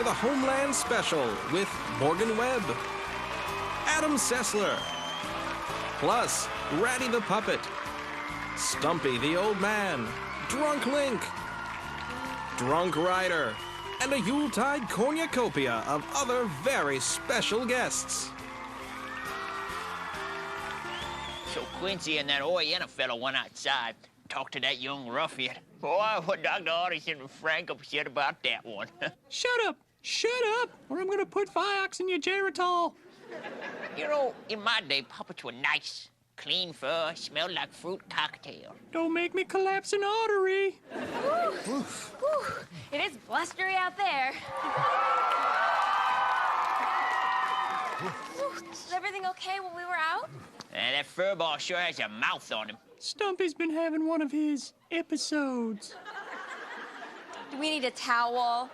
for the Homeland Special with Morgan Webb, Adam Sessler, plus Ratty the Puppet, Stumpy the Old Man, Drunk Link, Drunk Rider, and a Yuletide cornucopia of other very special guests. So Quincy and that Oriental fellow went outside, talked to that young ruffian. Boy, what Dr. Addison and Franco said about that one. Shut up! Shut up! Or I'm gonna put Vioxx in your Geritol. You know, in my day, puppets were nice. Clean fur, smelled like fruit cocktail. Don't make me collapse an artery. Whew. It is blustery out there. Is everything okay when we were out? And that furball sure has a mouth on him. Stumpy's been having one of his episodes. Do we need a towel?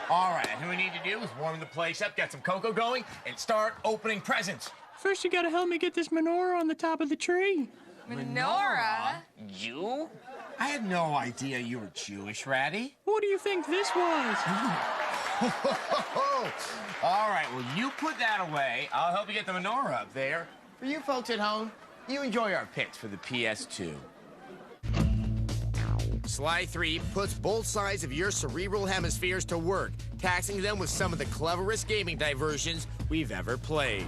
All right, what we need to do is warm the place up, get some cocoa going, and start opening presents. First, you gotta help me get this menorah on the top of the tree. Menorah? Jew? I had no idea you were Jewish, Ratty. What do you think this was? All right, well, you put that away. I'll help you get the menorah up there. For you folks at home, you enjoy our picks for the PS2. Sly 3 puts both sides of your cerebral hemispheres to work, taxing them with some of the cleverest gaming diversions we've ever played.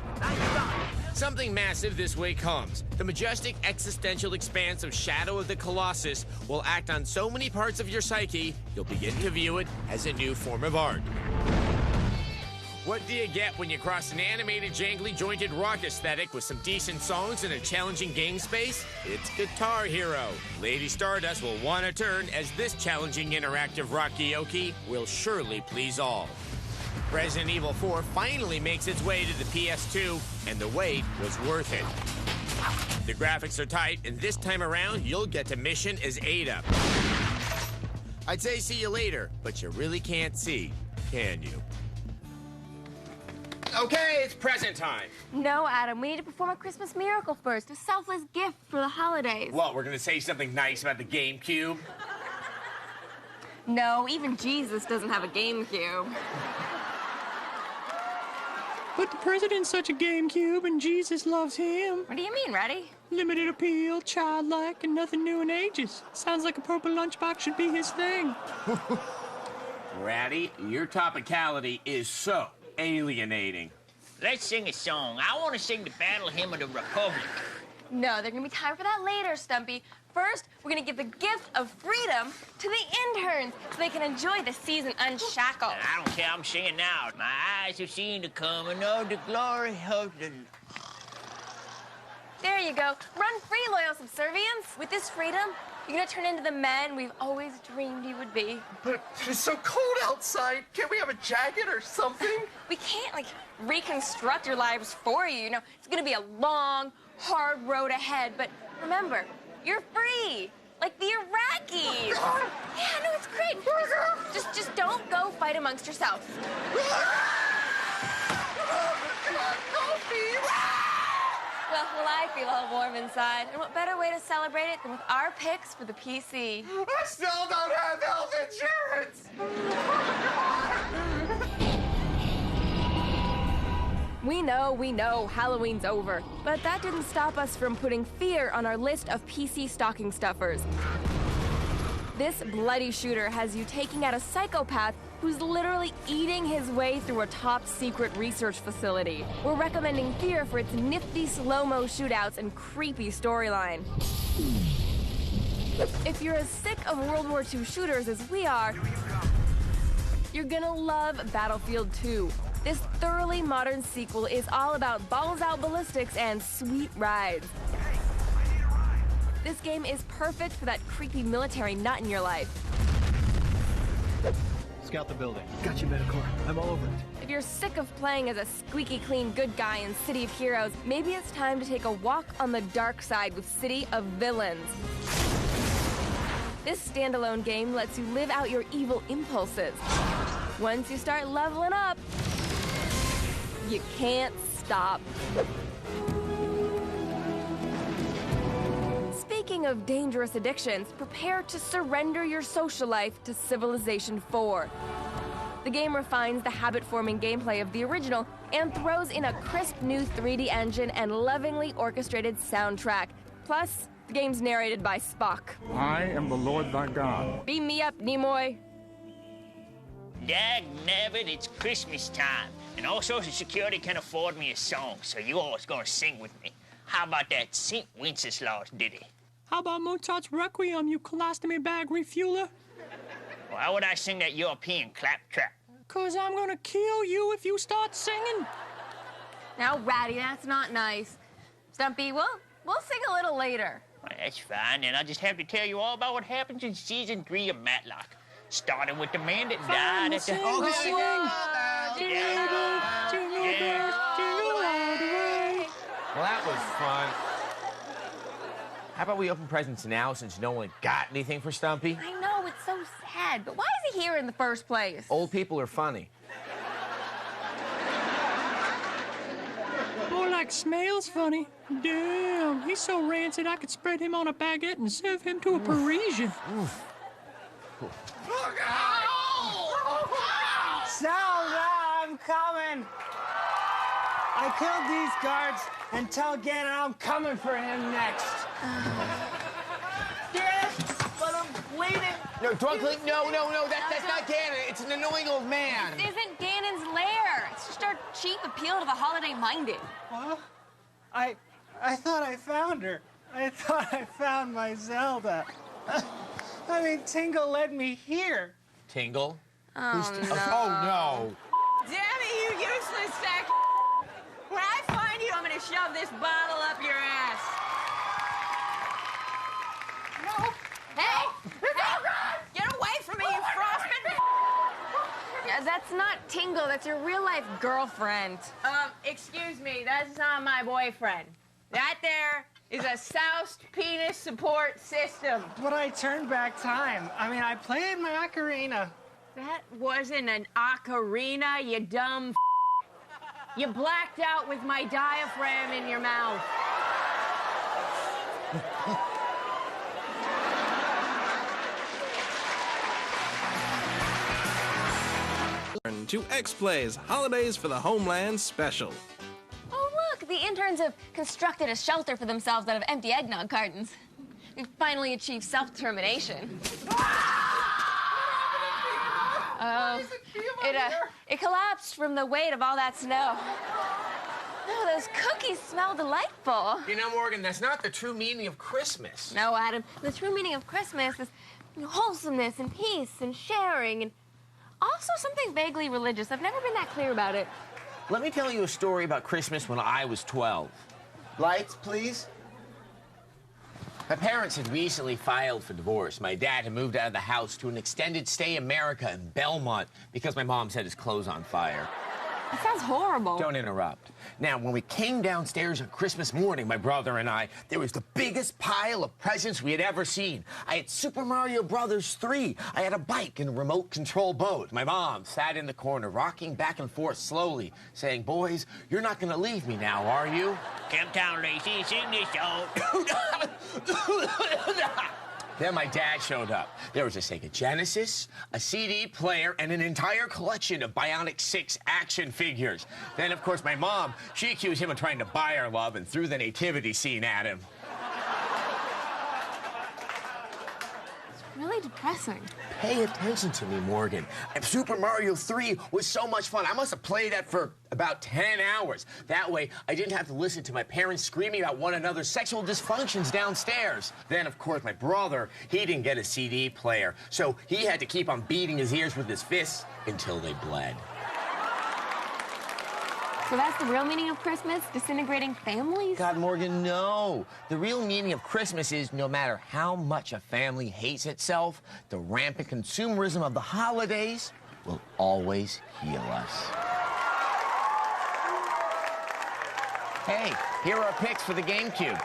Something massive this way comes. The majestic existential expanse of Shadow of the Colossus will act on so many parts of your psyche, you'll begin to view it as a new form of art. What do you get when you cross an animated, jangly, jointed rock aesthetic with some decent songs and a challenging game space? It's Guitar Hero. Lady Stardust will want a turn, as this challenging interactive rockioke will surely please all. Resident Evil 4 finally makes its way to the PS2, and the wait was worth it. The graphics are tight, and this time around, you'll get to mission as Ada. I'd say see you later, but you really can't see, can you? Okay, it's present time. No, Adam, we need to perform a Christmas miracle first. A selfless gift for the holidays. What, we're gonna say something nice about the GameCube? No, even Jesus doesn't have a GameCube. But the president's such a GameCube, and Jesus loves him. What do you mean, Reddy? Limited appeal, childlike, and nothing new in ages. Sounds like a purple lunchbox should be his thing. Ratty, your topicality is so alienating. Let's sing a song. I want to sing the Battle Hymn of the Republic. No, there's gonna be time for that later, Stumpy. First, we're gonna give the gift of freedom to the interns so they can enjoy the season unshackled. I don't care, I'm singing now. My eyes have seen the coming of the glory of the... There you go. Run free, loyal subservience. With this freedom, you're gonna turn into the man we've always dreamed you would be. But it's so cold outside. Can't we have a jacket or something? We can't, like, reconstruct your lives for you. You know, it's gonna be a long, hard road ahead, but remember, you're free, like the Iraqis. Yeah, no, it's great. Just don't go fight amongst yourselves. Well, I feel all warm inside, and what better way to celebrate it than with our picks for the PC? I still don't have health insurance. We know, Halloween's over. But that didn't stop us from putting fear on our list of PC stocking stuffers. This bloody shooter has you taking out a psychopath who's literally eating his way through a top-secret research facility. We're recommending Fear for its nifty slow-mo shootouts and creepy storyline. If you're as sick of World War II shooters as we are, you're gonna love Battlefield 2. This thoroughly modern sequel is all about balls-out ballistics and sweet rides. This game is perfect for that creepy military nut in your life. Scout the building. Got you, Metacore. I'm all over it. If you're sick of playing as a squeaky clean good guy in City of Heroes, maybe it's time to take a walk on the dark side with City of Villains. This standalone game lets you live out your evil impulses. Once you start leveling up, you can't stop. Speaking of dangerous addictions, prepare to surrender your social life to Civilization 4. The The game refines the habit-forming gameplay of the original and throws in a crisp new 3D engine and lovingly orchestrated soundtrack. Plus, the game's narrated by Spock. I am the Lord thy God. Beam me up, Nimoy. Dag nabbit, it's Christmas time, and all Social Security can afford me a song, so you always gonna sing with me. How about that St. Wenceslas ditty? How about Mozart's Requiem, you colostomy bag refueler? Why would I sing that European claptrap? 'Cause I'm gonna kill you if you start singing. Now, Ratty, that's not nice. Stumpy, we'll sing a little later. Well, that's fine, then I'll just have to tell you all about what happens in season 3 of Matlock. Starting with the man that died at the... Jingle bells, jingle bells, jingle all the way. Well, that was fun. How about we open presents now since no one got anything for Stumpy? I know, it's so sad, but why is he here in the first place? Old people are funny. More like Smale's funny. Damn, he's so rancid I could spread him on a baguette and serve him to a Parisian. Zelda, I'm coming. I killed these guards and tell Ganon I'm coming for him next. Yes, but I'm bleeding. No, Drunkling, no, that's not Ganon. It's an annoying old man. This isn't Ganon's lair. It's just our cheap appeal to the holiday-minded. Huh? I thought I found her. I thought I found my Zelda. I mean, Tingle led me here. Tingle? Oh, no. Oh, no. Damn it, you useless sack. When I find you, I'm gonna shove this bottle up your ass. No. Hey! Get away from me, you frostman! Yeah, that's not Tingle. That's your real-life girlfriend. Excuse me, that's not my boyfriend. That there is a soused penis support system. But I turned back time. I mean, I played my ocarina. That wasn't an ocarina, you dumb You blacked out with my diaphragm in your mouth. To Xplay's Holidays for the Homeland special. Oh, look, the interns have constructed a shelter for themselves out of empty eggnog cartons. We've finally achieved self-determination. Oh, it collapsed from the weight of all that snow. Oh, those cookies smell delightful. You know, Morgan, that's not the true meaning of Christmas. No, Adam, the true meaning of Christmas is wholesomeness and peace and sharing and also something vaguely religious. I've never been that clear about it. Let me tell you a story about Christmas when I was 12. Lights, please. My parents had recently filed for divorce. My dad had moved out of the house to an extended stay America in Belmont because my mom set his clothes on fire. That sounds horrible. Don't interrupt. Now, when we came downstairs on Christmas morning, my brother and I, there was the biggest pile of presents we had ever seen. I had Super Mario Brothers 3. I had a bike and a remote control boat. My mom sat in the corner, rocking back and forth slowly, saying, "Boys, you're not going to leave me now, are you?" Come down, Lacey, sing this song. Then my dad showed up. There was a Sega Genesis, a CD player, and an entire collection of Bionic 6 action figures. Then, of course, my mom, she accused him of trying to buy her love and threw the nativity scene at him. It's really depressing. Pay attention to me, Morgan. Super Mario 3 was so much fun. I must have played that for about 10 hours. That way, I didn't have to listen to my parents screaming about one another's sexual dysfunctions downstairs. Then, of course, my brother, he didn't get a CD player, so he had to keep on beating his ears with his fists until they bled. So that's the real meaning of Christmas? Disintegrating families? God, Morgan, no. The real meaning of Christmas is no matter how much a family hates itself, the rampant consumerism of the holidays will always heal us. Hey, here are picks for the GameCube.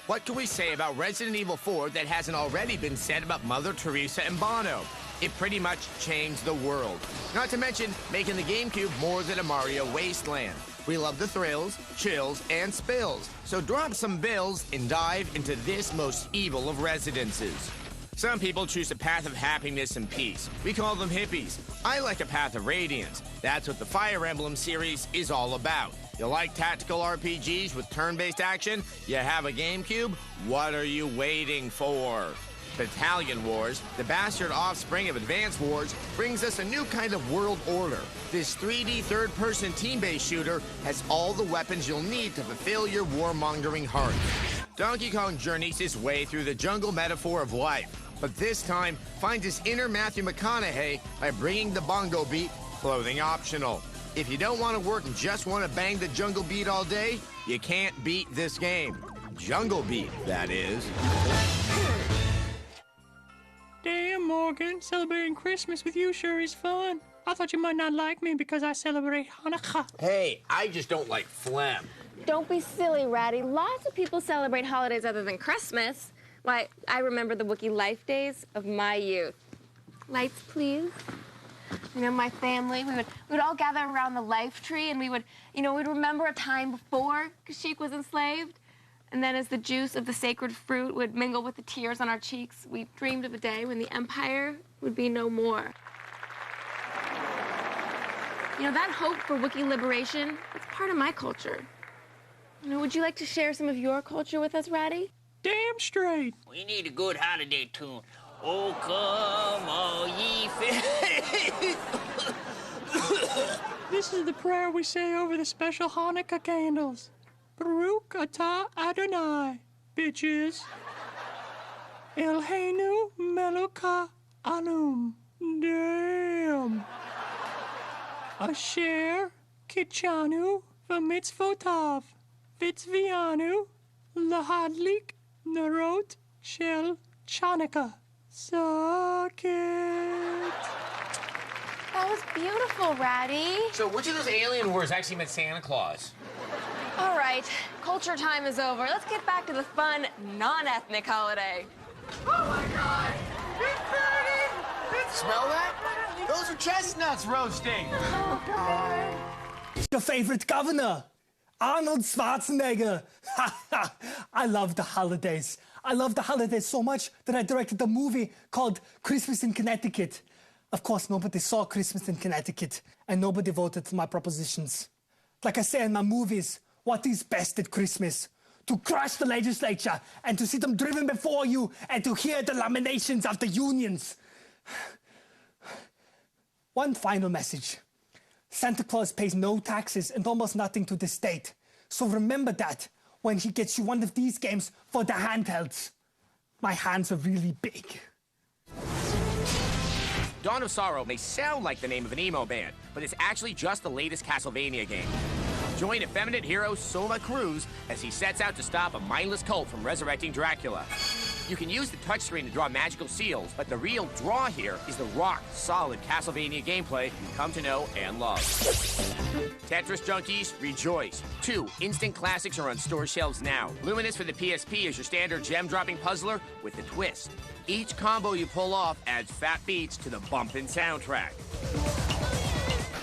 What can we say about Resident Evil 4 that hasn't already been said about Mother Teresa and Bono? It pretty much changed the world. Not to mention making the GameCube more than a Mario wasteland. We love the thrills, chills, and spills. So drop some bills and dive into this most evil of residences. Some people choose a path of happiness and peace. We call them hippies. I like a path of radiance. That's what the Fire Emblem series is all about. You like tactical RPGs with turn-based action? You have a GameCube? What are you waiting for? Battalion Wars, the bastard offspring of Advance Wars, brings us a new kind of world order. This 3D third-person team-based shooter has all the weapons you'll need to fulfill your warmongering heart. Donkey Kong journeys his way through the jungle metaphor of life, but this time finds his inner Matthew McConaughey by bringing the bongo beat, clothing optional. If you don't want to work and just want to bang the jungle beat all day, you can't beat this game. Jungle beat, that is. Damn, Morgan, celebrating Christmas with you sure is fun. I thought you might not like me because I celebrate Hanukkah. Hey, I just don't like phlegm. Don't be silly, Ratty. Lots of people celebrate holidays other than Christmas. Why, I remember the Wookiee life days of my youth. Lights, please. You know, my family, we would all gather around the life tree and we'd remember a time before Kashyyyk was enslaved. And then as the juice of the sacred fruit would mingle with the tears on our cheeks, we dreamed of a day when the Empire would be no more. You know, that hope for Wookiee liberation, it's part of my culture. You know, would you like to share some of your culture with us, Ratty? Damn straight. We need a good holiday tune. Oh, come all ye faithful. This is the prayer we say over the special Hanukkah candles. Baruch atah Adonai, bitches. Elheinu Meluka Anum. Damn. Asher Kitchanu V'mitzvotav Vitzvianu Lahadlik Narot Shel Chanukah. Suck it. That was beautiful, Ratty. So which of those alien words actually meant Santa Claus? All right, culture time is over. Let's get back to the fun, non-ethnic holiday. Oh my God! It's burning! Smell that? Those are chestnuts roasting. Oh God! Your favorite governor, Arnold Schwarzenegger. I love the holidays. I love the holidays so much that I directed a movie called Christmas in Connecticut. Of course, nobody saw Christmas in Connecticut, and nobody voted for my propositions. Like I say in my movies, what is best at Christmas? To crush the legislature and to see them driven before you and to hear the lamentations of the unions. One final message. Santa Claus pays no taxes and almost nothing to the state. So remember that when he gets you one of these games for the handhelds. My hands are really big. Dawn of Sorrow may sound like the name of an emo band, but it's actually just the latest Castlevania game. Join effeminate hero Soma Cruz as he sets out to stop a mindless cult from resurrecting Dracula. You can use the touchscreen to draw magical seals, but the real draw here is the rock-solid Castlevania gameplay you come to know and love. Tetris junkies, rejoice. 2 instant classics are on store shelves now. Luminous for the PSP is your standard gem-dropping puzzler with a twist. Each combo you pull off adds fat beats to the bumpin' soundtrack.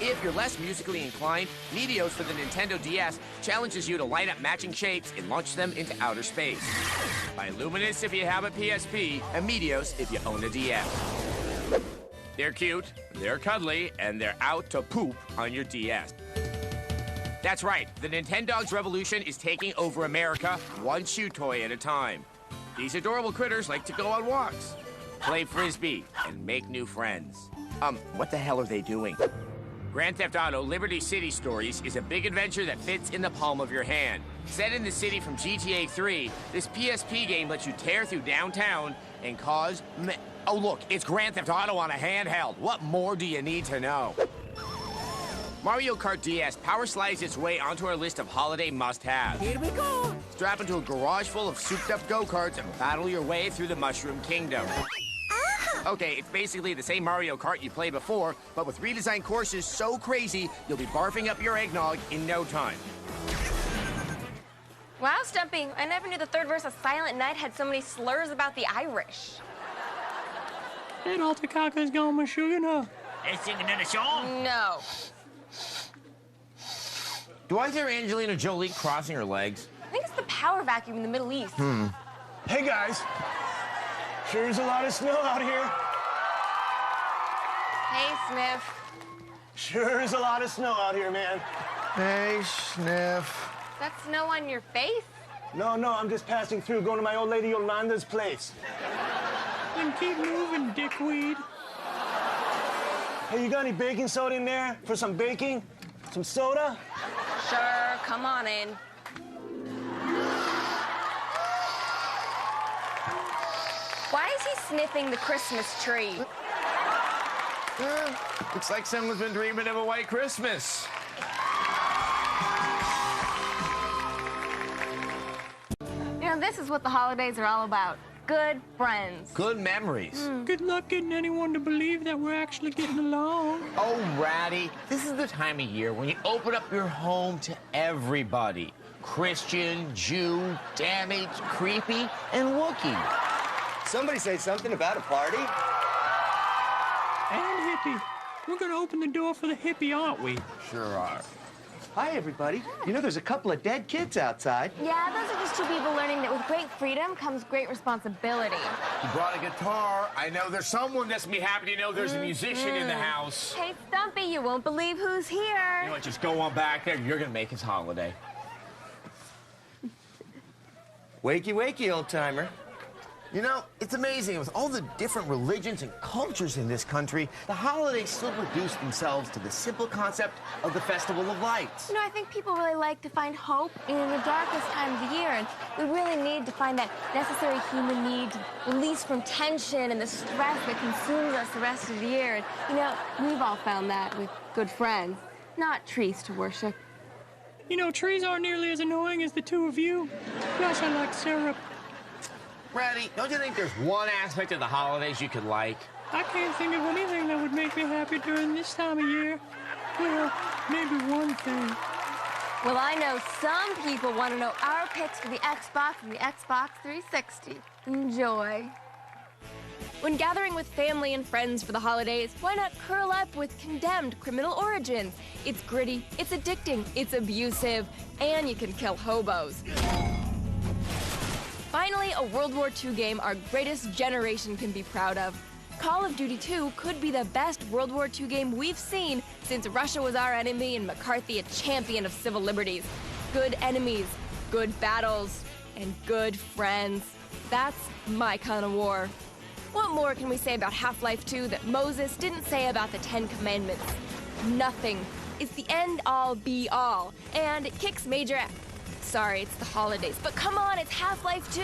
If you're less musically inclined, Meteos for the Nintendo DS challenges you to light up matching shapes and launch them into outer space. Buy Luminous if you have a PSP, and Meteos if you own a DS. They're cute, they're cuddly, and they're out to poop on your DS. That's right, the Nintendogs revolution is taking over America, one chew toy at a time. These adorable critters like to go on walks, play frisbee, and make new friends. What the hell are they doing? Grand Theft Auto Liberty City Stories is a big adventure that fits in the palm of your hand. Set in the city from GTA 3, this PSP game lets you tear through downtown and cause oh look, it's Grand Theft Auto on a handheld. What more do you need to know? Mario Kart DS power slides its way onto our list of holiday must-haves. Here we go. Strap into a garage full of souped-up go-karts and battle your way through the Mushroom Kingdom. Okay, it's basically the same Mario Kart you played before, but with redesigned courses so crazy, you'll be barfing up your eggnog in no time. Wow, Stumpy, I never knew the third verse of Silent Night had so many slurs about the Irish. That Altakaka's gone with sugar now. They sing another song? No. Do I hear Angelina Jolie crossing her legs? I think it's the power vacuum in the Middle East. Hey, guys. Sure is a lot of snow out here. Hey, Sniff. Sure is a lot of snow out here, man. Hey, Sniff. That snow on your face? No, I'm just passing through, going to my old lady Yolanda's place. Then keep moving, dickweed. Hey, you got any baking soda in there for some baking? Some soda? Sure, come on in. Why is he sniffing the Christmas tree? Looks like someone's been dreaming of a white Christmas. You know, this is what the holidays are all about. Good friends. Good memories. Good luck getting anyone to believe that we're actually getting along. Oh, Ratty, this is the time of year when you open up your home to everybody. Christian, Jew, damaged, creepy, and Wookiee. Somebody say something about a party? And hippie. We're gonna open the door for the hippie, aren't we? Sure are. Hi, everybody. You know, there's a couple of dead kids outside. Yeah, those are just two people learning that with great freedom comes great responsibility. You brought a guitar. I know there's someone that's gonna be happy to know there's a musician in the house. Hey, Stumpy, you won't believe who's here. You know what, just go on back there. You're gonna make his holiday. Wakey, wakey, old-timer. You know, it's amazing. With all the different religions and cultures in this country, the holidays still reduce themselves to the simple concept of the Festival of Lights. You know, I think people really like to find hope in the darkest time of the year, and we really need to find that necessary human need to release from tension and the stress that consumes us the rest of the year. And, you know, we've all found that with good friends, not trees to worship. You know, trees aren't nearly as annoying as the two of you. Plus, I like syrup. Ratty, don't you think there's one aspect of the holidays you could like? I can't think of anything that would make me happy during this time of year. Well, maybe one thing. Well, I know some people want to know our picks for the Xbox and the Xbox 360. Enjoy. When gathering with family and friends for the holidays, why not curl up with Condemned Criminal Origins? It's gritty, it's addicting, it's abusive, and you can kill hobos. Finally, a World War II game our greatest generation can be proud of. Call of Duty 2 could be the best World War II game we've seen since Russia was our enemy and McCarthy a champion of civil liberties. Good enemies, good battles, and good friends. That's my kind of war. What more can we say about Half-Life 2 that Moses didn't say about the Ten Commandments? Nothing. It's the end-all, be-all, and it kicks major ass. Sorry, it's the holidays, but come on, it's Half-Life 2!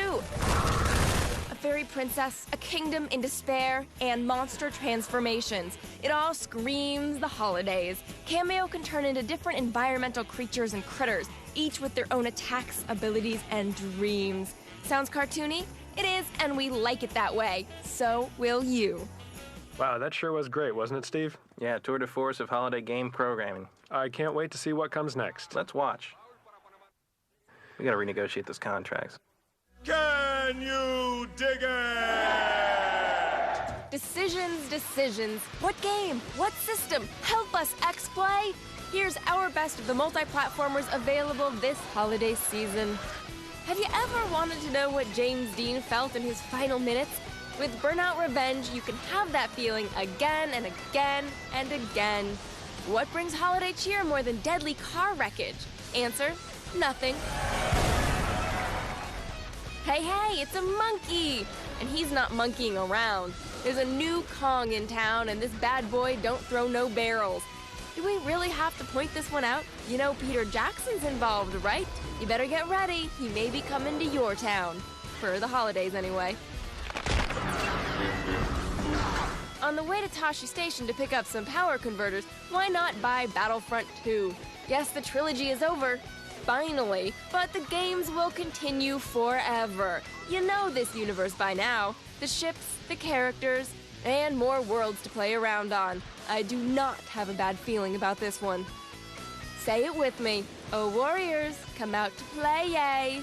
A fairy princess, a kingdom in despair, and monster transformations. It all screams the holidays. Cameo can turn into different environmental creatures and critters, each with their own attacks, abilities, and dreams. Sounds cartoony? It is, and we like it that way. So will you. Wow, that sure was great, wasn't it, Steve? Yeah, tour de force of holiday game programming. I can't wait to see what comes next. Let's watch. We gotta renegotiate those contracts. Can you dig it? Decisions. What game? What system? Help us, Xplay! Here's our best of the multi-platformers available this holiday season. Have you ever wanted to know what James Dean felt in his final minutes? With Burnout Revenge, you can have that feeling again and again and again. What brings holiday cheer more than deadly car wreckage? Answer, nothing. Hey, it's a monkey! And he's not monkeying around. There's a new Kong in town, and this bad boy don't throw no barrels. Do we really have to point this one out? You know Peter Jackson's involved, right? You better get ready. He may be coming to your town. For the holidays, anyway. On the way to Tashi Station to pick up some power converters, why not buy Battlefront 2? Yes, the trilogy is over. Finally, but the games will continue forever. You know this universe by now. The ships, the characters, and more worlds to play around on. I do not have a bad feeling about this one. Say it with me. Oh, warriors, come out to play, yay!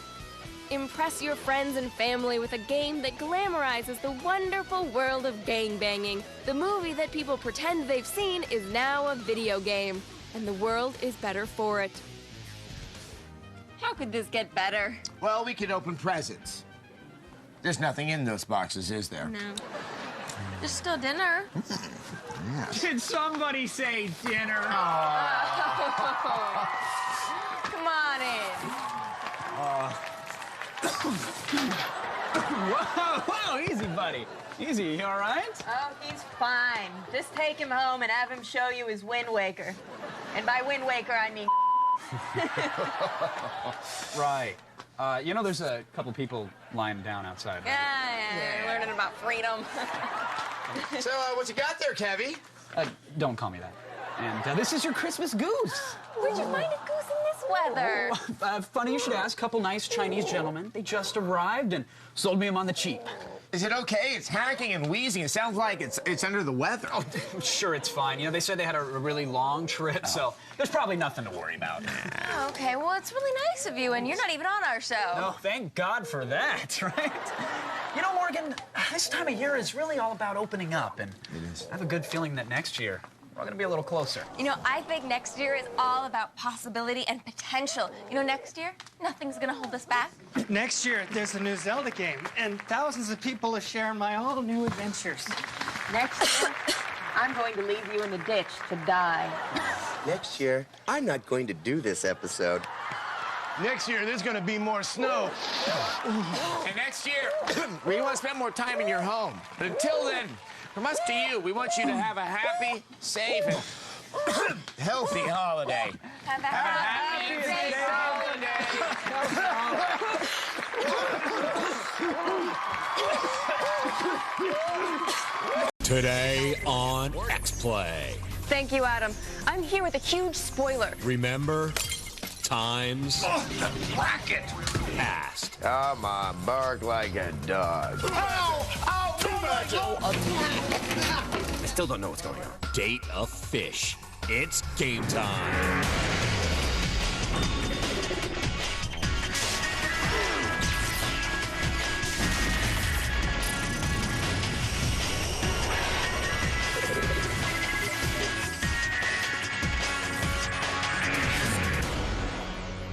Impress your friends and family with a game that glamorizes the wonderful world of gangbanging. The movie that people pretend they've seen is now a video game, and the world is better for it. How could this get better? Well, we can open presents. There's nothing in those boxes, is there? No. There's still dinner. Yes. Did somebody say dinner? Come on in. Whoa, easy, buddy. Easy, you all right? Oh, he's fine. Just take him home and have him show you his Wind Waker. And by Wind Waker, I mean... Right. You know, there's a couple people lying down outside. Yeah, learning about freedom. So, what you got there, Kevy? Don't call me that. And this is your Christmas goose. Where'd you find a goose in this weather? Funny you should ask. Couple nice Chinese gentlemen. They just arrived and sold me them on the cheap. Is it okay? It's hacking and wheezing. It sounds like it's under the weather. Oh, I'm sure it's fine. You know, they said they had a really long trip, so there's probably nothing to worry about. Oh, okay, well, it's really nice of you, and you're not even on our show. No, thank God for that, right? You know, Morgan, this time of year is really all about opening up, and I have a good feeling that next year we're going to be a little closer. You know, I think next year is all about possibility and potential. You know, next year, nothing's going to hold us back. Next year, there's a new Zelda game, and thousands of people are sharing my all-new adventures. Next year, I'm going to leave you in the ditch to die. Next year, I'm not going to do this episode. Next year, there's gonna be more snow. And next year, we want to spend more time in your home. But until then, from us to you, we want you to have a happy, safe, and healthy holiday. Have a happy, safe holiday. Today on Xplay. Thank you, Adam. I'm here with a huge spoiler. Remember, times past. Come on, bark like a dog. I still don't know what's going on. Date a fish. It's game time.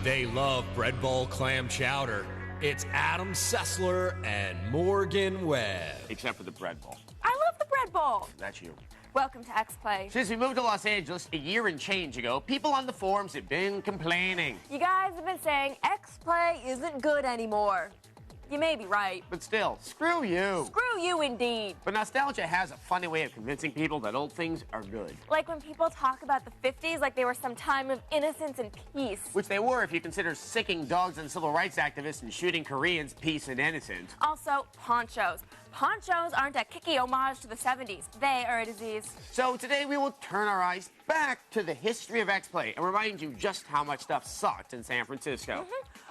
They love bread bowl clam chowder. It's Adam Sessler and Morgan Webb. Except for the bread bowl. I love the bread bowl. That's you. Welcome to Xplay. Since we moved to Los Angeles a year and change ago, people on the forums have been complaining. You guys have been saying Xplay isn't good anymore. You may be right. But still, screw you. Screw you, indeed. But nostalgia has a funny way of convincing people that old things are good. Like when people talk about the 50s like they were some time of innocence and peace. Which they were if you consider sicking dogs and civil rights activists and shooting Koreans peace and innocent. Also, ponchos. Ponchos aren't a kicky homage to the 70s. They are a disease. So today we will turn our eyes back to the history of Xplay and remind you just how much stuff sucked in San Francisco.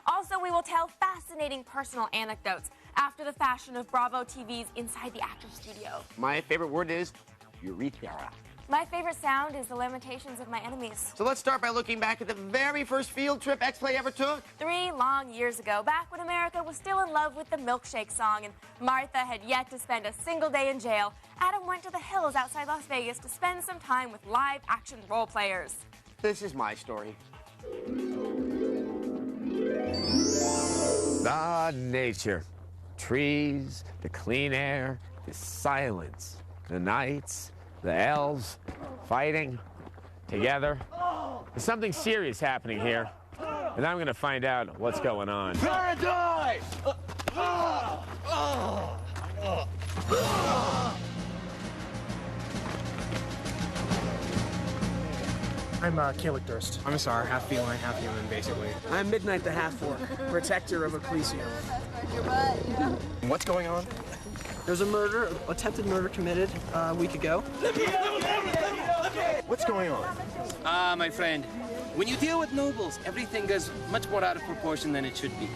Also, we will tell fascinating personal anecdotes after the fashion of Bravo TV's Inside the Actors Studio. My favorite word is urethra. My favorite sound is the lamentations of my enemies. So let's start by looking back at the very first field trip Xplay ever took. 3 long years ago, back when America was still in love with the milkshake song and Martha had yet to spend a single day in jail, Adam went to the hills outside Las Vegas to spend some time with live action role players. This is my story. Ah, nature. Trees, the clean air, the silence, the nights, the elves, fighting, together. There's something serious happening here, and I'm gonna find out what's going on. Paradise! I'm Caleb Durst. I'm a Sar, half feline, half human, basically. I'm Midnight the Half-Orc, protector of Ecclesia. What's going on? There's a murder, attempted murder committed a week ago. What's going on? My friend, when you deal with nobles, everything goes much more out of proportion than it should be.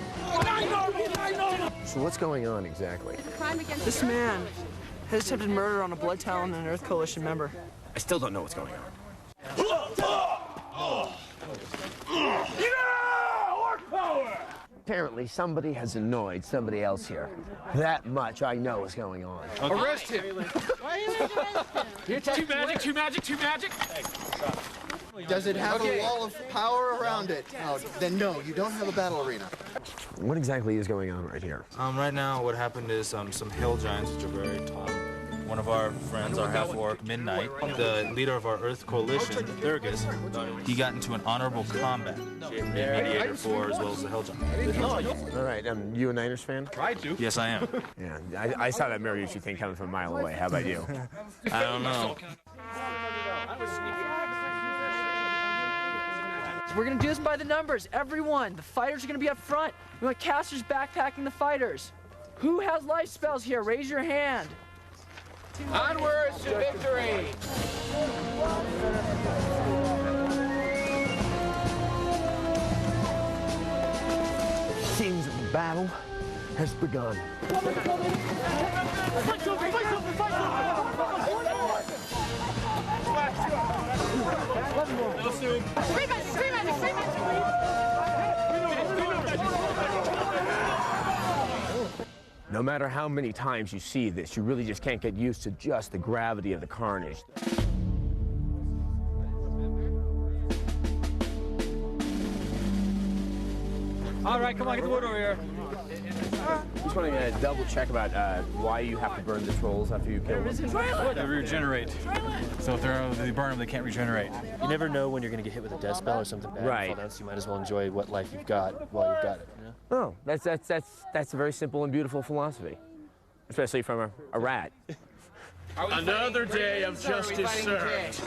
So what's going on exactly? This man has attempted murder on a Blood Talon and an Earth Coalition member. I still don't know what's going on. Orc power! Apparently, somebody has annoyed somebody else here. That much I know is going on. Okay. Arrest him! Too magic, too magic, too magic! Does it have a wall of power around it? Then no, you don't have a battle arena. What exactly is going on right here? Right now, what happened is some hill giants, which are very tall. One of our friends, our half-orc, Midnight, the leader of our Earth Coalition, Thurgus, he got into an honorable combat. The mediator for as well as the hill giant. All right, you a Niners fan? Try to. Yes, I am. Yeah, I saw that Mariucci thing coming from a mile away. How about you? I don't know. We're gonna do this by the numbers. Everyone, the fighters are gonna be up front. We want casters backpacking the fighters. Who has life spells here? Raise your hand. Onwards to victory! Scenes of the battle has begun. No matter how many times you see this, you really just can't get used to just the gravity of the carnage. All right, come on, get the wood over here. Just want to double check about why you have to burn the trolls after you kill them. They regenerate. So if they burn them, they can't regenerate. You never know when you're going to get hit with a death spell or something bad. Right. So you might as well enjoy what life you've got while you've got it. You know? Oh, that's a very simple and beautiful philosophy, especially from a rat. Another day of justice served.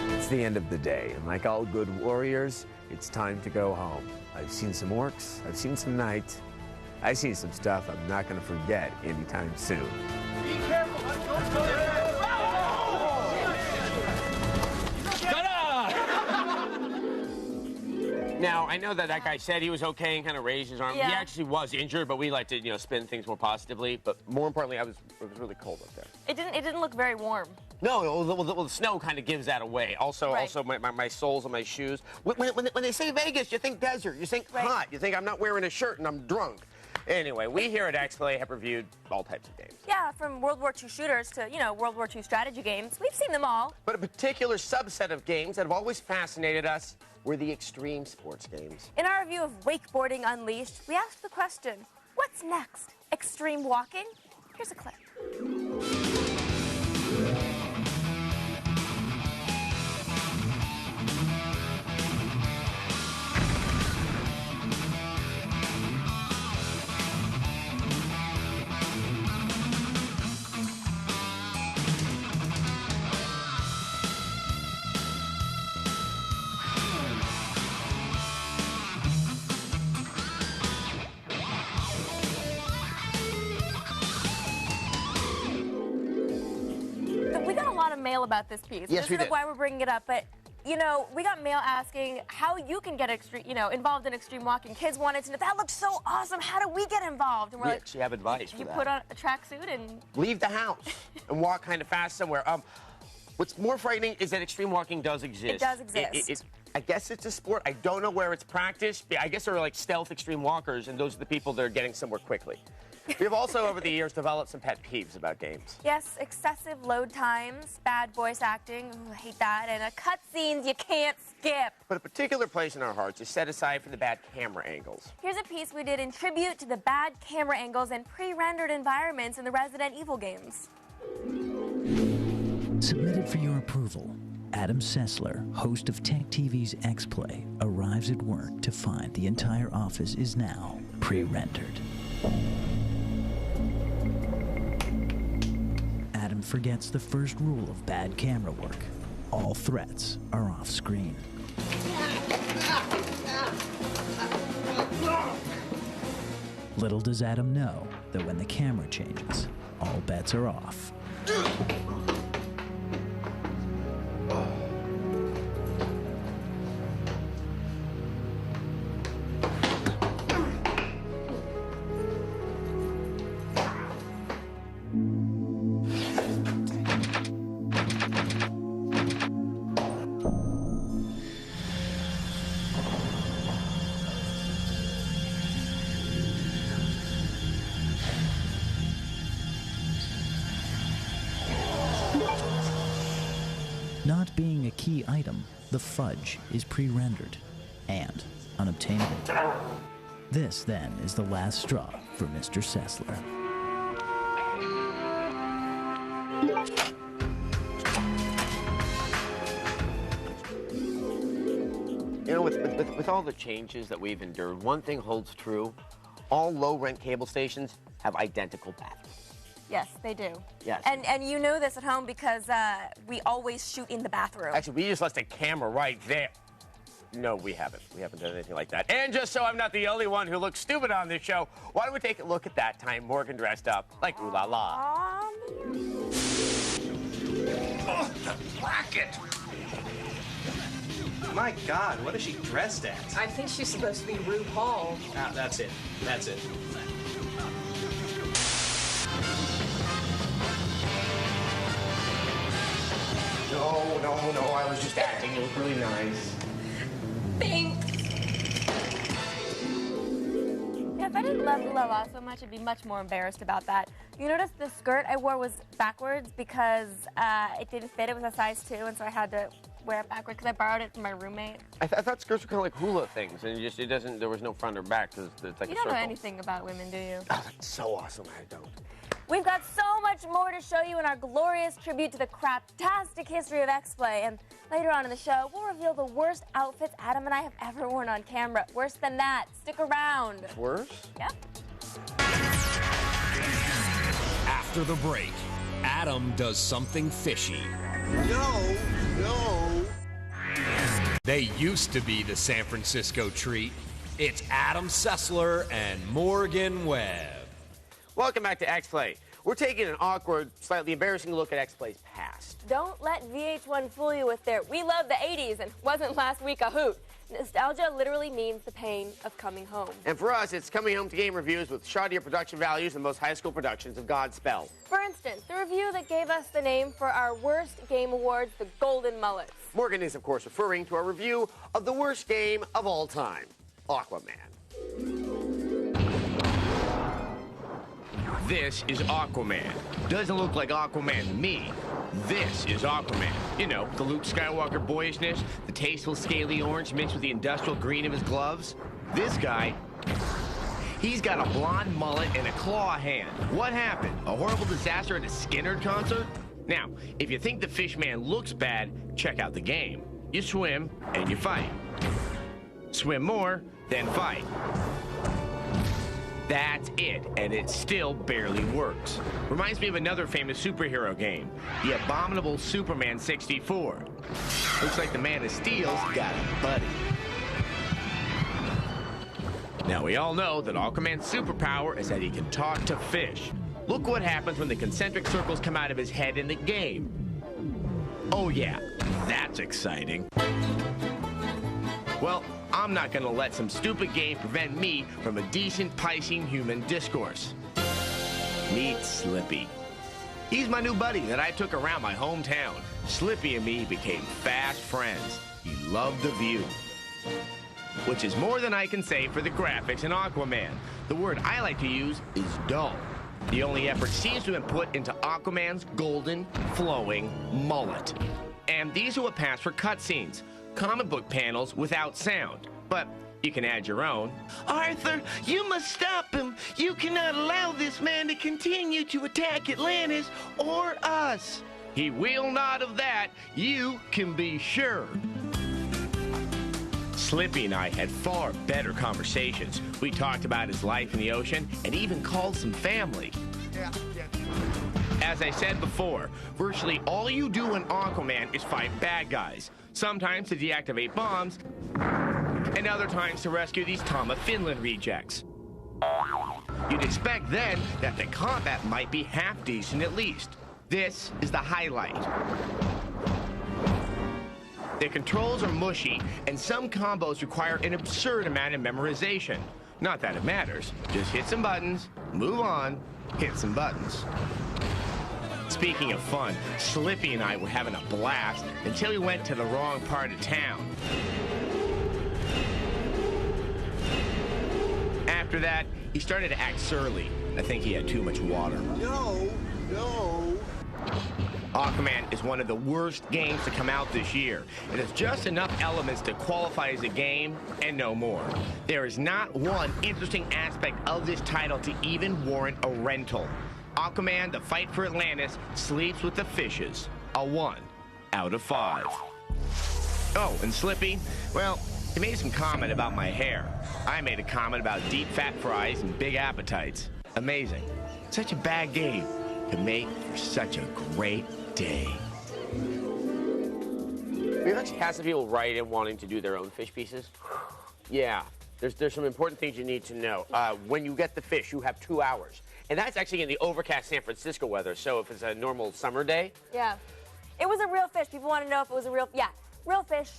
It's the end of the day, and like all good warriors, it's time to go home. I've seen some orcs, I've seen some knights, I've seen some stuff I'm not going to forget anytime soon. Be careful! Now, I know that guy said he was okay and kind of raised his arm. Yeah. He actually was injured, but we like to, spin things more positively. But more importantly, it was really cold up there. It didn't look very warm. No, the snow kind of gives that away. Also, my soles on my shoes. When they say Vegas, you think desert, you think hot, you think I'm not wearing a shirt and I'm drunk. Anyway, we here at Xplay have reviewed all types of games. Yeah, from World War II shooters to, World War II strategy games. We've seen them all. But a particular subset of games that have always fascinated us were the extreme sports games. In our review of Wakeboarding Unleashed, we asked the question, what's next? Extreme walking? Here's a clip. Mail about this piece. Yes, we this is did. why we're bringing it up, but we got mail asking how you can get involved in extreme walking. Kids wanted to know, that looks so awesome, how do we get involved? And we're We like, actually have advice for you that. put on a tracksuit and leave the house and walk kind of fast somewhere. What's more frightening is that extreme walking does exist. It does exist. I guess it's a sport. I don't know where it's practiced. I guess there are like stealth extreme walkers, and those are the people that are getting somewhere quickly. We have also, over the years, developed some pet peeves about games. Yes, excessive load times, bad voice acting, ooh, I hate that, and cutscenes you can't skip. But a particular place in our hearts is set aside for the bad camera angles. Here's a piece we did in tribute to the bad camera angles and pre-rendered environments in the Resident Evil games. Submitted for your approval, Adam Sessler, host of Tech TV's Xplay, arrives at work to find the entire office is now pre-rendered. Adam forgets the first rule of bad camera work. All threats are off screen. Little does Adam know that when the camera changes, all bets are off. Not being a key item, the fudge is pre-rendered and unobtainable. This, then, is the last straw for Mr. Sessler. You know, with all the changes that we've endured, one thing holds true. All low-rent cable stations have identical bathrooms. Yes, they do. Yes. And you know this at home because we always shoot in the bathroom. Actually, we just left a camera right there. No, we haven't. We haven't done anything like that. And just so I'm not the only one who looks stupid on this show, why don't we take a look at that time Morgan dressed up like Ooh La La. Oh, the racket! My God, what is she dressed as? I think she's supposed to be RuPaul. Ah, that's it. That's it. No, I was just acting. It was really nice. Thanks. Yeah, if I didn't love Ooh La La so much, I'd be much more embarrassed about that. You notice the skirt I wore was backwards because it didn't fit. It was a size 2, and so I had to wear it backwards because I borrowed it from my roommate. I thought skirts were kind of like hula things, and it doesn't. There was no front or back because it's like You a don't circle. know anything about women, do you? Oh, that's so awesome. I don't. We've got so much more to show you in our glorious tribute to the craptastic history of Xplay, and later on in the show, we'll reveal the worst outfits Adam and I have ever worn on camera. Worse than that. Stick around. Worse? Yep. After the break, Adam does something fishy. No. They used to be the San Francisco treat. It's Adam Sessler and Morgan Webb. Welcome back to Xplay. We're taking an awkward, slightly embarrassing look at Xplay's past. Don't let VH1 fool you with their "we love the 80s" and wasn't last week a hoot. Nostalgia literally means the pain of coming home. And for us, it's coming home to game reviews with shoddier production values than most high school productions of Godspell. For instance, the review that gave us the name for our worst game awards, the Golden Mullets. Morgan is, of course, referring to our review of the worst game of all time, Aquaman. This is Aquaman. Doesn't look like Aquaman to me. This is Aquaman. You know, the Luke Skywalker boyishness, the tasteful scaly orange mixed with the industrial green of his gloves. This guy, he's got a blonde mullet and a claw hand. What happened? A horrible disaster at a Skinner concert? Now, if you think the fish man looks bad, check out the game. You swim and you fight. Swim more, then fight. That's it, and it still barely works. Reminds me of another famous superhero game, the abominable Superman 64. Looks like the Man of Steel's got a buddy. Now, we all know that Aquaman's superpower is that he can talk to fish. Look what happens when the concentric circles come out of his head in the game. Oh yeah, that's exciting. Well, I'm not gonna let some stupid game prevent me from a decent Piscean human discourse. Meet Slippy. He's my new buddy that I took around my hometown. Slippy and me became fast friends. He loved the view. Which is more than I can say for the graphics in Aquaman. The word I like to use is dull. The only effort seems to have been put into Aquaman's golden, flowing mullet. And these are what pass for cutscenes. Comic book panels without sound, but you can add your own. Arthur, you must stop him. You cannot allow this man to continue to attack Atlantis or us. He will not of that, you can be sure. Slippy and I had far better conversations. We talked about his life in the ocean and even called some family. As I said before, virtually all you do in Aquaman is fight bad guys. Sometimes to deactivate bombs, and other times to rescue these Tom of Finland rejects. You'd expect then that the combat might be half decent at least. This is the highlight. The controls are mushy, and some combos require an absurd amount of memorization. Not that it matters. Just hit some buttons, move on, hit some buttons. Speaking of fun, Slippy and I were having a blast until we went to the wrong part of town. After that, he started to act surly. I think he had too much water. No. Aquaman is one of the worst games to come out this year. It has just enough elements to qualify as a game and no more. There is not one interesting aspect of this title to even warrant a rental. Aquaman, The Fight for Atlantis, sleeps with the fishes. A 1 out of 5. Oh, and Slippy, well, he made some comment about my hair. I made a comment about deep fat fries and big appetites. Amazing. Such a bad game could make for such a great day. We've actually had some people write in wanting to do their own fish pieces. Yeah, there's some important things you need to know. When you get the fish, you have 2 hours. And that's actually in the overcast San Francisco weather, so if it's a normal summer day. Yeah. It was a real fish. People want to know if it was a real, real fish.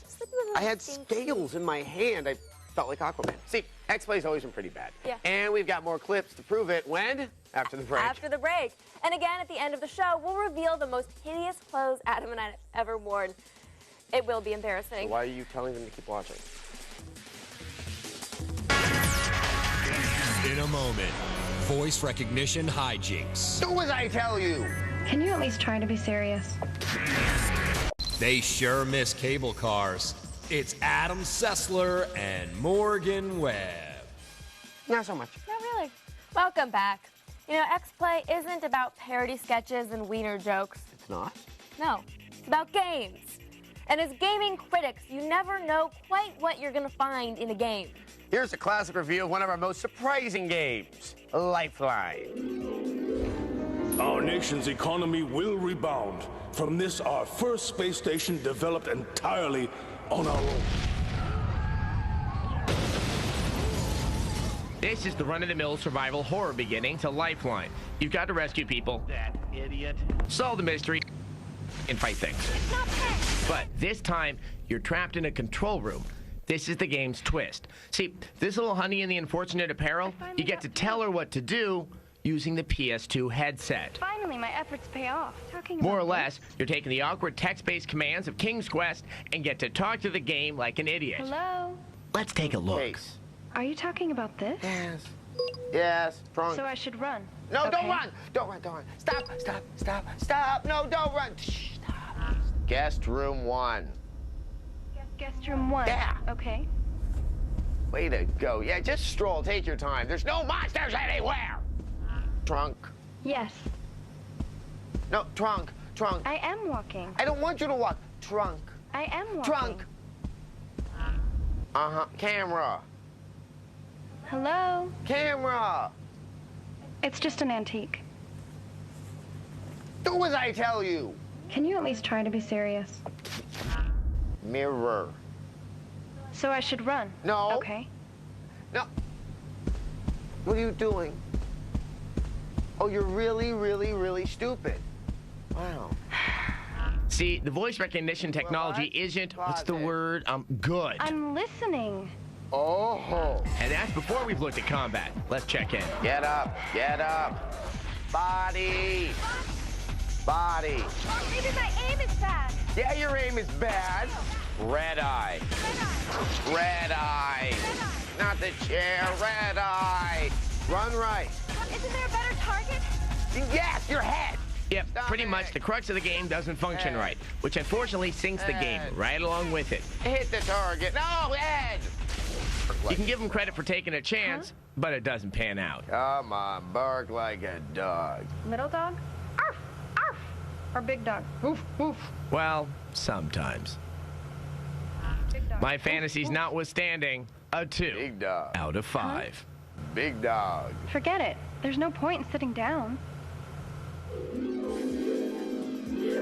I had scales in my hand. I felt like Aquaman. See, Xplay's always been pretty bad. Yeah. And we've got more clips to prove it. When? After the break. After the break. And again, at the end of the show, we'll reveal the most hideous clothes Adam and I have ever worn. It will be embarrassing. So why are you telling them to keep watching? In a moment, voice recognition hijinks. Do as I tell you. Can you at least try to be serious? They sure miss cable cars. It's Adam Sessler and Morgan Webb. Not so much. Not really. Welcome back. You know, Xplay isn't about parody sketches and wiener jokes. It's not? No. It's about games. And as gaming critics, you never know quite what you're going to find in a game. Here's a classic review of one of our most surprising games, Lifeline. Our nation's economy will rebound from this, our first space station developed entirely on our own. This is the run-of-the-mill survival horror beginning to Lifeline. You've got to rescue people. That idiot. Solve the mystery and fight things. But this time, you're trapped in a control room. This is the game's twist. See, this little honey in the unfortunate apparel, you get to tell her what to do using the PS2 headset. Finally, my efforts pay off. More or less, you're taking the awkward text-based commands of King's Quest and get to talk to the game like an idiot. Hello? Let's take a look. Are you talking about this? Yes. Yes, drunk. So I should run. No, Okay. don't run. Don't run, don't run. Stop, stop, stop, stop. No, don't run. Shh, stop. Guest room 1. Guest room 1. Yeah. Okay. Way to go. Yeah, just stroll. Take your time. There's no monsters anywhere. Trunk. Yes. No, trunk. Trunk. I am walking. I don't want you to walk. Trunk. I am walking. Trunk. Uh-huh. Camera. Hello? Camera. It's just an antique. Do as I tell you. Can you at least try to be serious? Mirror. So I should run? No. Okay. No. What are you doing? Oh, you're really, really, really stupid. Wow. See, the voice recognition technology isn't, what's the word, good. I'm listening. Oh. And that's before we've looked at combat. Let's check in. Get up. Get up. Body. Body. Oh, maybe my aim is bad. Yeah, your aim is bad. Red eye. Red eye. Not the chair. Red eye. Run right. Isn't there a better target? Yes, your head. Yep, pretty much the crux of the game doesn't function right, which unfortunately sinks the game right along with it. Hit the target. No, head. You can give them credit for taking a chance, but it doesn't pan out. Come on, bark like a dog. Little dog? Arf! Arf! Or big dog? Woof, woof. Well, sometimes. Big dog. My fantasies notwithstanding, a 2 Big dog. out of 5. Big dog. Forget it. There's no point in sitting down.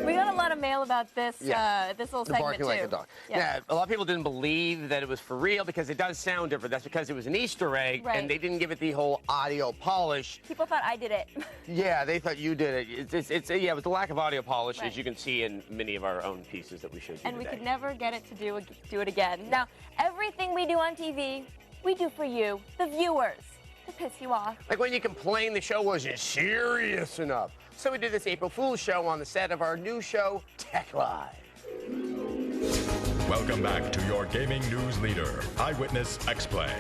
We got a lot of mail about this Yeah. this little The segment, barking too. like a dog. Yeah, a lot of people didn't believe that it was for real because it does sound different. That's because it was an Easter egg, Right. and they didn't give it the whole audio polish. People thought I did it. Yeah, they thought you did it. Yeah, it was the lack of audio polish, Right. as you can see in many of our own pieces that we showed you And we today. could never get it to do it again. Now, everything we do on TV, we do for you, the viewers, to piss you off. Like when you complain the show wasn't serious enough. So we did this April Fool's show on the set of our new show, Tech Live. Welcome back to your gaming news leader, Eyewitness Xplay.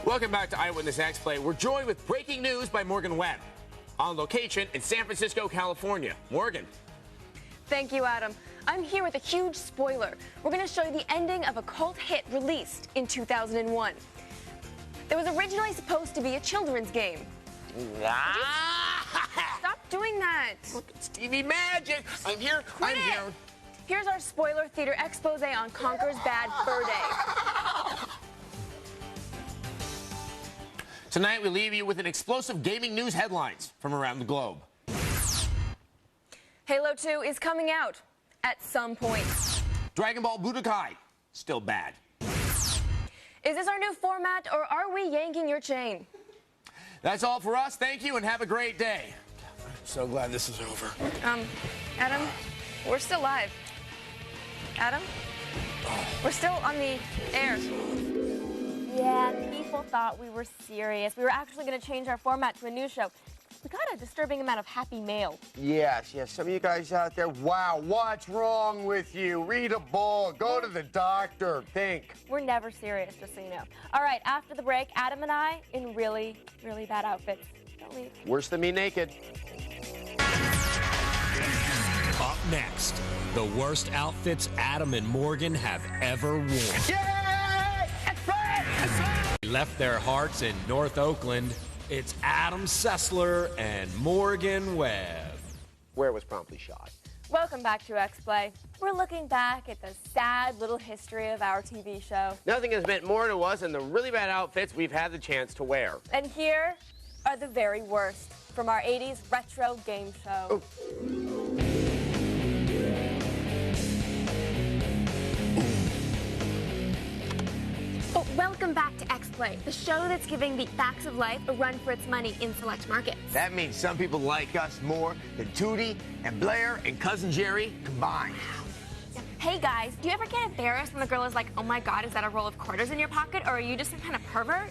Welcome back to Eyewitness Xplay. We're joined with breaking news by Morgan Webb. on location in San Francisco, California. Morgan. Thank you, Adam. I'm here with a huge spoiler. We're going to show you the ending of a cult hit released in 2001. There was originally supposed to be a children's game. Stop doing that. Look, it's TV magic. I'm here. I'm here. Here's our spoiler theater expose on Conker's Bad Fur Day. Tonight, we leave you with an explosive gaming news headlines from around the globe. Halo 2 is coming out at some point. Dragon Ball Budokai, still bad. Is this our new format, or are we yanking your chain? That's all for us. Thank you, and have a great day. I'm so glad this is over. Adam, we're still live. Adam? We're still on the air. Yeah, people thought we were serious. We were actually going to change our format to a news show. We got a disturbing amount of happy mail. Yes. Some of you guys out there, wow, what's wrong with you? Read a book, go to the doctor, think. We're never serious, just so you know. All right, after the break, Adam and I in really, really bad outfits. Don't leave. Worse than me naked. Up next, the worst outfits Adam and Morgan have ever worn. Yay! They left their hearts in North Oakland. It's Adam Sessler and Morgan Webb. Where was promptly shot. Welcome back to Xplay. We're looking back at the sad little history of our TV show. Nothing has meant more to us than the really bad outfits we've had the chance to wear. And here are the very worst from our 80s retro game show. But welcome back to Xplay, the show that's giving the facts of life a run for its money in select markets. That means some people like us more than Tootie and Blair and Cousin Jerry combined. Hey guys, do you ever get embarrassed when the girl is like, oh my God, is that a roll of quarters in your pocket? Or are you just some kind of pervert?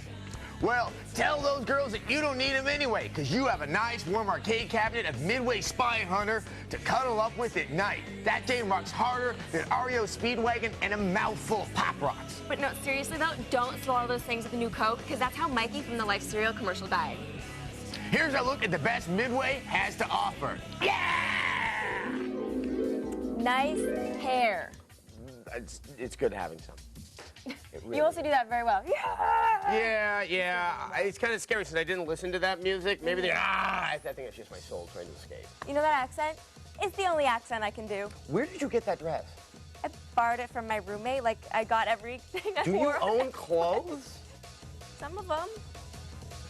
Well, tell those girls that you don't need them anyway, because you have a nice, warm arcade cabinet of Midway Spy Hunter to cuddle up with at night. That game rocks harder than REO Speedwagon and a mouthful of Pop Rocks. But no, seriously though, don't swallow those things with a new Coke, because that's how Mikey from the Life cereal commercial died. Here's a look at the best Midway has to offer. Yeah! Nice hair. It's good having some. Really You also do that very well. Yeah. It's kind of scary since I didn't listen to that music. Maybe I think it's just my soul trying to escape. You know that accent? It's the only accent I can do. Where did you get that dress? I borrowed it from my roommate. Like, I got everything I Do you wore. own clothes? Some of them.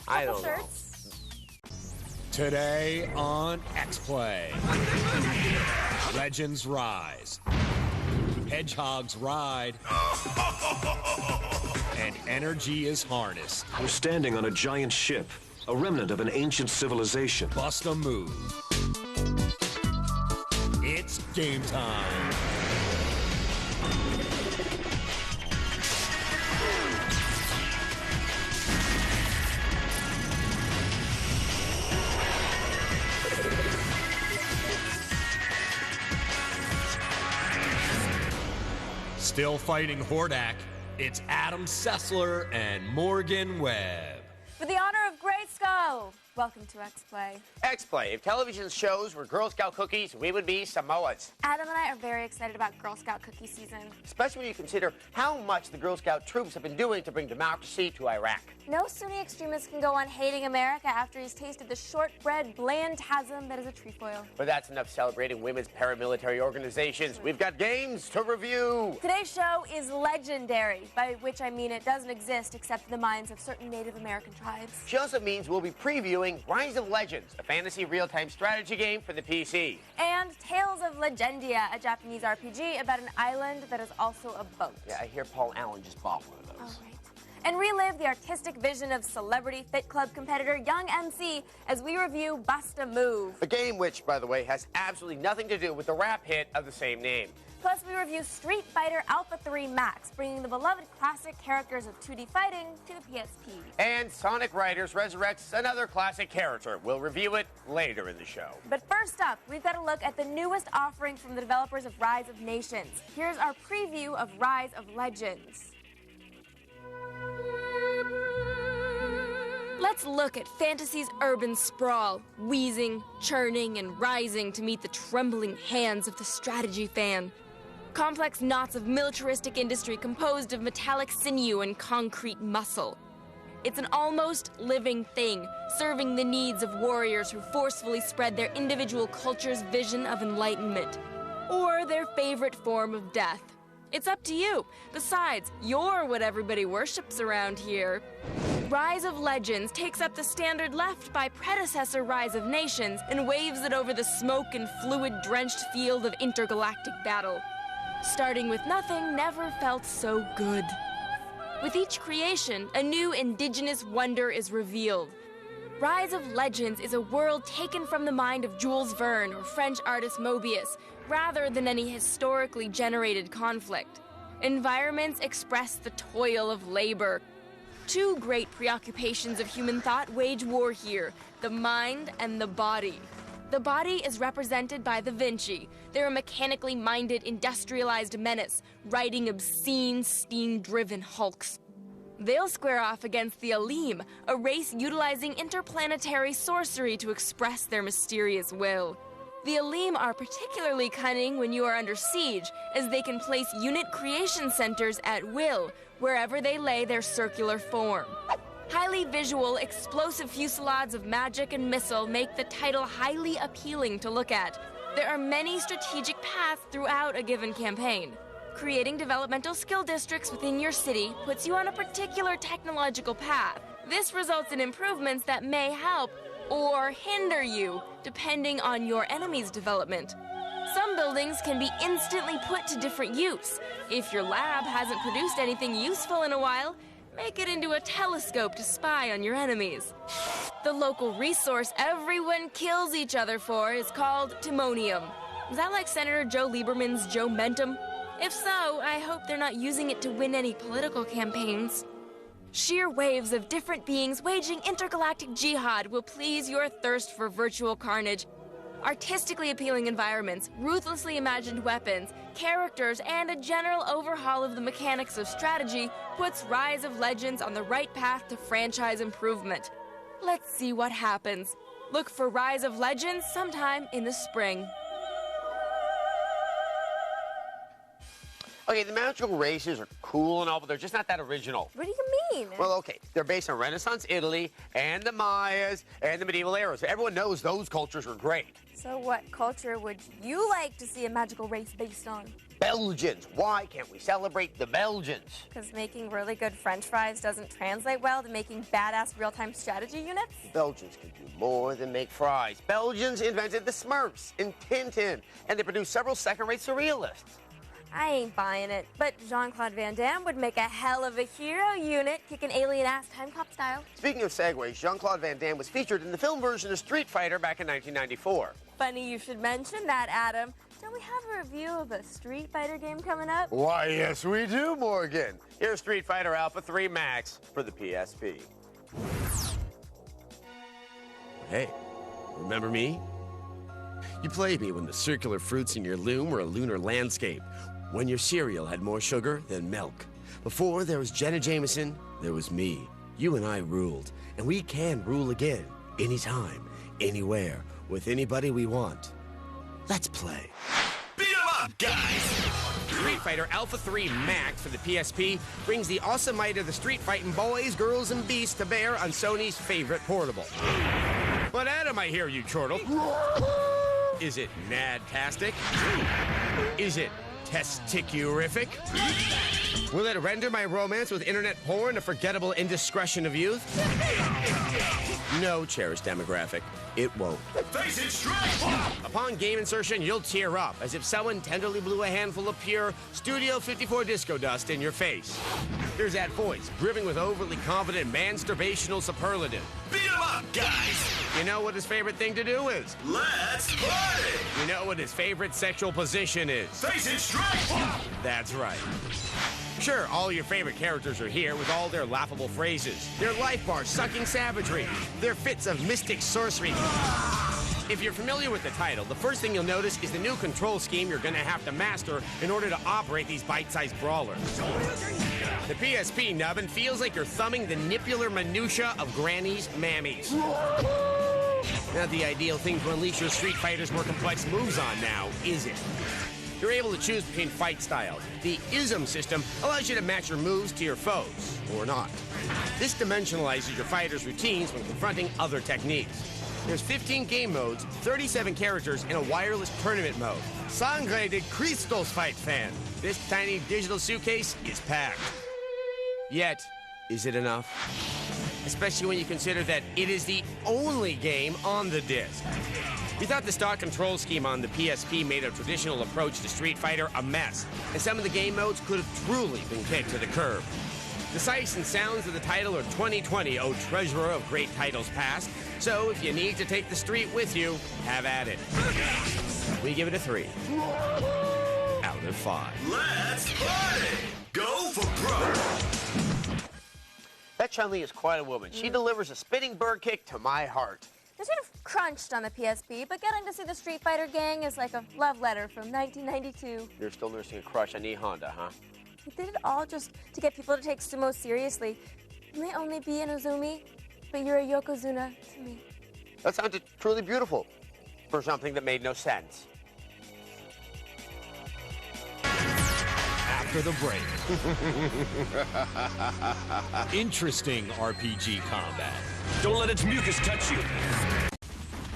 I Couple don't know. shirts. Today on Xplay, legends rise, hedgehogs ride, and energy is harnessed. We're standing on a giant ship, a remnant of an ancient civilization. Bust a move. It's game time. Still fighting Hordak, it's Adam Sessler and Morgan Webb. For the honor of Grayskull, welcome to Xplay. Xplay. If television shows were Girl Scout cookies, we would be Samoas. Adam and I are very excited about Girl Scout cookie season. Especially when you consider how much the Girl Scout troops have been doing to bring democracy to Iraq. No Sunni extremist can go on hating America after he's tasted the shortbread bland-tasm that is a trefoil. But that's enough celebrating women's paramilitary organizations. We've got games to review. Today's show is legendary, by which I mean it doesn't exist except in the minds of certain Native American tribes. She also means we'll be previewing Rise of Legends, a fantasy real-time strategy game for the PC. And Tales of Legendia, a Japanese RPG about an island that is also a boat. Yeah, I hear Paul Allen just bought one of those. Oh, right. And relive the artistic vision of Celebrity Fit Club competitor Young MC as we review Bust a Move. A game which, by the way, has absolutely nothing to do with the rap hit of the same name. Plus, we review Street Fighter Alpha 3 Max, bringing the beloved classic characters of 2D fighting to the PSP. And Sonic Riders resurrects another classic character. We'll review it later in the show. But first up, we've got a look at the newest offering from the developers of Rise of Nations. Here's our preview of Rise of Legends. Let's look at fantasy's urban sprawl, wheezing, churning, and rising to meet the trembling hands of the strategy fan. Complex knots of militaristic industry composed of metallic sinew and concrete muscle. It's an almost living thing, serving the needs of warriors who forcefully spread their individual culture's vision of enlightenment, or their favorite form of death. It's up to you. Besides, you're what everybody worships around here. Rise of Legends takes up the standard left by predecessor Rise of Nations and waves it over the smoke and fluid-drenched field of intergalactic battle. Starting with nothing never felt so good. With each creation, a new indigenous wonder is revealed. Rise of Legends is a world taken from the mind of Jules Verne or French artist Mobius, rather than any historically generated conflict. Environments express the toil of labor. Two great preoccupations of human thought wage war here, the mind and the body. The body is represented by the Vinci. They're a mechanically minded, industrialized menace, riding obscene, steam-driven hulks. They'll square off against the Alim, a race utilizing interplanetary sorcery to express their mysterious will. The Alim are particularly cunning when you are under siege, as they can place unit creation centers at will, wherever they lay their circular form. Highly visual, explosive fusillades of magic and missile make the title highly appealing to look at. There are many strategic paths throughout a given campaign. Creating developmental skill districts within your city puts you on a particular technological path. This results in improvements that may help or hinder you, depending on your enemy's development. Some buildings can be instantly put to different use. If your lab hasn't produced anything useful in a while, make it into a telescope to spy on your enemies. The local resource everyone kills each other for is called Timonium. Is that like Senator Joe Lieberman's Joe-mentum? If so, I hope they're not using it to win any political campaigns. Sheer waves of different beings waging intergalactic jihad will please your thirst for virtual carnage. Artistically appealing environments, ruthlessly imagined weapons, characters, and a general overhaul of the mechanics of strategy puts Rise of Legends on the right path to franchise improvement. Let's see what happens. Look for Rise of Legends sometime in the spring. Okay, the magical races are cool and all, but they're just not that original. What do you mean? Well, okay, they're based on Renaissance Italy and the Mayas and the medieval eras. Everyone knows those cultures were great. So what culture would you like to see a magical race based on? Belgians. Why can't we celebrate the Belgians? Because making really good French fries doesn't translate well to making badass real-time strategy units? Belgians can do more than make fries. Belgians invented the Smurfs and Tintin, and they produced several second-rate surrealists. I ain't buying it, but Jean-Claude Van Damme would make a hell of a hero unit, kicking alien-ass time cop style. Speaking of segues, Jean-Claude Van Damme was featured in the film version of Street Fighter back in 1994. Funny you should mention that, Adam. Don't we have a review of a Street Fighter game coming up? Why, yes we do, Morgan. Here's Street Fighter Alpha 3 Max for the PSP. Hey, remember me? You played me when the circular fruits in your loom were a lunar landscape. When your cereal had more sugar than milk. Before there was Jenna Jameson, there was me. You and I ruled, and we can rule again, anytime, anywhere, with anybody we want. Let's play. Beat 'em up, guys! Street Fighter Alpha 3 Max for the PSP brings the awesome might of the street fighting boys, girls, and beasts to bear on Sony's favorite portable. But Adam, I hear you chortle. Is it nadtastic? Is it testicurific? Will it render my romance with internet porn a forgettable indiscretion of youth? No, cherished demographic, it won't. Face it straight! Upon game insertion, you'll tear up as if someone tenderly blew a handful of pure Studio 54 disco dust in your face. There's that voice, brimming with overly confident masturbational superlative. Beat 'em up, guys! You know what his favorite thing to do is? Let's party! You know what his favorite sexual position is? Face it straight! That's right. Sure, all your favorite characters are here with all their laughable phrases, their life bars sucking savagery, their fits of mystic sorcery. If you're familiar with the title, the first thing you'll notice is the new control scheme you're gonna have to master in order to operate these bite-sized brawlers. The PSP nubbin feels like you're thumbing the nippular minutia of Granny's mammies. Not the ideal thing to unleash your Street Fighter's more complex moves on now, is it? You're able to choose between fight styles. The ISM system allows you to match your moves to your foes, or not. This dimensionalizes your fighters' routines when confronting other techniques. There's 15 game modes, 37 characters, and a wireless tournament mode. Sangre de Cristos, fight fan. This tiny digital suitcase is packed. Yet, is it enough? Especially when you consider that it is the only game on the disc. We thought the stock control scheme on the PSP made a traditional approach to Street Fighter a mess, and some of the game modes could have truly been kicked to the curb. The sights and sounds of the title are 2020, oh treasurer of great titles past, so if you need to take the street with you, have at it. We give it a 3 out of 5. Let's party! Go for broke! That Chun-Li is quite a woman. She delivers a spinning bird kick to my heart. They sort of crunched on the PSP, but getting to see the Street Fighter gang is like a love letter from 1992. You're still nursing a crush on E Honda, huh? We did it all just to get people to take sumo seriously. You may only be an Uzumi, but you're a Yokozuna to me. That sounded truly beautiful for something that made no sense. After the break. Interesting RPG combat. Don't let its mucus touch you.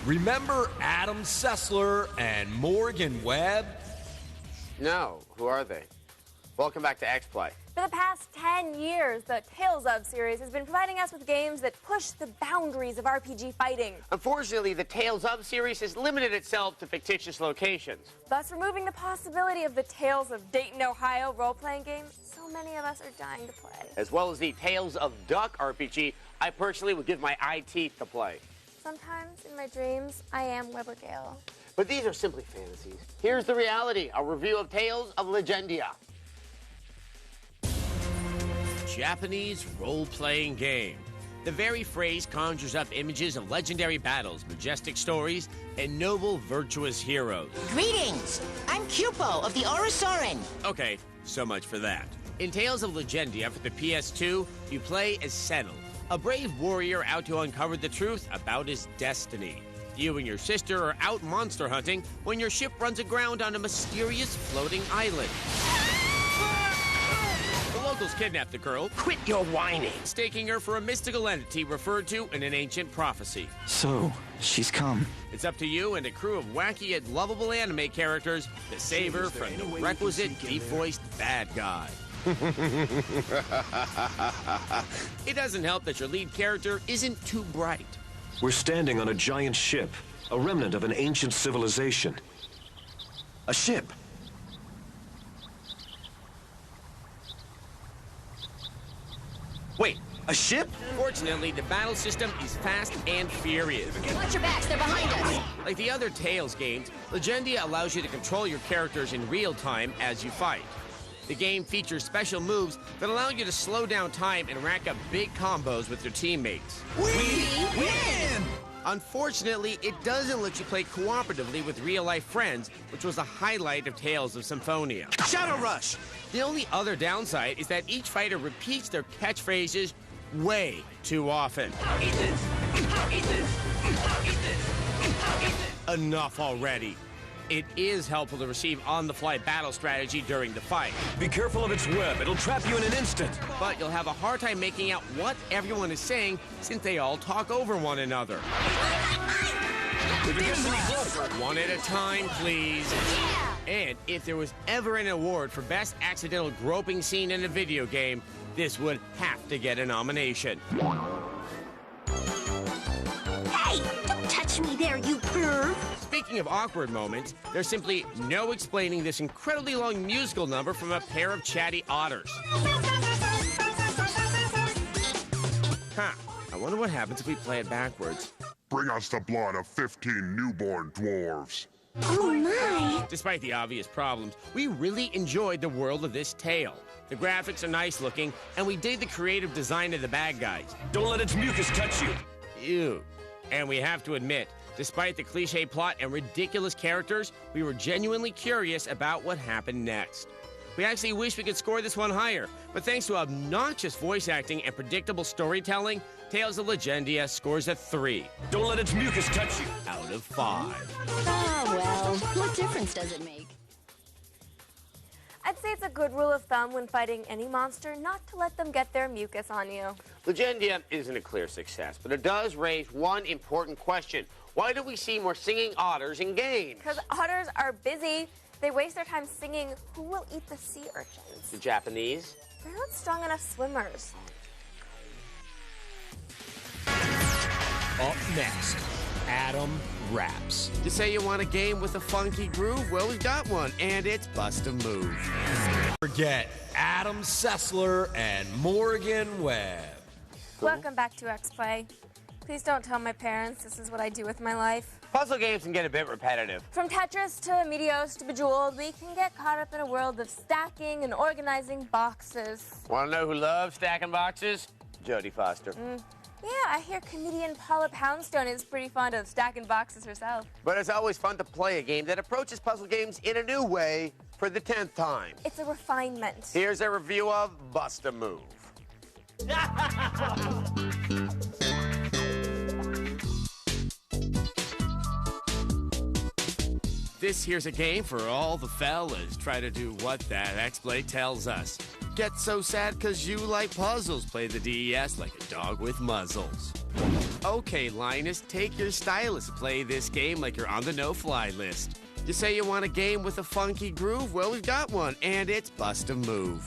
Remember Adam Sessler and Morgan Webb? No, who are they? Welcome back to Xplay. For the past 10 years, the Tales of series has been providing us with games that push the boundaries of RPG fighting. Unfortunately, the Tales of series has limited itself to fictitious locations, thus removing the possibility of the Tales of Dayton, Ohio role-playing game so many of us are dying to play. as well as the Tales of Duck RPG I personally would give my eye teeth to play. Sometimes in my dreams, I am Weber Gale. But these are simply fantasies. Here's the reality, a review of Tales of Legendia. Japanese role-playing game. The very phrase conjures up images of legendary battles, majestic stories, and noble, virtuous heroes. Greetings! I'm Cupo of the Orosoren. Okay, so much for that. In Tales of Legendia for the PS2, you play as Senel, a brave warrior out to uncover the truth about his destiny. You and your sister are out monster hunting when your ship runs aground on a mysterious floating island. The locals kidnap the girl. Quit your whining. Staking her for a mystical entity referred to in an ancient prophecy. So, she's come. It's up to you and a crew of wacky yet lovable anime characters to save her from the requisite deep-voiced bad guy. It doesn't help that your lead character isn't too bright. We're standing on a giant ship, a remnant of an ancient civilization. A ship. Wait, a ship? Fortunately, the battle system is fast and furious. Watch your backs, they're behind us. Like the other Tales games, Legendia allows you to control your characters in real time as you fight. The game features special moves that allow you to slow down time and rack up big combos with your teammates. We win! Unfortunately, it doesn't let you play cooperatively with real-life friends, which was a highlight of Tales of Symphonia. Shadow Rush! The only other downside is that each fighter repeats their catchphrases way too often. Enough already. It is helpful to receive on-the-fly battle strategy during the fight. Be careful of its web. It'll trap you in an instant. But you'll have a hard time making out what everyone is saying since they all talk over one another. One at a time, please. And if there was ever an award for best accidental groping scene in a video game, this would have to get a nomination. Hey, don't touch me there, you perv. Speaking of awkward moments, there's simply no explaining this incredibly long musical number from a pair of chatty otters. Huh. I wonder what happens if we play it backwards. Bring us the blood of 15 newborn dwarves. Oh my! Despite the obvious problems, we really enjoyed the world of this tale. The graphics are nice looking, and we dig the creative design of the bad guys. Don't let its mucus touch you. Ew. And we have to admit, despite the cliche plot and ridiculous characters, we were genuinely curious about what happened next. We actually wish we could score this one higher, but thanks to obnoxious voice acting and predictable storytelling, Tales of Legendia scores a 3. Don't let its mucus touch you. Out of 5. Ah, well, what difference does it make? I'd say it's a good rule of thumb when fighting any monster not to let them get their mucus on you. Legendia isn't a clear success, but it does raise one important question. Why do we see more singing otters in games? Because otters are busy. They waste their time singing, "Who will eat the sea urchins?" The Japanese? They're not strong enough swimmers. Up next, Adam raps. You say you want a game with a funky groove? Well, we've got one, and it's Bust a Move. Forget Adam Sessler and Morgan Webb. Welcome back to Xplay. Please don't tell my parents this is what I do with my life. Puzzle games can get a bit repetitive. From Tetris to Meteos to Bejeweled, we can get caught up in a world of stacking and organizing boxes. Want to know who loves stacking boxes? Jodie Foster. Yeah, I hear comedian Paula Poundstone is pretty fond of stacking boxes herself. But it's always fun to play a game that approaches puzzle games in a new way for the 10th time. It's a refinement. Here's a review of Bust a Move. This here's a game for all the fellas. Try to do what that Xplay tells us. Get so sad cause you like puzzles. Play the DES like a dog with muzzles. Okay, Linus, take your stylus and play this game like you're on the no-fly list. You say you want a game with a funky groove? Well, we've got one, and it's Bust a Move.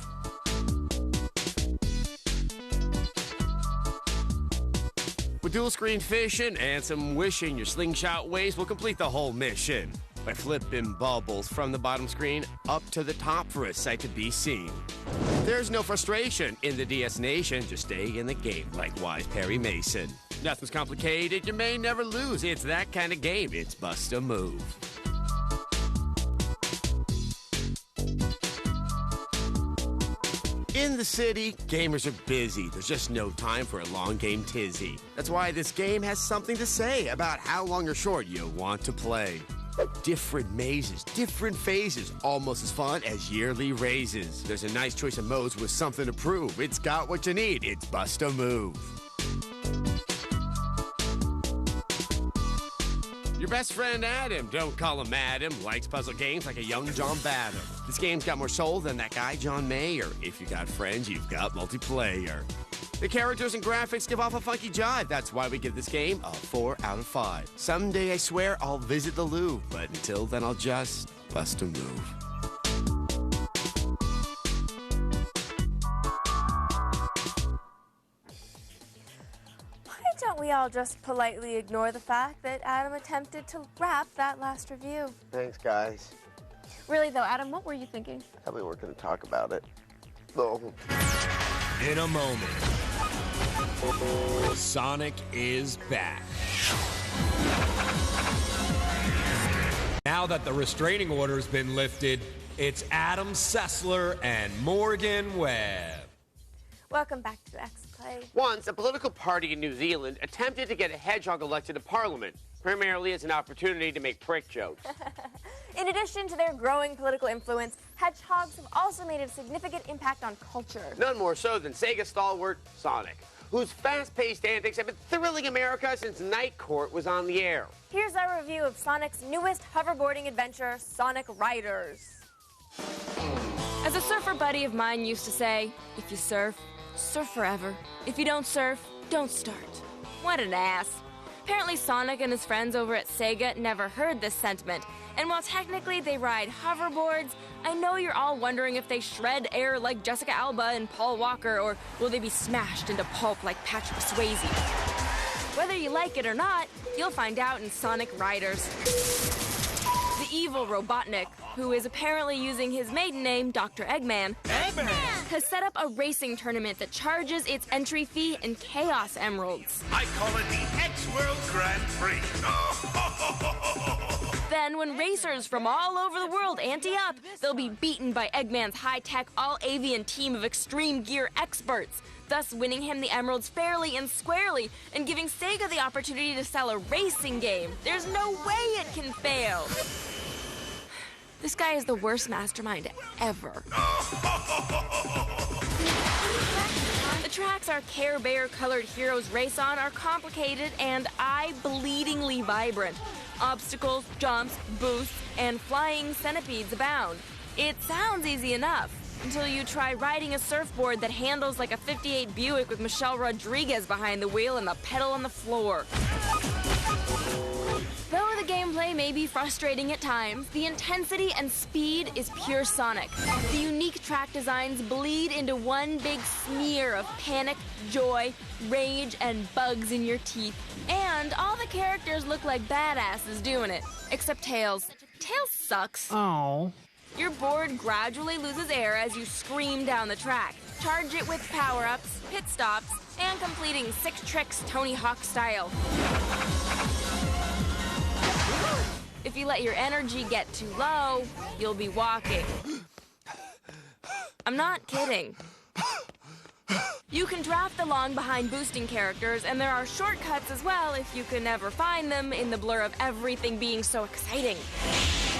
With dual screen fishing and some wishing, your slingshot ways will complete the whole mission by flipping bubbles from the bottom screen up to the top for a sight to be seen. There's no frustration in the DS Nation, just stay in the game like wise Perry Mason. Nothing's complicated, you may never lose. It's that kind of game, it's Bust a Move. In the city, gamers are busy. There's just no time for a long game tizzy. That's why this game has something to say about how long or short you want to play. Different mazes, different phases, almost as fun as yearly raises. There's a nice choice of modes with something to prove. It's got what you need, it's Bust a Move. Your best friend Adam, don't call him Adam, likes puzzle games like a young John Badham. This game's got more soul than that guy John Mayer. If you got friends, you've got multiplayer. The characters and graphics give off a funky jive. That's why we give this game a 4 out of 5. Someday I swear I'll visit the Louvre, but until then I'll just bust a move. Why don't we all just politely ignore the fact that Adam attempted to rap that last review? Thanks, guys. Really though, Adam, what were you thinking? I thought we weren't going to talk about it. Oh. In a moment, Sonic is back. Now that the restraining order's been lifted, it's Adam Sessler and Morgan Webb. Welcome back to Xplay. Once, a political party in New Zealand attempted to get a hedgehog elected to Parliament, primarily as an opportunity to make prick jokes. In addition to their growing political influence, hedgehogs have also made a significant impact on culture. None more so than Sega stalwart Sonic, whose fast-paced antics have been thrilling America since Night Court was on the air. Here's our review of Sonic's newest hoverboarding adventure, Sonic Riders. As a surfer buddy of mine used to say, if you surf, surf forever. If you don't surf, don't start. What an ass. Apparently Sonic and his friends over at Sega never heard this sentiment. And while technically they ride hoverboards, I know you're all wondering if they shred air like Jessica Alba and Paul Walker, or will they be smashed into pulp like Patrick Swayze? Whether you like it or not, you'll find out in Sonic Riders. The evil Robotnik, who is apparently using his maiden name, Dr. Eggman, has set up a racing tournament that charges its entry fee in Chaos Emeralds. I call it the X-World Grand Prix. Then, when racers from all over the world ante up, they'll be beaten by Eggman's high-tech, all-avian team of extreme gear experts, thus winning him the emeralds fairly and squarely, and giving Sega the opportunity to sell a racing game. There's no way it can fail. This guy is the worst mastermind ever. The tracks our Care Bear colored heroes race on are complicated and eye-bleedingly vibrant. Obstacles, jumps, boosts, and flying centipedes abound. It sounds easy enough until you try riding a surfboard that handles like a '58 Buick with Michelle Rodriguez behind the wheel and the pedal on the floor. Though the gameplay may be frustrating at times, the intensity and speed is pure Sonic. The unique track designs bleed into one big smear of panic, joy, rage, and bugs in your teeth. And all the characters look like badasses doing it, except Tails. Tails sucks. Oh. Your board gradually loses air as you scream down the track. Charge it with power-ups, pit stops, and completing 6 tricks Tony Hawk style. If you let your energy get too low, you'll be walking. I'm not kidding. You can draft along behind boosting characters, and there are shortcuts as well if you can ever find them in the blur of everything being so exciting.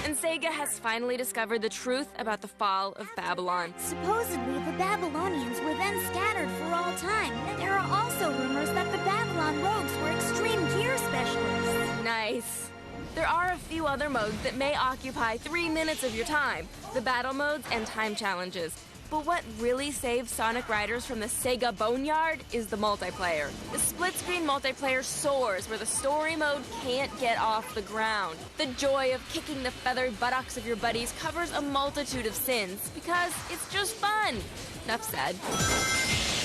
And Sega has finally discovered the truth about the fall of Babylon. Supposedly, the Babylonians were then scattered for all time. There are also rumors that the Babylon rogues were extreme gear specialists. Nice. There are a few other modes that may occupy 3 minutes of your time, the battle modes and time challenges. But what really saves Sonic Riders from the Sega boneyard is the multiplayer. The split-screen multiplayer soars where the story mode can't get off the ground. The joy of kicking the feathered buttocks of your buddies covers a multitude of sins because it's just fun. Enough said.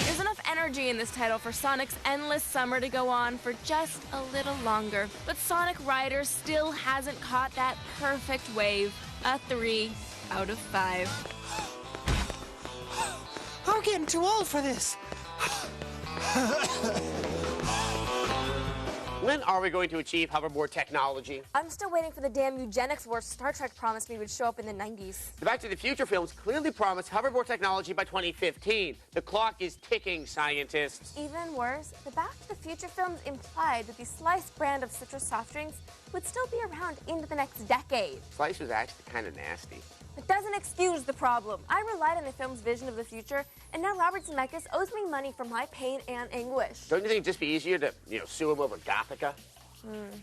There's enough energy in this title for Sonic's endless summer to go on for just a little longer. But Sonic Riders still hasn't caught that perfect wave. A 3 out of 5. I'm getting too old for this. When are we going to achieve hoverboard technology? I'm still waiting for the damn eugenics war Star Trek promised me would show up in the 90s. The Back to the Future films clearly promised hoverboard technology by 2015. The clock is ticking, scientists. Even worse, the Back to the Future films implied that the Slice brand of citrus soft drinks would still be around into the next decade. Slice was actually kind of nasty. It doesn't excuse the problem. I relied on the film's vision of the future, and now Robert Zemeckis owes me money for my pain and anguish. Don't you think it'd just be easier to, sue him over Gothica?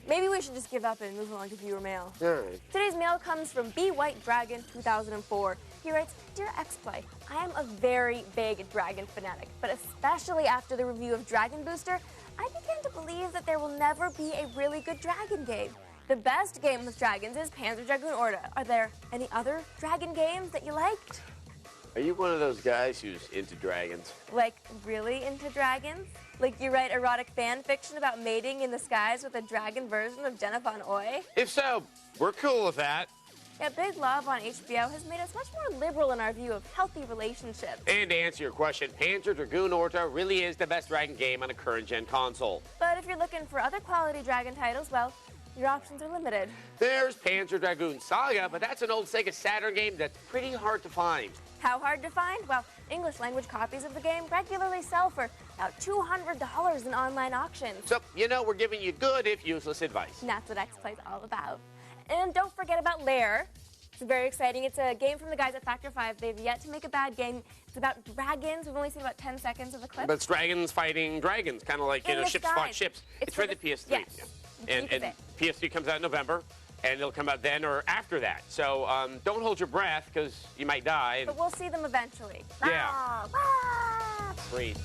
Maybe we should just give up and move along to viewer mail. All right. Today's mail comes from B. White Dragon 2004. He writes, Dear Xplay, I am a very big Dragon fanatic, but especially after the review of Dragon Booster, I began to believe that there will never be a really good Dragon game. The best game with dragons is Panzer Dragoon Orta. Are there any other dragon games that you liked? Are you one of those guys who's into dragons? Like, really into dragons? Like you write erotic fan fiction about mating in the skies with a dragon version of Jenna Von Oy? If so, we're cool with that. Yeah, Big Love on HBO has made us much more liberal in our view of healthy relationships. And to answer your question, Panzer Dragoon Orta really is the best dragon game on a current-gen console. But if you're looking for other quality dragon titles, well, your options are limited. There's Panzer Dragoon Saga, but that's an old Sega Saturn game that's pretty hard to find. How hard to find? Well, English language copies of the game regularly sell for about $200 in online auctions. So, we're giving you good if useless advice. And that's what Xplay's all about. And don't forget about Lair. It's very exciting. It's a game from the guys at Factor 5. They've yet to make a bad game. It's about dragons. We've only seen about 10 seconds of the clip. But it's dragons fighting dragons, kind of like, ships fought ships. It's for the PS3. Yes. Yeah. And PS3 comes out in November, and it'll come out then or after that. So don't hold your breath, because you might die. But we'll see them eventually. Yeah. Ah. Great.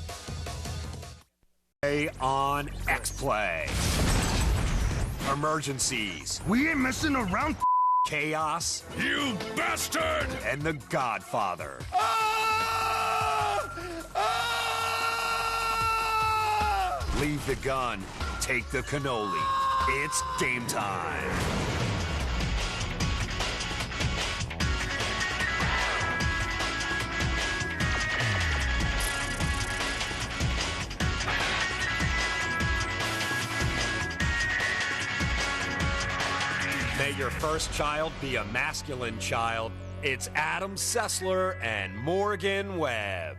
On Xplay. Emergencies. We ain't messing around. Chaos. You bastard! And The Godfather. Leave the gun. Take the cannoli. It's game time. May your first child be a masculine child. It's Adam Sessler and Morgan Webb.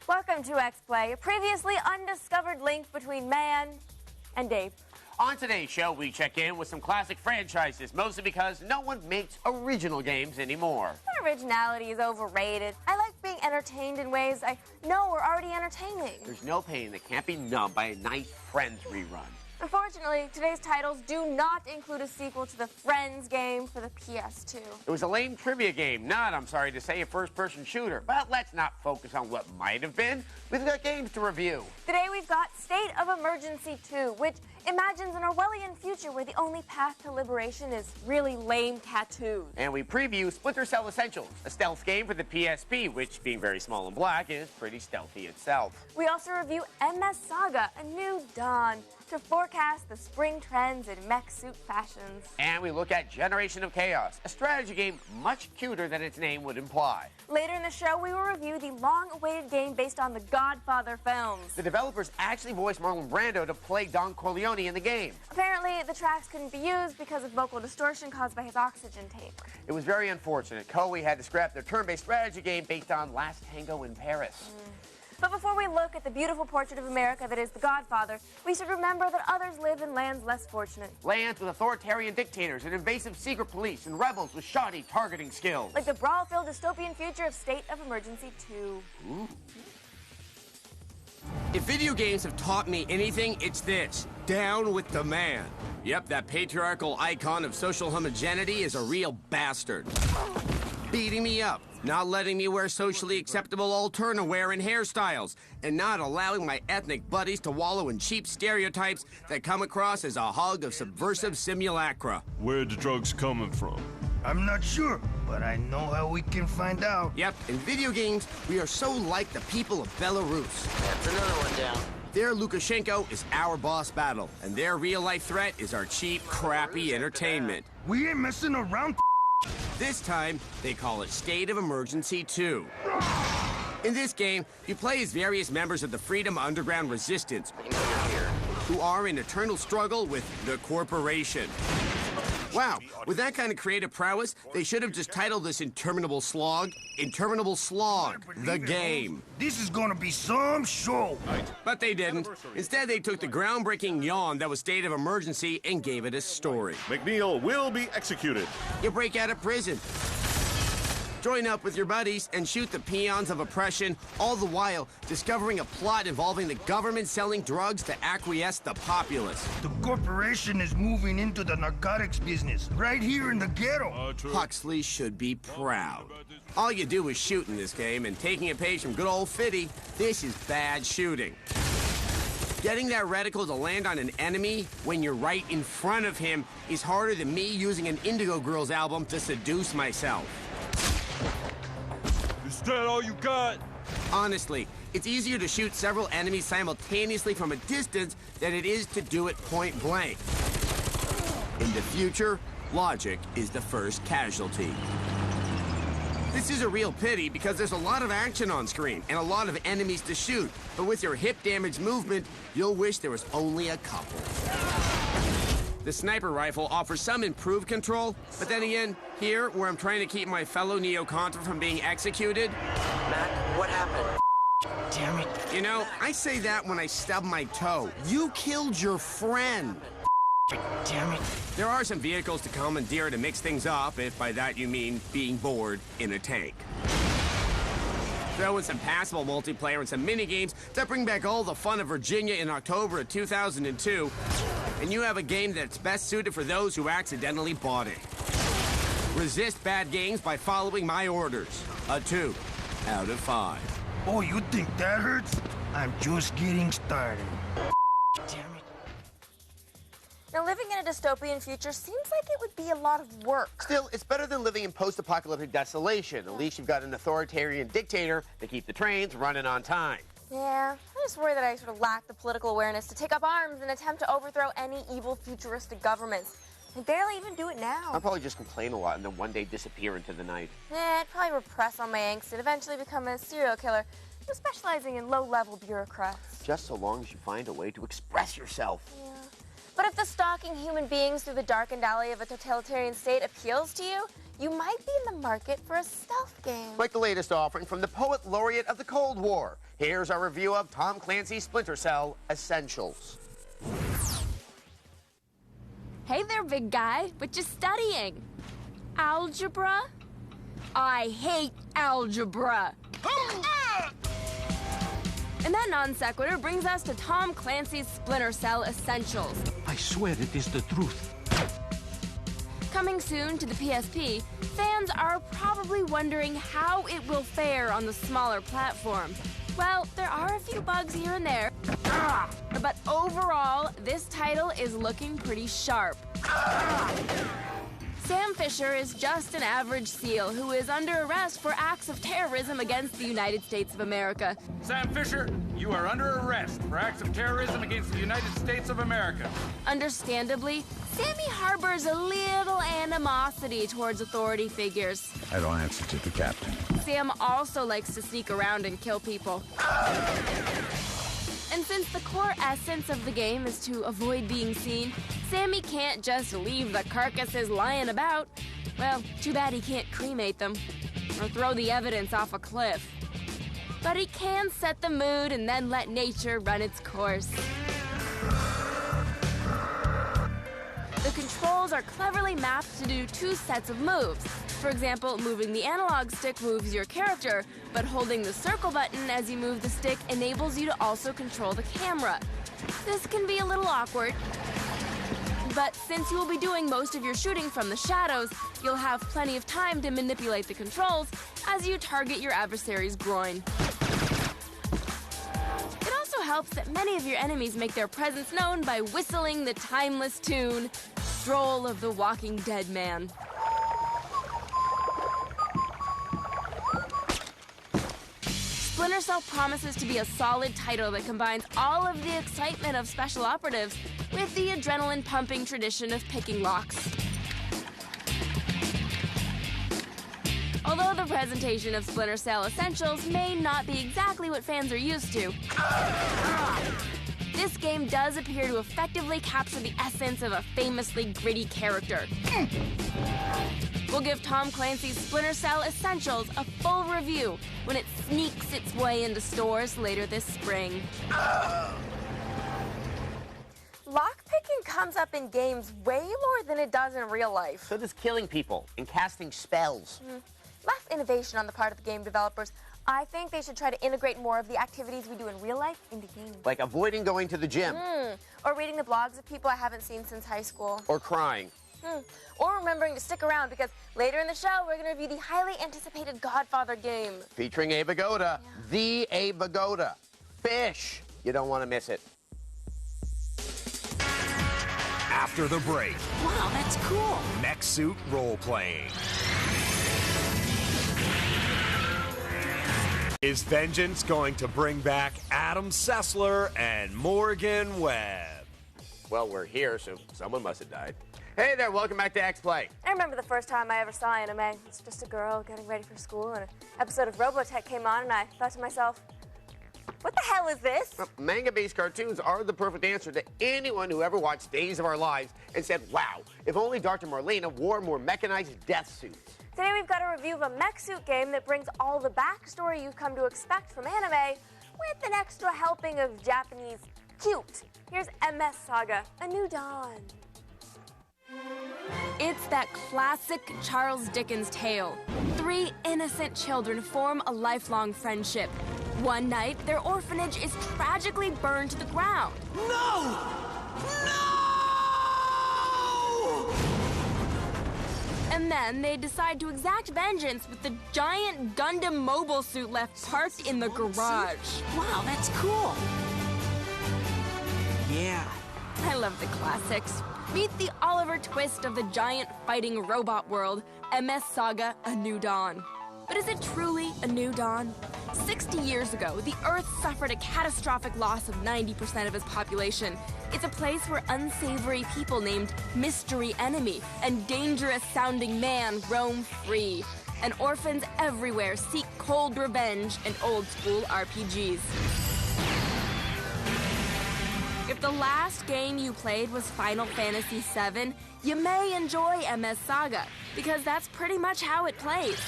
Welcome to Xplay, a previously undiscovered link between man and ape. On today's show, we check in with some classic franchises, mostly because no one makes original games anymore. Originality is overrated. I like being entertained in ways I know are already entertaining. There's no pain that can't be numbed by a nice Friends rerun. Unfortunately, today's titles do not include a sequel to the Friends game for the PS2. It was a lame trivia game, not, I'm sorry to say, a first-person shooter. But let's not focus on what might have been. We've got games to review. Today we've got State of Emergency 2, which imagines an Orwellian future where the only path to liberation is really lame tattoos. And we preview Splinter Cell Essentials, a stealth game for the PSP, which, being very small and black, is pretty stealthy itself. We also review MS Saga, A New Dawn, to forecast the spring trends in mech suit fashions. And we look at Generation of Chaos, a strategy game much cuter than its name would imply. Later in the show, we will review the long-awaited game based on the Godfather films. The developers actually voiced Marlon Brando to play Don Corleone in the game. Apparently, the tracks couldn't be used because of vocal distortion caused by his oxygen tank. It was very unfortunate. Koei had to scrap their turn-based strategy game based on Last Tango in Paris. But before we look at the beautiful portrait of America that is the Godfather, we should remember that others live in lands less fortunate. Lands with authoritarian dictators and invasive secret police and rebels with shoddy targeting skills. Like the brawl-filled dystopian future of State of Emergency 2. Ooh. If video games have taught me anything, it's this. Down with the man. Yep, that patriarchal icon of social homogeneity is a real bastard. Beating me up, not letting me wear socially acceptable alterna wear and hairstyles, and not allowing my ethnic buddies to wallow in cheap stereotypes that come across as a hug of subversive simulacra. Where the drugs coming from? I'm not sure, but I know how we can find out. Yep, in video games, we are so like the people of Belarus. That's another one down. Their Lukashenko is our boss battle, and their real-life threat is our cheap, crappy entertainment. We ain't messing around. This time, they call it State of Emergency 2. In this game, you play as various members of the Freedom Underground Resistance, who are in eternal struggle with the corporation. Wow, with that kind of creative prowess, they should have just titled this Interminable Slog, the game. This is gonna be some show. But they didn't. Instead, they took the groundbreaking yawn that was State of Emergency and gave it a story. McNeil will be executed. You break out of prison, join up with your buddies, and shoot the peons of oppression, all the while discovering a plot involving the government selling drugs to acquiesce the populace. The corporation is moving into the narcotics business, right here in the ghetto. Huxley should be proud. All you do is shoot in this game, and taking a page from good old Fitty, this is bad shooting. Getting that reticle to land on an enemy when you're right in front of him is harder than me using an Indigo Girls album to seduce myself. Is that all you got? Honestly, it's easier to shoot several enemies simultaneously from a distance than it is to do it point blank. In the future, logic is the first casualty. This is a real pity because there's a lot of action on screen and a lot of enemies to shoot, but with your hip damage movement, you'll wish there was only a couple. The sniper rifle offers some improved control, but then again, here, where I'm trying to keep my fellow Neo-Contra from being executed... Matt, what happened? Damn it. You know, I say that when I stub my toe. You killed your friend. Damn it. There are some vehicles to commandeer to mix things up, if by that you mean being bored in a tank. Throw in some passable multiplayer and some mini-games that bring back all the fun of Virginia in October of 2002, and you have a game that's best suited for those who accidentally bought it. Resist bad games by following my orders. A 2 out of 5. Oh, you think that hurts? I'm just getting started. Damn it. Now, living in a dystopian future seems like it would be a lot of work. Still, it's better than living in post-apocalyptic desolation. At least you've got an authoritarian dictator to keep the trains running on time. Yeah, I just worry that I sort of lack the political awareness to take up arms and attempt to overthrow any evil futuristic governments. I barely even do it now. I'll probably just complain a lot and then one day disappear into the night. Yeah, I'd probably repress all my angst and eventually become a serial killer, specializing in low-level bureaucrats. Just so long as you find a way to express yourself. Yeah. But if the stalking human beings through the darkened alley of a totalitarian state appeals to you, you might be in the market for a stealth game. Like the latest offering from the poet laureate of the Cold War. Here's our review of Tom Clancy's Splinter Cell Essentials. Hey there, big guy. What you studying? Algebra? I hate algebra. And that non sequitur brings us to Tom Clancy's Splinter Cell Essentials. I swear it is the truth. Coming soon to the PSP, fans are probably wondering how it will fare on the smaller platform. Well, there are a few bugs here and there. But overall, this title is looking pretty sharp. Sam Fisher is just an average SEAL who is under arrest for acts of terrorism against the United States of America. Sam Fisher, you are under arrest for acts of terrorism against the United States of America. Understandably, Sammy harbors a little animosity towards authority figures. I don't answer to the captain. Sam also likes to sneak around and kill people. And since the core essence of the game is to avoid being seen, Sammy can't just leave the carcasses lying about. Well, too bad he can't cremate them or throw the evidence off a cliff. But he can set the mood and then let nature run its course. The controls are cleverly mapped to do 2 sets of moves. For example, moving the analog stick moves your character, but holding the circle button as you move the stick enables you to also control the camera. This can be a little awkward, but since you will be doing most of your shooting from the shadows, you'll have plenty of time to manipulate the controls as you target your adversary's groin. It also helps that many of your enemies make their presence known by whistling the timeless tune, Stroll of the Walking Dead Man. Splinter Cell promises to be a solid title that combines all of the excitement of special operatives with the adrenaline-pumping tradition of picking locks. Although the presentation of Splinter Cell Essentials may not be exactly what fans are used to, this game does appear to effectively capture the essence of a famously gritty character. We'll give Tom Clancy's Splinter Cell Essentials a full review when it sneaks its way into stores later this spring. Lockpicking comes up in games way more than it does in real life. So does killing people and casting spells. Less innovation on the part of the game developers. I think they should try to integrate more of the activities we do in real life into games. Like avoiding going to the gym. Or reading the blogs of people I haven't seen since high school. Or crying. Or remembering to stick around because later in the show, we're going to review the highly anticipated Godfather game. Featuring Abe Vigoda. The Abe Vigoda. Fish. You don't want to miss it. After the break. Wow, that's cool. Mech suit role-playing. Is Vengeance going to bring back Adam Sessler and Morgan Webb? Well, we're here, so someone must have died. Hey there, welcome back to Xplay. I remember the first time I ever saw anime. It's just a girl getting ready for school, and an episode of Robotech came on, and I thought to myself, what the hell is this? Well, manga-based cartoons are the perfect answer to anyone who ever watched Days of Our Lives and said, wow, if only Dr. Marlena wore more mechanized death suits. Today we've got a review of a mech suit game that brings all the backstory you've come to expect from anime with an extra helping of Japanese cute. Here's MS Saga, A New Dawn. It's that classic Charles Dickens tale. 3 innocent children form a lifelong friendship. One night, their orphanage is tragically burned to the ground. No! And then they decide to exact vengeance with the giant Gundam mobile suit left parked in the garage. Wow, that's cool. Yeah. I love the classics. Meet the Oliver Twist of the giant fighting robot world, MS Saga, A New Dawn. But is it truly a new dawn? 60 years ago, the Earth suffered a catastrophic loss of 90% of its population. It's a place where unsavory people named Mystery Enemy and dangerous-sounding man roam free. And orphans everywhere seek cold revenge and old-school RPGs. If the last game you played was Final Fantasy VII, you may enjoy MS Saga, because that's pretty much how it plays.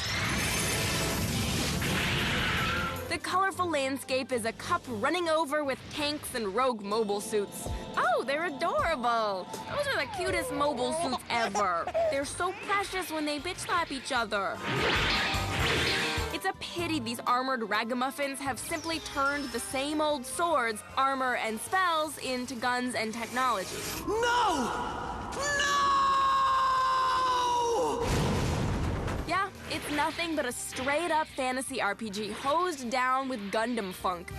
The colorful landscape is a cup running over with tanks and rogue mobile suits. Oh, they're adorable. Those are the cutest mobile suits ever. They're so precious when they bitch slap each other. It's a pity these armored ragamuffins have simply turned the same old swords, armor, and spells into guns and technology. No! Yeah, it's nothing but a straight-up fantasy RPG hosed down with Gundam funk.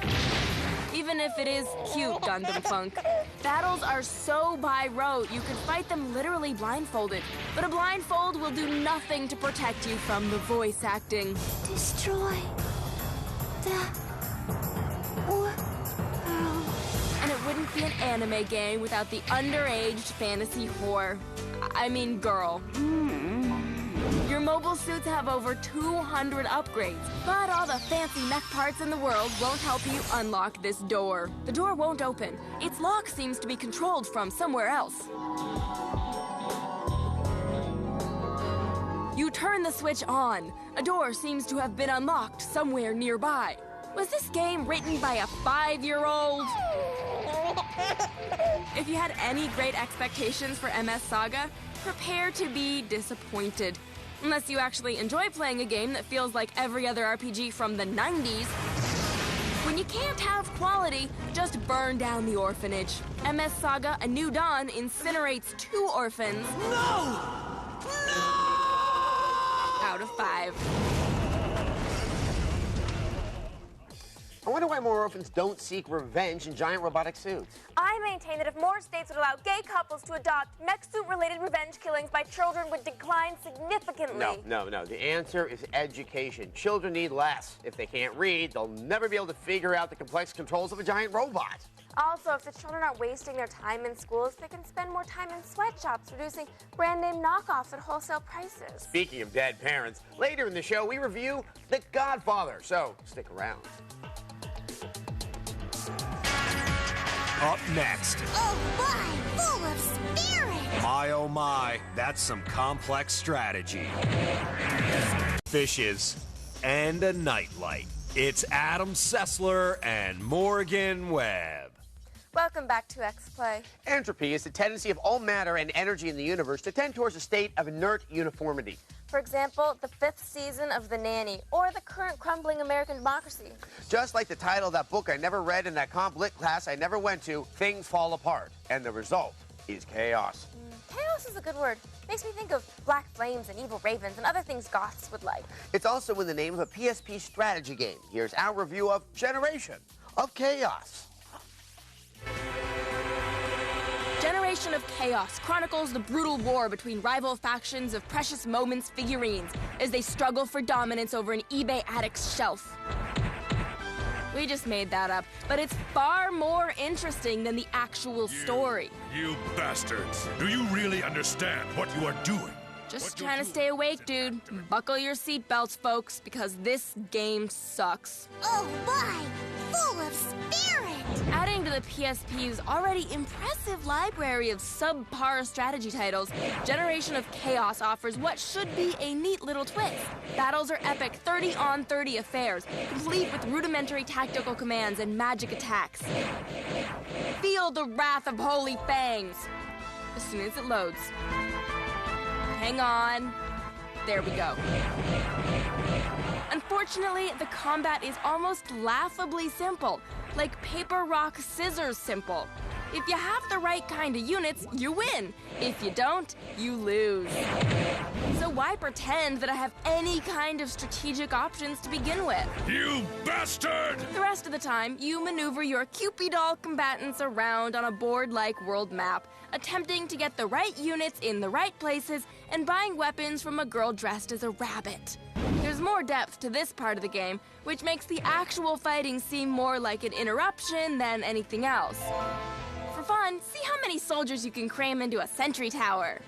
Even if it is cute Gundam funk. Battles are so by rote, you could fight them literally blindfolded. But a blindfold will do nothing to protect you from the voice acting. Destroy the world. And it wouldn't be an anime game without the underaged fantasy whore. I mean girl. Your mobile suits have over 200 upgrades, but all the fancy mech parts in the world won't help you unlock this door. The door won't open. Its lock seems to be controlled from somewhere else. You turn the switch on. A door seems to have been unlocked somewhere nearby. Was this game written by a 5-year-old? If you had any great expectations for MS Saga, prepare to be disappointed. Unless you actually enjoy playing a game that feels like every other RPG from the 90s. When you can't have quality, just burn down the orphanage. MS Saga A New Dawn incinerates 2 orphans. No! Out of 5. I wonder why more orphans don't seek revenge in giant robotic suits. I maintain that if more states would allow gay couples to adopt, mech suit-related revenge killings by children would decline significantly. No. The answer is education. Children need less. If they can't read, they'll never be able to figure out the complex controls of a giant robot. Also, if the children aren't wasting their time in schools, they can spend more time in sweatshops producing brand-name knockoffs at wholesale prices. Speaking of dead parents, later in the show we review The Godfather, so stick around. Up next. Oh my, full of spirit! My oh my, that's some complex strategy. Fishes and a nightlight. It's Adam Sessler and Morgan Webb. Welcome back to Xplay. Entropy is the tendency of all matter and energy in the universe to tend towards a state of inert uniformity. For example, the 5th season of The Nanny, or the current crumbling American democracy. Just like the title of that book I never read in that comp lit class I never went to, things fall apart, and the result is chaos. Chaos is a good word. Makes me think of black flames and evil ravens and other things goths would like. It's also in the name of a PSP strategy game. Here's our review of Generation of Chaos. Generation of Chaos chronicles the brutal war between rival factions of Precious Moments figurines as they struggle for dominance over an eBay addict's shelf. We just made that up, but it's far more interesting than the actual story. You bastards. Do you really understand what you are doing? Just trying to stay awake, dude. Buckle your seatbelts, folks, because this game sucks. Oh my, full of spirit! Adding to the PSP's already impressive library of subpar strategy titles, Generation of Chaos offers what should be a neat little twist. Battles are epic 30-on-30 affairs, complete with rudimentary tactical commands and magic attacks. Feel the wrath of Holy Fangs as soon as it loads. Hang on. There we go. Unfortunately, the combat is almost laughably simple, like paper, rock, scissors simple. If you have the right kind of units, you win. If you don't, you lose. So why pretend that I have any kind of strategic options to begin with? You bastard! The rest of the time, you maneuver your Cupid doll combatants around on a board-like world map, attempting to get the right units in the right places and buying weapons from a girl dressed as a rabbit. There's more depth to this part of the game, which makes the actual fighting seem more like an interruption than anything else. For fun, see how many soldiers you can cram into a sentry tower.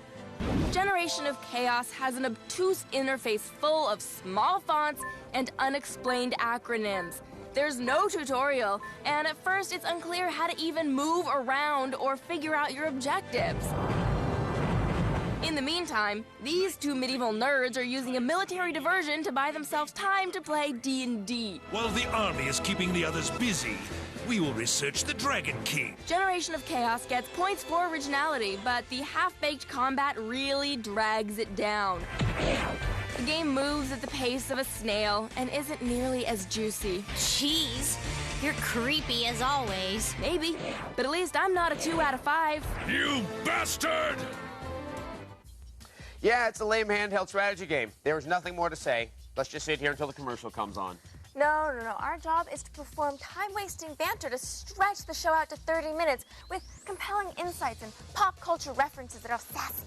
Generation of Chaos has an obtuse interface full of small fonts and unexplained acronyms. There's no tutorial, and at first it's unclear how to even move around or figure out your objectives. In the meantime, these two medieval nerds are using a military diversion to buy themselves time to play D&D. While the army is keeping the others busy, we will research the Dragon King. Generation of Chaos gets points for originality, but the half-baked combat really drags it down. The game moves at the pace of a snail and isn't nearly as juicy. Jeez, you're creepy as always. Maybe, but at least I'm not a 2 out of 5. You bastard! Yeah, it's a lame handheld strategy game. There is nothing more to say. Let's just sit here until the commercial comes on. No. Our job is to perform time-wasting banter to stretch the show out to 30 minutes with compelling insights and pop culture references that are sassy.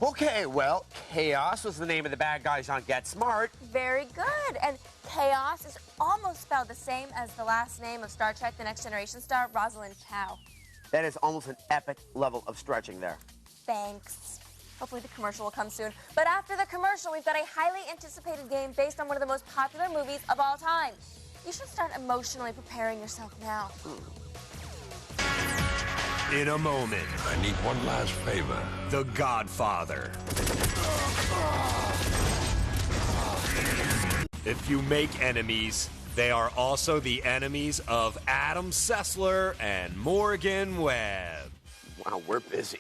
Okay, well, Chaos was the name of the bad guys on Get Smart. Very good. And Chaos is almost spelled the same as the last name of Star Trek The Next Generation star, Rosalind Chow. That is almost an epic level of stretching there. Thanks. Hopefully the commercial will come soon. But after the commercial, we've got a highly anticipated game based on one of the most popular movies of all time. You should start emotionally preparing yourself now. In a moment. I need one last favor. The Godfather. If you make enemies, they are also the enemies of Adam Sessler and Morgan Webb. Wow, we're busy.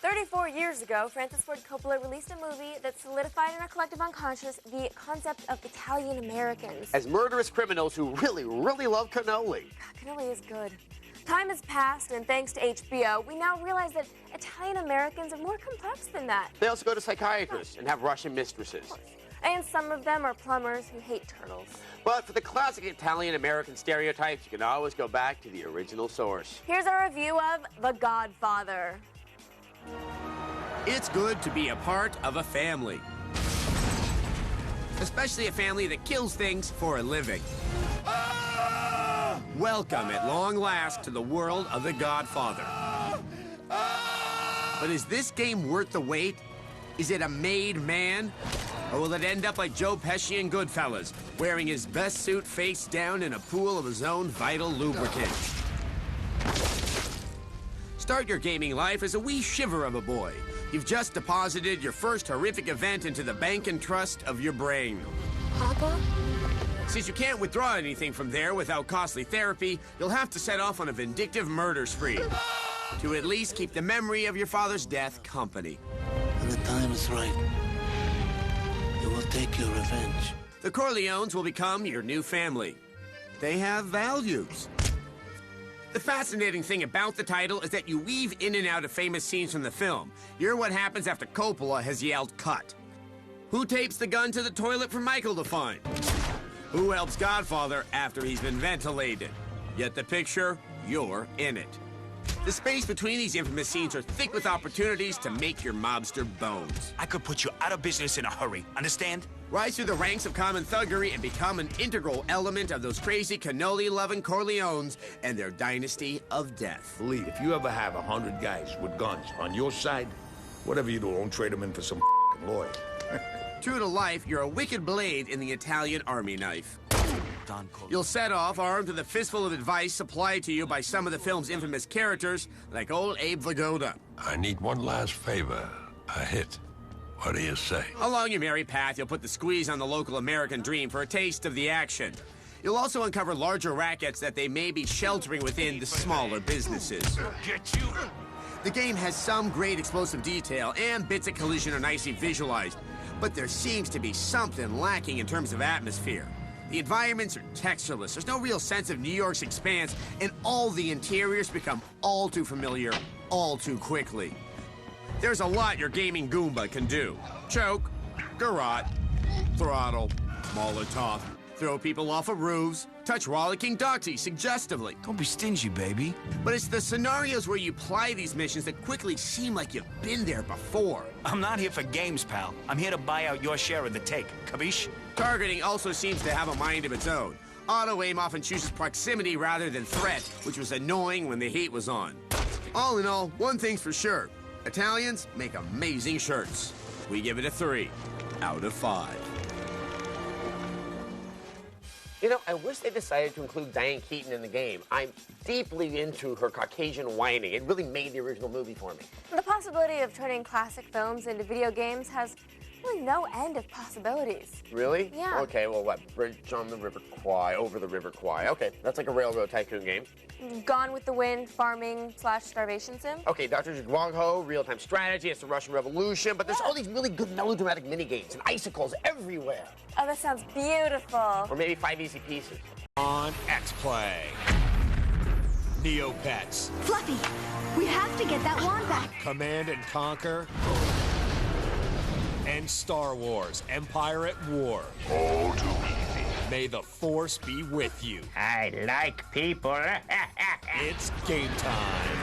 34 years ago, Francis Ford Coppola released a movie that solidified in our collective unconscious the concept of Italian Americans. As murderous criminals who really, really love cannoli. Cannoli is good. Time has passed, and thanks to HBO, we now realize that Italian Americans are more complex than that. They also go to psychiatrists and have Russian mistresses. And some of them are plumbers who hate turtles. But for the classic Italian American stereotypes, you can always go back to the original source. Here's our review of The Godfather. It's good to be a part of a family. Especially a family that kills things for a living. Welcome at long last to the world of The Godfather. But is this game worth the wait? Is it a made man? Or will it end up like Joe Pesci in Goodfellas, wearing his best suit face down in a pool of his own vital lubricant? Start your gaming life as a wee shiver of a boy. You've just deposited your first horrific event into the bank and trust of your brain. Papa? Since you can't withdraw anything from there without costly therapy, you'll have to set off on a vindictive murder spree to at least keep the memory of your father's death company. When the time is right, you will take your revenge. The Corleones will become your new family. They have values. The fascinating thing about the title is that you weave in and out of famous scenes from the film. You're what happens after Coppola has yelled cut. Who tapes the gun to the toilet for Michael to find? Who helps Godfather after he's been ventilated? Get the picture? You're in it. The space between these infamous scenes are thick with opportunities to make your mobster bones. I could put you out of business in a hurry, understand? Rise through the ranks of common thuggery and become an integral element of those crazy cannoli-loving Corleones and their dynasty of death. Believe, if you ever have 100 guys with guns on your side, whatever you do, don't trade them in for some lawyer. True to life, you're a wicked blade in the Italian army knife. You'll set off armed with a fistful of advice supplied to you by some of the film's infamous characters, like old Abe Vigoda. I need one last favor. A hit. What do you say? Along your merry path, you'll put the squeeze on the local American dream for a taste of the action. You'll also uncover larger rackets that they may be sheltering within the smaller businesses. Get you! The game has some great explosive detail, and bits of collision are nicely visualized. But there seems to be something lacking in terms of atmosphere. The environments are textureless, there's no real sense of New York's expanse, and all the interiors become all too familiar, all too quickly. There's a lot your gaming Goomba can do. Choke, garrote, throttle, Molotov, throw people off of roofs, touch rollicking Doxy suggestively. Don't be stingy, baby. But it's the scenarios where you apply these missions that quickly seem like you've been there before. I'm not here for games, pal. I'm here to buy out your share of the take. Capiche? Targeting also seems to have a mind of its own. Auto-aim often chooses proximity rather than threat, which was annoying when the heat was on. All in all, one thing's for sure. Italians make amazing shirts. We give it a 3 out of 5. You know, I wish they decided to include Diane Keaton in the game. I'm deeply into her Caucasian whining. It really made the original movie for me. The possibility of turning classic films into video games has really no end of possibilities. Really? Yeah. Okay, well, what? Bridge on the River Kwai, over the River Kwai. Okay, that's like a railroad tycoon game. Gone with the Wind, farming/starvation sim. Okay, Dr. Zhuang-Ho, real-time strategy, it's the Russian Revolution, but there's all these really good melodramatic mini-games and icicles everywhere. Oh, that sounds beautiful. Or maybe 5 easy pieces. On Xplay. Neopets. Fluffy, we have to get that wand back. Command and Conquer. And Star Wars Empire at War. All too easy. May the Force be with you. I like people. It's game time.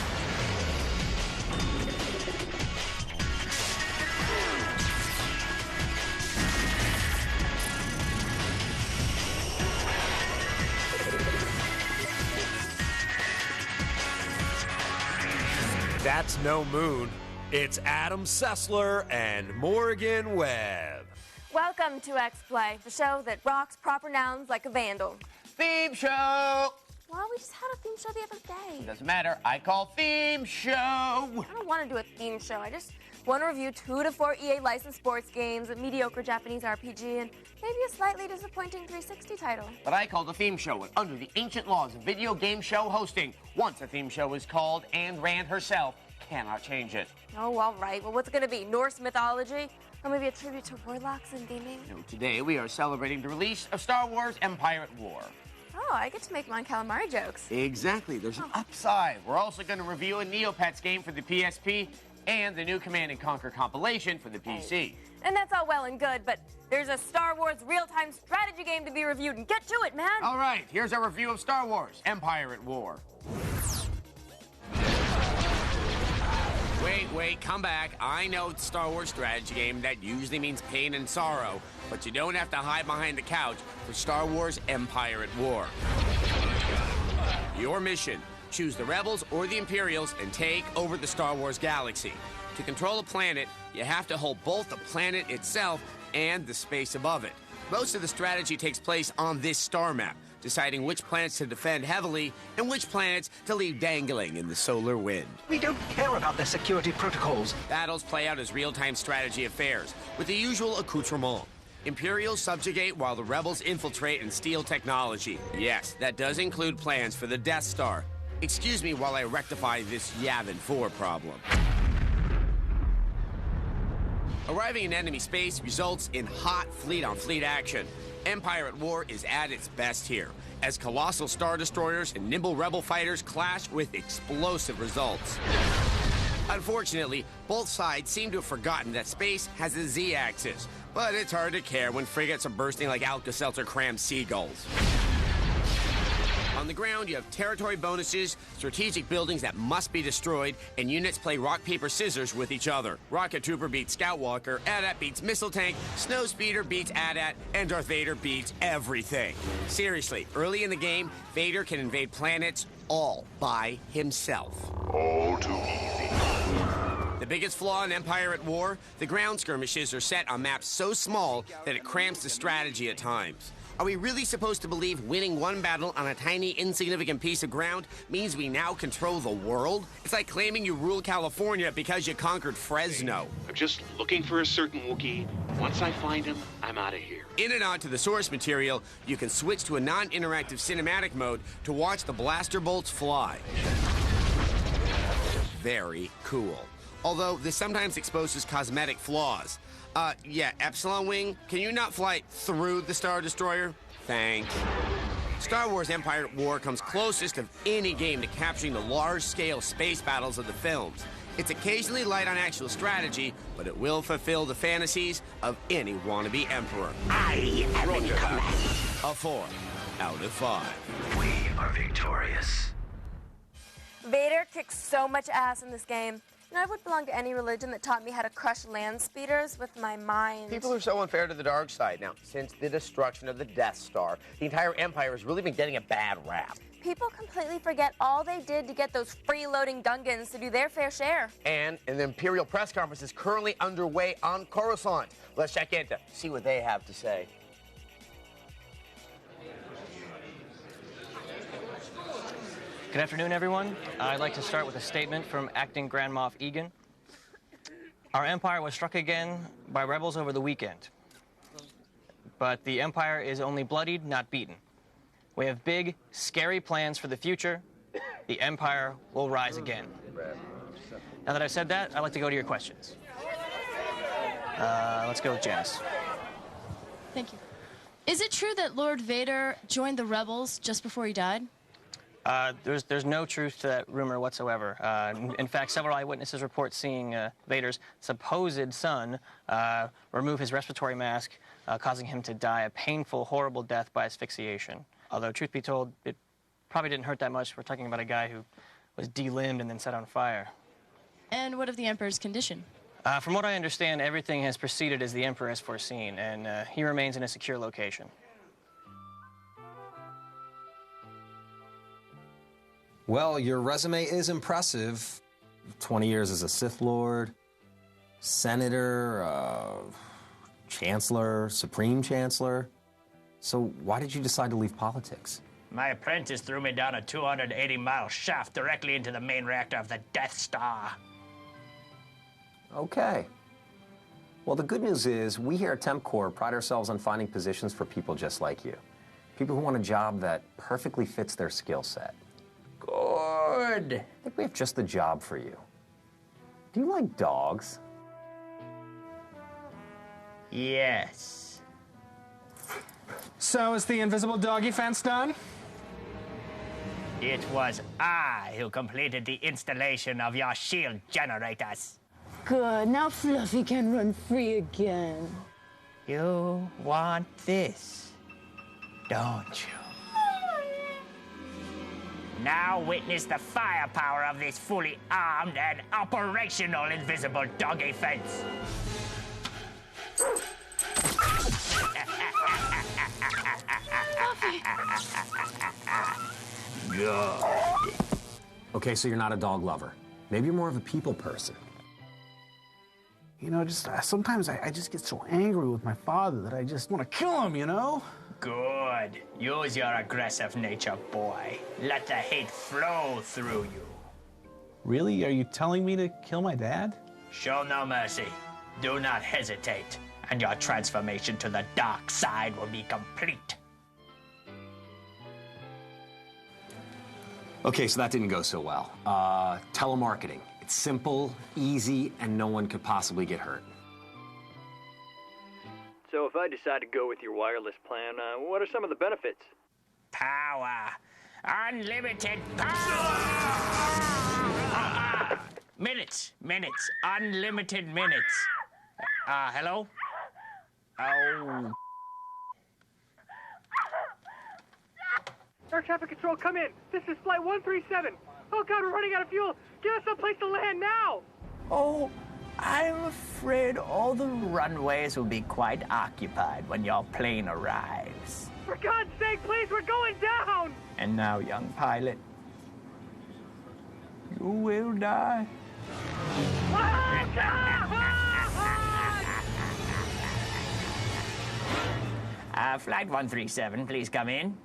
That's no moon. It's Adam Sessler and Morgan Webb. Welcome to Xplay, the show that rocks proper nouns like a vandal. Theme show! Well, we just had a theme show the other day. Doesn't matter. I call theme show. I don't want to do a theme show. I just want to review 2 to 4 EA licensed sports games, a mediocre Japanese RPG, and maybe a slightly disappointing 360 title. But I call the theme show, and under the ancient laws of video game show hosting, once a theme show is called, and Rand herself cannot change it. Oh, all right. Well, what's it going to be? Norse mythology? Or maybe a tribute to warlocks in gaming? No, today we are celebrating the release of Star Wars Empire at War. Oh, I get to make Mon Calamari jokes. Exactly. There's an upside. We're also going to review a Neopets game for the PSP and the new Command & Conquer compilation for the PC. And that's all well and good, but there's a Star Wars real-time strategy game to be reviewed, and get to it, man! All right, here's our review of Star Wars Empire at War. Wait, come back. I know it's a Star Wars strategy game. That usually means pain and sorrow, but you don't have to hide behind the couch for Star Wars Empire at War. Your mission, choose the Rebels or the Imperials and take over the Star Wars galaxy. To control a planet, you have to hold both the planet itself and the space above it. Most of the strategy takes place on this star map, deciding which planets to defend heavily and which planets to leave dangling in the solar wind. We don't care about their security protocols. Battles play out as real-time strategy affairs, with the usual accoutrement. Imperials subjugate while the rebels infiltrate and steal technology. Yes, that does include plans for the Death Star. Excuse me while I rectify this Yavin 4 problem. Arriving in enemy space results in hot fleet-on-fleet action. Empire at War is at its best here, as colossal Star Destroyers and nimble Rebel fighters clash with explosive results. Unfortunately, both sides seem to have forgotten that space has a Z-axis, but it's hard to care when frigates are bursting like Alka-Seltzer crammed seagulls. On the ground, you have territory bonuses, strategic buildings that must be destroyed, and units play rock, paper, scissors with each other. Rocket Trooper beats Scout Walker, AT-AT beats Missile Tank, Snow Speeder beats AT-AT, and Darth Vader beats everything. Seriously, early in the game, Vader can invade planets all by himself. All too easy. The biggest flaw in Empire at War, the ground skirmishes are set on maps so small that it cramps the strategy at times. Are we really supposed to believe winning one battle on a tiny, insignificant piece of ground means we now control the world? It's like claiming you rule California because you conquered Fresno. I'm just looking for a certain Wookiee. Once I find him, I'm out of here. In and out to the source material, you can switch to a non-interactive cinematic mode to watch the blaster bolts fly. Very cool. Although this sometimes exposes cosmetic flaws. Yeah, Epsilon Wing, can you not fly through the Star Destroyer? Thanks. Star Wars Empire at War comes closest of any game to capturing the large-scale space battles of the films. It's occasionally light on actual strategy, but it will fulfill the fantasies of any wannabe emperor. I am in command. A 4 out of 5. We are victorious. Vader kicks so much ass in this game. And I would belong to any religion that taught me how to crush land speeders with my mind. People are so unfair to the dark side. Now, since the destruction of the Death Star, the entire Empire has really been getting a bad rap. People completely forget all they did to get those freeloading Gungans to do their fair share. And an Imperial press conference is currently underway on Coruscant. Let's check in to see what they have to say. Good afternoon, everyone. I'd like to start with a statement from Acting Grand Moff Egan. Our empire was struck again by rebels over the weekend. But the empire is only bloodied, not beaten. We have big, scary plans for the future. The empire will rise again. Now that I've said that, I'd like to go to your questions. Let's go with Janice. Thank you. Is it true that Lord Vader joined the rebels just before he died? There's no truth to that rumor whatsoever. In fact, several eyewitnesses report seeing Vader's supposed son remove his respiratory mask, causing him to die a painful, horrible death by asphyxiation. Although, truth be told, it probably didn't hurt that much. We're talking about a guy who was delimbed and then set on fire. And what of the Emperor's condition? From what I understand, everything has proceeded as the Emperor has foreseen, and he remains in a secure location. Well, your resume is impressive. 20 years as a Sith Lord, Senator, Chancellor, Supreme Chancellor. So why did you decide to leave politics? My apprentice threw me down a 280-mile shaft directly into the main reactor of the Death Star. Okay. Well, the good news is we here at Temp Corps pride ourselves on finding positions for people just like you. People who want a job that perfectly fits their skill set. Good. I think we have just the job for you. Do you like dogs? Yes. So is the invisible doggy fence done? It was I who completed the installation of your shield generators. Good. Now Fluffy can run free again. You want this, don't you? Now witness the firepower of this fully armed and operational invisible doggy fence. Good. Okay, so you're not a dog lover. Maybe you're more of a people person. You know, sometimes I just get so angry with my father that I just want to kill him, you know? Good. Use your aggressive nature, boy. Let the hate flow through you. Really? Are you telling me to kill my dad? Show no mercy. Do not hesitate, and your transformation to the dark side will be complete. Okay, so that didn't go so well. Telemarketing. It's simple, easy, and no one could possibly get hurt. So if I decide to go with your wireless plan, what are some of the benefits? Power. Unlimited power! Minutes. Unlimited minutes. Hello? Oh. Air traffic control, come in. This is flight 137. Oh, God, we're running out of fuel. Give us someplace to land now. Oh, I'm afraid all the runways will be quite occupied when your plane arrives. For God's sake, please, we're going down. And now, young pilot, you will die. Oh, God! Flight 137, please come in.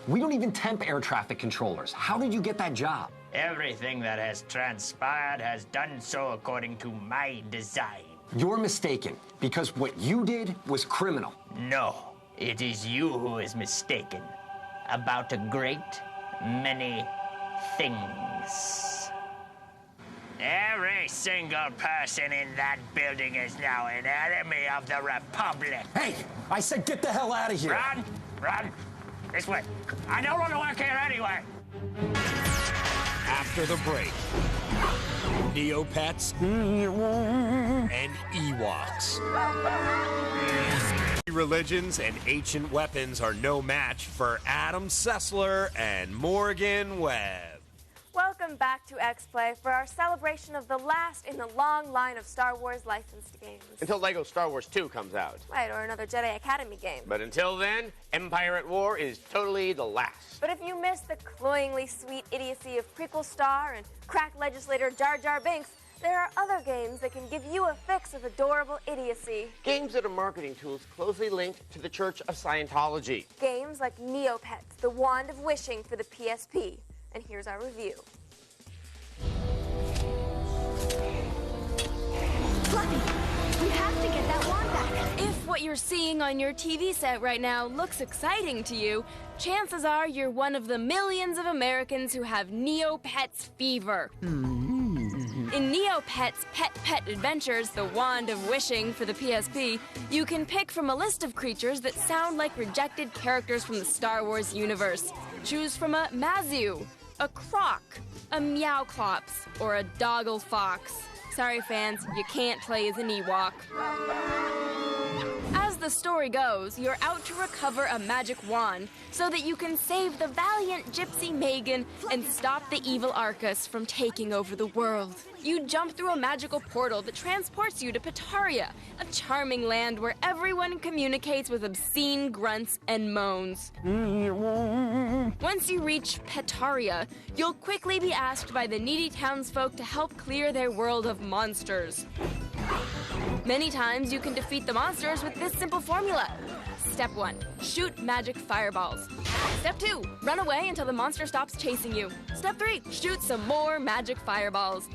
We don't even temp air traffic controllers. How did you get that job? Everything that has transpired has done so according to my design. You're mistaken, because what you did was criminal. No, it is you who is mistaken about a great many things. Every single person in that building is now an enemy of the Republic. Hey, I said get the hell out of here. Run. This way. I don't want to work here anyway. After the break, Neopets and Ewoks. Religions and ancient weapons are no match for Adam Sessler and Morgan Webb. Welcome back to Xplay for our celebration of the last in the long line of Star Wars licensed games. Until Lego Star Wars 2 comes out. Right, or another Jedi Academy game. But until then, Empire at War is totally the last. But if you miss the cloyingly sweet idiocy of Prequel Star and crack legislator Jar Jar Binks, there are other games that can give you a fix of adorable idiocy. Games that are marketing tools closely linked to the Church of Scientology. Games like Neopets, the Wand of Wishing for the PSP. And here's our review. Fluffy, we have to get that wand back. If what you're seeing on your TV set right now looks exciting to you, chances are you're one of the millions of Americans who have Neopets fever. In Neopets Pet Adventures, the Wand of Wishing for the PSP, you can pick from a list of creatures that sound like rejected characters from the Star Wars universe. Choose from a Mazu, a Croc, a Meowclops, or a Doggle Fox. Sorry, fans, you can't play as an Ewok. As the story goes, you're out to recover a magic wand so that you can save the valiant Gypsy Megan and stop the evil Arcus from taking over the world. You jump through a magical portal that transports you to Petaria, a charming land where everyone communicates with obscene grunts and moans. Once you reach Petaria, you'll quickly be asked by the needy townsfolk to help clear their world of monsters. Many times you can defeat the monsters with this simple formula. Step 1, shoot magic fireballs. Step 2, run away until the monster stops chasing you. Step 3, shoot some more magic fireballs.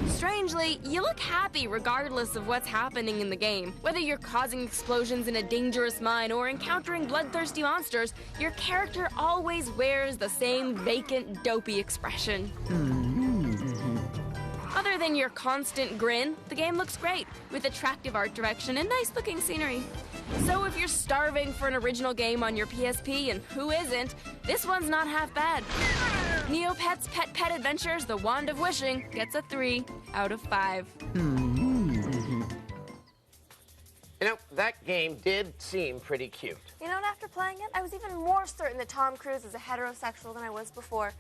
Strangely, you look happy regardless of what's happening in the game. Whether you're causing explosions in a dangerous mine or encountering bloodthirsty monsters, your character always wears the same vacant, dopey expression. Other than your constant grin, the game looks great, with attractive art direction and nice-looking scenery. So if you're starving for an original game on your PSP, and who isn't, this one's not half bad. Neopets Pet Adventures, The Wand of Wishing gets a 3 out of 5. You know, that game did seem pretty cute. You know, and after playing it, I was even more certain that Tom Cruise is a heterosexual than I was before.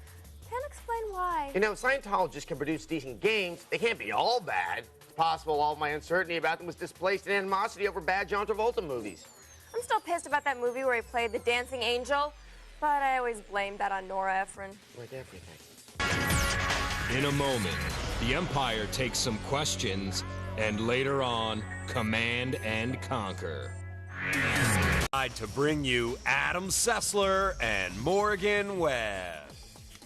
Can't explain why. You know, Scientologists can produce decent games. They can't be all bad. It's possible all of my uncertainty about them was displaced in animosity over bad John Travolta movies. I'm still pissed about that movie where he played the dancing angel, but I always blamed that on Nora Ephron. Like everything. In a moment, the Empire takes some questions, and later on, Command and Conquer. To bring you Adam Sessler and Morgan Webb.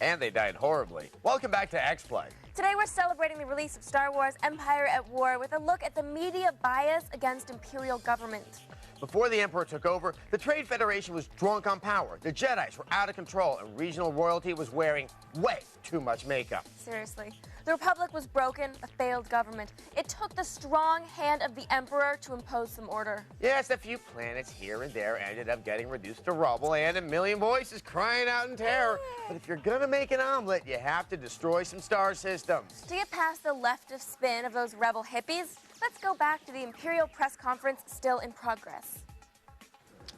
And they died horribly. Welcome back to Xplay. Today we're celebrating the release of Star Wars Empire at War with a look at the media bias against Imperial government. Before the Emperor took over, the Trade Federation was drunk on power. The Jedis were out of control, and regional royalty was wearing way too much makeup. Seriously. The Republic was broken, a failed government. It took the strong hand of the Emperor to impose some order. Yes, a few planets here and there ended up getting reduced to rubble, and a million voices crying out in terror. But if you're gonna make an omelet, you have to destroy some star systems. To get past the leftist spin of those rebel hippies, let's go back to the Imperial press conference still in progress.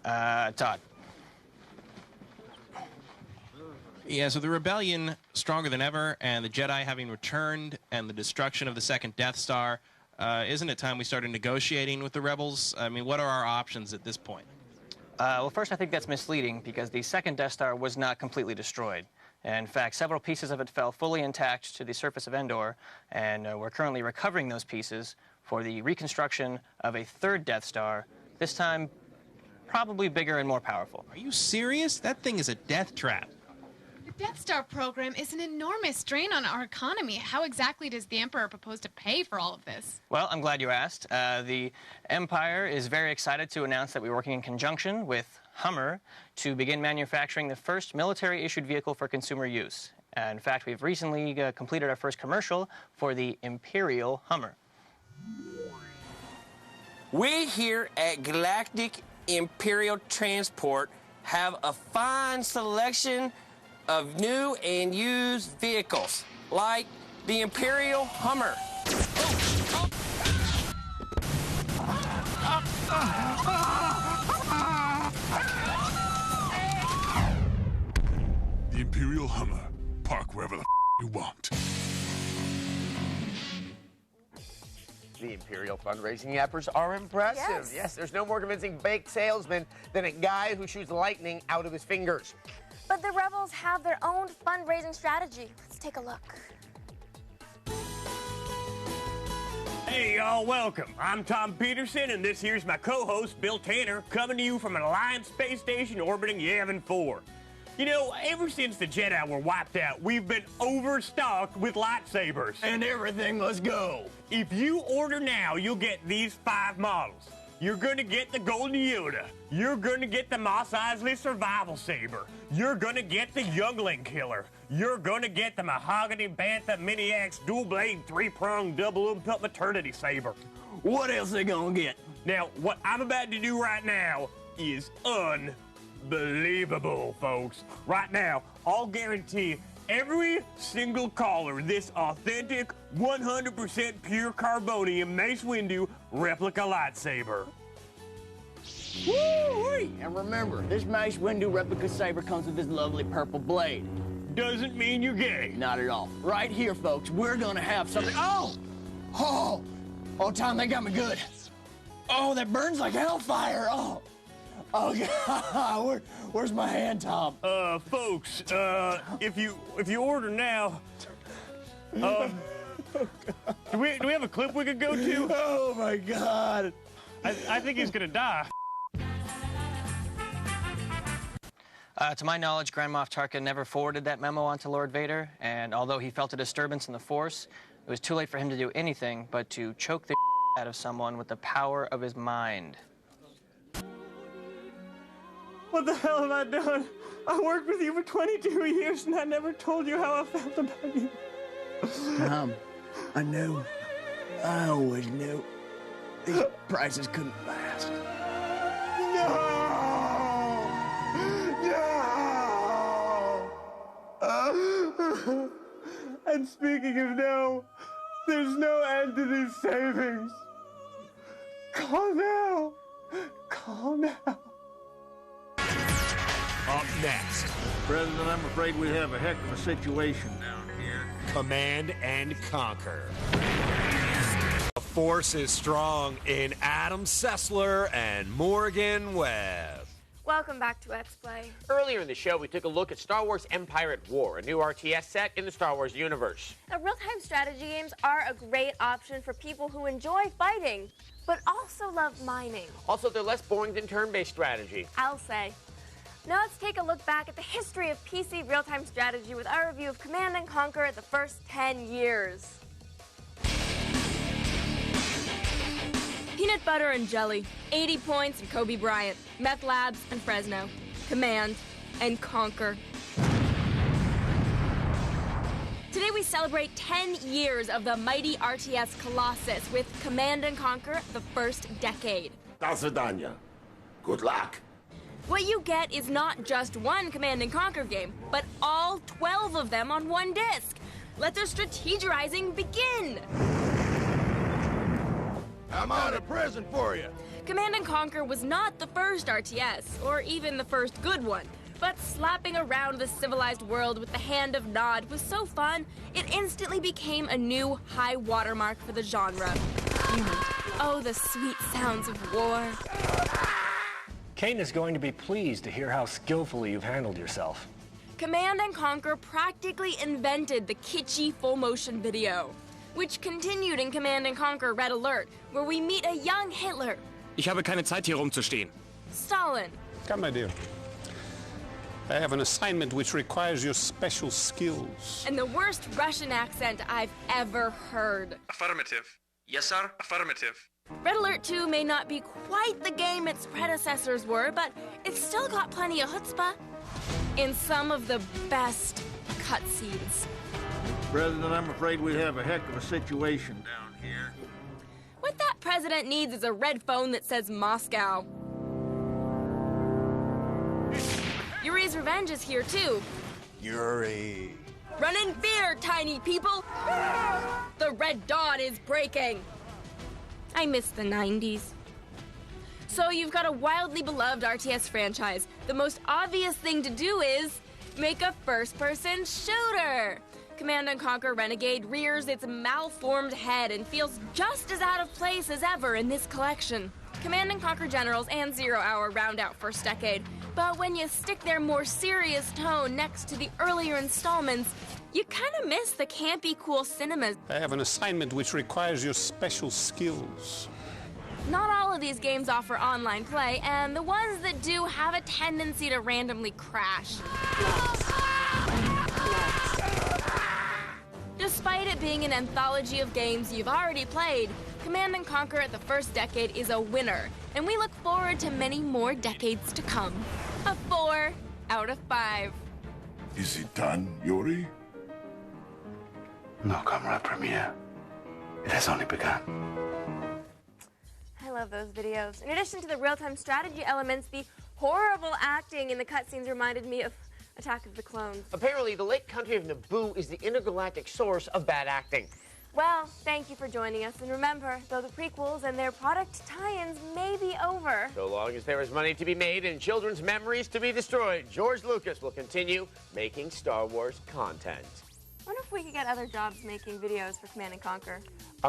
Todd. Yeah, so the rebellion stronger than ever, and the Jedi having returned, and the destruction of the second Death Star. Isn't it time we started negotiating with the rebels? I mean, what are our options at this point? Well, first, I think that's misleading, because the second Death Star was not completely destroyed. In fact, several pieces of it fell fully intact to the surface of Endor, and we're currently recovering those pieces for the reconstruction of a third Death Star, this time probably bigger and more powerful. Are you serious? That thing is a death trap. The Death Star program is an enormous strain on our economy. How exactly does the Emperor propose to pay for all of this? Well, I'm glad you asked. The Empire is very excited to announce that we're working in conjunction with Hummer to begin manufacturing the first military-issued vehicle for consumer use. In fact, we've recently completed our first commercial for the Imperial Hummer. We here at Galactic Imperial Transport have a fine selection of new and used vehicles, like the Imperial Hummer. The Imperial Hummer. Park wherever the you want. The Imperial fundraising efforts are impressive. Yes, there's no more convincing baked salesman than a guy who shoots lightning out of his fingers. But the rebels have their own fundraising strategy. Let's take a look. Hey, y'all, welcome. I'm Tom Peterson, and this here's my co-host, Bill Tanner, coming to you from an Alliance space station orbiting Yavin 4. You know, ever since the Jedi were wiped out, we've been overstocked with lightsabers. And everything must go. If you order now, you'll get these 5 models. You're gonna get the Golden Yoda. You're gonna get the Mos Eisley Survival Saber. You're gonna get the Youngling Killer. You're gonna get the Mahogany Bantha Mini-Axe Dual Blade 3-pronged Double Impelt Maternity Saber. What else they gonna get? Now, what I'm about to do right now is unbelievable, folks. Right now, I'll guarantee every single caller this authentic, 100% pure carbonium Mace Windu replica lightsaber. Woo-wee! And remember, this Mace Windu replica saber comes with this lovely purple blade. Doesn't mean you're gay. Not at all. Right here, folks, we're gonna have something. Oh! Oh! Oh, Tom, they got me good. Oh, that burns like hellfire. Oh! Oh, God. Where's my hand, Tom? Folks, if you order now, do we have a clip we could go to? Oh, my God. I think he's gonna die. To my knowledge, Grand Moff Tarkin never forwarded that memo on to Lord Vader, and although he felt a disturbance in the Force, it was too late for him to do anything but to choke the out of someone with the power of his mind. What the hell have I done? I worked with you for 22 years and I never told you how I felt about you. Tom, I knew. I always knew. These prices couldn't last. No! And speaking of no, there's no end to these savings. Call now. Call now. Up next, President, I'm afraid we have a heck of a situation down here. Command and Conquer. The Force is strong in Adam Sessler and Morgan Webb. Welcome back to Xplay. Earlier in the show, we took a look at Star Wars Empire at War, a new RTS set in the Star Wars universe. Now, real-time strategy games are a great option for people who enjoy fighting, but also love mining. Also, they're less boring than turn-based strategy. I'll say. Now let's take a look back at the history of PC real-time strategy with our review of Command & Conquer the first 10 years. Peanut butter and jelly, 80 points and Kobe Bryant, Meth Labs and Fresno, Command and Conquer. Today we celebrate 10 years of the mighty RTS Colossus with Command & Conquer the first decade. До свидания. Good luck. What you get is not just one Command & Conquer game, but all 12 of them on one disc. Let the strategizing begin! I'm out of present for you. Command & Conquer was not the first RTS, or even the first good one, but slapping around the civilized world with the hand of Nod was so fun, it instantly became a new high watermark for the genre. Oh, the sweet sounds of war. Kane is going to be pleased to hear how skillfully you've handled yourself. Command & Conquer practically invented the kitschy full-motion video, which continued in Command & Conquer Red Alert, where we meet a young Hitler. Ich habe keine Zeit, hier rumzustehen. Stalin. Come, my dear. I have an assignment which requires your special skills. And the worst Russian accent I've ever heard. Affirmative. Yes, sir. Affirmative. Red Alert 2 may not be quite the game its predecessors were, but it's still got plenty of chutzpah in some of the best cutscenes. President, I'm afraid we have a heck of a situation down here. What that president needs is a red phone that says Moscow. Yuri's Revenge is here too. Yuri. Run in fear, tiny people! The Red Dawn is breaking. I miss the 90s. So you've got a wildly beloved RTS franchise. The most obvious thing to do is make a first-person shooter. Command & Conquer Renegade rears its malformed head and feels just as out of place as ever in this collection. Command & Conquer Generals and Zero Hour round out first decade, but when you stick their more serious tone next to the earlier installments, You kind of miss the campy, cool cinemas. I have an assignment which requires your special skills. Not all of these games offer online play, and the ones that do have a tendency to randomly crash. Despite it being an anthology of games you've already played, Command & Conquer: The First Decade is a winner, and we look forward to many more decades to come. A 4 out of 5. Is it done, Yuri? No, Comrade Premier. It has only begun. I love those videos. In addition to the real-time strategy elements, the horrible acting in the cutscenes reminded me of Attack of the Clones. Apparently, the lake country of Naboo is the intergalactic source of bad acting. Well, thank you for joining us, and remember, though the prequels and their product tie-ins may be over, So long as there is money to be made and children's memories to be destroyed, George Lucas will continue making Star Wars content. I wonder if we could get other jobs making videos for Command & Conquer.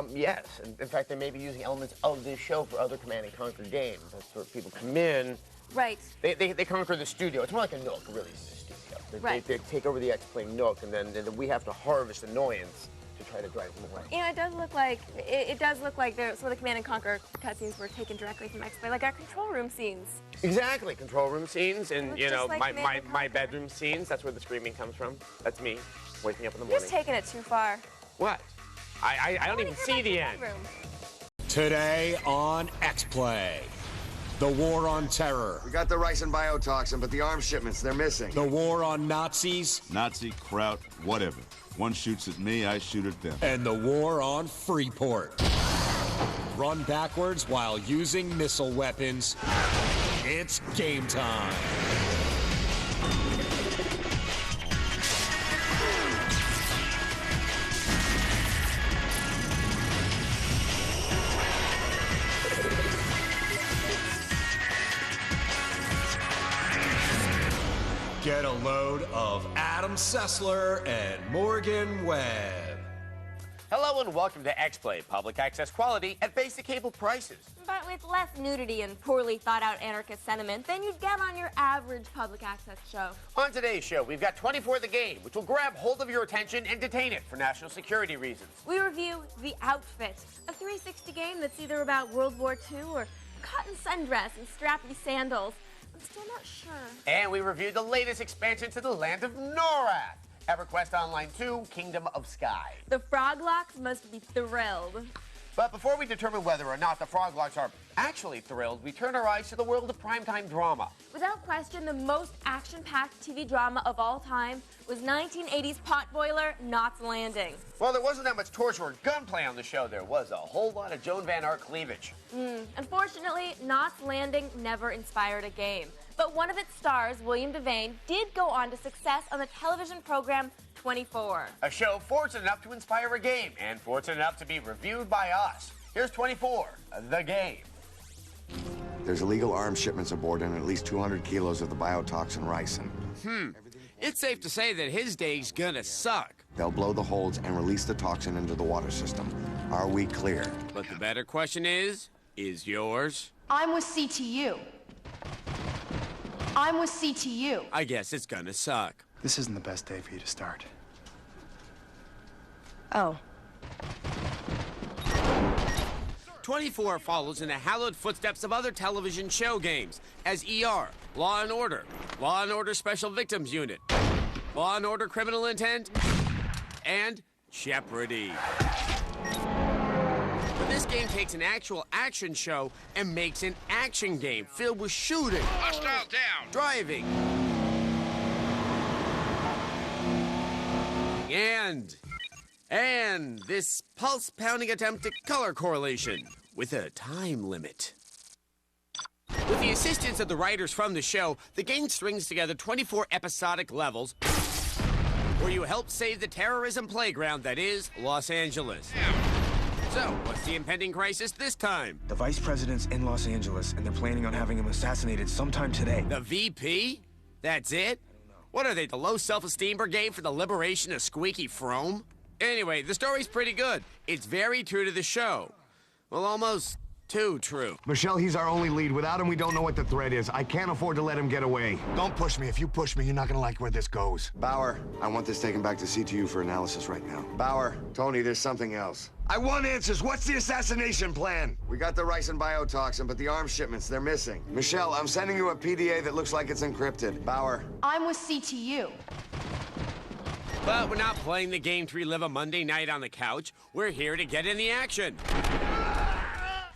Yes. In fact, they may be using elements of this show for other Command & Conquer games. That's where people come in. Right. They conquer the studio. It's more like a Nook, really, is a studio. They take over the Xplay Nook, and then we have to harvest annoyance to try to drive them away. You know, it does look like some of the Command & Conquer cutscenes were taken directly from Xplay, like our control room scenes. Exactly, control room scenes, and Looks you know, just like my bedroom scenes. That's where the screaming comes from. That's me, waking up in the You're morning. just taking it too far. What? I don't even see the end. Today on Xplay, the war on terror. We got the rice and biotoxin, but the arms shipments, they're missing. The war on Nazis. Nazi, Kraut, whatever. One shoots at me, I shoot at them. And the war on Freeport. Run backwards while using missile weapons. It's game time. Get a load of Adam Sessler and Morgan Webb. Hello and welcome to Xplay, public access quality at basic cable prices. But with less nudity and poorly thought out anarchist sentiment than you'd get on your average public access show. On today's show, we've got 24 The Game, which will grab hold of your attention and detain it for national security reasons. We review The Outfit, a 360 game that's either about World War II or cotton sundress and strappy sandals. I'm still not sure. And we reviewed the latest expansion to the land of Norath, EverQuest Online 2, Kingdom of Sky. The Froglocks must be thrilled. But before we determine whether or not the Froglocks are actually thrilled, we turn our eyes to the world of primetime drama. Without question, the most action-packed TV drama of all time was 1980's potboiler Knots Landing. Well, there wasn't that much torture or gunplay on the show. There was a whole lot of Joan Van Art cleavage. Unfortunately, Knots Landing never inspired a game. But one of its stars, William Devane, did go on to success on the television program 24. A show fortunate enough to inspire a game, and fortunate enough to be reviewed by us. Here's 24, The Game. There's illegal arms shipments aboard and at least 200 kilos of the biotoxin ricin. It's safe to say that his day's gonna suck. They'll blow the holds and release the toxin into the water system. Are we clear? But the better question is yours? I'm with CTU. I'm with CTU. I guess it's gonna suck. This isn't the best day for you to start. Oh. 24 follows in the hallowed footsteps of other television show games, as ER, Law & Order, Law & Order Special Victims Unit, Law & Order Criminal Intent, and Jeopardy. But this game takes an actual action show and makes an action game filled with shooting, Hostile down. driving, and this pulse-pounding attempt at color correlation with a time limit. With the assistance of the writers from the show, the game strings together 24 episodic levels where you help save the terrorism playground that is Los Angeles. So, what's the impending crisis this time? The vice president's in Los Angeles, and they're planning on having him assassinated sometime today. The VP? That's it? What are they, the low self-esteem brigade for the liberation of Squeaky Frome? Anyway, the story's pretty good. It's very true to the show. Well, almost Too true. Michelle, he's our only lead. Without him, we don't know what the threat is. I can't afford to let him get away. Don't push me. If you push me, you're not gonna like where this goes. Bauer, I want this taken back to CTU for analysis right now. Bauer, Tony, there's something else. I want answers. What's the assassination plan? We got the rice and biotoxin, but the arms shipments, they're missing. Michelle, I'm sending you a PDA that looks like it's encrypted. Bauer. I'm with CTU. But we're not playing the game to relive a Monday night on the couch. We're here to get in the action.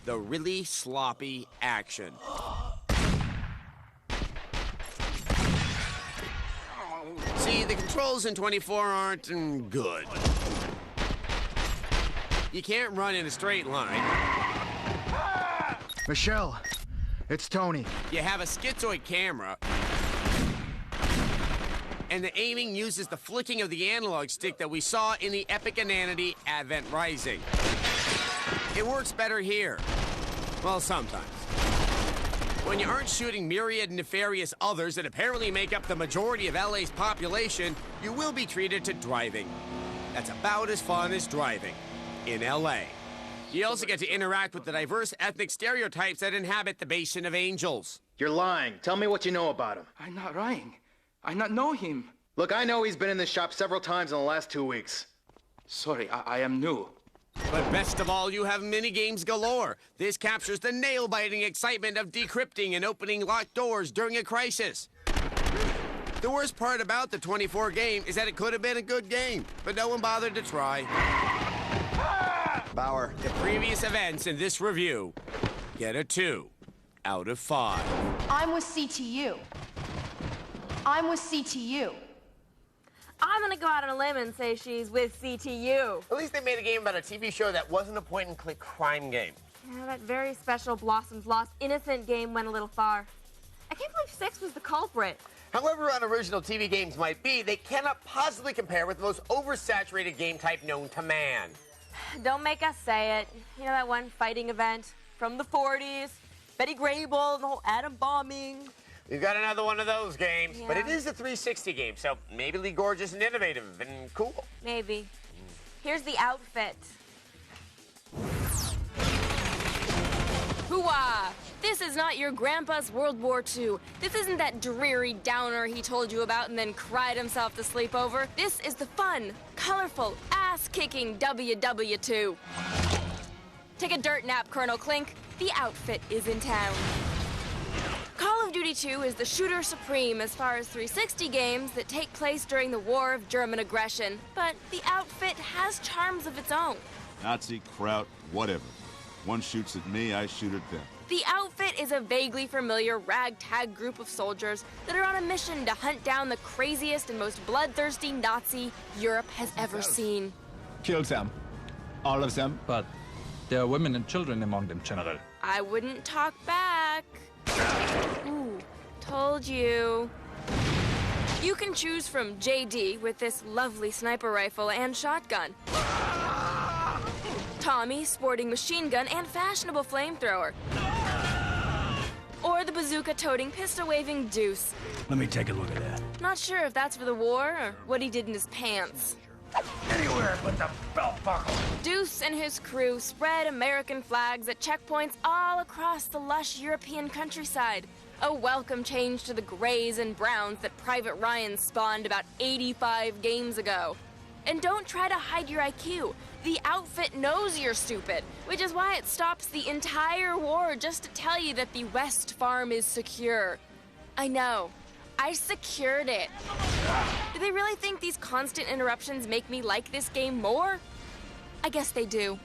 The really sloppy action. See, the controls in 24 aren't good. You can't run in a straight line. Michelle, it's Tony. You have a schizoid camera. And the aiming uses the flicking of the analog stick that we saw in the Epic Inanity Advent Rising. It works better here. Well, sometimes. When you aren't shooting myriad nefarious others that apparently make up the majority of LA's population, you will be treated to driving. That's about as fun as driving in LA. You also get to interact with the diverse ethnic stereotypes that inhabit the Basin of Angels. You're lying. Tell me what you know about him. I'm not lying. I not know him. Look, I know he's been in this shop several times in the last 2 weeks. Sorry, I am new. But best of all, you have mini-games galore. This captures the nail-biting excitement of decrypting and opening locked doors during a crisis. The worst part about the 24 game is that it could have been a good game, but no one bothered to try. Bauer. The previous events in this review get a 2 out of 5. I'm with CTU. I'm with CTU. I'm gonna go out on a limb and say she's with CTU. At least they made a game about a TV show that wasn't a point-and-click crime game. Yeah, that very special Blossom's Lost innocent game went a little far. I can't believe 6 was the culprit. However unoriginal TV games might be, they cannot possibly compare with the most oversaturated game type known to man. Don't make us say it. You know that one fighting event from the 40s? Betty Grable, the whole atom bombing. We've got another one of those games, Yeah. but it is a 360 game, so maybe Lee Gorgeous and innovative and cool. Maybe. Here's the outfit. Hooah! This is not your grandpa's World War II. This isn't that dreary downer he told you about and then cried himself to sleep over. This is the fun, colorful, ass-kicking WW2. Take a dirt nap, Colonel Clink. The outfit is in town. Call of Duty 2 is the shooter supreme as far as 360 games that take place during the War of German aggression, but the outfit has charms of its own. Nazi, Kraut, whatever. One shoots at me, I shoot at them. The outfit is a vaguely familiar ragtag group of soldiers that are on a mission to hunt down the craziest and most bloodthirsty Nazi Europe has ever seen. Kill them. All of them, but there are women and children among them, General. I wouldn't talk back. Ooh, told you. You can choose from JD with this lovely sniper rifle and shotgun. Tommy sporting machine gun and fashionable flamethrower. Or the bazooka-toting, pistol-waving Deuce. Let me take a look at that. Not sure if that's for the war or what he did in his pants. Anywhere but the belt buckle. Deuce and his crew spread American flags at checkpoints all across the lush European countryside. A welcome change to the grays and browns that Private Ryan spawned about 85 games ago. And don't try to hide your IQ. The outfit knows you're stupid, which is why it stops the entire war just to tell you that the West Farm is secure. I know. I secured it. Do they really think these constant interruptions make me like this game more? I guess they do.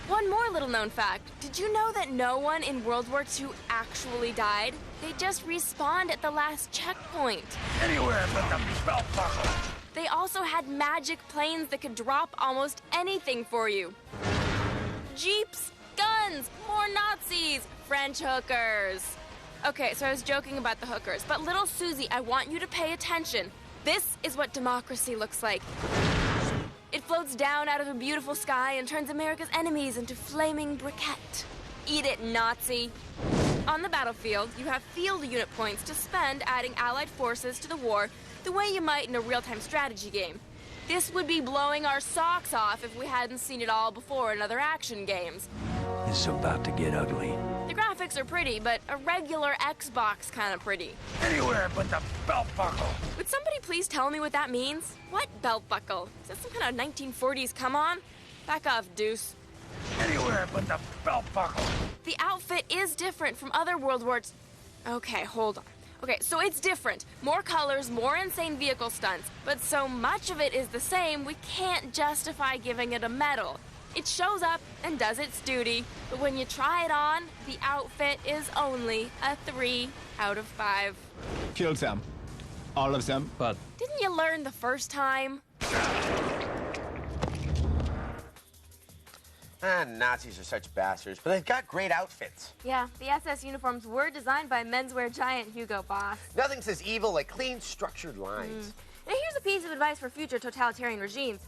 One more little known fact. Did you know that no one in World War II actually died? They just respawned at the last checkpoint. Anywhere but the belt buckle. They also had magic planes that could drop almost anything for you. Jeeps, guns, more Nazis, French hookers. Okay, so I was joking about the hookers, but little Susie, I want you to pay attention. This is what democracy looks like. It floats down out of a beautiful sky and turns America's enemies into flaming briquette. Eat it, Nazi. On the battlefield, you have field unit points to spend adding allied forces to the war the way you might in a real-time strategy game. This would be blowing our socks off if we hadn't seen it all before in other action games. This is about to get ugly. The graphics are pretty, but a regular Xbox kind of pretty. Anywhere but the belt buckle. Would somebody please tell me what that means? What belt buckle? Is that some kind of 1940s come on? Back off, Deuce. Anywhere but the belt buckle. The outfit is different from other World War II. Okay, hold on. Okay, so it's different. More colors, more insane vehicle stunts. But so much of it is the same, we can't justify giving it a medal. It shows up and does its duty, but when you try it on, the outfit is only a 3 out of 5. Killed them. All of them. But Didn't you learn the first time? Nazis are such bastards, but they've got great outfits. Yeah, the SS uniforms were designed by menswear giant Hugo Boss. Nothing says evil like clean, structured lines. Now here's a piece of advice for future totalitarian regimes.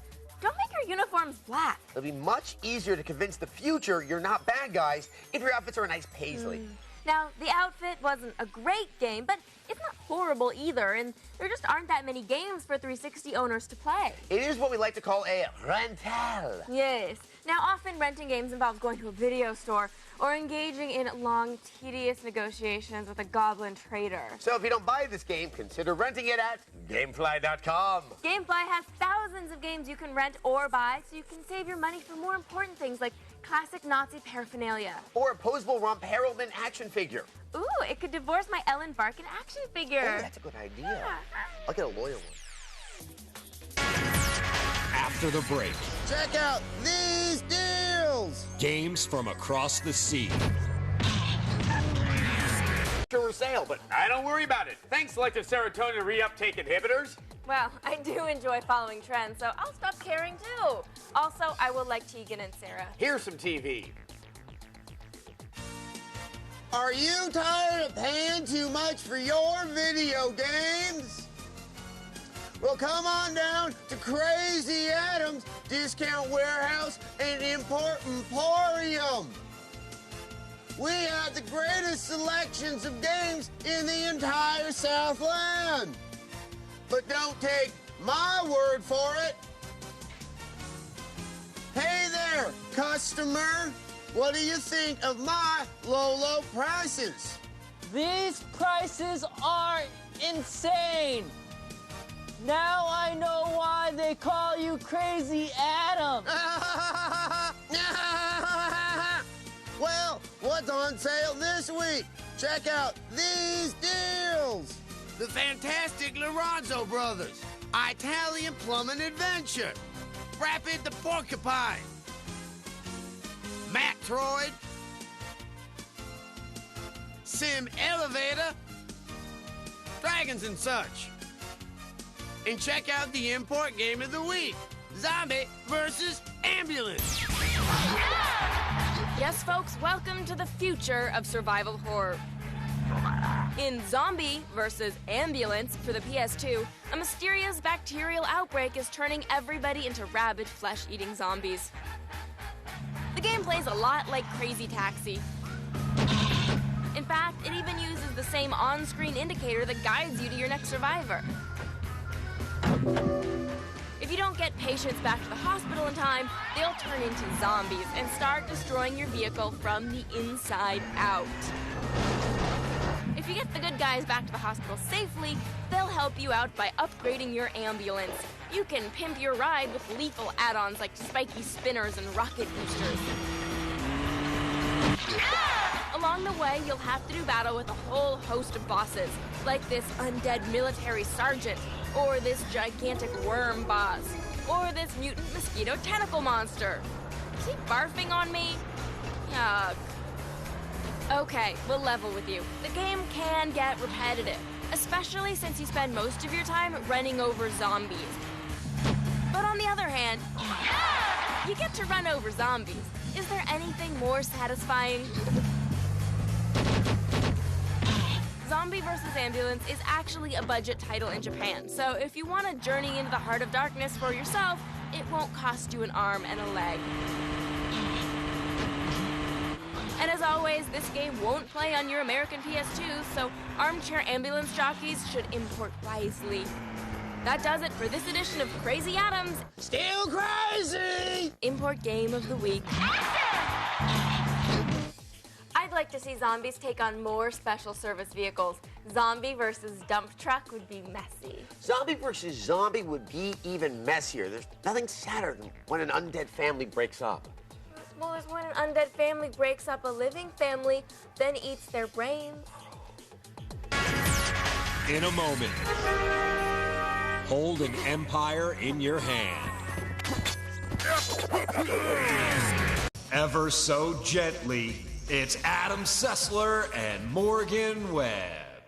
Don't make your uniforms black. It'll be much easier to convince the future you're not bad guys if your outfits are a nice paisley. Now, the outfit wasn't a great game, but it's not horrible either, and there just aren't that many games for 360 owners to play. It is what we like to call a rental. Yes. Now, often renting games involves going to a video store or engaging in long, tedious negotiations with a goblin trader. So if you don't buy this game, consider renting it at Gamefly.com. Gamefly has thousands of games you can rent or buy, so you can save your money for more important things like classic Nazi paraphernalia. Or a posable Rump Harrelman action figure. Ooh, it could divorce my Ellen Barkin action figure. Oh, that's a good idea. I'll get a loyal one. After the break, Check out these deals! games from across the sea. For sale, but I don't worry about it. Thanks, selective serotonin reuptake inhibitors. Well, I do enjoy following trends, so I'll stop caring too. Also, I will like Tegan and Sarah. Here's some TV. Are you tired of paying too much for your video games? Well, come on down to Crazy Adam's Discount Warehouse and Import Emporium. We have the greatest selections of games in the entire Southland. But don't take my word for it. Hey there, customer. What do you think of my low prices? These prices are insane. Now I know why they call you Crazy Adam. Well, what's on sale this week? Check out these deals. The fantastic Lorenzo Brothers, Italian Plumbing Adventure, Rapid the Porcupine, Matroid, Sim Elevator, Dragons and such. And check out the import game of the week, Zombie versus Ambulance. Yes, folks, welcome to the future of survival horror. In Zombie versus Ambulance for the PS2, a mysterious bacterial outbreak is turning everybody into rabid, flesh-eating zombies. The game plays a lot like Crazy Taxi. In fact, it even uses the same on-screen indicator that guides you to your next survivor. If you don't get patients back to the hospital in time, they'll turn into zombies and start destroying your vehicle from the inside out. If you get the good guys back to the hospital safely, they'll help you out by upgrading your ambulance. You can pimp your ride with lethal add-ons like spiky spinners and rocket boosters. Along the way, you'll have to do battle with a whole host of bosses, like this undead military sergeant, or this gigantic worm boss, or this mutant mosquito tentacle monster. Is he barfing on me? Yuck. Okay, we'll level with you. The game can get repetitive, especially since you spend most of your time running over zombies. But on the other hand, you get to run over zombies. Is there anything more satisfying? Zombie vs. Ambulance is actually a budget title in Japan, so if you want to journey into the heart of darkness for yourself, it won't cost you an arm and a leg. And as always, this game won't play on your American PS2, so armchair ambulance jockeys should import wisely. That does it for this edition of Crazy Adams. Still crazy! Import Game of the Week. like to see zombies take on more special service vehicles. Zombie versus dump truck would be messy. Zombie versus zombie would be even messier. There's nothing sadder than when an undead family breaks up. Well, it's when an undead family breaks up a living family, then eats their brains. In a moment, hold an empire in your hand. Ever so gently, it's Adam Sessler and Morgan Webb.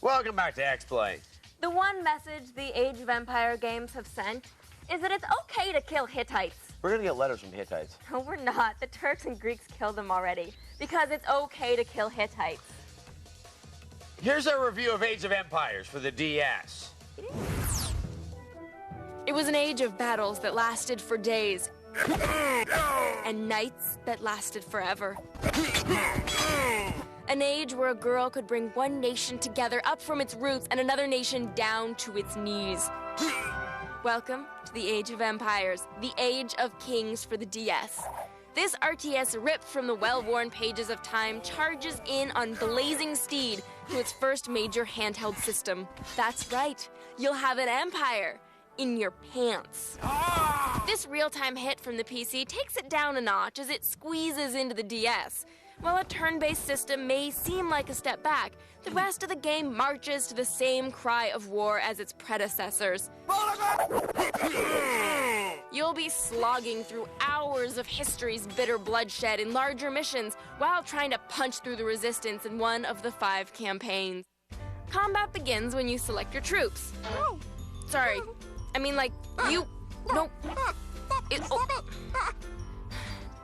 Welcome back to Xplay. The one message the Age of Empire games have sent is that it's okay to kill Hittites. We're gonna get letters from Hittites. No, we're not. The Turks and Greeks killed them already. Because it's okay to kill Hittites. Here's our review of Age of Empires for the DS. It was an age of battles that lasted for days. And nights that lasted forever. An age where a girl could bring one nation together up from its roots and another nation down to its knees. Welcome to the Age of Empires, the Age of Kings for the DS. This RTS ripped from the well-worn pages of time charges in on blazing steed to its first major handheld system. That's right, you'll have an empire in your pants. This real-time hit from the PC takes it down a notch as it squeezes into the DS. While a turn-based system may seem like a step back, the rest of the game marches to the same cry of war as its predecessors. You'll be slogging through hours of history's bitter bloodshed in larger missions while trying to punch through the resistance in one of the 5 campaigns. Combat begins when you select your troops. Sorry, I mean like, you... No.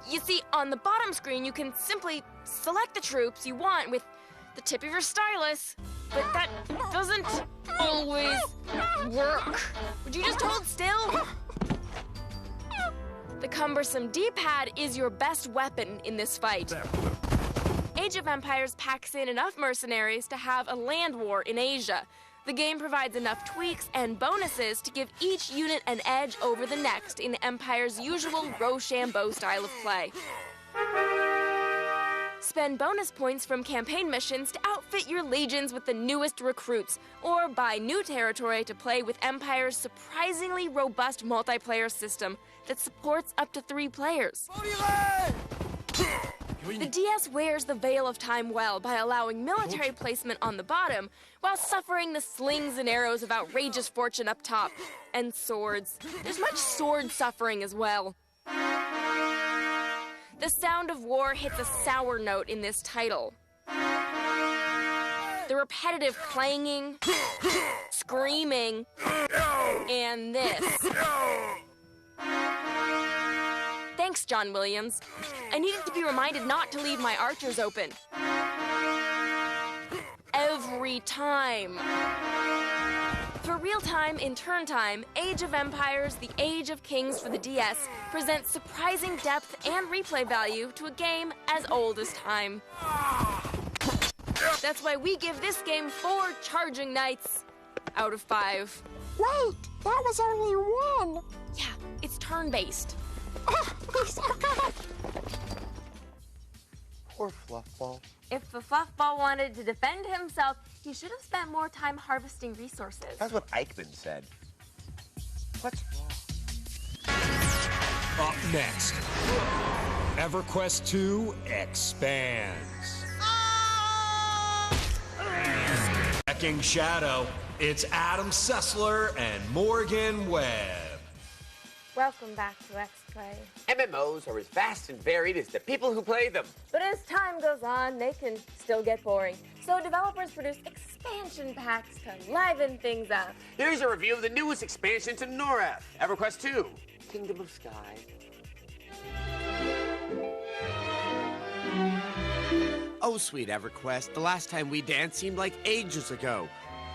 You see, on the bottom screen, you can simply select the troops you want with the tip of your stylus, but that doesn't always work. Would you just hold still? The cumbersome D-pad is your best weapon in this fight. Age of Empires packs in enough mercenaries to have a land war in Asia. The game provides enough tweaks and bonuses to give each unit an edge over the next in Empire's usual Rochambeau style of play. Spend bonus points from campaign missions to outfit your legions with the newest recruits, or buy new territory to play with Empire's surprisingly robust multiplayer system that supports up to 3 players. The DS wears the veil of time well by allowing military placement on the bottom, while suffering the slings and arrows of outrageous fortune up top. And swords. There's much sword suffering as well. The sound of war hits a sour note in this title. The repetitive clanging, screaming, and this. Thanks, John Williams. I needed to be reminded not to leave my archers open. Every time. For real-time in turn time, Age of Empires, the Age of Kings for the DS presents surprising depth and replay value to a game as old as time. That's why we give this game 4 charging knights out of 5. Wait, that was only 1. Yeah, it's turn-based. Poor Fluffball. If the Fluffball wanted to defend himself, he should have spent more time harvesting resources. That's what Eichmann said. What's wrong? Up next, EverQuest 2 expands. Wrecking Shadow, it's Adam Sessler and Morgan Webb. Welcome back to Xplay. MMOs are as vast and varied as the people who play them. But as time goes on, they can still get boring. So developers produce expansion packs to liven things up. Here's a review of the newest expansion to Noreth, EverQuest 2, Kingdom of Sky. Oh, sweet EverQuest, the last time we danced seemed like ages ago.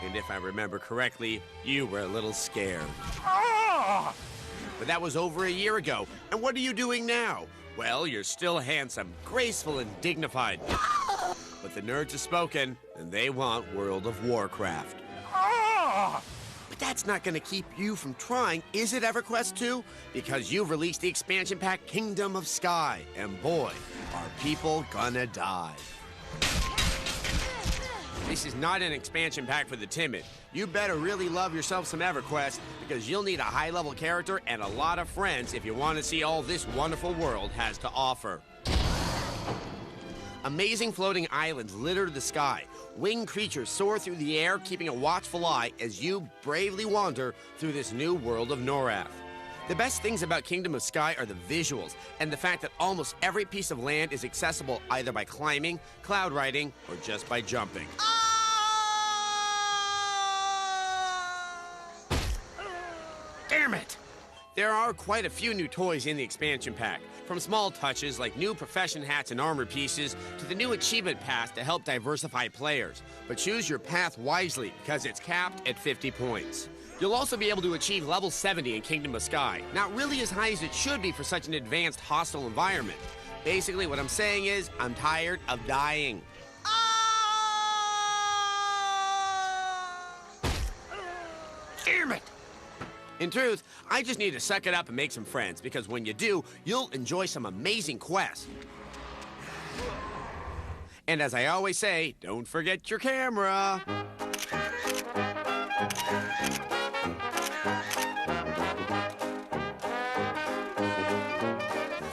And if I remember correctly, you were a little scared. Ah! But that was over a year ago. And what are you doing now? Well, you're still handsome, graceful, and dignified. But the nerds have spoken, and they want World of Warcraft. But that's not going to keep you from trying, is it, EverQuest 2? Because you've released the expansion pack Kingdom of Sky. And boy, are people gonna die. This is not an expansion pack for the timid. You better really love yourself some EverQuest, because you'll need a high-level character and a lot of friends if you want to see all this wonderful world has to offer. Amazing floating islands litter the sky. Winged creatures soar through the air, keeping a watchful eye as you bravely wander through this new world of Norath. The best things about Kingdom of Sky are the visuals, and the fact that almost every piece of land is accessible either by climbing, cloud riding, or just by jumping. Damn it! There are quite a few new toys in the expansion pack, from small touches like new profession hats and armor pieces to the new achievement path to help diversify players. But choose your path wisely, because it's capped at 50 points. You'll also be able to achieve level 70 in Kingdom of Sky, not really as high as it should be for such an advanced hostile environment. Basically, what I'm saying is, I'm tired of dying. Damn it! In truth, I just need to suck it up and make some friends, because when you do, you'll enjoy some amazing quests. And as I always say, don't forget your camera.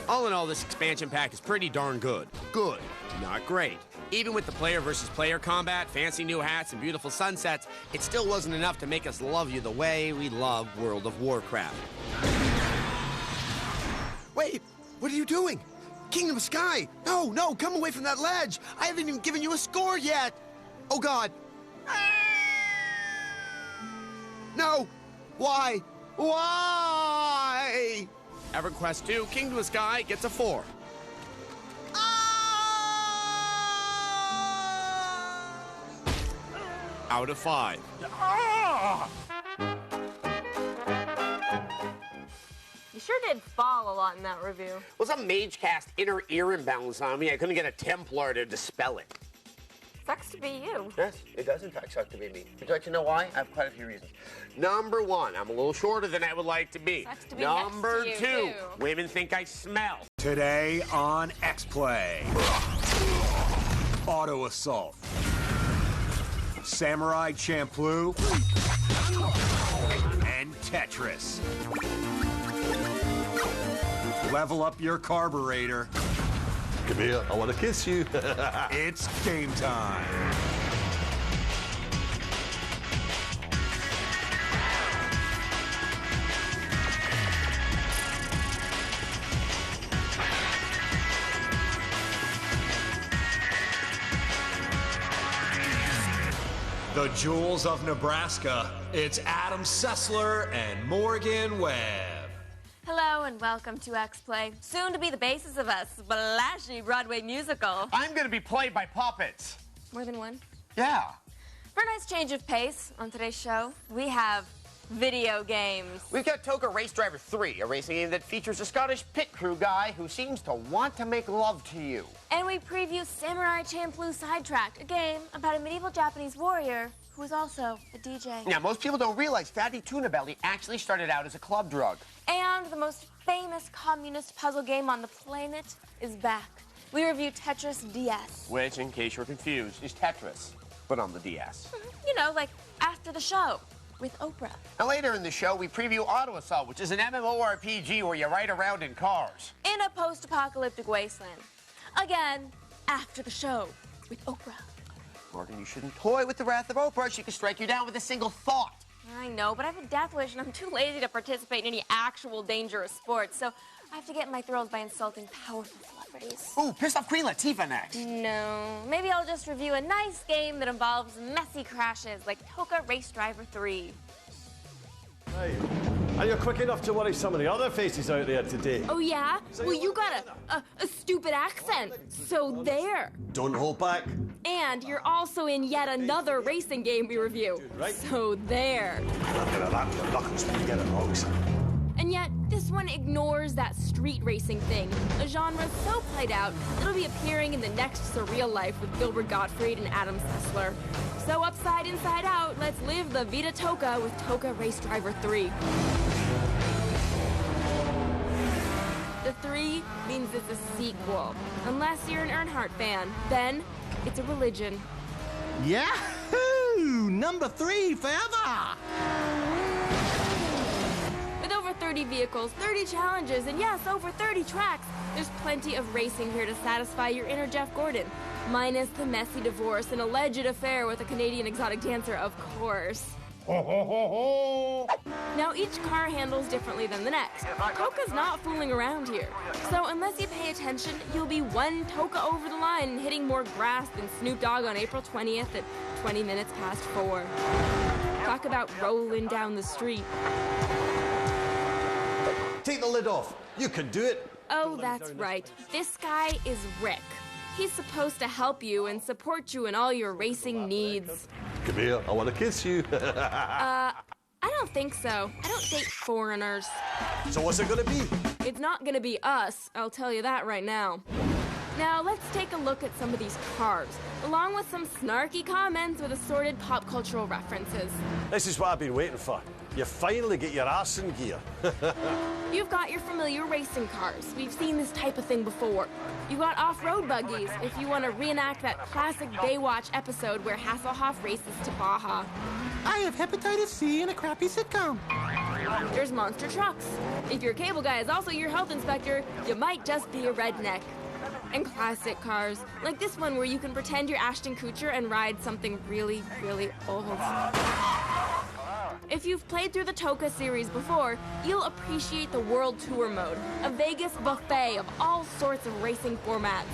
All in all, this expansion pack is pretty darn good. Good, not great. Even with the player versus player combat, fancy new hats, and beautiful sunsets, it still wasn't enough to make us love you the way we love World of Warcraft. Wait, what are you doing? Kingdom of Sky! No, no, come away from that ledge! I haven't even given you a score yet! Oh, God. No! Why? Why? EverQuest 2, Kingdom of Sky gets a 4. Out of 5. You sure did fall a lot in that review. Well, some mage cast inner ear imbalance on me. I couldn't get a Templar to dispel it. Sucks to be you. Yes, it does in fact suck to be me. Would you like to know why? I have quite a few reasons. Number 1, I'm a little shorter than I would like to be. Sucks to be Number next to 2, you, too. women think I smell. Today on Xplay. Auto Assault. Samurai Champloo. And Tetris. Level up your carburetor. Come here, I want to kiss you. It's game time. The Jewels of Nebraska. It's Adam Sessler and Morgan Webb. Hello and welcome to Xplay, soon to be the basis of a splashy Broadway musical. I'm gonna be played by puppets. More than one? Yeah. For a nice change of pace on today's show, we have video games. We've got Toka Race Driver 3, a racing game that features a Scottish pit crew guy who seems to want to make love to you. And we preview Samurai Champloo Sidetracked, a game about a medieval Japanese warrior who is also a DJ. Now, most people don't realize Fatty Tuna Belly actually started out as a club drug. And the most famous communist puzzle game on the planet is back. We review Tetris DS. Which, in case you're confused, is Tetris, but on the DS. You know, like after the show with Oprah. And later in the show, we preview Auto Assault, which is an MMORPG where you ride around in cars. In a post-apocalyptic wasteland. Again, after the show with Oprah. Morgan, you shouldn't toy with the wrath of Oprah. She could strike you down with a single thought. I know, but I have a death wish, and I'm too lazy to participate in any actual dangerous sports, so I have to get my thrills by insulting powerful celebrities. Ooh, pissed off Queen Latifah next. No, maybe I'll just review a nice game that involves messy crashes, like Toka Race Driver 3. Hey, are you quick enough to worry some of the other faces out there today? Oh, yeah? Well, you got a stupid accent, so there. Don't hold back. And you're also in yet another racing game we review, so there. Your knuckles when you get it wrong, son. And yet, this one ignores that street racing thing, a genre so played out, it'll be appearing in the next Surreal Life with Gilbert Gottfried and Adam Sessler. So upside, inside out, let's live the Vita Toka with Toka Race Driver 3. The 3 means it's a sequel, unless you're an Earnhardt fan. Then, It's a religion. Yahoo! Number 3 forever! With over 30 vehicles, 30 challenges, and yes, over 30 tracks, there's plenty of racing here to satisfy your inner Jeff Gordon. Minus the messy divorce and alleged affair with a Canadian exotic dancer, of course. Now, each car handles differently than the next. Toka's not fooling around here. So unless you pay attention, you'll be one Toka over the line and hitting more grass than Snoop Dogg on April 20th at 20 minutes past 4. Talk about rolling down the street. Take the lid off. You can do it. Oh, that's right. This guy is Rick. He's supposed to help you and support you in all your racing needs. Come here, I want to kiss you. I don't think so. I don't date foreigners. So what's it gonna be? It's not gonna be us, I'll tell you that right now. Now, let's take a look at some of these cars, along with some snarky comments with assorted pop cultural references. This is what I've been waiting for. You finally get your arse in gear. You've got your familiar racing cars. We've seen this type of thing before. You've got off-road buggies, if you want to reenact that classic Baywatch episode where Hasselhoff races to Baja. I have hepatitis C in a crappy sitcom. There's monster trucks. If your cable guy is also your health inspector, you might just be a redneck. And classic cars, like this one where you can pretend you're Ashton Kutcher and ride something really, really old. If you've played through the Toka series before, you'll appreciate the World Tour mode, a Vegas buffet of all sorts of racing formats.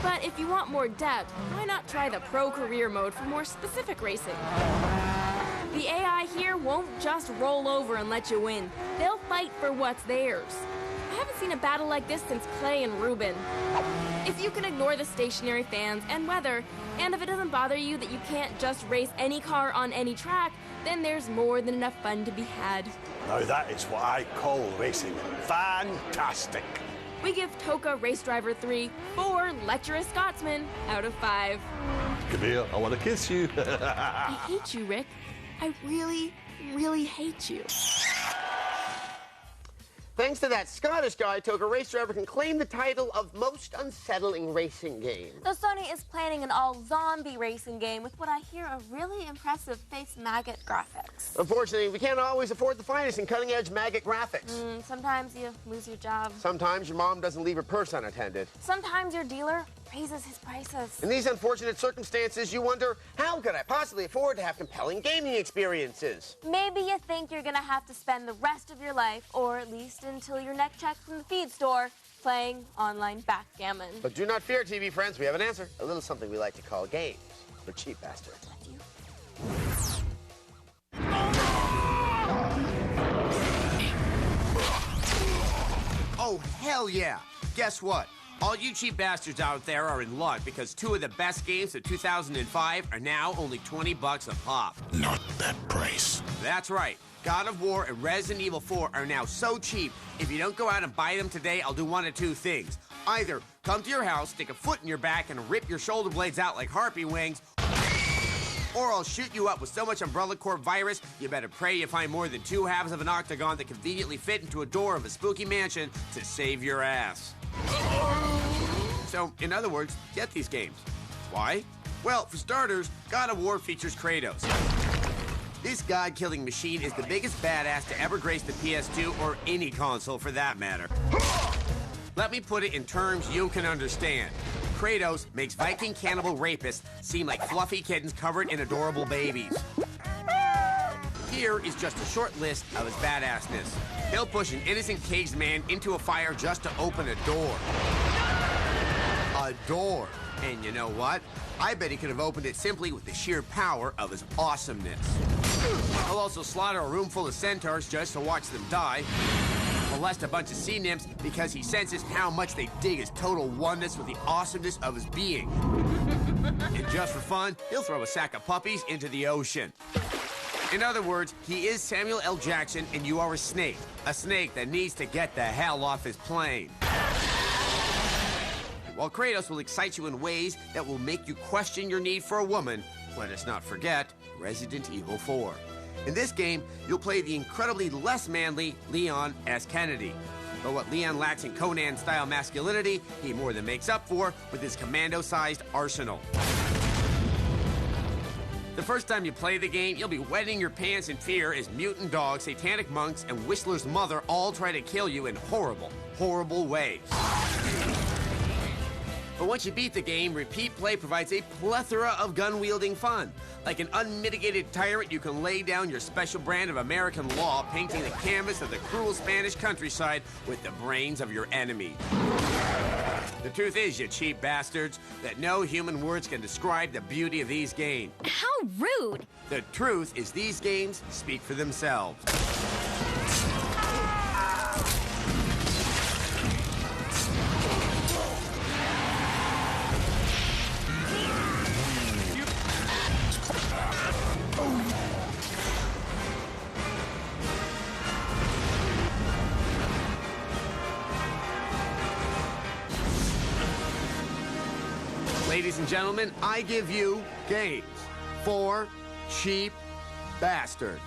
But if you want more depth, why not try the Pro Career mode for more specific racing? The AI here won't just roll over and let you win. They'll fight for what's theirs. I haven't seen a battle like this since Clay and Ruben. If you can ignore the stationary fans and weather, and if it doesn't bother you that you can't just race any car on any track, then there's more than enough fun to be had. Now that is what I call racing. Fantastic. We give Toka Race Driver 3 4 lecherous Scotsmen out of 5. Come here, I want to kiss you. I hate you, Rick. I really, really hate you. Thanks to that Scottish guy, Toka Race Driver can claim the title of most unsettling racing game. Though Sony is planning an all-zombie racing game with what I hear are really impressive face maggot graphics. Unfortunately, we can't always afford the finest in cutting-edge maggot graphics. Sometimes you lose your job. Sometimes your mom doesn't leave her purse unattended. Sometimes your dealer raises his prices. In these unfortunate circumstances, you wonder, how could I possibly afford to have compelling gaming experiences? Maybe you think you're gonna have to spend the rest of your life, or at least until your next check from the feed store, playing online backgammon. But do not fear, TV friends, we have an answer. A little something we like to call games for cheap bastards. Oh, hell yeah! Guess what? All you cheap bastards out there are in luck because 2 of the best games of 2005 are now only $20 a pop. Not that price. That's right. God of War and Resident Evil 4 are now so cheap, if you don't go out and buy them today, I'll do one of 2 things. Either come to your house, stick a foot in your back, and rip your shoulder blades out like harpy wings, or I'll shoot you up with so much Umbrella Corp virus, you better pray you find more than 2 halves of an octagon that conveniently fit into a door of a spooky mansion to save your ass. So, in other words, get these games. Why? Well, for starters, God of War features Kratos. This god-killing machine is the biggest badass to ever grace the PS2 or any console for that matter. Let me put it in terms you can understand. Kratos makes Viking cannibal rapists seem like fluffy kittens covered in adorable babies. Here is just a short list of his badassness. He'll push an innocent caged man into a fire just to open a door. A door. And you know what? I bet he could have opened it simply with the sheer power of his awesomeness. He'll also slaughter a room full of centaurs just to watch them die. Molest a bunch of sea nymphs because he senses how much they dig his total oneness with the awesomeness of his being. And just for fun, he'll throw a sack of puppies into the ocean. In other words, he is Samuel L. Jackson and you are a snake that needs to get the hell off his plane. While Kratos will excite you in ways that will make you question your need for a woman, let us not forget Resident Evil 4. In this game, you'll play the incredibly less manly Leon S. Kennedy. But what Leon lacks in Conan-style masculinity, he more than makes up for with his commando-sized arsenal. The first time you play the game, you'll be wetting your pants in fear as mutant dogs, satanic monks, and Whistler's mother all try to kill you in horrible, horrible ways. But once you beat the game, Repeat Play provides a plethora of gun-wielding fun. Like an unmitigated tyrant, you can lay down your special brand of American law, painting the canvas of the cruel Spanish countryside with the brains of your enemy. The truth is, you cheap bastards, that no human words can describe the beauty of these games. How rude! The truth is these games speak for themselves. Ladies and gentlemen, I give you games for cheap bastards.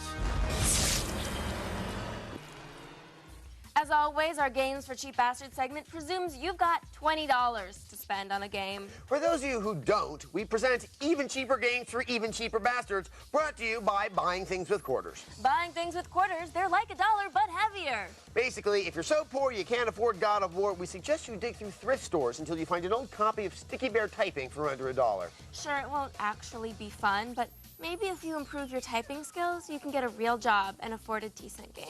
As always, our Games for Cheap Bastards segment presumes you've got $20 to spend on a game. For those of you who don't, we present even cheaper games for even cheaper bastards, brought to you by Buying Things with Quarters. Buying things with quarters, they're like $1 but heavier. Basically, if you're so poor you can't afford God of War, we suggest you dig through thrift stores until you find an old copy of Sticky Bear Typing for under $1. Sure, it won't actually be fun, but maybe if you improve your typing skills, you can get a real job and afford a decent game.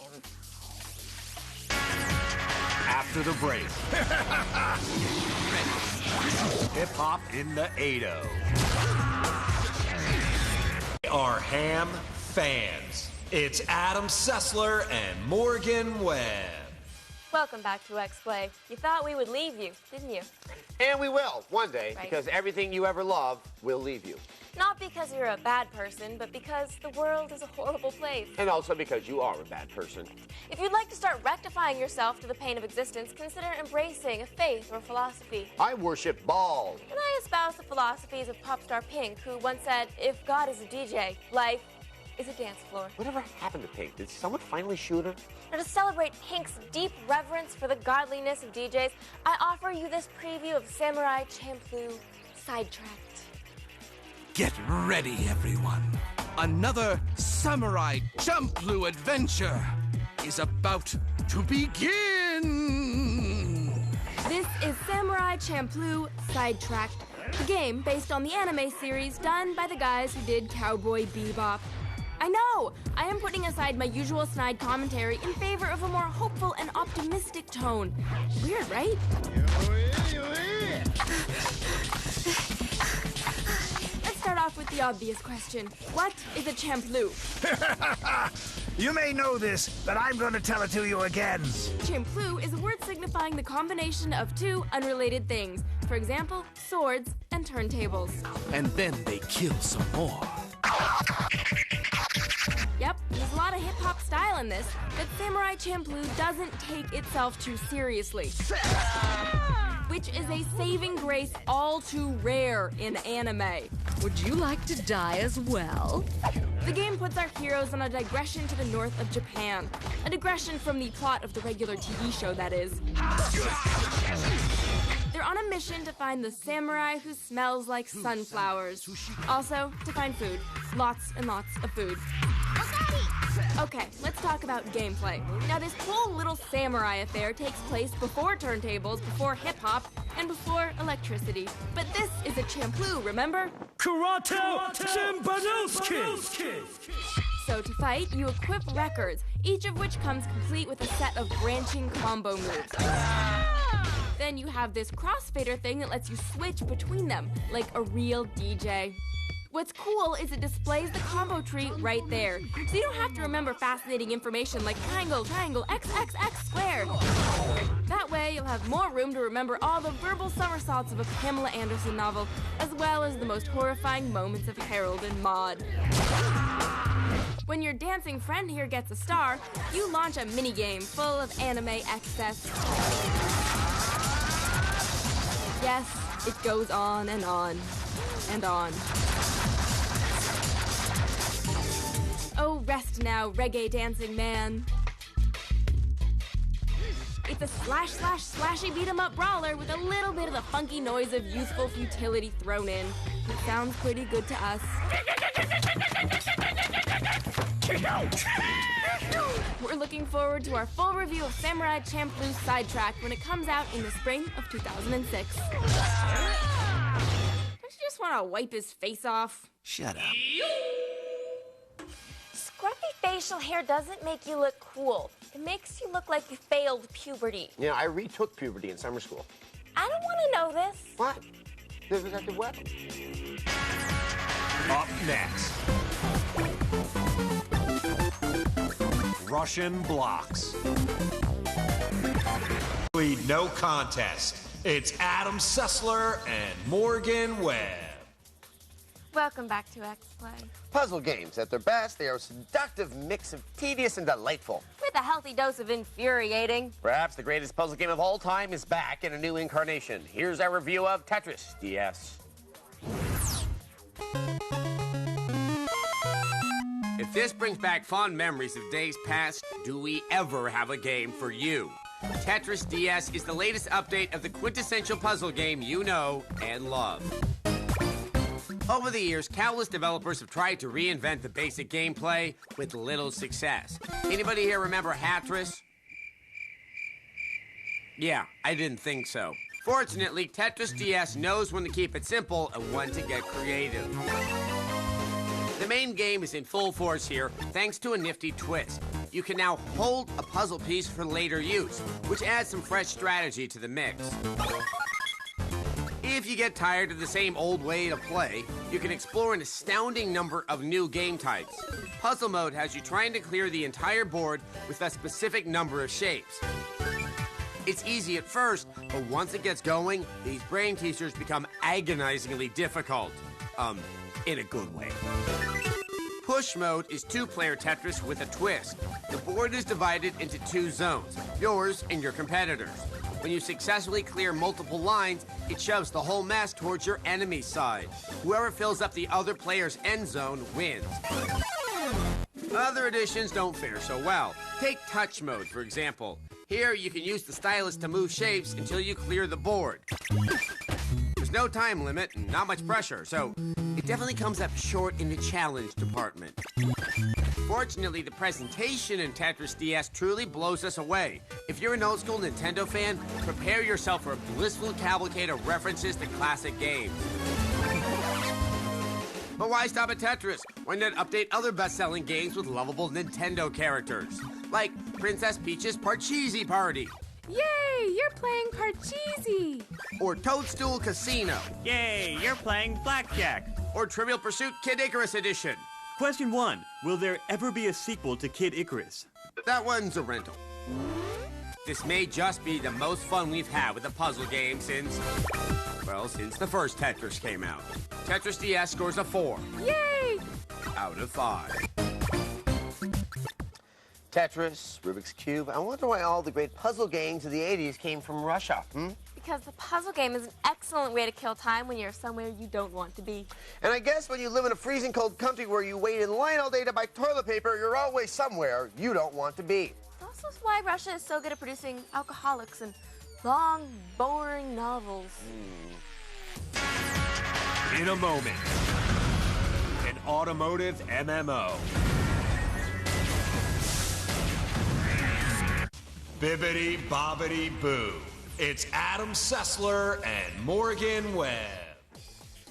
After the break. Hip-hop in the 80s. They are ham fans. It's Adam Sessler and Morgan Webb. Welcome back to Xplay. You thought we would leave you, didn't you? And we will, one day, Right. because everything you ever loved will leave you. Not because you're a bad person, but because the world is a horrible place. And also because you are a bad person. If you'd like to start rectifying yourself to the pain of existence, consider embracing a faith or philosophy. I worship balls. And I espouse the philosophies of pop star Pink, who once said, if God is a DJ, life is a dance floor. Whatever happened to Pink? Did someone finally shoot her? Now, to celebrate Pink's deep reverence for the godliness of DJs, I offer you this preview of Samurai Champloo Sidetracked. Get ready, everyone. Another Samurai Champloo adventure is about to begin. This is Samurai Champloo Sidetracked, the game based on the anime series done by the guys who did Cowboy Bebop. I know! I am putting aside my usual snide commentary in favor of a more hopeful and optimistic tone. Weird, right? Let's start off with the obvious question. What is a Champloo? You may know this, but I'm going to tell it to you again. Champloo is a word signifying the combination of two unrelated things. For example, swords and turntables. And then they kill some more. Yep, there's a lot of hip-hop style in this, but Samurai Champloo doesn't take itself too seriously. Which is a saving grace all too rare in anime. Would you like to die as well? The game puts our heroes on a digression to the north of Japan. A digression from the plot of the regular TV show, that is. They're on a mission to find the samurai who smells like sunflowers. Also, to find food. Lots and lots of food. Okay, let's talk about gameplay. Now, this whole little samurai affair takes place before turntables, before hip-hop, and before electricity. But this is a Champloo, remember? Karate Zimbanowski! So to fight, you equip records, each of which comes complete with a set of branching combo moves. Then you have this crossfader thing that lets you switch between them, like a real DJ. What's cool is it displays the combo tree right there, so you don't have to remember fascinating information like triangle, triangle, x, x, x squared. That way, you'll have more room to remember all the verbal somersaults of a Pamela Anderson novel, as well as the most horrifying moments of Harold and Maude. When your dancing friend here gets a star, you launch a minigame full of anime excess. Yes, it goes on and on and on. Oh, rest now, reggae dancing man. It's a slashy beat-em-up brawler with a little bit of the funky noise of youthful futility thrown in. It sounds pretty good to us. We're looking forward to our full review of Samurai Champloo's Sidetracked when it comes out in the spring of 2006. Don't you just want to wipe his face off? Shut up. Scruffy facial hair doesn't make you look cool. It makes you look like you failed puberty. Yeah, I retook puberty in summer school. I don't want to know this. What? This is active weapon. Up next, Russian blocks. No contest. It's Adam Sessler and Morgan Webb. Welcome back to Xplay. Puzzle games, at their best, they are a seductive mix of tedious and delightful. With a healthy dose of infuriating. Perhaps the greatest puzzle game of all time is back in a new incarnation. Here's our review of Tetris DS. If this brings back fond memories of days past, do we ever have a game for you? Tetris DS is the latest update of the quintessential puzzle game you know and love. Over the years, countless developers have tried to reinvent the basic gameplay with little success. Anybody here remember Hatris? Yeah, I didn't think so. Fortunately, Tetris DS knows when to keep it simple and when to get creative. The main game is in full force here, thanks to a nifty twist. You can now hold a puzzle piece for later use, which adds some fresh strategy to the mix. If you get tired of the same old way to play, you can explore an astounding number of new game types. Puzzle mode has you trying to clear the entire board with a specific number of shapes. It's easy at first, but once it gets going, these brain teasers become agonizingly difficult. In a good way. Push mode is two-player Tetris with a twist. The board is divided into two zones, yours and your competitors'. When you successfully clear multiple lines, it shoves the whole mess towards your enemy's side. Whoever fills up the other player's end zone wins. Other additions don't fare so well. Take touch mode, for example. Here, you can use the stylus to move shapes until you clear the board. There's no time limit and not much pressure, so it definitely comes up short in the challenge department. Fortunately, the presentation in Tetris DS truly blows us away. If you're an old-school Nintendo fan, prepare yourself for a blissful cavalcade of references to classic games. But why stop at Tetris? Why not update other best-selling games with lovable Nintendo characters? Like Princess Peach's Parcheesi Party. Yay, you're playing Parcheesi. Or Toadstool Casino. Yay, you're playing Blackjack. Or Trivial Pursuit Kid Icarus Edition. Question 1. Will there ever be a sequel to Kid Icarus? That one's a rental. This may just be the most fun we've had with a puzzle game since the first Tetris came out. Tetris DS scores a 4. Yay! Out of 5. Tetris, Rubik's Cube. I wonder why all the great puzzle games of the 80s came from Russia, Because the puzzle game is an excellent way to kill time when you're somewhere you don't want to be. And I guess when you live in a freezing cold country where you wait in line all day to buy toilet paper, you're always somewhere you don't want to be. It's also why Russia is so good at producing alcoholics and long, boring novels. In a moment, an automotive MMO. Bibbidi bobbidi boo. It's Adam Sessler and Morgan Webb.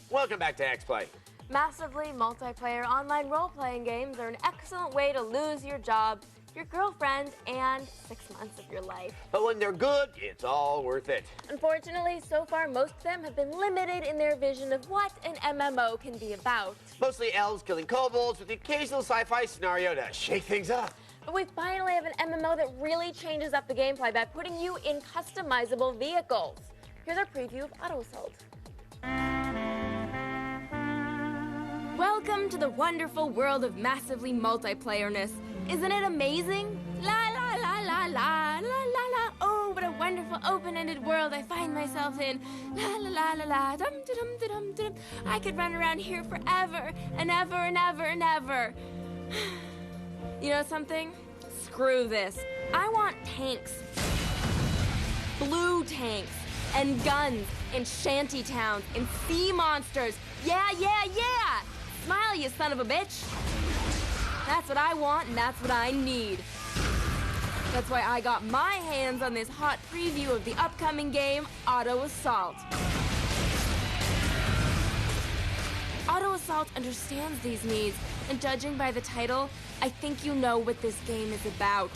Welcome back to Xplay. Massively multiplayer online role-playing games are an excellent way to lose your job, your girlfriend, and 6 months of your life. But when they're good, it's all worth it. Unfortunately, so far, most of them have been limited in their vision of what an MMO can be about. Mostly elves killing kobolds with the occasional sci-fi scenario to shake things up. But we finally have an MMO that really changes up the gameplay by putting you in customizable vehicles. Here's our preview of Auto Assault. Welcome to the wonderful world of massively multiplayerness. Isn't it amazing? La la la la la la la la. Oh, what a wonderful open-ended world I find myself in. La la la la la. Dum dum dum dum dum. I could run around here forever and ever and ever and ever. You know something? Screw this. I want tanks. blue tanks, and guns, and shanty towns, and sea monsters. Yeah! Smile, you son of a bitch. That's what I want, and that's what I need. That's why I got my hands on this hot preview of the upcoming game, Auto Assault. Auto Assault understands these needs, and judging by the title, I think you know what this game is about.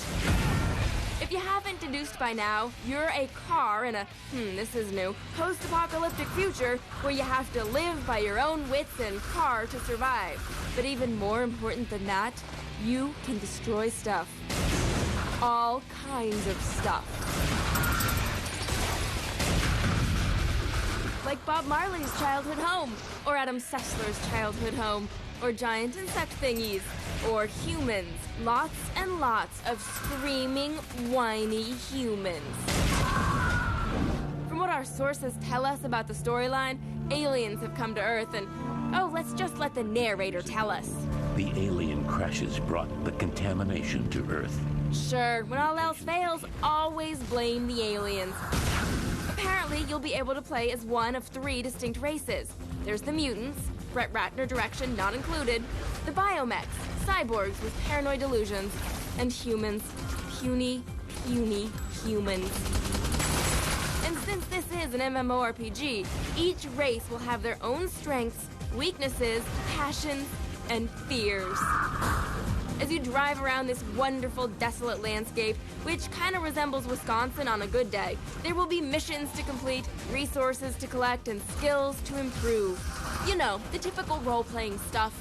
If you haven't deduced by now, you're a car in a, this is new, post-apocalyptic future where you have to live by your own wits and car to survive. But even more important than that, you can destroy stuff. All kinds of stuff. Like Bob Marley's childhood home, or Adam Sessler's childhood home, or giant insect thingies, or humans. Lots and lots of screaming, whiny humans. From what our sources tell us about the storyline, aliens have come to Earth and, let's just let the narrator tell us. The alien crashes brought the contamination to Earth. Sure, when all else fails, always blame the aliens. Apparently, you'll be able to play as one of 3 distinct races. There's the mutants, Brett Ratner direction not included, the biomechs, cyborgs with paranoid delusions, and humans, puny humans. And since this is an MMORPG, each race will have their own strengths, weaknesses, passions, and fears. As you drive around this wonderful, desolate landscape, which kind of resembles Wisconsin on a good day, there will be missions to complete, resources to collect, and skills to improve. You know, the typical role-playing stuff.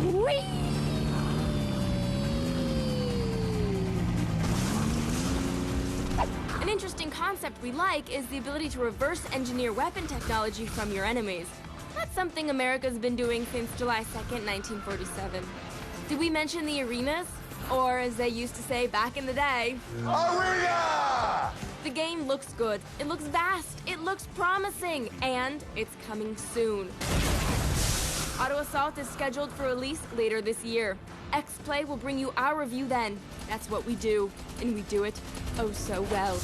Whee! An interesting concept we like is the ability to reverse engineer weapon technology from your enemies. That's something America's been doing since July 2nd, 1947. Did we mention the arenas? Or, as they used to say back in the day, Arena! The game looks good, it looks vast, it looks promising, and it's coming soon. Auto Assault is scheduled for release later this year. Xplay will bring you our review then. That's what we do, and we do it oh so well.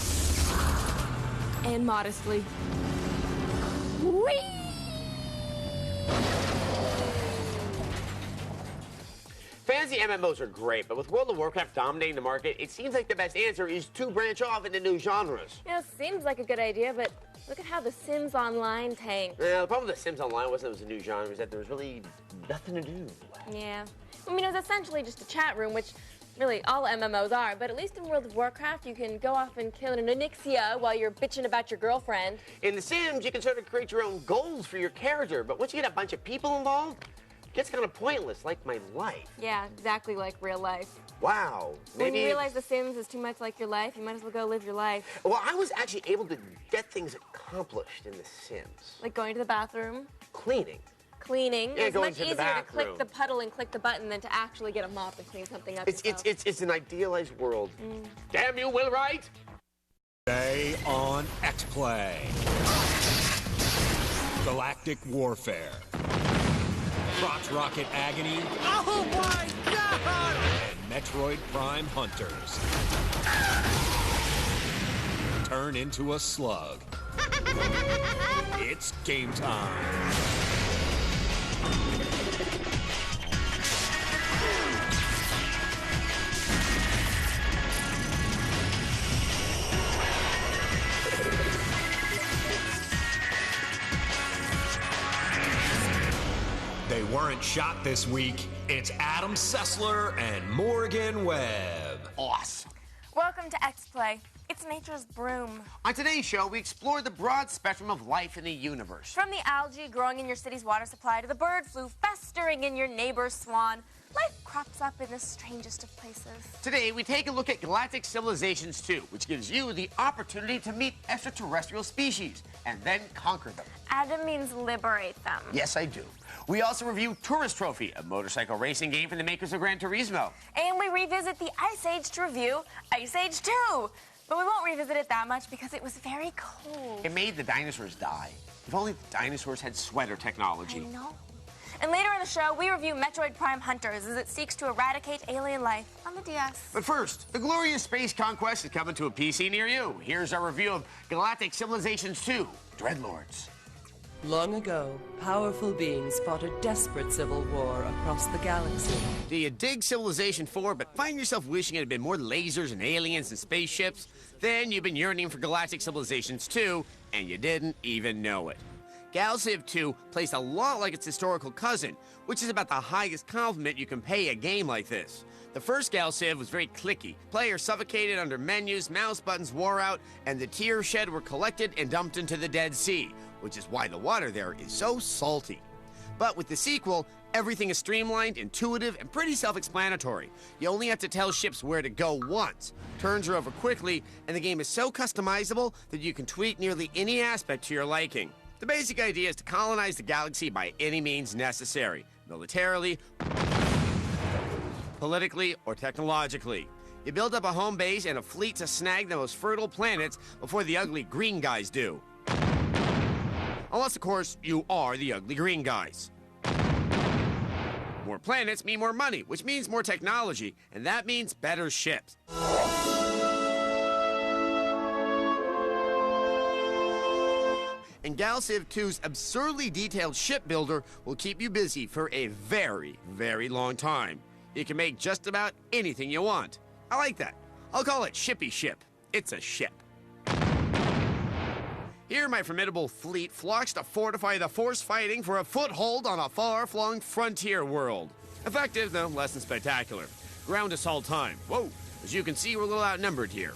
And modestly. Whee! Fantasy MMOs are great, but with World of Warcraft dominating the market, it seems like the best answer is to branch off into new genres. Seems like a good idea, but look at how The Sims Online tanked. The problem with The Sims Online wasn't it was a new genre, it was that there was really nothing to do. Yeah. I mean, it was essentially just a chat room, which really all MMOs are, but at least in World of Warcraft, you can go off and kill an Onyxia while you're bitching about your girlfriend. In The Sims, you can sort of create your own goals for your character, but once you get a bunch of people involved, it gets kind of pointless, like my life. Yeah, exactly like real life. Wow. When you realize The Sims is too much like your life, you might as well go live your life. Well, I was actually able to get things accomplished in The Sims. Like going to the bathroom? Cleaning. Cleaning. Yeah, it's much easier to click the puddle and click the button than to actually get a mop and clean something up yourself. It's an idealized world. Damn you, Will Wright! Today on Xplay. Galactic Warfare. Crotch Rocket Agony. Oh my God! And Metroid Prime Hunters. Turn into a slug. It's game time. They weren't shot this week. It's Adam Sessler and Morgan Webb. Awesome. Welcome to Xplay. It's nature's broom. On today's show, we explore the broad spectrum of life in the universe. From the algae growing in your city's water supply to the bird flu festering in your neighbor's swan, life crops up in the strangest of places. Today, we take a look at Galactic Civilizations 2, which gives you the opportunity to meet extraterrestrial species and then conquer them. Adam means liberate them. Yes, I do. We also review Tourist Trophy, a motorcycle racing game from the makers of Gran Turismo. And we revisit the Ice Age to review Ice Age 2. But we won't revisit it that much because it was very cold. It made the dinosaurs die. If only the dinosaurs had sweater technology. I know. And later in the show, we review Metroid Prime Hunters as it seeks to eradicate alien life on the DS. But first, the glorious space conquest is coming to a PC near you. Here's our review of Galactic Civilizations 2, Dreadlords. Long ago, powerful beings fought a desperate civil war across the galaxy. Do you dig Civilization 4 but find yourself wishing it had been more lasers and aliens and spaceships? Then you've been yearning for Galactic Civilizations 2, and you didn't even know it. GalCiv 2 plays a lot like its historical cousin, which is about the highest compliment you can pay a game like this. The first GalCiv was very clicky. Players suffocated under menus, mouse buttons wore out, and the tear shed were collected and dumped into the Dead Sea, which is why the water there is so salty. But with the sequel, everything is streamlined, intuitive, and pretty self-explanatory. You only have to tell ships where to go once. Turns are over quickly, and the game is so customizable that you can tweak nearly any aspect to your liking. The basic idea is to colonize the galaxy by any means necessary, militarily, politically, or technologically. You build up a home base and a fleet to snag the most fertile planets before the ugly green guys do. Unless, of course, you are the ugly green guys. More planets mean more money, which means more technology, and that means better ships. And GalCiv 2's absurdly detailed shipbuilder will keep you busy for a very, very long time. You can make just about anything you want. I like that. I'll call it Shippy Ship. It's a ship. Here, my formidable fleet flocks to fortify the force fighting for a foothold on a far-flung frontier world. Effective, though less than spectacular. Ground assault time. Whoa, as you can see, we're a little outnumbered here.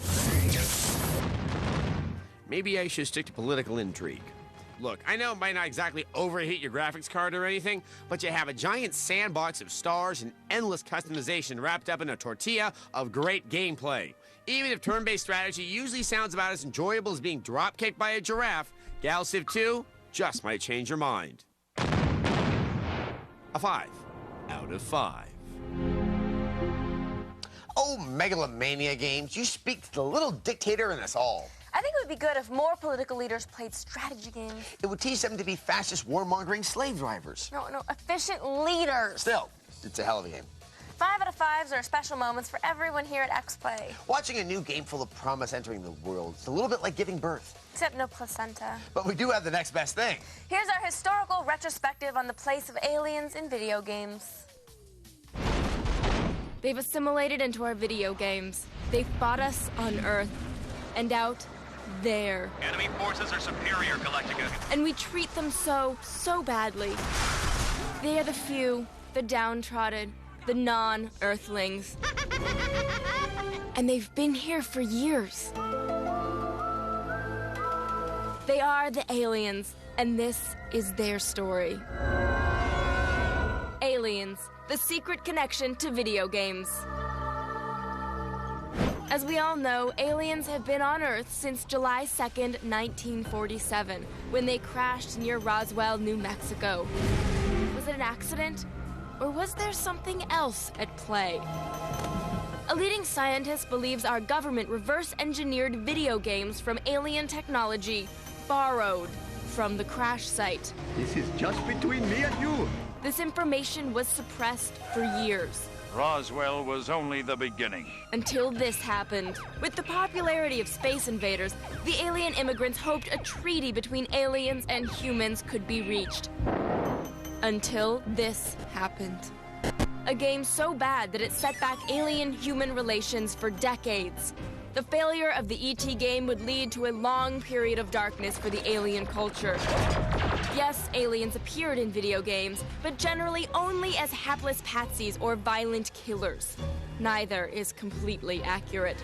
Maybe I should stick to political intrigue. Look, I know it might not exactly overheat your graphics card or anything, but you have a giant sandbox of stars and endless customization wrapped up in a tortilla of great gameplay. Even if turn-based strategy usually sounds about as enjoyable as being drop-kicked by a giraffe, GalCiv 2 just might change your mind. A 5 out of 5. Oh, Megalomania Games, you speak to the little dictator in us all. I think it would be good if more political leaders played strategy games. It would teach them to be fastest warmongering slave drivers. No, efficient leaders. Still, it's a hell of a game. 5 out of 5s are special moments for everyone here at Xplay. Watching a new game full of promise entering the world, it's a little bit like giving birth. Except no placenta. But we do have the next best thing. Here's our historical retrospective on the place of aliens in video games. They've assimilated into our video games. They fought us on Earth and out there. Enemy forces are superior, Galactica. And we treat them so badly. They are the few, the downtrodden, the non-Earthlings. And they've been here for years. They are the aliens, and this is their story. Aliens, the secret connection to video games. As we all know, aliens have been on Earth since July 2nd, 1947, when they crashed near Roswell, New Mexico. Was it an accident? Or was there something else at play? A leading scientist believes our government reverse-engineered video games from alien technology, borrowed from the crash site. This is just between me and you. This information was suppressed for years. Roswell was only the beginning. Until this happened. With the popularity of Space Invaders, the alien immigrants hoped a treaty between aliens and humans could be reached. Until this happened. A game so bad that it set back alien-human relations for decades. The failure of the ET game would lead to a long period of darkness for the alien culture. Yes, aliens appeared in video games, but generally only as hapless patsies or violent killers. Neither is completely accurate.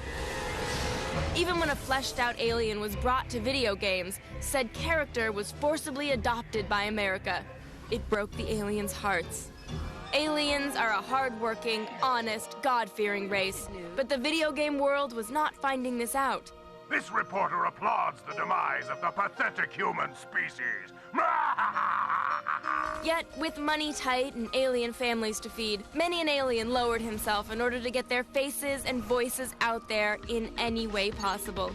Even when a fleshed-out alien was brought to video games, said character was forcibly adopted by America. It broke the aliens' hearts. Aliens are a hard-working, honest, God-fearing race, but the video game world was not finding this out. This reporter applauds the demise of the pathetic human species. Yet, with money tight and alien families to feed, many an alien lowered himself in order to get their faces and voices out there in any way possible.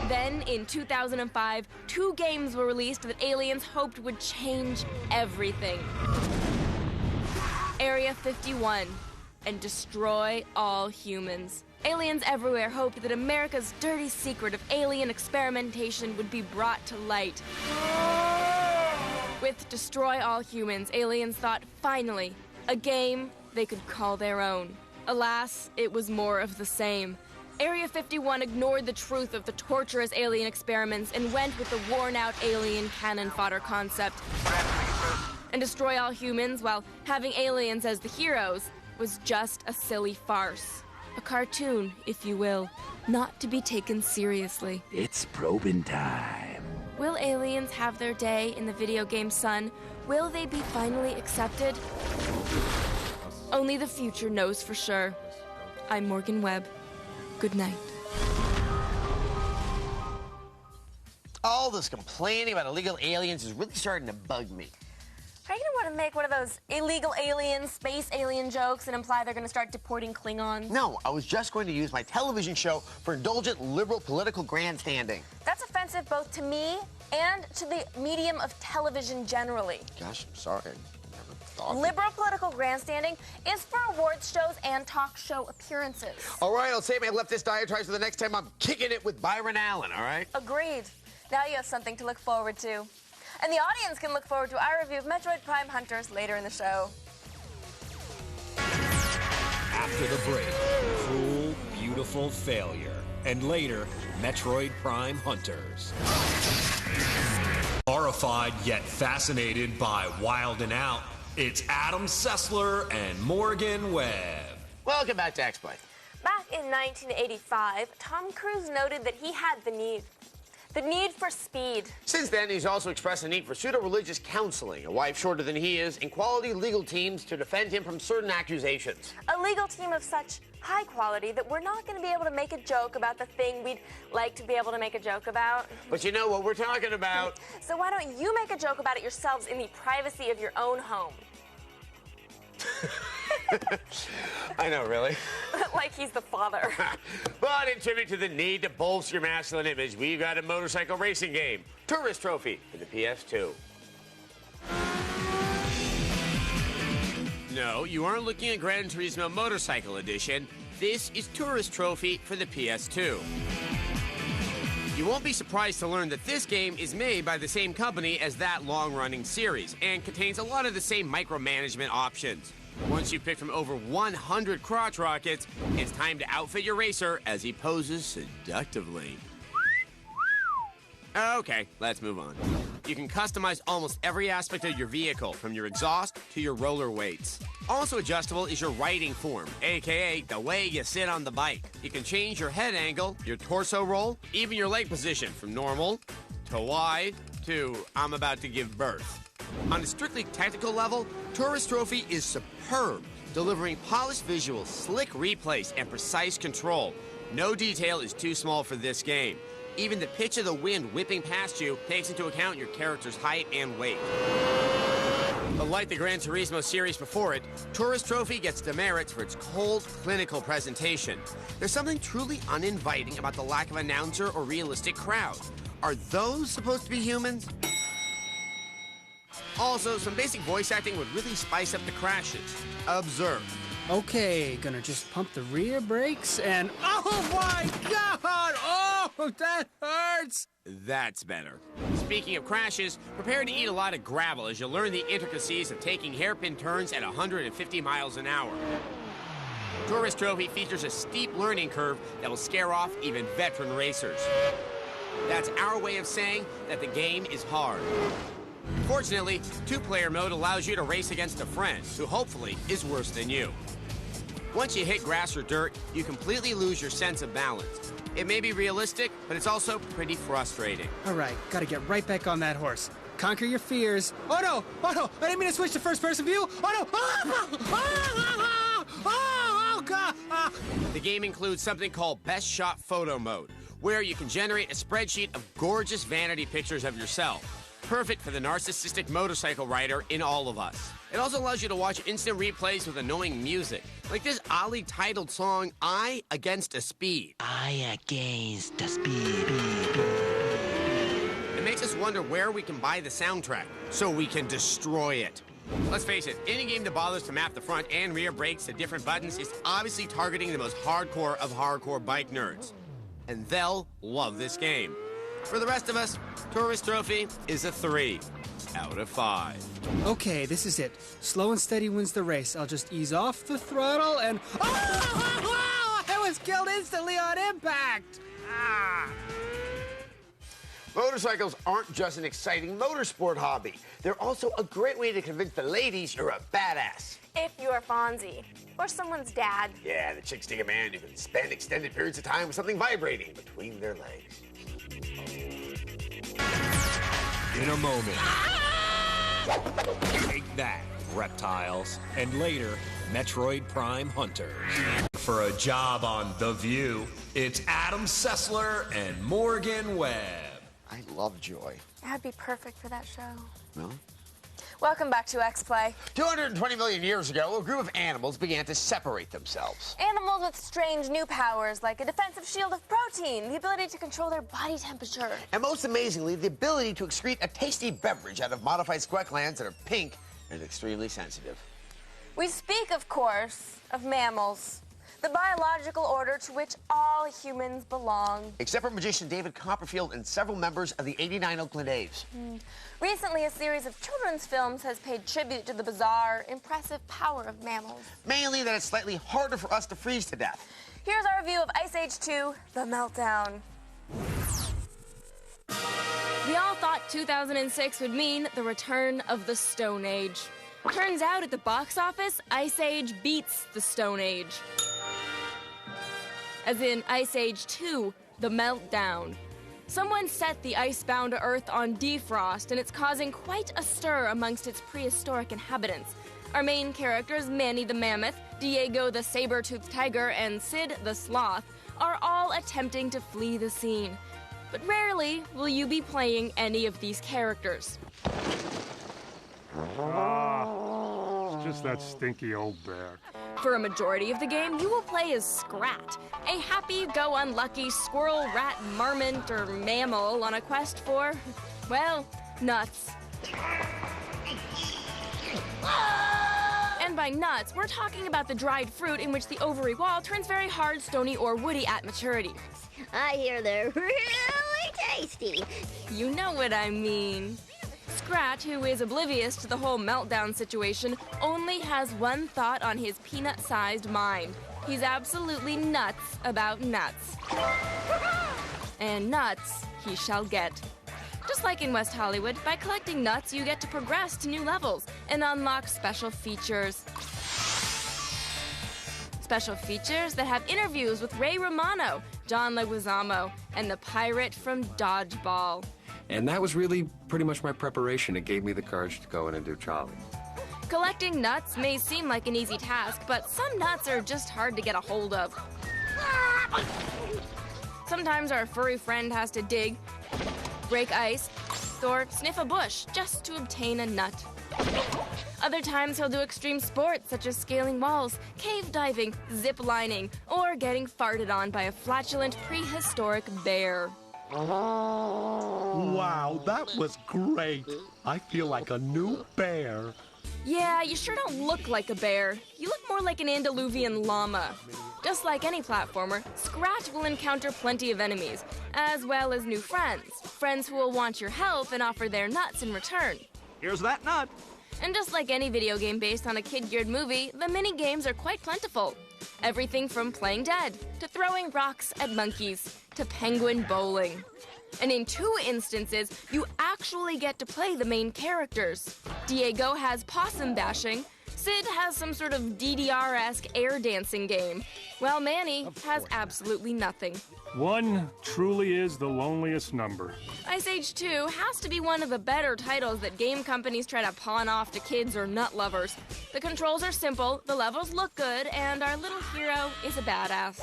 Then, in 2005, 2 games were released that aliens hoped would change everything. Area 51 and Destroy All Humans. Aliens everywhere hoped that America's dirty secret of alien experimentation would be brought to light. With Destroy All Humans, aliens thought, finally, a game they could call their own. Alas, it was more of the same. Area 51 ignored the truth of the torturous alien experiments and went with the worn-out alien cannon fodder concept. And Destroy All Humans, while having aliens as the heroes, was just a silly farce. A cartoon, if you will, not to be taken seriously. It's probing time. Will aliens have their day in the video game sun? Will they be finally accepted? Only the future knows for sure. I'm Morgan Webb. Good night. All this complaining about illegal aliens is really starting to bug me. Are you going to want to make one of those illegal alien, space alien jokes and imply they're going to start deporting Klingons? No, I was just going to use my television show for indulgent liberal political grandstanding. That's offensive both to me and to the medium of television generally. Gosh, I'm sorry. I never thought Liberal political grandstanding is for awards shows and talk show appearances. All right, I'll save my leftist diatribes for the next time I'm kicking it with Byron Allen, all right? Agreed. Now you have something to look forward to. And the audience can look forward to our review of Metroid Prime Hunters later in the show. After the break, Cruel, Beautiful Failure. And later, Metroid Prime Hunters. Horrified yet fascinated by Wild 'N Out, it's Adam Sessler and Morgan Webb. Welcome back to Xplay. Back in 1985, Tom Cruise noted that he had the need for speed. Since then, he's also expressed a need for pseudo-religious counseling, a wife shorter than he is, and quality legal teams to defend him from certain accusations. A legal team of such high quality that we're not going to be able to make a joke about the thing we'd like to be able to make a joke about. But you know what we're talking about. So why don't you make a joke about it yourselves in the privacy of your own home? I know, really. Like he's the father. But in tribute to the need to bolster your masculine image, we've got a motorcycle racing game, Tourist Trophy, for the PS2. No, you aren't looking at Gran Turismo Motorcycle Edition. This is Tourist Trophy for the PS2. You won't be surprised to learn that this game is made by the same company as that long-running series and contains a lot of the same micromanagement options. Once you've picked from over 100 crotch rockets, it's time to outfit your racer as he poses seductively. Okay, let's move on. You can customize almost every aspect of your vehicle, from your exhaust to your roller weights. Also adjustable is your riding form, aka the way you sit on the bike. You can change your head angle, your torso roll, even your leg position from normal to wide to I'm about to give birth. On a strictly technical level, Tourist Trophy is superb, delivering polished visuals, slick replays, and precise control. No detail is too small for this game. Even the pitch of the wind whipping past you takes into account your character's height and weight. But like the Gran Turismo series before it, Tourist Trophy gets demerits for its cold, clinical presentation. There's something truly uninviting about the lack of announcer or realistic crowd. Are those supposed to be humans? Also, some basic voice acting would really spice up the crashes. Observe. Okay, gonna just pump the rear brakes and... Oh my God! Oh, that hurts! That's better. Speaking of crashes, prepare to eat a lot of gravel as you learn the intricacies of taking hairpin turns at 150 miles an hour. Tourist Trophy features a steep learning curve that will scare off even veteran racers. That's our way of saying that the game is hard. Fortunately, two-player mode allows you to race against a friend, who hopefully is worse than you. Once you hit grass or dirt, you completely lose your sense of balance. It may be realistic, but it's also pretty frustrating. All right, gotta get right back on that horse. Conquer your fears. Oh no! Oh no! I didn't mean to switch to first-person view! Oh no! Oh God! The game includes something called Best Shot Photo Mode, where you can generate a spreadsheet of gorgeous vanity pictures of yourself. Perfect for the narcissistic motorcycle rider in all of us. It also allows you to watch instant replays with annoying music, like this oddly titled song, I Against a Speed. I against the speed. It makes us wonder where we can buy the soundtrack so we can destroy it. Let's face it, any game that bothers to map the front and rear brakes to different buttons is obviously targeting the most hardcore of hardcore bike nerds. And they'll love this game. For the rest of us, Tourist Trophy is a 3 out of 5. Okay, this is it. Slow and steady wins the race. I'll just ease off the throttle and... Oh! I was killed instantly on impact! Motorcycles aren't just an exciting motorsport hobby. They're also a great way to convince the ladies you're a badass. If you're Fonzie, or someone's dad. Yeah, the chicks dig a man who can spend extended periods of time with something vibrating between their legs. In a moment. Take that, reptiles. And later, Metroid Prime Hunters. For a job on The View, it's Adam Sessler and Morgan Webb. I love Joy. That'd be perfect for that show. Really? Welcome back to Xplay. 220 million years ago, a group of animals began to separate themselves. Animals with strange new powers, like a defensive shield of protein, the ability to control their body temperature. And most amazingly, the ability to excrete a tasty beverage out of modified sweat glands that are pink and extremely sensitive. We speak, of course, of mammals, the biological order to which all humans belong. Except for magician David Copperfield and several members of the '89 Oakland A's. Recently, a series of children's films has paid tribute to the bizarre, impressive power of mammals. Mainly that it's slightly harder for us to freeze to death. Here's our review of Ice Age 2, The Meltdown. We all thought 2006 would mean the return of the Stone Age. Turns out at the box office, Ice Age beats the Stone Age. As in Ice Age 2, The Meltdown. Someone set the icebound Earth on defrost, and it's causing quite a stir amongst its prehistoric inhabitants. Our main characters, Manny the Mammoth, Diego the Saber-toothed Tiger, and Sid the Sloth, are all attempting to flee the scene. But rarely will you be playing any of these characters. It's just that stinky old bear. For a majority of the game, you will play as Scrat, a happy-go-unlucky squirrel, rat, marmot, or mammal on a quest for, well, nuts. And by nuts, we're talking about the dried fruit in which the ovary wall turns very hard, stony, or woody at maturity. I hear they're really tasty. You know what I mean. Scrat, who is oblivious to the whole meltdown situation, only has one thought on his peanut-sized mind. He's absolutely nuts about nuts. And nuts he shall get. Just like in West Hollywood, by collecting nuts, you get to progress to new levels and unlock special features. Special features that have interviews with Ray Romano, John Leguizamo, and the pirate from Dodgeball. And that was really pretty much my preparation. It gave me the courage to go in and do Charlie. Collecting nuts may seem like an easy task, but some nuts are just hard to get a hold of. Sometimes our furry friend has to dig, break ice, or sniff a bush just to obtain a nut. Other times he'll do extreme sports such as scaling walls, cave diving, zip lining, or getting farted on by a flatulent prehistoric bear. Wow, that was great. I feel like a new bear. Yeah, you sure don't look like a bear. You look more like an Andaluvian llama. Just like any platformer, Scrat will encounter plenty of enemies, as well as new friends. Friends who will want your help and offer their nuts in return. Here's that nut. And just like any video game based on a kid-geared movie, the mini-games are quite plentiful. Everything from playing dead, to throwing rocks at monkeys, to penguin bowling. And in 2 instances, you actually get to play the main characters. Diego has possum bashing, Sid has some sort of DDR-esque air dancing game, while Manny has absolutely nothing. 1 truly is the loneliest number. Ice Age 2 has to be one of the better titles that game companies try to pawn off to kids or nut lovers. The controls are simple, the levels look good, and our little hero is a badass.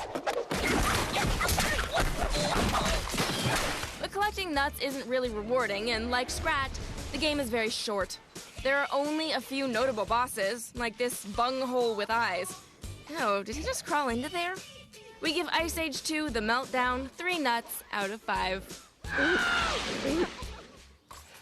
But collecting nuts isn't really rewarding, and like Scrat, the game is very short. There are only a few notable bosses, like this bunghole with eyes. Oh, did he just crawl into there? We give Ice Age 2 The Meltdown 3 nuts out of 5.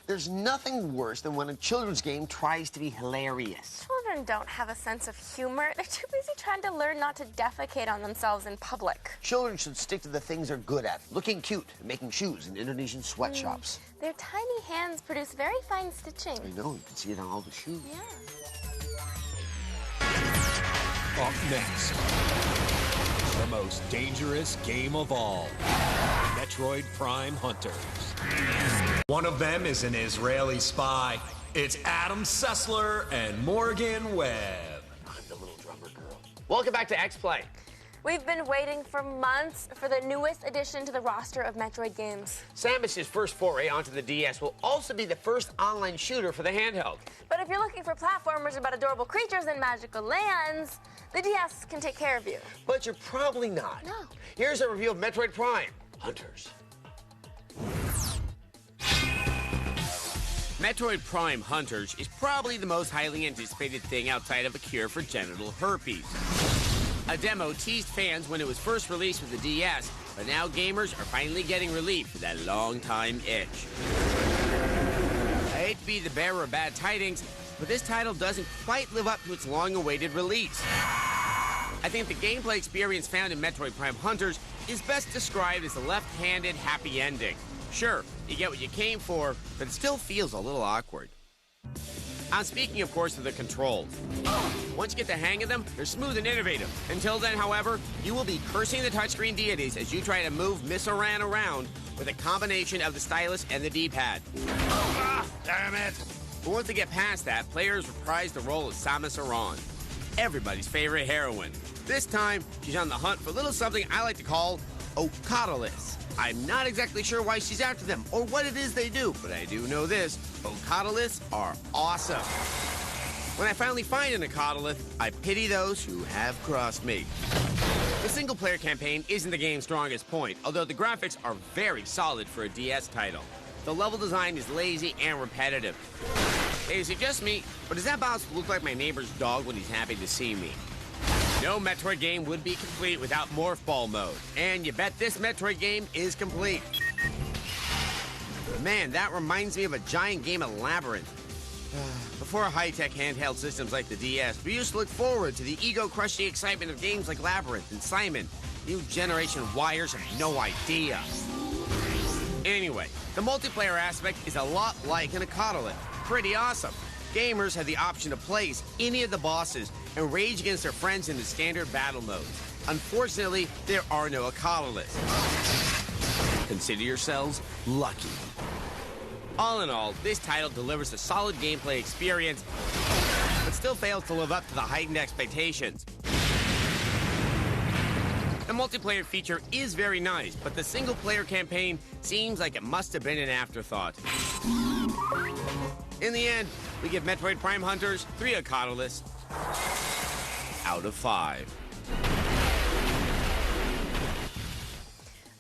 There's nothing worse than when a children's game tries to be hilarious. Children don't have a sense of humor. They're too busy trying to learn not to defecate on themselves in public. Children should stick to the things they're good at, looking cute and making shoes in Indonesian sweatshops. Their tiny hands produce very fine stitching. I know, you can see it on all the shoes. Yeah. Up next, the most dangerous game of all, Metroid Prime Hunters. One of them is an Israeli spy. It's Adam Sessler and Morgan Webb. I'm the little drummer girl. Welcome back to Xplay. We've been waiting for months for the newest addition to the roster of Metroid games. Samus's first foray onto the DS will also be the first online shooter for the handheld. But if you're looking for platformers about adorable creatures and magical lands, the DS can take care of you. But you're probably not. No. Here's a review of Metroid Prime Hunters. Metroid Prime Hunters is probably the most highly anticipated thing outside of a cure for genital herpes. A demo teased fans when it was first released with the DS, but now gamers are finally getting relief for that long-time itch. I hate to be the bearer of bad tidings, but this title doesn't quite live up to its long-awaited release. I think the gameplay experience found in Metroid Prime Hunters is best described as a left-handed happy ending. Sure, you get what you came for, but it still feels a little awkward. I'm speaking, of course, of the controls. Once you get the hang of them, they're smooth and innovative. Until then, however, you will be cursing the touchscreen deities as you try to move Miss Aran around with a combination of the stylus and the D-pad. Ah, damn it! But once they get past that, players reprise the role of Samus Aran, everybody's favorite heroine. This time, she's on the hunt for a little something I like to call Ocatolis. I'm not exactly sure why she's after them or what it is they do, but I do know this: Ocatolis are awesome. When I finally find an Ocatolith, I pity those who have crossed me. The single-player campaign isn't the game's strongest point, although the graphics are very solid for a DS title. The level design is lazy and repetitive. Hey, suggest me, but does that boss look like my neighbor's dog when he's happy to see me? No Metroid game would be complete without Morph Ball mode, and you bet this Metroid game is complete. Man, that reminds me of a giant game of Labyrinth. Before high-tech handheld systems like the DS, we used to look forward to the ego-crushing excitement of games like Labyrinth and Simon. New generation wires have no idea. Anyway, the multiplayer aspect is a lot like an Ocatolith. Pretty awesome. Gamers have the option to place any of the bosses and rage against their friends in the standard battle modes. Unfortunately, there are no Ocatoliths. Consider yourselves lucky. All in all, this title delivers a solid gameplay experience, but still fails to live up to the heightened expectations. The multiplayer feature is very nice, but the single-player campaign seems like it must have been an afterthought. In the end, we give Metroid Prime Hunters 3 Ocatoliths out of 5.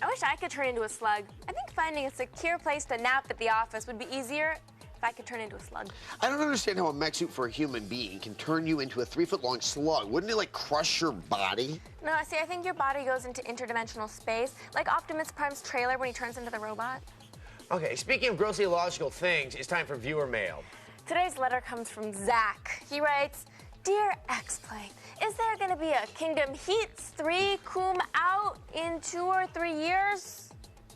I wish I could turn into a slug. I think finding a secure place to nap at the office would be easier if I could turn into a slug. I don't understand how a mech suit for a human being can turn you into a 3-foot-long slug. Wouldn't it, like, crush your body? No, see, I think your body goes into interdimensional space, like Optimus Prime's trailer when he turns into the robot. Okay, speaking of grossly illogical things, it's time for viewer mail. Today's letter comes from Zach. He writes, Dear Xplay, is there going to be a Kingdom Hearts 3 come out in 2 or 3 years?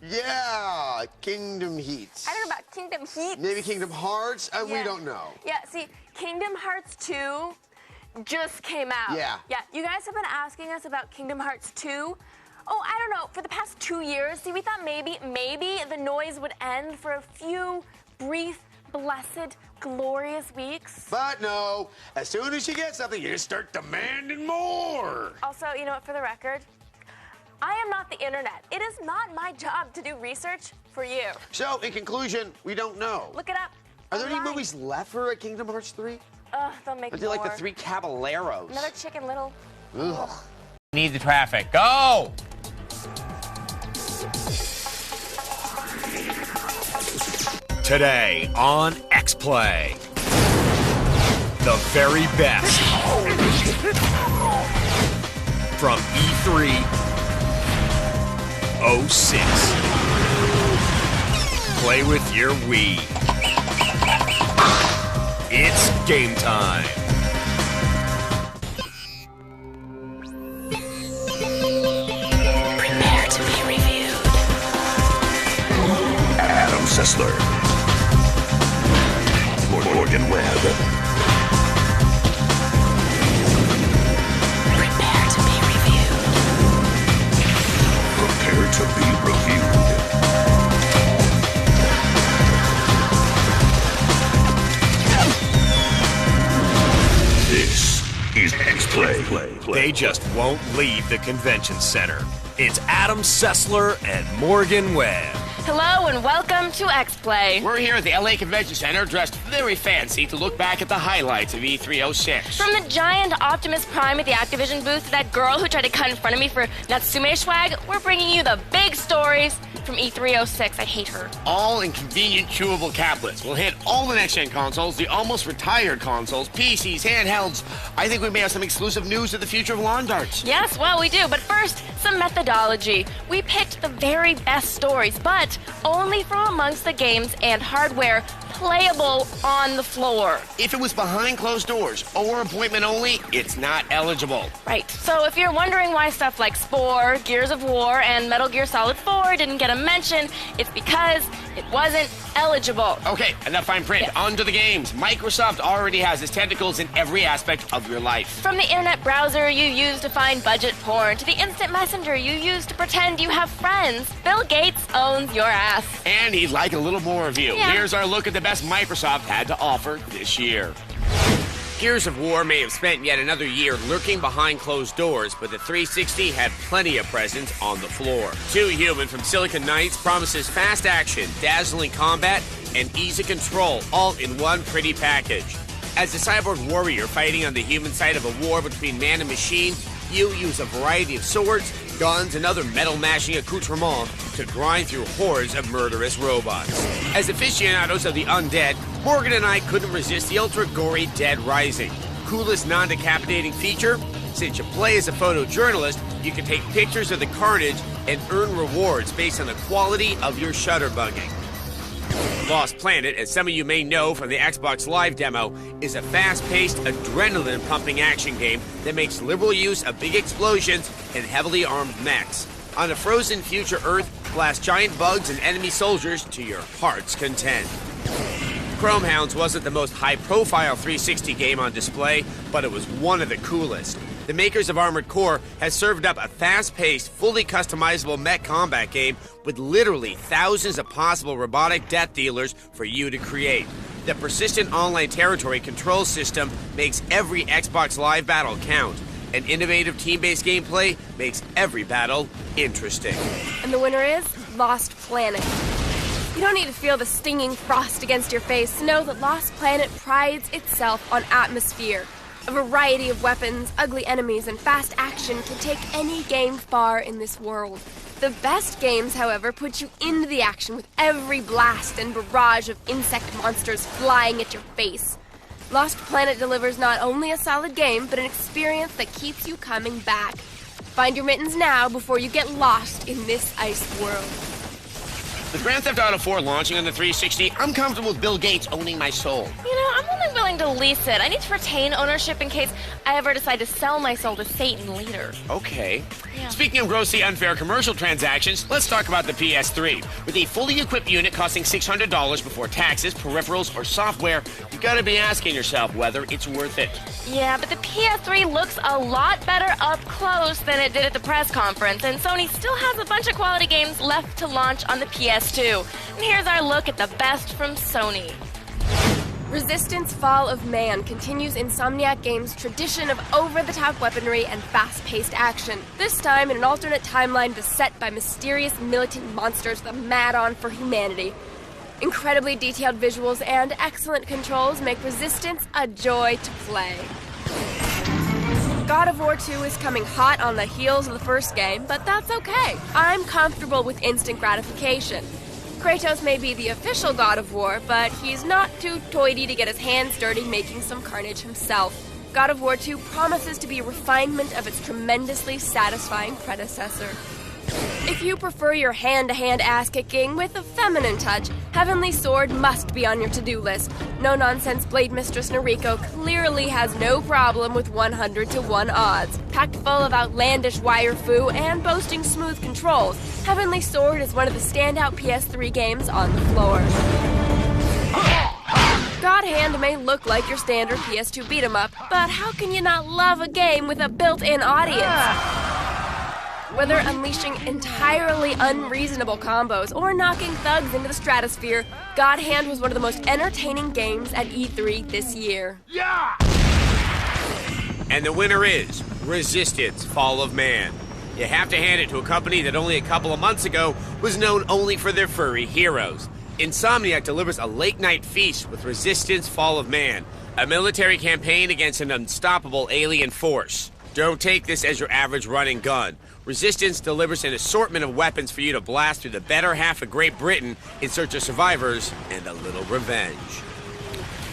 Yeah, Kingdom Hearts. I don't know about Kingdom Hearts. Maybe Kingdom Hearts? Yeah. We don't know. Yeah, see, Kingdom Hearts 2 just came out. Yeah. Yeah, you guys have been asking us about Kingdom Hearts 2. Oh, I don't know, for the past 2 years, see, we thought maybe the noise would end for a few brief blessed, glorious weeks. But no, as soon as you get something, you start demanding more. Also, you know what, for the record, I am not the internet. It is not my job to do research for you. So, in conclusion, we don't know. Look it up. Are there any online. movies left for Kingdom Hearts 3? They'll make Or do more. like the Three Caballeros? Another Chicken Little. Ugh. Need the traffic. Go! Today on Xplay, the very best from E3 06. Play with your Wii. It's game time. Prepare to be reviewed. Adam Sessler. Morgan Webb. Prepare to be reviewed. Prepare to be reviewed. This is Xplay. They just won't leave the convention center. It's Adam Sessler and Morgan Webb. Hello and welcome to Xplay. We're here at the LA Convention Center, dressed very fancy to look back at the highlights of E306. From the giant Optimus Prime at the Activision booth to that girl who tried to cut in front of me for Natsume swag, we're bringing you the big stories from E306. I hate her. All in convenient, chewable caplets. We'll hit all the next-gen consoles, the almost retired consoles, PCs, handhelds. I think we may have some exclusive news of the future of lawn darts. Yes, well, we do. But first, some methodology. We picked the very best stories, but only from amongst the games and hardware playable on the floor. If it was behind closed doors or appointment only, it's not eligible. Right. So if you're wondering why stuff like Spore, Gears of War, and Metal Gear Solid 4 didn't get a mention, it's because it wasn't eligible. Okay, enough fine print. Yes. On to the games. Microsoft already has its tentacles in every aspect of your life. From the internet browser you use to find budget porn to the instant messenger you use to pretend you have friends, Bill Gates owns your ass. And he'd like a little more of you. Yeah. Here's our look at the best Microsoft had to offer this year. Gears of War may have spent yet another year lurking behind closed doors, but the 360 had plenty of presence on the floor. Too Human from Silicon Knights promises fast action, dazzling combat, and easy control, all in one pretty package. As a cyborg warrior fighting on the human side of a war between man and machine, you use a variety of swords, guns, and other metal-mashing accoutrements to grind through hordes of murderous robots. As aficionados of the undead, Morgan and I couldn't resist the ultra-gory Dead Rising. Coolest non-decapitating feature? Since you play as a photojournalist, you can take pictures of the carnage and earn rewards based on the quality of your shutterbugging. Lost Planet, as some of you may know from the Xbox Live demo, is a fast-paced, adrenaline-pumping action game that makes liberal use of big explosions and heavily armed mechs. On a frozen future Earth, blast giant bugs and enemy soldiers to your heart's content. Chromehounds wasn't the most high-profile 360 game on display, but it was one of the coolest. The makers of Armored Core has served up a fast-paced, fully customizable mech combat game with literally thousands of possible robotic death dealers for you to create. The persistent online territory control system makes every Xbox Live battle count. And innovative team-based gameplay makes every battle interesting. And the winner is Lost Planet. You don't need to feel the stinging frost against your face to know that Lost Planet prides itself on atmosphere. A variety of weapons, ugly enemies, and fast action can take any game far in this world. The best games, however, put you into the action with every blast and barrage of insect monsters flying at your face. Lost Planet delivers not only a solid game, but an experience that keeps you coming back. Find your mittens now before you get lost in this ice world. With Grand Theft Auto 4 launching on the 360, I'm comfortable with Bill Gates owning my soul. You know, I'm only willing to lease it. I need to retain ownership in case I ever decide to sell my soul to Satan later. Okay. Yeah. Speaking of grossly unfair commercial transactions, let's talk about the PS3. With a fully equipped unit costing $600 before taxes, peripherals, or software, you've got to be asking yourself whether it's worth it. Yeah, but the PS3 looks a lot better up close than it did at the press conference, and Sony still has a bunch of quality games left to launch on the PS2. And here's our look at the best from Sony. Resistance Fall of Man continues Insomniac Games' tradition of over-the-top weaponry and fast-paced action. This time in an alternate timeline beset by mysterious militant monsters with a mad-on for humanity. Incredibly detailed visuals and excellent controls make Resistance a joy to play. God of War 2 is coming hot on the heels of the first game, but that's okay. I'm comfortable with instant gratification. Kratos may be the official God of War, but he's not too toity to get his hands dirty making some carnage himself. God of War 2 promises to be a refinement of its tremendously satisfying predecessor. If you prefer your hand-to-hand ass-kicking with a feminine touch, Heavenly Sword must be on your to-do list. No-nonsense Blade Mistress Noriko clearly has no problem with 100-to-1 odds. Packed full of outlandish wire-fu and boasting smooth controls, Heavenly Sword is one of the standout PS3 games on the floor. God Hand may look like your standard PS2 beat-em-up, but how can you not love a game with a built-in audience? Whether unleashing entirely unreasonable combos or knocking thugs into the stratosphere, God Hand was one of the most entertaining games at E3 this year. Yeah! And the winner is Resistance Fall of Man. You have to hand it to a company that only a couple of months ago was known only for their furry heroes. Insomniac delivers a late-night feast with Resistance Fall of Man, a military campaign against an unstoppable alien force. Don't take this as your average run and gun. Resistance delivers an assortment of weapons for you to blast through the better half of Great Britain in search of survivors and a little revenge.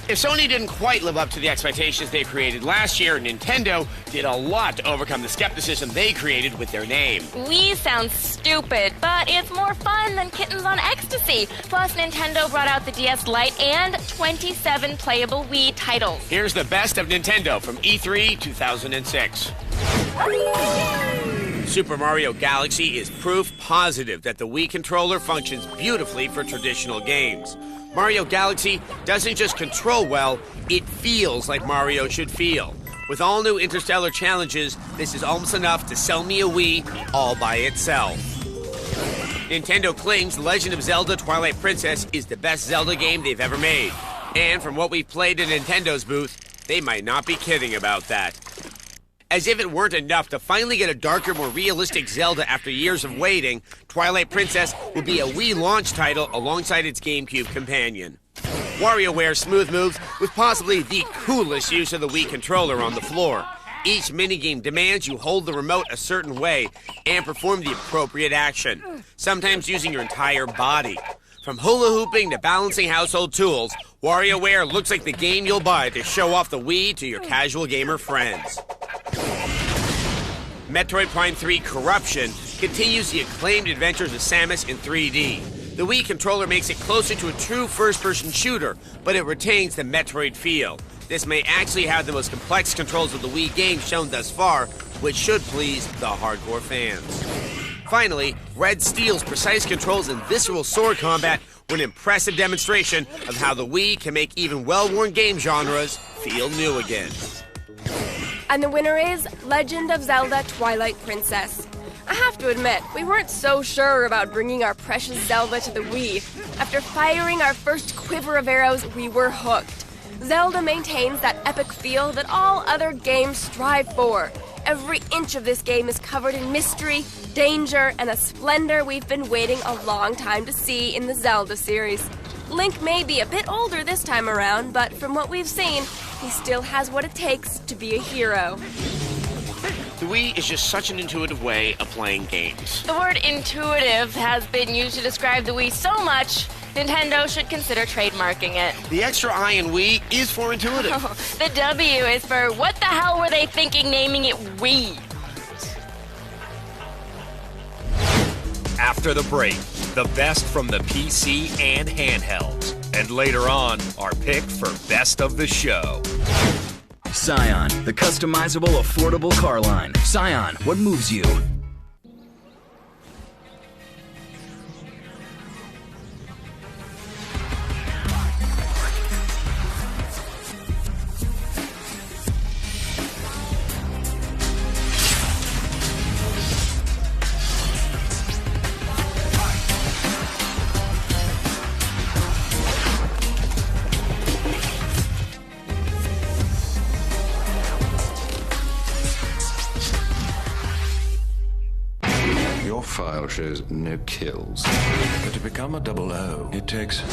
If Sony didn't quite live up to the expectations they created last year, Nintendo did a lot to overcome the skepticism they created with their name. Wii sounds stupid, but it's more fun than kittens on ecstasy. Plus, Nintendo brought out the DS Lite and 27 playable Wii titles. Here's the best of Nintendo from E3 2006. Super Mario Galaxy is proof positive that the Wii controller functions beautifully for traditional games. Mario Galaxy doesn't just control well, it feels like Mario should feel. With all new interstellar challenges, this is almost enough to sell me a Wii all by itself. Nintendo claims The Legend of Zelda Twilight Princess is the best Zelda game they've ever made. And from what we've played in Nintendo's booth, they might not be kidding about that. As if it weren't enough to finally get a darker, more realistic Zelda after years of waiting, Twilight Princess will be a Wii launch title alongside its GameCube companion. WarioWare smooth moves with possibly the coolest use of the Wii controller on the floor. Each minigame demands you hold the remote a certain way and perform the appropriate action, sometimes using your entire body. From hula hooping to balancing household tools, WarioWare looks like the game you'll buy to show off the Wii to your casual gamer friends. Metroid Prime 3 Corruption continues the acclaimed adventures of Samus in 3D. The Wii controller makes it closer to a true first-person shooter, but it retains the Metroid feel. This may actually have the most complex controls of the Wii game shown thus far, which should please the hardcore fans. Finally, Red Steel's precise controls and visceral sword combat were an impressive demonstration of how the Wii can make even well-worn game genres feel new again. And the winner is Legend of Zelda Twilight Princess. I have to admit, we weren't so sure about bringing our precious Zelda to the Wii. After firing our first quiver of arrows, we were hooked. Zelda maintains that epic feel that all other games strive for. Every inch of this game is covered in mystery, danger, and a splendor we've been waiting a long time to see in the Zelda series. Link may be a bit older this time around, but from what we've seen, he still has what it takes to be a hero. The Wii is just such an intuitive way of playing games. The word intuitive has been used to describe the Wii so much, Nintendo should consider trademarking it. The extra I in Wii is for intuitive. The W is for what the hell were they thinking naming it Wii? After the break, the best from the PC and handhelds. And later on, our pick for best of the show. Scion, the customizable, affordable car line. Scion, what moves you? Your file shows no kills. But to become a 00, it takes 2.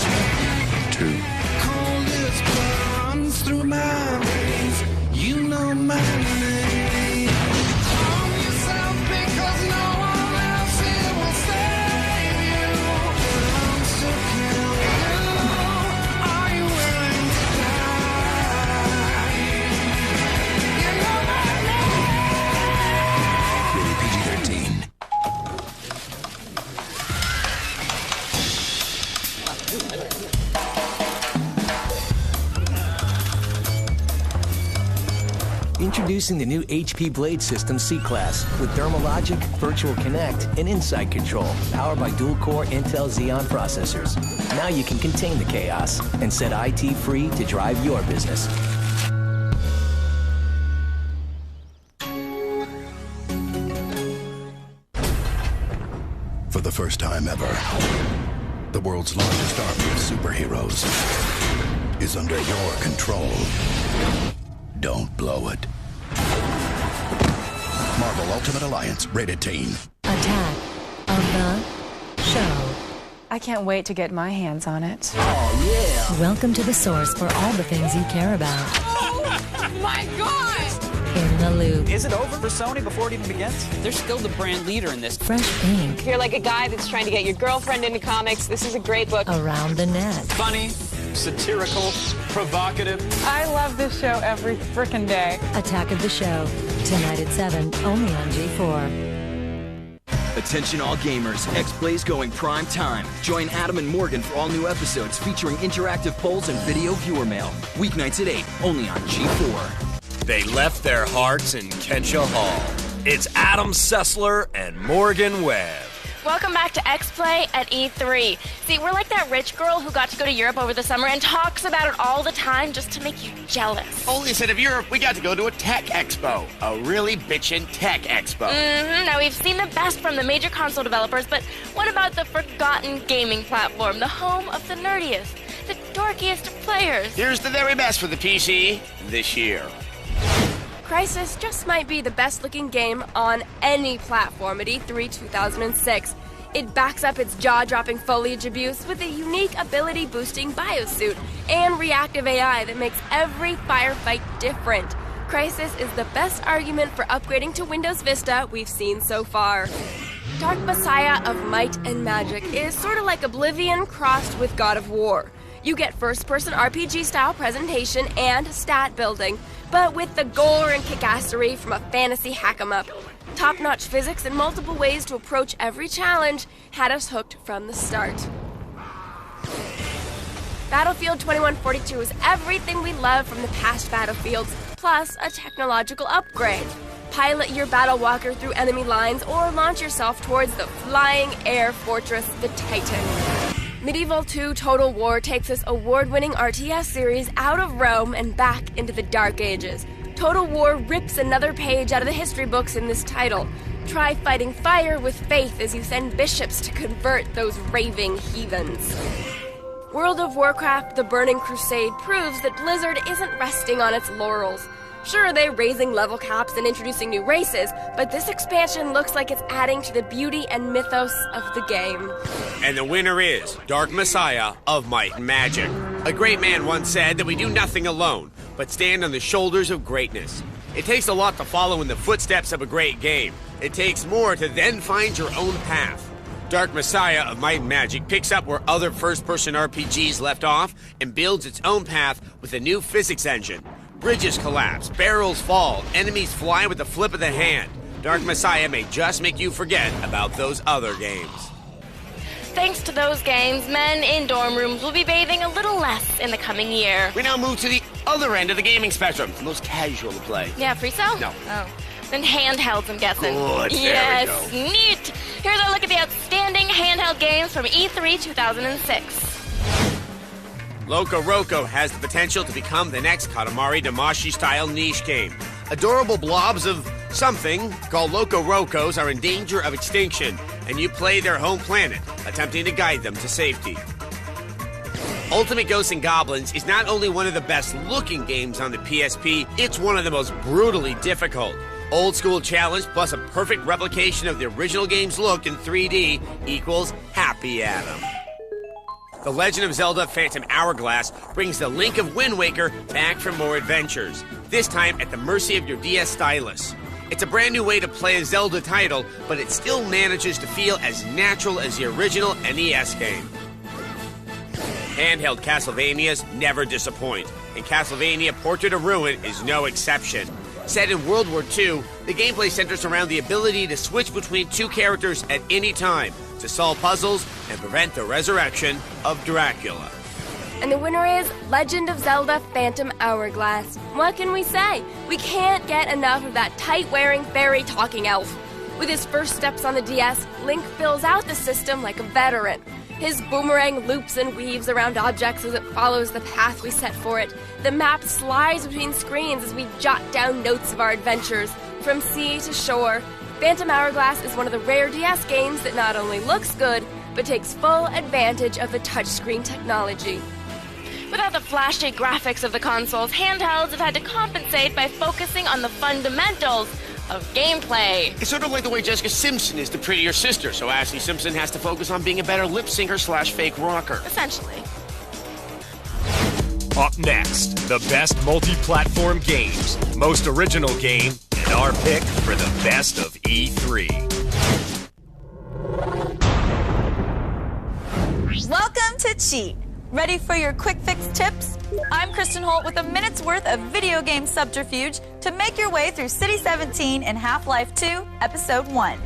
Coldest blood runs through my veins. You know my name. Calm yourself because no one else here will save you. I'm so kill you. Are you willing to die? You know my name. rated PG-13. Introducing the new HP Blade System C-Class with Thermal Logic, Virtual Connect, and Insight Control, powered by dual-core Intel Xeon processors. Now you can contain the chaos and set IT free to drive your business. For the first time ever, the world's largest army of superheroes is under your control. Don't blow it. Marvel Ultimate Alliance, rated teen. Attack of the Show. I can't wait to get my hands on it. Oh, yeah! Welcome to the source for all the things you care about. Oh, my God! In the Loop. Is it over for Sony before it even begins? They're still the brand leader in this. Fresh Ink. If you're like a guy that's trying to get your girlfriend into comics, this is a great book. Around the Net. Funny, satirical, provocative. I love this show every frickin' day. Attack of the Show. Tonight at 7, only on G4. Attention all gamers, Xplay's going prime time. Join Adam and Morgan for all new episodes featuring interactive polls and video viewer mail. Weeknights at 8, only on G4. They left their hearts in Kensha Hall. It's Adam Sessler and Morgan Webb. Welcome back to Xplay at E3. See, we're like that rich girl who got to go to Europe over the summer and talks about it all the time just to make you jealous. Only instead of Europe, we got to go to a tech expo. A really bitchin' tech expo. Now, we've seen the best from the major console developers, but what about the forgotten gaming platform, the home of the nerdiest, the dorkiest of players? Here's the very best for the PC this year. Crysis just might be the best-looking game on any platform at E3 2006. It backs up its jaw-dropping foliage abuse with a unique ability-boosting biosuit and reactive AI that makes every firefight different. Crysis is the best argument for upgrading to Windows Vista we've seen so far. Dark Messiah of Might and Magic is sort of like Oblivion crossed with God of War. You get first-person RPG-style presentation and stat building, but with the gore and kickassery from a fantasy hack-em-up. Top-notch physics and multiple ways to approach every challenge had us hooked from the start. Battlefield 2142 is everything we love from the past Battlefields, plus a technological upgrade. Pilot your battle walker through enemy lines or launch yourself towards the flying air fortress, the Titan. Medieval 2 Total War takes this award-winning RTS series out of Rome and back into the Dark Ages. Total War rips another page out of the history books in this title. Try fighting fire with faith as you send bishops to convert those raving heathens. World of Warcraft: The Burning Crusade proves that Blizzard isn't resting on its laurels. Sure, they're raising level caps and introducing new races, but this expansion looks like it's adding to the beauty and mythos of the game. And the winner is Dark Messiah of Might and Magic. A great man once said that we do nothing alone, but stand on the shoulders of greatness. It takes a lot to follow in the footsteps of a great game. It takes more to then find your own path. Dark Messiah of Might and Magic picks up where other first-person RPGs left off and builds its own path with a new physics engine. Bridges collapse, barrels fall, enemies fly with a flip of the hand. Dark Messiah may just make you forget about those other games. Thanks to those games, men in dorm rooms will be bathing a little less in the coming year. We now move to the other end of the gaming spectrum, the most casual to play. Yeah, free cell? No. Oh. Then handhelds, I'm guessing. Good, yes, there we go. Neat. Here's a look at the outstanding handheld games from E3 2006. Loco Roco has the potential to become the next Katamari Damacy-style niche game. Adorable blobs of something called Loco Rocos are in danger of extinction, and you play their home planet, attempting to guide them to safety. Ultimate Ghosts and Goblins is not only one of the best-looking games on the PSP, it's one of the most brutally difficult. Old school challenge plus a perfect replication of the original game's look in 3D equals Happy Adam. The Legend of Zelda Phantom Hourglass brings the Link of Wind Waker back for more adventures, this time at the mercy of your DS stylus. It's a brand new way to play a Zelda title, but it still manages to feel as natural as the original NES game. Handheld Castlevanias never disappoint, and Castlevania Portrait of Ruin is no exception. Set in World War II, the gameplay centers around the ability to switch between two characters at any time to solve puzzles and prevent the resurrection of Dracula. And the winner is Legend of Zelda Phantom Hourglass. What can we say? We can't get enough of that tight-wearing fairy talking elf. With his first steps on the DS, Link fills out the system like a veteran. His boomerang loops and weaves around objects as it follows the path we set for it. The map slides between screens as we jot down notes of our adventures, from sea to shore. Phantom Hourglass is one of the rare DS games that not only looks good, but takes full advantage of the touchscreen technology. Without the flashy graphics of the consoles, handhelds have had to compensate by focusing on the fundamentals of gameplay. It's sort of like the way Jessica Simpson is the prettier sister, so Ashley Simpson has to focus on being a better lip syncer / fake rocker. Essentially. Up next, the best multi-platform games, most original game, and our pick for the best of E3. Welcome to Cheat. Ready for your quick fix tips? I'm Kristen Holt with a minute's worth of video game subterfuge to make your way through City 17 and Half-Life 2, Episode 1.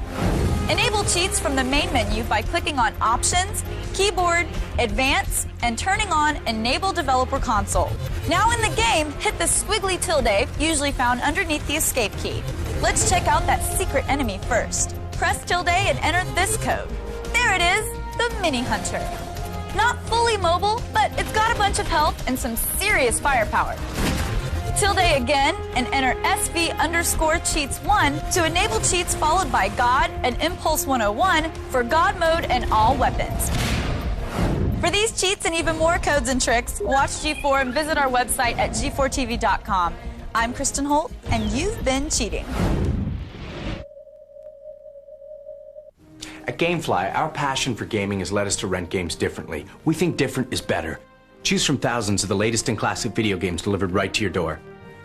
Enable cheats from the main menu by clicking on Options, Keyboard, Advance, and turning on Enable Developer Console. Now in the game, hit the squiggly tilde, usually found underneath the escape key. Let's check out that secret enemy first. Press tilde and enter this code. There it is, the Mini Hunter. Not fully mobile, but it's got a bunch of health and some serious firepower. Tilde again and enter SV_cheats1 to enable cheats followed by God and Impulse 101 for God mode and all weapons. For these cheats and even more codes and tricks, watch G4 and visit our website at g4tv.com. I'm Kristen Holt, and you've been cheating. At GameFly, our passion for gaming has led us to rent games differently. We think different is better. Choose from thousands of the latest and classic video games delivered right to your door.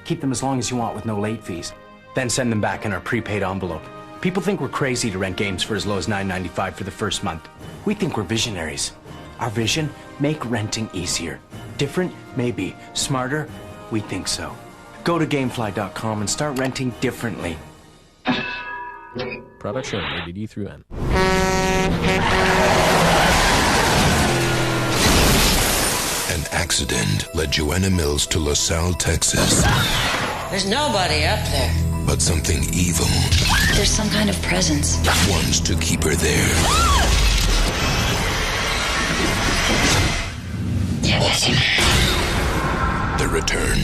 Keep them as long as you want with no late fees. Then send them back in our prepaid envelope. People think we're crazy to rent games for as low as $9.95 for the first month. We think we're visionaries. Our vision? Make renting easier. Different? Maybe. Smarter? We think so. Go to Gamefly.com and start renting differently. Product shown rated E through N. An accident led Joanna Mills to LaSalle, Texas. There's nobody up there. But something evil. There's some kind of presence. Wants to keep her there. The Return.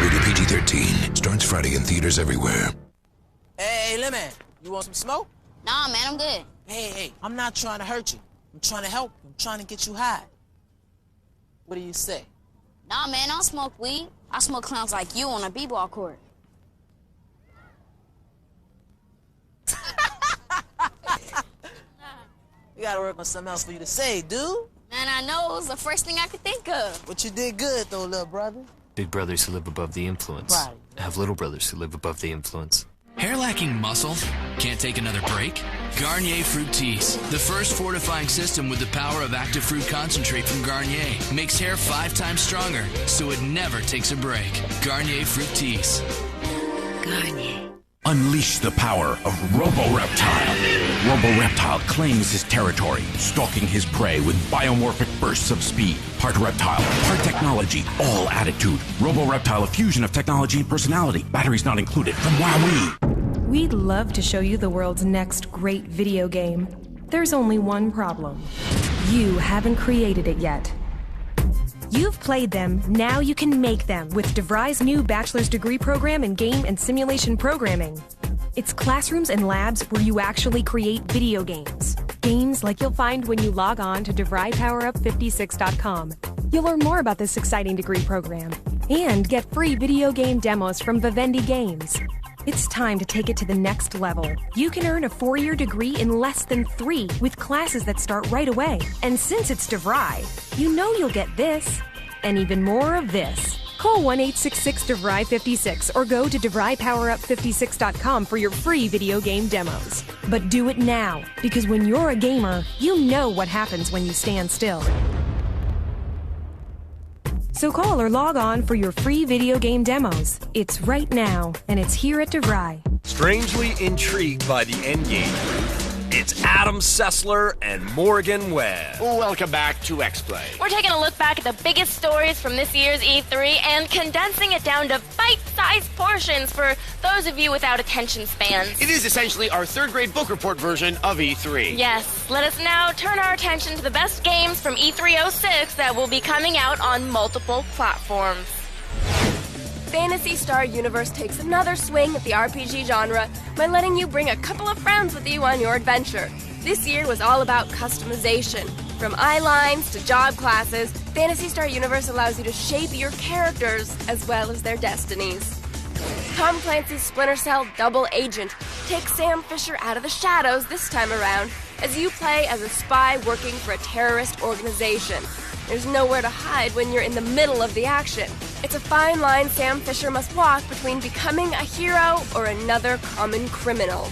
Rated PG-13. Starts Friday in theaters everywhere. Hey, Lemon, you want some smoke? Nah, man, I'm good. Hey, I'm not trying to hurt you. I'm trying to help you. I'm trying to get you high. What do you say? Nah, man, I don't smoke weed. I smoke clowns like you on a b-ball court. We gotta work on something else for you to say, dude. Man, I know. It was the first thing I could think of. But you did good, though, little brother. Big brothers who live above the influence Right. have little brothers who live above the influence. Hair lacking muscle? Can't take another break? Garnier Fruit Teas, the first fortifying system with the power of active fruit concentrate from Garnier, makes hair 5 times stronger, so it never takes a break. Garnier Fruit Teas. Garnier. Unleash the power of Robo-Reptile. Robo-Reptile claims his territory, stalking his prey with biomorphic bursts of speed. Part reptile, part technology, all attitude. Robo-Reptile, a fusion of technology and personality. Batteries not included from WowWee. We'd love to show you the world's next great video game. There's only one problem. You haven't created it yet. You've played them, now you can make them with DeVry's new bachelor's degree program in game and simulation programming. It's classrooms and labs where you actually create video games. Games like you'll find when you log on to DeVryPowerUp56.com. You'll learn more about this exciting degree program And get free video game demos from Vivendi Games. It's time to take it to the next level. You can earn a 4-year degree in less than 3 with classes that start right away. And since it's DeVry, you know you'll get this and even more of this. Call 1-866-DeVry56 or go to DeVryPowerUp56.com for your free video game demos. But do it now, because when you're a gamer, you know what happens when you stand still. So call or log on for your free video game demos. It's right now, and it's here at DeVry. Strangely intrigued by the endgame, it's Adam Sessler and Morgan Webb. Welcome back to Xplay. We're taking a look back at the biggest stories from this year's E3 and condensing it down to bite-sized portions for those of you without attention spans. It is essentially our third-grade book report version of E3. Yes, let us now turn our attention to the best games from E306 that will be coming out on multiple platforms. Phantasy Star Universe takes another swing at the RPG genre by letting you bring a couple of friends with you on your adventure. This year was all about customization. From eye lines to job classes, Phantasy Star Universe allows you to shape your characters as well as their destinies. Tom Clancy's Splinter Cell Double Agent takes Sam Fisher out of the shadows this time around as you play as a spy working for a terrorist organization. There's nowhere to hide when you're in the middle of the action. It's a fine line Sam Fisher must walk between becoming a hero or another common criminal.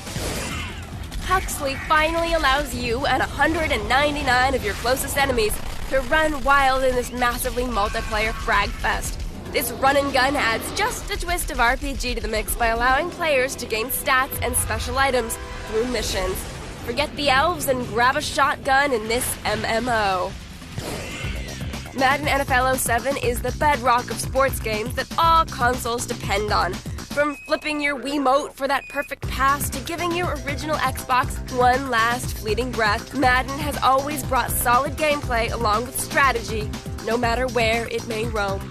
Huxley finally allows you and 199 of your closest enemies to run wild in this massively multiplayer frag fest. This run and gun adds just a twist of RPG to the mix by allowing players to gain stats and special items through missions. Forget the elves and grab a shotgun in this MMO. Madden NFL 07 is the bedrock of sports games that all consoles depend on. From flipping your Wiimote for that perfect pass to giving your original Xbox one last fleeting breath, Madden has always brought solid gameplay along with strategy, no matter where it may roam.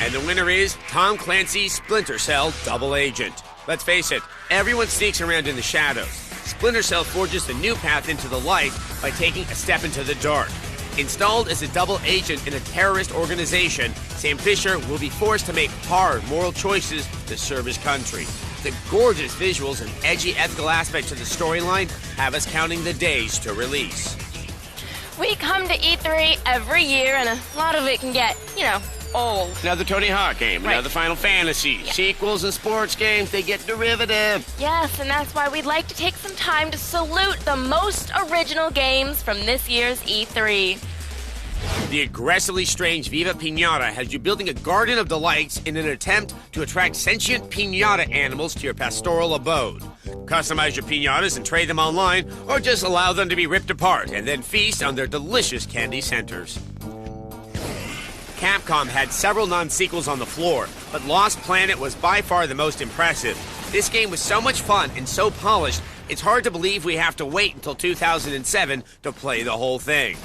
And the winner is Tom Clancy's Splinter Cell Double Agent. Let's face it, everyone sneaks around in the shadows. Splinter Cell forges the new path into the light by taking a step into the dark. Installed as a double agent in a terrorist organization, Sam Fisher will be forced to make hard moral choices to serve his country. The gorgeous visuals and edgy ethical aspects of the storyline have us counting the days to release. We come to E3 every year, and a lot of it can get, old. Another Tony Hawk game, Right. another Final Fantasy. Yeah. Sequels and sports games, they get derivative. Yes, and that's why we'd like to take some time to salute the most original games from this year's E3. The aggressively strange Viva Pinata has you building a garden of delights in an attempt to attract sentient pinata animals to your pastoral abode. Customize your pinatas and trade them online, or just allow them to be ripped apart and then feast on their delicious candy centers. Capcom had several non-sequels on the floor, but Lost Planet was by far the most impressive. This game was so much fun and so polished, it's hard to believe we have to wait until 2007 to play the whole thing.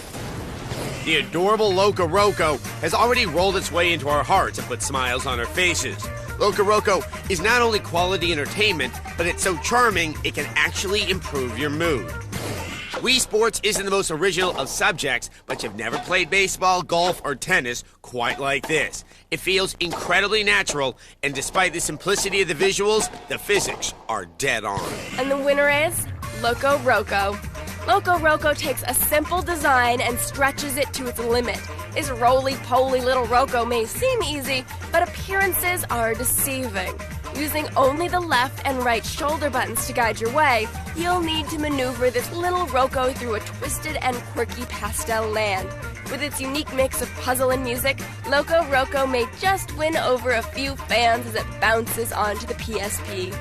The adorable Loco Roco has already rolled its way into our hearts and put smiles on our faces. Loco Roco is not only quality entertainment, but it's so charming it can actually improve your mood. Wii Sports isn't the most original of subjects, but you've never played baseball, golf, or tennis quite like this. It feels incredibly natural, and despite the simplicity of the visuals, the physics are dead on. And the winner is Loco Roco. Loco Roco takes a simple design and stretches it to its limit. This roly-poly little Roco may seem easy, but appearances are deceiving. Using only the left and right shoulder buttons to guide your way, you'll need to maneuver this little Roco through a twisted and quirky pastel land. With its unique mix of puzzle and music, Loco Roco may just win over a few fans as it bounces onto the PSP.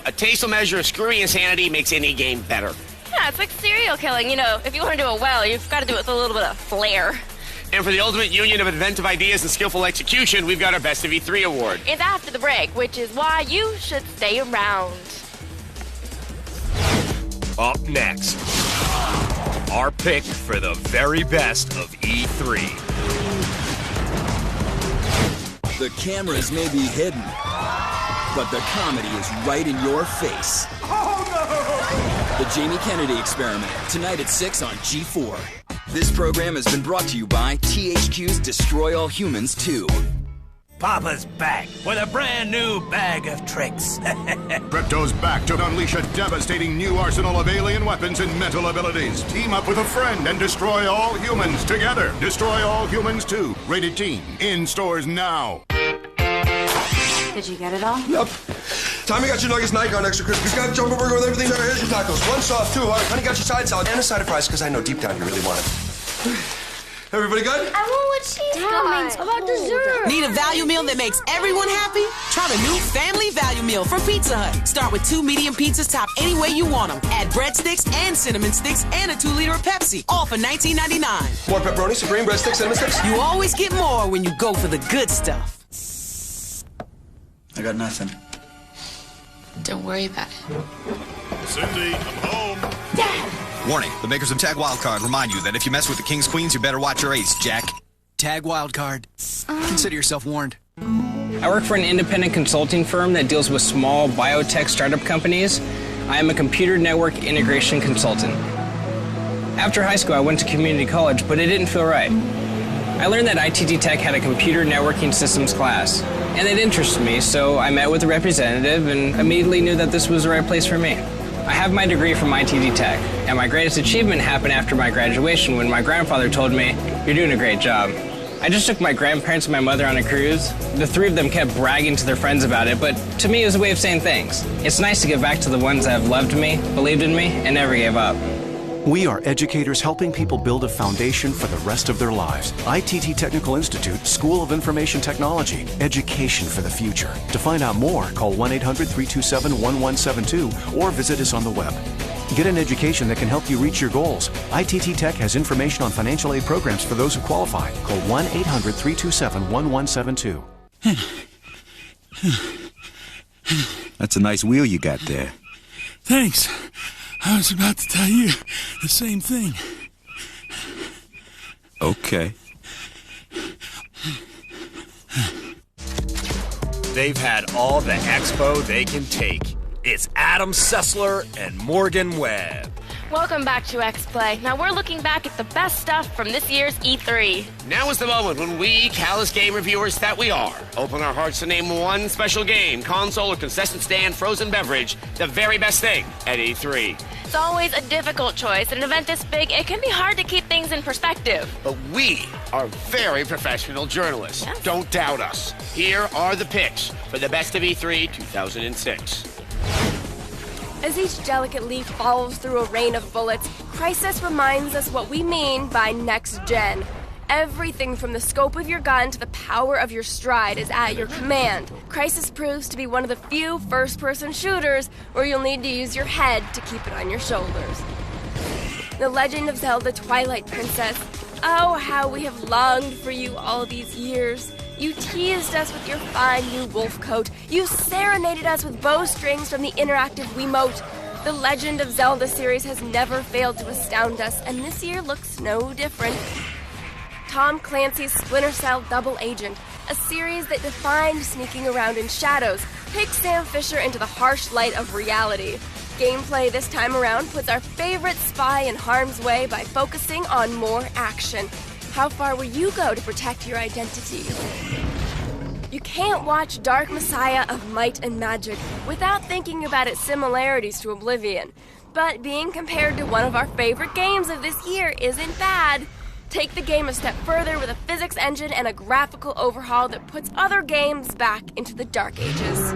A tasteful measure of screwy insanity makes any game better. Yeah, it's like serial killing. If you want to do it well, you've got to do it with a little bit of flair. And for the ultimate union of inventive ideas and skillful execution, we've got our Best of E3 award. It's after the break, which is why you should stay around. Up next, our pick for the very best of E3. The cameras may be hidden, but the comedy is right in your face. Oh, no! The Jamie Kennedy Experiment, tonight at 6 on G4. This program has been brought to you by THQ's Destroy All Humans 2. Papa's back with a brand new bag of tricks. Repto's back to unleash a devastating new arsenal of alien weapons and mental abilities. Team up with a friend and destroy all humans together. Destroy All Humans 2. Rated teen. In stores now. Did you get it all? Yep. Tommy got your nuggets, Nike on extra crispy. Got jumbo burger with everything there. Here's your tacos. One sauce, 2 hard. Honey got your side salad and a side of fries because I know deep down you really want it. Everybody good? I want what she's got. How about dessert? Need a value meal that makes everyone happy? Try the new Family Value Meal from Pizza Hut. Start with 2 medium pizzas topped any way you want them. Add breadsticks and cinnamon sticks and a 2-liter of Pepsi, all for $19.99. More pepperoni, supreme, breadsticks, cinnamon sticks? You always get more when you go for the good stuff. I got nothing. Don't worry about it. Cindy, I'm home. Dad! Warning, the makers of Tag Wildcard remind you that if you mess with the King's Queens, you better watch your ace, Jack. Tag Wildcard. Consider yourself warned. I work for an independent consulting firm that deals with small biotech startup companies. I am a computer network integration consultant. After high school, I went to community college, but it didn't feel right. I learned that ITT Tech had a computer networking systems class, and it interested me, so I met with a representative and immediately knew that this was the right place for me. I have my degree from ITT Tech, and my greatest achievement happened after my graduation when my grandfather told me, "You're doing a great job." I just took my grandparents and my mother on a cruise. The 3 of them kept bragging to their friends about it, but to me it was a way of saying thanks. It's nice to give back to the ones that have loved me, believed in me, and never gave up. We are educators helping people build a foundation for the rest of their lives. ITT Technical Institute, School of Information Technology, education for the future. To find out more, call 1-800-327-1172 or visit us on the web. Get an education that can help you reach your goals. ITT Tech has information on financial aid programs for those who qualify. Call 1-800-327-1172. That's a nice wheel you got there. Thanks. I was about to tell you the same thing. Okay. They've had all the expo they can take. It's Adam Sessler and Morgan Webb. Welcome back to Xplay. Now we're looking back at the best stuff from this year's E3. Now is the moment when we, callous game reviewers that we are, open our hearts to name one special game, console, or concession stand, frozen beverage, the very best thing at E3. It's always a difficult choice. At an event this big, it can be hard to keep things in perspective. But we are very professional journalists. Yes. Don't doubt us. Here are the picks for the best of E3 2006. As each delicate leaf falls through a rain of bullets, Crisis reminds us what we mean by next gen. Everything from the scope of your gun to the power of your stride is at your command. Crisis proves to be one of the few first-person shooters where you'll need to use your head to keep it on your shoulders. The Legend of Zelda Twilight Princess. Oh, how we have longed for you all these years. You teased us with your fine new wolf coat. You serenaded us with bowstrings from the interactive Wiimote. The Legend of Zelda series has never failed to astound us, and this year looks no different. Tom Clancy's Splinter Cell Double Agent, a series that defined sneaking around in shadows, takes Sam Fisher into the harsh light of reality. Gameplay this time around puts our favorite spy in harm's way by focusing on more action. How far will you go to protect your identity? You can't watch Dark Messiah of Might and Magic without thinking about its similarities to Oblivion. But being compared to one of our favorite games of this year isn't bad. Take the game a step further with a physics engine and a graphical overhaul that puts other games back into the Dark Ages.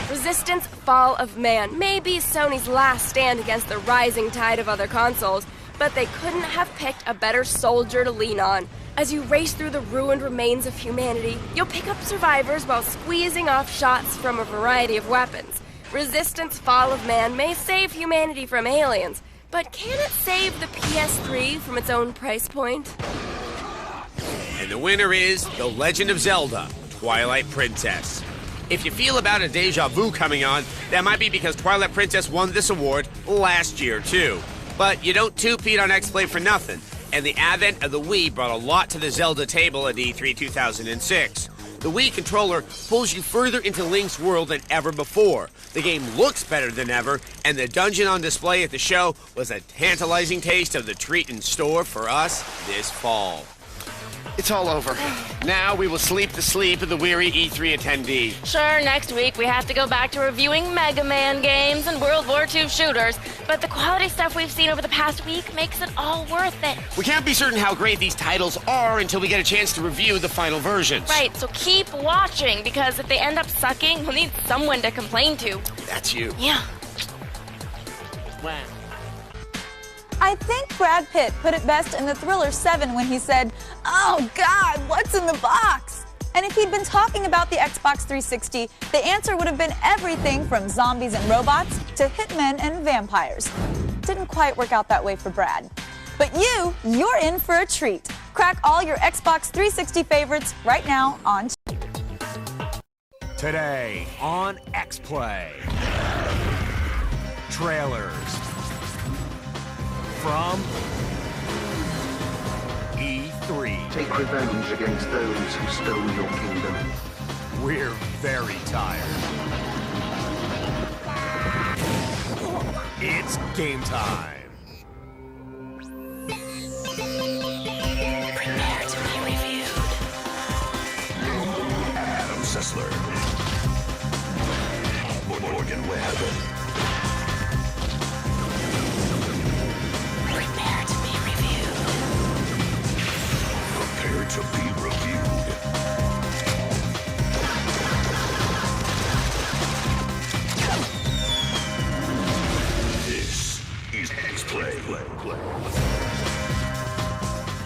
Resistance Fall of Man may be Sony's last stand against the rising tide of other consoles, but they couldn't have picked a better soldier to lean on. As you race through the ruined remains of humanity, you'll pick up survivors while squeezing off shots from a variety of weapons. Resistance Fall of Man may save humanity from aliens, but can it save the PS3 from its own price point? And the winner is The Legend of Zelda Twilight Princess. If you feel about a deja vu coming on, that might be because Twilight Princess won this award last year, too. But you don't two-peat on Xplay for nothing, and the advent of the Wii brought a lot to the Zelda table at E3 2006. The Wii controller pulls you further into Link's world than ever before. The game looks better than ever, and the dungeon on display at the show was a tantalizing taste of the treat in store for us this fall. It's all over. Now we will sleep the sleep of the weary E3 attendee. Sure, next week we have to go back to reviewing Mega Man games and World War II shooters, but the quality stuff we've seen over the past week makes it all worth it. We can't be certain how great these titles are until we get a chance to review the final versions. Right, so keep watching, because if they end up sucking, we'll need someone to complain to. That's you. Yeah. Wow. I think Brad Pitt put it best in the Thriller 7 when he said, "Oh God, what's in the box?" And if he'd been talking about the Xbox 360, the answer would have been everything from zombies and robots to hitmen and vampires. Didn't quite work out that way for Brad. But you're in for a treat. Crack all your Xbox 360 favorites right now on Today on Xplay. Trailers from E3. Take revenge against those who stole your kingdom. We're very tired. It's game time. Prepare to be reviewed. Adam Sessler. Morgan Webb. Prepare to be reviewed. Prepare to be reviewed. This is Xplay.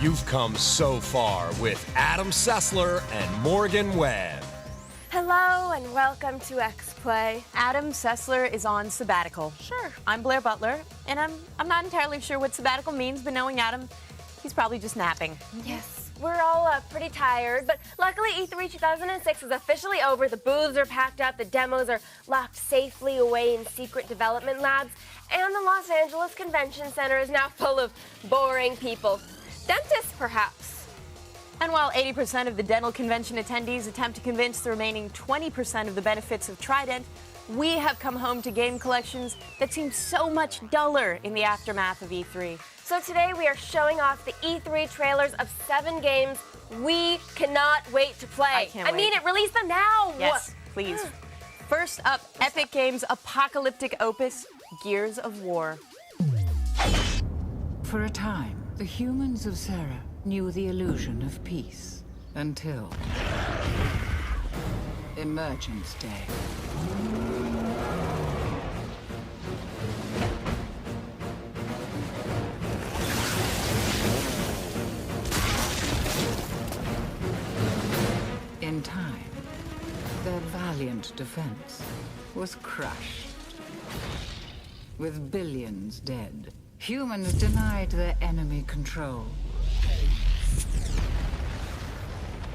You've come so far with Adam Sessler and Morgan Webb. Hello and welcome to Xplay. Adam Sessler is on sabbatical. Sure. I'm Blair Butler, and I'm not entirely sure what sabbatical means, but knowing Adam, he's probably just napping. Yes, we're all pretty tired, but luckily E3 2006 is officially over. The booths are packed up, the demos are locked safely away in secret development labs, and the Los Angeles Convention Center is now full of boring people. Dentists, perhaps. And while 80% of the dental convention attendees attempt to convince the remaining 20% of the benefits of Trident, we have come home to game collections that seem so much duller in the aftermath of E3. So today we are showing off the E3 trailers of 7 games we cannot wait to play. I mean it, release them now! Yes, please. First up, Epic Games' apocalyptic opus, Gears of War. For a time, the humans of Sarah knew the illusion of peace until Emergence Day. In time, their valiant defense was crushed. With billions dead, humans denied their enemy control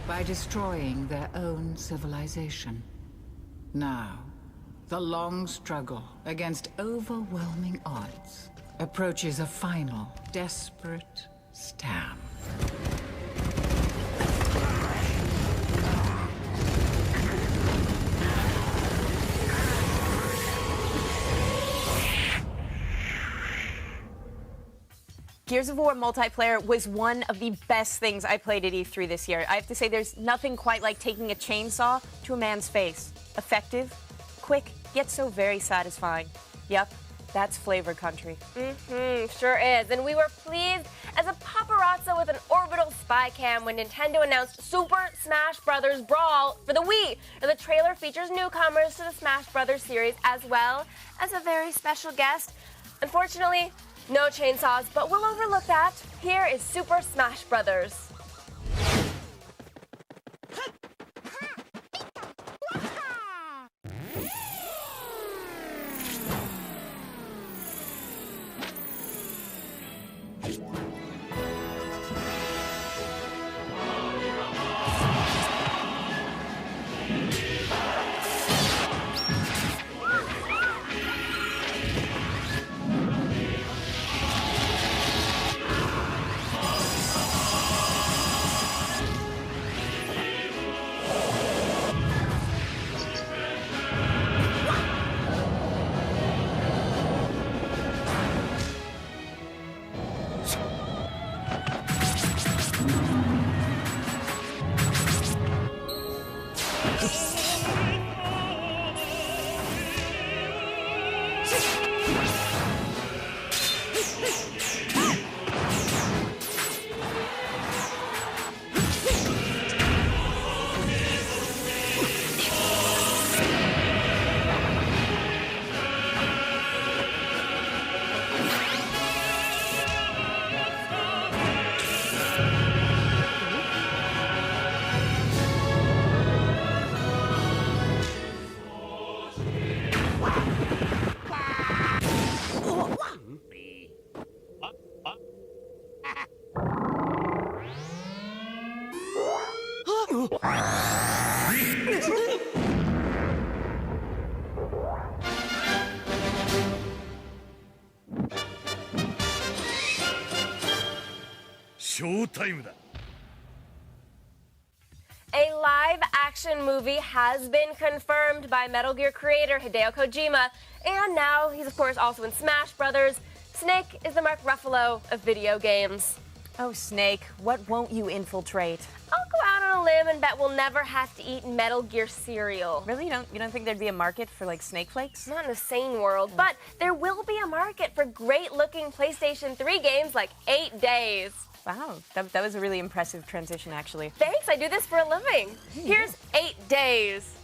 by destroying their own civilization. Now, the long struggle against overwhelming odds approaches a final, desperate stand. Gears of War multiplayer was one of the best things I played at E3 this year. I have to say, there's nothing quite like taking a chainsaw to a man's face. Effective, quick, yet so very satisfying. Yep, that's flavor country. Sure is. And we were pleased as a paparazzo with an orbital spy cam when Nintendo announced Super Smash Bros. Brawl for the Wii. Now, the trailer features newcomers to the Smash Bros. Series as well as a very special guest. Unfortunately, no chainsaws, but we'll overlook that. Here is Super Smash Bros. A live-action movie has been confirmed by Metal Gear creator Hideo Kojima, and now he's of course also in Smash Brothers. Snake is the Mark Ruffalo of video games. Oh, Snake, what won't you infiltrate? I'll go out on a limb and bet we'll never have to eat Metal Gear cereal. Really? You don't think there'd be a market for, like, Snake Flakes? Not in a sane world, but there will be a market for great-looking PlayStation 3 games like 8 Days. Wow, that was a really impressive transition, actually. Thanks, I do this for a living. Here's 8 Days.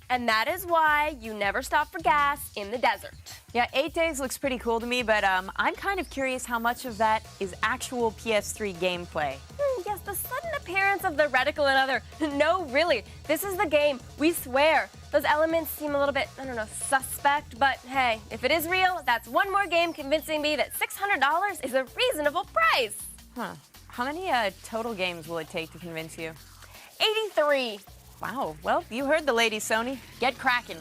And that is why you never stop for gas in the desert. Yeah, 8 Days looks pretty cool to me, but I'm kind of curious how much of that is actual PS3 gameplay. Yes, the sudden appearance of the reticle and other. No, really, this is the game, we swear. Those elements seem a little bit, I don't know, suspect, but hey, if it is real, that's one more game convincing me that $600 is a reasonable price. Huh. How many total games will it take to convince you? 83. Wow, well, you heard the lady, Sony. Get cracking.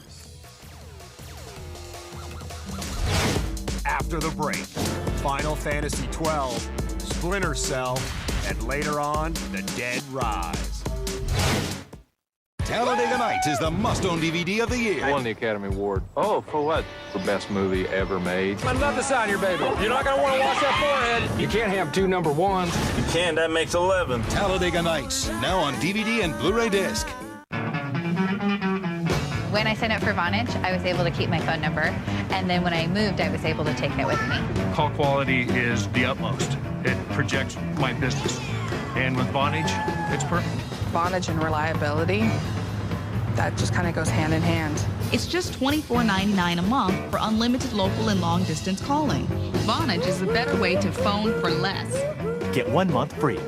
After the break, Final Fantasy XII, Splinter Cell, and later on, The Dead Rise. Talladega Nights is the must-own DVD of the year. I won the Academy Award. Oh, for what? For best movie ever made. I'd love to sign your baby. You're not going to want to wash that forehead. You can't have two number ones. You can, that makes 11. Talladega Nights, now on DVD and Blu-ray disc. When I signed up for Vonage, I was able to keep my phone number, and then when I moved, I was able to take it with me. Call quality is the utmost. It projects my business. And with Vonage, it's perfect. Vonage and reliability, that just kind of goes hand in hand. It's just $24.99 a month for unlimited local and long-distance calling. Vonage is a better way to phone for less. Get 1 month free.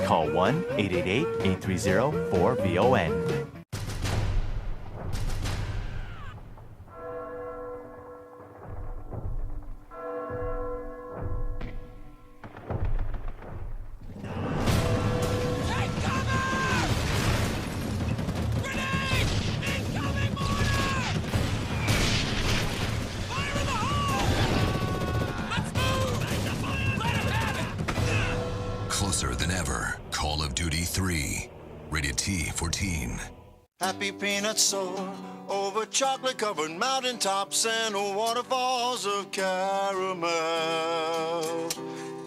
Call 1-888-830-4VON. Closer than ever. Call of Duty 3. Rated T for teen. Happy peanuts soar over chocolate-covered mountaintops and waterfalls of caramel.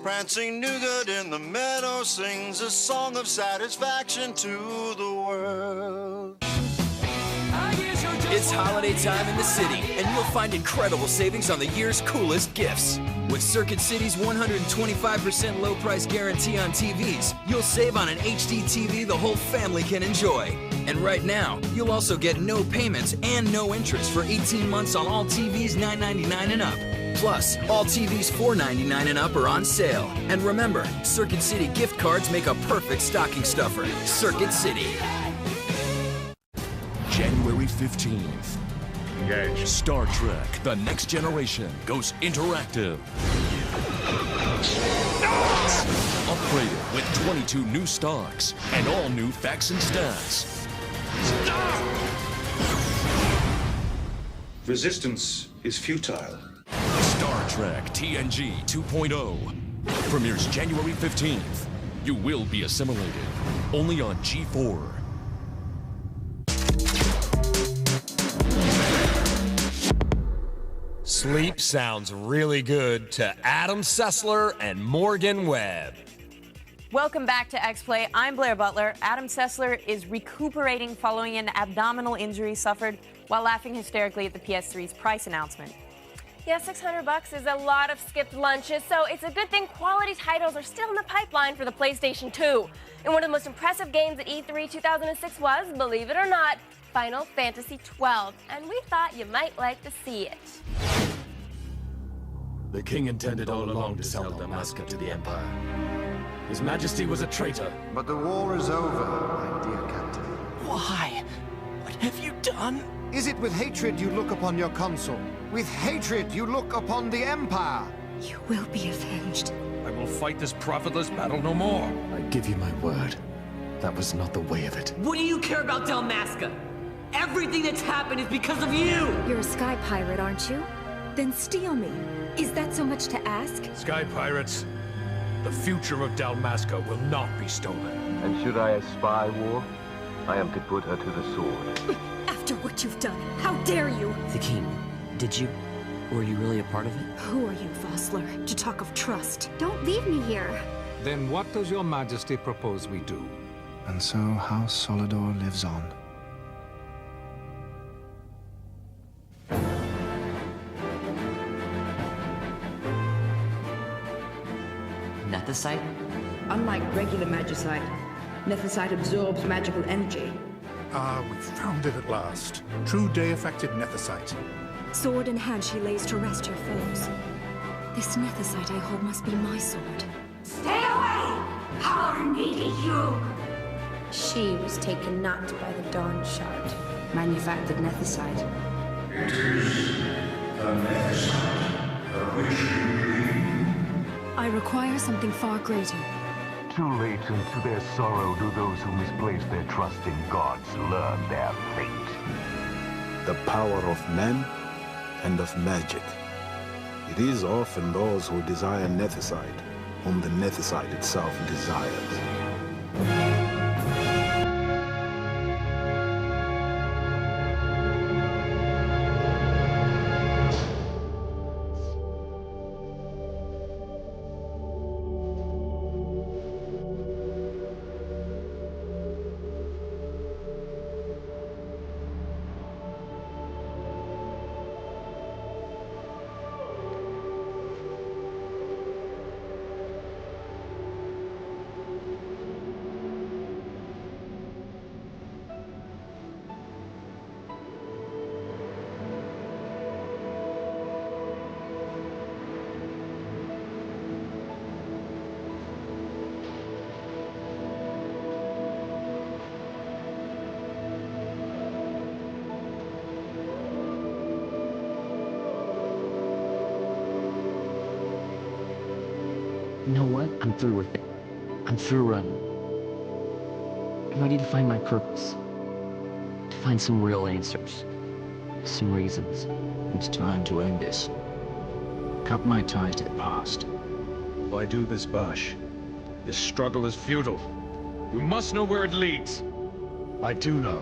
Prancing nougat in the meadow sings a song of satisfaction to the world. It's holiday time in the city, and you'll find incredible savings on the year's coolest gifts. With Circuit City's 125% low price guarantee on TVs, you'll save on an HD TV the whole family can enjoy. And right now, you'll also get no payments and no interest for 18 months on all TVs $9.99 and up. Plus, all TVs $4.99 and up are on sale. And remember, Circuit City gift cards make a perfect stocking stuffer. Circuit City. January 15th. Engage. Star Trek The Next Generation goes interactive. Upgraded with 22 new stocks and all new facts and stats. Resistance is futile. Star Trek TNG 2.0 premieres January 15th. You will be assimilated. Only on G4. Sleep sounds really good to Adam Sessler and Morgan Webb. Welcome back to Xplay. I'm Blair Butler. Adam Sessler is recuperating following an abdominal injury suffered while laughing hysterically at the PS3's price announcement. Yeah, $600 is a lot of skipped lunches, so it's a good thing quality titles are still in the pipeline for the PlayStation 2. And one of the most impressive games at E3 2006 was, believe it or not, Final Fantasy XII, and we thought you might like to see it. The king intended all along to sell Dalmasca to the Empire. His Majesty was a traitor. But the war is over, my dear captain. Why? What have you done? Is it with hatred you look upon your consul? With hatred you look upon the Empire? You will be avenged. I will fight this profitless battle no more. I give you my word. That was not the way of it. What do you care about Dalmasca? Everything that's happened is because of you! You're a sky pirate, aren't you? Then steal me. Is that so much to ask? Sky pirates, the future of Dalmasca will not be stolen. And should I espy war, I am to put her to the sword. After what you've done, how dare you? The king, did you? Were you really a part of it? Who are you, Vossler, to talk of trust? Don't leave me here. Then what does your Majesty propose we do? And so House Solidor lives on. Nethicite? Unlike regular magicite, Nethicite absorbs magical energy. Ah, we found it at last. True day-affected Nethicite. Sword in hand, she lays to rest her foes. This Nethicite I hold must be my sword. Stay away! Power needed you! She was taken not by the Dawn Shard, manufactured Nethicite. It is the Nethicite of which you dream. I require something far greater. Too late, and to their sorrow do those who misplace their trust in gods learn their fate. The power of men and of magic. It is often those who desire Nethicite whom the Nethicite itself desires. You know what? I'm through with it. I'm through running. I'm ready to find my purpose. To find some real answers. Some reasons. It's time to end this. Cut my ties to the past. Why do this, Bash? This struggle is futile. We must know where it leads. I do know.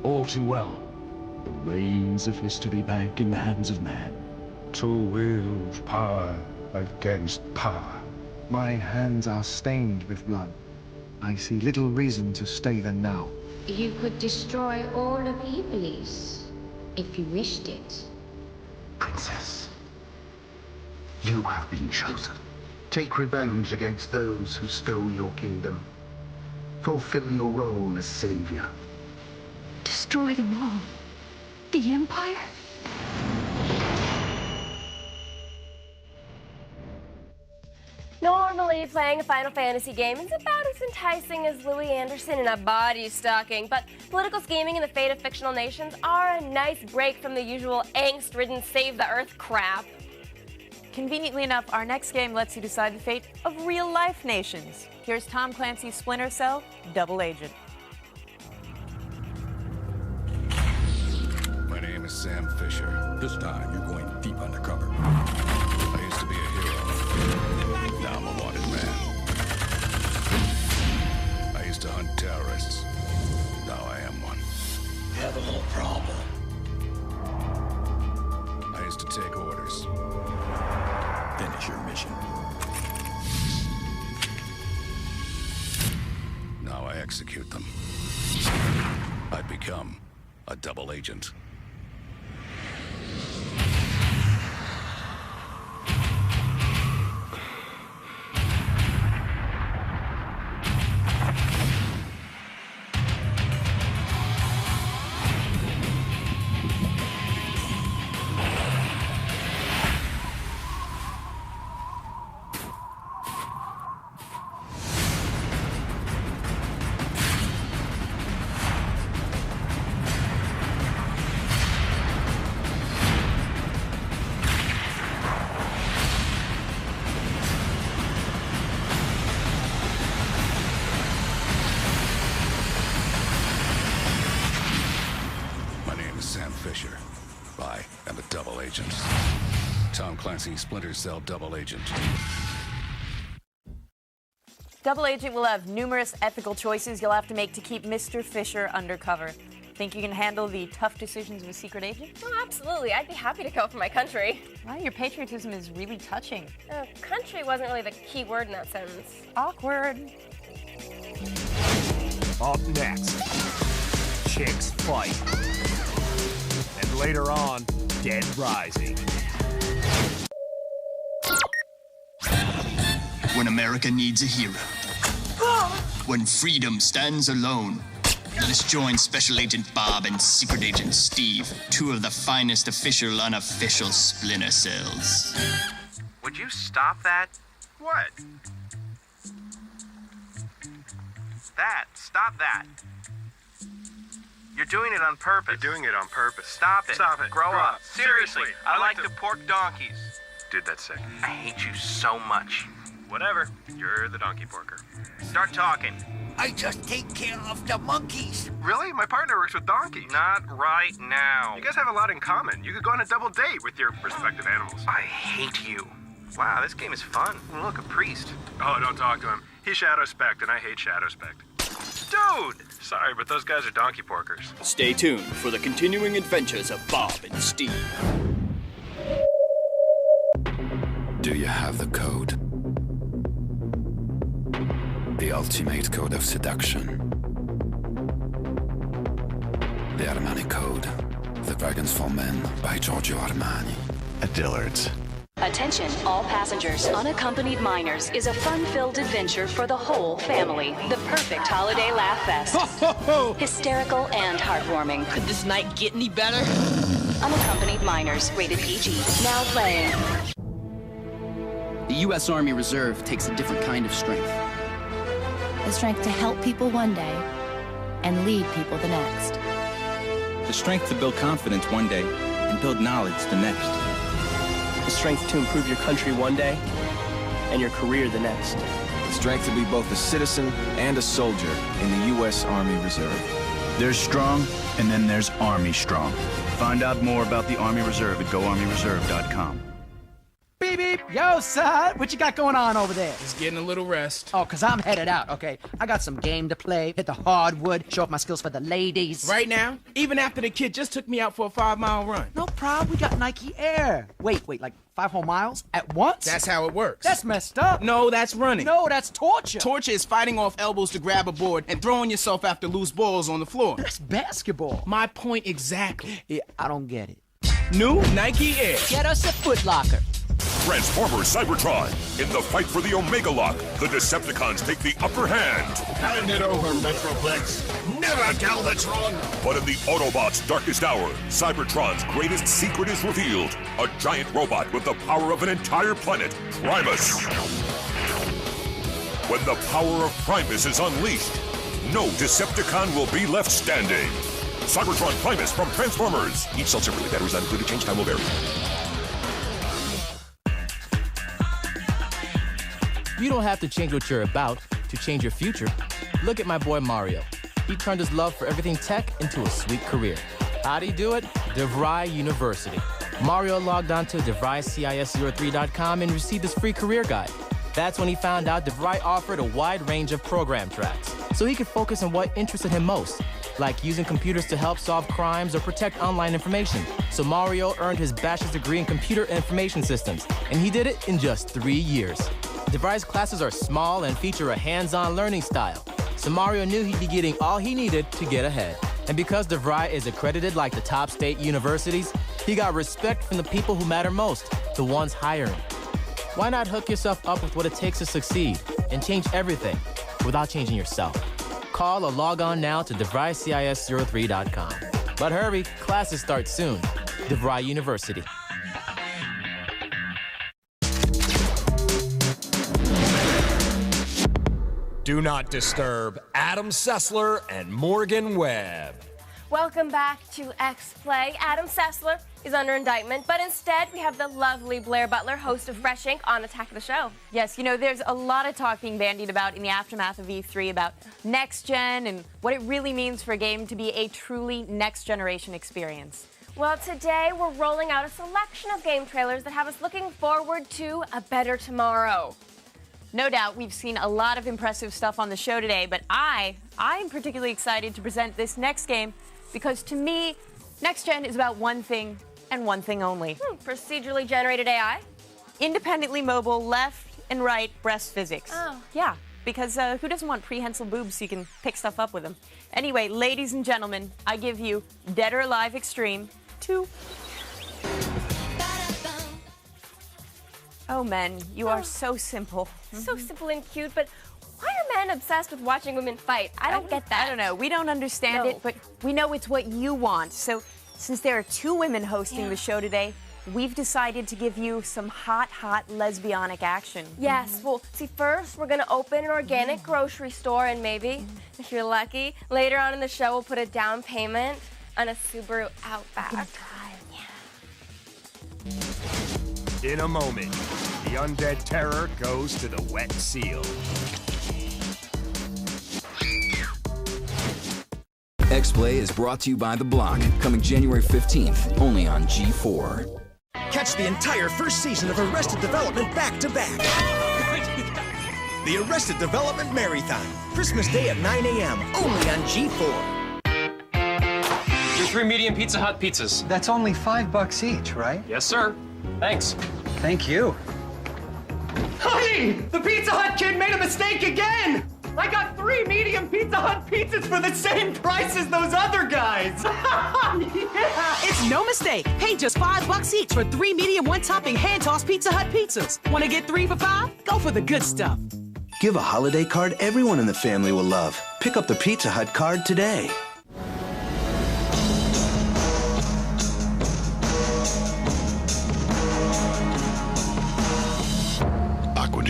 All too well. The reins of history back in the hands of man. To wield power against power. My hands are stained with blood. I see little reason to stay there now. You could destroy all of Iblis, if you wished it. Princess, you have been chosen. Take revenge against those who stole your kingdom. Fulfill your role as savior. Destroy them all? The Empire? Normally, playing a Final Fantasy game is about as enticing as Louis Anderson in a body stocking, but political scheming and the fate of fictional nations are a nice break from the usual angst-ridden save-the-earth crap. Conveniently enough, our next game lets you decide the fate of real-life nations. Here's Tom Clancy's Splinter Cell, Double Agent. My name is Sam Fisher. This time, you're going deep undercover. I used to be a hero. Now I'm a wanted man. I used to hunt terrorists. Now I am one. You have a little problem. I used to take orders. Finish your mission. Now I execute them. I've become a double agent. I am a double agent. Tom Clancy, Splinter Cell Double Agent. Double Agent will have numerous ethical choices you'll have to make to keep Mr. Fisher undercover. Think you can handle the tough decisions of a secret agent? Oh, absolutely. I'd be happy to go for my country. Wow, your patriotism is really touching. Country wasn't really the key word in that sentence. Awkward. Up next, Chicks Fight. And later on, Dead Rising. When America needs a hero. When freedom stands alone. Let us join Special Agent Bob and Secret Agent Steve, two of the finest official, unofficial Splinter Cells. Would you stop that? What? Stop that. You're doing it on purpose. You're doing it on purpose. Stop it. Stop it. Grow up. Seriously. I like to pork donkeys. Dude, that's sick. I hate you so much. Whatever. You're the donkey porker. Start talking. I just take care of the monkeys. Really? My partner works with donkeys. Not right now. You guys have a lot in common. You could go on a double date with your respective animals. I hate you. Wow, this game is fun. Look, a priest. Oh, don't talk to him. He's Shadowspect, and I hate Shadowspect. Dude! Sorry, but those guys are donkey porkers. Stay tuned for the continuing adventures of Bob and Steve. Do you have the code? The ultimate code of seduction. The Armani Code. The Dragons for Men by Giorgio Armani. At Dillard's. Attention, all passengers. Unaccompanied Minors is a fun-filled adventure for the whole family. The perfect holiday laugh fest. Ho, ho, ho. Hysterical and heartwarming. Could this night get any better? Unaccompanied Minors, rated PG. Now playing. The U.S. Army Reserve takes a different kind of strength. The strength to help people one day and lead people the next. The strength to build confidence one day and build knowledge the next. The strength to improve your country one day and your career the next. Strength to be both a citizen and a soldier in the U.S. Army Reserve. There's strong, and then there's Army Strong. Find out more about the Army Reserve at GoArmyReserve.com. Beep, beep. Yo, son, what you got going on over there? Just getting a little rest. Oh, 'cause I'm headed out, okay? I got some game to play, hit the hardwood, show off my skills for the ladies. Right now? Even after the kid just took me out for a 5-mile run. No problem, we got Nike Air. Wait, like 5 whole miles at once? That's how it works. That's messed up. No, that's running. No, that's torture. Torture is fighting off elbows to grab a board and throwing yourself after loose balls on the floor. That's basketball. My point exactly. Yeah, I don't get it. New Nike Air. Get us a Foot Locker. Transformers Cybertron. In the fight for the Omega Lock, the Decepticons take the upper hand. Hand it over, Metroplex. Never tell the truth. But in the Autobots' darkest hour, Cybertron's greatest secret is revealed. A giant robot with the power of an entire planet, Primus. When the power of Primus is unleashed, no Decepticon will be left standing. Cybertron Primus from Transformers. Each cell separately. Batteries not included. Change time will vary. You don't have to change what you're about to change your future. Look at my boy Mario. He turned his love for everything tech into a sweet career. How'd he do it? DeVry University. Mario logged on to DeVryCIS03.com and received his free career guide. That's when he found out DeVry offered a wide range of program tracks, so he could focus on what interested him most, like using computers to help solve crimes or protect online information. So Mario earned his bachelor's degree in computer information systems, and he did it in just 3 years. DeVry's classes are small and feature a hands-on learning style, so Mario knew he'd be getting all he needed to get ahead. And because DeVry is accredited like the top state universities, he got respect from the people who matter most, the ones hiring. Why not hook yourself up with what it takes to succeed and change everything without changing yourself? Call or log on now to DeVryCIS03.com. But hurry, classes start soon. DeVry University. Do Not Disturb, Adam Sessler and Morgan Webb. Welcome back to Xplay. Adam Sessler is under indictment, but instead we have the lovely Blair Butler, host of Fresh Ink, on Attack of the Show. Yes, you know, there's a lot of talk being bandied about in the aftermath of E3 about next gen and what it really means for a game to be a truly next generation experience. Well, today we're rolling out a selection of game trailers that have us looking forward to a better tomorrow. No doubt, we've seen a lot of impressive stuff on the show today, but I'm particularly excited to present this next game because to me, next gen is about one thing and one thing only. Procedurally generated AI? Independently mobile, left and right breast physics. Oh. Yeah, because who doesn't want prehensile boobs so you can pick stuff up with them? Anyway, ladies and gentlemen, I give you Dead or Alive Extreme 2. Oh, men, you are so simple. So simple and cute, but why are men obsessed with watching women fight? I don't get that. I don't know. We don't understand it, but we know it's what you want. So since there are 2 women hosting the show today, we've decided to give you some hot, lesbianic action. Yes, well, see, first we're going to open an organic grocery store, and maybe, if you're lucky, later on in the show we'll put a down payment on a Subaru Outback. In a moment, the undead terror goes to the wet seal. Xplay is brought to you by The Block, coming January 15th, only on G4. Catch the entire first season of Arrested Development back-to-back. The Arrested Development Marathon, Christmas Day at 9 a.m., only on G4. Your 3 medium Pizza Hut pizzas. That's only $5 each, right? Yes, sir. Thanks. Thank you. Honey! The Pizza Hut kid made a mistake again! I got 3 medium Pizza Hut pizzas for the same price as those other guys! Yeah! It's no mistake. Pay just $5 each for 3 medium one-topping hand-tossed Pizza Hut pizzas. Want to get 3 for $5? Go for the good stuff. Give a holiday card everyone in the family will love. Pick up the Pizza Hut card today.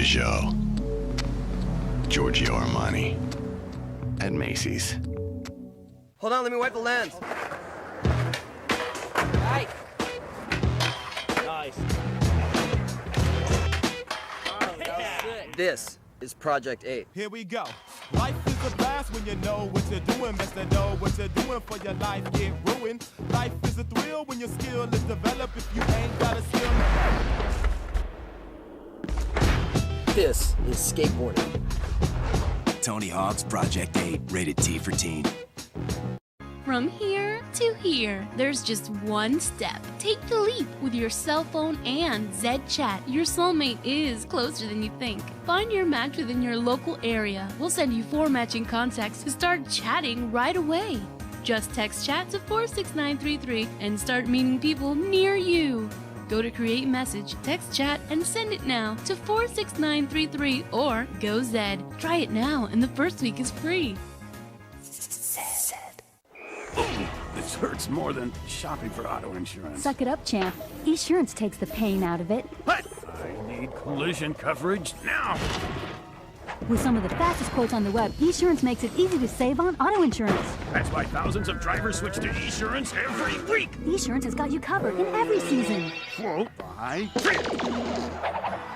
Joe, Giorgio Armani, at Macy's. Hold on, let me wipe the lens. Right. Nice. Oh, This is Project 8. Here we go. Life is a blast when you know what you're doing. Best to know what you're doing for your life get ruined. Life is a thrill when your skill is developed. If you ain't got a skill. This is skateboarding. Tony Hawk's Project 8, rated T for teen. From here to here, there's just one step. Take the leap with your cell phone and Zed Chat. Your soulmate is closer than you think. Find your match within your local area. We'll send you 4 matching contacts to start chatting right away. Just text chat to 46933 and start meeting people near you. Go to create message, text chat, and send it now to 46933 or go Zed. Try it now, and the first week is free. This hurts more than shopping for auto insurance. Suck it up, champ. Esurance takes the pain out of it. What? I need collision coverage now. With some of the fastest quotes on the web, Esurance makes it easy to save on auto insurance. That's why thousands of drivers switch to Esurance every week. Esurance has got you covered in every season. Quote by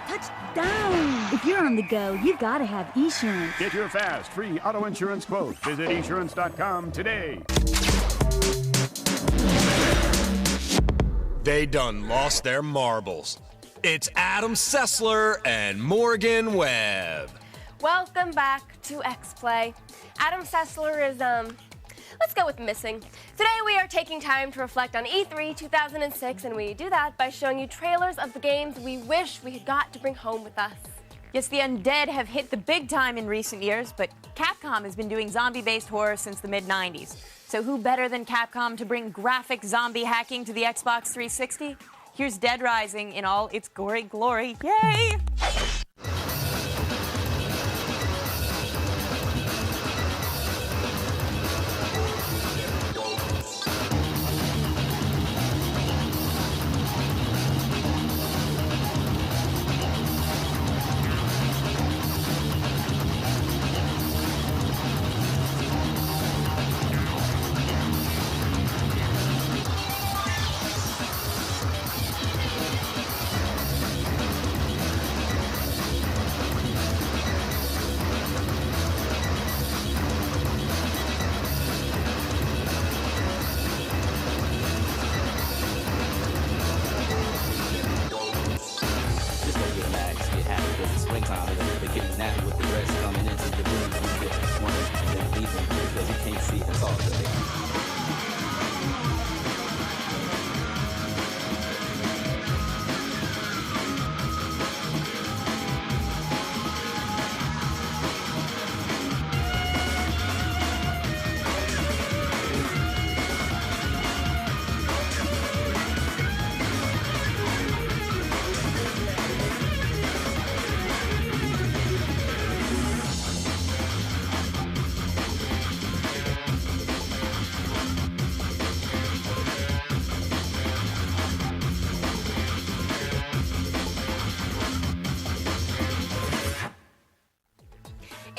Touchdown! If you're on the go, you've got to have Esurance. Get your fast, free auto insurance quote. Visit esurance.com today. They done lost their marbles. It's Adam Sessler and Morgan Webb. Welcome back to Xplay. Adam Sessler is, let's go with missing. Today we are taking time to reflect on E3 2006, and we do that by showing you trailers of the games we wish we had got to bring home with us. Yes, the undead have hit the big time in recent years, but Capcom has been doing zombie-based horror since the mid-90s. So who better than Capcom to bring graphic zombie hacking to the Xbox 360? Here's Dead Rising in all its gory glory. Yay!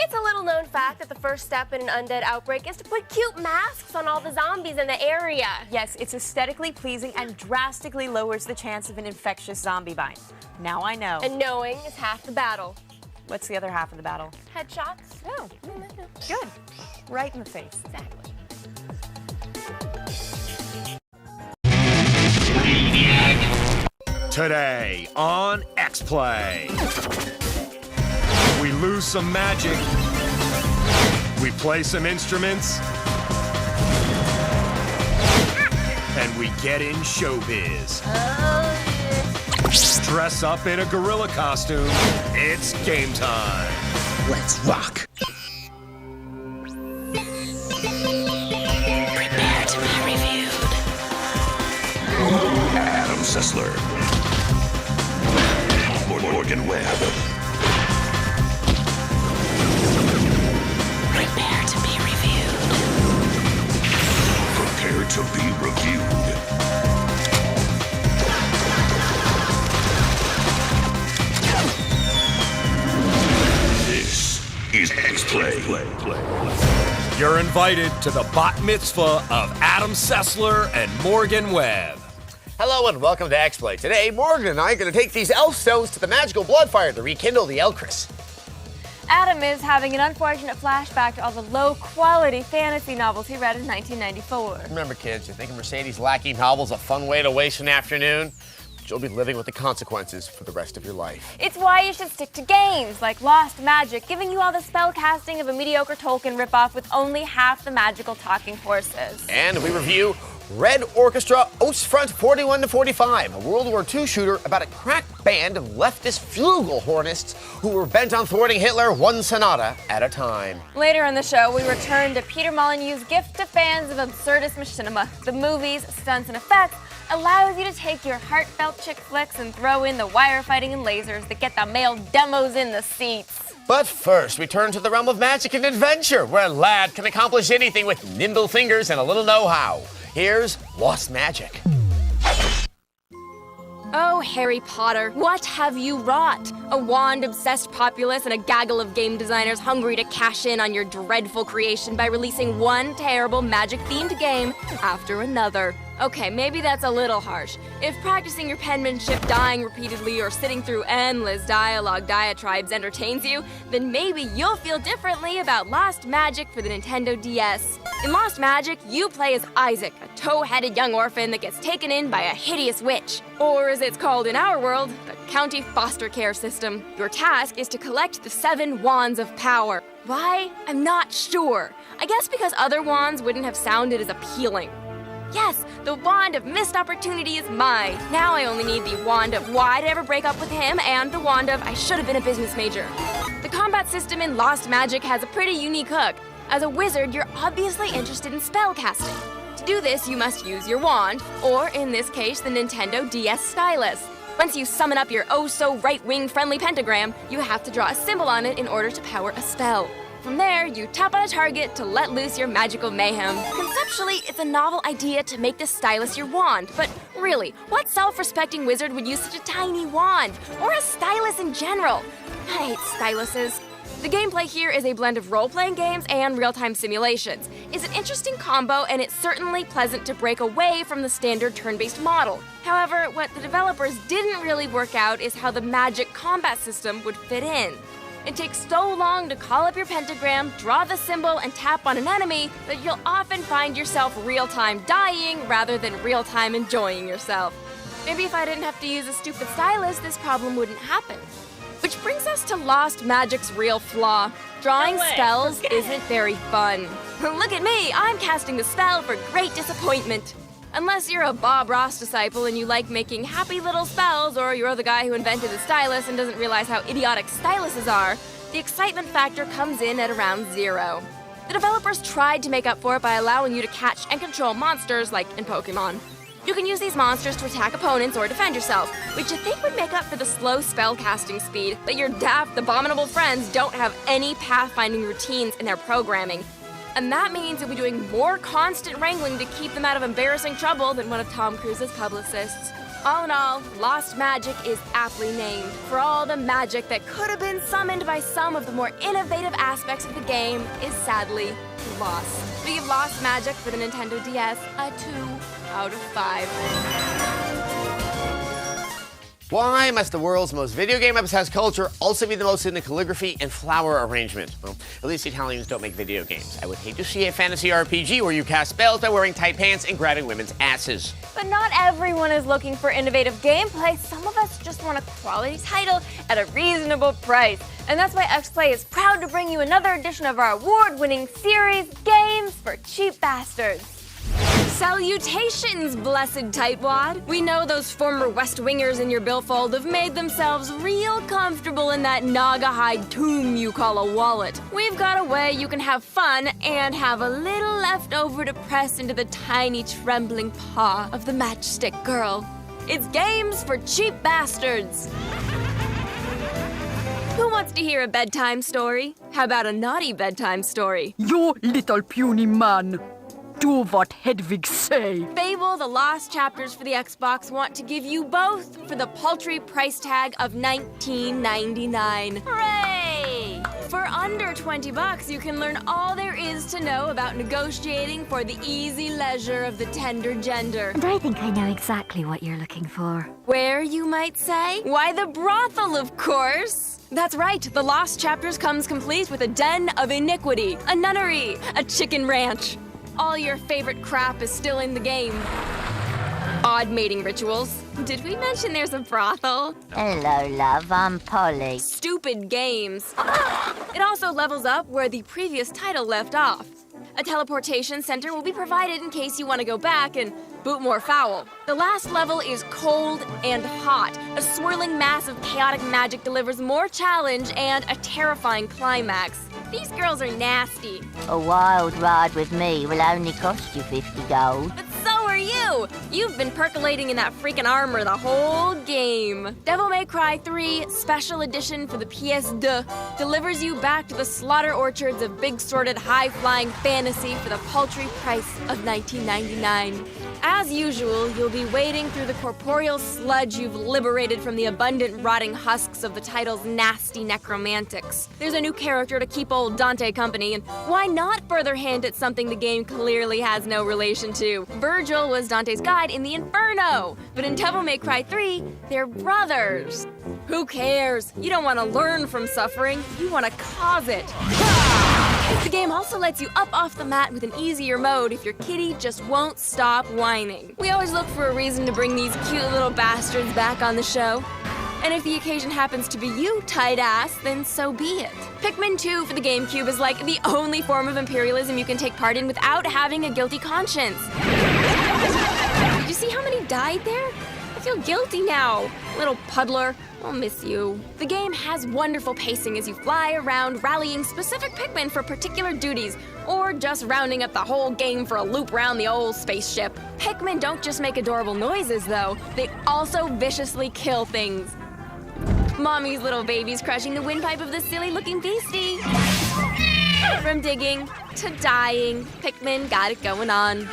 It's a little known fact that the first step in an undead outbreak is to put cute masks on all the zombies in the area. Yes, it's aesthetically pleasing and drastically lowers the chance of an infectious zombie bite. Now I know. And knowing is half the battle. What's the other half of the battle? Headshots. Oh, good. Right in the face. Exactly. Today on Xplay, we lose some magic, we play some instruments, and we get in showbiz. Dress up in a gorilla costume, it's game time. Let's rock. Prepare to be reviewed. Adam Sessler. Morgan Webb. Prepare to be reviewed. Prepare to be reviewed. This is Xplay. You're invited to the bat mitzvah of Adam Sessler and Morgan Webb. Hello and welcome to Xplay. Today, Morgan and I are going to take these elf stones to the magical blood fire to rekindle the Elchris. Adam is having an unfortunate flashback to all the low-quality fantasy novels he read in 1994. Remember, kids, you think a Mercedes Lackey novel's a fun way to waste an afternoon? You'll be living with the consequences for the rest of your life. It's why you should stick to games like Lost Magic, giving you all the spell casting of a mediocre Tolkien ripoff with only half the magical talking horses. And we review Red Orchestra Ostfront 41-45, a World War II shooter about a crack band of leftist flugelhornists who were bent on thwarting Hitler one sonata at a time. Later in the show, we return to Peter Molyneux's gift to fans of absurdist machinima. The movies, stunts, and effects allows you to take your heartfelt chick flicks and throw in the wire fighting and lasers that get the male demos in the seats. But first, we turn to the realm of magic and adventure, where a lad can accomplish anything with nimble fingers and a little know-how. Here's Lost Magic. Oh, Harry Potter, what have you wrought? A wand-obsessed populace and a gaggle of game designers hungry to cash in on your dreadful creation by releasing one terrible magic-themed game after another. Okay, maybe that's a little harsh. If practicing your penmanship, dying repeatedly, or sitting through endless dialogue diatribes entertains you, then maybe you'll feel differently about Lost Magic for the Nintendo DS. In Lost Magic, you play as Isaac, a tow-headed young orphan that gets taken in by a hideous witch. Or as it's called in our world, the county foster care system. Your task is to collect the 7 Wands of Power. Why? I'm not sure. I guess because other wands wouldn't have sounded as appealing. Yes, the Wand of Missed Opportunity is mine. Now I only need the Wand of Why'd I ever break up with him and the Wand of I should have been a business major. The combat system in Lost Magic has a pretty unique hook. As a wizard, you're obviously interested in spell casting. To do this, you must use your wand, or in this case, the Nintendo DS stylus. Once you summon up your oh-so-right-wing friendly pentagram, you have to draw a symbol on it in order to power a spell. From there, you tap on a target to let loose your magical mayhem. Conceptually, it's a novel idea to make the stylus your wand, but really, what self-respecting wizard would use such a tiny wand? Or a stylus in general? I hate styluses. The gameplay here is a blend of role-playing games and real-time simulations. It's an interesting combo, and it's certainly pleasant to break away from the standard turn-based model. However, what the developers didn't really work out is how the magic combat system would fit in. It takes so long to call up your pentagram, draw the symbol, and tap on an enemy that you'll often find yourself real-time dying rather than real-time enjoying yourself. Maybe if I didn't have to use a stupid stylus, this problem wouldn't happen. Which brings us to Lost Magic's real flaw. Drawing spells isn't very fun. Look at me, I'm casting the spell for great disappointment. Unless you're a Bob Ross disciple and you like making happy little spells, or you're the guy who invented the stylus and doesn't realize how idiotic styluses are, the excitement factor comes in at around 0. The developers tried to make up for it by allowing you to catch and control monsters like in Pokemon. You can use these monsters to attack opponents or defend yourself, which you think would make up for the slow spell casting speed, but your daft, abominable friends don't have any pathfinding routines in their programming. And that means you'll be doing more constant wrangling to keep them out of embarrassing trouble than one of Tom Cruise's publicists. All in all, Lost Magic is aptly named for all the magic that could have been summoned by some of the more innovative aspects of the game is sadly lost. We give Lost Magic for the Nintendo DS a 2 out of 5. Why must the world's most video game-obsessed culture also be the most into calligraphy and flower arrangement? Well, at least the Italians don't make video games. I would hate to see a fantasy RPG where you cast spells by wearing tight pants and grabbing women's asses. But not everyone is looking for innovative gameplay. Some of us just want a quality title at a reasonable price. And that's why Xplay is proud to bring you another edition of our award-winning series, Games for Cheap Bastards. Salutations, blessed tightwad! We know those former West Wingers in your billfold have made themselves real comfortable in that naga-hide tomb you call a wallet. We've got a way you can have fun and have a little left over to press into the tiny trembling paw of the matchstick girl. It's Games for Cheap Bastards! Who wants to hear a bedtime story? How about a naughty bedtime story? You little puny man! Do what Hedwig say. Fable The Lost Chapters for the Xbox want to give you both for the paltry price tag of $19.99. Hooray! For under $20, you can learn all there is to know about negotiating for the easy leisure of the tender gender. And I think I know exactly what you're looking for. Where, you might say? Why, the brothel, of course! That's right, the Lost Chapters comes complete with a den of iniquity, a nunnery, a chicken ranch. All your favorite crap is still in the game. Odd mating rituals. Did we mention there's a brothel? Hello, love, I'm Polly. Stupid games. It also levels up where the previous title left off. A teleportation center will be provided in case you want to go back and boot more foul. The last level is cold and hot. A swirling mass of chaotic magic delivers more challenge and a terrifying climax. These girls are nasty. A wild ride with me will only cost you 50 gold. But so are you! You've been percolating in that freaking armor the whole game. Devil May Cry 3 Special Edition for the PS2 delivers you back to the slaughter orchards of big-sorted, high-flying fantasy for the paltry price of $19.99. As usual, you'll be wading through the corporeal sludge you've liberated from the abundant, rotting husks of the title's nasty necromantics. There's a new character to keep old Dante company, and why not further hint at something the game clearly has no relation to? Virgil was Dante's guide in the Inferno, but in Devil May Cry 3, they're brothers. Who cares? You don't want to learn from suffering, you want to cause it. The game also lets you up off the mat with an easier mode if your kitty just won't stop whining. We always look for a reason to bring these cute little bastards back on the show. And if the occasion happens to be you, tight ass, then so be it. Pikmin 2 for the GameCube is like the only form of imperialism you can take part in without having a guilty conscience. Did you see how many died there? I feel guilty now. Little puddler, I'll miss you. The game has wonderful pacing as you fly around rallying specific Pikmin for particular duties, or just rounding up the whole game for a loop around the old spaceship. Pikmin don't just make adorable noises though, they also viciously kill things. Mommy's little baby's crushing the windpipe of this silly looking beastie. From digging to dying, Pikmin got it going on.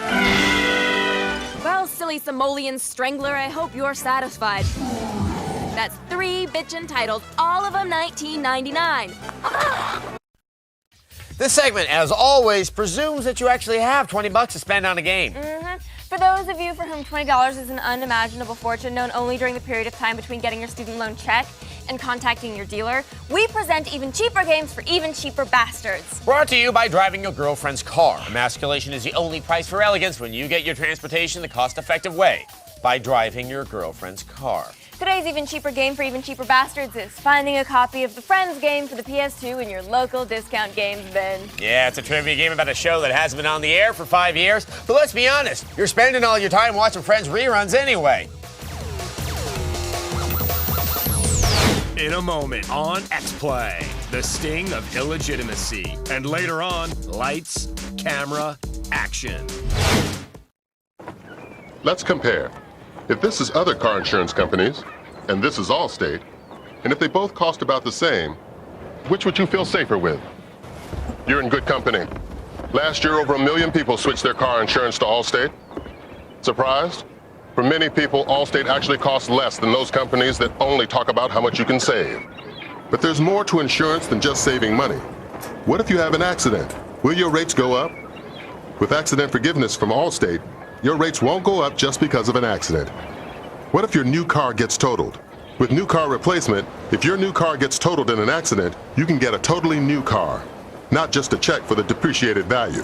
Well, silly Somalian strangler, I hope you're satisfied. That's 3 bitchin' titles, all of them $19.99. This segment, as always, presumes that you actually have $20 to spend on a game. For those of you for whom $20 is an unimaginable fortune known only during the period of time between getting your student loan check and contacting your dealer, we present even cheaper games for even cheaper bastards. Brought to you by driving your girlfriend's car. Emasculation is the only price for elegance when you get your transportation the cost-effective way, by driving your girlfriend's car. Today's even cheaper game for even cheaper bastards is finding a copy of the Friends game for the PS2 in your local discount games bin. Yeah, it's a trivia game about a show that hasn't been on the air for 5 years, but let's be honest, you're spending all your time watching Friends reruns anyway. In a moment on Xplay, the sting of illegitimacy. And later on, lights, camera, action. Let's compare. If this is other car insurance companies, and this is Allstate, and if they both cost about the same, which would you feel safer with? You're in good company. Last year, over 1 million people switched their car insurance to Allstate. Surprised? For many people, Allstate actually costs less than those companies that only talk about how much you can save. But there's more to insurance than just saving money. What if you have an accident? Will your rates go up? With accident forgiveness from Allstate, your rates won't go up just because of an accident. What if your new car gets totaled? With new car replacement, if your new car gets totaled in an accident, you can get a totally new car, not just a check for the depreciated value.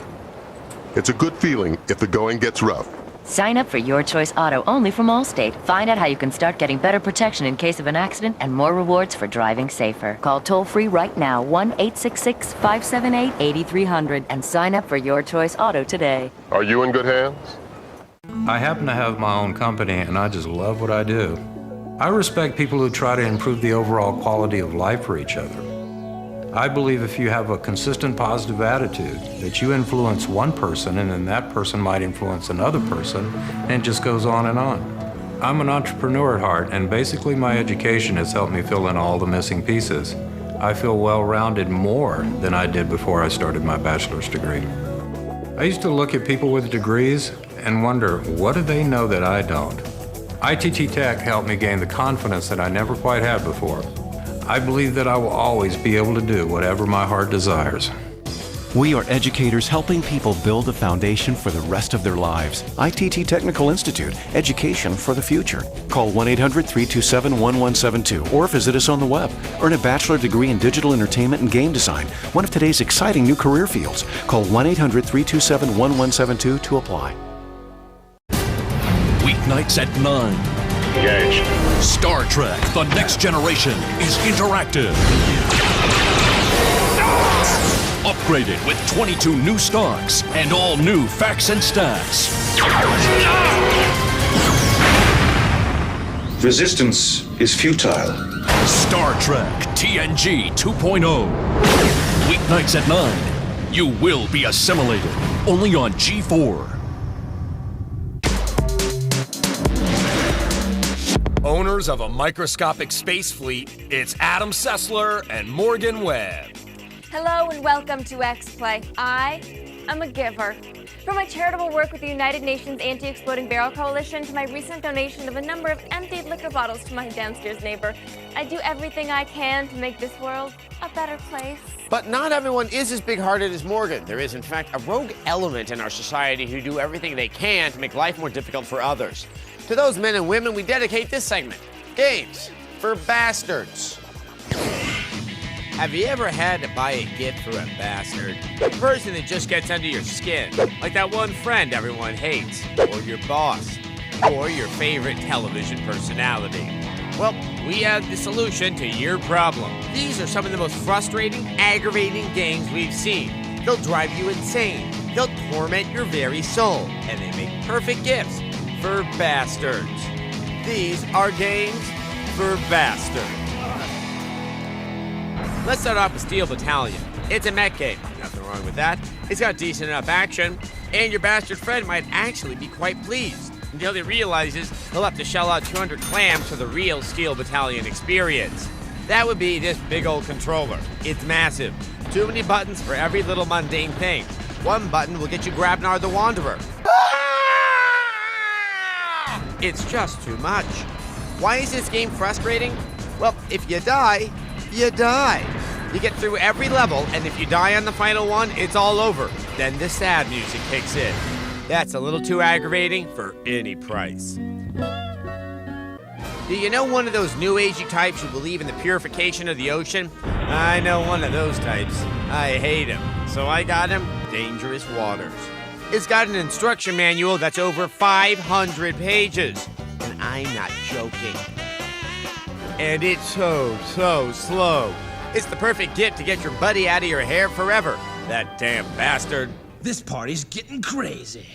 It's a good feeling if the going gets rough. Sign up for Your Choice Auto only from Allstate. Find out how you can start getting better protection in case of an accident and more rewards for driving safer. Call toll-free right now, 1-866-578-8300, and sign up for Your Choice Auto today. Are you in good hands? I happen to have my own company, and I just love what I do. I respect people who try to improve the overall quality of life for each other. I believe if you have a consistent positive attitude, that you influence one person, and then that person might influence another person, and it just goes on and on. I'm an entrepreneur at heart, and basically my education has helped me fill in all the missing pieces. I feel well-rounded more than I did before I started my bachelor's degree. I used to look at people with degrees and wonder, what do they know that I don't? ITT Tech helped me gain the confidence that I never quite had before. I believe that I will always be able to do whatever my heart desires. We are educators helping people build a foundation for the rest of their lives. ITT Technical Institute, education for the future. Call 1-800-327-1172 or visit us on the web. Earn a bachelor degree in digital entertainment and game design, one of today's exciting new career fields. Call 1-800-327-1172 to apply. Weeknights at 9. Engage. Star Trek: The Next Generation is interactive. Upgraded with 22 new stocks and all new facts and stats. Resistance is futile. Star Trek TNG 2.0. Weeknights at 9. You will be assimilated. Only on G4. Owners of a microscopic space fleet, it's Adam Sessler and Morgan Webb. Hello and welcome to Xplay. I am a giver. From my charitable work with the United Nations Anti-Exploding Barrel Coalition to my recent donation of a number of emptied liquor bottles to my downstairs neighbor, I do everything I can to make this world a better place. But not everyone is as big-hearted as Morgan. There is, in fact, a rogue element in our society who do everything they can to make life more difficult for others. To those men and women, we dedicate this segment, Games for Bastards. Have you ever had to buy a gift for a bastard? A person that just gets under your skin, like that one friend everyone hates, or your boss, or your favorite television personality? Well, we have the solution to your problem. These are some of the most frustrating, aggravating games we've seen. They'll drive you insane. They'll torment your very soul, and they make perfect gifts for bastards. These are games for bastards. Let's start off with Steel Battalion. It's a mech game. Nothing wrong with that. It's got decent enough action, and your bastard friend might actually be quite pleased until he realizes he'll have to shell out 200 clams for the real Steel Battalion experience. That would be this big old controller. It's massive. Too many buttons for every little mundane thing. One button will get you Grabnar the Wanderer. It's just too much. Why is this game frustrating? Well, if you die, you die. You get through every level, and if you die on the final one, it's all over. Then the sad music kicks in. That's a little too aggravating for any price. Do you know one of those new agey types who believe in the purification of the ocean? I know one of those types. I hate him. So I got him Dangerous Waters. It's got an instruction manual that's over 500 pages. And I'm not joking. And it's so slow. It's the perfect gift to get your buddy out of your hair forever. That damn bastard. This party's getting crazy.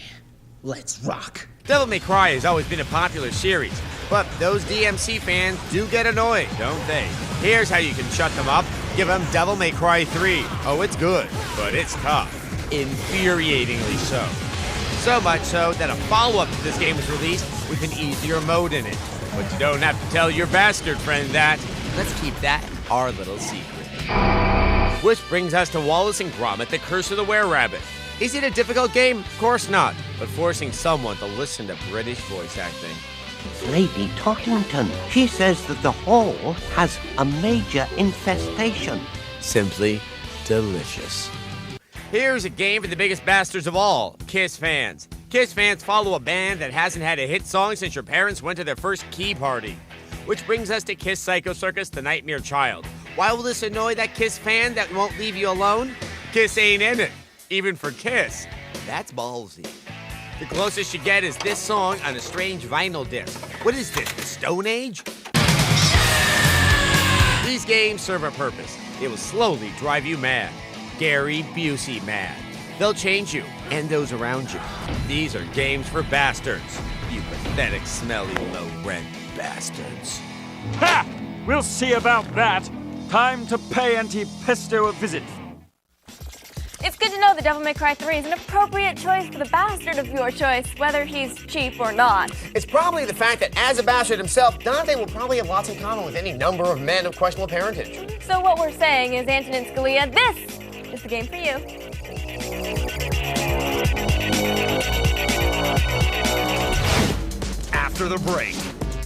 Let's rock. Devil May Cry has always been a popular series, but those DMC fans do get annoyed, don't they? Here's how you can shut them up. Give them Devil May Cry 3. Oh, it's good, but it's tough. Infuriatingly so. So much so that a follow-up to this game was released with an easier mode in it. But you don't have to tell your bastard friend that. Let's keep that our little secret. Which brings us to Wallace and Gromit, The Curse of the Were-Rabbit. Is it a difficult game? Of course not, but forcing someone to listen to British voice acting. Lady Tottington, she says that the hall has a major infestation. Simply delicious. Here's a game for the biggest bastards of all, Kiss fans. Kiss fans follow a band that hasn't had a hit song since your parents went to their first key party. Which brings us to Kiss Psycho Circus, The Nightmare Child. Why will this annoy that Kiss fan that won't leave you alone? Kiss ain't in it, even for Kiss. That's ballsy. The closest you get is this song on a strange vinyl disc. What is this, the Stone Age? These games serve a purpose. They will slowly drive you mad. Gary Busey mad. They'll change you and those around you. These are games for bastards. You pathetic, smelly, low-rent bastards. Ha! We'll see about that. Time to pay Antipesto a visit. It's good to know that Devil May Cry 3 is an appropriate choice for the bastard of your choice, whether he's cheap or not. It's probably the fact that as a bastard himself, Dante will probably have lots in common with any number of men of questionable parentage. So what we're saying is, Antonin Scalia, this is the game for you. After the break,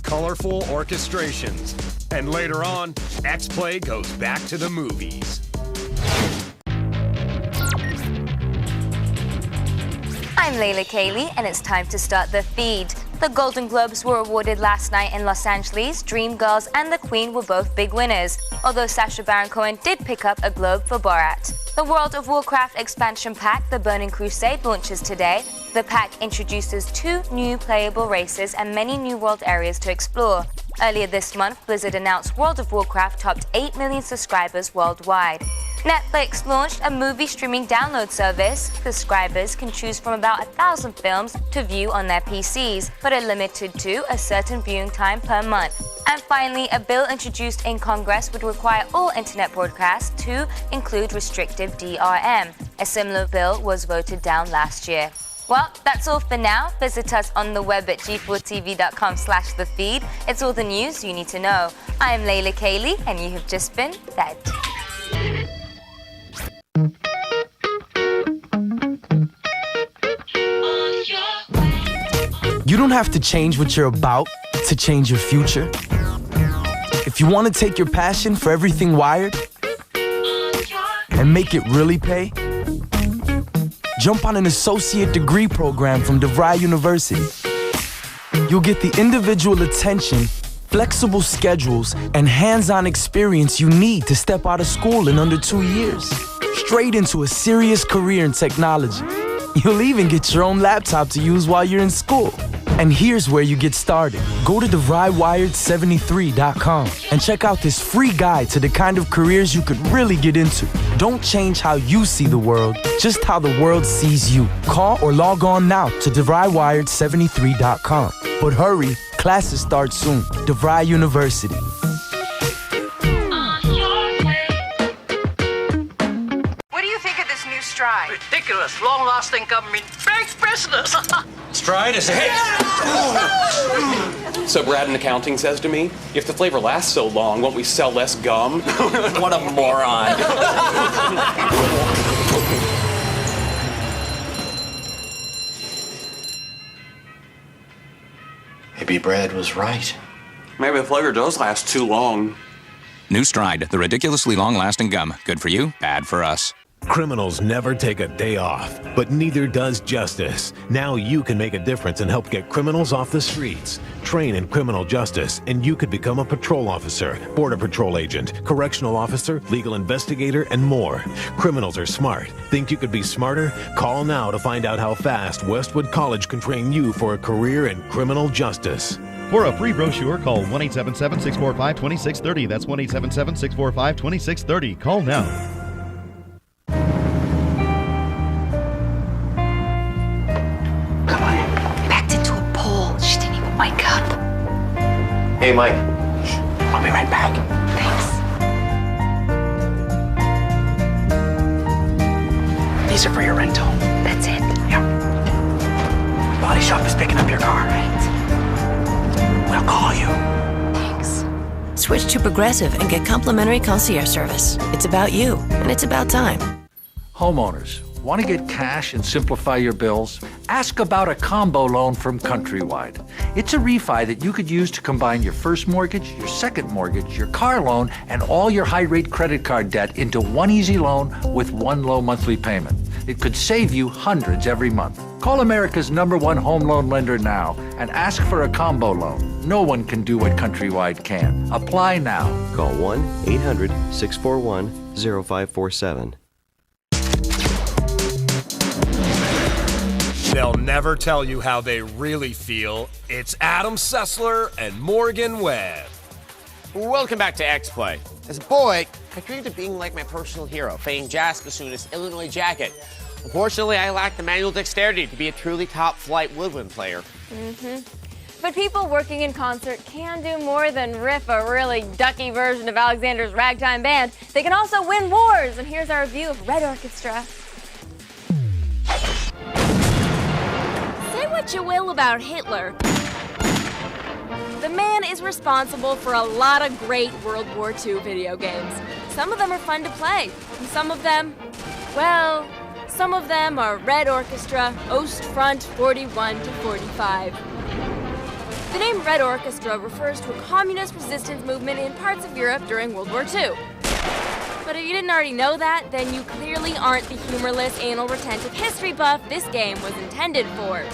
colorful orchestrations. And later on, Xplay goes back to the movies. I'm Layla Kaylee, and it's time to start the feed. The Golden Globes were awarded last night in Los Angeles. Dreamgirls and The Queen were both big winners, although Sacha Baron Cohen did pick up a Globe for Borat. The World of Warcraft expansion pack, The Burning Crusade, launches today. The pack introduces 2 new playable races and many new world areas to explore. Earlier this month, Blizzard announced World of Warcraft topped 8 million subscribers worldwide. Netflix launched a movie streaming download service. Subscribers can choose from about 1,000 films to view on their PCs, but are limited to a certain viewing time per month. And finally, a bill introduced in Congress would require all internet broadcasts to include restrictive DRM. A similar bill was voted down last year. Well, that's all for now. Visit us on the web at g4tv.com/thefeed. It's all the news you need to know. I'm Layla Kaylee, and you have just been fed. You don't have to change what you're about to change your future. If you want to take your passion for everything wired and make it really pay, jump on an associate degree program from DeVry University. You'll get the individual attention, flexible schedules, and hands-on experience you need to step out of school in under 2 years. Straight into a serious career in technology. You'll even get your own laptop to use while you're in school. And here's where you get started. Go to DeVryWired73.com and check out this free guide to the kind of careers you could really get into. Don't change how you see the world, just how the world sees you. Call or log on now to DeVryWired73.com. But hurry, classes start soon. DeVry University. What do you think of this new stride? Ridiculous, long-lasting government, big business. Stride is a hit. So Brad in accounting says to me, if the flavor lasts so long, won't we sell less gum? What a moron. Maybe Brad was right. Maybe the flavor does last too long. New Stride, the ridiculously long-lasting gum. Good for you, bad for us. Criminals never take a day off, but neither does justice. Now you can make a difference and help get criminals off the streets. Train in criminal justice, and you could become a patrol officer, border patrol agent, correctional officer, legal investigator, and more. Criminals are smart. Think you could be smarter? Call now to find out how fast Westwood College can train you for a career in criminal justice. For a free brochure, call 1-877-645-2630. That's 1-877-645-2630. Call now. Wake up. Hey, Mike. I'll be right back. Thanks. These are for your rental. That's it. Yeah. Body shop is picking up your car. Right. We'll call you. Thanks. Switch to Progressive and get complimentary concierge service. It's about you, and it's about time. Homeowners, want to get cash and simplify your bills? Ask about a combo loan from Countrywide. It's a refi that you could use to combine your first mortgage, your second mortgage, your car loan, and all your high-rate credit card debt into one easy loan with one low monthly payment. It could save you hundreds every month. Call America's #1 home loan lender now and ask for a combo loan. No one can do what Countrywide can. Apply now. Call 1-800-641-0547. They'll never tell you how they really feel. It's Adam Sessler and Morgan Webb. Welcome back to Xplay. As a boy, I dreamed of being like my personal hero, famed jazz bassoonist Illinois Jacket. Unfortunately, I lacked the manual dexterity to be a truly top-flight woodwind player. But people working in concert can do more than riff a really ducky version of Alexander's Ragtime Band. They can also win wars, and here's our review of Red Orchestra. Say what you will about Hitler. The man is responsible for a lot of great World War II video games. Some of them are fun to play, and some of them are Red Orchestra, Ostfront 41 to 45. The name Red Orchestra refers to a communist resistance movement in parts of Europe during World War II. But if you didn't already know that, then you clearly aren't the humorless, anal retentive history buff this game was intended for.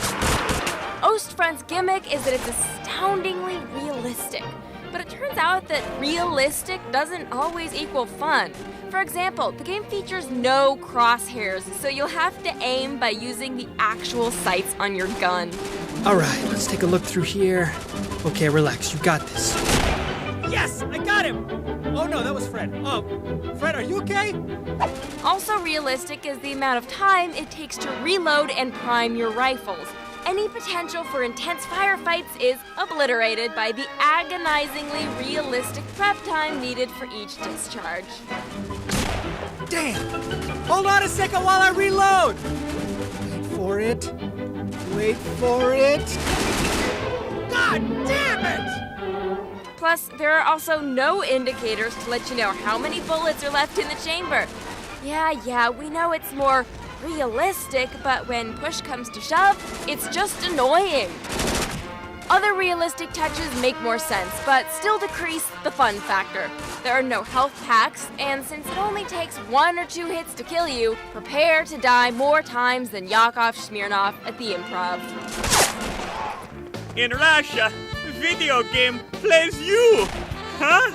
Ostfront's gimmick is that it's astoundingly realistic. But it turns out that realistic doesn't always equal fun. For example, the game features no crosshairs, so you'll have to aim by using the actual sights on your gun. All right, let's take a look through here. Okay, relax, you got this. Yes, I got him! Oh no, that was Fred. Oh, Fred, are you okay? Also realistic is the amount of time it takes to reload and prime your rifles. Any potential for intense firefights is obliterated by the agonizingly realistic prep time needed for each discharge. Damn! Hold on a second while I reload! Wait for it. Wait for it. God damn it! Plus, there are also no indicators to let you know how many bullets are left in the chamber. Yeah, we know it's more realistic, but when push comes to shove, it's just annoying. Other realistic touches make more sense, but still decrease the fun factor. There are no health packs, and since it only takes 1 or 2 hits to kill you, prepare to die more times than Yakov Smirnov at the Improv. In Russia, video game plays you! Huh?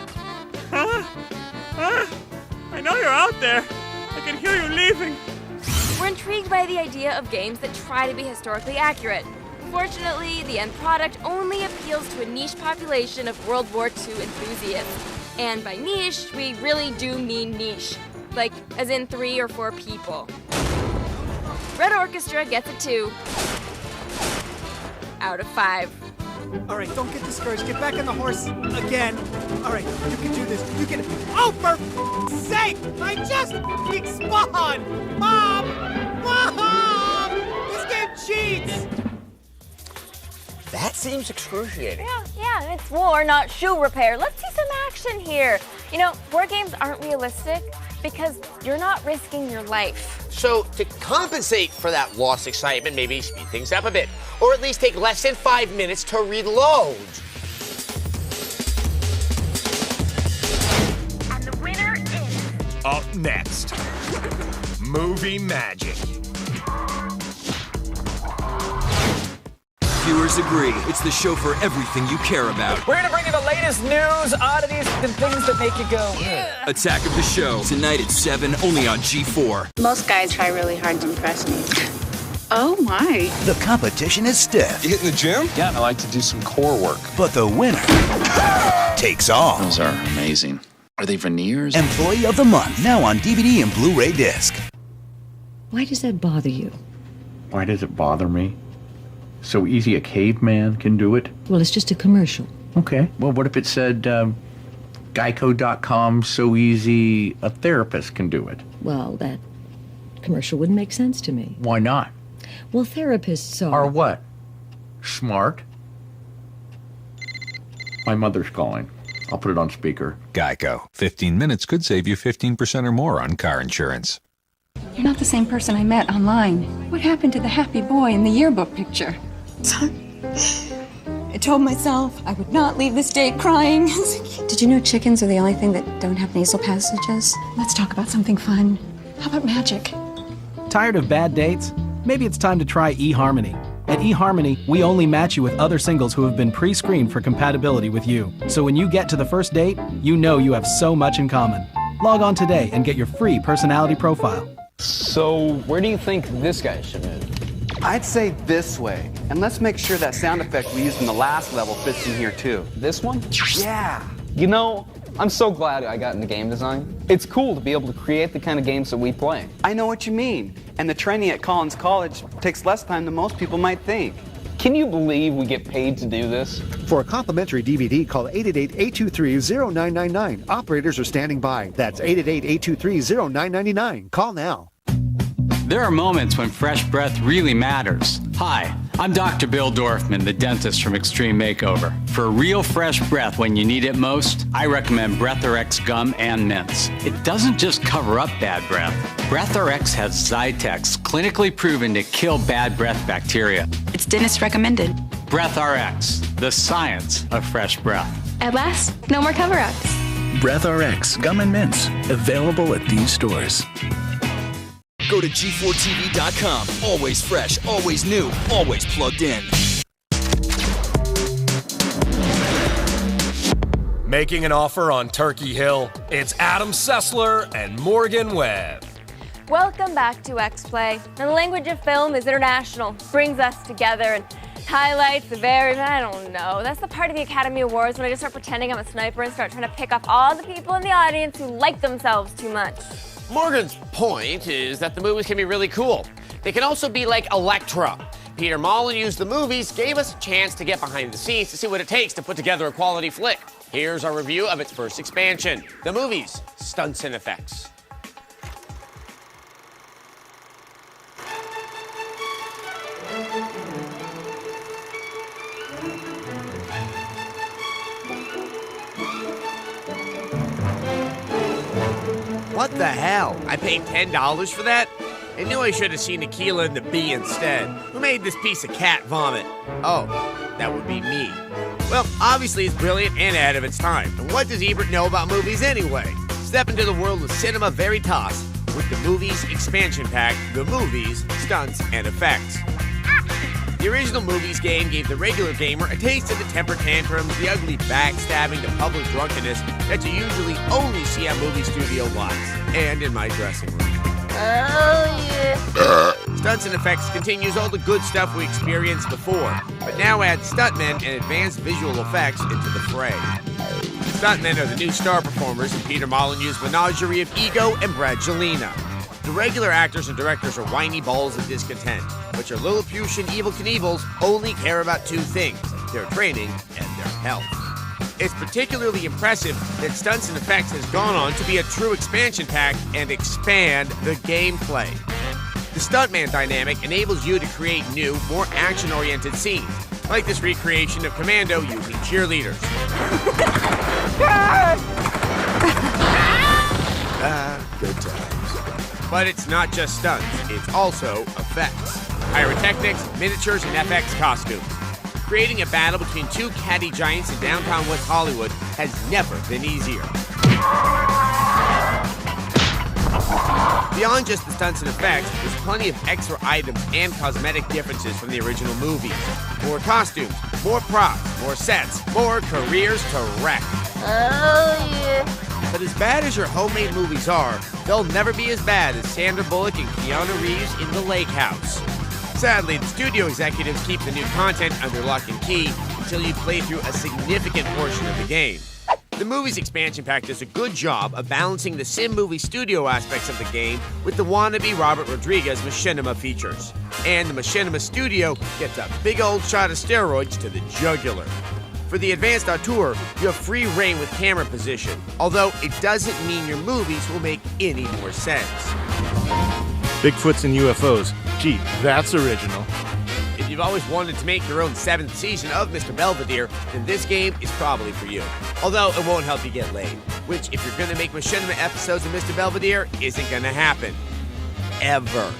I know you're out there. I can hear you leaving. We're intrigued by the idea of games that try to be historically accurate. Unfortunately, the end product only appeals to a niche population of World War II enthusiasts. And by niche, we really do mean niche. Like, as in 3 or 4 people. Red Orchestra gets a 2 out of 5. All right, don't get discouraged. Get back on the horse again. All right, you can do this. You can. Oh, for sake! I just spawned! Mom! This game cheats! That seems excruciating. Yeah, it's war, not shoe repair. Let's see some action here. You know, board games aren't realistic because you're not risking your life. So to compensate for that lost excitement, maybe speed things up a bit, or at least take less than 5 minutes to reload. And the winner is... Up next, Movie Magic. Viewers agree, it's the show for everything you care about. We're gonna bring you the latest news, oddities, and things that make you go, yeah. Attack of the Show, tonight at 7, only on G4. Most guys try really hard to impress me. Oh my. The competition is stiff. You hitting the gym? Yeah, I like to do some core work. But the winner takes all. Those are amazing. Are they veneers? Employee of the Month, now on DVD and Blu-ray disc. Why does that bother you? Why does it bother me? So easy a caveman can do it? Well, it's just a commercial. Okay. Well, what if it said, Geico.com, so easy a therapist can do it? Well, that commercial wouldn't make sense to me. Why not? Well, therapists are what? Smart? My mother's calling. I'll put it on speaker. Geico. 15 minutes could save you 15% or more on car insurance. You're not the same person I met online. What happened to the happy boy in the yearbook picture? I told myself I would not leave this day crying. Did you know chickens are the only thing that don't have nasal passages? Let's talk about something fun. How about magic? Tired of bad dates? Maybe it's time to try eHarmony. At eHarmony, we only match you with other singles who have been pre-screened for compatibility with you. So when you get to the first date, you know you have so much in common. Log on today and get your free personality profile. So, where do you think this guy should move? I'd say this way. And let's make sure that sound effect we used in the last level fits in here too. This one? Yeah. You know, I'm so glad I got into game design. It's cool to be able to create the kind of games that we play. I know what you mean. And the training at Collins College takes less time than most people might think. Can you believe we get paid to do this? For a complimentary DVD, call 888-823-0999. Operators are standing by. That's 888-823-0999. Call now. There are moments when fresh breath really matters. Hi, I'm Dr. Bill Dorfman, the dentist from Extreme Makeover. For real fresh breath when you need it most, I recommend BreathRx gum and mints. It doesn't just cover up bad breath. BreathRx has Zytex, clinically proven to kill bad breath bacteria. It's dentist recommended. BreathRx, the science of fresh breath. At last, no more cover-ups. Breath RX Gum and Mints. Available at these stores. Go to G4TV.com. Always fresh, always new, always plugged in. Making an offer on Turkey Hill, it's Adam Sessler and Morgan Webb. Welcome back to Xplay. Now, the language of film is international, brings us together and highlights the very, I don't know. That's the part of the Academy Awards when I just start pretending I'm a sniper and start trying to pick off all the people in the audience who like themselves too much. Morgan's point is that the movies can be really cool. They can also be like Elektra. Peter Molyneux's The Movies gave us a chance to get behind the scenes to see what it takes to put together a quality flick. Here's our review of its first expansion, The Movies, Stunts and Effects. What the hell? I paid $10 for that? I knew I should have seen Aquila and the Bee instead. Who made this piece of cat vomit? Oh, that would be me. Well, obviously it's brilliant and ahead of its time. And what does Ebert know about movies anyway? Step into the world of cinema veritas with the Movies expansion pack, The Movies, Stunts and Effects. The original Movies game gave the regular gamer a taste of the temper tantrums, the ugly backstabbing, the public drunkenness that you usually only see at movie studio lots and in my dressing room. Oh, yeah. Stunts and Effects continues all the good stuff we experienced before, but now adds stuntmen and advanced visual effects into the fray. Stuntmen are the new star performers in Peter Molyneux's menagerie of ego and Brangelina. The regular actors and directors are whiny balls of discontent, but your Lilliputian Evel Knievels only care about two things, their training and their health. It's particularly impressive that Stunts and Effects has gone on to be a true expansion pack and expand the gameplay. The stuntman dynamic enables you to create new, more action-oriented scenes, like this recreation of Commando using cheerleaders. Good times. But it's not just stunts, it's also effects. Pyrotechnics, miniatures, and FX costumes. Creating a battle between two catty giants in downtown West Hollywood has never been easier. Beyond just the stunts and effects, there's plenty of extra items and cosmetic differences from the original movies. More costumes, more props, more sets, more careers to wreck. Oh, yeah. But as bad as your homemade movies are, they'll never be as bad as Sandra Bullock and Keanu Reeves in The Lake House. Sadly, the studio executives keep the new content under lock and key until you play through a significant portion of the game. The Movies expansion pack does a good job of balancing the sim movie studio aspects of the game with the wannabe Robert Rodriguez machinima features. And the machinima studio gets a big old shot of steroids to the jugular. For the advanced auteur, you have free reign with camera position, although it doesn't mean your movies will make any more sense. Bigfoots and UFOs. Gee, that's original. If you've always wanted to make your own 7th season of Mr. Belvedere, then this game is probably for you. Although it won't help you get laid, which if you're gonna make machinima episodes of Mr. Belvedere, isn't gonna happen. Ever.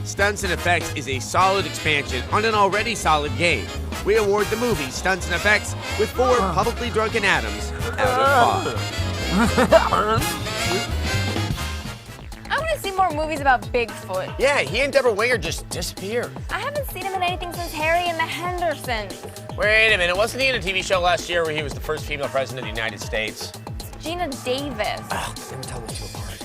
Stunts and Effects is a solid expansion on an already solid game. We award the movie Stunts and Effects with 4 publicly drunken Adams out of 5. I want to see more movies about Bigfoot. Yeah, he and Deborah Winger just disappeared. I haven't seen him in anything since Harry and the Hendersons. Wait a minute, wasn't he in a TV show last year where he was the first female president of the United States? It's Gina Davis. Oh, let me tell those two apart.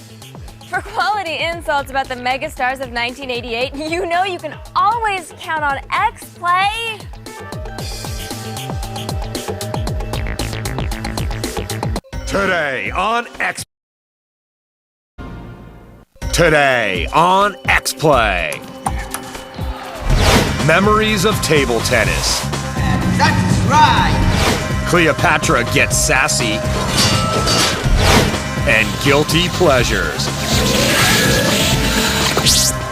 For quality insults about the megastars of 1988, you know you can always count on Xplay. Today on X. Today on Xplay. Memories of table tennis. That's right. Cleopatra gets sassy. And guilty pleasures.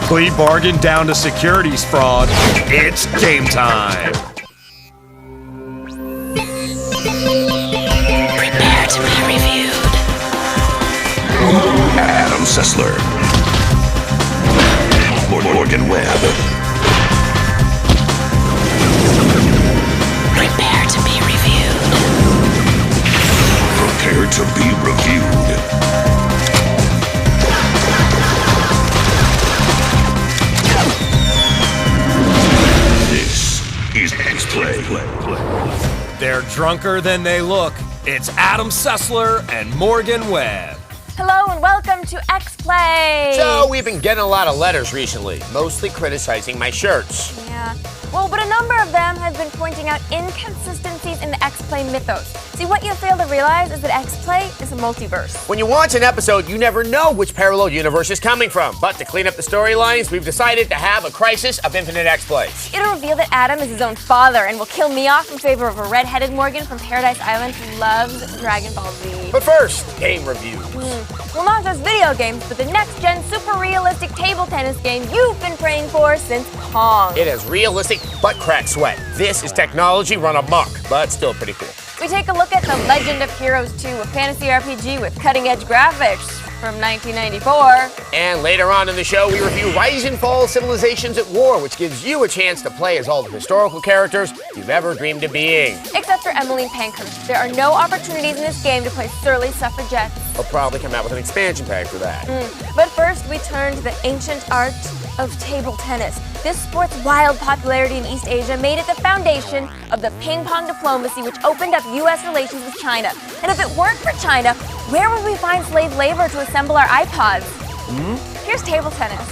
Plea bargain down to securities fraud. It's game time. Prepare to be reviewed. Adam Sessler. Morgan Webb. Prepare to be reviewed. Prepare Prepare to be reviewed. This is Xplay. They're drunker than they look. It's Adam Sessler and Morgan Webb. Hello and welcome to Xplay. So we've been getting a lot of letters recently, mostly criticizing my shirts. Yeah. Well, but a number of them have been pointing out inconsistencies in the Xplay mythos. See, what you fail to realize is that Xplay is a multiverse. When you watch an episode, you never know which parallel universe is coming from. But to clean up the storylines, we've decided to have a crisis of infinite Xplay. It'll reveal that Adam is his own father and will kill me off in favor of a red-headed Morgan from Paradise Island who loves Dragon Ball Z. But first, game review. Well, not just video games, but the next-gen super realistic table tennis game you've been praying for since Pong. It has realistic butt crack sweat. This is technology run amok, but still pretty cool. We take a look at The Legend of Heroes 2, a fantasy RPG with cutting-edge graphics from 1994. And later on in the show, we review Rise and Fall Civilizations at War, which gives you a chance to play as all the historical characters you've ever dreamed of being. Except for Emmeline Pankhurst. There are no opportunities in this game to play surly suffragettes. They'll probably come out with an expansion pack for that. But first, we turn to the ancient art of table tennis. This sport's wild popularity in East Asia made it the foundation of the ping-pong diplomacy which opened up U.S. relations with China. And if it weren't for China, where would we find slave labor to assemble our iPods? Here's table tennis.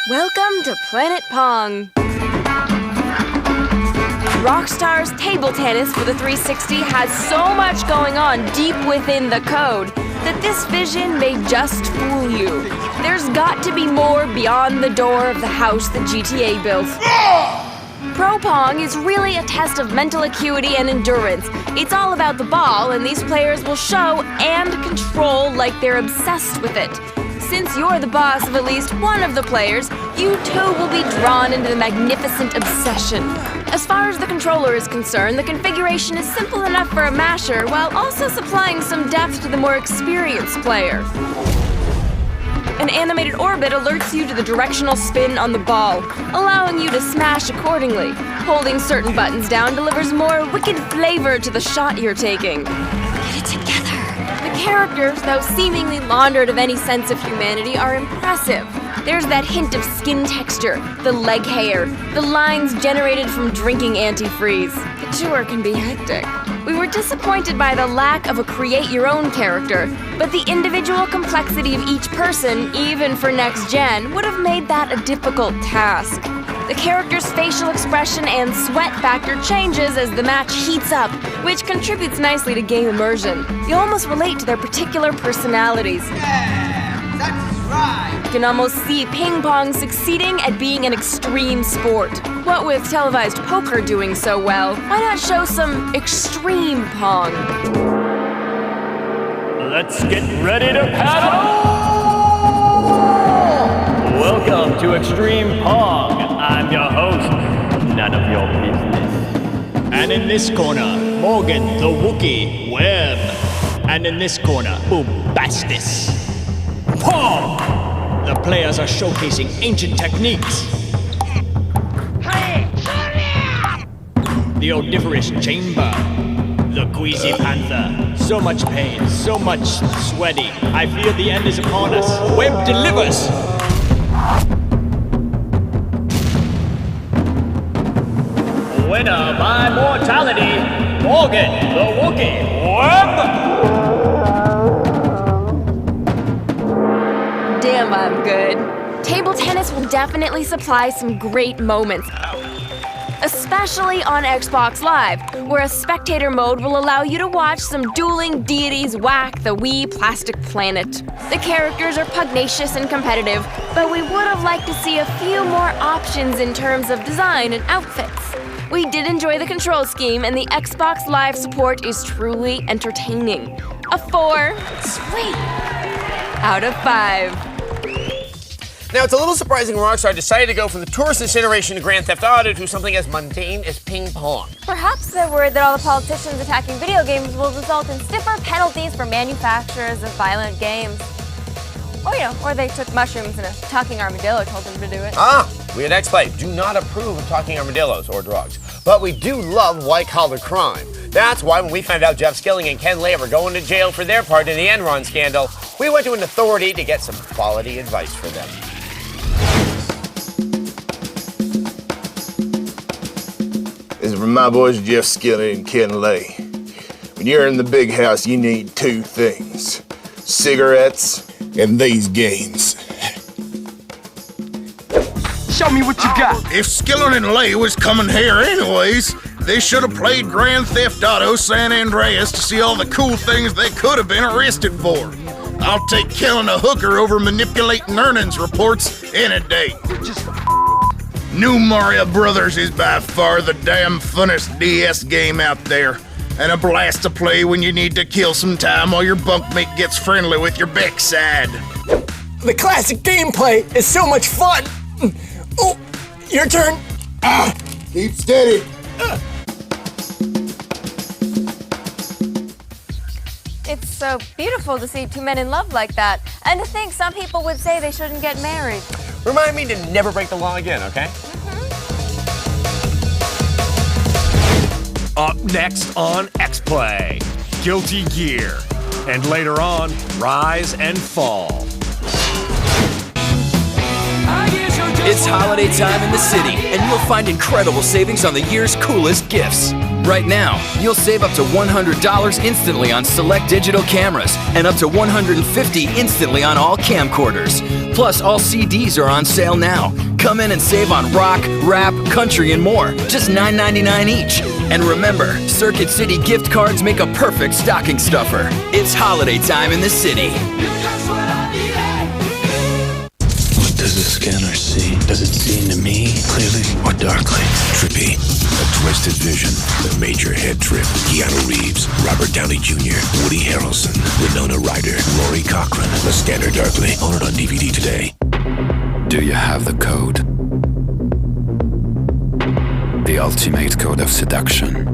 Welcome to Planet Pong. Rockstar's table tennis for the 360 has so much going on deep within the code that this vision may just fool you. There's got to be more beyond the door of the house that GTA built. Pro Pong is really a test of mental acuity and endurance. It's all about the ball, and these players will show and control like they're obsessed with it. Since you're the boss of at least one of the players, you too will be drawn into the magnificent obsession. As far as the controller is concerned, the configuration is simple enough for a masher while also supplying some depth to the more experienced player. An animated orbit alerts you to the directional spin on the ball, allowing you to smash accordingly. Holding certain buttons down delivers more wicked flavor to the shot you're taking. Get it together. The characters, though seemingly laundered of any sense of humanity, are impressive. There's that hint of skin texture, the leg hair, the lines generated from drinking antifreeze. The tour can be hectic. We were disappointed by the lack of a create-your-own character, but the individual complexity of each person, even for next gen, would have made that a difficult task. The character's facial expression and sweat factor changes as the match heats up, which contributes nicely to game immersion. You almost relate to their particular personalities. Yeah, that's right. You can almost see ping pong succeeding at being an extreme sport. What with televised poker doing so well, why not show some extreme pong? Let's get ready to paddle! Welcome to Extreme Pong. I'm your host, none of your business. And in this corner, Morgan the Wookiee Webb. And in this corner, Boombastis. Pong! The players are showcasing ancient techniques. The odoriferous chamber. The queasy panther. So much pain, so much sweaty. I fear the end is upon us. Webb delivers! Winner by mortality, Morgan the Wookiee Webb! Damn, I'm good. Table tennis will definitely supply some great moments. Especially on Xbox Live, where a spectator mode will allow you to watch some dueling deities whack the wee plastic planet. The characters are pugnacious and competitive, but we would have liked to see a few more options in terms of design and outfits. We did enjoy the control scheme, and the Xbox Live support is truly entertaining. A 4, sweet, out of 5. Now, it's a little surprising Rockstar decided to go from the tourist incineration to Grand Theft Auto to something as mundane as ping pong. Perhaps they're worried that all the politicians attacking video games will result in stiffer penalties for manufacturers of violent games. Or they took mushrooms and a talking armadillo told them to do it. We at Xplay do not approve of talking armadillos or drugs. but we do love white-collar crime. That's why when we found out Jeff Skilling and Ken Lay were going to jail for their part in the Enron scandal, we went to an authority to get some quality advice for them. This is from my boys Jeff Skilling and Ken Lay. When you're in the big house, you need two things: cigarettes and these games. Show me what you got. If Skilling and Lay was coming here anyways, they should have played Grand Theft Auto San Andreas to see all the cool things they could have been arrested for. I'll take killing a hooker over manipulating earnings reports any day. New Mario Brothers is by far the damn funnest DS game out there, and a blast to play when you need to kill some time while your bunkmate gets friendly with your backside. The classic gameplay is so much fun. Oh, your turn. Keep steady. It's so beautiful to see two men in love like that, and to think some people would say they shouldn't get married. Remind me to never break the law again, okay? Up next on Xplay, Guilty Gear. And later on, Rise and Fall. It's holiday time in the city, and you'll find incredible savings on the year's coolest gifts. Right now, you'll save up to $100 instantly on select digital cameras and up to $150 instantly on all camcorders. Plus, all CDs are on sale now. Come in and save on rock, rap, country, and more. Just $9.99 each. And remember, Circuit City gift cards make a perfect stocking stuffer. It's holiday time in the city. What does the scanner see? Does it see into me clearly or darkly? Trippy. A twisted vision. The major head trip. Keanu Reeves, Robert Downey Jr., Woody Harrelson, Winona Ryder, Rory Cochrane. The Scanner Darkly. Own it on DVD today. Do you have the code? The ultimate code of seduction.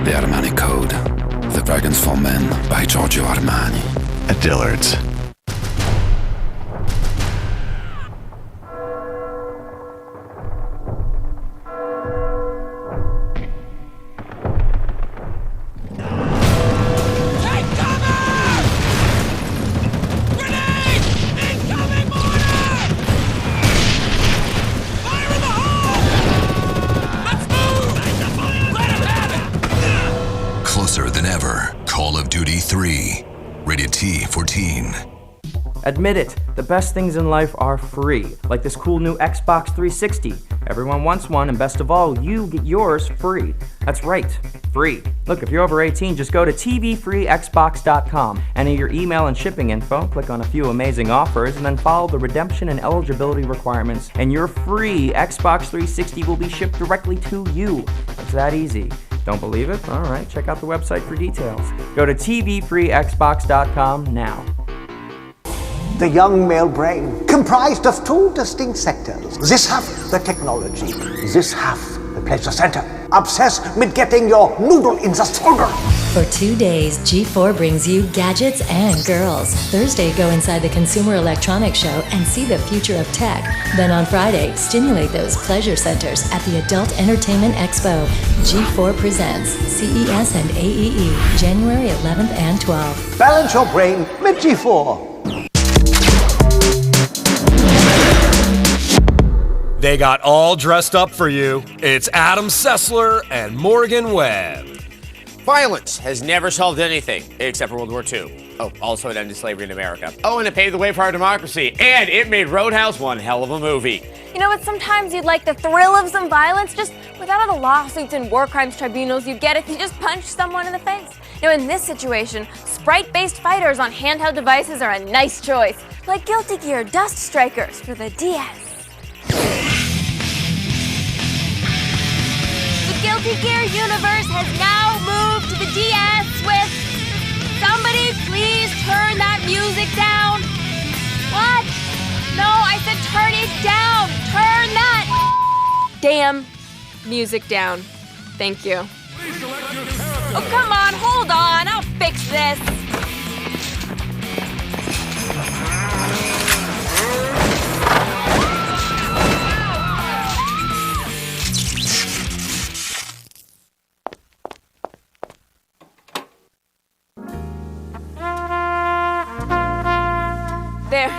The Armani Code. The Dragons for Men by Giorgio Armani. At Dillard's. Closer than ever. Call of Duty 3. Rated T for teen. Admit it, the best things in life are free, like this cool new Xbox 360. Everyone wants one, and best of all, you get yours free. That's right, free. Look, if you're over 18, just go to tvfreexbox.com, enter your email and shipping info, click on a few amazing offers, and then follow the redemption and eligibility requirements, and your free Xbox 360 will be shipped directly to you. It's that easy. Don't believe it? All right, check out the website for details. Go to tvfreexbox.com now. The young male brain, comprised of two distinct sectors. This half, the technology. This half, the pleasure center. Obsessed with getting your noodle in the stronger. For 2 days, G4 brings you gadgets and girls. Thursday, go inside the Consumer Electronics Show and see the future of tech. Then on Friday, stimulate those pleasure centers at the Adult Entertainment Expo. G4 presents CES and AEE, January 11th and 12th. Balance your brain with G4. They got all dressed up for you. It's Adam Sessler and Morgan Webb. Violence has never solved anything except for World War II. Oh, also it ended slavery in America. Oh, and it paved the way for our democracy. And it made Roadhouse one hell of a movie. You know what? Sometimes you'd like the thrill of some violence, just without all the lawsuits and war crimes tribunals you'd get if you just punched someone in the face. Now, in this situation, sprite-based fighters on handheld devices are a nice choice, like Guilty Gear Dust Strikers for the DS. The Guilty Gear universe has now moved to the DS with... Somebody please turn that music down. What? No, I said turn it down. Turn that damn music down. Thank you. Oh, come on, hold on. I'll fix this.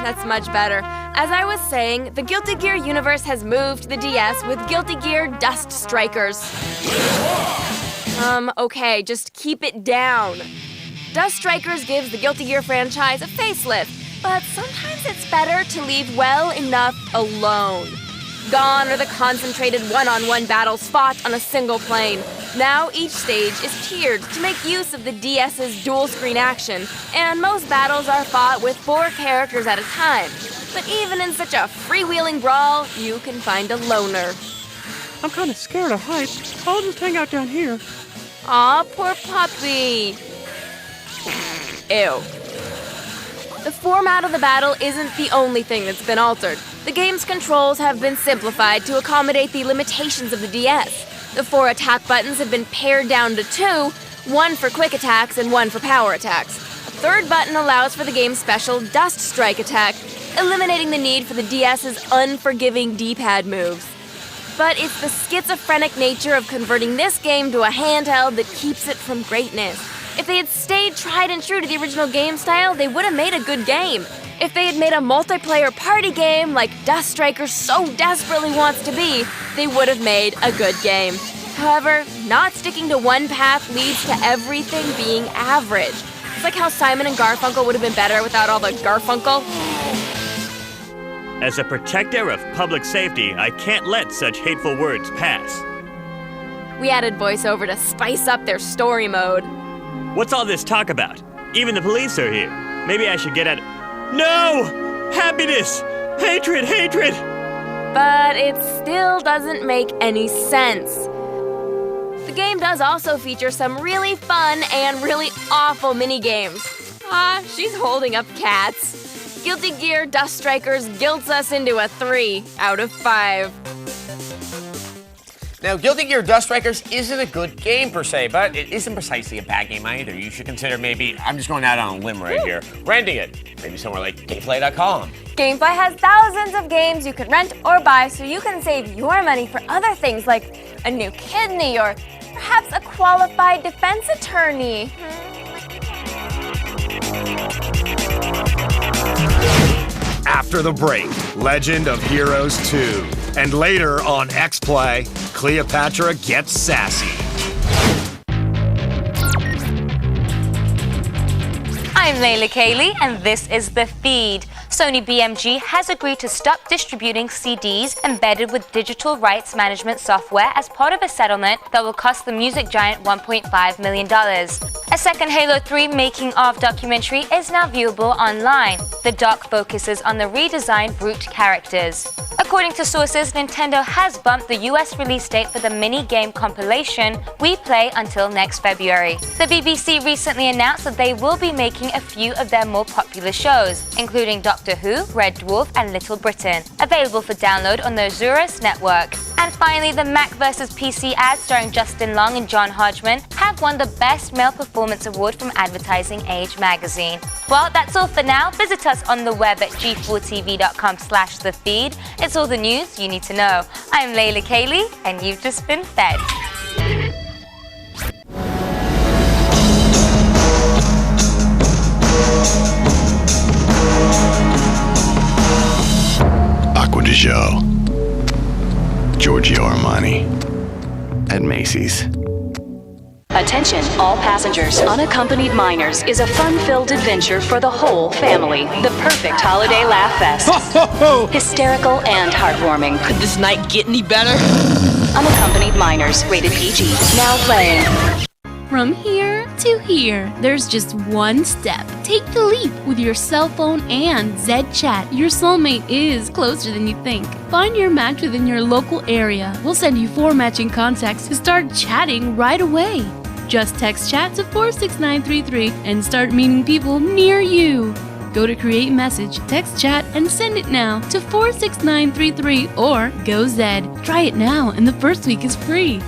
That's much better. As I was saying, the Guilty Gear universe has moved to the DS with Guilty Gear Dust Strikers. Okay, just keep it down. Dust Strikers gives the Guilty Gear franchise a facelift, but sometimes it's better to leave well enough alone. Gone are the concentrated one-on-one battles fought on a single plane. Now each stage is tiered to make use of the DS's dual-screen action, and most battles are fought with 4 characters at a time. But even in such a freewheeling brawl, you can find a loner. I'm kind of scared of heights. I'll just hang out down here. Aw, poor puppy. Ew. The format of the battle isn't the only thing that's been altered. The game's controls have been simplified to accommodate the limitations of the DS. The 4 attack buttons have been pared down to 2, 1 for quick attacks and 1 for power attacks. A 3rd button allows for the game's special Dust Strike attack, eliminating the need for the DS's unforgiving D-pad moves. But it's the schizophrenic nature of converting this game to a handheld that keeps it from greatness. If they had stayed tried and true to the original game style, they would have made a good game. If they had made a multiplayer party game like Dust Striker so desperately wants to be, they would have made a good game. However, not sticking to one path leads to everything being average. It's like how Simon and Garfunkel would have been better without all the Garfunkel. As a protector of public safety, I can't let such hateful words pass. We added voiceover to spice up their story mode. What's all this talk about? Even the police are here. Maybe I should get at... No! Happiness! Hatred! Hatred! But it still doesn't make any sense. The game does also feature some really fun and really awful mini-games. She's holding up cats. Guilty Gear Dust Strikers guilts us into a 3 out of 5. Now, Guilty Gear Dust Strikers isn't a good game per se, but it isn't precisely a bad game either. You should consider maybe, I'm just going out on a limb right here, renting it. Maybe somewhere like Xplay.com. Gameplay has thousands of games you can rent or buy so you can save your money for other things like a new kidney or perhaps a qualified defense attorney. After the break, Legend of Heroes 2. And later on Xplay, Cleopatra gets sassy. I'm Layla Kaylee, and this is The Feed. Sony BMG has agreed to stop distributing CDs embedded with digital rights management software as part of a settlement that will cost the music giant $1.5 million. A second Halo 3 making-of documentary is now viewable online. The doc focuses on the redesigned Brute characters. According to sources, Nintendo has bumped the US release date for the mini-game compilation We Play until next February. The BBC recently announced that they will be making a few of their more popular shows, including Doctor Who, Red Dwarf, and Little Britain, available for download on the Azurus network. And finally, the Mac vs. PC ads starring Justin Long and John Hodgman have won the Best Male Performance Award from Advertising Age magazine. Well, that's all for now. Visit us on the web at g4tv.com/thefeed. It's all the news you need to know. I'm Layla Kaylee, and you've just been fed. Acqua di Gio. Giorgio Armani. At Macy's. Attention, all passengers. Unaccompanied Minors is a fun-filled adventure for the whole family. The perfect holiday laugh fest. Hysterical and heartwarming. Could this night get any better? Unaccompanied Minors, rated PG. Now playing. From here to here, there's just one step. Take the leap with your cell phone and Zed Chat. Your soulmate is closer than you think. Find your match within your local area. We'll send you 4 matching contacts to start chatting right away. Just text chat to 46933 and start meeting people near you. Go to create message, text chat, and send it now to 46933 or go Zed. Try it now and the first week is free.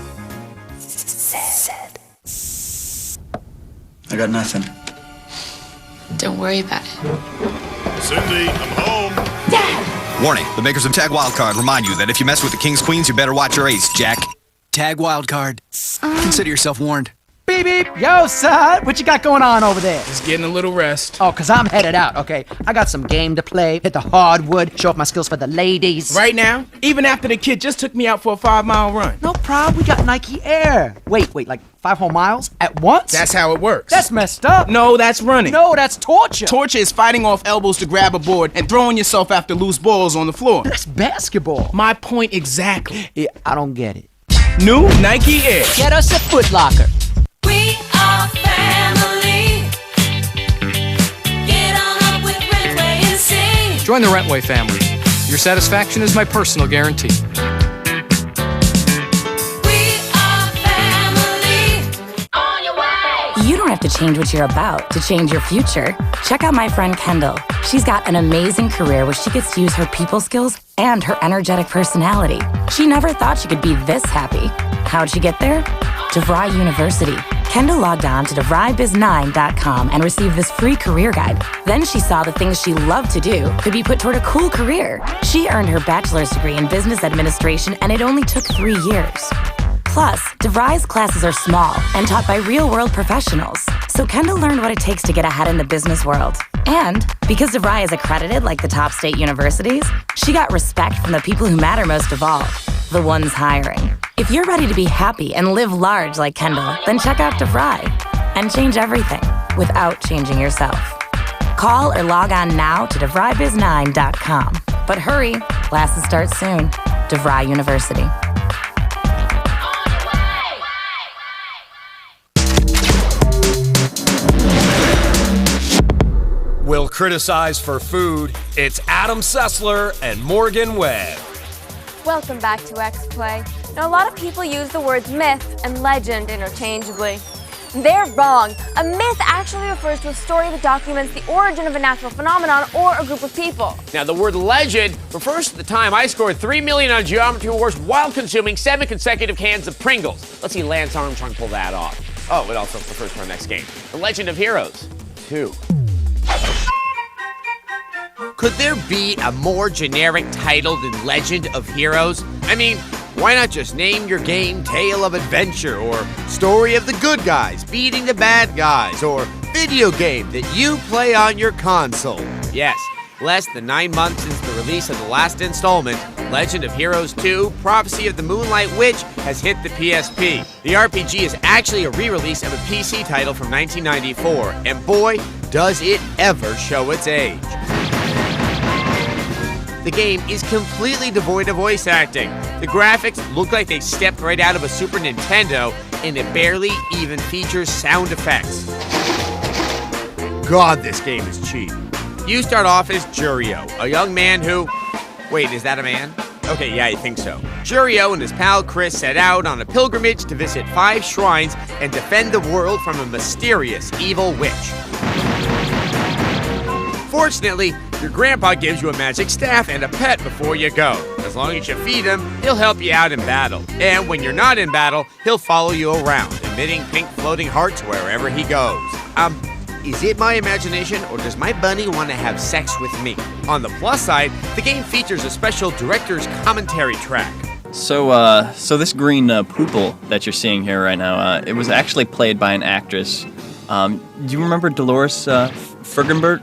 I got nothing. Don't worry about it. Cindy, I'm home. Dad! Warning, the makers of Tag Wildcard remind you that if you mess with the King's Queens, you better watch your ace, Jack. Tag Wildcard. Consider yourself warned. Beep, beep. Yo, son, what you got going on over there? Just getting a little rest. Oh, 'cause I'm headed out, okay? I got some game to play, hit the hardwood, show off my skills for the ladies. Right now? Even after the kid just took me out for a 5-mile run. No problem, we got Nike Air. Wait, like 5 whole miles at once? That's how it works. That's messed up. No, that's running. No, that's torture. Torture is fighting off elbows to grab a board and throwing yourself after loose balls on the floor. That's basketball. My point exactly. Yeah, I don't get it. New Nike Air. Get us a Foot Locker. We are family. Get on up with Rentway and sing. Join the Rentway family. Your satisfaction is my personal guarantee. We are family. On your way. You don't have to change what you're about to change your future. Check out my friend Kendall. She's got an amazing career where she gets to use her people skills and her energetic personality. She never thought she could be this happy. How'd she get there? DeVry University. Kendall logged on to DeVryBiz9.com and received this free career guide. Then she saw the things she loved to do could be put toward a cool career. She earned her bachelor's degree in business administration, and it only took 3 years. Plus, DeVry's classes are small and taught by real-world professionals. So Kendall learned what it takes to get ahead in the business world. And because DeVry is accredited like the top state universities, she got respect from the people who matter most of all, the ones hiring. If you're ready to be happy and live large like Kendall, then check out DeVry and change everything without changing yourself. Call or log on now to DeVryBiz9.com. But hurry, classes start soon. DeVry University. Will criticize for food. It's Adam Sessler and Morgan Webb. Welcome back to Xplay. Now, a lot of people use the words myth and legend interchangeably. They're wrong. A myth actually refers to a story that documents the origin of a natural phenomenon or a group of people. Now, the word legend refers to the time I scored 3 million on Geometry Wars while consuming 7 consecutive cans of Pringles. Let's see Lance Armstrong pull that off. Oh, it also refers to our next game, The Legend of Heroes 2. Could there be a more generic title than Legend of Heroes? I mean, why not just name your game Tale of Adventure, or Story of the Good Guys Beating the Bad Guys, or Video Game that you play on your console? Yes, less than 9 months since the release of the last installment, Legend of Heroes 2, Prophecy of the Moonlight Witch has hit the PSP. The RPG is actually a re-release of a PC title from 1994, and boy, does it ever show its age. The game is completely devoid of voice acting. The graphics look like they stepped right out of a Super Nintendo, and it barely even features sound effects. God, this game is cheap. You start off as Jurio, a young man who... Wait, is that a man? Okay, yeah, I think so. Jurio and his pal Chris set out on a pilgrimage to visit 5 shrines and defend the world from a mysterious evil witch. Fortunately, your grandpa gives you a magic staff and a pet before you go. As long as you feed him, he'll help you out in battle. And when you're not in battle, he'll follow you around, emitting pink floating hearts wherever he goes. Is it my imagination, or does my bunny want to have sex with me? On the plus side, the game features a special director's commentary track. So this green poople that you're seeing here right now, it was actually played by an actress. Do you remember Dolores Fergenberg?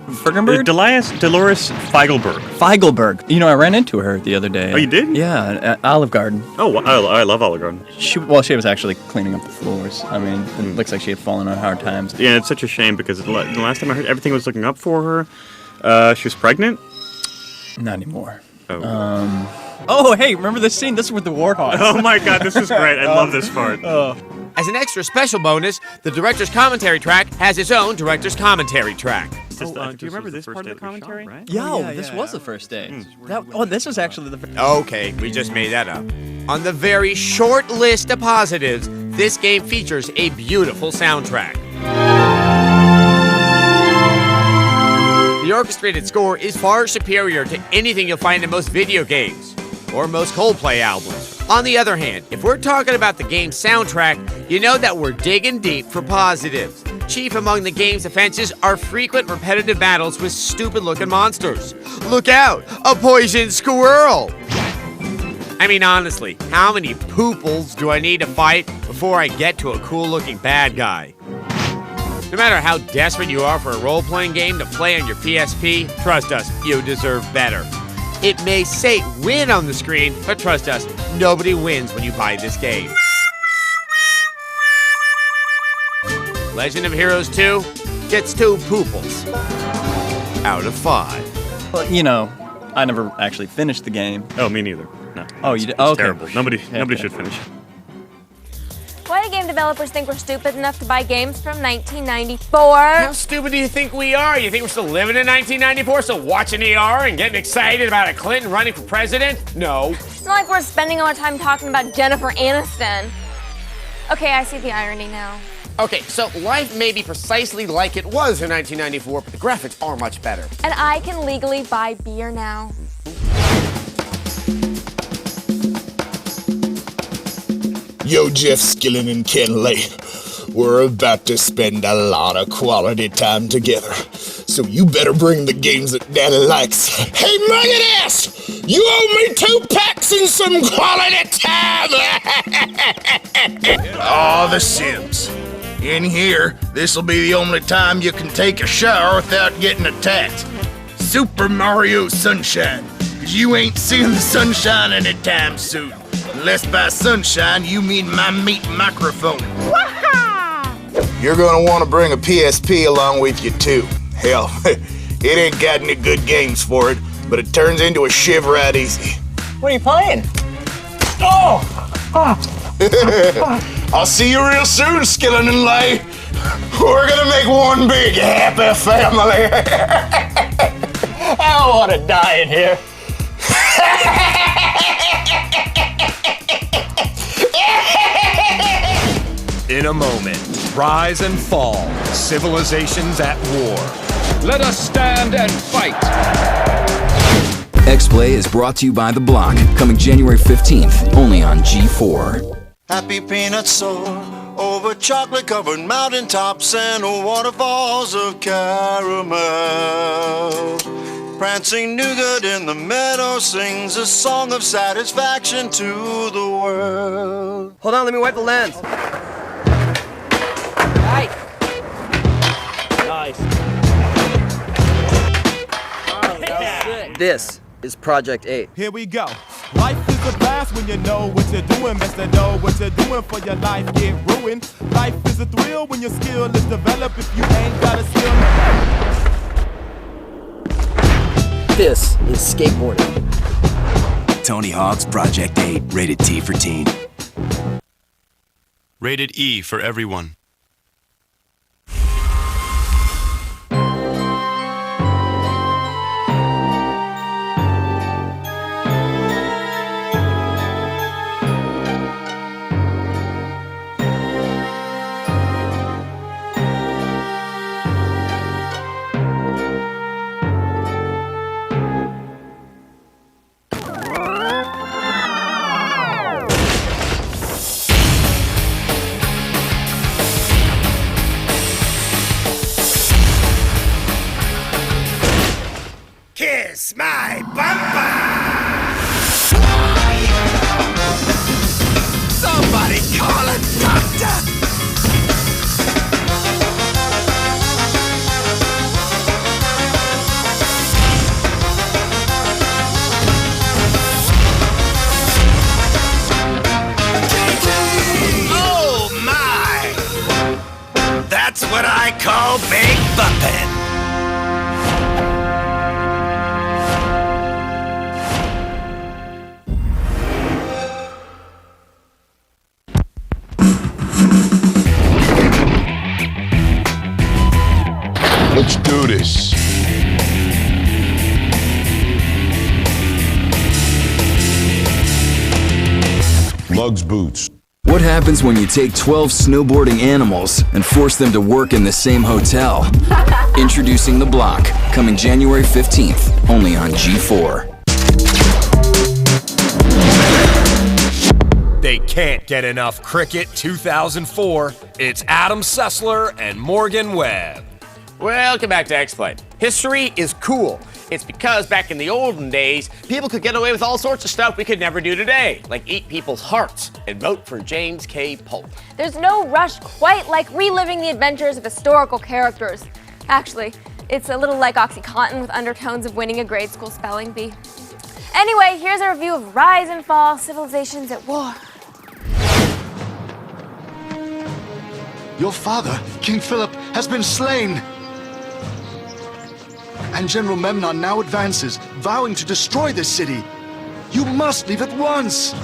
Dolores Feigelberg. You know, I ran into her the other day. Oh, you did? Yeah, at Olive Garden. Oh, I love Olive Garden. She was actually cleaning up the floors. I mean, it looks like she had fallen on hard times. Yeah, it's such a shame because the last time I heard, everything was looking up for her. She was pregnant? Not anymore. Oh. Oh, hey, remember this scene? This is with the Warhawks. Oh my god, this is great. I love this part. As an extra special bonus, the director's commentary track has its own director's commentary track. Do you remember this part of the commentary? Right? This was the first day. This was actually the first. Okay, we just made that up. On the very short list of positives, this game features a beautiful soundtrack. The orchestrated score is far superior to anything you'll find in most video games, or most Coldplay albums. On the other hand, if we're talking about the game's soundtrack, you know that we're digging deep for positives. Chief among the game's offenses are frequent repetitive battles with stupid-looking monsters. Look out! A poisoned squirrel! I mean, honestly, how many pooples do I need to fight before before I get to a cool-looking bad guy. No matter how desperate you are for a role-playing game to play on your PSP, trust us, you deserve better. It may say win on the screen, but trust us, nobody wins when you buy this game. Legend of Heroes 2 gets 2 pooples out of 5. Well, you know, I never actually finished the game. Oh, me neither. No. Oh, you did? It's Okay. terrible. Nobody should finish. Why do game developers think we're stupid enough to buy games from 1994? How stupid do you think we are? You think we're still living in 1994, still watching ER and getting excited about a Clinton running for president? No. It's not like we're spending all our time talking about Jennifer Aniston. Okay, I see the irony now. Okay, so life may be precisely like it was in 1994, but the graphics are much better. And I can legally buy beer now. Yo, Jeff Skillen and Ken Lay. We're about to spend a lot of quality time together. So you better bring the games that Daddy likes. Hey, Muggin Ass! You owe me 2 packs and some quality time! Aw, The Sims. In here, this'll be the only time you can take a shower without getting attacked. Super Mario Sunshine. 'Cause you ain't seeing the sunshine anytime soon. Unless by sunshine, you mean my meat microphone. You're gonna want to bring a PSP along with you, too. Hell, it ain't got any good games for it, but it turns into a shiv right easy. What are you playing? Oh! I'll see you real soon, Skillen and Lay. We're gonna make one big happy family. I don't want to die in here. In a moment, rise and fall, civilizations at war. Let us stand and fight. Xplay is brought to you by The Block, coming January 15th, only on G4. Happy peanut soar over chocolate-covered mountaintops and waterfalls of caramel. Prancing nougat in the meadow sings a song of satisfaction to the world. Hold on, let me wipe the lens. Nice. This is Project 8. Here we go. Life is a blast when you know what you're doing. Best to know what you're doing for your life get ruined. Life is a thrill when your skill is developed. If you ain't got a skill. This is skateboarding. Tony Hawk's Project 8, rated T for teen. Rated E for everyone. Kiss my bumper! Somebody call a doctor! Oh my! That's what I call big bumpin'. Let's do this. Muggs Boots. What happens when you take 12 snowboarding animals and force them to work in the same hotel? Introducing The Block, coming January 15th, only on G4. They can't get enough Cricket 2004. It's Adam Sessler and Morgan Webb. Welcome back to Xplay. History is cool. It's because back in the olden days, people could get away with all sorts of stuff we could never do today, like eat people's hearts and vote for James K. Polk. There's no rush quite like reliving the adventures of historical characters. Actually, it's a little like OxyContin with undertones of winning a grade school spelling bee. Anyway, here's a review of Rise and Fall, Civilizations at War. Your father, King Philip, has been slain. And General Memnon now advances, vowing to destroy this city. You must leave at once.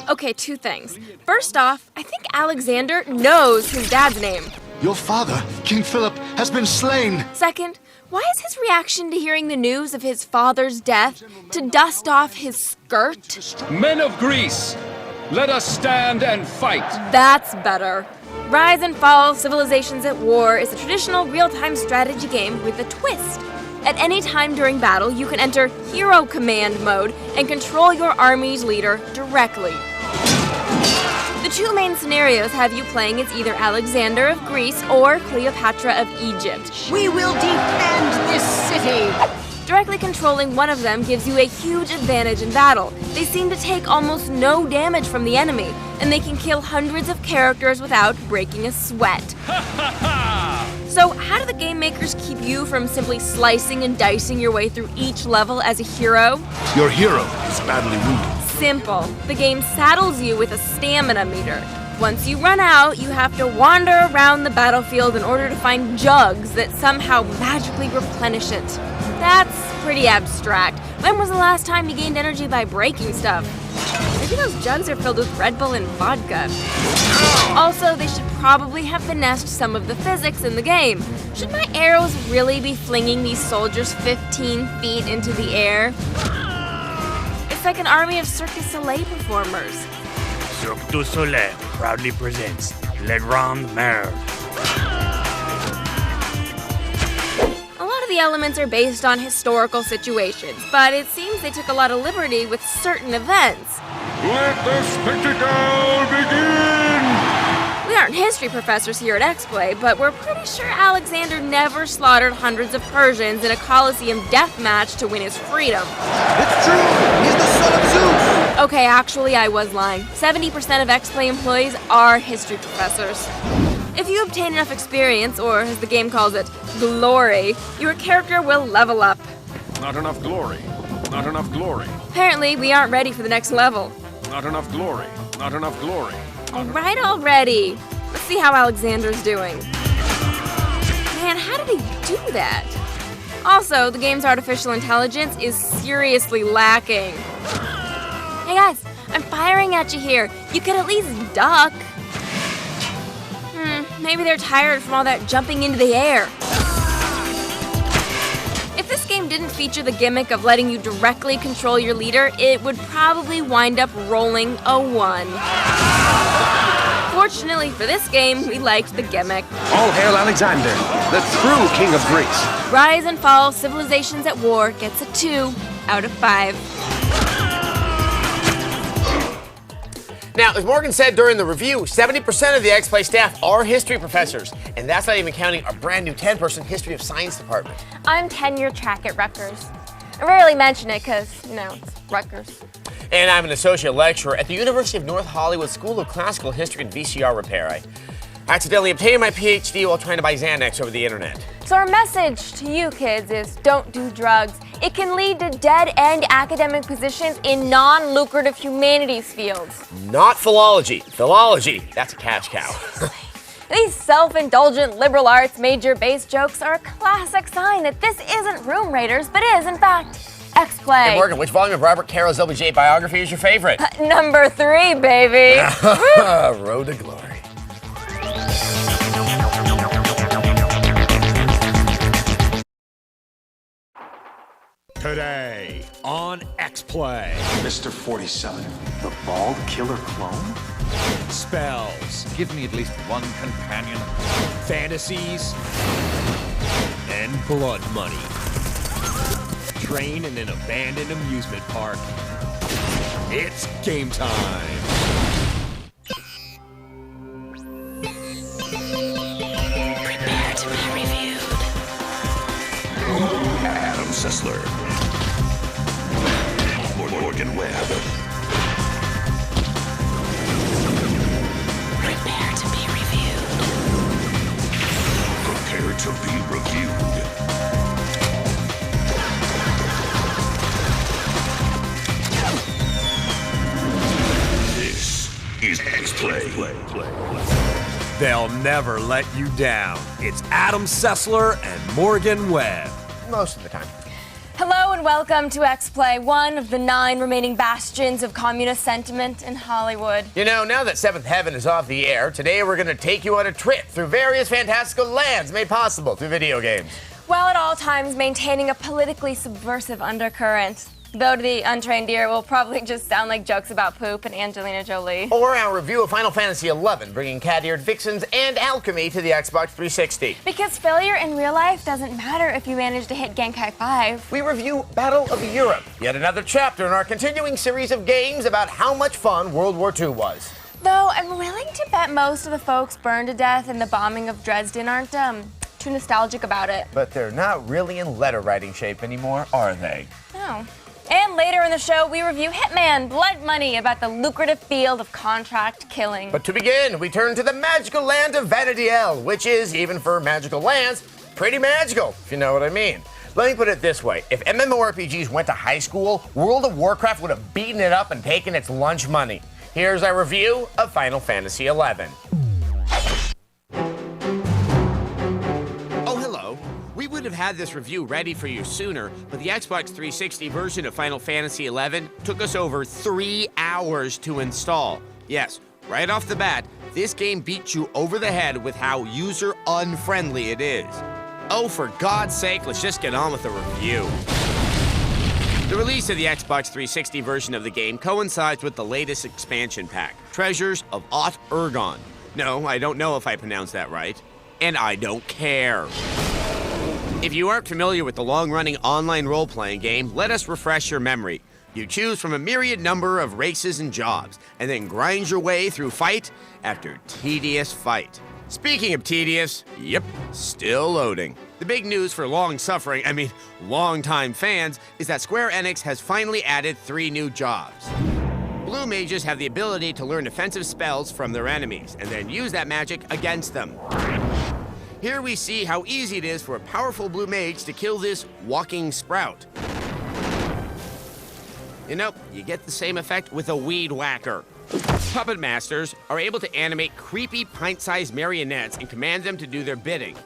Okay, two things. First off, I think Alexander knows his dad's name. Your father, King Philip, has been slain. Second, why is his reaction to hearing the news of his father's death to dust off his skirt? Men of Greece, let us stand and fight. That's better. Rise and Fall, Civilizations at War is a traditional real-time strategy game with a twist. At any time during battle, you can enter Hero Command mode and control your army's leader directly. The two main scenarios have you playing as either Alexander of Greece or Cleopatra of Egypt. We will defend this city! Directly controlling one of them gives you a huge advantage in battle. They seem to take almost no damage from the enemy, and they can kill hundreds of characters without breaking a sweat. So how do the game makers keep you from simply slicing and dicing your way through each level as a hero? Your hero is badly wounded. Simple. The game saddles you with a stamina meter. Once you run out, you have to wander around the battlefield in order to find jugs that somehow magically replenish it. That's pretty abstract. When was the last time you gained energy by breaking stuff? Maybe those jugs are filled with Red Bull and vodka. Also, they should probably have finessed some of the physics in the game. Should my arrows really be flinging these soldiers 15 feet into the air? It's like an army of Cirque du Soleil performers. Cirque du Soleil proudly presents Le Grand Mare. A lot of the elements are based on historical situations, but it seems they took a lot of liberty with certain events. Let the spectacle begin! We aren't history professors here at Xplay, but we're pretty sure Alexander never slaughtered hundreds of Persians in a Colosseum death match to win his freedom. It's true! He's the son of Zeus! Okay, actually, I was lying. 70% of Xplay employees are history professors. If you obtain enough experience, or as the game calls it, glory, your character will level up. Not enough glory. Not enough glory. Apparently, we aren't ready for the next level. Not enough glory. Not enough glory. Alright already. Let's see how Alexander's doing. Man, how did he do that? Also, the game's artificial intelligence is seriously lacking. Hey guys, I'm firing at you here. You could at least duck. Maybe they're tired from all that jumping into the air. If this game didn't feature the gimmick of letting you directly control your leader, it would probably wind up rolling a 1. Fortunately for this game, we liked the gimmick. All hail Alexander, the true king of Greece. Rise and Fall, Civilizations at War gets a 2 out of 5. Now, as Morgan said during the review, 70% of the Xplay staff are history professors, and that's not even counting our brand new 10-person history of science department. I'm tenure track at Rutgers. I rarely mention it because, it's Rutgers. And I'm an associate lecturer at the University of North Hollywood School of Classical History and VCR Repair. I accidentally obtained my PhD while trying to buy Xanax over the internet. So our message to you kids is don't do drugs. It can lead to dead-end academic positions in non-lucrative humanities fields. Not philology. Philology, that's a cash cow. These self-indulgent liberal arts major base jokes are a classic sign that this isn't Room Raiders, but is, in fact, Xplay. Hey Morgan, which volume of Robert Caro's LBJ biography is your favorite? Number 3, baby. Road to Glory. Today on Xplay. Mr. 47, the bald killer clone? Spells. Give me at least one companion. Fantasies. And blood money. Train in an abandoned amusement park. It's game time. Adam Sessler. Morgan Webb. Prepare to be reviewed. Prepare to be reviewed. This is Xplay. They'll never let you down. It's Adam Sessler and Morgan Webb. Most of the time. Hello and welcome to Xplay, one of the 9 remaining bastions of communist sentiment in Hollywood. You know, now that Seventh Heaven is off the air, today we're going to take you on a trip through various fantastical lands made possible through video games. While at all times maintaining a politically subversive undercurrent. Though to the untrained ear, it will probably just sound like jokes about poop and Angelina Jolie. Or our review of Final Fantasy XI, bringing cat-eared vixens and alchemy to the Xbox 360. Because failure in real life doesn't matter if you manage to hit Genkai 5. We review Battle of Europe, yet another chapter in our continuing series of games about how much fun World War II was. Though I'm willing to bet most of the folks burned to death in the bombing of Dresden aren't too nostalgic about it. But they're not really in letter writing shape anymore, are they? No. And later in the show, we review Hitman, Blood Money, about the lucrative field of contract killing. But to begin, we turn to the magical land of Vanadiel, which is, even for magical lands, pretty magical, if you know what I mean. Let me put it this way. If MMORPGs went to high school, World of Warcraft would have beaten it up and taken its lunch money. Here's our review of Final Fantasy XI. We would have had this review ready for you sooner, but the Xbox 360 version of Final Fantasy XI took us over 3 hours to install. Yes, right off the bat, this game beats you over the head with how user-unfriendly it is. Oh, for God's sake, let's just get on with the review. The release of the Xbox 360 version of the game coincides with the latest expansion pack, Treasures of Ot Urgon. No, I don't know if I pronounced that right, and I don't care. If you aren't familiar with the long-running online role-playing game, let us refresh your memory. You choose from a myriad number of races and jobs, and then grind your way through fight after tedious fight. Speaking of tedious, yep, still loading. The big news for long-time fans, is that Square Enix has finally added 3 new jobs. Blue mages have the ability to learn defensive spells from their enemies, and then use that magic against them. Here we see how easy it is for a powerful blue mage to kill this walking sprout. You know, you get the same effect with a weed whacker. Puppet masters are able to animate creepy pint-sized marionettes and command them to do their bidding.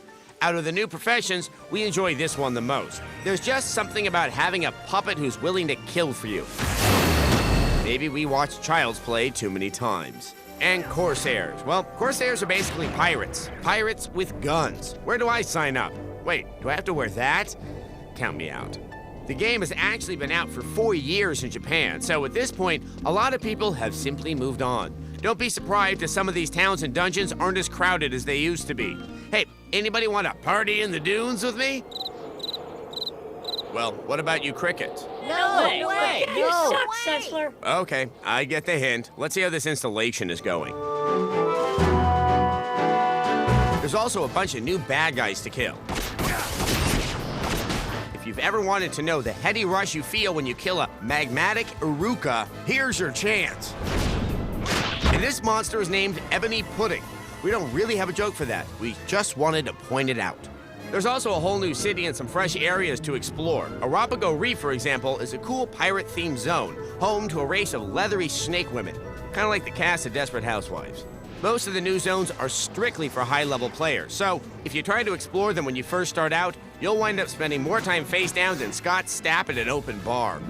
Out of the new professions, we enjoy this one the most. There's just something about having a puppet who's willing to kill for you. Maybe we watched Child's Play too many times. And Corsairs. Well, Corsairs are basically pirates. Pirates with guns. Where do I sign up? Wait, do I have to wear that? Count me out. The game has actually been out for 4 years in Japan, so at this point, a lot of people have simply moved on. Don't be surprised if some of these towns and dungeons aren't as crowded as they used to be. Hey, anybody want to party in the dunes with me? Well, what about you, Cricket? No way! You suck, Sessler. Okay, I get the hint. Let's see how this installation is going. There's also a bunch of new bad guys to kill. If you've ever wanted to know the heady rush you feel when you kill a magmatic Iruka, here's your chance. And this monster is named Ebony Pudding. We don't really have a joke for that. We just wanted to point it out. There's also a whole new city and some fresh areas to explore. Arapago Reef, for example, is a cool pirate-themed zone, home to a race of leathery snake women, kind of like the cast of Desperate Housewives. Most of the new zones are strictly for high-level players, so if you try to explore them when you first start out, you'll wind up spending more time face down than Scott Stapp at an open bar.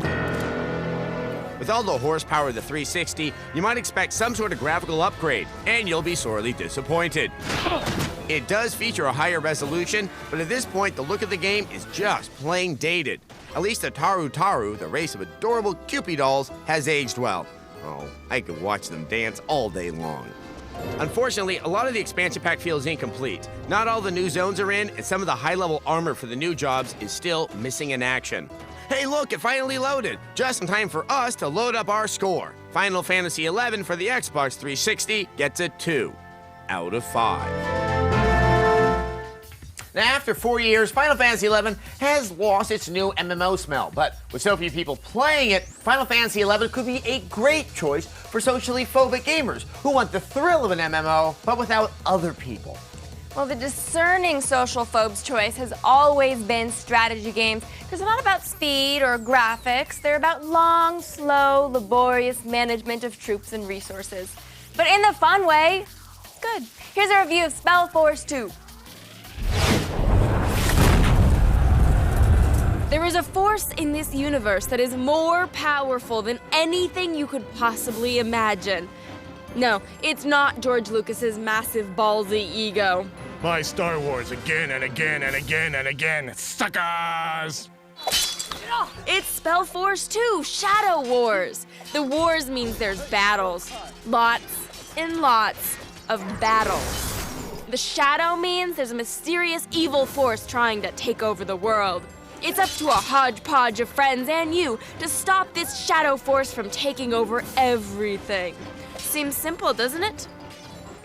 With all the horsepower of the 360, you might expect some sort of graphical upgrade, and you'll be sorely disappointed. It does feature a higher resolution, but at this point, the look of the game is just plain dated. At least the Taru Taru, the race of adorable Cupid dolls, has aged well. Oh, I could watch them dance all day long. Unfortunately, a lot of the expansion pack feels incomplete. Not all the new zones are in, and some of the high-level armor for the new jobs is still missing in action. Hey, look, it finally loaded, just in time for us to load up our score. Final Fantasy XI for the Xbox 360 gets a 2 out of 5. Now, after 4 years, Final Fantasy XI has lost its new MMO smell, but with so few people playing it, Final Fantasy XI could be a great choice for socially phobic gamers who want the thrill of an MMO, but without other people. Well, the discerning social phobes choice has always been strategy games, because they're not about speed or graphics. They're about long, slow, laborious management of troops and resources. But in the fun way, good. Here's a review of Spellforce 2. There is a force in this universe that is more powerful than anything you could possibly imagine. No, it's not George Lucas's massive ballsy ego. Buy Star Wars again and again and again and again. Suckers! It's Spellforce 2, Shadow Wars. The wars means there's battles. Lots and lots of battles. The shadow means there's a mysterious evil force trying to take over the world. It's up to a hodgepodge of friends and you to stop this shadow force from taking over everything. Seems simple, doesn't it?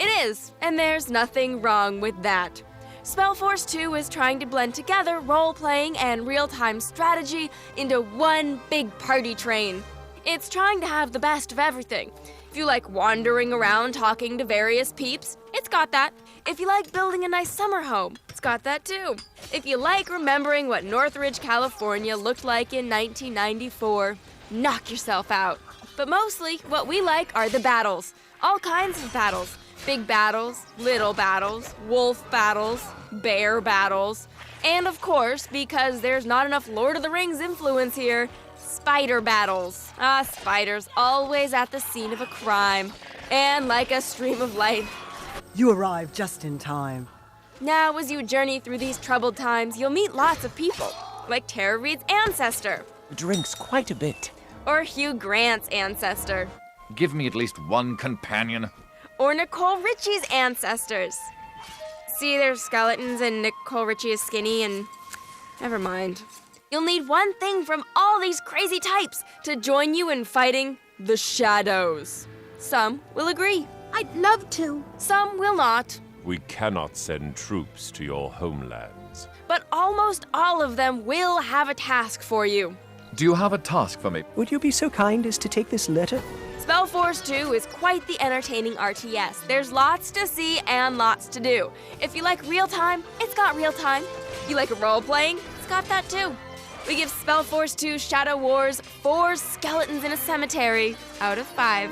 It is, and there's nothing wrong with that. Spellforce 2 is trying to blend together role-playing and real-time strategy into one big party train. It's trying to have the best of everything. If you like wandering around talking to various peeps, it's got that. If you like building a nice summer home, it's got that too. If you like remembering what Northridge, California looked like in 1994, knock yourself out. But mostly, what we like are the battles. All kinds of battles. Big battles, little battles, wolf battles, bear battles. And of course, because there's not enough Lord of the Rings influence here, spider battles. Spiders, always at the scene of a crime. And like a stream of light. You arrived just in time. Now, as you journey through these troubled times, you'll meet lots of people. Like Tara Reid's ancestor. Drinks quite a bit. Or Hugh Grant's ancestor. Give me at least one companion. Or Nicole Richie's ancestors. See, there's skeletons and Nicole Richie is skinny and... never mind. You'll need one thing from all these crazy types to join you in fighting the shadows. Some will agree. I'd love to. Some will not. We cannot send troops to your homelands. But almost all of them will have a task for you. Do you have a task for me? Would you be so kind as to take this letter? Spellforce 2 is quite the entertaining RTS. There's lots to see and lots to do. If you like real time, it's got real time. You like role-playing, it's got that too. We give Spellforce 2 Shadow Wars 4 skeletons in a cemetery out of 5.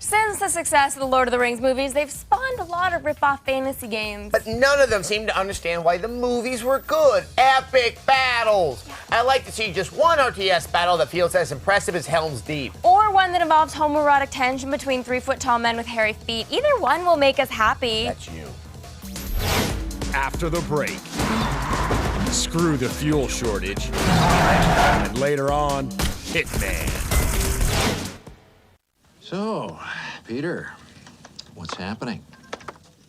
Since the success of the Lord of the Rings movies, they've spawned a lot of rip-off fantasy games. But none of them seem to understand why the movies were good. Epic battles! I like to see just one RTS battle that feels as impressive as Helm's Deep. Or one that involves homoerotic tension between 3-foot-tall men with hairy feet. Either one will make us happy. That's you. After the break, screw the fuel shortage. And later on, Hitman. So, Peter, what's happening?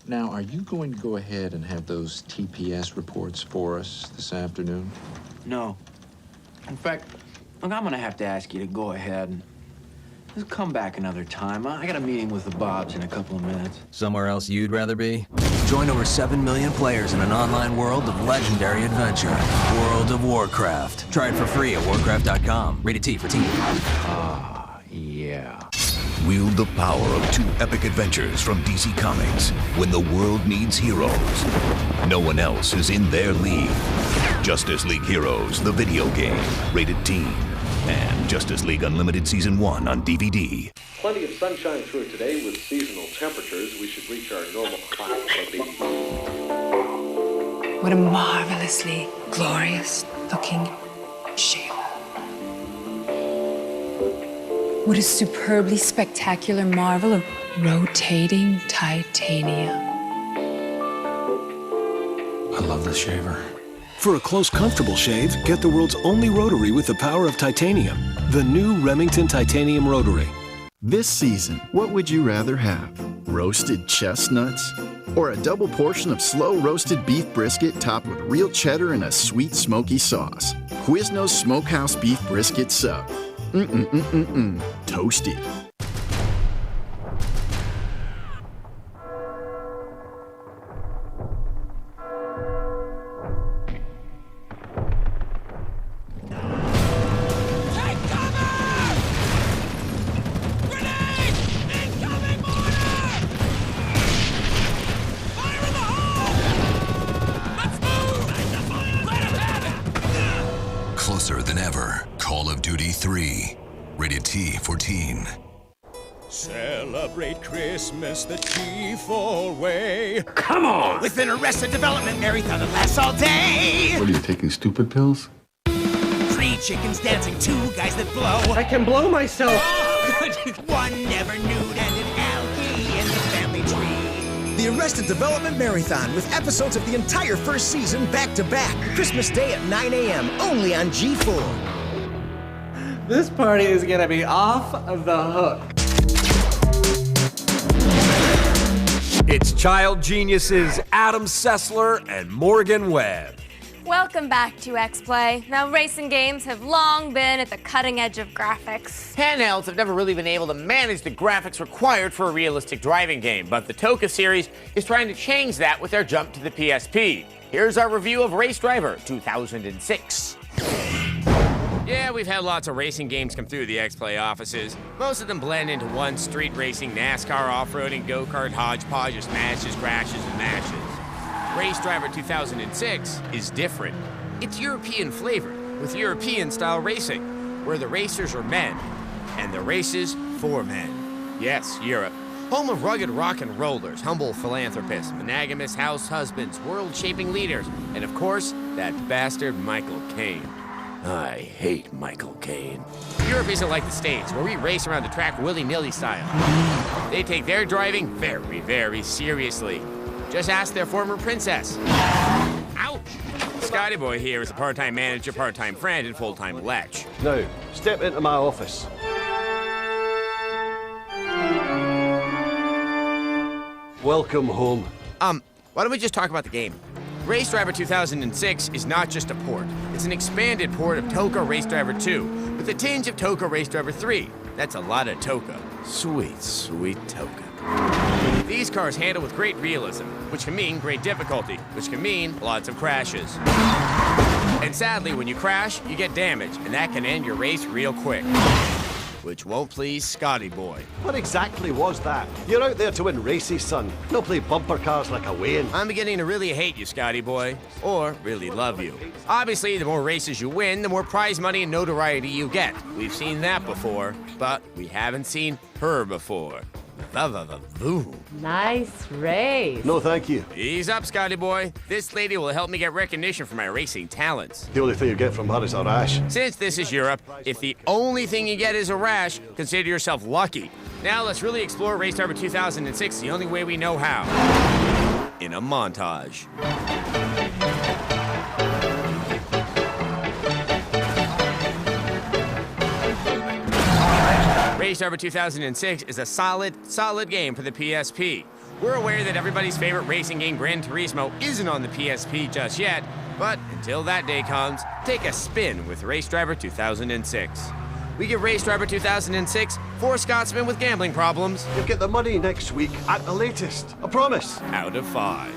Now, are you going to go ahead and have those TPS reports for us this afternoon? No. In fact, look, I'm gonna have to ask you to go ahead and just come back another time. I got a meeting with the Bobs in a couple of minutes. Somewhere else you'd rather be? Join over 7 million players in an online world of legendary adventure. World of Warcraft. Try it for free at warcraft.com. Rated T for teen. Yeah. Wield the power of 2 epic adventures from DC Comics. When the world needs heroes, no one else is in their league. Justice League Heroes, the video game, rated teen. And Justice League Unlimited Season 1 on DVD. Plenty of sunshine through today with seasonal temperatures. We should reach our normal climate of 80. What a marvelously glorious looking shape. What a superbly spectacular marvel of rotating titanium. I love this shaver. For a close, comfortable shave, get the world's only rotary with the power of titanium. The new Remington Titanium Rotary. This season, what would you rather have? Roasted chestnuts? Or a double portion of slow roasted beef brisket topped with real cheddar and a sweet smoky sauce? Quiznos Smokehouse Beef Brisket Sub. Toasty. G3. Rated T for teen. Celebrate Christmas the G4 way. Come on! With an Arrested Development marathon that lasts all day! What are you taking, stupid pills? 3 chickens dancing, 2 guys that blow. I can blow myself. One never nude and an algae in the family tree. The Arrested Development Marathon with episodes of the entire first season back to back. Christmas Day at 9 a.m. only on G4. This party is gonna be off the hook. It's child geniuses Adam Sessler and Morgan Webb. Welcome back to Xplay. Now, racing games have long been at the cutting edge of graphics. Handhelds have never really been able to manage the graphics required for a realistic driving game, but the Toka series is trying to change that with their jump to the PSP. Here's our review of Race Driver 2006. Yeah, we've had lots of racing games come through the Xplay offices. Most of them blend into one street racing, NASCAR, off-roading, go-kart, hodgepodge of smashes, crashes, and matches. Race Driver 2006 is different. It's European flavor, with European-style racing, where the racers are men, and the races for men. Yes, Europe. Home of rugged rock and rollers, humble philanthropists, monogamous house husbands, world-shaping leaders, and of course, that bastard Michael Caine. I hate Michael Caine. Europe isn't like the States, where we race around the track willy-nilly style. They take their driving very, very seriously. Just ask their former princess. Ouch! Scotty Boy here is a part-time manager, part-time friend, and full-time lech. Now, step into my office. Welcome home. Why don't we just talk about the game? Race Driver 2006 is not just a port. It's an expanded port of Toka Race Driver 2, with a tinge of Toka Race Driver 3. That's a lot of Toka. Sweet, sweet Toka. These cars handle with great realism, which can mean great difficulty, which can mean lots of crashes. And sadly, when you crash, you get damage, and that can end your race real quick. Which won't please Scotty Boy. What exactly was that? You're out there to win races, son. Not play bumper cars like a Wayne. I'm beginning to really hate you, Scotty Boy, or really love you. Obviously, the more races you win, the more prize money and notoriety you get. We've seen that before, but we haven't seen her before. Nice race. No, thank you. Ease up, Scotty Boy. This lady will help me get recognition for my racing talents. The only thing you get from her is a rash. Since this is Europe, if the only thing you get is a rash, consider yourself lucky. Now let's really explore Race Driver 2006 the only way we know how. In a montage. Race Driver 2006 is a solid game for the PSP. We're aware that everybody's favorite racing game, Gran Turismo, isn't on the PSP just yet, but until that day comes, take a spin with Race Driver 2006. We give Race Driver 2006 4 Scotsmen with gambling problems. You'll get the money next week at the latest. I promise. Out of 5.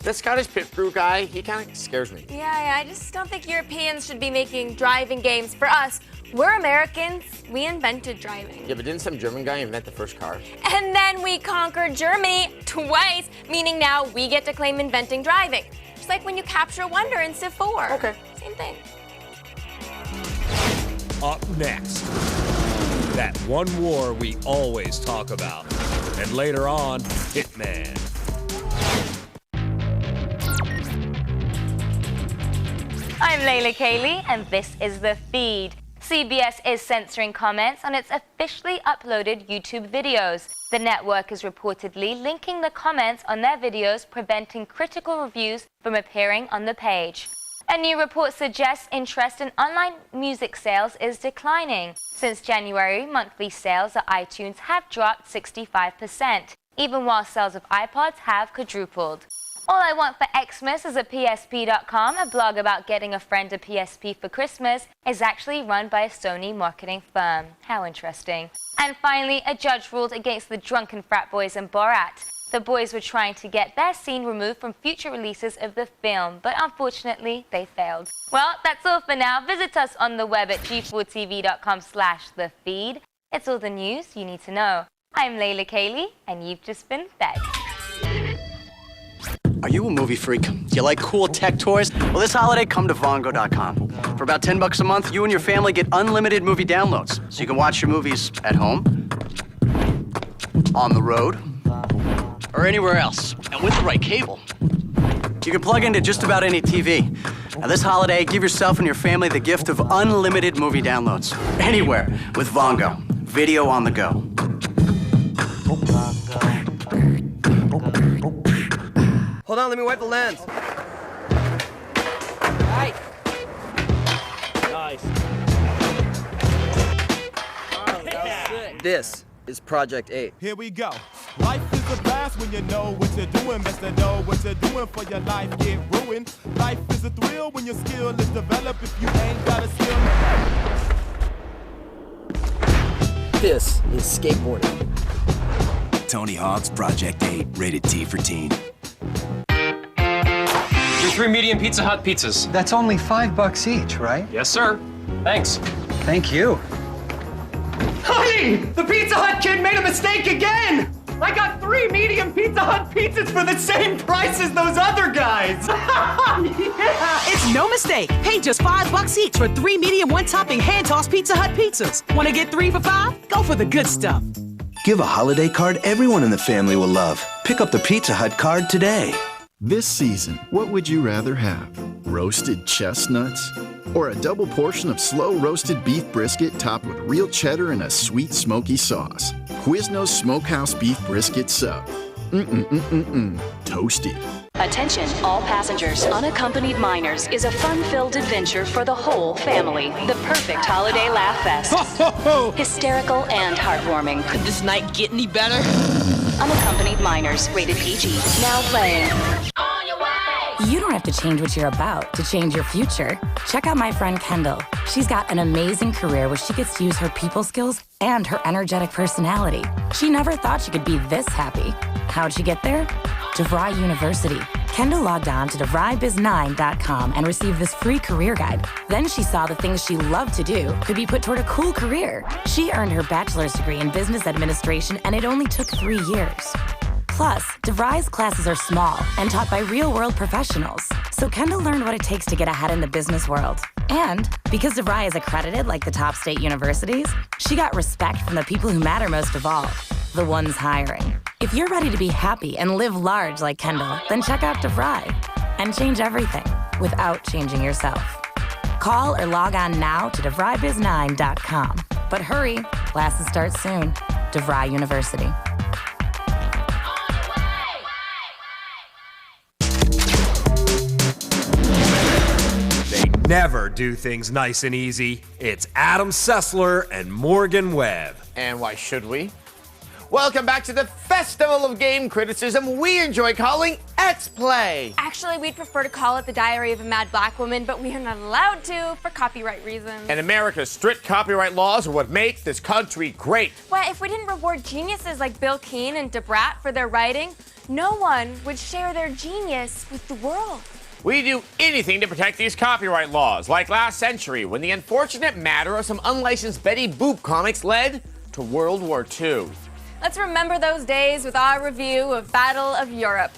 The Scottish pit crew guy, he kind of scares me. Yeah, I just don't think Europeans should be making driving games. For us, we're Americans. We invented driving. Yeah, but didn't some German guy invent the first car? And then we conquered Germany twice, meaning now we get to claim inventing driving. Just like when you capture a wonder in Civ 4. Okay. Same thing. Up next, that one war we always talk about. And later on, Hitman. I'm Layla Cayley, and this is The Feed. CBS is censoring comments on its officially uploaded YouTube videos. The network is reportedly linking the comments on their videos, preventing critical reviews from appearing on the page. A new report suggests interest in online music sales is declining. Since January, monthly sales at iTunes have dropped 65%, even while sales of iPods have quadrupled. All I Want for Xmas is a PSP.com, a blog about getting a friend a PSP for Christmas, is actually run by a Sony marketing firm. How interesting. And finally, a judge ruled against the drunken frat boys in Borat. The boys were trying to get their scene removed from future releases of the film, but unfortunately, they failed. Well, that's all for now. Visit us on the web at g4tv.com/thefeed. It's all the news you need to know. I'm Layla Cayley, and you've just been fed. Are you a movie freak? Do you like cool tech toys? Well, this holiday, come to Vongo.com. For about $10 a month, you and your family get unlimited movie downloads. So you can watch your movies at home, on the road, or anywhere else. And with the right cable, you can plug into just about any TV. Now this holiday, give yourself and your family the gift of unlimited movie downloads. Anywhere with Vongo. Video on the go. Hold on, let me wipe the lens. Right. Nice. Oh, that was sick. This is Project 8. Here we go. Life is a blast when you know what you're doing. Best to know what you're doing for your life get ruined. Life is a thrill when your skill is developed. If you ain't got a skill. This is skateboarding. Tony Hawk's Project 8, rated T for teen. Your 3 medium Pizza Hut pizzas. That's only $5 each, right? Yes, sir. Thanks. Thank you. Honey! The Pizza Hut kid made a mistake again! I got 3 medium Pizza Hut pizzas for the same price as those other guys! Yeah! It's no mistake. Pay just $5 each for 3 medium one-topping hand-tossed Pizza Hut pizzas. Want to get 3 for $5? Go for the good stuff. Give a holiday card everyone in the family will love. Pick up the Pizza Hut card today. This season, what would you rather have? Roasted chestnuts? Or a double portion of slow roasted beef brisket topped with real cheddar and a sweet smoky sauce? Quiznos Smokehouse Beef Brisket Sub. Toasty. Attention, all passengers. Unaccompanied minors is a fun-filled adventure for the whole family. The perfect holiday laugh fest. Hysterical and heartwarming. Could this night get any better? Unaccompanied minors, rated PG. Now playing. You don't have to change what you're about to change your future. Check out my friend Kendall. She's got an amazing career where she gets to use her people skills and her energetic personality. She never thought she could be this happy. How'd she get there? DeVry University. Kendall logged on to DeVryBiz9.com and received this free career guide. Then she saw the things she loved to do could be put toward a cool career. She earned her bachelor's degree in business administration, and it only took 3 years. Plus, DeVry's classes are small and taught by real-world professionals. So Kendall learned what it takes to get ahead in the business world. And because DeVry is accredited like the top state universities, she got respect from the people who matter most of all, the ones hiring. If you're ready to be happy and live large like Kendall, then check out DeVry and change everything without changing yourself. Call or log on now to DeVryBiz9.com. But hurry, classes start soon. DeVry University. Never do things nice and easy. It's Adam Sessler and Morgan Webb. And why should we? Welcome back to the Festival of Game Criticism we enjoy calling Xplay. Actually, we'd prefer to call it The Diary of a Mad Black Woman, but we are not allowed to for copyright reasons. And America's strict copyright laws are what make this country great. Well, if we didn't reward geniuses like Bill Keane and DeBrat for their writing, no one would share their genius with the world. We do anything to protect these copyright laws, like last century when the unfortunate matter of some unlicensed Betty Boop comics led to World War II. Let's remember those days with our review of Battle of Europe.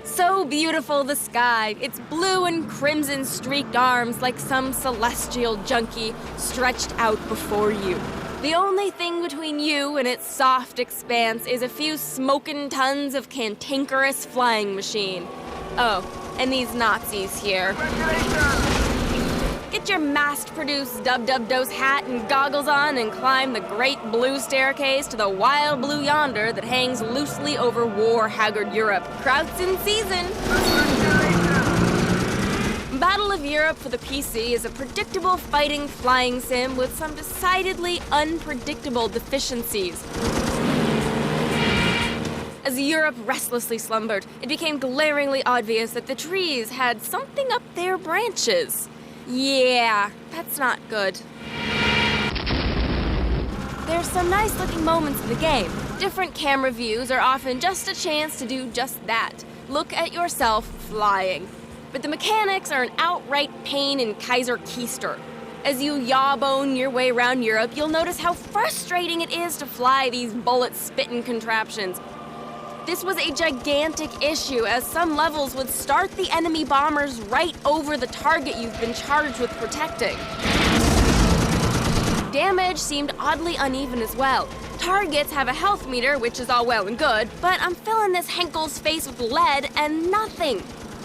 So beautiful, the sky. Its blue and crimson streaked arms like some celestial junkie stretched out before you. The only thing between you and its soft expanse is a few smoking tons of cantankerous flying machine. Oh, and these Nazis here. Get your mass-produced dub-dub-dose hat and goggles on and climb the great blue staircase to the wild blue yonder that hangs loosely over war-haggard Europe. Krauts in season. Battle of Europe for the PC is a predictable fighting flying sim with some decidedly unpredictable deficiencies. As Europe restlessly slumbered, it became glaringly obvious that the trees had something up their branches. Yeah, that's not good. There's some nice-looking moments in the game. Different camera views are often just a chance to do just that. Look at yourself flying. But the mechanics are an outright pain in Kaiser Keister. As you yawbone your way around Europe, you'll notice how frustrating it is to fly these bullet-spitting contraptions. This was a gigantic issue, as some levels would start the enemy bombers right over the target you've been charged with protecting. Damage seemed oddly uneven as well. Targets have a health meter, which is all well and good, but I'm filling this Henkel's face with lead and nothing.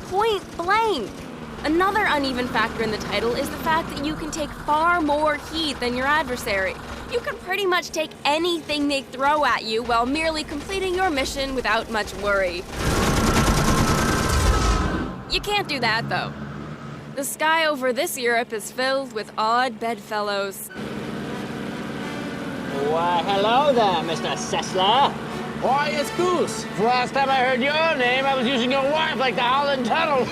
Point blank. Another uneven factor in the title is the fact that you can take far more heat than your adversary. You can pretty much take anything they throw at you while merely completing your mission without much worry. You can't do that, though. The sky over this Europe is filled with odd bedfellows. Why, hello there, Mr. Sessler. Why, it's Goose. Last time I heard your name, I was using your wife like the Holland Tunnel.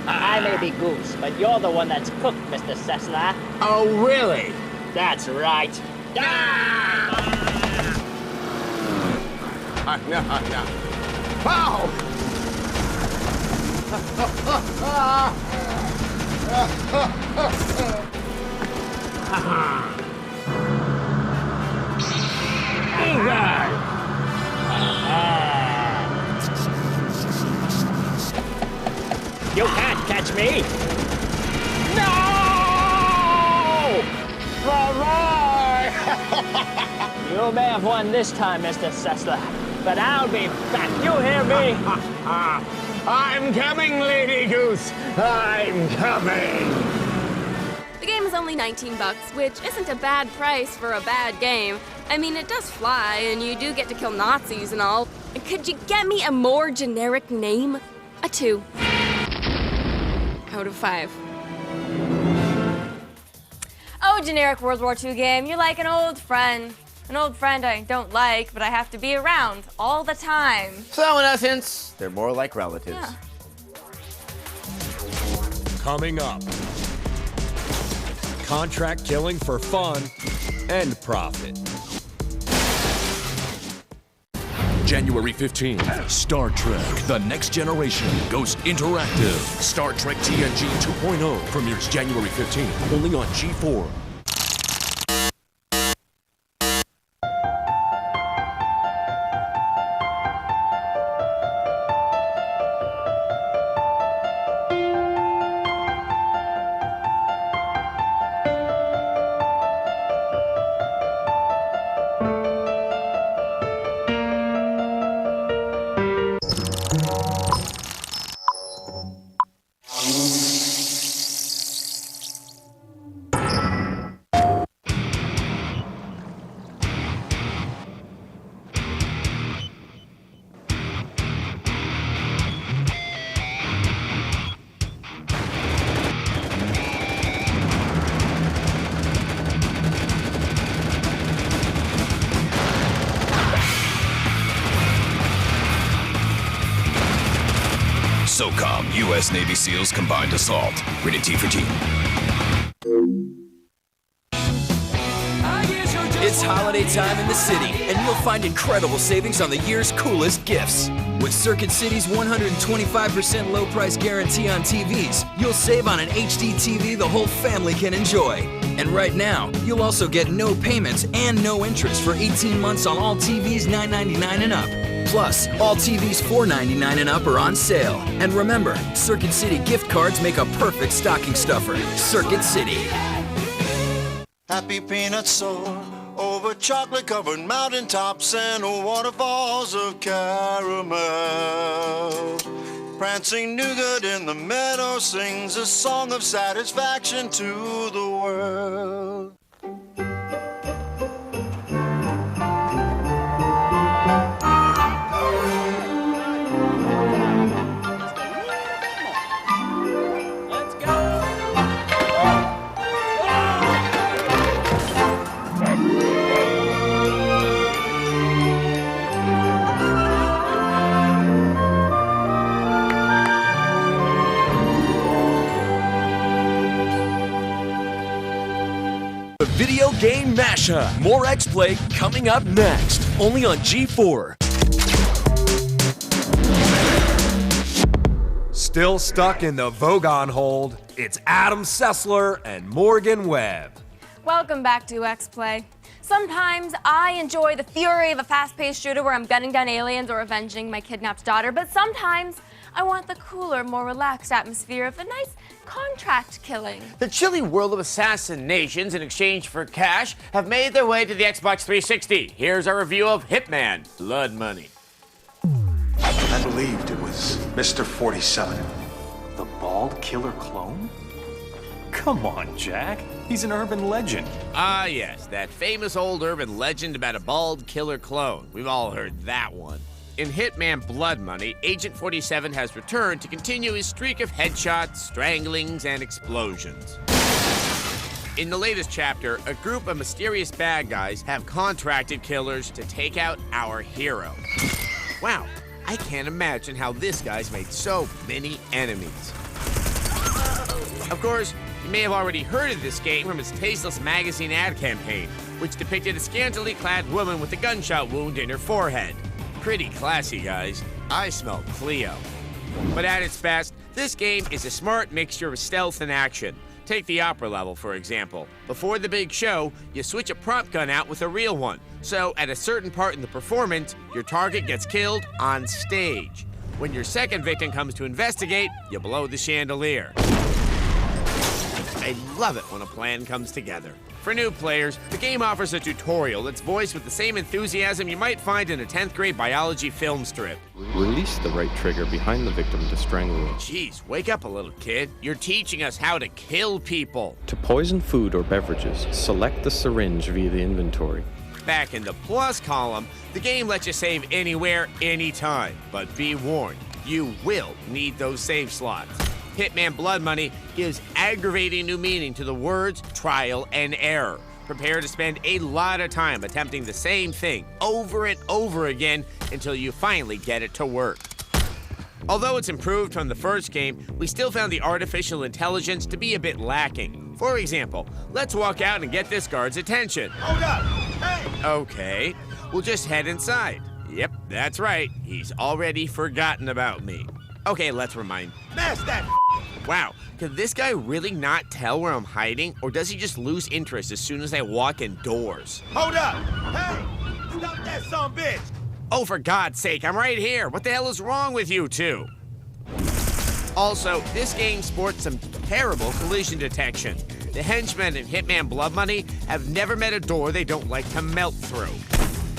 I may be Goose, but you're the one that's cooked, Mr. Sessler. Oh, really? That's right. No. Wow! You can't catch me. No! You may have won this time, Mr. Sessler, but I'll be back. You hear me? I'm coming, Lady Goose. I'm coming. The game is only $19, which isn't a bad price for a bad game. I mean, it does fly, and you do get to kill Nazis and all. Could you get me a more generic name? A 2 out of 5. Oh, generic World War II game, you're like an old friend. An old friend I don't like, but I have to be around all the time. So, in essence, they're more like relatives. Yeah. Coming up. Contract killing for fun and profit. January 15th, Star Trek The Next Generation goes interactive. Star Trek TNG 2.0 premieres January 15th, only on G4. SOCOM, U.S. Navy SEALs Combined Assault. Rated T for Teen. It's holiday time in the city, and you'll find incredible savings on the year's coolest gifts. With Circuit City's 125% low price guarantee on TVs, you'll save on an HD TV the whole family can enjoy. And right now, you'll also get no payments and no interest for 18 months on all TVs $9.99 and up. Plus, all TVs $4.99 and up are on sale. And remember, Circuit City gift cards make a perfect stocking stuffer. Circuit City. Happy peanuts soar over chocolate-covered mountaintops and waterfalls of caramel. Prancing nougat in the meadow sings a song of satisfaction to the world. Video game mashup. More Xplay coming up next. Only on G4. Still stuck in the Vogon hold, it's Adam Sessler and Morgan Webb. Welcome back to Xplay. Sometimes I enjoy the fury of a fast-paced shooter where I'm gunning down aliens or avenging my kidnapped daughter, but sometimes I want the cooler, more relaxed atmosphere of a nice contract killing. The chilly world of assassinations in exchange for cash have made their way to the Xbox 360. Here's our review of Hitman: Blood Money. I believed it was Mr. 47. The bald killer clone? Come on, Jack. He's an urban legend. Ah, yes, that famous old urban legend about a bald killer clone. We've all heard that one. In Hitman: Blood Money, Agent 47 has returned to continue his streak of headshots, stranglings, and explosions. In the latest chapter, a group of mysterious bad guys have contracted killers to take out our hero. Wow, I can't imagine how this guy's made so many enemies. Of course, you may have already heard of this game from its tasteless magazine ad campaign, which depicted a scantily clad woman with a gunshot wound in her forehead. Pretty classy, guys. I smell Cleo. But at its best, this game is a smart mixture of stealth and action. Take the opera level, for example. Before the big show, you switch a prop gun out with a real one. So at a certain part in the performance, your target gets killed on stage. When your second victim comes to investigate, you blow the chandelier. I love it when a plan comes together. For new players, the game offers a tutorial that's voiced with the same enthusiasm you might find in a 10th grade biology film strip. Release the right trigger behind the victim to strangle him. Jeez, wake up a little kid. You're teaching us how to kill people. To poison food or beverages, select the syringe via the inventory. Back in the plus column, the game lets you save anywhere, anytime. But be warned, you will need those save slots. Hitman: Blood Money gives aggravating new meaning to the words trial and error. Prepare to spend a lot of time attempting the same thing over and over again until you finally get it to work. Although it's improved from the first game, we still found the artificial intelligence to be a bit lacking. For example, let's walk out and get this guard's attention. Hold up! Hey! Okay, we'll just head inside. Yep, that's right. He's already forgotten about me. Okay, let's remind. Smash that! Wow, could this guy really not tell where I'm hiding, or does he just lose interest as soon as I walk indoors? Hold up! Hey! Stop that son bitch! Oh, for God's sake, I'm right here. What the hell is wrong with you two? Also, this game sports some terrible collision detection. The henchmen in Hitman: Blood Money have never met a door they don't like to melt through.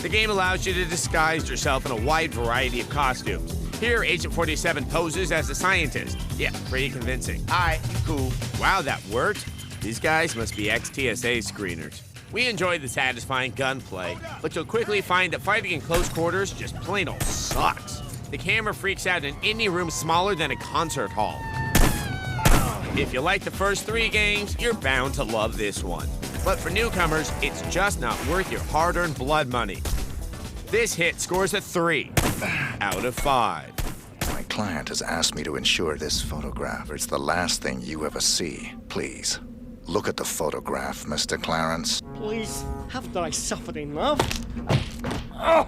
The game allows you to disguise yourself in a wide variety of costumes. Here, Agent 47 poses as a scientist. Yeah, pretty convincing. All right, cool. Wow, that worked. These guys must be ex-TSA screeners. We enjoyed the satisfying gunplay, but you'll quickly find that fighting in close quarters just plain old sucks. The camera freaks out in any room smaller than a concert hall. If you like the first three games, you're bound to love this one. But for newcomers, it's just not worth your hard-earned blood money. This hit scores a 3 out of 5. My client has asked me to ensure this photograph is the last thing you ever see. Please, look at the photograph, Mr. Clarence. Please, haven't I suffered enough? Oh.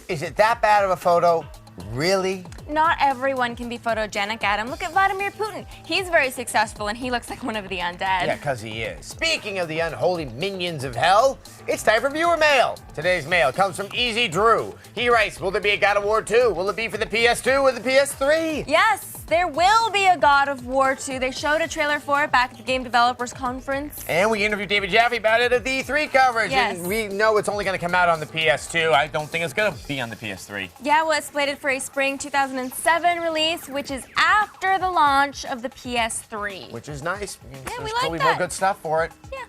Is it that bad of a photo? Really? Not everyone can be photogenic, Adam. Look at Vladimir Putin. He's very successful and he looks like one of the undead. Yeah, because he is. Speaking of the unholy minions of hell, it's time for viewer mail. Today's mail comes from Easy Drew. He writes, will there be a God of War 2? Will it be for the PS2 or the PS3? Yes, there will be a God of War 2. They showed a trailer for it back at the Game Developers Conference. And we interviewed David Jaffe about it at the E3 coverage. Yes. And we know it's only going to come out on the PS2. I don't think it's going to be on the PS3. Yeah, well, it's slated for a spring 2007 release, which is after the launch of the PS3. Which is nice. Yeah, There's we like probably that. more good stuff for it. Yeah.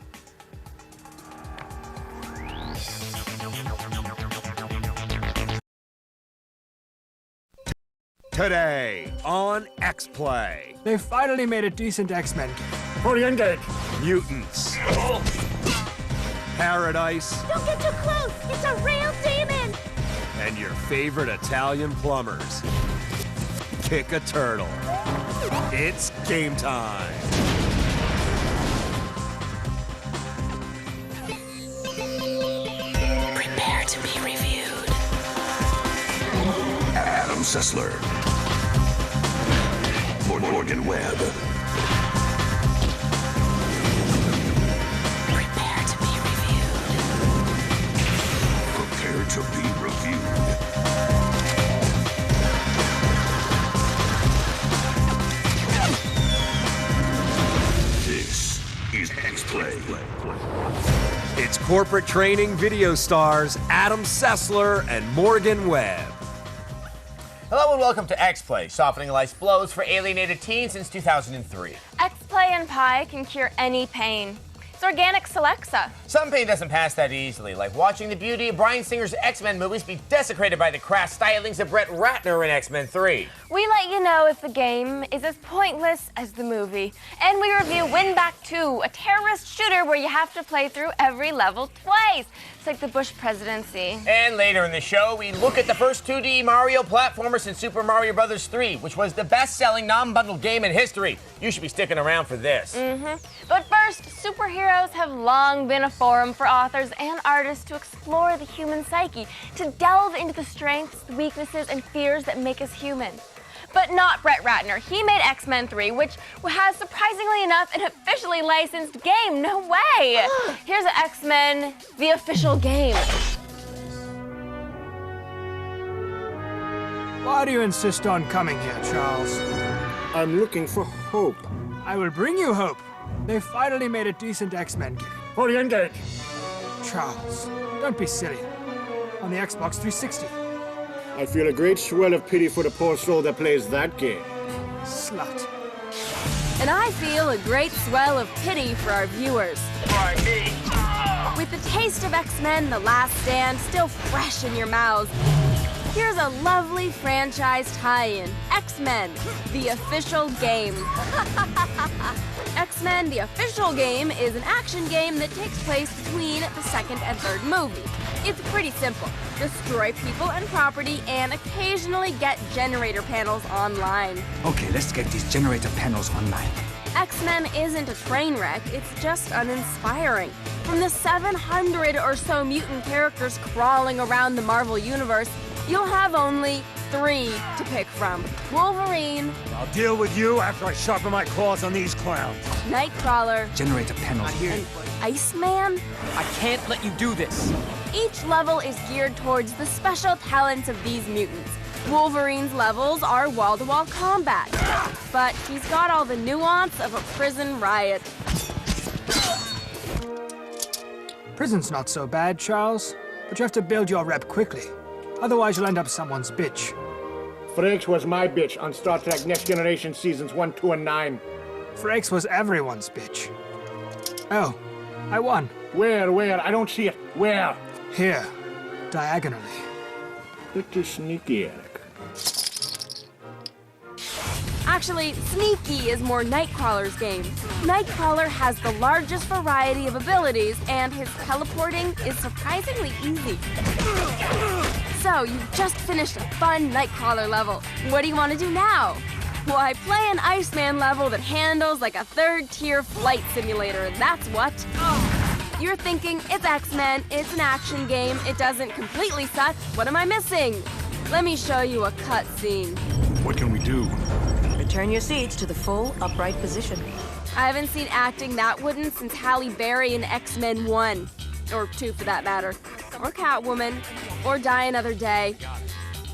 Today on Xplay. They finally made a decent X-Men game. Fully engaged. Mutants. Paradise. Don't get too close. It's a real demon. And your favorite Italian plumbers. Kick a turtle. It's game time. Prepare to be reviewed. Adam Sessler. Morgan Webb. Prepare to be reviewed. X-Play. It's corporate training video stars Adam Sessler and Morgan Webb. Hello and welcome to X-Play, softening life's blows for alienated teens since 2003. X-Play and pie can cure any pain. It's organic Celexa. Some pain doesn't pass that easily, like watching the beauty of Bryan Singer's X-Men movies be desecrated by the crass stylings of Brett Ratner in X-Men 3. We let you know if the game is as pointless as the movie. And we review Win Back 2, a terrorist shooter where you have to play through every level twice. It's like the Bush presidency. And later in the show, we look at the first 2D Mario platformer since Super Mario Bros. 3, which was the best-selling non-bundled game in history. You should be sticking around for this. But first, superheroes have long been a forum for authors and artists to explore the human psyche, to delve into the strengths, weaknesses, and fears that make us human. But not Brett Ratner. He made X-Men 3, which has, surprisingly enough, an officially licensed game. No way! Here's X-Men, the official game. Why do you insist on coming here, Charles? I'm looking for hope. I will bring you hope. They finally made a decent X-Men game. Fully engaged. Charles, don't be silly. On the Xbox 360. I feel a great swell of pity for the poor soul that plays that game. Slut. And I feel a great swell of pity for our viewers. With the taste of X-Men: The Last Stand still fresh in your mouths, here's a lovely franchise tie-in. X-Men, the official game. X-Men, the official game is an action game that takes place between the second and third movie. It's pretty simple. Destroy people and property and occasionally get generator panels online. Okay, let's get these generator panels online. X-Men isn't a train wreck, it's just uninspiring. From the 700 or so mutant characters crawling around the Marvel Universe, you'll have only 3 to pick from. Wolverine. I'll deal with you after I sharpen my claws on these clowns. Nightcrawler. Generator panels. And Iceman. I can't let you do this. Each level is geared towards the special talents of these mutants. Wolverine's levels are wall-to-wall combat, but he's got all the nuance of a prison riot. Prison's not so bad, Charles, but you have to build your rep quickly. Otherwise, you'll end up someone's bitch. Frakes was my bitch on Star Trek Next Generation Seasons 1, 2, and 9. Frakes was everyone's bitch. Oh, I won. Where? I don't see it. Where? Here, diagonally. Pretty sneaky, Eric. Actually, Sneaky is more Nightcrawler's game. Nightcrawler has the largest variety of abilities, and his teleporting is surprisingly easy. So, you've just finished a fun Nightcrawler level. What do you want to do now? Why, play an Iceman level that handles like a third-tier flight simulator, that's what. You're thinking, it's X-Men, it's an action game, it doesn't completely suck, what am I missing? Let me show you a cutscene. What can we do? Return your seats to the full upright position. I haven't seen acting that wooden since Halle Berry in X-Men 1. Or 2 for that matter. Or Catwoman. Or Die Another Day.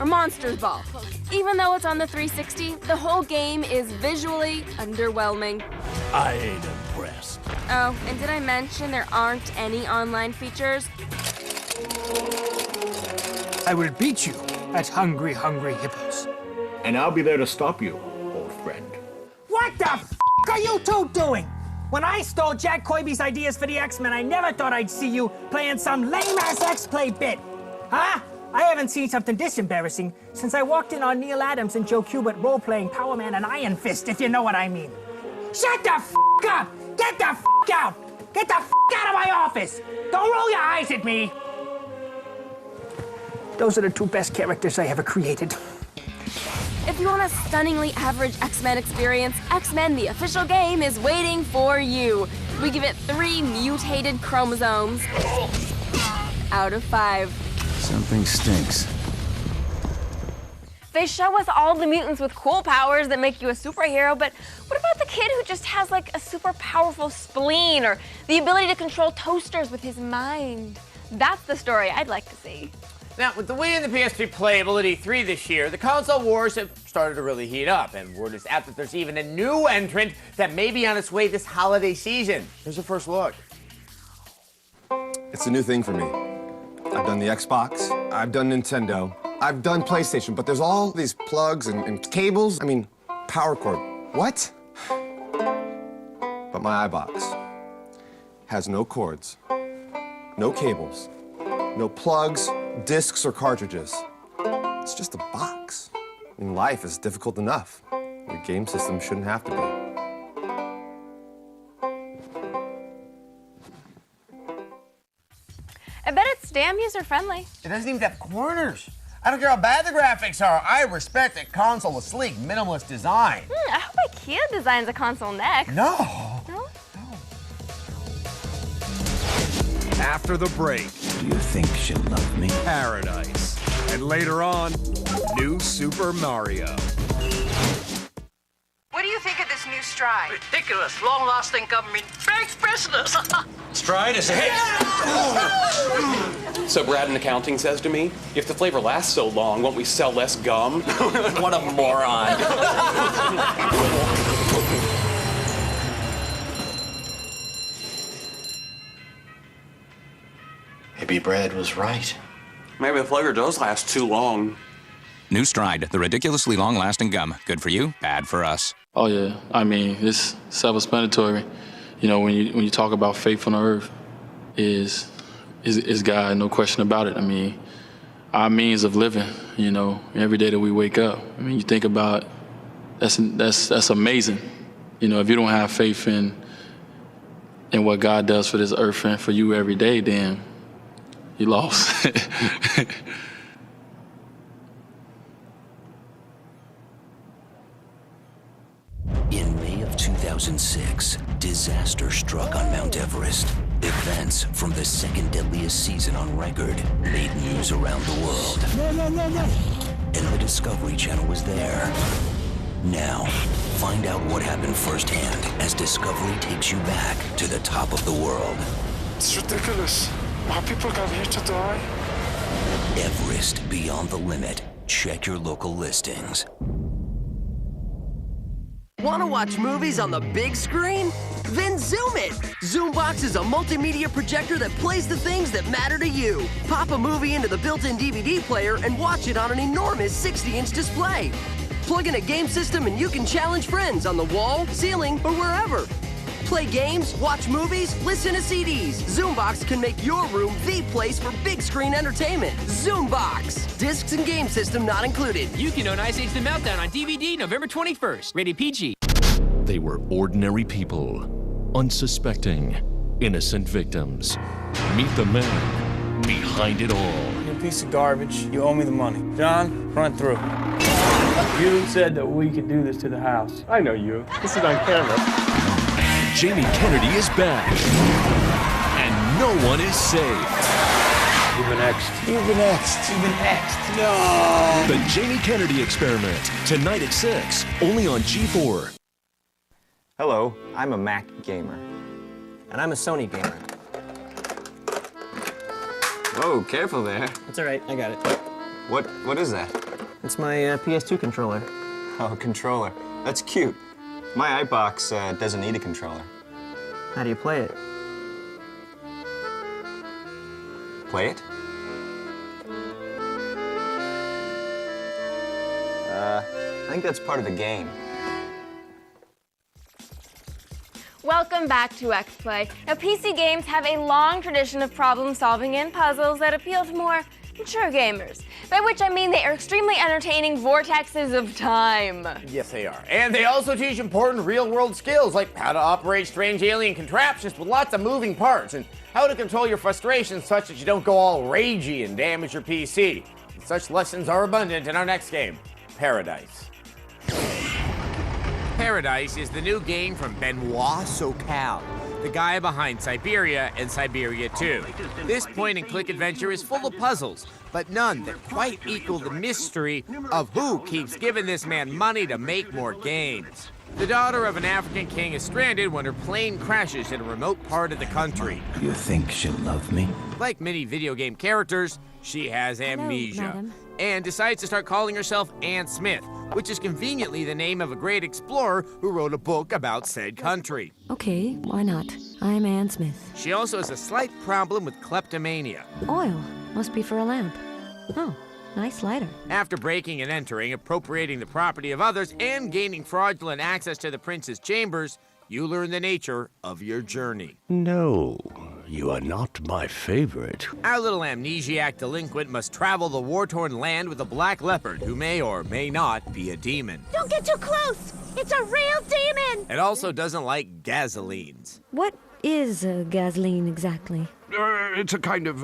Or Monsters Ball. Even though it's on the 360, the whole game is visually underwhelming. I ain't impressed. Oh, and did I mention there aren't any online features? I will beat you at Hungry Hippos. And I'll be there to stop you, old friend. What the f*** are you two doing? When I stole Jack Kirby's ideas for the X-Men, I never thought I'd see you playing some lame-ass X-Play bit. Huh? I haven't seen something this embarrassing since I walked in on Neil Adams and Joe Kubert role-playing Power Man and Iron Fist, if you know what I mean. Shut the f*** up! Get the f*** out! Get the f*** out of my office! Don't roll your eyes at me! Those are the 2 best characters I ever created. If you want a stunningly average X-Men experience, X-Men the official game is waiting for you. We give it 3 mutated chromosomes out of 5. Something stinks. They show us all the mutants with cool powers that make you a superhero, but what about the kid who just has like a super powerful spleen or the ability to control toasters with his mind? That's the story I'd like to see. Now, with the Wii and the PS3 playability 3 this year, the console wars have started to really heat up, and word is out that there's even a new entrant that may be on its way this holiday season. Here's a first look. It's a new thing for me. I've done the Xbox, I've done Nintendo, I've done PlayStation, but there's all these plugs and cables. I mean, power cord. What? But my iBox has no cords, no cables, no plugs, discs, or cartridges. It's just a box. I mean, life is difficult enough. Your game system shouldn't have to be. I bet it's damn user-friendly. It doesn't even have corners. I don't care how bad the graphics are. I respect a console with sleek, minimalist design. I hope IKEA designs a console next. No. No? After the break, Do you think she'll love me? Paradise. And later on, New Super Mario. What do you think of this new stride? Ridiculous, long-lasting government, big business. Stride is a hit. So Brad in accounting says to me, if the flavor lasts so long, won't we sell less gum? What a moron. Maybe Brad was right. Maybe the flavor does last too long. New Stride, the ridiculously long-lasting gum. Good for you, bad for us. Oh yeah, I mean, it's self-explanatory. You know, when you talk about faith on the earth, is God, no question about it. I mean, our means of living, you know, every day that we wake up. I mean, you think about that's amazing. You know, if you don't have faith in what God does for this earth and for you every day, then you lost. In May of 2006, disaster struck on Mount Everest. Events from the second deadliest season on record made news around the world. No. And the Discovery Channel was there. Now, find out what happened firsthand as Discovery takes you back to the top of the world. It's ridiculous. Are people come here to die? Everest Beyond the Limit. Check your local listings. Want to watch movies on the big screen? Then Zoom it! Zoombox is a multimedia projector that plays the things that matter to you. Pop a movie into the built-in DVD player and watch it on an enormous 60-inch display. Plug in a game system and you can challenge friends on the wall, ceiling, or wherever. Play games, watch movies, listen to CDs. Zoombox can make your room the place for big screen entertainment. Zoombox. Discs and game system not included. You can own Ice Age The Meltdown on DVD November 21st. Rated PG. They were ordinary people, unsuspecting, innocent victims. Meet the man behind it all. You're a piece of garbage. You owe me the money. John, run through. You said that we could do this to the house. I know you. This is on camera. Jamie Kennedy is back, and no one is safe. You've been X'd. You've been X'd. You've been X'd. No! The Jamie Kennedy Experiment, tonight at 6, only on G4. Hello, I'm a Mac gamer. And I'm a Sony gamer. Whoa, careful there. It's all right, I got it. What is that? It's my PS2 controller. Oh, a controller. That's cute. My iBox doesn't need a controller. How do you play it? Play it? I think that's part of the game. Welcome back to Xplay. Now, PC games have a long tradition of problem solving and puzzles that appeal to more mature gamers. By which I mean they are extremely entertaining vortexes of time. Yes, they are. And they also teach important real-world skills, like how to operate strange alien contraptions with lots of moving parts, and how to control your frustrations such that you don't go all ragey and damage your PC. And such lessons are abundant in our next game, Paradise. Paradise is the new game from Benoit Socal, the guy behind Siberia and Siberia 2. This point-and-click adventure is full of puzzles, but none that quite equal the mystery of who keeps giving this man money to make more games. The daughter of an African king is stranded when her plane crashes in a remote part of the country. You think she'll love me? Like many video game characters, she has amnesia and decides to start calling herself Anne Smith, which is conveniently the name of a great explorer who wrote a book about said country. Okay, why not? I'm Ann Smith. She also has a slight problem with kleptomania. Oil. Must be for a lamp. Oh, nice lighter. After breaking and entering, appropriating the property of others, and gaining fraudulent access to the prince's chambers, you learn the nature of your journey. No, you are not my favorite. Our little amnesiac delinquent must travel the war-torn land with a black leopard who may or may not be a demon. Don't get too close! It's a real demon! It also doesn't like gasolines. What is a gasoline exactly? It's a kind of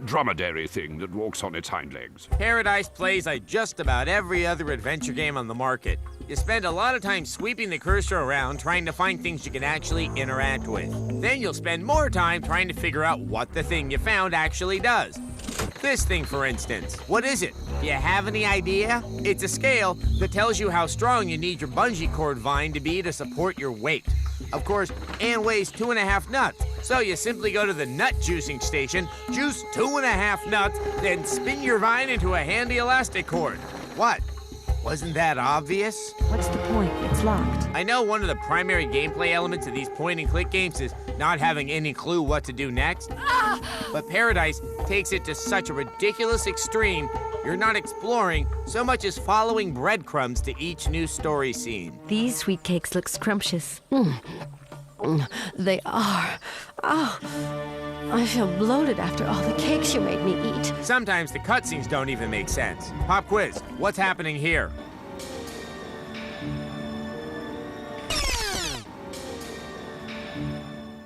dromedary thing that walks on its hind legs. Paradise plays like just about every other adventure game on the market. You spend a lot of time sweeping the cursor around trying to find things you can actually interact with. Then you'll spend more time trying to figure out what the thing you found actually does. This thing, for instance, what is it? Do you have any idea? It's a scale that tells you how strong you need your bungee cord vine to be to support your weight. Of course, Ann weighs 2.5 nuts, so you simply go to the nut juicing station, juice 2.5 nuts, then spin your vine into a handy elastic cord. What? Wasn't that obvious? What's the point? It's locked. I know one of the primary gameplay elements of these point-and-click games is not having any clue what to do next. But Paradise takes it to such a ridiculous extreme, you're not exploring so much as following breadcrumbs to each new story scene. These sweet cakes look scrumptious. They are. Oh, I feel bloated after all the cakes you made me eat. Sometimes the cutscenes don't even make sense. Pop quiz, what's happening here?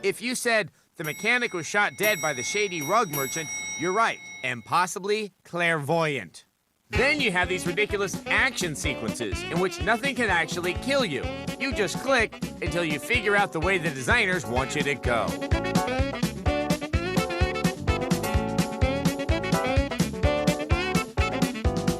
If you said the mechanic was shot dead by the shady rug merchant, you're right, and possibly clairvoyant. Then you have these ridiculous action sequences in which nothing can actually kill you. You just click until you figure out the way the designers want you to go.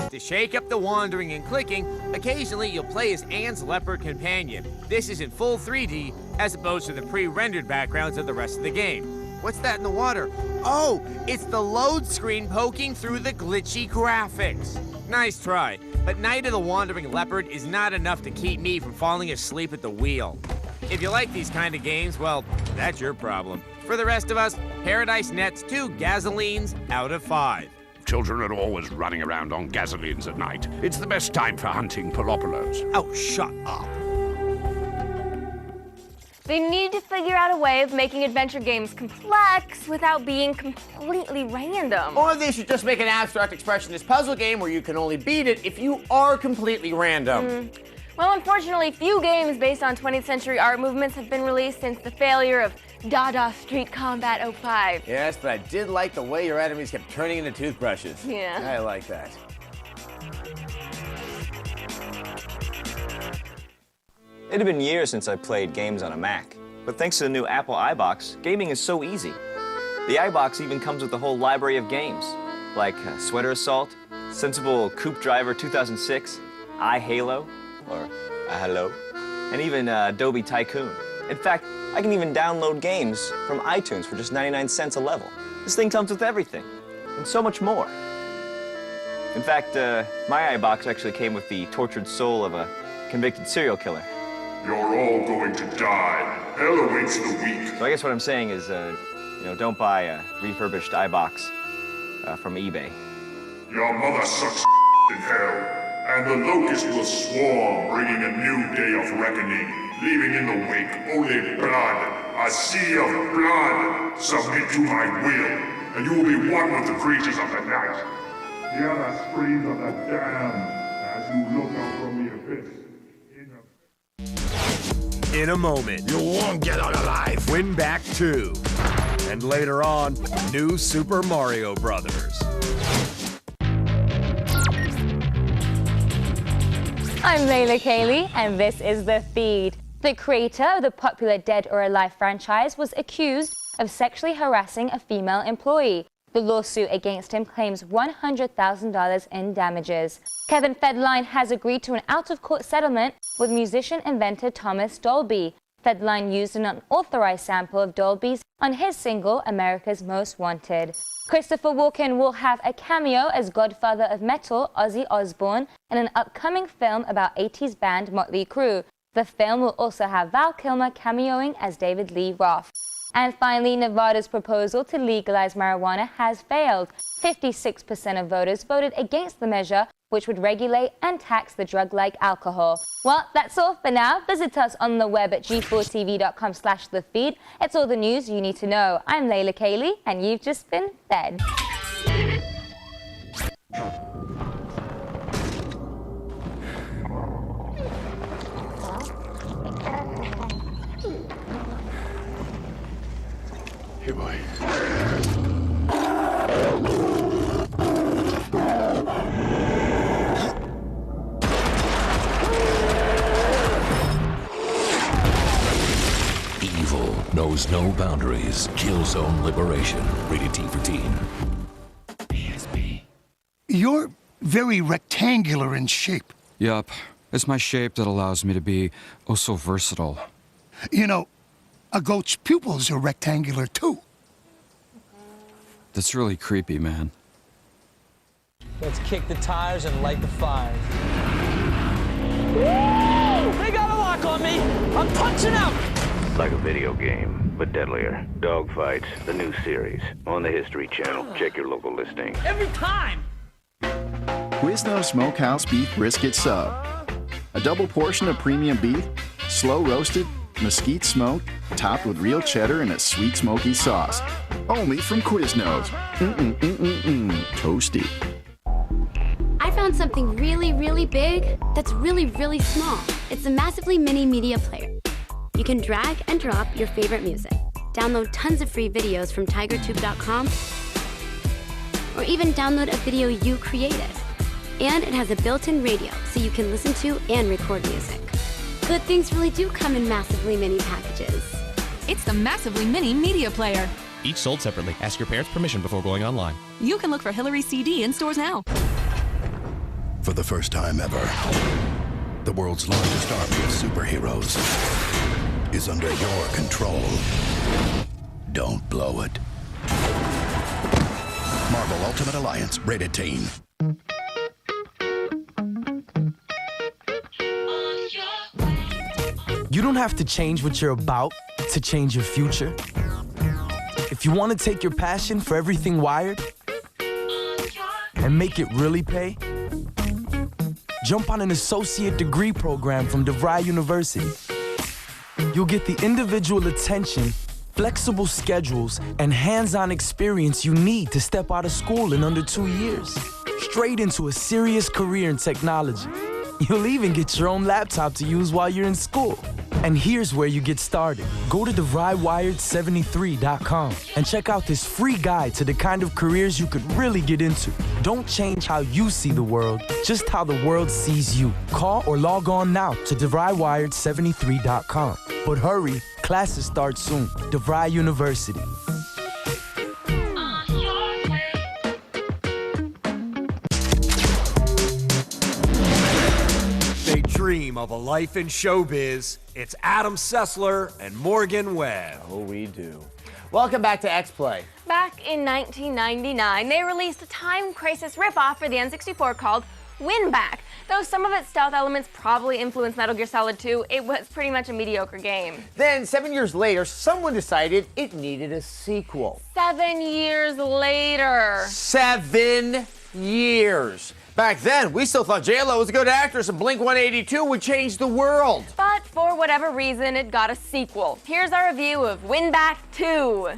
To shake up the wandering and clicking, occasionally you'll play as Ann's leopard companion. This is in full 3D as opposed to the pre-rendered backgrounds of the rest of the game. What's that in the water? Oh, it's the load screen poking through the glitchy graphics. Nice try, but Night of the Wandering Leopard is not enough to keep me from falling asleep at the wheel. If you like these kind of games, well, that's your problem. For the rest of us, Paradise nets 2 gasolines out of 5. Children are always running around on gasolines at night. It's the best time for hunting palopolos. Oh, shut up. They need to figure out a way of making adventure games complex without being completely random. Or they should just make an abstract expressionist puzzle game where you can only beat it if you are completely random. Well, unfortunately, few games based on 20th century art movements have been released since the failure of Dada Street Combat 05. Yes, but I did like the way your enemies kept turning into toothbrushes. Yeah. I like that. It had been years since I played games on a Mac, but thanks to the new Apple iBox, gaming is so easy. The iBox even comes with a whole library of games, like Sweater Assault, Sensible Coupe Driver 2006, iHalo, or Hello, and even Adobe Tycoon. In fact, I can even download games from iTunes for just 99 cents a level. This thing comes with everything, and so much more. In fact, my iBox actually came with the tortured soul of a convicted serial killer. You're all going to die. Hell awaits the weak. So I guess what I'm saying is, don't buy a refurbished iBox from eBay. Your mother sucks in hell, and the locust will swarm, bringing a new day of reckoning, leaving in the wake only blood, a sea of blood. Submit to my will, and you will be one with the creatures of the night. Hear the screams of the damned as you look out from the abyss. In a moment, you won't get out alive. Win Back 2. And later on, new Super Mario Brothers. I'm Layla Kaylee, and this is The Feed. The creator of the popular Dead or Alive franchise was accused of sexually harassing a female employee. The lawsuit against him claims $100,000 in damages. Kevin Federline has agreed to an out-of-court settlement with musician-inventor Thomas Dolby. Fedline used an unauthorized sample of Dolby's on his single America's Most Wanted. Christopher Walken will have a cameo as godfather of metal Ozzy Osbourne in an upcoming film about 80s band Motley Crue. The film will also have Val Kilmer cameoing as David Lee Roth. And finally, Nevada's proposal to legalize marijuana has failed. 56% of voters voted against the measure, which would regulate and tax the drug like alcohol. Well, that's all for now. Visit us on the web at g4tv.com/thefeed. It's all the news you need to know. I'm Layla Cayley, and you've just been fed. Here, boy. Evil knows no boundaries. Killzone Liberation. Rated T for teen. You're very rectangular in shape. Yup. It's my shape that allows me to be oh so versatile. You know, a goat's pupils are rectangular too. That's really creepy, man. Let's kick the tires and light the fires. Woo! They got a lock on me! I'm punching out! Like a video game, but deadlier. Dogfights, the new series. On the History Channel. Check your local listing. Every time! Quiznos Smokehouse Beef Brisket Sub. A double portion of premium beef, slow roasted, mesquite smoked, topped with real cheddar and a sweet smoky sauce. Only from Quiznos. Toasty. I found something really, really big that's really, really small. It's a massively mini media player. You can drag and drop your favorite music. Download tons of free videos from tigertube.com, or even download a video you created. And it has a built-in radio, so you can listen to and record music. Good things really do come in massively mini packages. It's the Massively Mini Media Player. Each sold separately. Ask your parents' permission before going online. You can look for Hillary's CD in stores now. For the first time ever, the world's largest army of superheroes is under your control. Don't blow it. Marvel Ultimate Alliance, rated teen. You don't have to change what you're about to change your future. If you want to take your passion for everything wired and make it really pay, jump on an associate degree program from DeVry University. You'll get the individual attention, flexible schedules, and hands-on experience you need to step out of school in under 2 years. Straight into a serious career in technology. You'll even get your own laptop to use while you're in school. And here's where you get started. Go to DeVryWired73.com and check out this free guide to the kind of careers you could really get into. Don't change how you see the world, just how the world sees you. Call or log on now to DeVryWired73.com. But hurry, classes start soon. DeVry University. They dream of a life in showbiz. It's Adam Sessler and Morgan Webb. Oh, we do. Welcome back to Xplay. Back in 1999, they released a Time Crisis ripoff for the N64 called Win Back. Though some of its stealth elements probably influenced Metal Gear Solid 2, it was pretty much a mediocre game. Then, 7 years later, someone decided it needed a sequel. 7 years later. 7 years. Back then, we still thought J.Lo was a good actress and Blink-182 would change the world. But for whatever reason, it got a sequel. Here's our review of Win Back 2.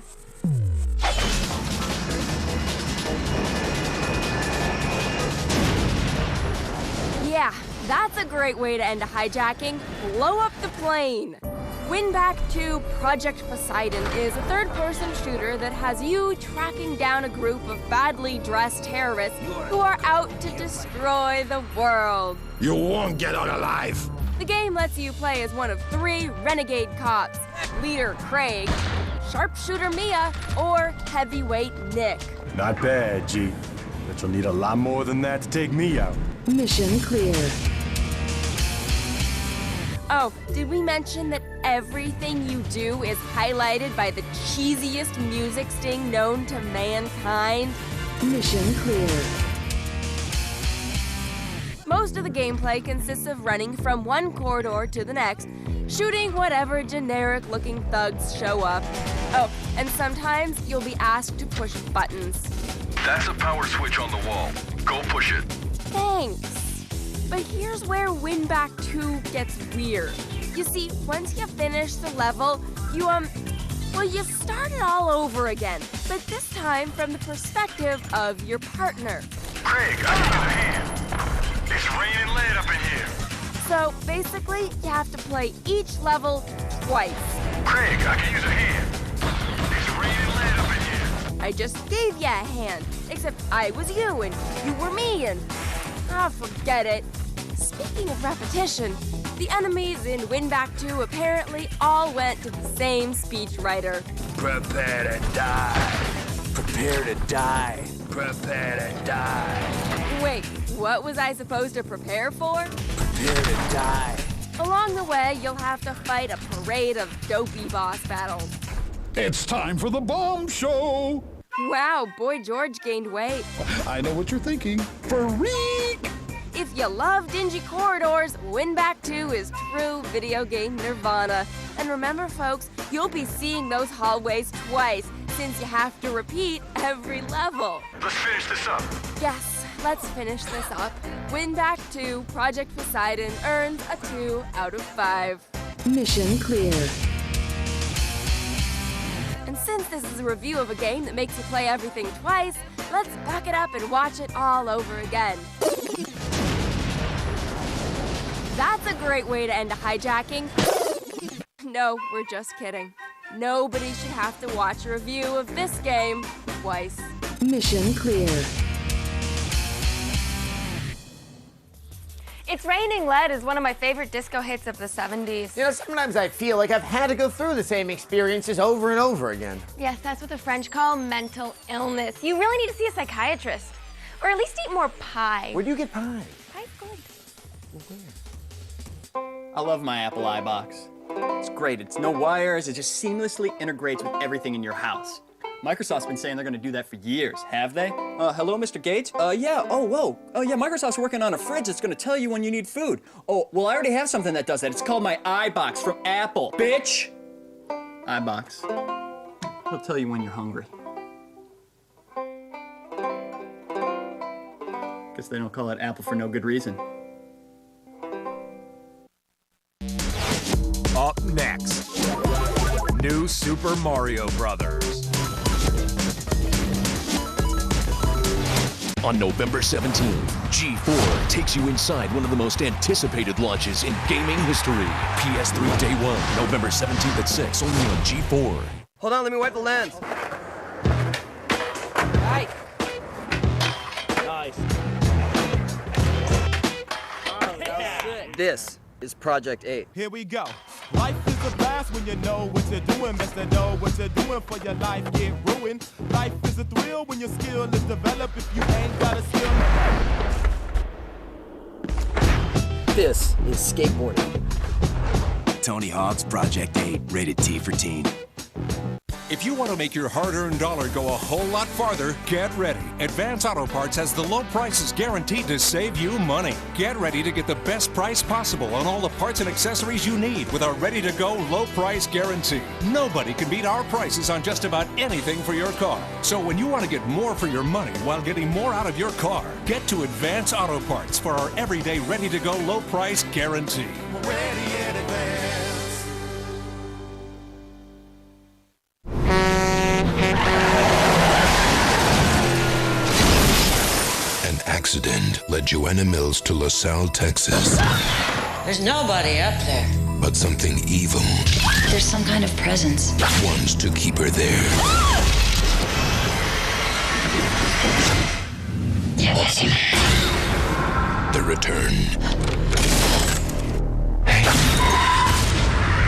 Yeah, that's a great way to end a hijacking. Blow up the plane. Win Back 2 Project Poseidon is a third-person shooter that has you tracking down a group of badly dressed terrorists who are out to destroy the world. You won't get out alive. The game lets you play as one of 3 renegade cops, Leader Craig, Sharpshooter Mia, or Heavyweight Nick. Not bad, G. But you'll need a lot more than that to take me out. Mission clear. Oh, did we mention that everything you do is highlighted by the cheesiest music sting known to mankind? Mission clear. Most of the gameplay consists of running from one corridor to the next, shooting whatever generic-looking thugs show up. Oh, and sometimes you'll be asked to push buttons. That's a power switch on the wall. Go push it. Thanks. But here's where Win Back 2 gets weird. You see, once you finish the level, you start it all over again, but this time from the perspective of your partner. Craig, I need a hand. It's raining lead up in here. So basically, you have to play each level twice. Craig, I can use a hand. It's raining lead up in here. I just gave you a hand, except I was you and you were me and... forget it. Speaking of repetition, the enemies in Win Back 2 apparently all went to the same speechwriter. Prepare to die. Prepare to die. Prepare to die. Wait, what was I supposed to prepare for? Prepare to die. Along the way, you'll have to fight a parade of dopey boss battles. It's time for the bomb show. Wow, Boy George gained weight. I know what you're thinking. Freak! If you love dingy corridors, Win Back 2 is true video game nirvana. And remember, folks, you'll be seeing those hallways twice, since you have to repeat every level. Let's finish this up. Yes, let's finish this up. Win Back 2 Project Poseidon earns a 2 out of 5. Mission clear. And since this is a review of a game that makes you play everything twice, let's back it up and watch it all over again. That's a great way to end a hijacking. No, we're just kidding. Nobody should have to watch a review of this game twice. Mission clear. It's Raining Lead is one of my favorite disco hits of the 70s. You know, sometimes I feel like I've had to go through the same experiences over and over again. Yes, that's what the French call mental illness. You really need to see a psychiatrist. Or at least eat more pie. Where do you get pie? Pie's good. I love my Apple iBox. It's great. It's no wires. It just seamlessly integrates with everything in your house. Microsoft's been saying they're going to do that for years, have they? Hello, Mr. Gates? Yeah. Oh, whoa. Oh, yeah, Microsoft's working on a fridge that's going to tell you when you need food. Oh, well, I already have something that does that. It's called my iBox from Apple. Bitch! iBox. It'll tell you when you're hungry. Guess they don't call it Apple for no good reason. Up next, New Super Mario Brothers. On November 17th, G4 takes you inside one of the most anticipated launches in gaming history. PS3 Day 1, November 17th at 6, only on G4. Hold on, let me wipe the lens. Nice. This is Project 8. Here we go. Life is a blast when you know what you're doing. Best to know what you're doing for your life get ruined. Life is a thrill when your skill is developed. If you ain't got a skill. This is skateboarding. Tony Hawk's Project 8, rated T for teen. If you want to make your hard-earned dollar go a whole lot farther, get ready. Advance Auto Parts has the low prices guaranteed to save you money. Get ready to get the best price possible on all the parts and accessories you need with our ready-to-go low price guarantee. Nobody can beat our prices on just about anything for your car. So when you want to get more for your money while getting more out of your car, get to Advance Auto Parts for our everyday ready-to-go low price guarantee. Ready in advance. Accident led Joanna Mills to LaSalle, Texas. There's nobody up there. But something evil. There's some kind of presence. Wants to keep her there. Yes. The Return.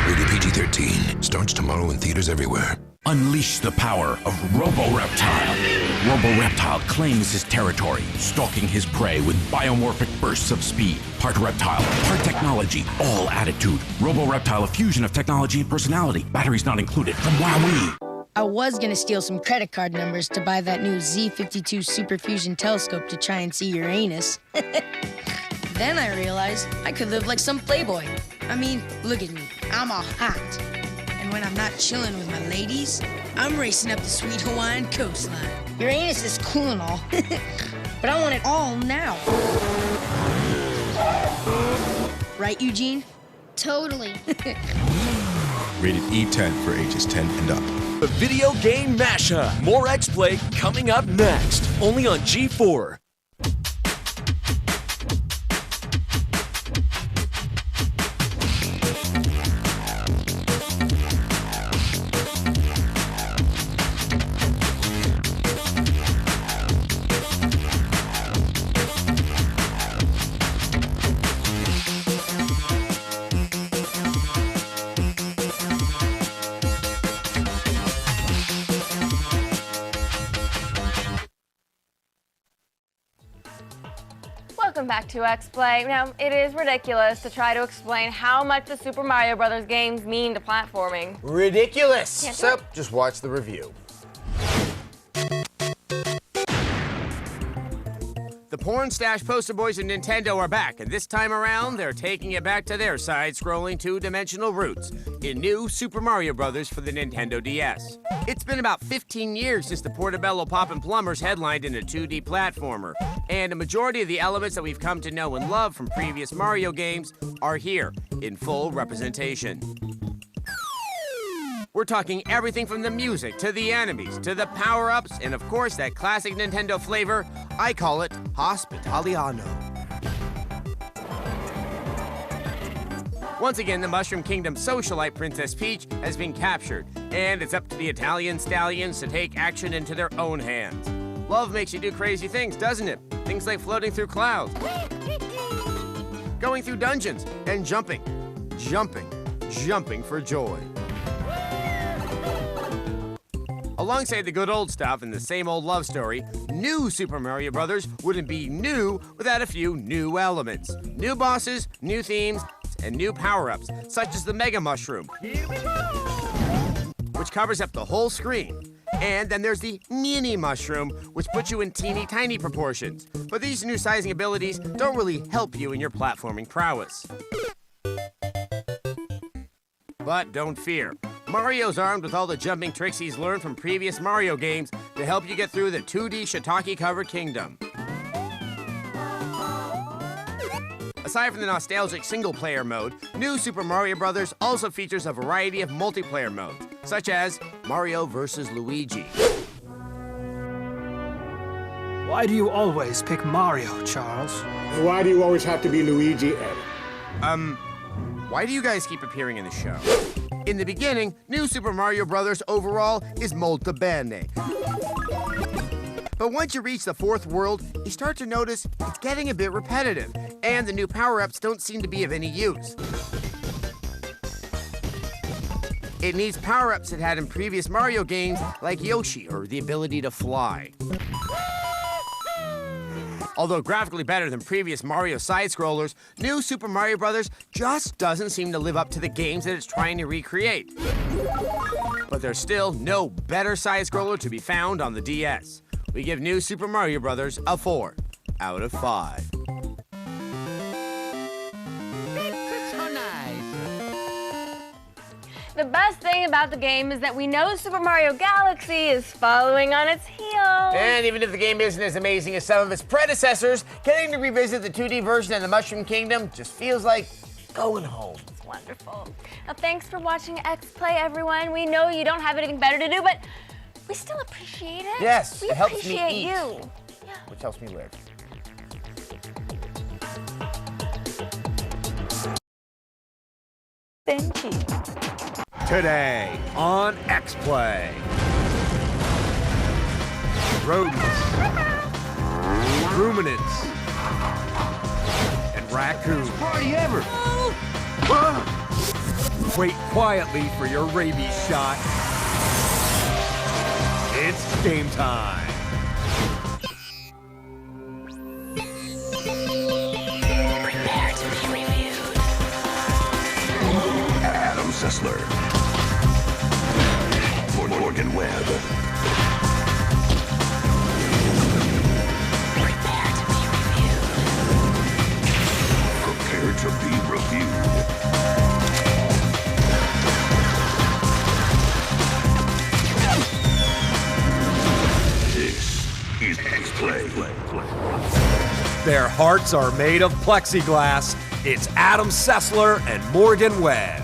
Rated PG-13. Starts tomorrow in theaters everywhere. Unleash the power of Robo-Reptile. Robo-Reptile claims his territory, stalking his prey with biomorphic bursts of speed. Part reptile, part technology, all attitude. Robo-Reptile, a fusion of technology and personality. Batteries not included from WowWee. I was gonna steal some credit card numbers to buy that new Z52 Super Fusion telescope to try and see Uranus. Then I realized I could live like some playboy. I mean, look at me, I'm all hot. And when I'm not chilling with my ladies, I'm racing up the sweet Hawaiian coastline. Uranus is cool and all, but I want it all now. Right, Eugene? Totally. Rated E10 for ages 10 and up. The video game mashup. More Xplay coming up next. Only on G4. Welcome back to Xplay. Now, it is ridiculous to try to explain how much the Super Mario Brothers games mean to platforming. Ridiculous! So, just watch the review. The porn stash poster boys of Nintendo are back, and this time around, they're taking it back to their side-scrolling two-dimensional roots in new Super Mario Bros. For the Nintendo DS. It's been about 15 years since the Portobello Poppin' Plumbers headlined in a 2D platformer, and a majority of the elements that we've come to know and love from previous Mario games are here in full representation. We're talking everything from the music, to the enemies, to the power-ups, and of course that classic Nintendo flavor, I call it Hospitaliano. Once again, the Mushroom Kingdom socialite Princess Peach has been captured, and it's up to the Italian stallions to take action into their own hands. Love makes you do crazy things, doesn't it? Things like floating through clouds, going through dungeons, and jumping for joy. Alongside the good old stuff and the same old love story, new Super Mario Bros. Wouldn't be new without a few new elements. New bosses, new themes, and new power-ups, such as the Mega Mushroom, which covers up the whole screen. And then there's the Mini Mushroom, which puts you in teeny tiny proportions. But these new sizing abilities don't really help you in your platforming prowess. But don't fear. Mario's armed with all the jumping tricks he's learned from previous Mario games to help you get through the 2D shiitake-covered kingdom. Aside from the nostalgic single-player mode, new Super Mario Bros. Also features a variety of multiplayer modes, such as Mario vs. Luigi. Why do you always pick Mario, Charles? Why do you always have to be Luigi, Ed? Why do you guys keep appearing in the show? In the beginning, new Super Mario Bros. Overall is molto bene. But once you reach the fourth world, you start to notice it's getting a bit repetitive, and the new power-ups don't seem to be of any use. It needs power-ups it had in previous Mario games, like Yoshi, or the ability to fly. Although graphically better than previous Mario side-scrollers, new Super Mario Bros. Just doesn't seem to live up to the games that it's trying to recreate. But there's still no better side-scroller to be found on the DS. We give new Super Mario Bros. A 4 out of 5. The best thing about the game is that we know Super Mario Galaxy is following on its heels. And even if the game isn't as amazing as some of its predecessors, getting to revisit the 2D version of the Mushroom Kingdom just feels like going home. It's wonderful. Now, thanks for watching Xplay, everyone. We know you don't have anything better to do, but we still appreciate it. Yes, we it helps me appreciate eat, you. Yeah. which helps me live. Thank you. Today on Xplay. Rodents, ruminants, and raccoons. Party ever! Wait quietly for your rabies shot. It's game time. Prepare to be reviewed. Adam Sessler. Morgan Webb. Prepare to be reviewed. Prepare to be reviewed. This is Xplay. Their hearts are made of plexiglass. It's Adam Sessler and Morgan Webb.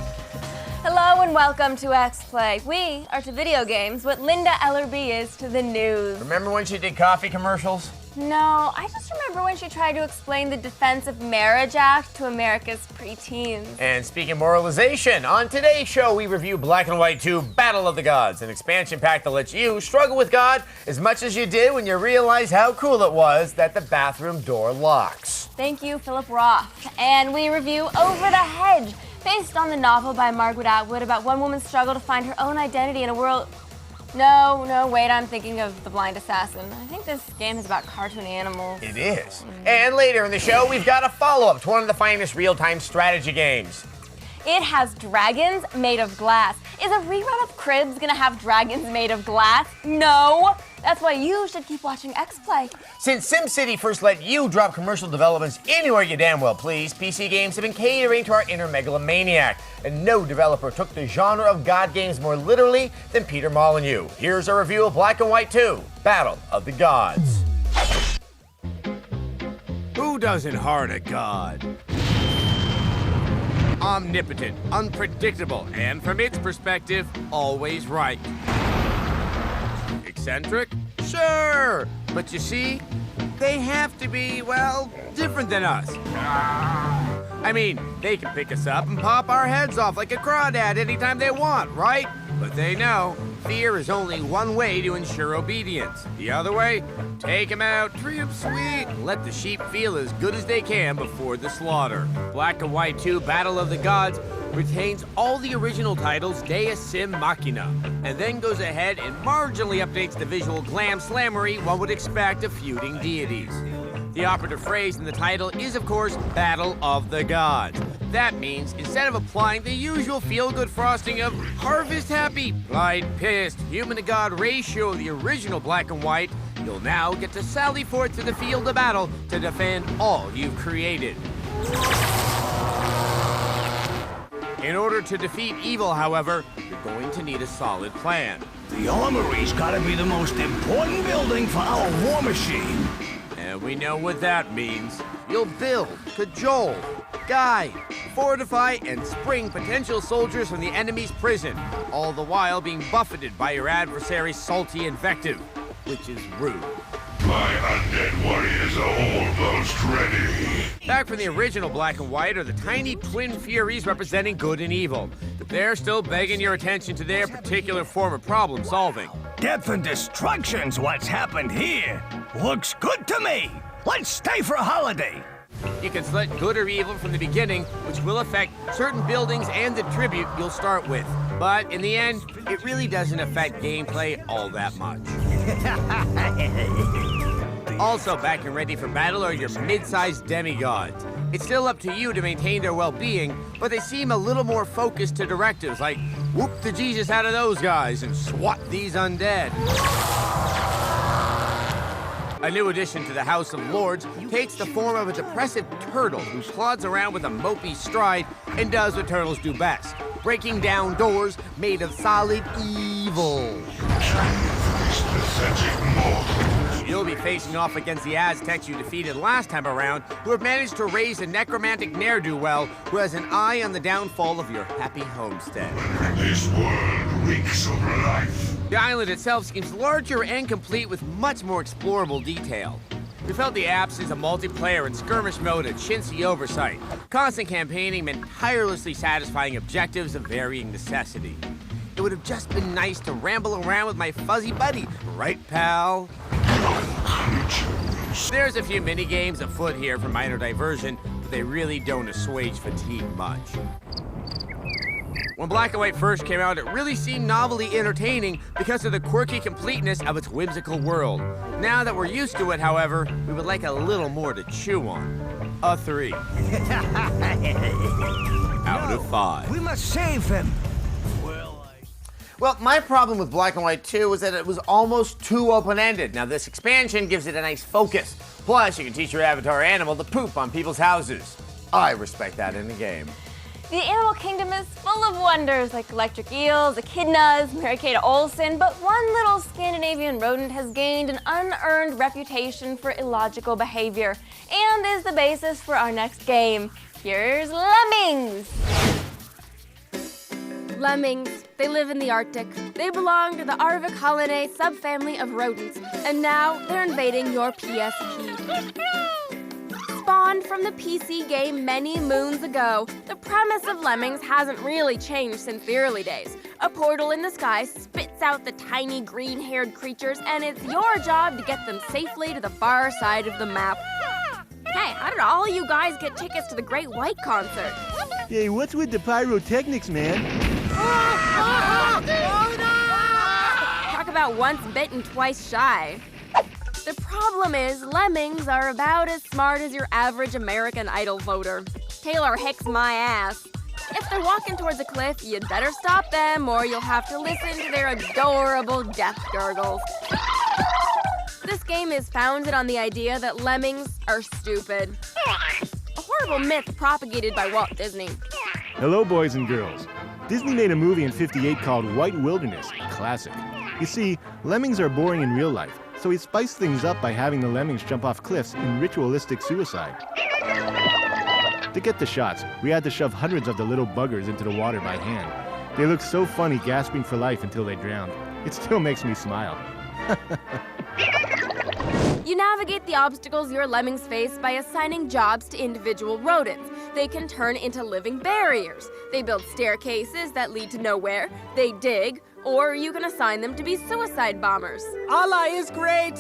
Hello and welcome to Xplay. We are to video games what Linda Ellerby is to the news. Remember when she did coffee commercials? No, I just remember when she tried to explain the Defense of Marriage Act to America's preteens. And speaking of moralization, on today's show we review Black and White 2 Battle of the Gods, an expansion pack that lets you struggle with God as much as you did when you realized how cool it was that the bathroom door locks. Thank you, Philip Roth. And we review Over the Hedge, based on the novel by Margaret Atwood about one woman's struggle to find her own identity in a world... No, wait, I'm thinking of The Blind Assassin. I think this game is about cartoon animals. It is. And later in the show, we've got a follow-up to one of the finest real-time strategy games. It has dragons made of glass. Is a rerun of Cribs gonna have dragons made of glass? No! That's why you should keep watching Xplay. Since SimCity first let you drop commercial developments anywhere you damn well please, PC games have been catering to our inner megalomaniac. And no developer took the genre of God games more literally than Peter Molyneux. Here's a review of Black and White 2, Battle of the Gods. Who doesn't heart a god? Omnipotent, unpredictable, and from its perspective, always right. Eccentric? Sure! But you see, they have to be, well, different than us. I mean, they can pick us up and pop our heads off like a crawdad anytime they want, right? But they know fear is only one way to ensure obedience. The other way, take them out, treat them sweet, let the sheep feel as good as they can before the slaughter. Black and White 2 Battle of the Gods retains all the original titles Deus Sim Machina, and then goes ahead and marginally updates the visual glam slammery one would expect of feuding deities. The operative phrase in the title is, of course, Battle of the Gods. That means, instead of applying the usual feel-good frosting of harvest happy, blind pissed, human-to-god ratio of the original Black and White, you'll now get to sally forth to the field of battle to defend all you've created. In order to defeat evil, however, you're going to need a solid plan. The armory's gotta be the most important building for our war machine. And we know what that means. You'll build, cajole, guide, fortify, and spring potential soldiers from the enemy's prison, all the while being buffeted by your adversary's salty invective, which is rude. My undead warriors are almost ready. Back from the original Black and White are the tiny twin furies representing good and evil, but they're still begging your attention to their particular form of problem solving. Death and destruction's what's happened here. Looks good to me. Let's stay for a holiday. You can select good or evil from the beginning, which will affect certain buildings and the tribute you'll start with. But in the end, it really doesn't affect gameplay all that much. Also back and ready for battle are your mid-sized demigods. It's still up to you to maintain their well-being, but they seem a little more focused to directives like whoop the Jesus out of those guys and swat these undead. A new addition to the House of Lords takes the form of a depressive turtle who plods around with a mopey stride and does what turtles do best, breaking down doors made of solid evil. You'll be facing off against the Aztecs you defeated last time around, who have managed to raise a necromantic ne'er-do-well who has an eye on the downfall of your happy homestead. This world reeks of life. The island itself seems larger and complete with much more explorable detail. We felt the absence of multiplayer and skirmish mode a chintzy oversight. Constant campaigning meant tirelessly satisfying objectives of varying necessity. It would have just been nice to ramble around with my fuzzy buddy, right, pal? There's a few mini-games afoot here for minor diversion, but they really don't assuage fatigue much. When Black and White first came out, it really seemed novelty entertaining because of the quirky completeness of its whimsical world. Now that we're used to it, however, we would like a little more to chew on. A 3. Out of 5. We must save him. Well, my problem with Black and White 2 was that it was almost too open-ended. Now, this expansion gives it a nice focus. Plus, you can teach your avatar animal to poop on people's houses. I respect that in the game. The animal kingdom is full of wonders like electric eels, echidnas, Mary-Kate Olsen, but one little Scandinavian rodent has gained an unearned reputation for illogical behavior and is the basis for our next game. Here's Lemmings! Lemmings. They live in the Arctic. They belong to the Arvicolidae subfamily of rodents, and now they're invading your PSP. Spawned from the PC game many moons ago, the premise of Lemmings hasn't really changed since the early days. A portal in the sky spits out the tiny green-haired creatures, and it's your job to get them safely to the far side of the map. Hey, how did all you guys get tickets to the Great White concert? Hey, what's with the pyrotechnics, man? Talk about once bitten, twice shy. The problem is, lemmings are about as smart as your average American Idol voter. Taylor Hicks my ass. If they're walking towards a cliff, you'd better stop them or you'll have to listen to their adorable death gurgles. This game is founded on the idea that lemmings are stupid. A horrible myth propagated by Walt Disney. Hello, boys and girls. Disney made a movie in '58 called White Wilderness, a classic. You see, lemmings are boring in real life, so he spiced things up by having the lemmings jump off cliffs in ritualistic suicide. To get the shots, we had to shove hundreds of the little buggers into the water by hand. They looked so funny gasping for life until they drowned. It still makes me smile. You navigate the obstacles your lemmings face by assigning jobs to individual rodents. They can turn into living barriers. They build staircases that lead to nowhere. They dig, or you can assign them to be suicide bombers. Allah is great!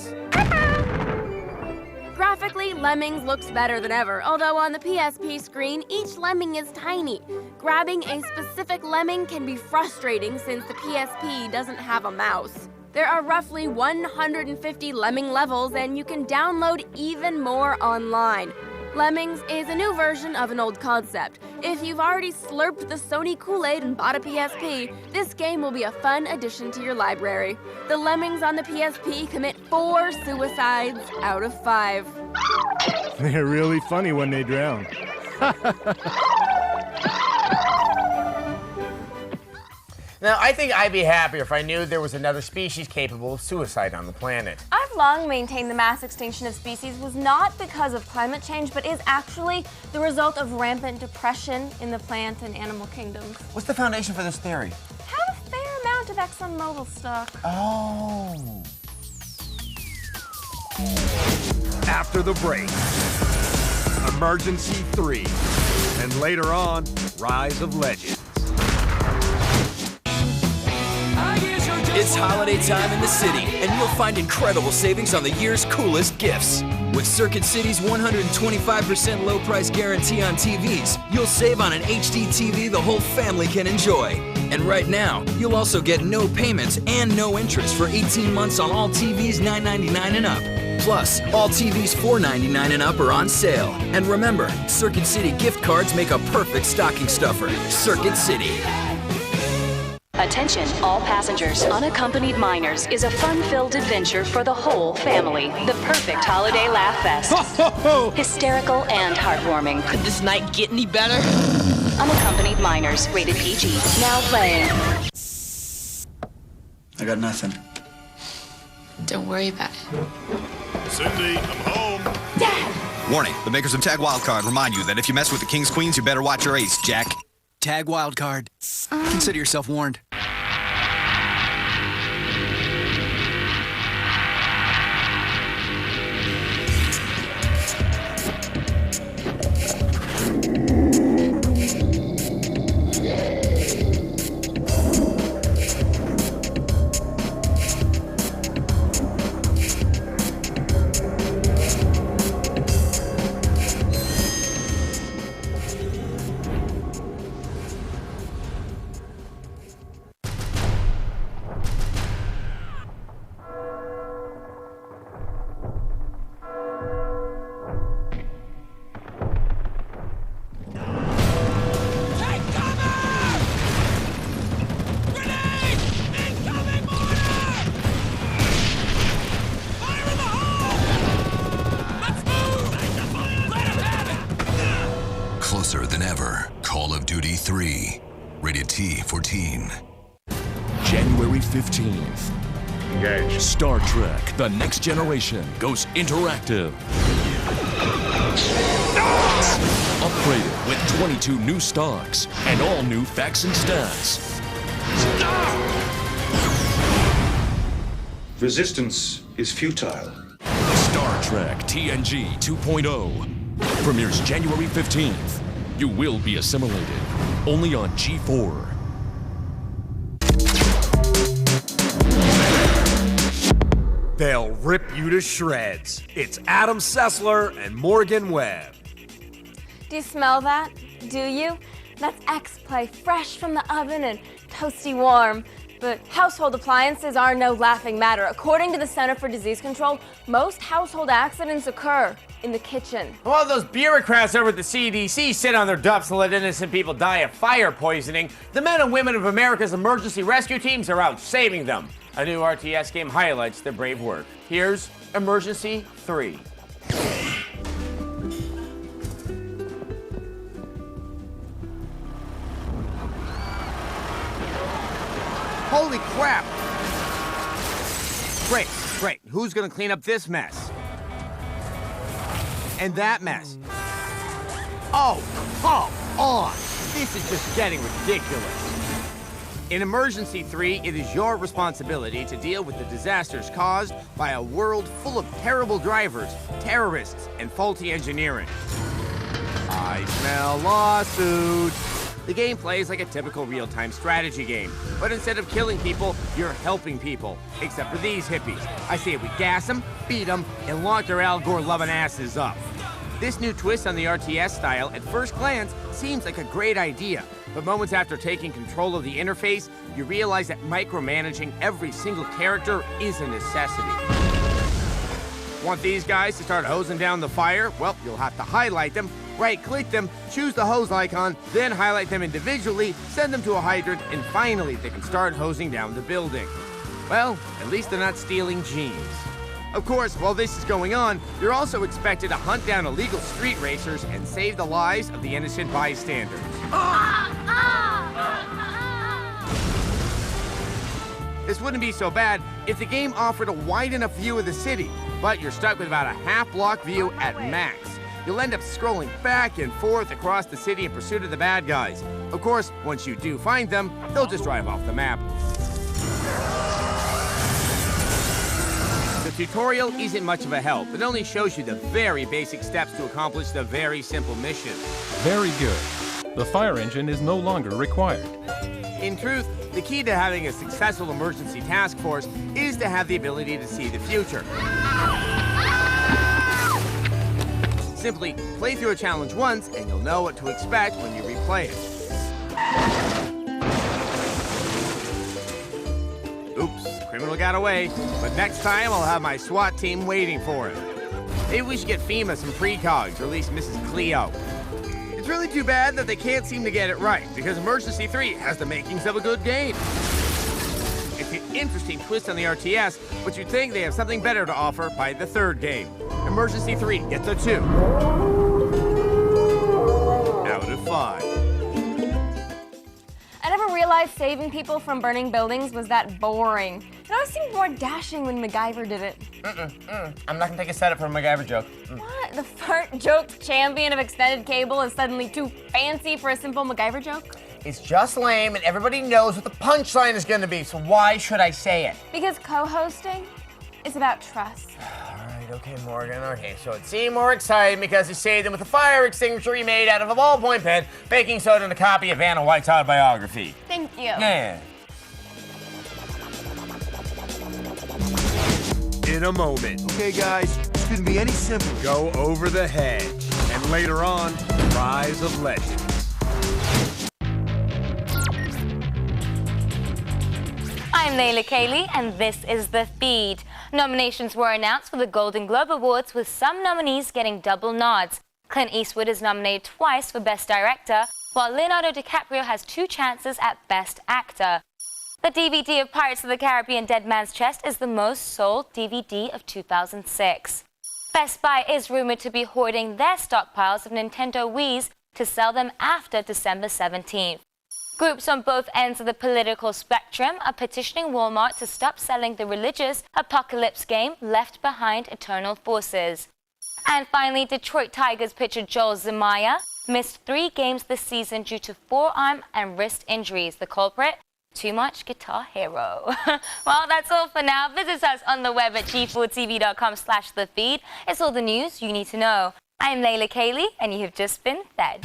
Graphically, Lemmings looks better than ever, although on the PSP screen, each lemming is tiny. Grabbing a specific lemming can be frustrating since the PSP doesn't have a mouse. There are roughly 150 lemming levels, and you can download even more online. Lemmings is a new version of an old concept. If you've already slurped the Sony Kool-Aid and bought a PSP, this game will be a fun addition to your library. The lemmings on the PSP commit 4 suicides out of 5. They're really funny when they drown. Now, I think I'd be happier if I knew there was another species capable of suicide on the planet. I've long maintained the mass extinction of species was not because of climate change, but is actually the result of rampant depression in the plant and animal kingdoms. What's the foundation for this theory? Have a fair amount of ExxonMobil stock. Oh. After the break, Emergency 3, and later on, Rise of Legends. It's holiday time in the city, and you'll find incredible savings on the year's coolest gifts. With Circuit City's 125% low price guarantee on TVs, you'll save on an HD TV the whole family can enjoy. And right now, you'll also get no payments and no interest for 18 months on all TVs $9.99 and up. Plus, all TVs $4.99 and up are on sale. And remember, Circuit City gift cards make a perfect stocking stuffer. Circuit City. Attention, all passengers. Unaccompanied Minors is a fun-filled adventure for the whole family. The perfect holiday laugh fest. Ho, ho, ho. Hysterical and heartwarming. Could this night get any better? Unaccompanied Minors, rated PG. Now playing. I got nothing. Don't worry about it. Cindy, I'm home. Dad! Warning, the makers of Tag Wildcard remind you that if you mess with the King's Queens, you better watch your ace, Jack. Tag Wildcard. Consider yourself warned. 3. Rated T for teen. January 15th. Engage. Star Trek: The Next Generation goes interactive. Upgraded with 22 new stocks and all new facts and stats. Resistance is futile. Star Trek TNG 2.0 premieres January 15th. You will be assimilated. Only on G4. They'll rip you to shreds. It's Adam Sessler and Morgan Webb. Do you smell that? Do you? That's Xplay, fresh from the oven and toasty warm. But household appliances are no laughing matter. According to the Center for Disease Control, most household accidents occur in the kitchen. While those bureaucrats over at the CDC sit on their duffs and let innocent people die of fire poisoning, the men and women of America's emergency rescue teams are out saving them. A new RTS game highlights their brave work. Here's Emergency 3. Holy crap! Great. Who's gonna clean up this mess? And that mess? Oh, come on! This is just getting ridiculous. In Emergency 3, it is your responsibility to deal with the disasters caused by a world full of terrible drivers, terrorists, and faulty engineering. I smell lawsuits. The game plays like a typical real-time strategy game, but instead of killing people, you're helping people. Except for these hippies. I say we gas them, beat them, and lock their Al Gore-loving asses up. This new twist on the RTS style, at first glance, seems like a great idea. But moments after taking control of the interface, you realize that micromanaging every single character is a necessity. Want these guys to start hosing down the fire? Well, you'll have to highlight them, right-click them, choose the hose icon, then highlight them individually, send them to a hydrant, and finally they can start hosing down the building. Well, at least they're not stealing jeans. Of course, while this is going on, you're also expected to hunt down illegal street racers and save the lives of the innocent bystanders. This wouldn't be so bad if the game offered a wide enough view of the city, but you're stuck with about a half-block view at max. You'll end up scrolling back and forth across the city in pursuit of the bad guys. Of course, once you do find them, they'll just drive off the map. The tutorial isn't much of a help. It only shows you the very basic steps to accomplish the very simple mission. Very good. The fire engine is no longer required. In truth, the key to having a successful emergency task force is to have the ability to see the future. Simply play through a challenge once and you'll know what to expect when you replay it. Oops, criminal got away, but next time I'll have my SWAT team waiting for him. Maybe we should get FEMA some precogs, or at least Mrs. Cleo. It's really too bad that they can't seem to get it right, because Emergency 3 has the makings of a good game. It's an interesting twist on the RTS, but you'd think they have something better to offer by the third game. Emergency 3 gets a 2 out of 5. I never realized saving people from burning buildings was that boring. It always seemed more dashing when MacGyver did it. I'm not gonna take a setup for a MacGyver joke. What? The fart joke champion of extended cable is suddenly too fancy for a simple MacGyver joke? It's just lame, and everybody knows what the punchline is gonna be, so why should I say it? Because co-hosting is about trust. Okay, Morgan. Okay, so it seemed more exciting because he saved them with a fire extinguisher he made out of a ballpoint pen, baking soda, and a copy of Vanna White's autobiography. Thank you. Yeah. In a moment. Okay, guys, this couldn't be any simpler. Go over the hedge. And later on, Rise of Legends. I'm Layla Cayley, and this is The Feed. Nominations were announced for the Golden Globe Awards, with some nominees getting double nods. Clint Eastwood is nominated twice for Best Director, while Leonardo DiCaprio has 2 chances at Best Actor. The DVD of Pirates of the Caribbean Dead Man's Chest is the most sold DVD of 2006. Best Buy is rumored to be hoarding their stockpiles of Nintendo Wiis to sell them after December 17th. Groups on both ends of the political spectrum are petitioning Walmart to stop selling the religious apocalypse game Left Behind Eternal Forces. And finally, Detroit Tigers pitcher Joel Zumaya missed 3 games this season due to forearm and wrist injuries. The culprit? Too much Guitar Hero. Well, that's all for now. Visit us on the web at g4tv.com/thefeed. It's all the news you need to know. I'm Layla Kaylee, and you have just been fed.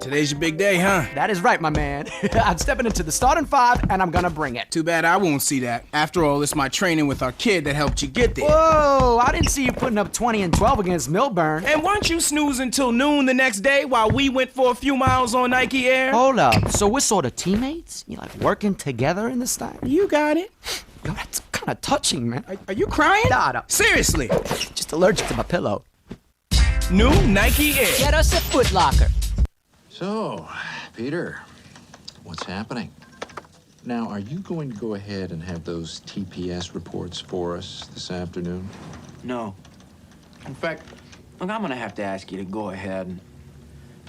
Today's your big day, huh? That is right, my man. I'm stepping into the starting 5, and I'm gonna bring it. Too bad I won't see that. After all, it's my training with our kid that helped you get there. Whoa, I didn't see you putting up 20 and 12 against Milburn. And weren't you snoozing till noon the next day while we went for a few miles on Nike Air? Hold up, so we're sort of teammates? You like working together in this thing? You got it. Yo, that's kind of touching, man. Are you crying? Nah, no. Seriously? Just allergic to my pillow. New Nike Air. Get us a Foot Locker. So, Peter, what's happening? Now, are you going to go ahead and have those TPS reports for us this afternoon? No. In fact, look, I'm gonna have to ask you to go ahead and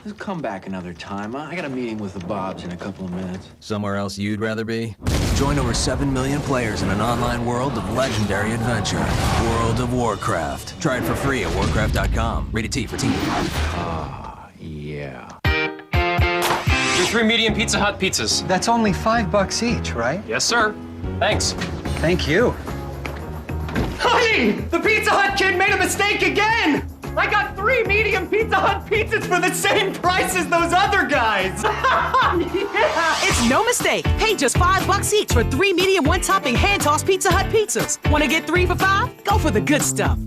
just come back another time. I got a meeting with the Bobs in a couple of minutes. Somewhere else you'd rather be? Join over 7 million players in an online world of legendary adventure. World of Warcraft. Try it for free at warcraft.com. Rated T for teen. Yeah. Your 3 medium Pizza Hut pizzas. That's only $5 each, right? Yes, sir. Thanks. Thank you. Honey! The Pizza Hut kid made a mistake again! I got 3 medium Pizza Hut pizzas for the same price as those other guys! Yeah! It's no mistake. Pay just $5 each for 3 medium one-topping hand-tossed Pizza Hut pizzas. Want to get 3 for $5? Go for the good stuff.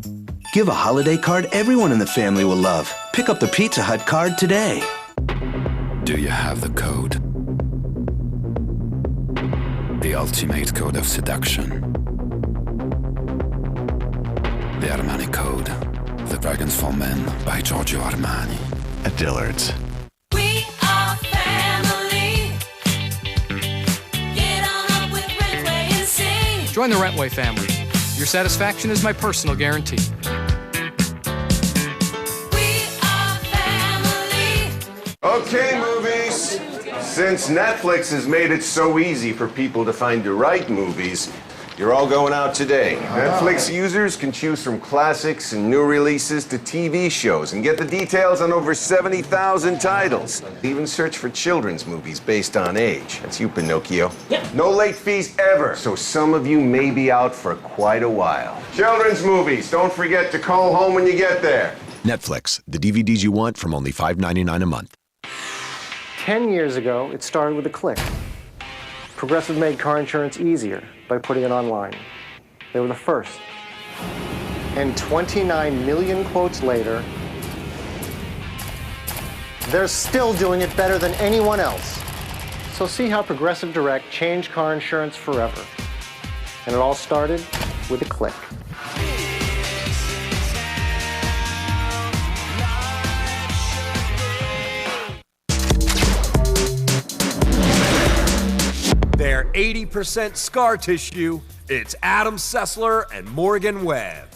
Give a holiday card everyone in the family will love. Pick up the Pizza Hut card today. Do you have the code? The ultimate code of seduction. The Armani Code. The Dragons for Men by Giorgio Armani. At Dillard's. We are family. Get on up with Rentway and sing. Join the Rentway family. Your satisfaction is my personal guarantee. Okay, movies. Since Netflix has made it so easy for people to find the right movies, you're all going out today. Netflix users can choose from classics and new releases to TV shows and get the details on over 70,000 titles. Even search for children's movies based on age. That's you, Pinocchio. Yep. No late fees ever, so some of you may be out for quite a while. Children's movies, don't forget to call home when you get there. Netflix, the DVDs you want from only $5.99 a month. 10 years ago, it started with a click. Progressive made car insurance easier by putting it online. They were the first. And 29 million quotes later, they're still doing it better than anyone else. So see how Progressive Direct changed car insurance forever. And it all started with a click. Their 80% scar tissue, it's Adam Sessler and Morgan Webb.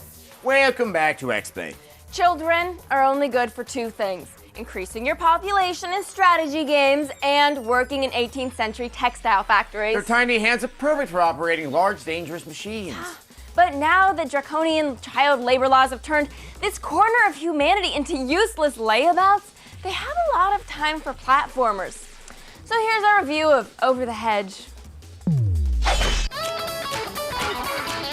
Welcome back to Xplay. Children are only good for 2 things: increasing your population in strategy games and working in 18th century textile factories. Their tiny hands are perfect for operating large, dangerous machines. But now that draconian child labor laws have turned this corner of humanity into useless layabouts, they have a lot of time for platformers. So here's our review of Over the Hedge.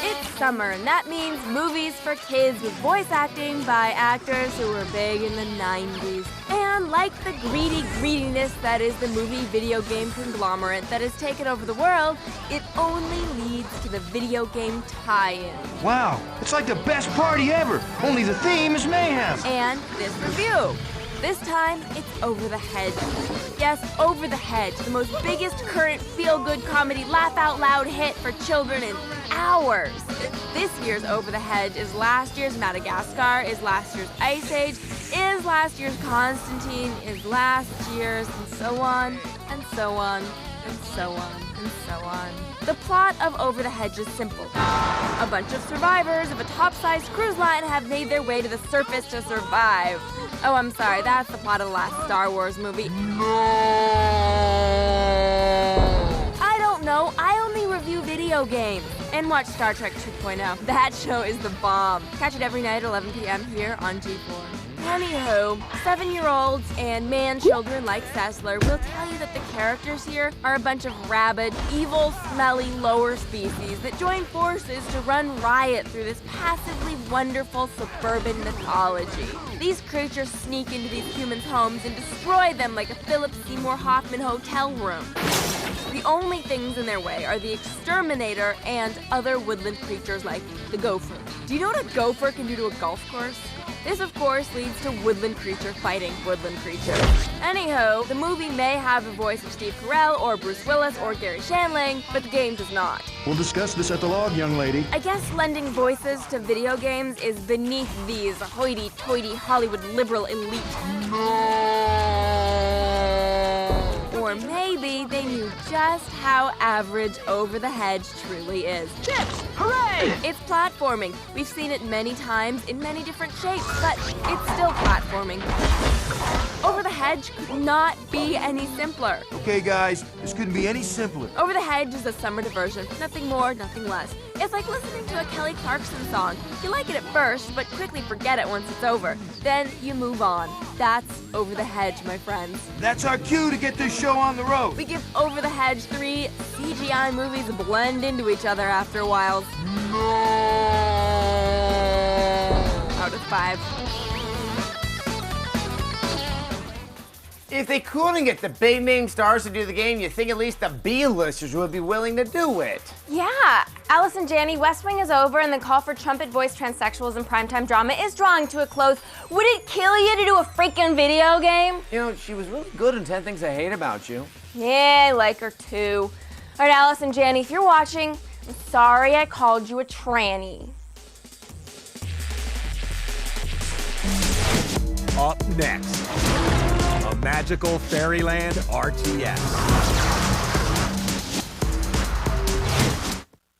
It's summer, and that means movies for kids with voice acting by actors who were big in the 90s. And like the greedy greediness that is the movie video game conglomerate that has taken over the world, it only leads to the video game tie-in. Wow, it's like the best party ever, only the theme is mayhem. And this review. This time, it's Over the Hedge. Yes, Over the Hedge, the most biggest current feel-good comedy laugh-out-loud hit for children in hours. This year's Over the Hedge is last year's Madagascar, is last year's Ice Age, is last year's Constantine, is last year's, and so on, and so on, and so on, and so on. The plot of Over the Hedge is simple. A bunch of survivors of a top-sized cruise line have made their way to the surface to survive. Oh, I'm sorry, that's the plot of the last Star Wars movie. I don't know, I only review video games and watch Star Trek 2.0. That show is the bomb. Catch it every night at 11 p.m. here on G4. Anywho, 7-year-olds and man-children like Sessler will tell you that the characters here are a bunch of rabid, evil, smelly lower species that join forces to run riot through this passively wonderful suburban mythology. These creatures sneak into these humans' homes and destroy them like a Philip Seymour Hoffman hotel room. The only things in their way are the exterminator and other woodland creatures like the gopher. Do you know what a gopher can do to a golf course? This, of course, leads to woodland creature fighting woodland creature. Anyhow, the movie may have the voice of Steve Carell or Bruce Willis or Gary Shandling, but the game does not. We'll discuss this at the log, young lady. I guess lending voices to video games is beneath these hoity-toity Hollywood liberal elite. Or maybe they knew just how average Over the Hedge truly is. Chips! Hooray! It's platforming. We've seen it many times in many different shapes, but it's still platforming. Over the Hedge could not be any simpler. Okay, guys, this couldn't be any simpler. Over the Hedge is a summer diversion. Nothing more, nothing less. It's like listening to a Kelly Clarkson song. You like it at first, but quickly forget it once it's over. Then you move on. That's Over the Hedge, my friends. That's our cue to get this show on the road. We give Over the Hedge 3 CGI movies blend into each other after a while. Out of 5. If they couldn't get the big name stars to do the game, you think at least the B-listers would be willing to do it. Yeah, Alice and Janney, West Wing is over and the call for trumpet-voiced transsexuals in primetime drama is drawing to a close. Would it kill you to do a freaking video game? You know, she was really good in 10 Things I Hate About You. Yeah, I like her too. All right, Alice and Janney, if you're watching, I'm sorry I called you a tranny. Up next, a magical fairyland RTS.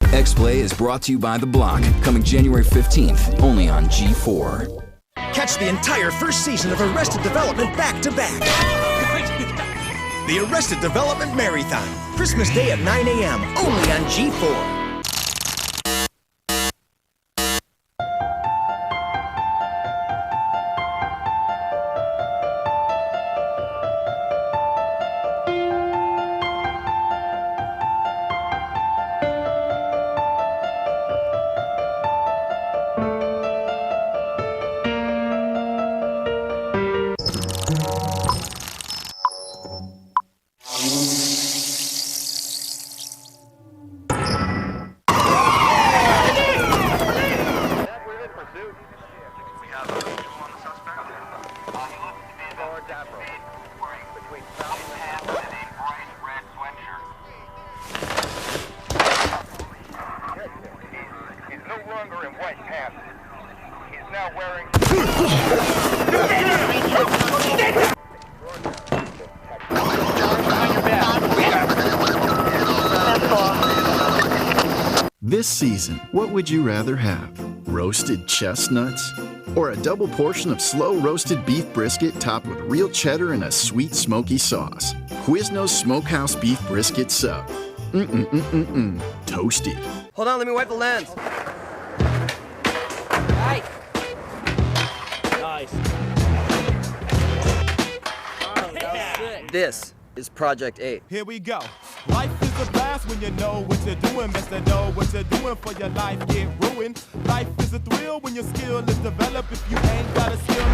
Xplay is brought to you by The Block, coming January 15th, only on G4. Catch the entire first season of Arrested Development back-to-back. The Arrested Development Marathon, Christmas Day at 9 a.m., only on G4. This season, what would you rather have? Roasted chestnuts? Or a double portion of slow-roasted beef brisket topped with real cheddar and a sweet smoky sauce? Quiznos Smokehouse Beef Brisket Sub. Toasty. Hold on, let me wipe the lens. Nice. Nice. Oh, that was sick. This is Project 8. Here we go. Life is a blast when you know what you're doing. Best to know what you're doing for your life get ruined. Life is a thrill when your skill is developed. If you ain't got a skill.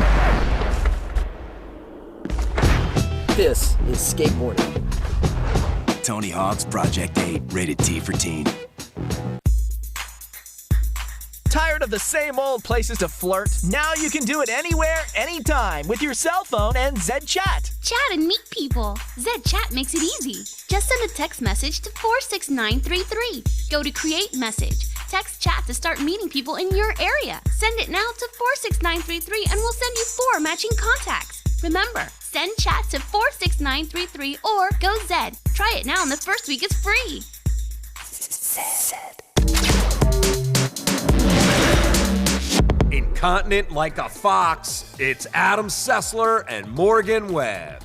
This is skateboarding. Tony Hawk's Project 8, rated T for teen. Tired of the same old places to flirt? Now you can do it anywhere, anytime with your cell phone and Zed Chat. Chat and meet people. Zed Chat makes it easy. Just send a text message to 46933. Go to Create Message. Text Chat to start meeting people in your area. Send it now to 46933 and we'll send you 4 matching contacts. Remember, send Chat to 46933 or go Zed. Try it now and the first week is free. Incontinent like a fox, it's Adam Sessler and Morgan Webb.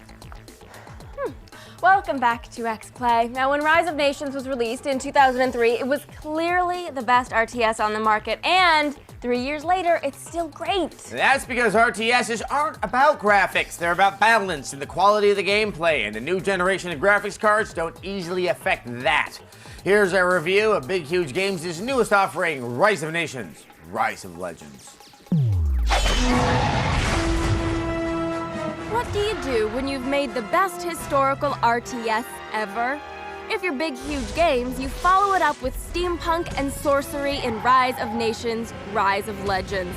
Welcome back to Xplay. Now, when Rise of Nations was released in 2003, it was clearly the best RTS on the market, and 3 years later, it's still great. That's because RTSs aren't about graphics. They're about balance and the quality of the gameplay, and the new generation of graphics cards don't easily affect that. Here's our review of Big Huge Games' newest offering, Rise of Nations, Rise of Legends. What do you do when you've made the best historical RTS ever? If you're Big Huge Games, you follow it up with steampunk and sorcery in Rise of Nations, Rise of Legends.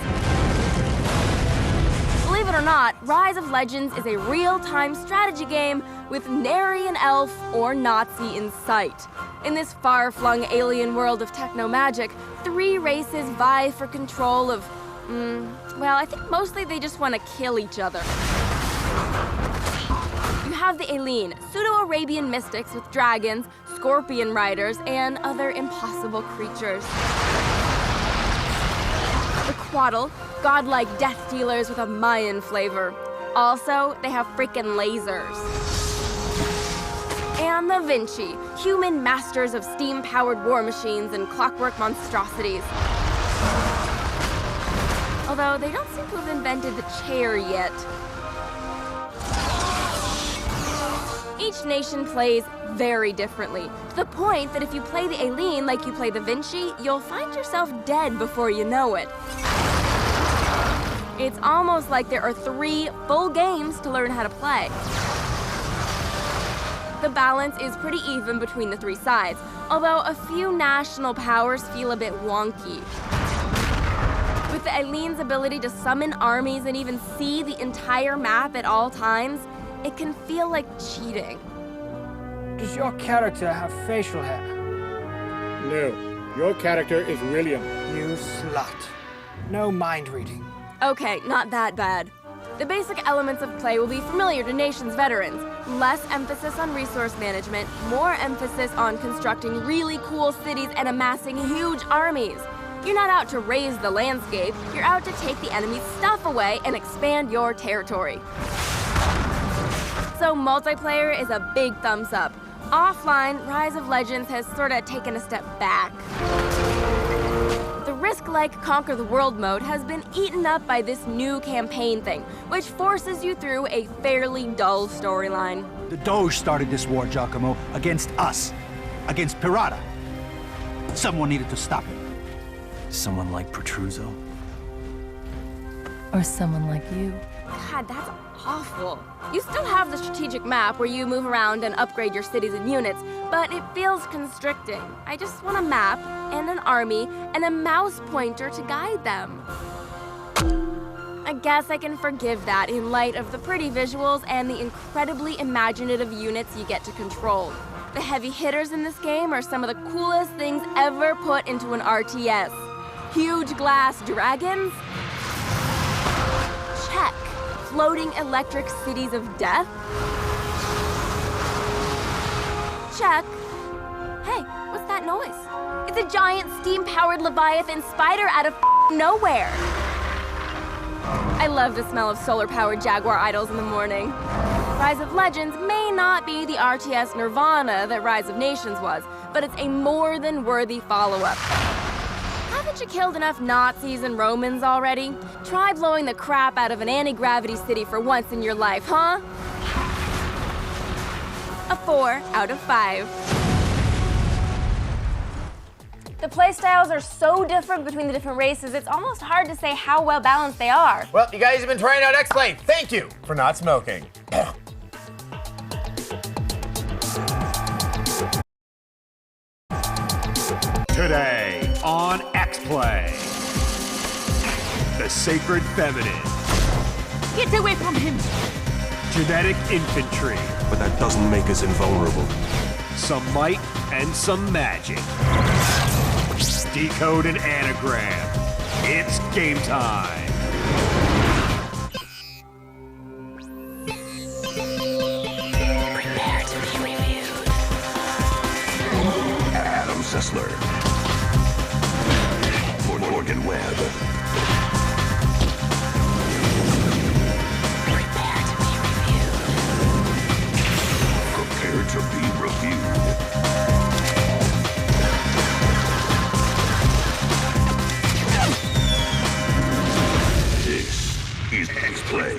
Believe it or not, Rise of Legends is a real-time strategy game with nary an elf or Nazi in sight. In this far-flung alien world of techno-magic, 3 races vie for control of, well, I think mostly they just want to kill each other. You have the Aileen, pseudo-Arabian mystics with dragons, scorpion riders, and other impossible creatures. The Quaddle, godlike death dealers with a Mayan flavor. Also, they have freaking lasers. And the Vinci, human masters of steam-powered war machines and clockwork monstrosities. Although they don't seem to have invented the chair yet. Each nation plays very differently, to the point that if you play the Aileen like you play the Vinci, you'll find yourself dead before you know it. It's almost like there are 3 full games to learn how to play. The balance is pretty even between the 3 sides, although a few national powers feel a bit wonky. With the Aileen's ability to summon armies and even see the entire map at all times, it can feel like cheating. Does your character have facial hair? No, your character is William. You slut. No mind reading. Okay, not that bad. The basic elements of play will be familiar to Nation's veterans. Less emphasis on resource management, more emphasis on constructing really cool cities and amassing huge armies. You're not out to raise the landscape, you're out to take the enemy's stuff away and expand your territory. So multiplayer is a big thumbs up. Offline, Rise of Legends has sorta taken a step back. The risk-like Conquer the World mode has been eaten up by this new campaign thing, which forces you through a fairly dull storyline. The Doge started this war, Giacomo, against us, against Pirata. Someone needed to stop it. Someone like Protruzzo? Or someone like you. God, that's awful. You still have the strategic map where you move around and upgrade your cities and units, but it feels constricting. I just want a map and an army and a mouse pointer to guide them. I guess I can forgive that in light of the pretty visuals and the incredibly imaginative units you get to control. The heavy hitters in this game are some of the coolest things ever put into an RTS. Huge glass dragons? Check. Floating electric cities of death? Check. Hey, what's that noise? It's a giant steam-powered Leviathan spider out of nowhere. I love the smell of solar-powered Jaguar idols in the morning. Rise of Legends may not be the RTS nirvana that Rise of Nations was, but it's a more than worthy follow-up. Haven't you killed enough Nazis and Romans already? Try blowing the crap out of an anti-gravity city for once in your life, huh? A 4 out of 5. The playstyles are so different between the different races, it's almost hard to say how well balanced they are. Well, you guys have been trying out Xplay. Thank you for not smoking. Today on Xplay, the Sacred Feminine. Get away from him! Genetic infantry. But that doesn't make us invulnerable. Some might and some magic. Decode an anagram. It's game time. Prepare to be reviewed. Adam Sessler. Morgan Webb. Prepare to be reviewed. This is Xplay.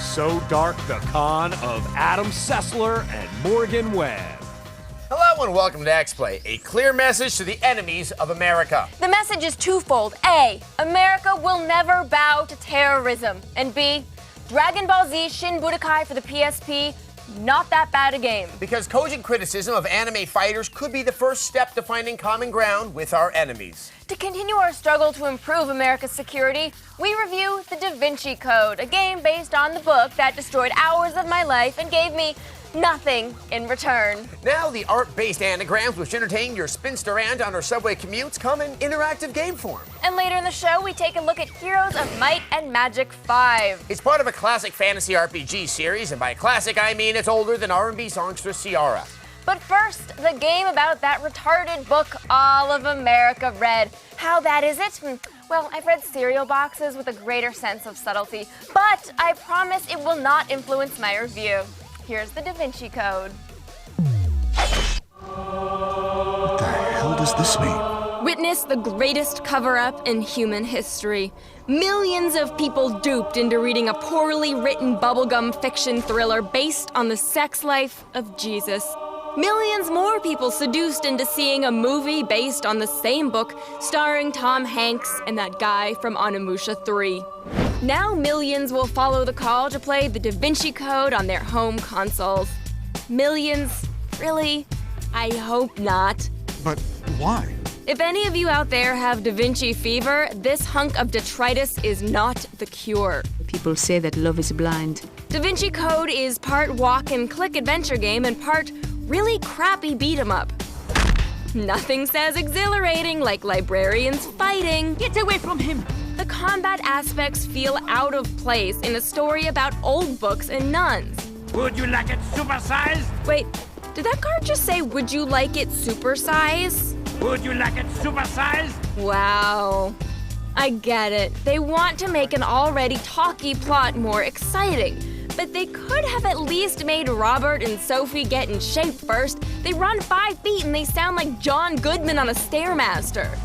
So Dark, the con of Adam Sessler and Morgan Webb. Hello and welcome to Xplay, a clear message to the enemies of America. The message is twofold. A, America will never bow to terrorism. And B, Dragon Ball Z Shin Budokai for the PSP, not that bad a game. Because cogent criticism of anime fighters could be the first step to finding common ground with our enemies. To continue our struggle to improve America's security, we review The Da Vinci Code, a game based on the book that destroyed hours of my life and gave me nothing in return. Now the art-based anagrams which entertain your spinster aunt on her subway commutes come in interactive game form. And later in the show, we take a look at Heroes of Might and Magic 5. It's part of a classic fantasy RPG series, and by classic I mean it's older than R&B songstress Ciara. But first, the game about that retarded book all of America read. How bad is it? Well, I've read cereal boxes with a greater sense of subtlety, but I promise it will not influence my review. Here's the Da Vinci Code. What the hell does this mean? Witness the greatest cover-up in human history. Millions of people duped into reading a poorly written bubblegum fiction thriller based on the sex life of Jesus. Millions more people seduced into seeing a movie based on the same book starring Tom Hanks and that guy from Onimusha 3. Now millions will follow the call to play the Da Vinci Code on their home consoles. Millions? Really? I hope not. But why? If any of you out there have Da Vinci fever, this hunk of detritus is not the cure. People say that love is blind. Da Vinci Code is part walk-and-click adventure game and part really crappy beat-em-up. Nothing says exhilarating like librarians fighting. Get away from him! The combat aspects feel out of place in a story about old books and nuns. Would you like it supersized? Wait, did that card just say, would you like it supersize? Would you like it supersized? Wow. I get it. They want to make an already talky plot more exciting. But they could have at least made Robert and Sophie get in shape first. They run 5 feet and they sound like John Goodman on a Stairmaster.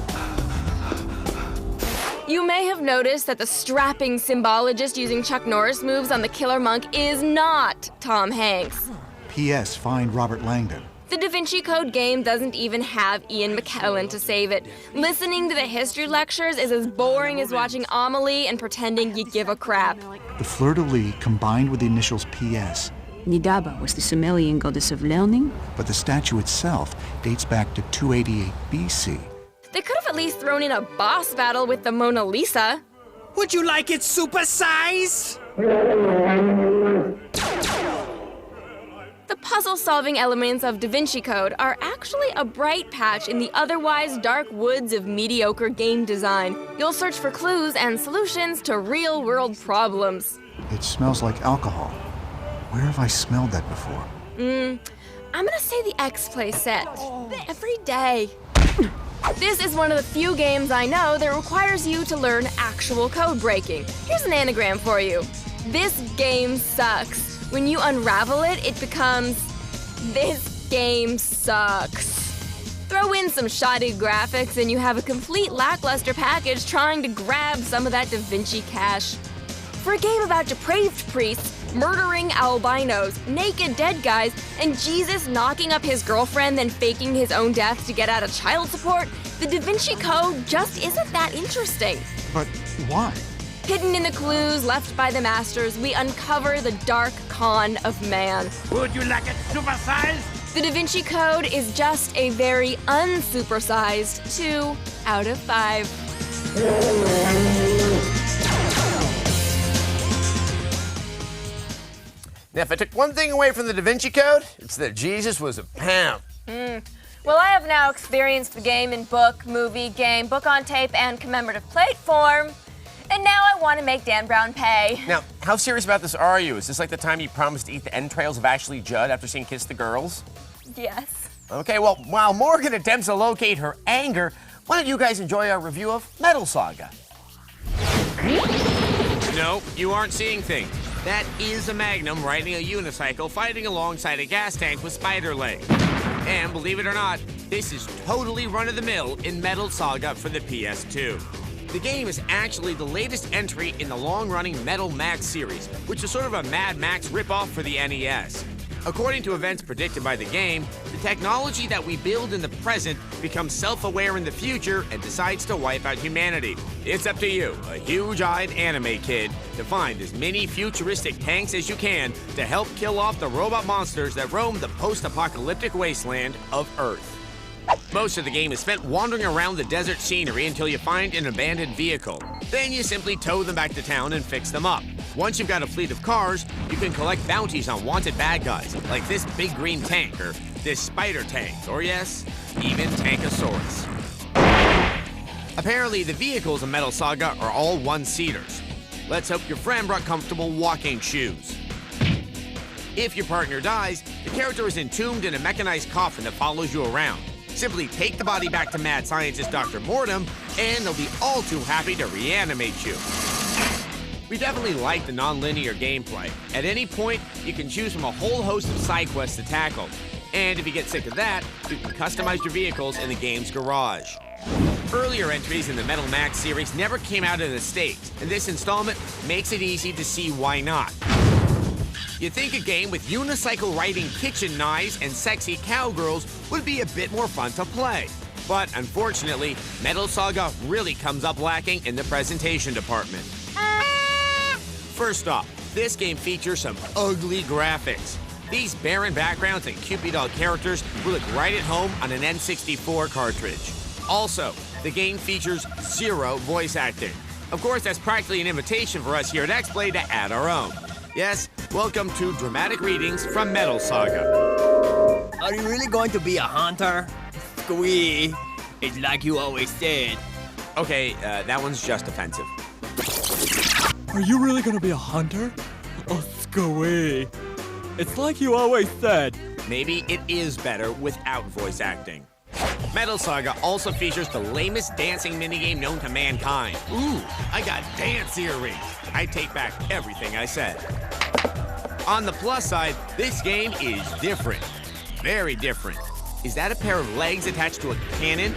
You may have noticed that the strapping symbologist using Chuck Norris moves on the killer monk is not Tom Hanks. P.S. Find Robert Langdon. The Da Vinci Code game doesn't even have Ian McKellen to save it. Listening to the history lectures is as boring as watching Amelie and pretending you give a crap. The fleur-de-lis combined with the initials P.S. Nidaba was the Sumerian goddess of learning. But the statue itself dates back to 288 B.C. They could have at least thrown in a boss battle with the Mona Lisa. Would you like it supersized? The puzzle-solving elements of Da Vinci Code are actually a bright patch in the otherwise dark woods of mediocre game design. You'll search for clues and solutions to real-world problems. It smells like alcohol. Where have I smelled that before? I'm gonna say the Xplay set. Every day. This is one of the few games I know that requires you to learn actual code breaking. Here's an anagram for you. This game sucks. When you unravel it, it becomes, this game sucks. Throw in some shoddy graphics and you have a complete lackluster package trying to grab some of that Da Vinci cash. For a game about depraved priests, murdering albinos, naked dead guys, and Jesus knocking up his girlfriend then faking his own death to get out of child support, the Da Vinci Code just isn't that interesting. But why? Hidden in the clues left by the masters, we uncover the dark con of man. Would you like it supersized? The Da Vinci Code is just a very unsupersized 2 out of 5. Now, if I took one thing away from the Da Vinci Code, it's that Jesus was a pimp. Well, I have now experienced the game in book, movie, game, book on tape, and commemorative plate form. And now I want to make Dan Brown pay. Now, how serious about this are you? Is this like the time you promised to eat the entrails of Ashley Judd after seeing Kiss the Girls? Yes. Okay, well, while Morgan attempts to locate her anger, why don't you guys enjoy our review of Metal Saga? No, you aren't seeing things. That is a Magnum riding a unicycle fighting alongside a gas tank with spider legs. And believe it or not, this is totally run-of-the-mill in Metal Saga for the PS2. The game is actually the latest entry in the long-running Metal Max series, which is sort of a Mad Max ripoff for the NES. According to events predicted by the game, the technology that we build in the present becomes self-aware in the future and decides to wipe out humanity. It's up to you, a huge-eyed anime kid, to find as many futuristic tanks as you can to help kill off the robot monsters that roam the post-apocalyptic wasteland of Earth. Most of the game is spent wandering around the desert scenery until you find an abandoned vehicle. Then you simply tow them back to town and fix them up. Once you've got a fleet of cars, you can collect bounties on wanted bad guys, like this big green tank, or this spider tank, or yes, even Tankosaurus. Apparently, the vehicles in Metal Saga are all one-seaters. Let's hope your friend brought comfortable walking shoes. If your partner dies, the character is entombed in a mechanized coffin that follows you around. Simply take the body back to mad scientist Dr. Mortem, and they'll be all too happy to reanimate you. We definitely like the non-linear gameplay. At any point, you can choose from a whole host of side quests to tackle. And if you get sick of that, you can customize your vehicles in the game's garage. Earlier entries in the Metal Max series never came out in the States, and this installment makes it easy to see why not. You'd think a game with unicycle-riding kitchen knives and sexy cowgirls would be a bit more fun to play. But unfortunately, Metal Saga really comes up lacking in the presentation department. First off, this game features some ugly graphics. These barren backgrounds and cupid doll characters will look right at home on an N64 cartridge. Also, the game features zero voice acting. Of course, that's practically an invitation for us here at Xplay to add our own. Yes, welcome to dramatic readings from Metal Saga. Are you really going to be a hunter? Squee, it's like you always said. Okay, that one's just offensive. Are you really gonna be a hunter? Oh, Squee. It's like you always said. Maybe it is better without voice acting. Metal Saga also features the lamest dancing minigame known to mankind. Ooh, I got dance earrings. I take back everything I said. On the plus side, this game is different. Very different. Is that a pair of legs attached to a cannon?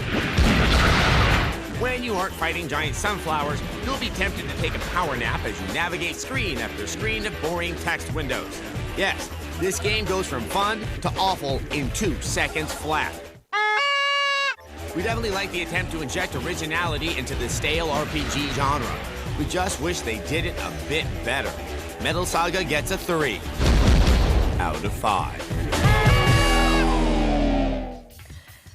When you aren't fighting giant sunflowers, you'll be tempted to take a power nap as you navigate screen after screen of boring text windows. Yes, this game goes from fun to awful in 2 seconds flat. We definitely like the attempt to inject originality into the stale RPG genre. We just wish they did it a bit better. Metal Saga gets a 3 out of 5.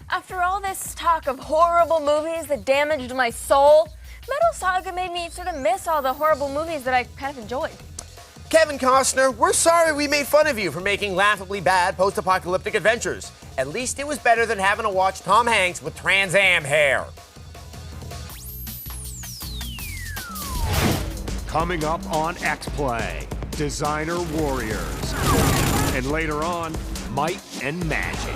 After all this talk of horrible movies that damaged my soul, Metal Saga made me sort of miss all the horrible movies that I kind of enjoyed. Kevin Costner, we're sorry we made fun of you for making laughably bad post-apocalyptic adventures. At least it was better than having to watch Tom Hanks with Trans Am hair. Coming up on Xplay, Designer Warriors. And later on, Might and Magic.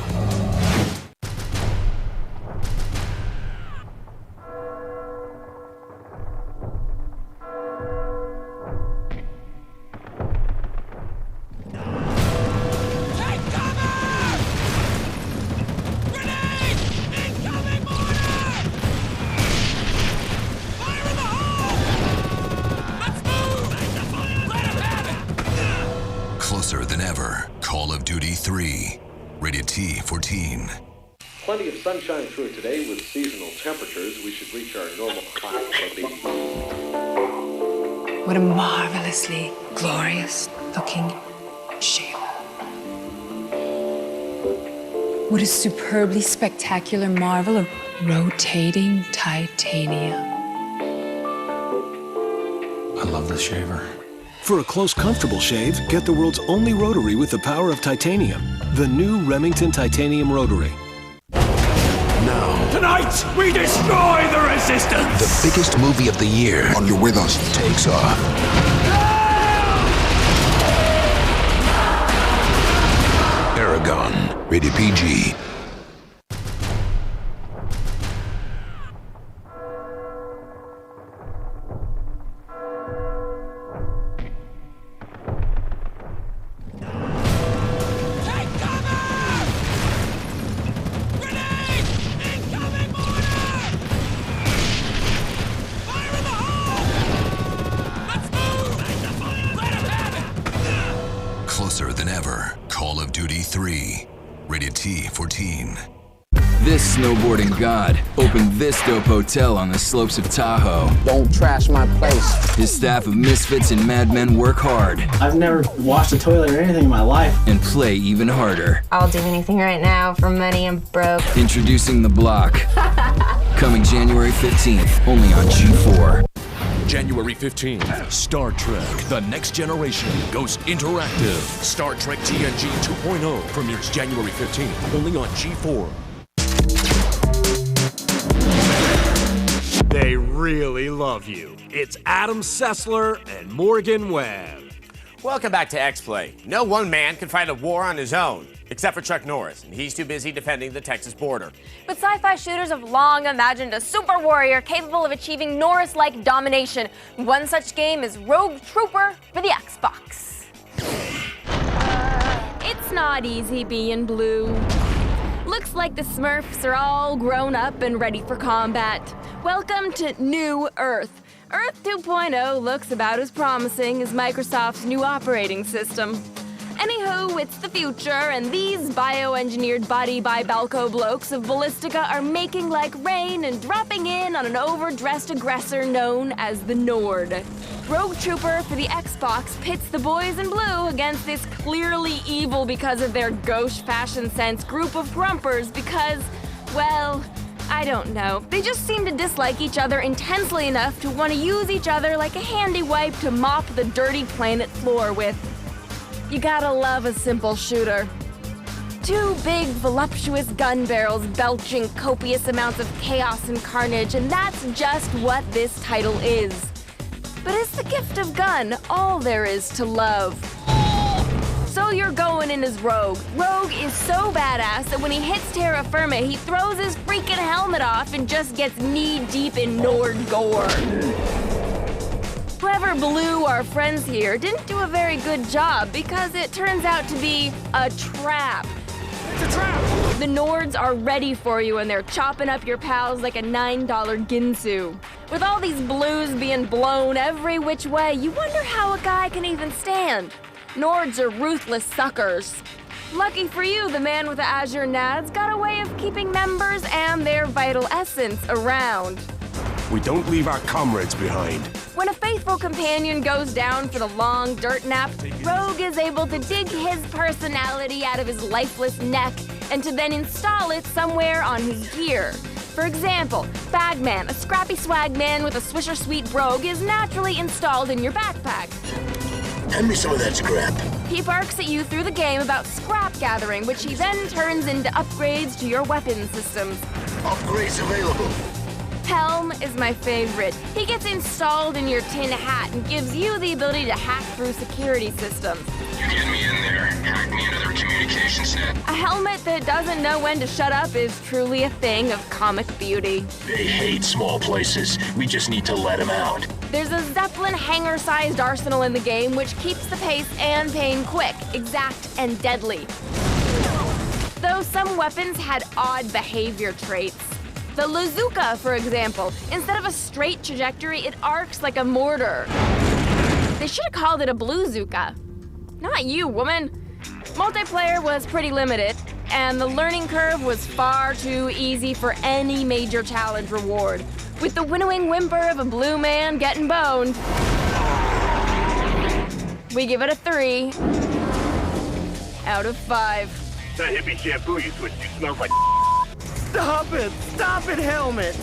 Closer than ever, Call of Duty 3, rated T for teen. Plenty of sunshine through today with seasonal temperatures. We should reach our normal high of 80. What a marvelously glorious looking shaver. What a superbly spectacular marvel of rotating titanium. I love this shaver. For a close, comfortable shave, get the world's only rotary with the power of titanium. The new Remington Titanium Rotary. Now, Tonight, we destroy the Resistance! the biggest movie of the year. Are you with us? Takes off. Aragon, rated PG. T for teen. This snowboarding god opened this dope hotel on the slopes of Tahoe. Don't trash my place. His staff of misfits and madmen work hard. I've never washed a toilet or anything in my life. And play even harder. I'll do anything right now for money. I'm broke. Introducing The Block. Coming January 15th, only on G4. January 15th, Star Trek The Next Generation goes interactive. Star Trek TNG 2.0 premieres January 15th, only on G4. They really love you. It's Adam Sessler and Morgan Webb. Welcome back to Xplay. No one man can fight a war on his own, except for Chuck Norris, and he's too busy defending the Texas border. But sci-fi shooters have long imagined a super warrior capable of achieving Norris-like domination. One such game is Rogue Trooper for the Xbox. It's not easy being blue. Looks like the Smurfs are all grown up and ready for combat. Welcome to New Earth. Earth 2.0 looks about as promising as Microsoft's new operating system. Anywho, it's the future, and these bioengineered body-by-Balco blokes of Ballistica are making like rain and dropping in on an overdressed aggressor known as the Nord. Rogue Trooper for the Xbox pits the boys in blue against this clearly evil because of their gauche fashion sense group of grumpers because, well, I don't know. They just seem to dislike each other intensely enough to want to use each other like a handy wipe to mop the dirty planet floor with. You gotta love a simple shooter. Two big, voluptuous gun barrels belching copious amounts of chaos and carnage, and that's just what this title is. But is the gift of gun all there is to love? So you're going in as Rogue. Rogue is so badass that when he hits terra firma, he throws his freaking helmet off and just gets knee-deep in Nord gore. Whoever blew our friends here didn't do a very good job because it turns out to be a trap. It's a trap! The Nords are ready for you and they're chopping up your pals like a $9 Ginsu. With all these blues being blown every which way, you wonder how a guy can even stand. Nords are ruthless suckers. Lucky for you, the man with the Azure Nads got a way of keeping members and their vital essence around. We don't leave our comrades behind. When a faithful companion goes down for the long dirt nap, Rogue is able to dig his personality out of his lifeless neck and to then install it somewhere on his gear. For example, Bagman, a scrappy swag man with a Swisher Sweet brogue, is naturally installed in your backpack. Hand me some of that scrap. He barks at you through the game about scrap gathering, which he then turns into upgrades to your weapon systems. Upgrades available. Helm is my favorite. He gets installed in your tin hat and gives you the ability to hack through security systems. You get me in there, hack me into their communications net. A helmet that doesn't know when to shut up is truly a thing of comic beauty. They hate small places. We just need to let them out. There's a Zeppelin hangar-sized arsenal in the game which keeps the pace and pain quick, exact, and deadly. Though some weapons had odd behavior traits. The Lazuka, for example, instead of a straight trajectory, it arcs like a mortar. They should have called it a Bluezuka. Not you, woman. Multiplayer was pretty limited, and the learning curve was far too easy for any major challenge reward, with the winnowing whimper of a blue man getting boned. We give it a 3 out of 5. That hippie shampoo you switched to smells like Stop it! Stop it, Helmet!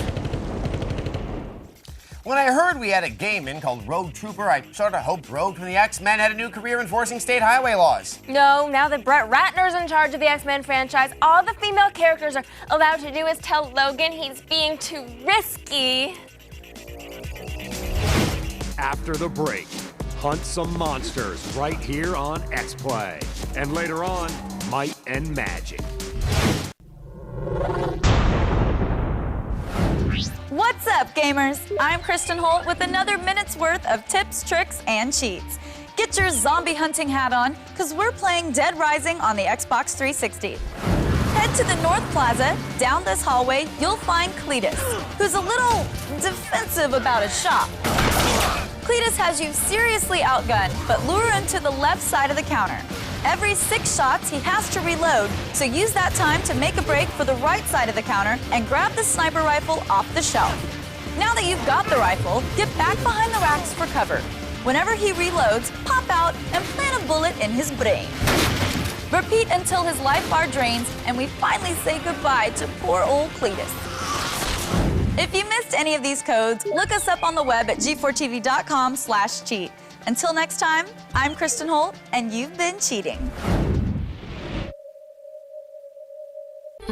When I heard we had a game in called Rogue Trooper, I sort of hoped Rogue from the X-Men had a new career enforcing state highway laws. No, now that Brett Ratner's in charge of the X-Men franchise, all the female characters are allowed to do is tell Logan he's being too risky. After the break, hunt some monsters right here on Xplay. And later on, Might and Magic. What's up, gamers? I'm Kristen Holt with another minute's worth of tips, tricks, and cheats. Get your zombie hunting hat on, because we're playing Dead Rising on the Xbox 360. Head to the North Plaza. Down this hallway, you'll find Cletus, who's a little defensive about his shop. Cletus has you seriously outgunned, but lure him to the left side of the counter. Every 6 shots, he has to reload, so use that time to make a break for the right side of the counter and grab the sniper rifle off the shelf. Now that you've got the rifle, get back behind the racks for cover. Whenever he reloads, pop out and plant a bullet in his brain. Repeat until his life bar drains and we finally say goodbye to poor old Cletus. If you missed any of these codes, look us up on the web at g4tv.com/cheat. Until next time, I'm Kristen Holt, and you've been cheating.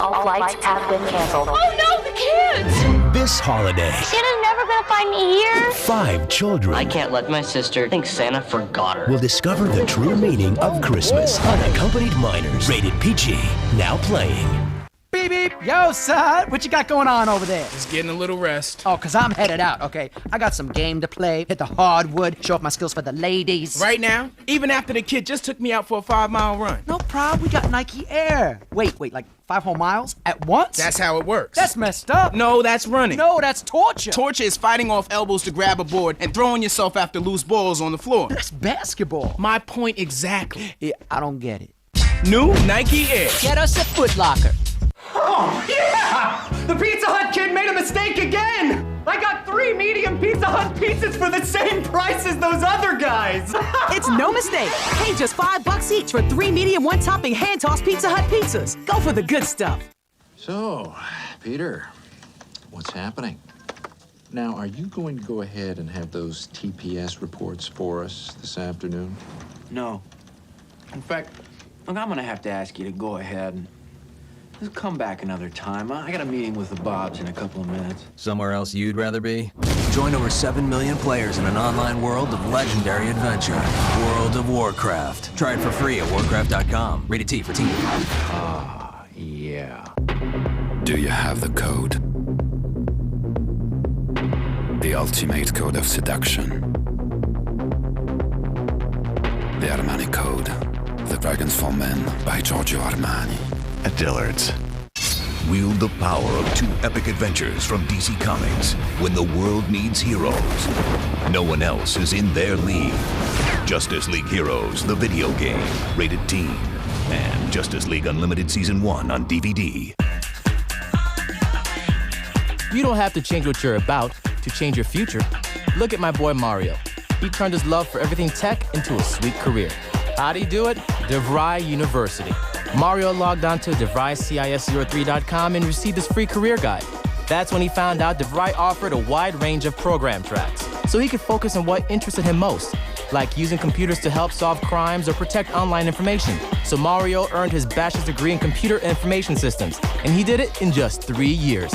All flights have been canceled. Oh no, the kids! This holiday, Santa's never gonna find me here. 5 children I can't let my sister think Santa forgot her. will discover the true meaning of Christmas. Unaccompanied minors, rated PG, now playing. Beep, beep. Yo, son, what you got going on over there? Just getting a little rest. Oh, 'cause I'm headed out, okay? I got some game to play, hit the hardwood, show off my skills for the ladies. Right now? Even after the kid just took me out for a 5-mile run. No problem, we got Nike Air. Wait, like 5 whole miles at once? That's how it works. That's messed up. No, that's running. No, that's torture. Torture is fighting off elbows to grab a board and throwing yourself after loose balls on the floor. That's basketball. My point exactly. Yeah, I don't get it. New Nike Air. Get us a Foot Locker. Oh, yeah! The Pizza Hut kid made a mistake again! I got 3 medium Pizza Hut pizzas for the same price as those other guys! It's no mistake. Pay just $5 each for 3 medium one-topping hand-tossed Pizza Hut pizzas. Go for the good stuff. So, Peter, what's happening? Now, are you going to go ahead and have those TPS reports for us this afternoon? No. In fact, look, I'm gonna have to ask you to go ahead and just come back another time. I got a meeting with the Bobs in a couple of minutes. Somewhere else you'd rather be? Join over 7 million players in an online world of legendary adventure. World of Warcraft. Try it for free at warcraft.com. Rated T for teen. Ah, yeah. Do you have the code? The ultimate code of seduction. The Armani Code. The Dragons for Men by Giorgio Armani. At Dillard's. Wield the power of 2 epic adventures from DC Comics. When the world needs heroes, no one else is in their league. Justice League Heroes, the video game, rated teen. And Justice League Unlimited Season 1 on DVD. You don't have to change what you're about to change your future. Look at my boy Mario. He turned his love for everything tech into a sweet career. How'd he do it? DeVry University. Mario logged on to DeVryCIS03.com and received his free career guide. That's when he found out DeVry offered a wide range of program tracks, so he could focus on what interested him most, like using computers to help solve crimes or protect online information. So Mario earned his bachelor's degree in computer information systems, and he did it in just 3 years.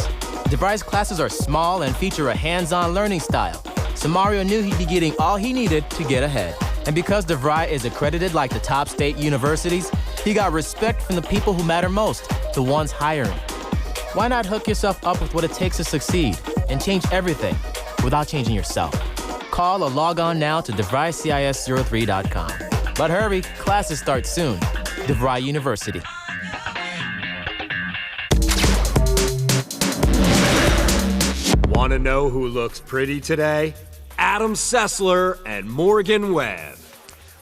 DeVry's classes are small and feature a hands-on learning style, so Mario knew he'd be getting all he needed to get ahead. And because DeVry is accredited like the top state universities, he got respect from the people who matter most, the ones hiring. Why not hook yourself up with what it takes to succeed and change everything without changing yourself? Call or log on now to DeVryCIS03.com. But hurry, classes start soon. DeVry University. Want to know who looks pretty today? Adam Sessler and Morgan Webb.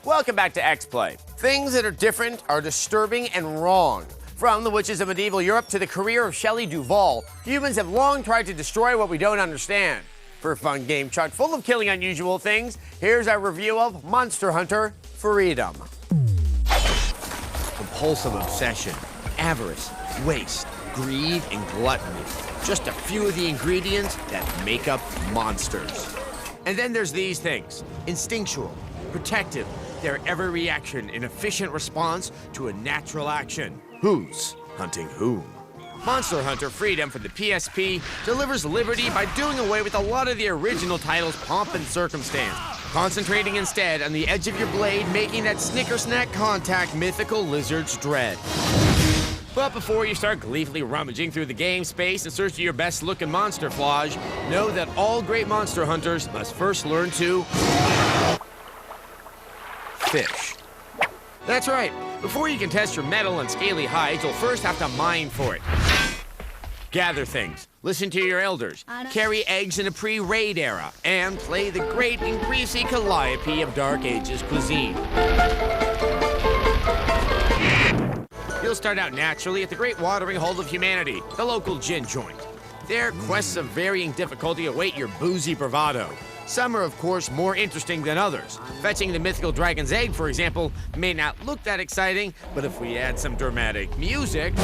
Welcome back to Xplay. Things that are different are disturbing and wrong. From the witches of medieval Europe to the career of Shelley Duvall, humans have long tried to destroy what we don't understand. For a fun game chock full of killing unusual things, here's our review of Monster Hunter Freedom. Compulsive obsession, avarice, waste, greed, and gluttony. Just a few of the ingredients that make up monsters. And then there's these things: instinctual, protective, their every reaction an efficient response to a natural action. Who's hunting whom? Monster Hunter Freedom for the PSP delivers liberty by doing away with a lot of the original title's pomp and circumstance, concentrating instead on the edge of your blade, making that snicker-snack contact mythical lizards dread. But before you start gleefully rummaging through the game space in search of your best-looking monster flage, know that all great monster hunters must first learn to fish. That's right. Before you can test your metal and scaly hides, you'll first have to mine for it. Gather things, listen to your elders, carry eggs in a pre-raid era, and play the great and greasy calliope of Dark Ages cuisine. We'll start out naturally at the great watering hole of humanity, the local gin joint. There, quests of varying difficulty await your boozy bravado. Some are, of course, more interesting than others. Fetching the mythical dragon's egg, for example, may not look that exciting, but if we add some dramatic music...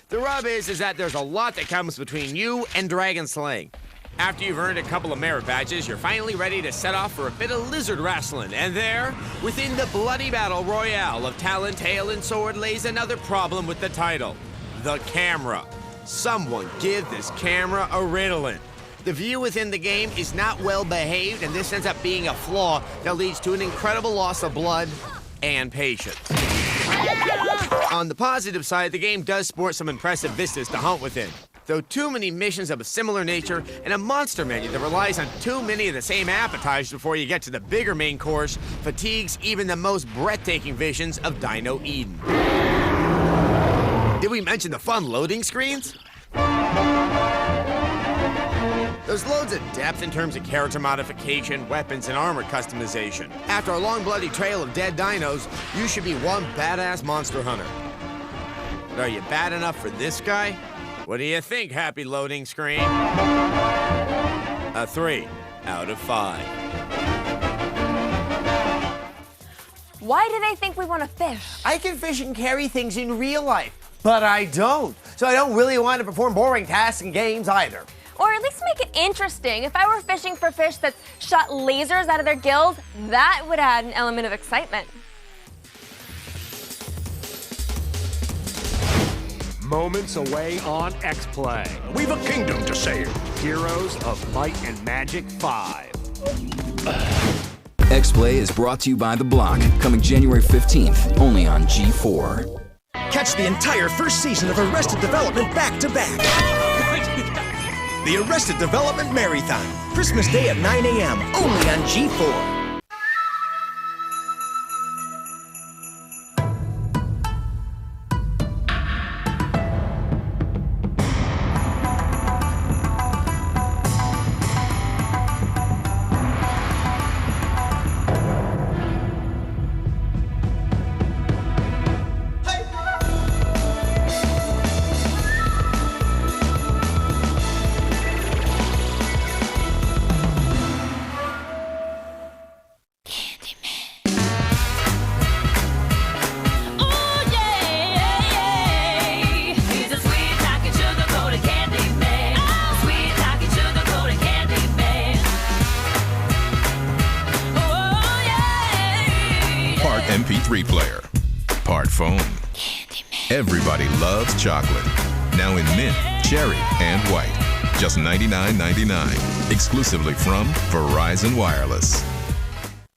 The rub is that there's a lot that comes between you and dragon slaying. After you've earned a couple of merit badges, you're finally ready to set off for a bit of lizard wrestling. And there, within the bloody battle royale of talon, tail, and sword, lays another problem with the title. The camera. Someone give this camera a Ritalin. The view within the game is not well behaved, and this ends up being a flaw that leads to an incredible loss of blood and patience. On the positive side, the game does sport some impressive vistas to hunt within. Though too many missions of a similar nature and a monster menu that relies on too many of the same appetizers before you get to the bigger main course fatigues even the most breathtaking visions of Dino Eden. Did we mention the fun loading screens? There's loads of depth in terms of character modification, weapons, and armor customization. After a long bloody trail of dead dinos, you should be one badass monster hunter. But are you bad enough for this guy? What do you think, happy loading screen? A 3 out of 5. Why do they think we want to fish? I can fish and carry things in real life, but I don't. So I don't really want to perform boring tasks in games either. Or at least make it interesting. If I were fishing for fish that shot lasers out of their gills, that would add an element of excitement. Moments away on Xplay. We've a kingdom to save. Heroes of Might and Magic 5. Xplay is brought to you by The Block, coming January 15th, only on G4. Catch the entire first season of Arrested Development back-to-back. The Arrested Development Marathon, Christmas Day at 9 a.m., only on G4. MP3 player, part phone. Everybody loves chocolate. Now in mint, cherry, and white. Just $99.99. Exclusively from Verizon Wireless.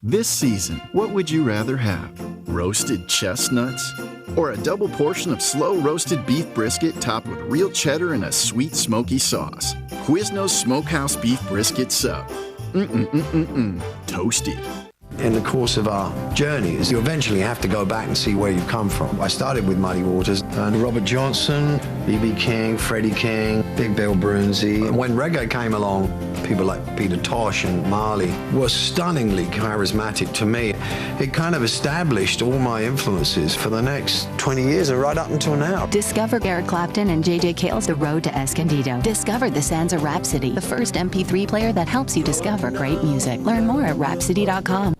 This season, what would you rather have? Roasted chestnuts? Or a double portion of slow-roasted beef brisket topped with real cheddar and a sweet smoky sauce? Quiznos Smokehouse Beef Brisket Sub. Toasty. In the course of our journeys, you eventually have to go back and see where you've come from. I started with Muddy Waters and Robert Johnson, B.B. King, Freddie King, Big Bill Broonzy. And when reggae came along, people like Peter Tosh and Marley were stunningly charismatic to me. It kind of established all my influences for the next 20 years and right up until now. Discover Eric Clapton and J.J. Cale's The Road to Escondido. Discover the Sansa Rhapsody, the first MP3 player that helps you discover great music. Learn more at Rhapsody.com.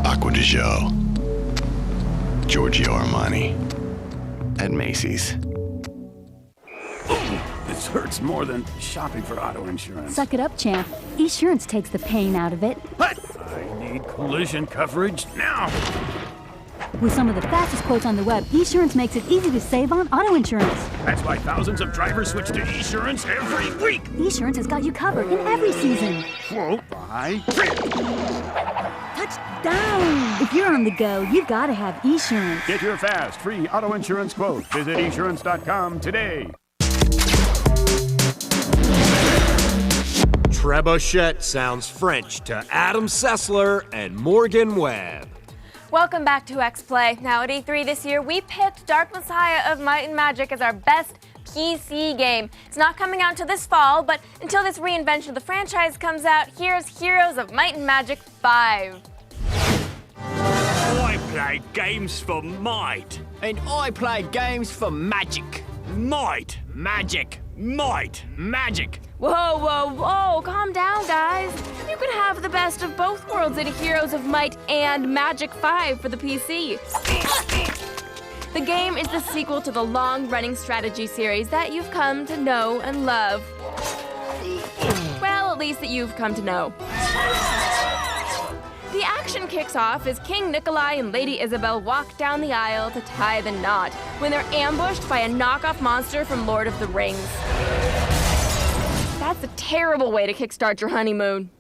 Acqua di Gio. Giorgio Armani. At Macy's. This hurts more than shopping for auto insurance. Suck it up, champ. Esurance takes the pain out of it. What? I need collision coverage now. With some of the fastest quotes on the web, Esurance makes it easy to save on auto insurance. That's why thousands of drivers switch to Esurance every week. Esurance has got you covered in every season. Quote by Touchdown! If you're on the go, you've got to have Esurance. Get your fast, free auto insurance quote. Visit Esurance.com today. Trebuchet sounds French to Adam Sessler and Morgan Webb. Welcome back to Xplay. Now at E3 this year, we picked Dark Messiah of Might and Magic as our best PC game. It's not coming out until this fall, but until this reinvention of the franchise comes out, here's Heroes of Might and Magic 5. I play games for might. And I play games for magic. Might, magic, might, magic. Whoa, whoa, whoa, calm down, guys. You can have the best of both worlds in Heroes of Might and Magic 5 for the PC. The game is the sequel to the long-running strategy series that you've come to know and love. Well, at least that you've come to know. The action kicks off as King Nikolai and Lady Isabel walk down the aisle to tie the knot when they're ambushed by a knockoff monster from Lord of the Rings. That's a terrible way to kickstart your honeymoon.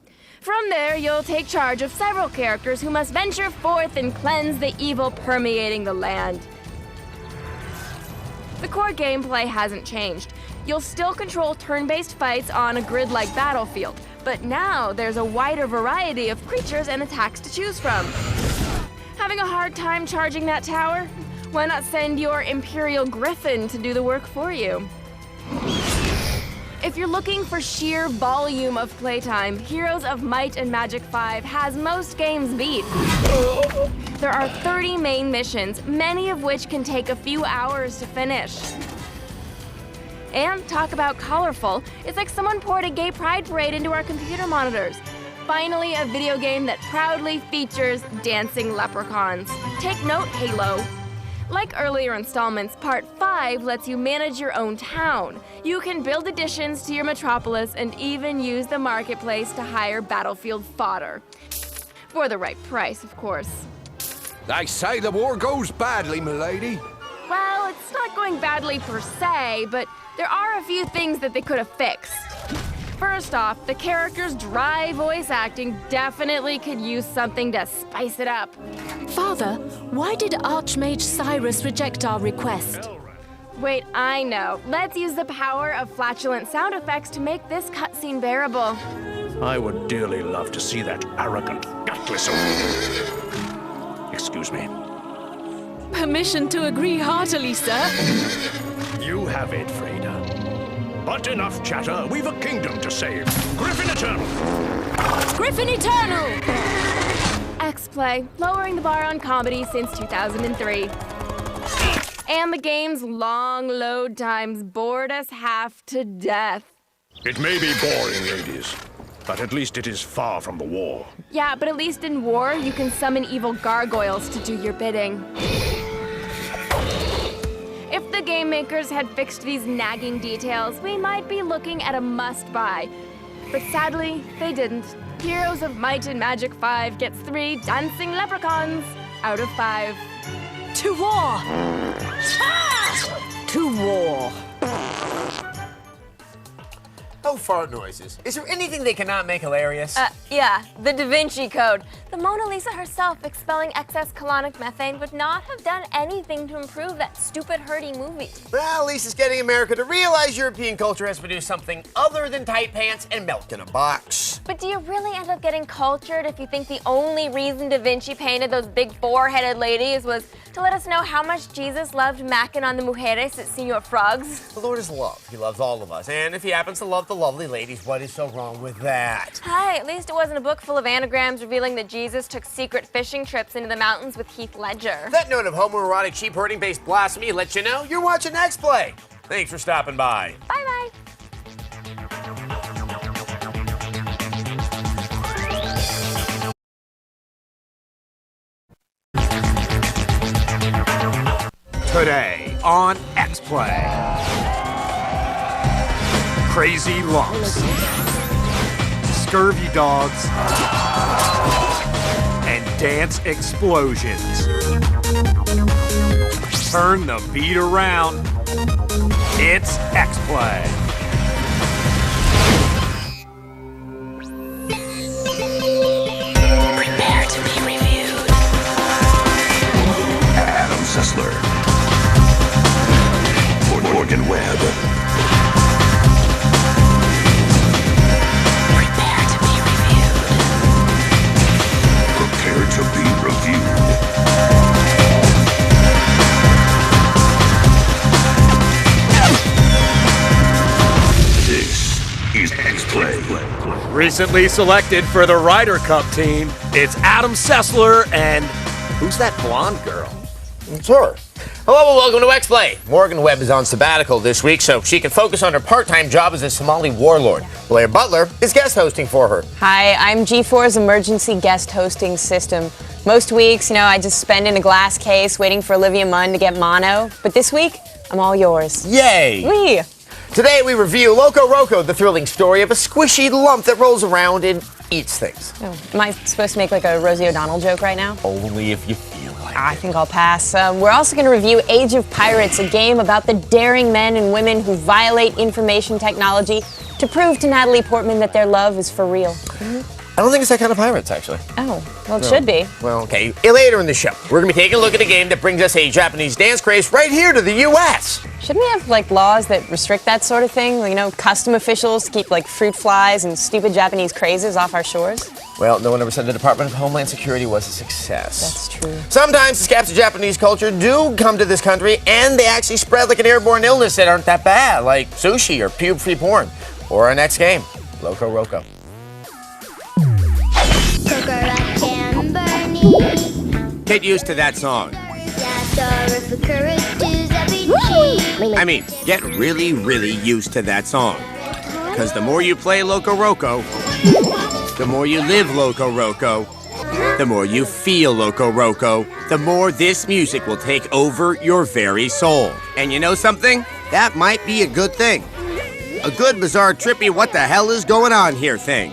From there, you'll take charge of several characters who must venture forth and cleanse the evil permeating the land. The core gameplay hasn't changed. You'll still control turn-based fights on a grid-like battlefield, but now there's a wider variety of creatures and attacks to choose from. Having a hard time charging that tower? Why not send your Imperial Griffin to do the work for you? If you're looking for sheer volume of playtime, Heroes of Might and Magic 5 has most games beat. There are 30 main missions, many of which can take a few hours to finish. And talk about colorful, it's like someone poured a gay pride parade into our computer monitors. Finally, a video game that proudly features dancing leprechauns. Take note, Halo. Like earlier installments, Part 5 lets you manage your own town. You can build additions to your metropolis and even use the marketplace to hire battlefield fodder. For the right price, of course. They say the war goes badly, milady. Well, it's not going badly per se, but there are a few things that they could have fixed. First off, the character's dry voice acting definitely could use something to spice it up. Father, why did Archmage Cyrus reject our request? Wait, I know. Let's use the power of flatulent sound effects to make this cutscene bearable. I would dearly love to see that arrogant, gutless Excuse me. Permission to agree heartily, sir. You have it, Freda. But enough chatter. We've a kingdom to save. Griffin Eternal! Griffin Eternal! Xplay, lowering the bar on comedy since 2003. And the game's long load times bored us half to death. It may be boring, ladies, but at least it is far from the war. Yeah, but at least in war, you can summon evil gargoyles to do your bidding. If the game makers had fixed these nagging details, we might be looking at a must-buy. But sadly, they didn't. Heroes of Might and Magic 5 gets 3 dancing leprechauns out of 5. To war! Ah! To war. Oh, fart noises. Is there anything they cannot make hilarious? Yeah, the Da Vinci Code. The Mona Lisa herself expelling excess colonic methane would not have done anything to improve that stupid hurdy movie. Well, at least it's getting America to realize European culture has produced something other than tight pants and milk in a box. But do you really end up getting cultured if you think the only reason Da Vinci painted those big four-headed ladies was to let us know how much Jesus loved macking on the mujeres at Senor Frogs? The Lord is love. He loves all of us. And if he happens to love the lovely ladies, what is so wrong with that? Hi, at least it wasn't a book full of anagrams revealing that Jesus took secret fishing trips into the mountains with Heath Ledger. That note of homoerotic, sheep-herding-based blasphemy lets you know you're watching Xplay. Thanks for stopping by. Bye-bye. Today on Xplay. Crazy lumps. Scurvy dogs. And dance explosions. Turn the beat around. It's Xplay. Prepare to be reviewed. Adam Sessler. Morgan Webb. Prepare to be reviewed. Prepare to be reviewed. Recently selected for the Ryder Cup team, it's Adam Sessler and who's that blonde girl? It's her. Hello and welcome to Xplay. Morgan Webb is on sabbatical this week, so she can focus on her part-time job as a Somali warlord. Blair Butler is guest hosting for her. Hi, I'm G4's emergency guest hosting system. Most weeks, I just spend in a glass case waiting for Olivia Munn to get mono. But this week, I'm all yours. Yay! Wee! Today we review Loco Roco, the thrilling story of a squishy lump that rolls around and eats things. Oh, am I supposed to make like a Rosie O'Donnell joke right now? Only if you feel like I think I'll pass. We're also going to review Age of Pirates, a game about the daring men and women who violate information technology to prove to Natalie Portman that their love is for real. I don't think it's that kind of pirates, actually. Oh, well, it should be. Well, okay. Later in the show, we're going to be taking a look at a game that brings us a Japanese dance craze right here to the U.S. Shouldn't we have, laws that restrict that sort of thing? Custom officials to keep, fruit flies and stupid Japanese crazes off our shores? Well, no one ever said the Department of Homeland Security was a success. That's true. Sometimes the scraps of Japanese culture do come to this country, and they actually spread like an airborne illness that aren't that bad, like sushi or pube-free porn. Or our next game, Loco Roco. Get used to that song. I mean, get really, really used to that song. Because the more you play Loco Roco, the more you live Loco Roco, the more you feel Loco Roco, the more this music will take over your very soul. And you know something? That might be a good thing. A good, bizarre, trippy, what the hell is going on here thing.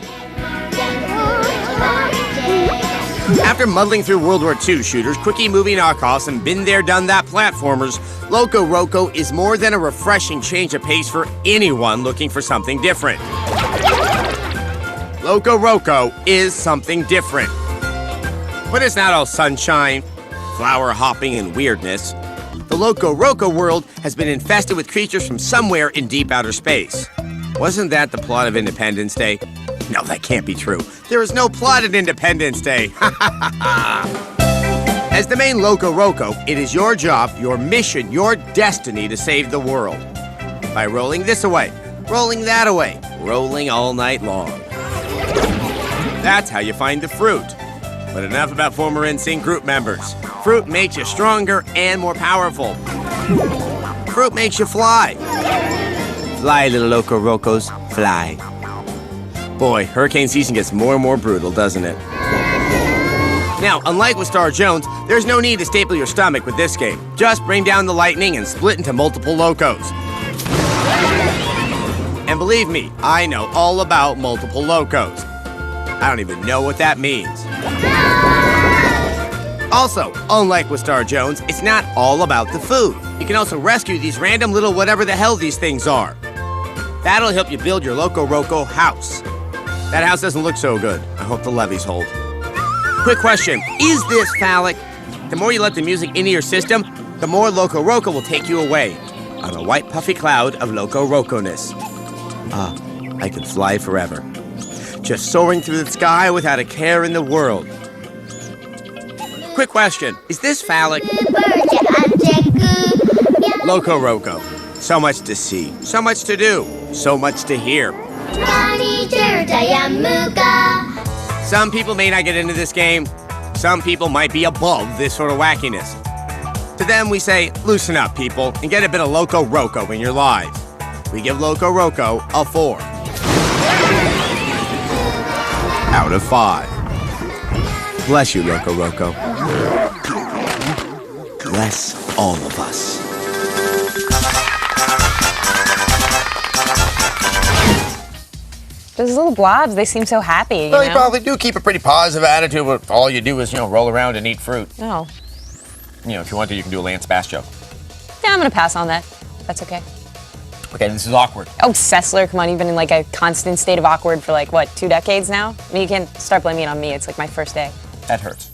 After muddling through World War II shooters, quickie movie knockoffs, and been there, done that platformers, Loco Roco is more than a refreshing change of pace for anyone looking for something different. Loco Roco is something different. But it's not all sunshine, flower hopping, and weirdness. The Loco Roco world has been infested with creatures from somewhere in deep outer space. Wasn't that the plot of Independence Day? No, that can't be true. There is no plot at Independence Day. As the main Loco Roco, it is your job, your mission, your destiny to save the world. By rolling this away, rolling that away, rolling all night long. That's how you find the fruit. But enough about former NSYNC group members. Fruit makes you stronger and more powerful. Fruit makes you fly. Fly, little Loco Rocos, fly. Boy, hurricane season gets more and more brutal, doesn't it? Now, unlike with Star Jones, there's no need to staple your stomach with this game. Just bring down the lightning and split into multiple locos. And believe me, I know all about multiple locos. I don't even know what that means. Also, unlike with Star Jones, it's not all about the food. You can also rescue these random little whatever the hell these things are. That'll help you build your Loco Roco house. That house doesn't look so good. I hope the levees hold. Quick question, is this phallic? The more you let the music into your system, the more Loco Roco will take you away on a white puffy cloud of Loco Roco-ness. Ah, I can fly forever. Just soaring through the sky without a care in the world. Quick question, is this phallic? Loco Roco. So much to see, so much to do, so much to hear. Some people may not get into this game. Some people might be above this sort of wackiness. To them, we say, loosen up, people, and get a bit of Loco Roco in your lives. We give Loco Roco a 4 out of 5. Bless you, Loco Roco. Bless all of us. Those little blobs, they seem so happy, Well, you probably do keep a pretty positive attitude if all you do is, roll around and eat fruit. Oh. If you want to, you can do a Lance Bass joke. Yeah, I'm gonna pass on that. That's okay. Okay, this is awkward. Oh, Sessler, come on, you've been in a constant state of awkward for 2 decades now? I mean, you can't start blaming it on me. It's my first day. That hurts.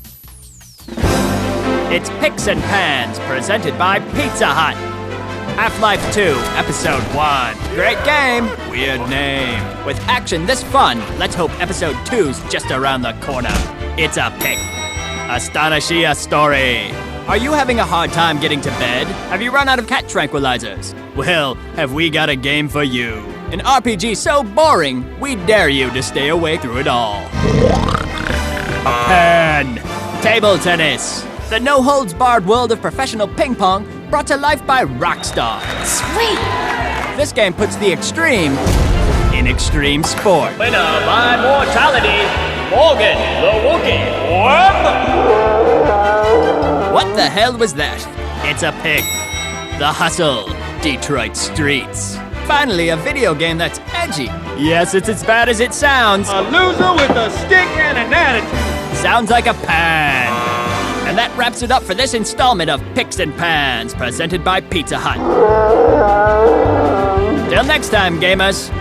It's Picks and Pans, presented by Pizza Hut. Half-Life 2, Episode 1. Great game, weird name. With action this fun, let's hope Episode 2's just around the corner. It's a pick. Astonishia story. Are you having a hard time getting to bed? Have you run out of cat tranquilizers? Well, have we got a game for you. An RPG so boring, we dare you to stay away through it all. Pen. Table tennis. The no-holds-barred world of professional ping pong brought to life by Rockstar. Sweet! This game puts the extreme in extreme sport. Winner by mortality, Morgan the Wookiee. What the hell was that? It's a pig. The Hustle. Detroit streets. Finally, a video game that's edgy. Yes, it's as bad as it sounds. A loser with a stick and an attitude. Sounds like a pan. And that wraps it up for this installment of Picks and Pans, presented by Pizza Hut. Till next time, gamers.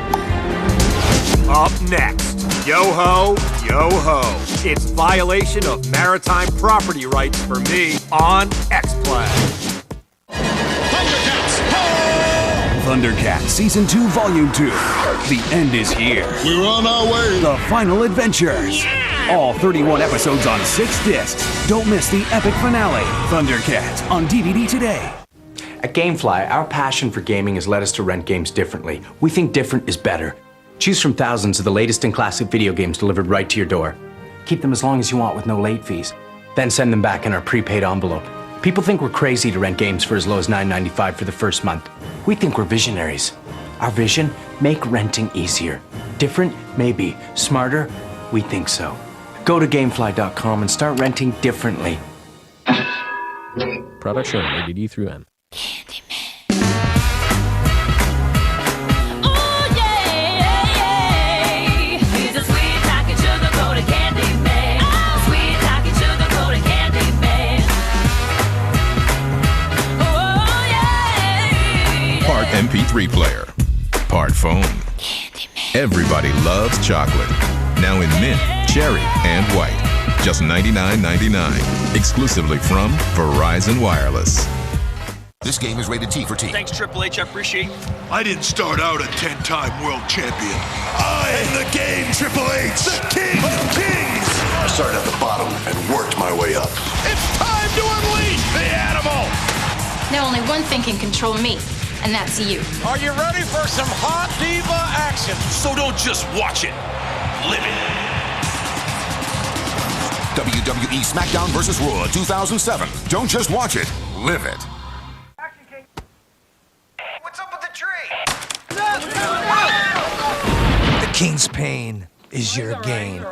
Up next, yo-ho, yo-ho. It's violation of maritime property rights for me on Xplay. Thundercats Season 2, Volume 2. The end is here. We're on our way. The final adventures. Yeah! All 31 episodes on 6 discs. Don't miss the epic finale. Thundercats on DVD today. At Gamefly, our passion for gaming has led us to rent games differently. We think different is better. Choose from thousands of the latest and classic video games delivered right to your door. Keep them as long as you want with no late fees. Then send them back in our prepaid envelope. People think we're crazy to rent games for as low as $9.95 for the first month. We think we're visionaries. Our vision? Make renting easier. Different? Maybe. Smarter? We think so. Go to Gamefly.com and start renting differently. Product shown rated E through M. Part MP3 player. Part phone. Everybody loves chocolate. Now in mint, cherry, and white. Just $99.99. Exclusively from Verizon Wireless. This game is rated T for teen. Thanks, Triple H. I appreciate it. I didn't start out a 10-time world champion. I am the game, Triple H, the king of kings. I started at the bottom and worked my way up. It's time to unleash the animal. Now only one thing can control me, and that's you. Are you ready for some hot diva action? So don't just watch it, live it. WWE SmackDown vs. Raw 2007. Don't just watch it, live it. What's up with the tree? The King's Pain is your game.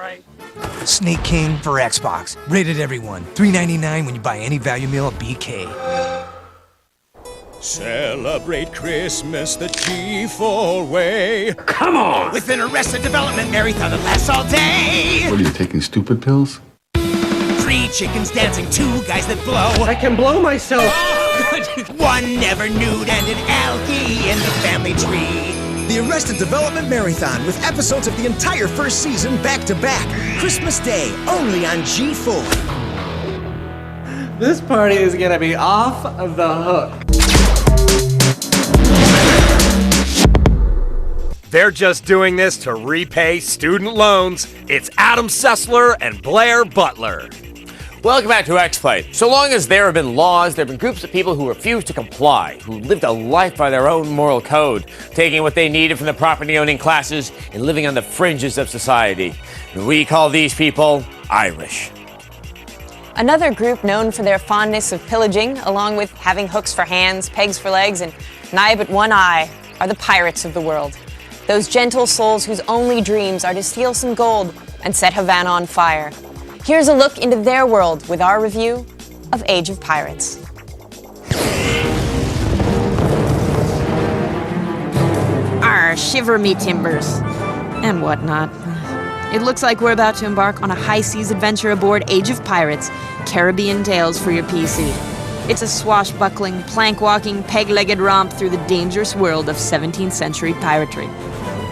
Snake King for Xbox. Rated everyone. $3.99 when you buy any value meal at BK. Celebrate Christmas the G4 way. Come on! With an Arrested Development marathon that lasts all day. What are you taking, stupid pills? 3 chickens dancing, 2 guys that blow. I can blow myself. 1 never nude and an algae in the family tree. The Arrested Development Marathon with episodes of the entire first season back to back. Christmas Day, only on G4. This party is gonna be off the hook. They're just doing this to repay student loans. It's Adam Sessler and Blair Butler. Welcome back to Xplay. So long as there have been laws, there have been groups of people who refuse to comply, who lived a life by their own moral code, taking what they needed from the property-owning classes and living on the fringes of society. And we call these people Irish. Another group known for their fondness of pillaging, along with having hooks for hands, pegs for legs, and an eye but one eye, are the pirates of the world. Those gentle souls whose only dreams are to steal some gold and set Havana on fire. Here's a look into their world with our review of Age of Pirates. Arr, shiver me timbers. And whatnot. It looks like we're about to embark on a high seas adventure aboard Age of Pirates, Caribbean Tales for your PC. It's a swashbuckling, plank-walking, peg-legged romp through the dangerous world of 17th century piratery.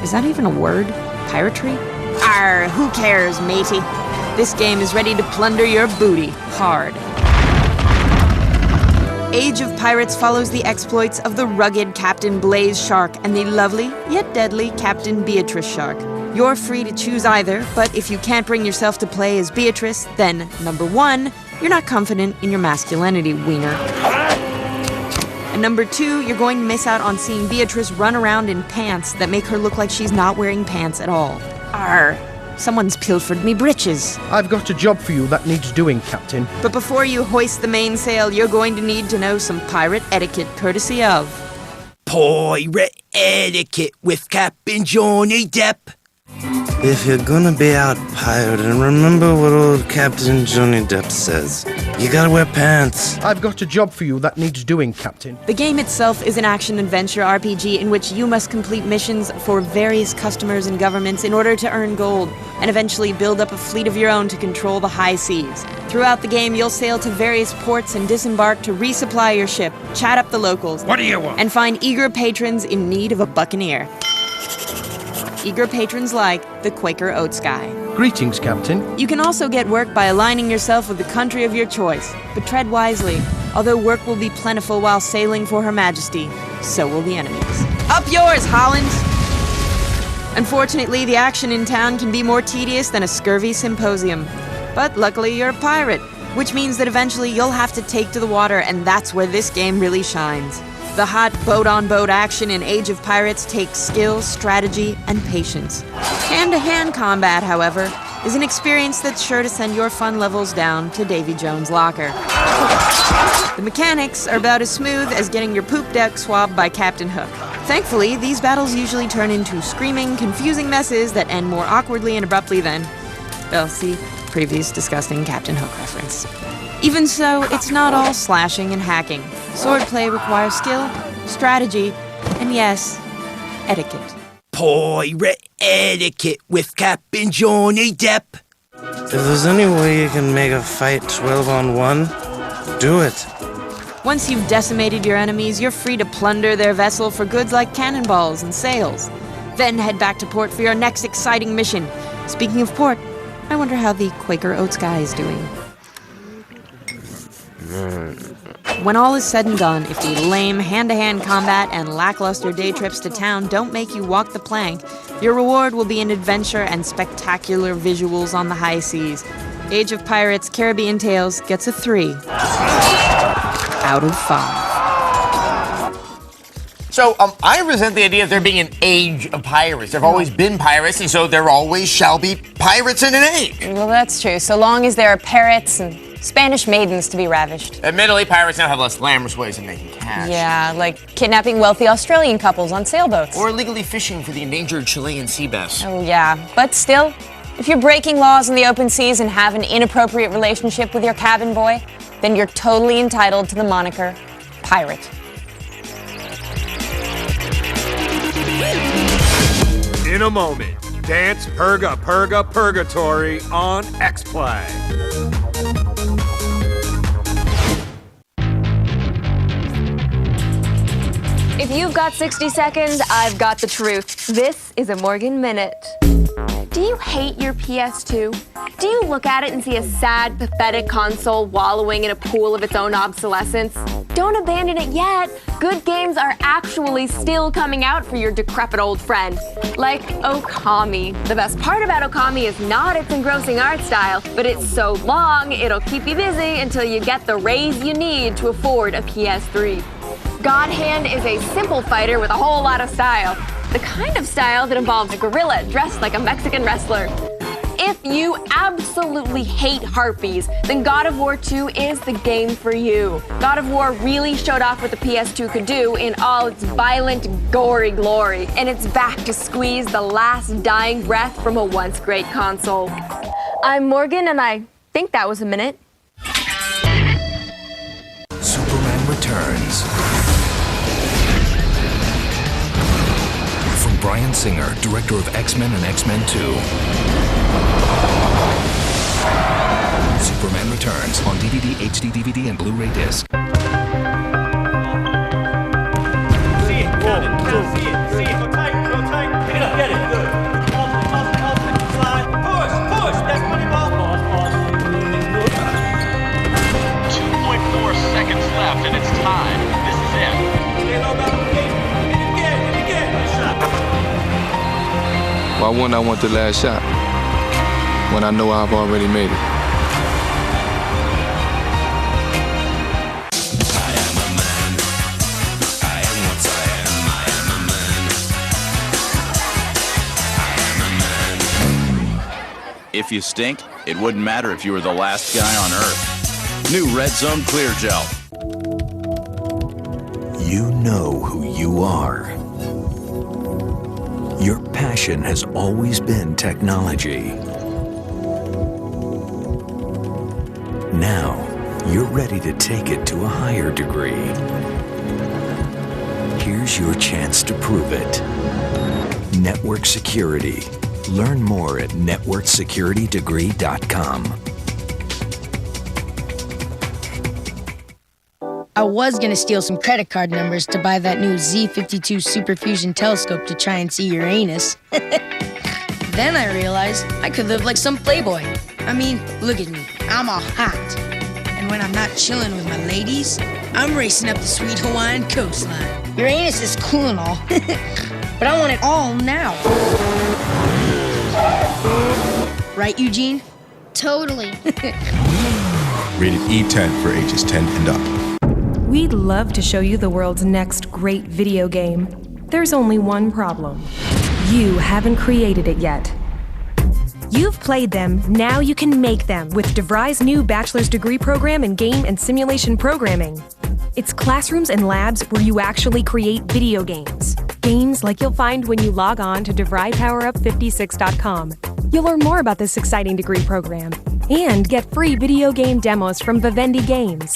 Is that even a word? Piratery? Arr, who cares, matey? This game is ready to plunder your booty hard. Age of Pirates follows the exploits of the rugged Captain Blaze Shark and the lovely, yet deadly, Captain Beatrice Shark. You're free to choose either, but if you can't bring yourself to play as Beatrice, then, number 1, you're not confident in your masculinity, wiener. And number 2, you're going to miss out on seeing Beatrice run around in pants that make her look like she's not wearing pants at all. Arr, someone's pilfered me britches. I've got a job for you that needs doing, Captain. But before you hoist the mainsail, you're going to need to know some pirate etiquette courtesy of... Pirate etiquette with Captain Johnny Depp. If you're gonna be out pirating, remember what old Captain Johnny Depp says. You gotta wear pants. I've got a job for you that needs doing, Captain. The game itself is an action-adventure RPG in which you must complete missions for various customers and governments in order to earn gold, and eventually build up a fleet of your own to control the high seas. Throughout the game, you'll sail to various ports and disembark to resupply your ship, chat up the locals, What do you want? and find eager patrons in need of a buccaneer. Eager patrons like the Quaker Oats guy. Greetings, Captain. You can also get work by aligning yourself with the country of your choice, but tread wisely. Although work will be plentiful while sailing for Her Majesty, so will the enemies. Up yours, Holland! Unfortunately, the action in town can be more tedious than a scurvy symposium. But luckily, you're a pirate, which means that eventually you'll have to take to the water, and that's where this game really shines. The hot boat-on-boat action in Age of Pirates takes skill, strategy, and patience. Hand-to-hand combat, however, is an experience that's sure to send your fun levels down to Davy Jones' locker. The mechanics are about as smooth as getting your poop deck swabbed by Captain Hook. Thankfully, these battles usually turn into screaming, confusing messes that end more awkwardly and abruptly than... well, see, previous disgusting Captain Hook reference. Even so, it's not all slashing and hacking. Swordplay requires skill, strategy, and yes, etiquette. Pirate etiquette with Captain Johnny Depp. If there's any way you can make a fight 12-on-1, do it. Once you've decimated your enemies, you're free to plunder their vessel for goods like cannonballs and sails. Then head back to port for your next exciting mission. Speaking of port, I wonder how the Quaker Oats guy is doing. When all is said and done, if the lame hand-to-hand combat and lackluster day trips to town don't make you walk the plank, your reward will be an adventure and spectacular visuals on the high seas. Age of Pirates Caribbean Tales gets a 3 out of 5. So, I resent the idea of there being an age of pirates. There have always been pirates, and so there always shall be pirates in an age. Well, that's true, so long as there are parrots and Spanish maidens to be ravished. Admittedly, pirates now have less glamorous ways of making cash. Yeah, like kidnapping wealthy Australian couples on sailboats. Or illegally fishing for the endangered Chilean sea bass. Oh, yeah. But still, if you're breaking laws in the open seas and have an inappropriate relationship with your cabin boy, then you're totally entitled to the moniker pirate. In a moment, Dance Purga Purga Purgatory on Xplay. If you've got 60 seconds, I've got the truth. This is a Morgan Minute. Do you hate your PS2? Do you look at it and see a sad, pathetic console wallowing in a pool of its own obsolescence? Don't abandon it yet. Good games are actually still coming out for your decrepit old friend. Like Okami. The best part about Okami is not its engrossing art style, but it's so long, it'll keep you busy until you get the raise you need to afford a PS3. God Hand is a simple fighter with a whole lot of style. The kind of style that involves a gorilla dressed like a Mexican wrestler. If you absolutely hate harpies, then God of War 2 is the game for you. God of War really showed off what the PS2 could do in all its violent, gory glory, and it's back to squeeze the last dying breath from a once great console. I'm Morgan, and I think that was a minute. Superman Returns. From Bryan Singer, director of X-Men and X-Men 2. Superman Returns on DVD, HD DVD, and Blu-ray disc. See it, count it, see it. Go tight, pick it up, get it, good. Off, slide, push, that's money ball. Pause. 2.4 seconds left and it's time. This is it. Stay low, back, again, shot. Why wouldn't I want the last shot when I know I've already made it? If you stink, it wouldn't matter if you were the last guy on Earth. New Red Zone Clear Gel. You know who you are. Your passion has always been technology. Now, you're ready to take it to a higher degree. Here's your chance to prove it. Network security. Learn more at networksecuritydegree.com. I was gonna steal some credit card numbers to buy that new Z52 Superfusion telescope to try and see Uranus. Then I realized I could live like some playboy. I mean, look at me, I'm all hot. And when I'm not chilling with my ladies, I'm racing up the sweet Hawaiian coastline. Uranus is cool and all, but I want it all now. Right, Eugene? Totally. Rated E10 for ages 10 and up. We'd love to show you the world's next great video game. There's only one problem. You haven't created it yet. You've played them, now you can make them with DeVry's new bachelor's degree program in game and simulation programming. It's classrooms and labs where you actually create video games. Games like you'll find when you log on to DeVryPowerUp56.com. You'll learn more about this exciting degree program and get free video game demos from Vivendi Games.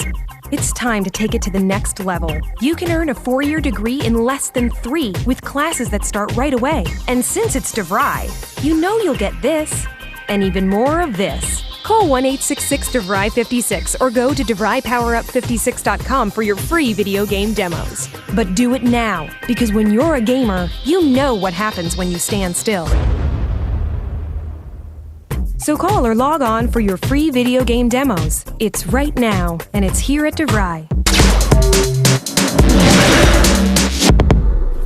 It's time to take it to the next level. You can earn a 4-year degree in less than 3 with classes that start right away. And since it's DeVry, you know you'll get this and even more of this. Call 1-866-DeVry56 or go to DeVryPowerUp56.com for your free video game demos. But do it now, because when you're a gamer, you know what happens when you stand still. So call or log on for your free video game demos. It's right now, and it's here at DeVry.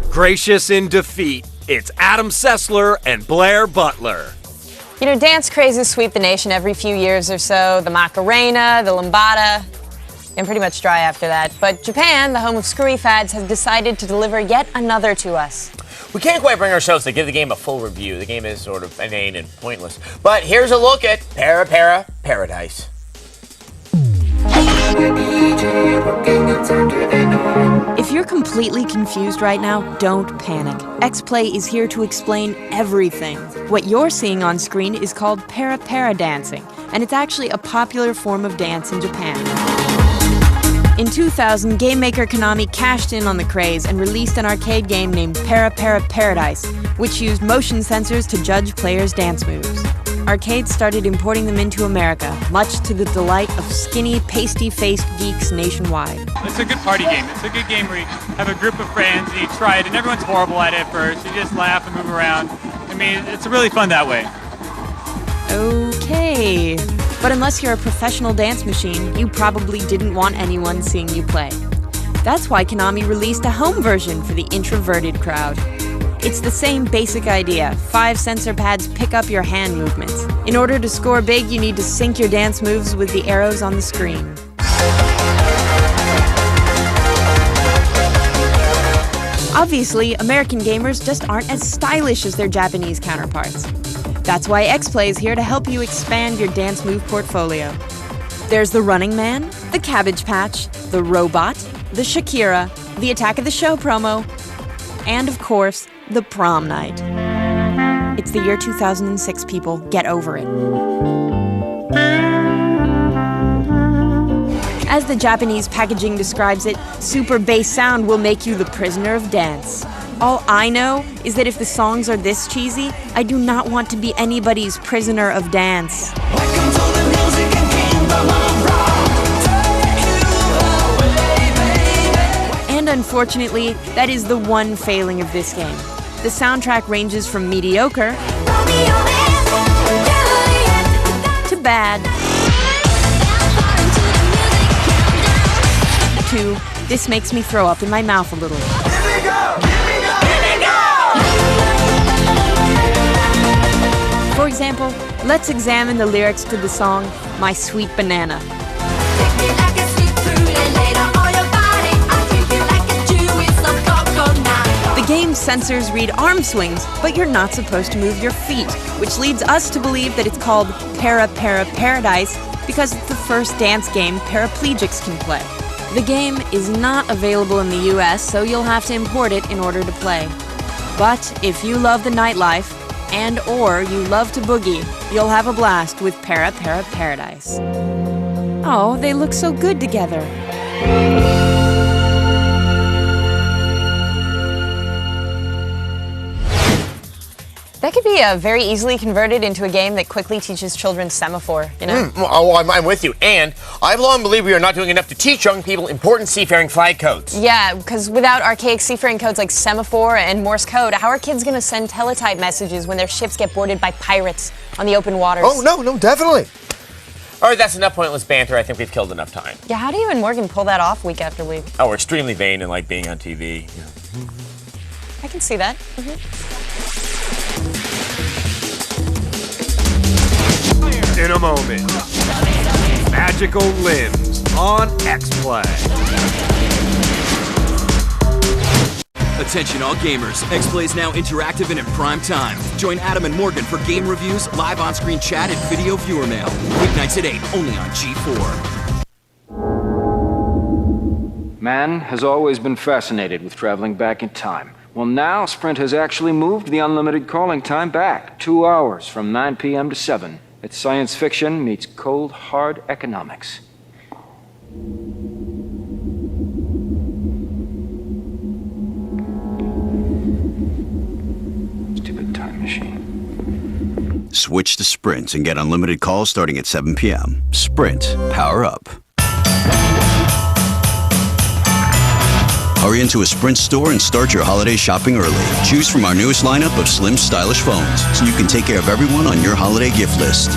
Gracious in defeat, it's Adam Sessler and Blair Butler. You know, dance crazes sweep the nation every few years or so. The Macarena, the Lambada, and pretty much dry after that. But Japan, the home of screwy fads, has decided to deliver yet another to us. We can't quite bring ourselves to give the game a full review. The game is sort of inane and pointless. But here's a look at Para Para Paradise. If you're completely confused right now, don't panic. Xplay is here to explain everything. What you're seeing on screen is called Para Para dancing, and it's actually a popular form of dance in Japan. In 2000, game maker Konami cashed in on the craze and released an arcade game named Para Para Paradise, which used motion sensors to judge players' dance moves. Arcades started importing them into America, much to the delight of skinny, pasty-faced geeks nationwide. It's a good party game. It's a good game where you have a group of friends and you try it, and everyone's horrible at it at first. You just laugh and move around. I mean, it's really fun that way. Okay. But unless you're a professional dance machine, you probably didn't want anyone seeing you play. That's why Konami released a home version for the introverted crowd. It's the same basic idea. 5 sensor pads pick up your hand movements. In order to score big, you need to sync your dance moves with the arrows on the screen. Obviously, American gamers just aren't as stylish as their Japanese counterparts. That's why Xplay is here to help you expand your dance move portfolio. There's the Running Man, the Cabbage Patch, the Robot, the Shakira, the Attack of the Show promo, and of course, the Prom Night. It's the year 2006, people. Get over it. As the Japanese packaging describes it, super bass sound will make you the prisoner of dance. All I know is that if the songs are this cheesy, I do not want to be anybody's prisoner of dance. And unfortunately, that is the one failing of this game. The soundtrack ranges from mediocre to bad to this makes me throw up in my mouth a little. For example, let's examine the lyrics to the song My Sweet Banana. The game's sensors read arm swings, but you're not supposed to move your feet, which leads us to believe that it's called Paradise because it's the first dance game paraplegics can play. The game is not available in the US, so you'll have to import it in order to play. But if you love the nightlife, and or you love to boogie, you'll have a blast with Paradise. Oh, they look so good together. That could be very easily converted into a game that quickly teaches children semaphore, you know? I'm with you. And I long believe we are not doing enough to teach young people important seafaring flag codes. Yeah, because without archaic seafaring codes like semaphore and Morse code, how are kids going to send teletype messages when their ships get boarded by pirates on the open waters? Oh, no, definitely. All right, that's enough pointless banter. I think we've killed enough time. Yeah, how do you and Morgan pull that off week after week? Oh, we're extremely vain and like being on TV. Yeah. I can see that. In a moment, Magical Limbs on Xplay. Attention all gamers, Xplay is now interactive and in prime time. Join Adam and Morgan for game reviews, live on-screen chat, and video viewer mail. Weeknights at 8, only on G4. Man has always been fascinated with traveling back in time. Well, now Sprint has actually moved the unlimited calling time back 2 hours from 9 p.m. to 7. It's science fiction meets cold, hard economics. Stupid time machine. Switch to Sprint and get unlimited calls starting at 7 p.m. Sprint. Power up. Hurry into a Sprint store and start your holiday shopping early. Choose from our newest lineup of slim, stylish phones so you can take care of everyone on your holiday gift list.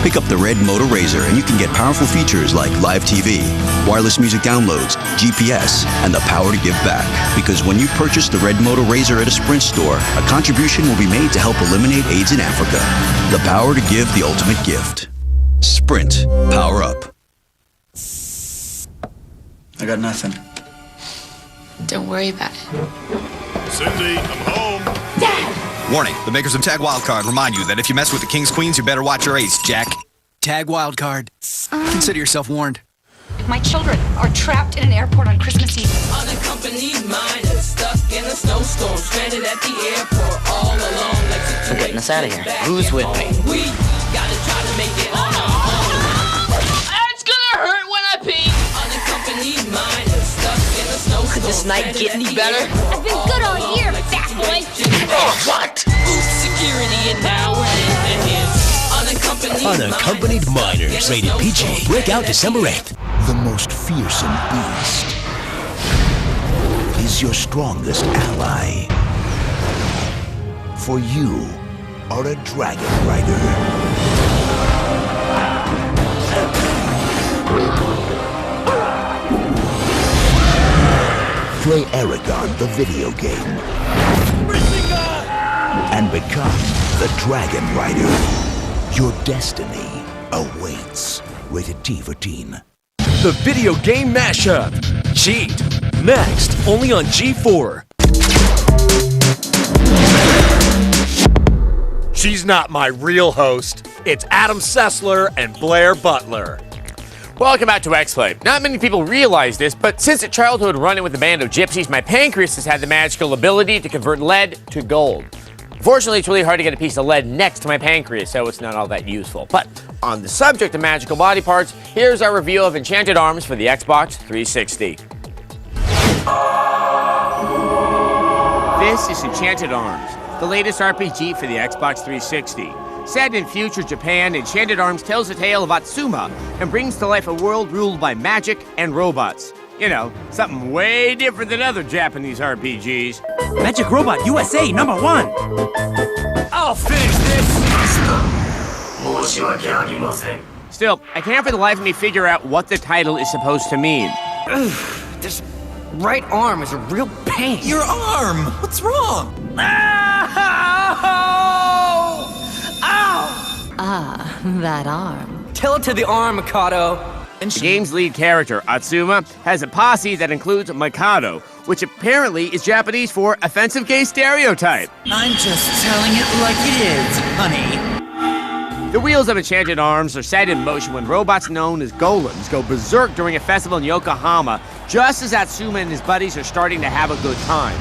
Pick up the Red Moto Razr and you can get powerful features like live TV, wireless music downloads, GPS, and the power to give back. Because when you purchase the Red Moto Razr at a Sprint store, a contribution will be made to help eliminate AIDS in Africa. The power to give the ultimate gift. Sprint. Power up. I got nothing. Don't worry about it. Cindy, I'm home. Dad! Warning, the makers of Tag Wildcard remind you that if you mess with the King's Queens, you better watch your ace, Jack. Tag Wildcard. Consider yourself warned. My children are trapped in an airport on Christmas Eve. Unaccompanied minors stuck in a snowstorm, stranded at the airport all alone. I'm getting us out of here. Who's with me? We gotta try to make it on our own. It's gonna hurt when I pee. Unaccompanied minors stuck in a snowstorm. Could this night get any better? I've been good all year, fat boy. Oh, what? Oops, security, and now we're in the hits. Unaccompanied minors, rated PG. Break out December 8th. The most fearsome beast is your strongest ally. For you are a dragon rider. Play Aragon, the video game, and become the Dragon Rider. Your destiny awaits. Rated T for teen. The video game mashup. Cheat. Next, only on G4. She's not my real host. It's Adam Sessler and Blair Butler. Welcome back to Xplay. Not many people realize this, but since a childhood run-in with a band of gypsies, my pancreas has had the magical ability to convert lead to gold. Fortunately, it's really hard to get a piece of lead next to my pancreas, so it's not all that useful. But on the subject of magical body parts, here's our review of Enchanted Arms for the Xbox 360. This is Enchanted Arms, the latest RPG for the Xbox 360. Set in future Japan, Enchanted Arms tells a tale of Atsuma and brings to life a world ruled by magic and robots. You know, something way different than other Japanese RPGs. Magic Robot USA #1. I'll finish this! Still, I can't for the life of me figure out what the title is supposed to mean. This right arm is a real pain. Your arm! What's wrong? Ah, that arm. Tell it to the arm, Mikado. The game's lead character, Atsuma, has a posse that includes Mikado, which apparently is Japanese for offensive gay stereotype. I'm just telling it like it is, honey. The wheels of Enchanted Arms are set in motion when robots known as golems go berserk during a festival in Yokohama, just as Atsuma and his buddies are starting to have a good time.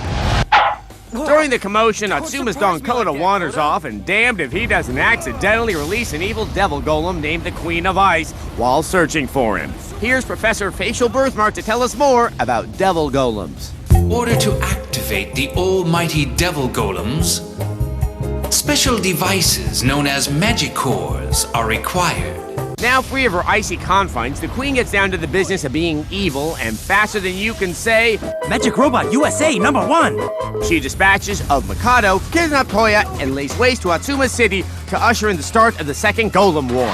During the commotion, Atsuma's Don Koda wanders off, and damned if he doesn't accidentally release an evil devil golem named the Queen of Ice while searching for him. Here's Professor Facial Birthmark to tell us more about devil golems. In order to activate the almighty devil golems, special devices known as magicores are required. Now free of her icy confines, the Queen gets down to the business of being evil, and faster than you can say, Magic Robot USA #1! She dispatches of Mikado, kidnaps Toya, and lays waste to Atsuma's city to usher in the start of the Second Golem War.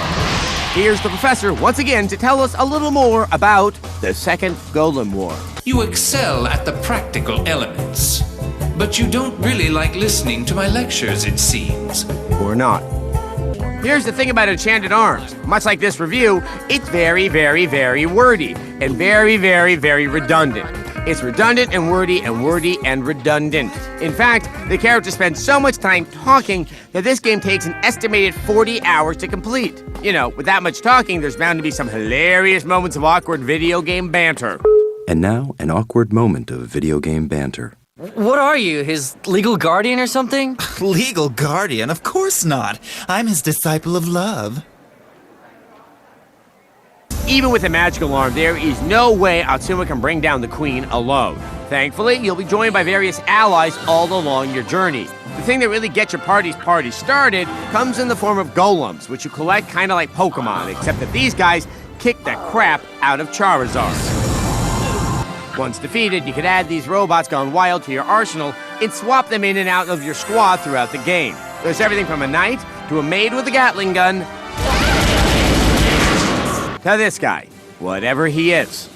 Here's the professor once again to tell us a little more about the Second Golem War. You excel at the practical elements, but you don't really like listening to my lectures, it seems. Or not. Here's the thing about Enchanted Arms. Much like this review, it's very, very, very wordy, and very, very, very redundant. It's redundant and wordy and redundant. In fact, the characters spend so much time talking that this game takes an estimated 40 hours to complete. You know, with that much talking, there's bound to be some hilarious moments of awkward video game banter. And now, an awkward moment of video game banter. What are you, his legal guardian or something? Legal guardian? Of course not. I'm his disciple of love. Even with a magical arm, there is no way Atsuma can bring down the Queen alone. Thankfully, you'll be joined by various allies all along your journey. The thing that really gets your party started comes in the form of golems, which you collect kind of like Pokemon, except that these guys kick the crap out of Charizard. Once defeated, you can add these robots gone wild to your arsenal and swap them in and out of your squad throughout the game. There's everything from a knight to a maid with a Gatling gun to this guy, whatever he is.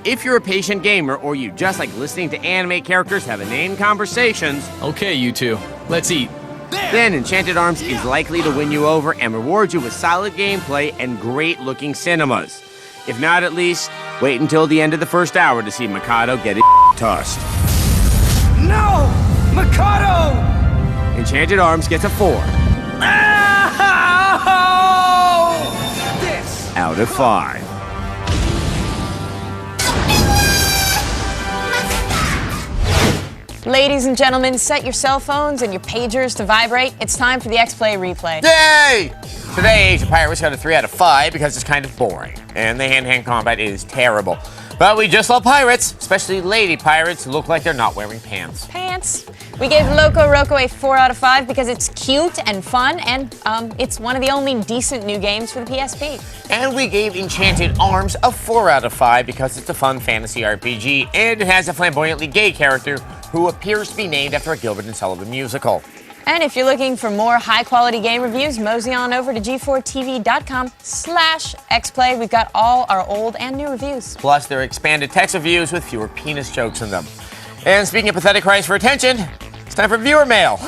If you're a patient gamer or you just like listening to anime characters have inane conversations, okay, you two, let's eat. Then Enchanted Arms is likely to win you over and reward you with solid gameplay and great-looking cinemas. If not, at least, wait until the end of the first hour to see Mikado get his tossed. No! Mikado! Enchanted Arms gets a 4. This! Out of 5. Ladies and gentlemen, set your cell phones and your pagers to vibrate. It's time for the Xplay replay. Yay! Today, Age of Pirates got a 3 out of 5 because it's kind of boring, and the hand-to-hand combat is terrible. But we just love pirates, especially lady pirates who look like they're not wearing pants. Pants. We gave Loco Roco a 4 out of 5 because it's cute and fun, and it's one of the only decent new games for the PSP. And we gave Enchanted Arms a 4 out of 5 because it's a fun fantasy RPG, and it has a flamboyantly gay character who appears to be named after a Gilbert and Sullivan musical. And if you're looking for more high-quality game reviews, mosey on over to g4tv.com/xplay. We've got all our old and new reviews. Plus, there are expanded text reviews with fewer penis jokes in them. And speaking of pathetic cries for attention, it's time for viewer mail.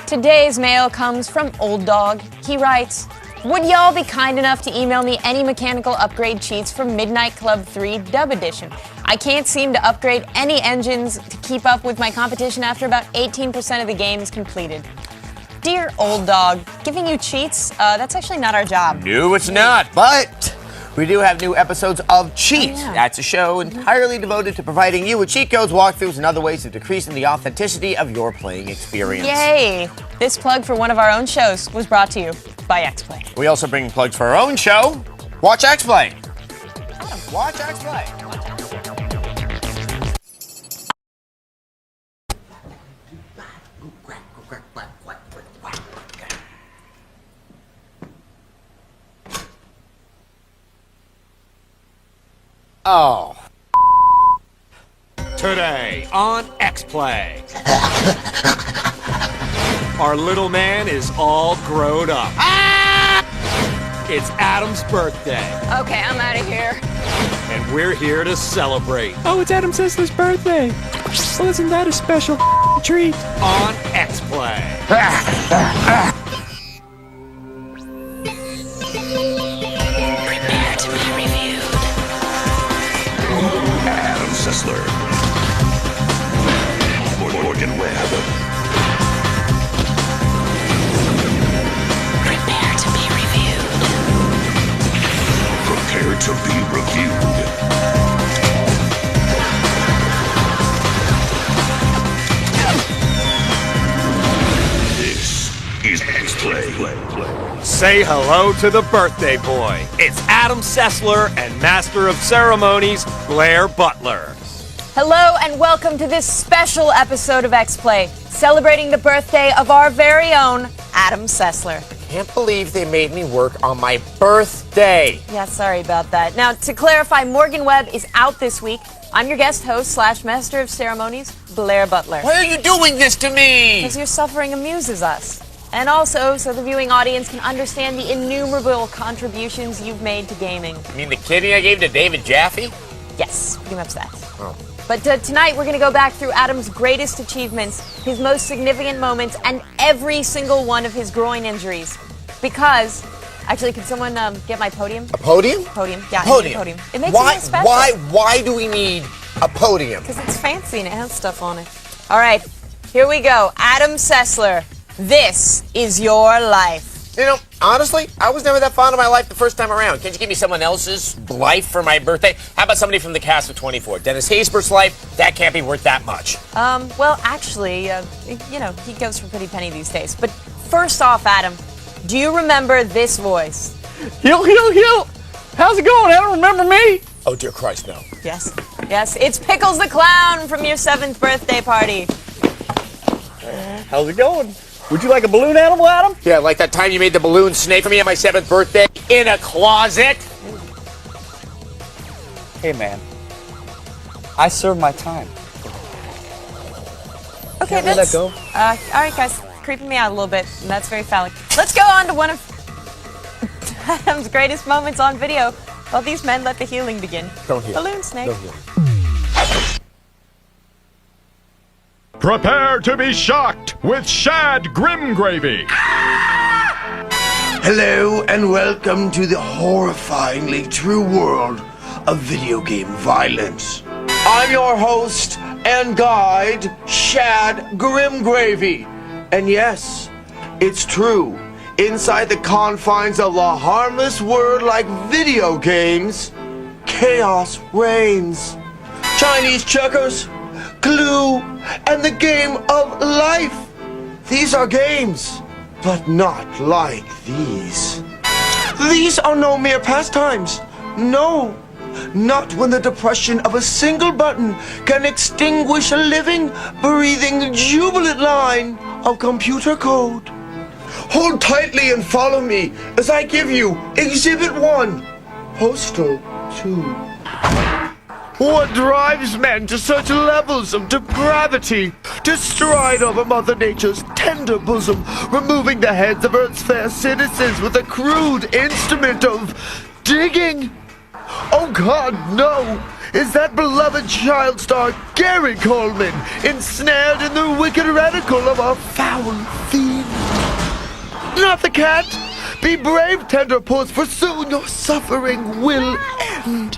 Today's mail comes from Old Dog. He writes, would y'all be kind enough to email me any mechanical upgrade cheats for Midnight Club 3 Dub Edition? I can't seem to upgrade any engines to keep up with my competition after about 18% of the game is completed. Dear Old Dog, giving you cheats, that's actually not our job. No, it's not, but we do have new episodes of Cheat. Oh, yeah. That's a show entirely devoted to providing you with cheat codes, walkthroughs, and other ways of decreasing the authenticity of your playing experience. Yay! This plug for one of our own shows was brought to you by Xplay. We also bring plugs for our own show. Watch Xplay. Watch Xplay. Oh. Today on Xplay. Our little man is all grown up. It's Adam's birthday, Okay, I'm out of here. and we're here to celebrate Oh, it's Adam Sessler's birthday. Well, isn't that a special treat? on Xplay. Prepare Sessler. Morgan Webb. Prepare to be reviewed. Prepare to be reviewed. This is Xplay. Say hello to the birthday boy. It's Adam Sessler and Master of Ceremonies, Blair Butler. Hello and welcome to this special episode of Xplay, celebrating the birthday of our very own Adam Sessler. Can't believe they made me work on my birthday. Yeah, sorry about that. Now, to clarify, Morgan Webb is out this week. I'm your guest host / Master of Ceremonies, Blair Butler. Why are you doing this to me? Because your suffering amuses us. And also, so the viewing audience can understand the innumerable contributions you've made to gaming. You mean the kidney I gave to David Jaffe? Yes, pretty much that. Oh. But tonight we're going to go back through Adam's greatest achievements, his most significant moments, and every single one of his groin injuries. Because, actually, can someone get my podium? A podium? Podium, yeah, Podium. I need a podium. It makes it more special. Why do we need a podium? Because it's fancy and it has stuff on it. All right, here we go. Adam Sessler, this is your life. You know, honestly, I was never that fond of my life the first time around. Can't you give me someone else's life for my birthday? How about somebody from the cast of 24? Dennis Haysbert's life? That can't be worth that much. Well, actually, you know, he goes for pretty penny these days. But first off, Adam, do you remember this voice? Hill. How's it going? Adam, remember me? Oh, dear Christ, no. Yes, it's Pickles the Clown from your 7th birthday party. How's it going? Would you like a balloon animal, Adam? Yeah, like that time you made the balloon snake for me on my 7th birthday in a closet. Hey, man. I served my time. Okay, Can't let that go. All right, guys, creeping me out a little bit, and that's very phallic. Let's go on to one of Adam's greatest moments on video while these men let the healing begin. Don't heal. Balloon snake. Don't heal. Prepare to be shocked with Shad Grimgravy. Hello and welcome to the horrifyingly true world of video game violence. I'm your host and guide, Shad Grimgravy. And yes, it's true. Inside the confines of a harmless world like video games, chaos reigns. Chinese checkers, Clue, and the game of life. These are games, but not like these. These are no mere pastimes. No, not when the depression of a single button can extinguish a living, breathing, jubilant line of computer code. Hold tightly and follow me as I give you Exhibit 1, Postal 2. What drives men to such levels of depravity? To stride over Mother Nature's tender bosom, removing the heads of Earth's fair citizens with a crude instrument of digging? Oh God, no! Is that beloved child star Gary Coleman ensnared in the wicked reticle of a foul fiend? Not the cat! Be brave, tender puss, for soon your suffering will end.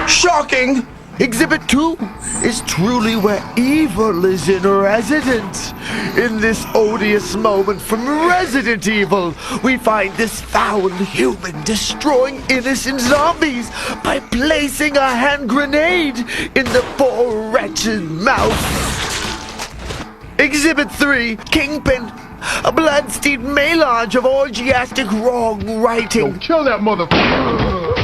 Shocking! Exhibit 2 is truly where evil is in residence. In this odious moment from Resident Evil, we find this foul human destroying innocent zombies by placing a hand grenade in the poor wretch's mouth. Exhibit 3, Kingpin, a bloodstained melange of orgiastic wrong writing. Yo, kill that motherfucker!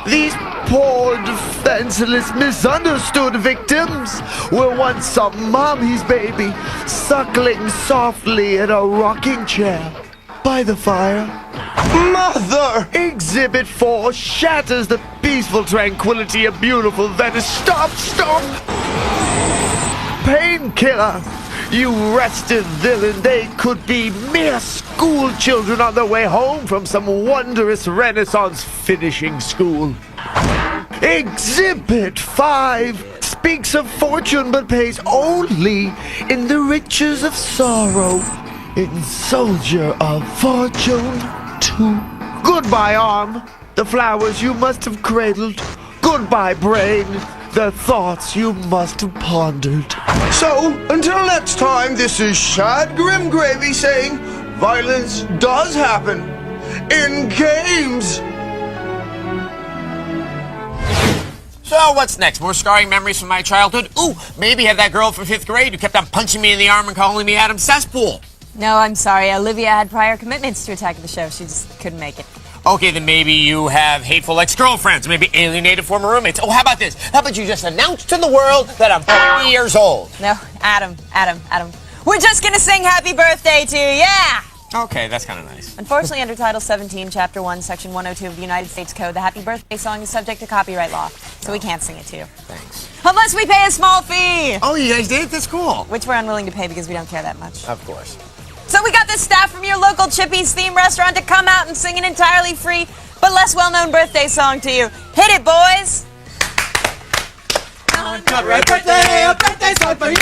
These poor, defenseless, misunderstood victims were once some mommy's baby, suckling softly in a rocking chair by the fire. Mother! Exhibit 4 shatters the peaceful tranquility of beautiful Venice. Stop! Painkiller! You restive villain, they could be mere school children on their way home from some wondrous Renaissance finishing school. Exhibit 5 speaks of fortune but pays only in the riches of sorrow. In Soldier of Fortune 2. Goodbye, arm, the flowers you must have cradled. Goodbye, brain, their thoughts you must have pondered. So, until next time, this is Shad Grimgravy saying violence does happen in games. So what's next? More scarring memories from my childhood? Ooh, maybe have that girl from 5th grade who kept on punching me in the arm and calling me Adam Cesspool. No, I'm sorry. Olivia had prior commitments to Attack of the Show. She just couldn't make it. Okay, then maybe you have hateful ex-girlfriends, maybe alienated former roommates. Oh, how about this? How about you just announce to the world that I'm 40 years old? No, Adam. We're just gonna sing happy birthday to you, yeah! Okay, that's kind of nice. Unfortunately, under Title 17, Chapter 1, Section 102 of the United States Code, the happy birthday song is subject to copyright law, so we can't sing it to you. Thanks. Unless we pay a small fee! Oh, you guys did? That's cool. Which we're unwilling to pay because we don't care that much. Of course. So we got the staff from your local Chippy's theme restaurant to come out and sing an entirely free, but less well-known birthday song to you. Hit it, boys! Copyright birthday, a birthday song for you.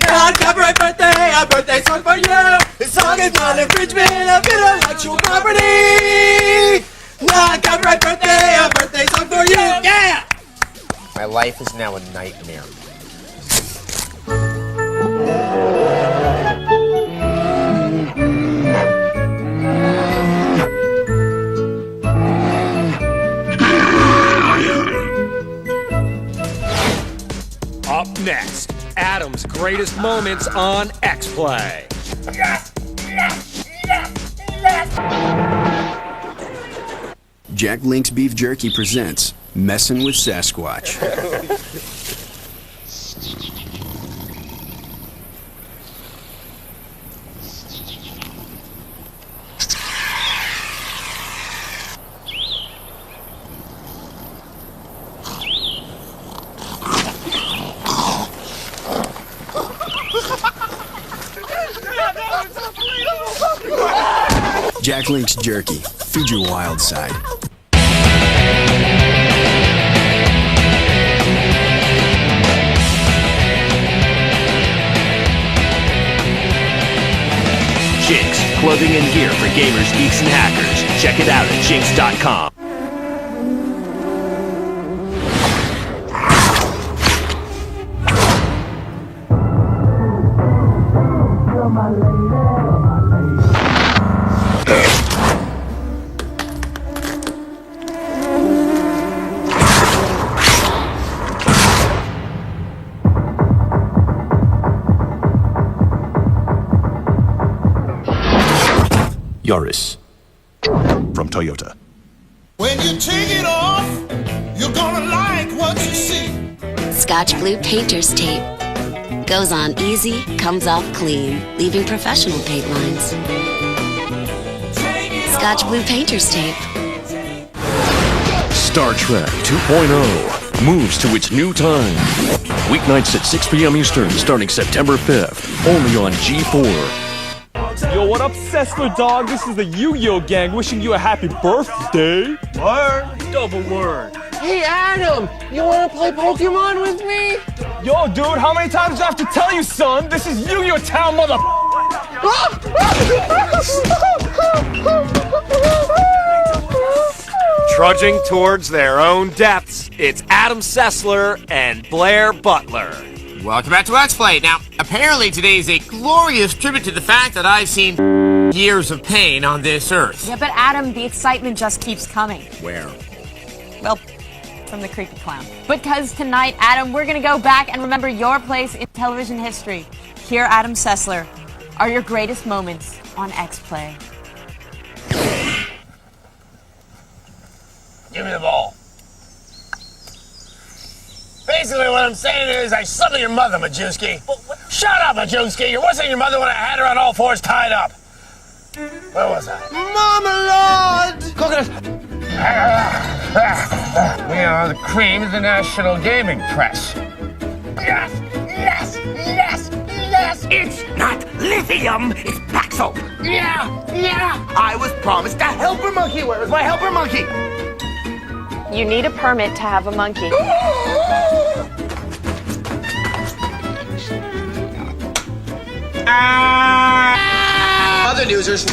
Non-copyright birthday, a birthday song for you. This song is not infringement of intellectual property. Non-copyright birthday, a birthday song for you. Yeah! My life is now a nightmare. Up next, Adam's greatest moments on Xplay. Yes! Yes! Yes! Yes! Jack Link's Beef Jerky presents Messin' with Sasquatch. Jack Link's Jerky. Feed your wild side. Jinx, clothing and gear for gamers, geeks, and hackers. Check it out at jinx.com. Yaris. From Toyota. When you take it off, you're gonna like what you see. Scotch Blue Painter's Tape. Goes on easy, comes off clean, leaving professional paint lines. Scotch Blue Painter's Tape. Star Trek 2.0 moves to its new time. Weeknights at 6 p.m. Eastern starting September 5th. Only on G4. Yo, what up, Sessler dog? This is the Yu-Gi-Oh gang wishing you a happy birthday. Word. Double word. Hey, Adam, you wanna play Pokemon with me? Yo, dude, how many times do I have to tell you, son? This is Yu-Gi-Oh town, mother... Trudging towards their own depths, it's Adam Sessler and Blair Butler. Welcome back to Xplay. Now, apparently today is a glorious tribute to the fact that I've seen years of pain on this earth. Yeah, but Adam, the excitement just keeps coming. Where? Well, from the creepy clown. Because tonight, Adam, we're gonna go back and remember your place in television history. Here, Adam Sessler, are your greatest moments on Xplay. Give me the ball. Basically, what I'm saying is I summon your mother, Majewski. Shut up, Majewski. You're worse than your mother when I had her on all fours tied up. Where was I? Marmalade! Coconut! You know, the cream of the national gaming press. Yes! Yes! Yes! Yes! It's not lithium, it's black soap. Yeah! Yeah! I was promised a helper monkey. Where is my helper monkey? You need a permit to have a monkey. Other users.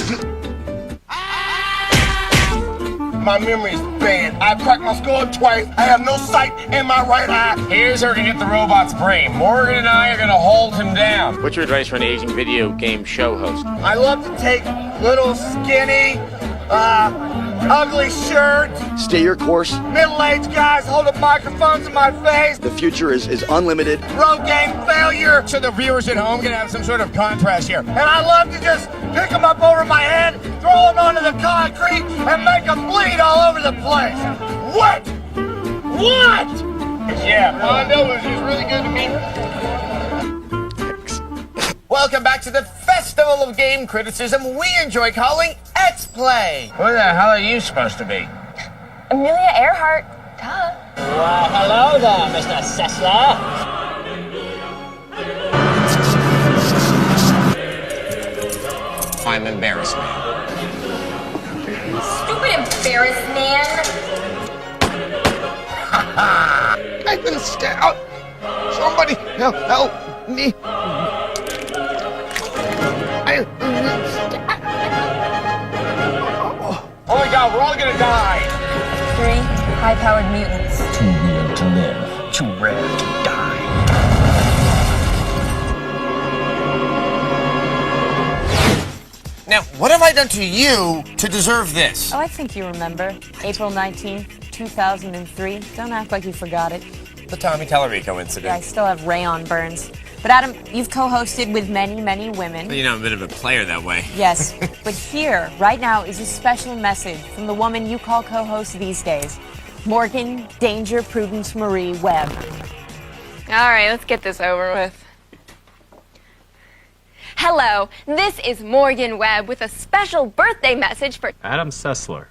My memory's bad. I cracked my skull twice. I have no sight in my right eye. Here's her to hit the robot's brain. Morgan and I are gonna hold him down. What's your advice for an aging video game show host? I love to take little skinny, ugly shirts. Stay your course. Middle-aged guys holding microphones in my face. The future is unlimited. Road game failure. So the viewers at home can have some sort of contrast here. And I love to just pick them up over my head, throw them onto the concrete, and make them bleed all over the place. What? Yeah, Mondo was just really good to me. Welcome back to the Festival of Game Criticism we enjoy calling Xplay. Who the hell are you supposed to be? Amelia Earhart. Duh. Well, hello there, Mr. Sessler. I'm embarrassed, man. Stupid embarrassed man. I've been stabbed. Somebody help me. Oh my god, we're all gonna die. 3 high-powered mutants. Too real to live, too rare to die. Now, what have I done to you to deserve this? Oh, I think you remember. April 19th, 2003. Don't act like you forgot it. The Tommy Tallarico incident. Yeah, I still have rayon burns. But Adam, you've co-hosted with many, many women. You know, I'm a bit of a player that way. Yes, but here, right now, is a special message from the woman you call co-host these days. Morgan Danger Prudence Marie Webb. All right, let's get this over with. Hello, this is Morgan Webb with a special birthday message for Adam Sessler,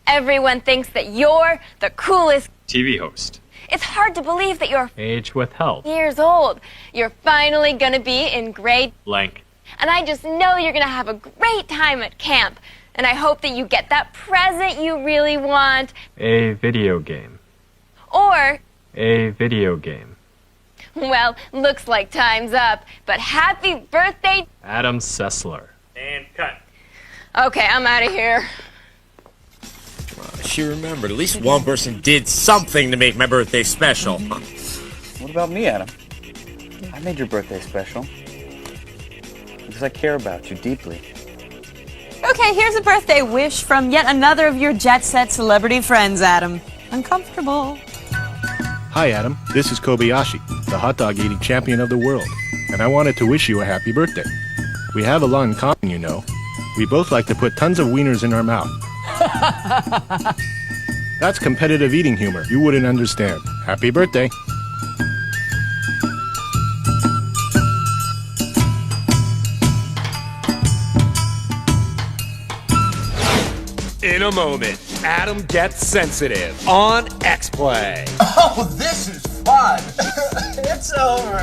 everyone thinks that you're the coolest TV host. It's hard to believe that you're Age withheld. years old. You're finally gonna be in grade Blank. and I just know you're gonna have a great time at camp. And I hope that you get that present you really want. A video game. Or, A video game. well, looks like time's up. But happy birthday. Adam Sessler. And cut. Okay, I'm out of here. She remembered. At least one person did something to make my birthday special. What about me, Adam? I made your birthday special. Because I care about you deeply. Okay, here's a birthday wish from yet another of your jet set celebrity friends, Adam. Uncomfortable. Hi, Adam. This is Kobayashi, the hot dog eating champion of the world. And I wanted to wish you a happy birthday. We have a lot in common, you know. We both like to put tons of wieners in our mouth. That's competitive eating humor. You wouldn't understand. Happy birthday. In a moment, Adam gets sensitive on Xplay. Oh, this is fun. It's over.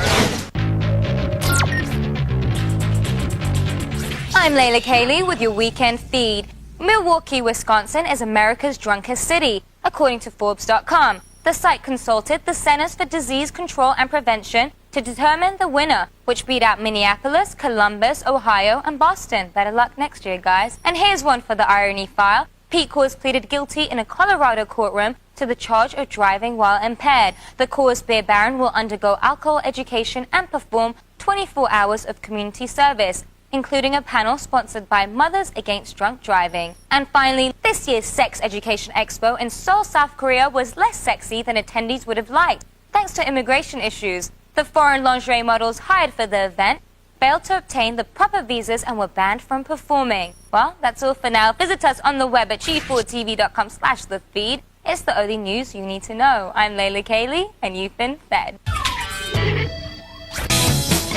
I'm Layla Cayley with your weekend feed. Milwaukee, Wisconsin is America's drunkest city, according to Forbes.com. The site consulted the Centers for Disease Control and Prevention to determine the winner, which beat out Minneapolis, Columbus, Ohio, and Boston. Better luck next year, guys. And here's one for the irony file. Pete Coors pleaded guilty in a Colorado courtroom to the charge of driving while impaired. The Coors Beer Baron will undergo alcohol education and perform 24 hours of community service, including a panel sponsored by Mothers Against Drunk Driving. And finally, this year's Sex Education Expo in Seoul, South Korea was less sexy than attendees would have liked, thanks to immigration issues. The foreign lingerie models hired for the event failed to obtain the proper visas and were banned from performing. Well, that's all for now. Visit us on the web at g4tv.com/thefeed. It's the only news you need to know. I'm Layla Cayley, and you've been fed.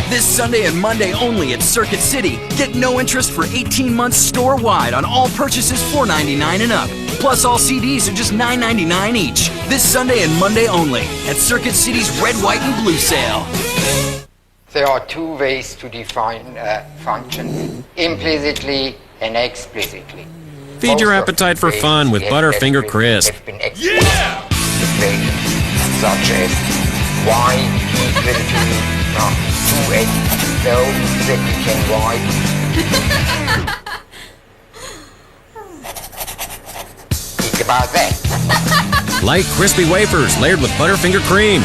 This Sunday and Monday only at Circuit City. Get no interest for 18 months store-wide on all purchases $4.99 and up. Plus all CDs are just $9.99 each. This Sunday and Monday only at Circuit City's Red, White, and Blue sale. There are two ways to define function, implicitly and explicitly. Feed your appetite for fun with Butterfinger Crisp. Yeah! Such as y equal to 2x, so that we can write about that? Light, crispy wafers layered with Butterfinger cream.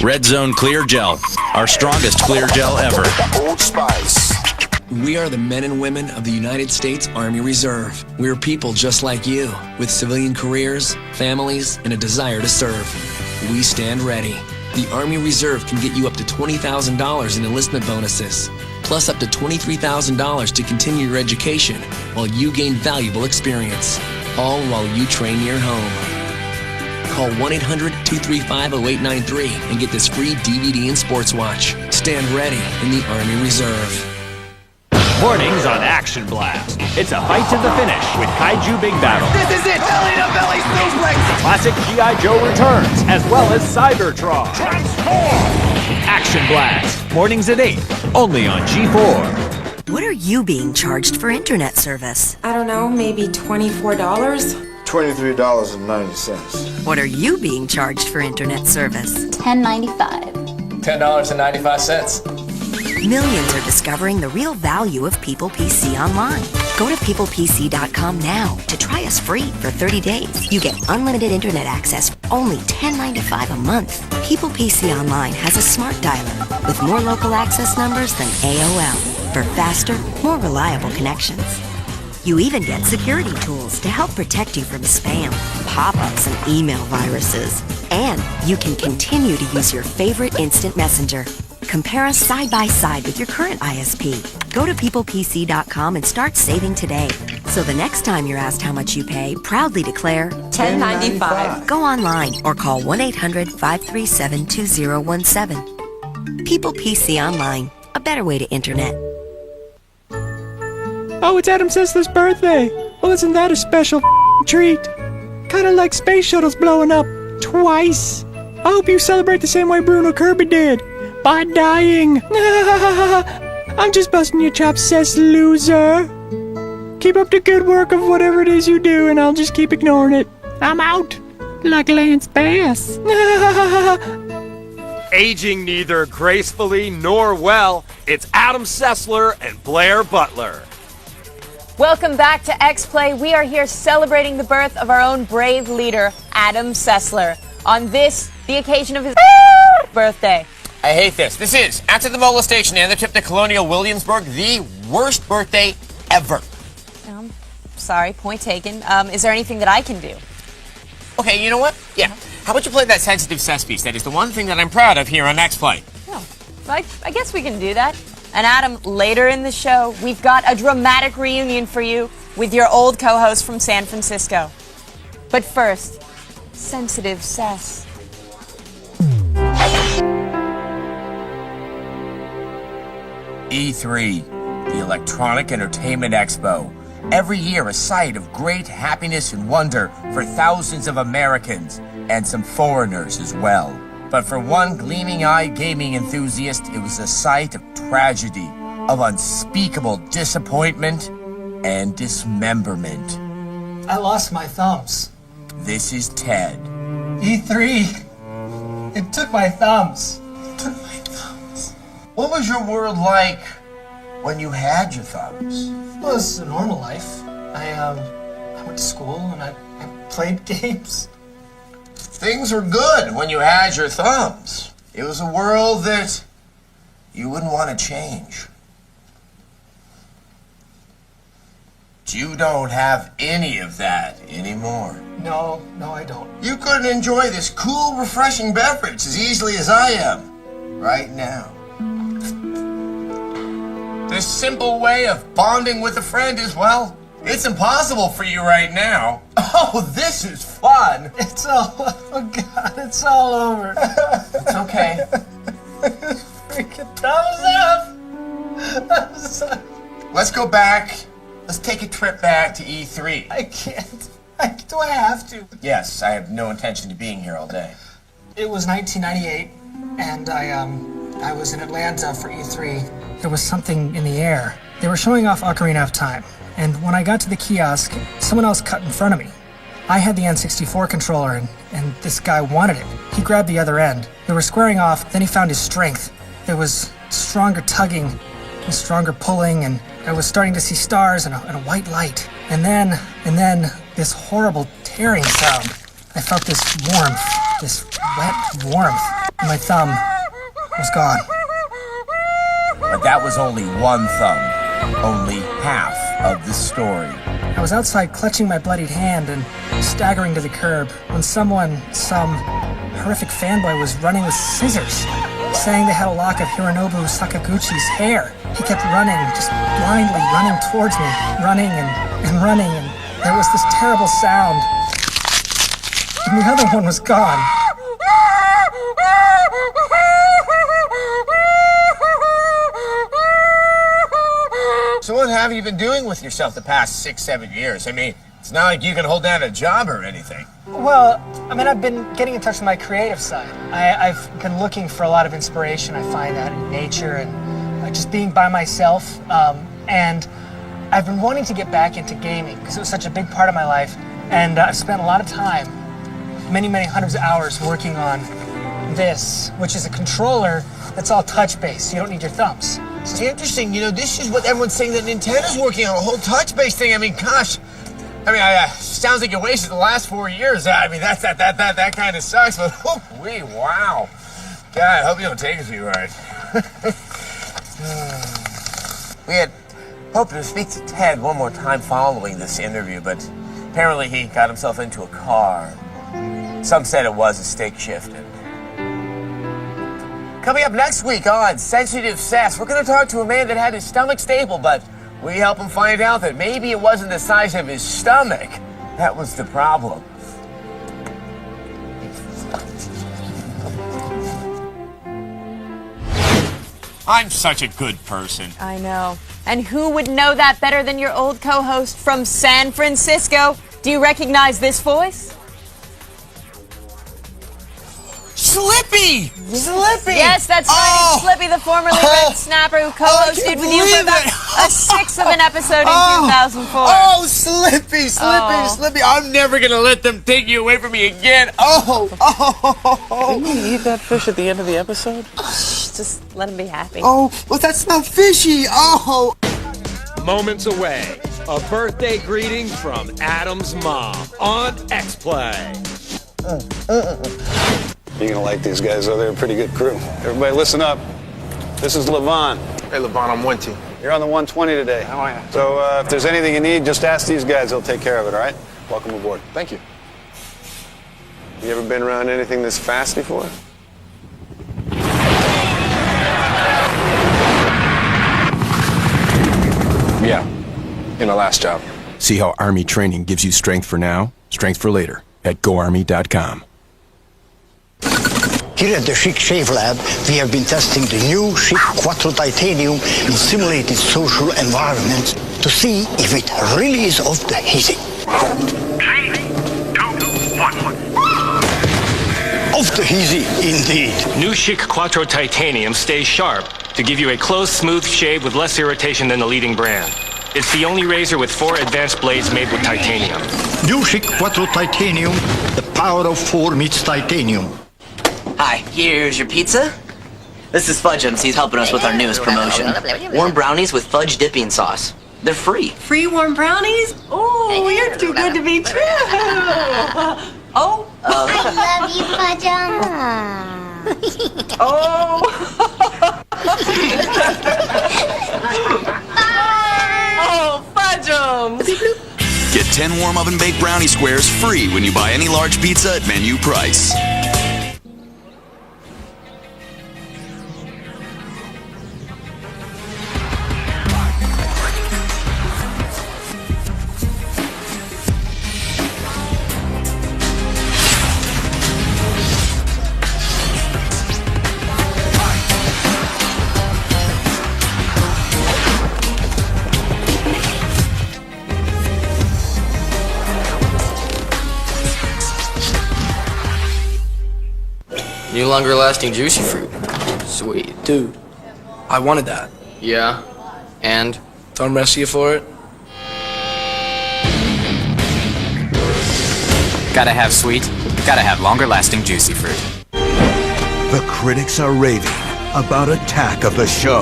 Red Zone Clear Gel, our strongest clear gel ever. Old Spice. We are the men and women of the United States Army Reserve. We're people just like you, with civilian careers, families, and a desire to serve. We stand ready. The Army Reserve can get you up to $20,000 in enlistment bonuses, plus up to $23,000 to continue your education while you gain valuable experience, all while you train near home. Call 1-800-235-0893 and get this free DVD and sports watch. Stand ready in the Army Reserve. Mornings on Action Blast. It's a fight to the finish with Kaiju Big Battle. This is it! Belly to belly suplex! Classic G.I. Joe returns, as well as Cybertron. Transform! Action Blast. Mornings at 8, only on G4. What are you being charged for internet service? I don't know, maybe $24? $23.90. What are you being charged for internet service? $10.95. $10.95. Millions are discovering the real value of People PC Online. Go to peoplepc.com now to try us free for 30 days. You get unlimited internet access for only $10.95 a month. People PC Online has a smart dialer with more local access numbers than AOL for faster, more reliable connections. You even get security tools to help protect you from spam, pop-ups, and email viruses. And you can continue to use your favorite instant messenger. Compare us side by side with your current ISP. Go to peoplepc.com and start saving today. So the next time you're asked how much you pay, proudly declare $10.95. Go online or call 1-800-537-2017. People PC Online, a better way to internet. Oh, it's Adam Sessler's birthday. Well, isn't that a special treat? Kinda like space shuttles blowing up twice. I hope you celebrate the same way Bruno Kirby did. By dying. I'm just busting your chops, Cess loser. Keep up the good work of whatever it is you do, and I'll just keep ignoring it. I'm out. Like Lance Bass. Aging neither gracefully nor well, it's Adam Sessler and Blair Butler. Welcome back to Xplay. We are here celebrating the birth of our own brave leader, Adam Sessler, on this, the occasion of his birthday. I hate this. This is, after the molestation and the trip to Colonial Williamsburg, the worst birthday ever. Sorry, point taken. Is there anything that I can do? Okay, you know what? Yeah. How about you play that sensitive Cess piece? That is the one thing that I'm proud of here on Xplay. Oh, I guess we can do that. And Adam, later in the show, we've got a dramatic reunion for you with your old co-host from San Francisco. But first, sensitive Cess. E3, the Electronic Entertainment Expo. Every year a sight of great happiness and wonder for thousands of Americans and some foreigners as well. But for one gleaming-eyed gaming enthusiast, it was a sight of tragedy, of unspeakable disappointment and dismemberment. I lost my thumbs. This is Ted. E3. It took my thumbs. What was your world like when you had your thumbs? Well, it was a normal life. I went to school and I played games. Things were good when you had your thumbs. It was a world that you wouldn't want to change. You don't have any of that anymore. No, I don't. You couldn't enjoy this cool, refreshing beverage as easily as I am right now. This simple way of bonding with a friend is, well, it's impossible for you right now. Oh, this is fun. It's all over. It's okay. Freaking thumbs up. Let's go back. Let's take a trip back to E3. I can't. Do I have to? Yes, I have no intention of being here all day. It was 1998, and I was in Atlanta for E3. There was something in the air. They were showing off Ocarina of Time, and when I got to the kiosk, someone else cut in front of me. I had the N64 controller, and this guy wanted it. He grabbed the other end. They were squaring off, then he found his strength. There was stronger tugging and stronger pulling, and I was starting to see stars and a white light. And then this horrible tearing sound. I felt this warmth, this wet warmth, and my thumb was gone. But that was only one thumb, only half of the story. I was outside clutching my bloodied hand and staggering to the curb when some horrific fanboy was running with scissors, saying they had a lock of Hironobu Sakaguchi's hair. He kept running, just blindly running towards me, running and running, and there was this terrible sound. And the other one was gone. So what have you been doing with yourself the past 6-7 years? I mean, it's not like you can hold down a job or anything. Well, I mean, I've been getting in touch with my creative side. I've been looking for a lot of inspiration. I find that in nature and just being by myself. And I've been wanting to get back into gaming because it was such a big part of my life. And I've spent a lot of time, many hundreds of hours working on this, which is a controller that's all touch-based. You don't need your thumbs. It's interesting, you know, this is what everyone's saying that Nintendo's working on, a whole touch-based thing. I mean, gosh. I mean, sounds like you wasted the last 4 years. I mean, that kind of sucks, but wow. God, I hope you don't take it too hard. We had hoped to speak to Ted one more time following this interview, but apparently he got himself into a car. Some said it was a stake shift. Coming up next week on Sensitive Sass, we're going to talk to a man that had his stomach stable, but we help him find out that maybe it wasn't the size of his stomach that was the problem. I'm such a good person. I know. And who would know that better than your old co-host from San Francisco? Do you recognize this voice? Slippy! Slippy! Yes, that's right. Slippy, the formerly Red Snapper who co-hosted with you for about a sixth of an episode in 2004. Oh, Slippy! I'm never gonna let them take you away from me again. Didn't you eat that fish at the end of the episode? Just let him be happy. Oh, well, that smelled fishy. Oh! Moments away, a birthday greeting from Adam's mom on Xplay. You're gonna like these guys, though. They're a pretty good crew. Everybody listen up. This is Levon. Hey, Levon, I'm Winty. You're on the 120 today. How are you? So if there's anything you need, just ask these guys. They'll take care of it, all right? Welcome aboard. Thank you. You ever been around anything this fast before? Yeah, in my last job. See how Army training gives you strength for now, strength for later at GoArmy.com. Here at the Chic Shave Lab, we have been testing the new Chic Quattro Titanium in simulated social environments to see if it really is off the easy. 3, 2, 1. Off the easy, indeed. New Chic Quattro Titanium stays sharp to give you a close, smooth shave with less irritation than the leading brand. It's the only razor with 4 advanced blades made with titanium. New Chic Quattro Titanium, the power of 4 meets titanium. Hi, here's your pizza. This is Fudge'ems. He's helping us with our newest promotion. Warm brownies with fudge dipping sauce. They're free. Free warm brownies? Oh, you're too good to be true. Oh. I love you, Fudge'ems. Oh. Oh, Fudge'ems. Get 10 warm oven baked brownie squares free when you buy any large pizza at menu price. New longer lasting juicy fruit. Sweet. Dude, I wanted that. Yeah? And? Don't mess you for it. Gotta have sweet, gotta have longer lasting juicy fruit. The critics are raving about Attack of the Show.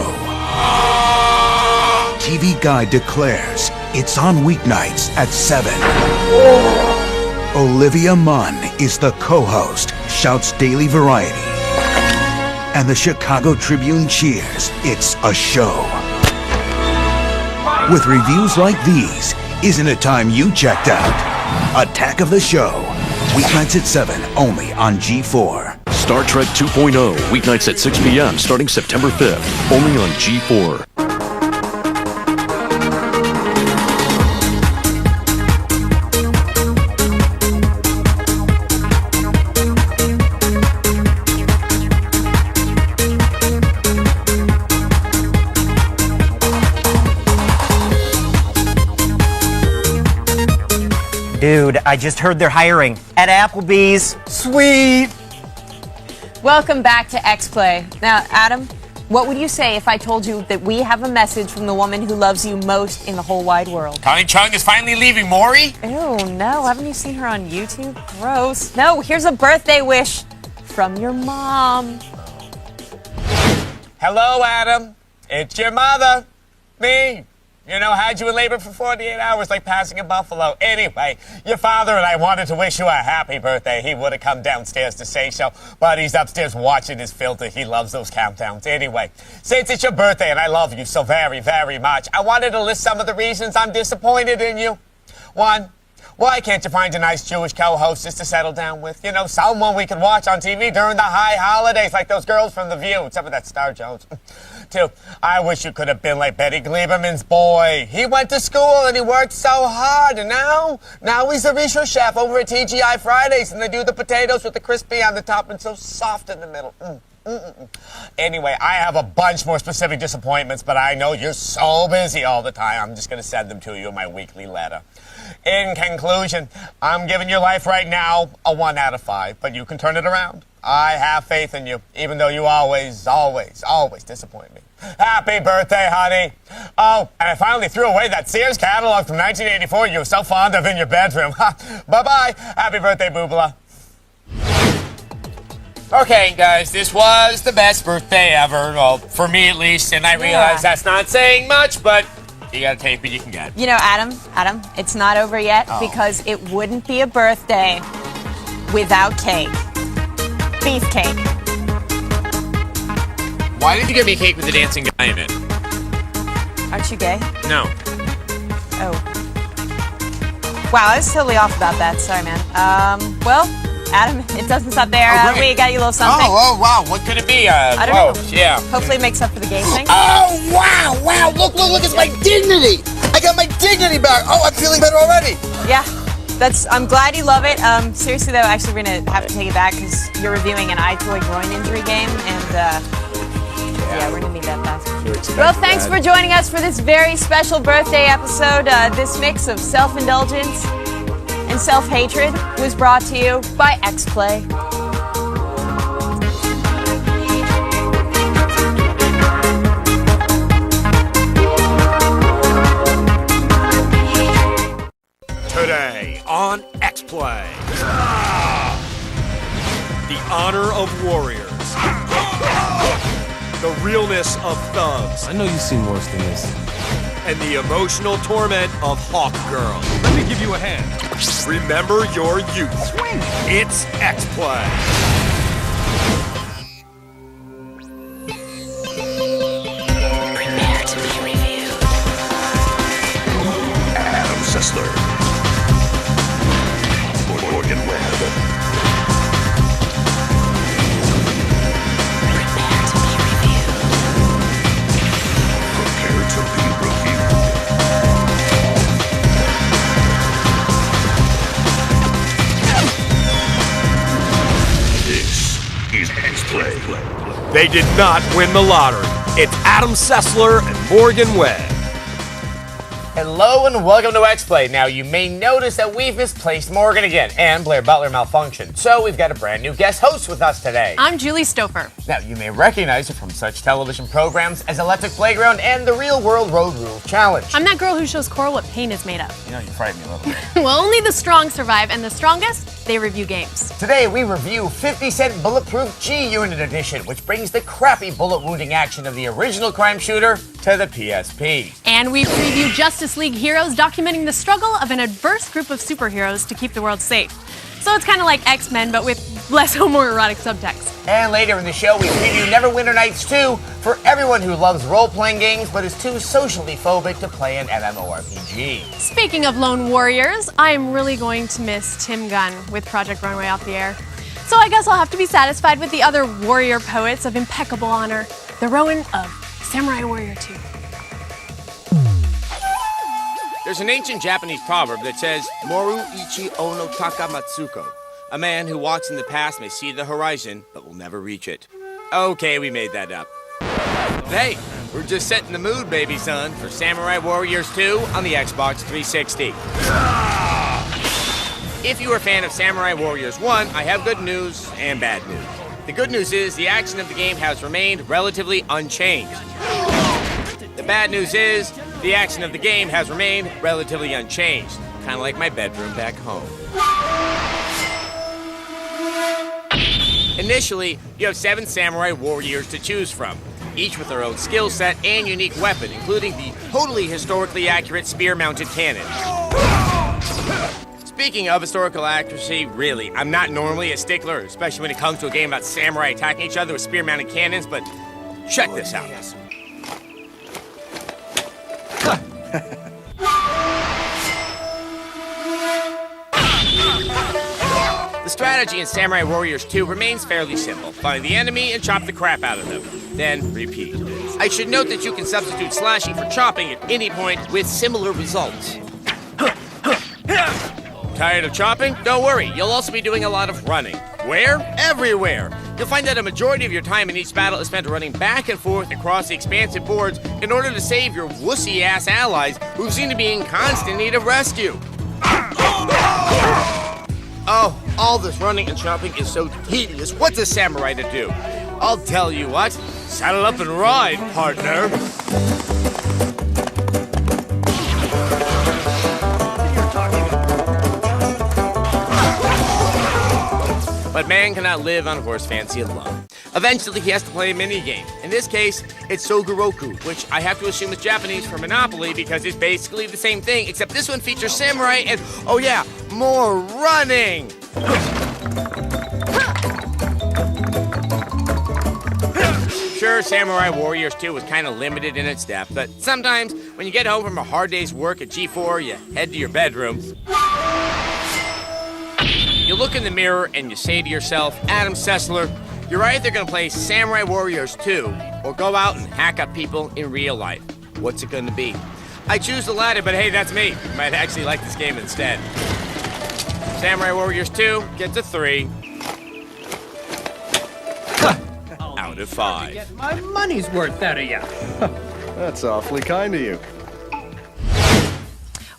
TV Guide declares it's on weeknights at 7. Olivia Munn is the co-host, shouts daily variety. And the Chicago Tribune cheers it's a show. With reviews like these, isn't it time you checked out? Attack of the Show, weeknights at 7, only on G4. Star Trek 2.0, weeknights at 6 p.m. starting September 5th, only on G4. Dude, I just heard they're hiring at Applebee's. Sweet! Welcome back to Xplay. Now, Adam, what would you say if I told you that we have a message from the woman who loves you most in the whole wide world? Connie Chung is finally leaving Maury? Ew, no. Haven't you seen her on YouTube? Gross. No, here's a birthday wish from your mom. Hello, Adam. It's your mother. Me. You know, had you in labor for 48 hours like passing a buffalo. Anyway, your father and I wanted to wish you a happy birthday. He would have come downstairs to say so, but he's upstairs watching his filter. He loves those countdowns. Anyway, since it's your birthday and I love you so very, very much, I wanted to list some of the reasons I'm disappointed in you. 1, why can't you find a nice Jewish co-hostess to settle down with? You know, someone we could watch on TV during the high holidays, like those girls from The View, except for that Star Jones. 2, I wish you could have been like Betty Gleberman's boy. He went to school and he worked so hard, and now he's a research chef over at TGI Fridays, and they do the potatoes with the crispy on the top and so soft in the middle. Anyway, I have a bunch more specific disappointments, but I know you're so busy all the time. I'm just going to send them to you in my weekly letter. In conclusion, I'm giving your life right now a 1 out of 5, but you can turn it around. I have faith in you, even though you always, always, always disappoint me. Happy birthday, honey. Oh, and I finally threw away that Sears catalog from 1984 you were so fond of in your bedroom. Bye-bye. Happy birthday, Boobala. Okay, guys, this was the best birthday ever, well, for me at least, and I realize that's not saying much, but you gotta take what you can get. You know, Adam, it's not over yet because it wouldn't be a birthday without cake. Beefcake. Why did you get me a cake with a dancing guy in it? Aren't you gay? No. Oh. Wow, I was totally off about that. Sorry, man. Well, Adam, it doesn't stop there. We got you a little something. Oh, wow. What could it be? I don't know. Yeah. Hopefully it makes up for the gay thing. Oh, wow. Look, it's my dignity. I got my dignity back. Oh, I'm feeling better already. Yeah. I'm glad you love it. Seriously, though, actually, we're going to have to take it back because you're reviewing an eye toy groin injury game, and, yeah, we're going to need that fast. Well, thanks for joining us for this very special birthday episode. This mix of self-indulgence and self-hatred was brought to you by Xplay. Today on Xplay, the honor of warriors, the realness of thugs. I know you've seen worse than this. And the emotional torment of Hawk Girl. Let me give you a hand. Remember your youth. It's Xplay. Prepare to be reviewed. Adam Sessler. Morgan Webb. Prepare to be reviewed. Prepare to be reviewed. This is Xplay. They did not win the lottery. It's Adam Sessler and Morgan Webb. Hello and welcome to Xplay. Now, you may notice that we've misplaced Morgan again, and Blair Butler malfunctioned. So we've got a brand new guest host with us today. I'm Julie Stouffer. Now, you may recognize her from such television programs as Electric Playground and the Real World Road Rules Challenge. I'm that girl who shows Cora what pain is made of. You know, you frighten me a little bit. Well, only the strong survive, and the strongest they review games. Today we review 50 Cent Bulletproof G-Unit Edition, which brings the crappy bullet wounding action of the original crime shooter to the PSP. And we preview Justice League Heroes, documenting the struggle of an adverse group of superheroes to keep the world safe. So it's kind of like X-Men, but with less homoerotic subtext. And later in the show, we preview Neverwinter Nights 2 for everyone who loves role-playing games but is too socially phobic to play an MMORPG. Speaking of lone warriors, I am really going to miss Tim Gunn with Project Runway off the air. So I guess I'll have to be satisfied with the other warrior poets of impeccable honor, the Rowan of Samurai Warrior 2. There's an ancient Japanese proverb that says, Moru ichi ono taka matsuko. A man who walks in the past may see the horizon, but will never reach it. Okay, we made that up. Hey, we're just setting the mood, baby son, for Samurai Warriors 2 on the Xbox 360. If you are a fan of Samurai Warriors 1, I have good news and bad news. The good news is the action of the game has remained relatively unchanged. The bad news is the action of the game has remained relatively unchanged, kind of like my bedroom back home. Initially, you have 7 Samurai Warriors to choose from, each with their own skill set and unique weapon, including the totally historically accurate spear-mounted cannon. Speaking of historical accuracy, really, I'm not normally a stickler, especially when it comes to a game about samurai attacking each other with spear-mounted cannons, but check this out. The strategy in Samurai Warriors 2 remains fairly simple. Find the enemy and chop the crap out of them. Then repeat. I should note that you can substitute slashing for chopping at any point with similar results. Tired of chopping? Don't worry, you'll also be doing a lot of running. Where? Everywhere. You'll find that a majority of your time in each battle is spent running back and forth across the expansive boards in order to save your wussy-ass allies who seem to be in constant need of rescue. Oh, all this running and chopping is so tedious. What's a samurai to do? I'll tell you what. Saddle up and ride, partner. But man cannot live on horse fancy alone. Eventually, he has to play a mini-game. In this case, it's Soguroku, which I have to assume is Japanese for Monopoly because it's basically the same thing, except this one features samurai and, oh yeah, more running! Sure, Samurai Warriors 2 was kind of limited in its depth, but sometimes when you get home from a hard day's work at G4, you head to your bedroom. You look in the mirror and you say to yourself, Adam Sessler, you're either going to play Samurai Warriors 2 or go out and hack up people in real life. What's it going to be? I choose the latter, but hey, that's me. You might actually like this game instead. Samurai Warriors 2 gets a 3 out of 5. Get my money's worth out of you. That's awfully kind of you.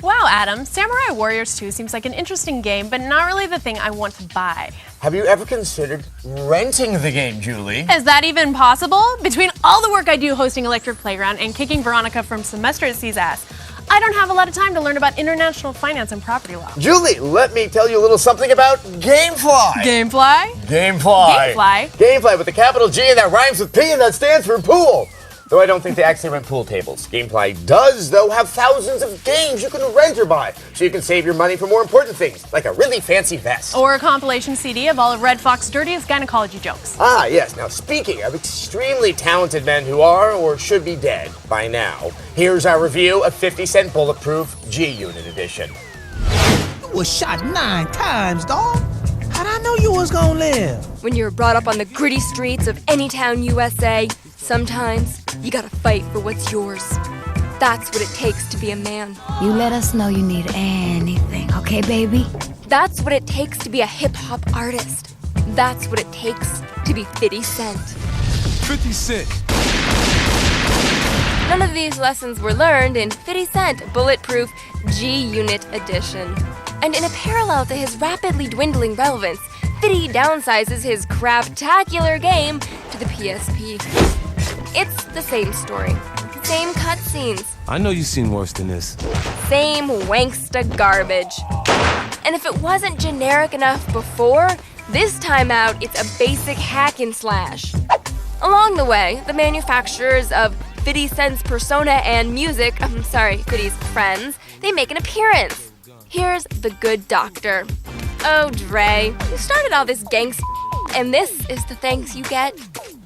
Wow, Adam, Samurai Warriors 2 seems like an interesting game, but not really the thing I want to buy. Have you ever considered renting the game, Julie? Is that even possible? Between all the work I do hosting Electric Playground and kicking Veronica from semester at C's ass, I don't have a lot of time to learn about international finance and property law. Julie, let me tell you a little something about Gamefly. Gamefly? Gamefly. Gamefly? Gamefly with a capital G and that rhymes with P and that stands for pool. Though I don't think they actually rent pool tables. Gamefly does, though, have thousands of games you can rent or buy, so you can save your money for more important things, like a really fancy vest. Or a compilation CD of all of Red Fox's dirtiest gynecology jokes. Ah, yes. Now, speaking of extremely talented men who are, or should be dead by now, here's our review of 50 Cent Bulletproof G-Unit Edition. You was shot 9 times, dawg. How'd I know you was gonna live? When you're brought up on the gritty streets of any town USA, sometimes you gotta fight for what's yours. That's what it takes to be a man. You let us know you need anything, okay, baby? That's what it takes to be a hip-hop artist. That's what it takes to be 50 Cent. 50 Cent. None of these lessons were learned in 50 Cent Bulletproof G-Unit Edition. And in a parallel to his rapidly dwindling relevance, 50 downsizes his craptacular game to the PSP. It's the same story, same cutscenes, I know you've seen worse than this. same wanksta garbage. And if it wasn't generic enough before, this time out, it's a basic hack and slash. Along the way, the manufacturers of 50 Cent's persona and music, Fiddy's friends, they make an appearance. Here's the good doctor. Oh, Dre, you started all this gangsta, and this is the thanks you get?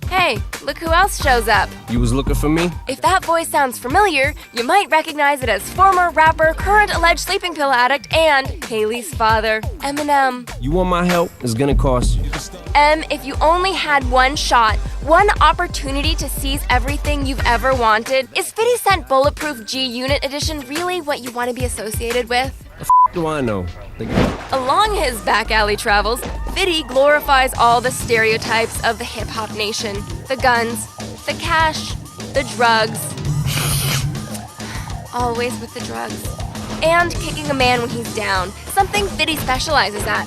Hey, look who else shows up. You was looking for me? If that voice sounds familiar, you might recognize it as former rapper, current alleged sleeping pill addict, and Haley's father, Eminem. You want my help? It's gonna cost you. If you only had one shot, one opportunity to seize everything you've ever wanted, is 50 Cent Bulletproof G-Unit Edition really what you want to be associated with? Do I know? Along his back alley travels, 50 glorifies all the stereotypes of the hip-hop nation. The guns, the cash, the drugs. Always with the drugs. And kicking a man when he's down, something 50 specializes at.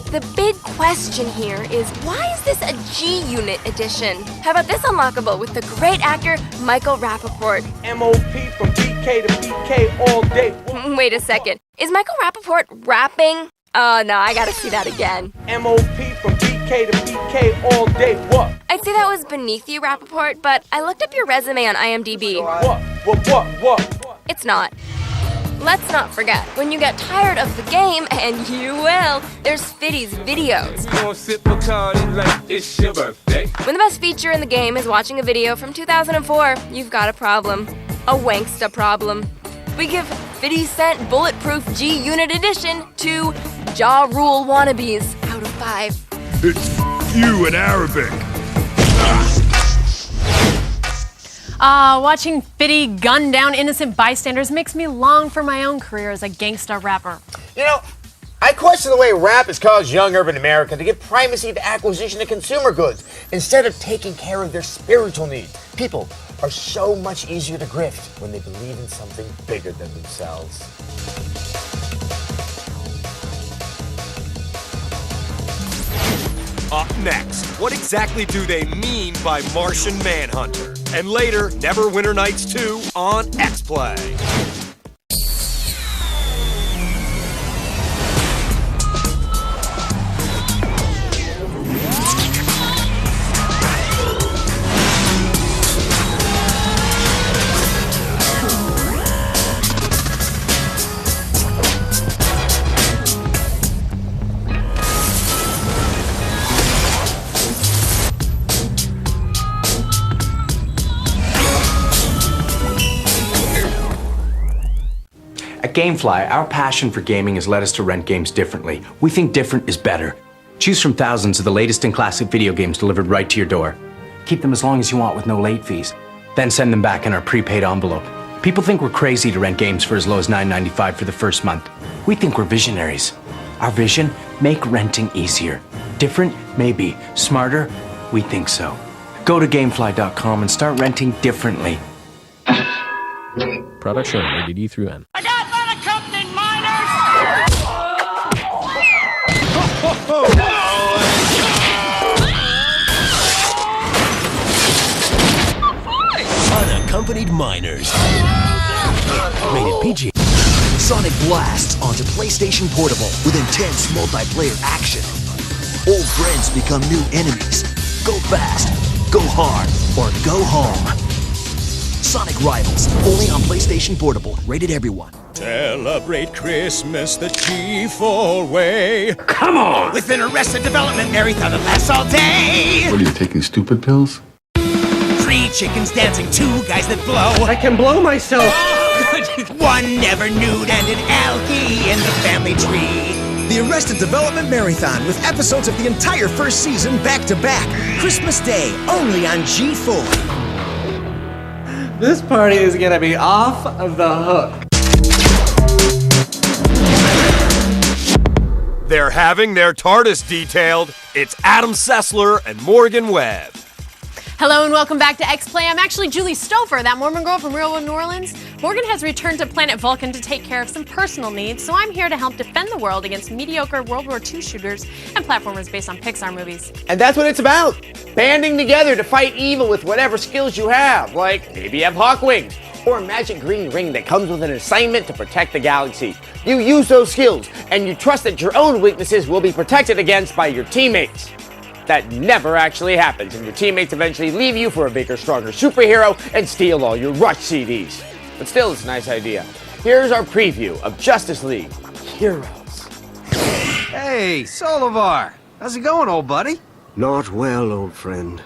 The big question here is, why is this a G-Unit edition? How about this unlockable with the great actor Michael Rappaport? MOP from BK to BK all day. Wait a second. Is Michael Rappaport rapping? Oh no, I gotta see that again. MOP from BK to BK all day. What? I'd say that was beneath you, Rappaport, but I looked up your resume on IMDb. What? It's not. Let's not forget, when you get tired of the game, and you will, there's 50's videos. When the best feature in the game is watching a video from 2004, you've got a problem. A wanksta problem. We give 50 Cent Bulletproof G-Unit Edition to Ja Rule wannabes out of 5. It's you in Arabic. Watching 50 gun down innocent bystanders makes me long for my own career as a gangsta rapper. You know, I question the way rap has caused young urban America to give primacy to acquisition of consumer goods instead of taking care of their spiritual needs. People are so much easier to grift when they believe in something bigger than themselves. Up next, what exactly do they mean by Martian Manhunter? And later, Neverwinter Nights 2 on Xplay. At Gamefly, our passion for gaming has led us to rent games differently. We think different is better. Choose from thousands of the latest and classic video games delivered right to your door. Keep them as long as you want with no late fees. Then send them back in our prepaid envelope. People think we're crazy to rent games for as low as $9.95 for the first month. We think we're visionaries. Our vision? Make renting easier. Different? Maybe. Smarter? We think so. Go to Gamefly.com and start renting differently. Product shown rated E through N. I got unaccompanied minors! Unaccompanied minors. Rated PG. Sonic blasts onto PlayStation Portable with intense multiplayer action. Old friends become new enemies. Go fast, go hard, or go home. Sonic Rivals, only on PlayStation Portable, rated everyone. Celebrate Christmas the G4 way. Come on! With an Arrested Development marathon that lasts all day. What are you taking, stupid pills? 3 chickens dancing, 2 guys that blow. I can blow myself. One never nude and an algae in the family tree. The Arrested Development Marathon with episodes of the entire first season back to back. Christmas Day, only on G4. This party is gonna be off the hook. They're having their TARDIS detailed. It's Adam Sessler and Morgan Webb. Hello and welcome back to Xplay. I'm actually Julie Stouffer, that Mormon girl from real New Orleans. Morgan has returned to planet Vulcan to take care of some personal needs, so I'm here to help defend the world against mediocre World War II shooters and platformers based on Pixar movies. And that's what it's about. Banding together to fight evil with whatever skills you have, like maybe you have hawk wings, or a magic green ring that comes with an assignment to protect the galaxy. You use those skills, and you trust that your own weaknesses will be protected against by your teammates. That never actually happens, and your teammates eventually leave you for a bigger, stronger superhero and steal all your Rush CDs. But still, it's a nice idea. Here's our preview of Justice League Heroes. Hey, Solivar! How's it going, old buddy? Not well, old friend.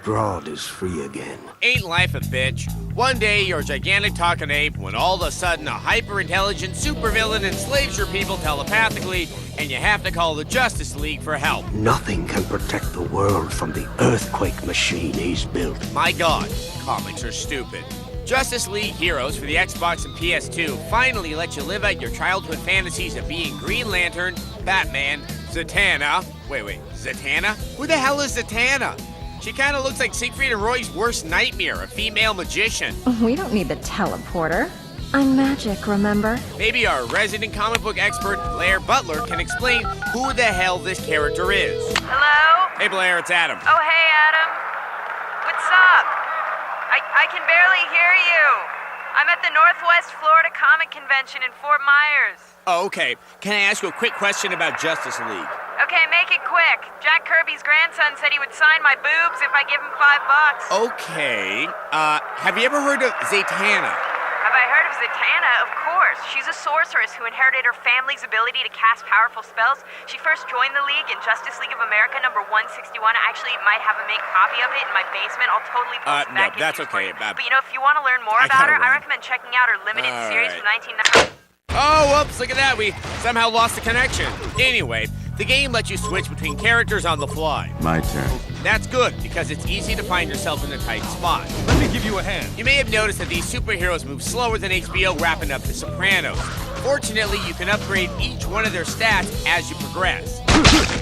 Grodd is free again. Ain't life a bitch? One day you're a gigantic talking ape when all of a sudden a hyper-intelligent supervillain enslaves your people telepathically and you have to call the Justice League for help. Nothing can protect the world from the earthquake machine he's built. My god, comics are stupid. Justice League Heroes for the Xbox and PS2 finally let you live out your childhood fantasies of being Green Lantern, Batman, Zatanna. Wait, Zatanna? Who the hell is Zatanna? She kind of looks like Siegfried and Roy's worst nightmare, a female magician. We don't need the teleporter. I'm magic, remember? Maybe our resident comic book expert, Blair Butler, can explain who the hell this character is. Hello? Hey Blair, it's Adam. Oh, hey, Adam. What's up? I can barely hear you. I'm at the Northwest Florida Comic Convention in Fort Myers. Oh, okay. Can I ask you a quick question about Justice League? Okay, make it quick. Jack Kirby's grandson said he would sign my boobs if I give him $5. Okay. Have you ever heard of Zatanna? Have I heard of Zatanna? Of course. She's a sorceress who inherited her family's ability to cast powerful spells. She first joined the League in Justice League of America number 161. I actually might have a make copy of it in my basement. I'll totally post it back no, that's okay. But you know, if you want to learn more about her, I recommend checking out her limited series from 1990. Oh, whoops, look at that. We somehow lost the connection. Anyway, the game lets you switch between characters on the fly. My turn. That's good, because it's easy to find yourself in a tight spot. Let me give you a hand. You may have noticed that these superheroes move slower than HBO wrapping up The Sopranos. Fortunately, you can upgrade each one of their stats as you progress.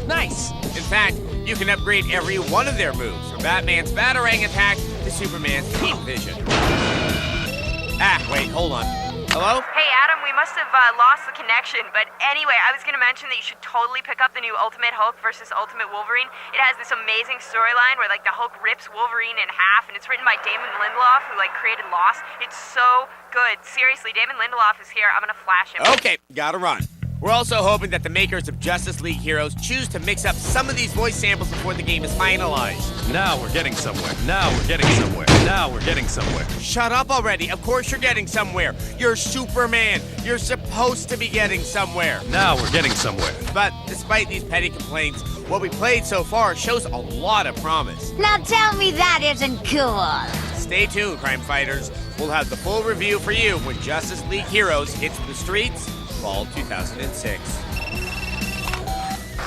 Nice! In fact, you can upgrade every one of their moves, from Batman's Batarang attack to Superman's heat vision. Wait, hold on. Hello? Hey, Adam, we must have lost the connection, but anyway, I was going to mention that you should totally pick up the new Ultimate Hulk versus Ultimate Wolverine. It has this amazing storyline where, the Hulk rips Wolverine in half, and it's written by Damon Lindelof, who, created Lost. It's so good. Seriously, Damon Lindelof is here. I'm going to flash him. Okay, gotta run. We're also hoping that the makers of Justice League Heroes choose to mix up some of these voice samples before the game is finalized. Now we're getting somewhere. Now we're getting somewhere. Now we're getting somewhere. Shut up already. Of course you're getting somewhere. You're Superman. You're supposed to be getting somewhere. Now we're getting somewhere. But despite these petty complaints, what we played so far shows a lot of promise. Now tell me that isn't cool. Stay tuned, crime fighters. We'll have the full review for you when Justice League Heroes hits the streets fall 2006.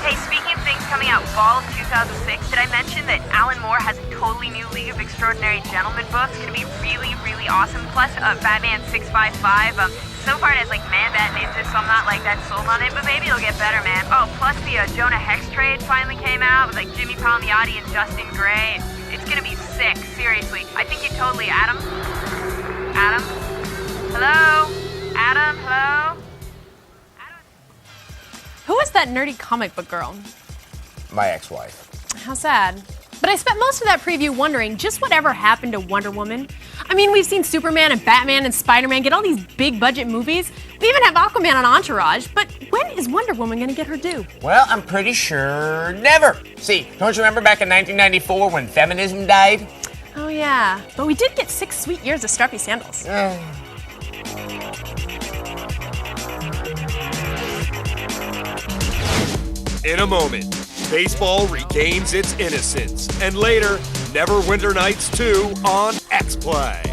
Hey, speaking of things coming out fall of 2006, did I mention that Alan Moore has a totally new League of Extraordinary Gentlemen book? It's going to be really, really awesome. Plus, Batman 655. So far it has Man-Bat Ninja, so I'm not that sold on it, but maybe it'll get better, man. Oh, plus the Jonah Hex trade finally came out with Jimmy Palmiotti and Justin Gray. It's going to be sick, seriously. I think you totally... Adam? Hello? Adam? Hello? Who is that nerdy comic book girl? My ex-wife. How sad. But I spent most of that preview wondering just whatever happened to Wonder Woman. I mean, we've seen Superman and Batman and Spider-Man get all these big budget movies. We even have Aquaman on Entourage, but when is Wonder Woman gonna get her due? Well, I'm pretty sure never. See, don't you remember back in 1994 when feminism died? Oh yeah, but we did get 6 sweet years of strappy sandals. In a moment, baseball regains its innocence, and later, Neverwinter Nights 2 on Xplay.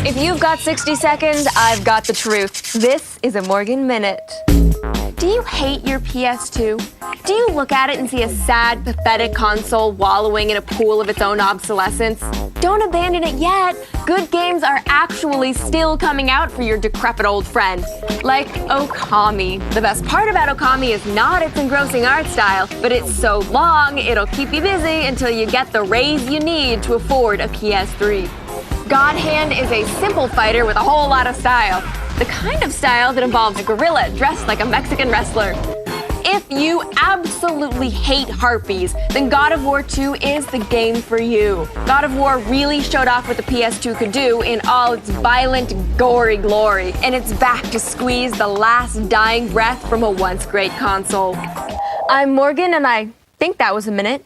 If you've got 60 seconds, I've got the truth. This is a Morgan Minute. Do you hate your PS2? Do you look at it and see a sad, pathetic console wallowing in a pool of its own obsolescence? Don't abandon it yet. Good games are actually still coming out for your decrepit old friend. Like Okami. The best part about Okami is not its engrossing art style, but it's so long, it'll keep you busy until you get the raise you need to afford a PS3. God Hand is a simple fighter with a whole lot of style. The kind of style that involves a gorilla dressed like a Mexican wrestler. If you absolutely hate harpies, then God of War 2 is the game for you. God of War really showed off what the PS2 could do in all its violent, gory glory, and it's back to squeeze the last dying breath from a once great console. I'm Morgan, and I think that was a minute.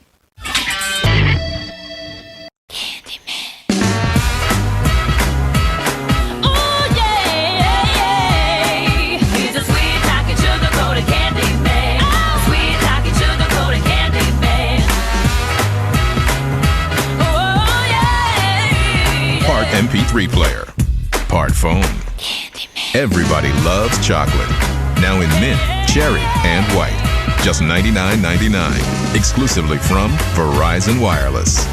Part MP3 player, part phone. Everybody loves chocolate. Now in mint, cherry, and white. Just $99.99. Exclusively from Verizon Wireless.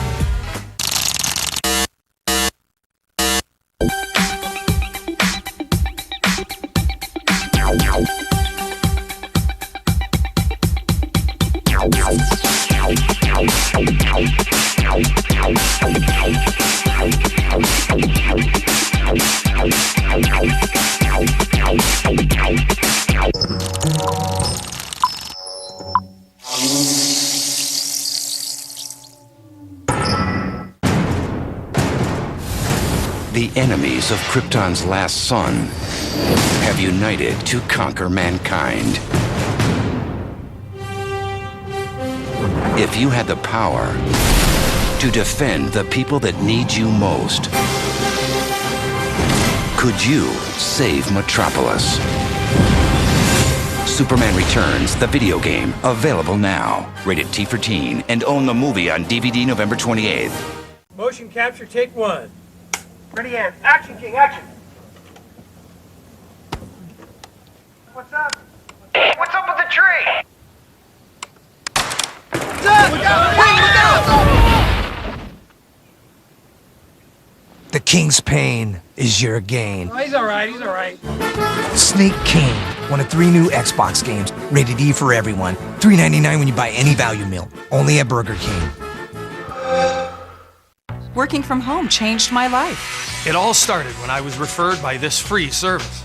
The enemies of Krypton's last son have united to conquer mankind. If you had the power to defend the people that need you most, could you save Metropolis? Superman Returns, the video game, available now. Rated T for Teen, and own the movie on DVD November 28th. Motion capture, take one. Ready and action, King, action. What's up? What's up with the tree? The King's pain is your gain. Oh, he's all right. Snake King, one of 3 new Xbox games, rated E for everyone. $3.99 when you buy any value meal. Only at Burger King. Working from home changed my life. It all started when I was referred by this free service.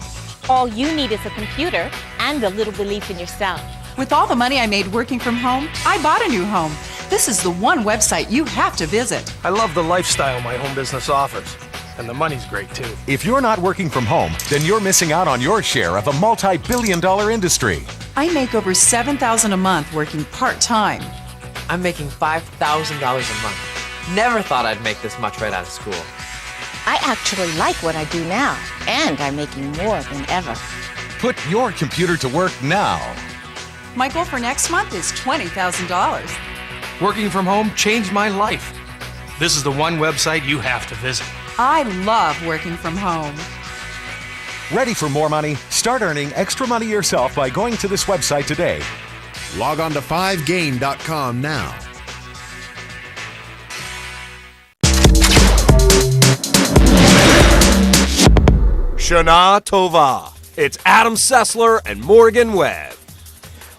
All you need is a computer and a little belief in yourself. With all the money I made working from home, I bought a new home. This is the one website you have to visit. I love the lifestyle my home business offers, and the money's great too. If you're not working from home, then you're missing out on your share of a multi-billion-dollar industry. I make over $7,000 a month working part-time. I'm making $5,000 a month. Never thought I'd make this much right out of school. I actually like what I do now, and I'm making more than ever. Put your computer to work now. My goal for next month is $20,000. Working from home changed my life. This is the one website you have to visit. I love working from home. Ready for more money? Start earning extra money yourself by going to this website today. Log on to 5game.com now. Shana Tova. It's Adam Sessler and Morgan Webb.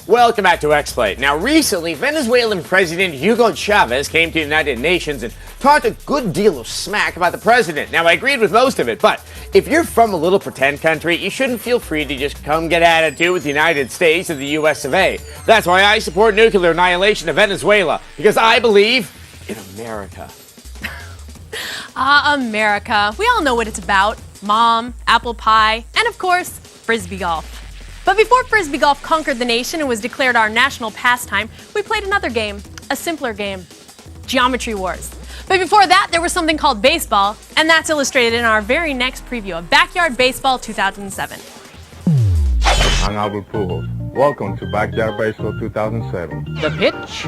Welcome back to Xplay. Now, recently, Venezuelan President Hugo Chavez came to the United Nations and talked a good deal of smack about the president. Now, I agreed with most of it, but if you're from a little pretend country, you shouldn't feel free to just come get attitude with the United States or the US of A. That's why I support nuclear annihilation of Venezuela, because I believe in America. America. We all know what it's about. Mom, apple pie, and of course, frisbee golf. But before frisbee golf conquered the nation and was declared our national pastime, we played another game, a simpler game, Geometry Wars. But before that, there was something called baseball, and that's illustrated in our very next preview of Backyard Baseball 2007. I'm Albert Pujols. Welcome to Backyard Baseball 2007. The pitch.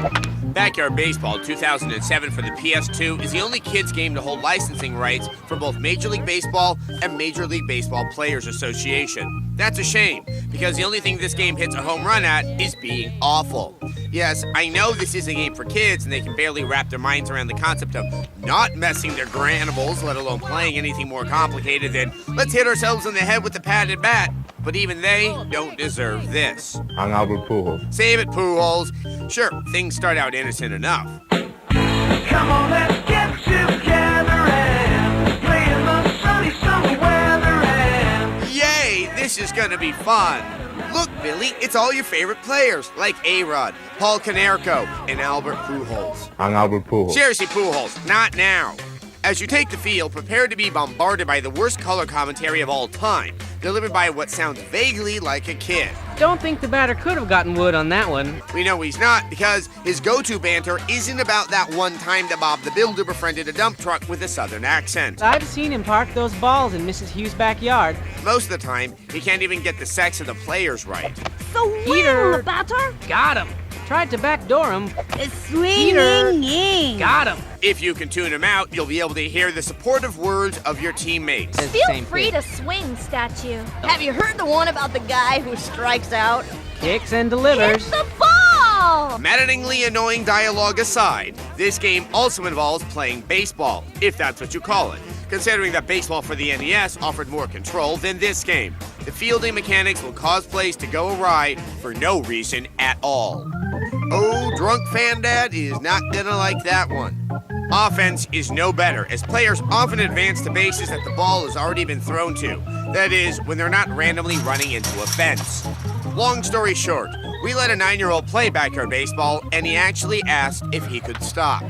Backyard Baseball 2007 for the PS2 is the only kids game to hold licensing rights for both Major League Baseball and Major League Baseball Players Association. That's a shame, because the only thing this game hits a home run at is being awful. Yes, I know this is a game for kids and they can barely wrap their minds around the concept of not messing their granimals, let alone playing anything more complicated than let's hit ourselves in the head with a padded bat. But even they don't deserve this. I'm Albert Pujols. Save it, Pujols. Sure, things start out innocent enough. Come on, let's get together and play in the sunny summer weather and... Yay, this is gonna be fun. Look, Billy, it's all your favorite players, like A-Rod, Paul Konerko, and Albert Pujols. I'm Albert Pujols. Seriously, Pujols, not now. As you take the field, prepare to be bombarded by the worst color commentary of all time, delivered by what sounds vaguely like a kid. Don't think the batter could have gotten wood on that one. We know he's not, because his go-to banter isn't about that one time that Bob the Builder befriended a dump truck with a southern accent. I've seen him park those balls in Mrs. Hughes' backyard. Most of the time, he can't even get the sex of the players right. So Peter. the batter? Got him. Tried to backdoor him. Swinging. Got him. If you can tune him out, you'll be able to hear the supportive words of your teammates. Feel free to swing, statue. Have you heard the one about the guy who strikes out? Kicks and delivers. Hit the ball! Maddeningly annoying dialogue aside, this game also involves playing baseball, if that's what you call it, considering that baseball for the NES offered more control than this game. The fielding mechanics will cause plays to go awry for no reason at all. Oh, drunk fan dad is not gonna like that one. Offense is no better, as players often advance to bases that the ball has already been thrown to. That is, when they're not randomly running into a fence. Long story short, we let a 9-year-old play backyard baseball, and he actually asked if he could stop.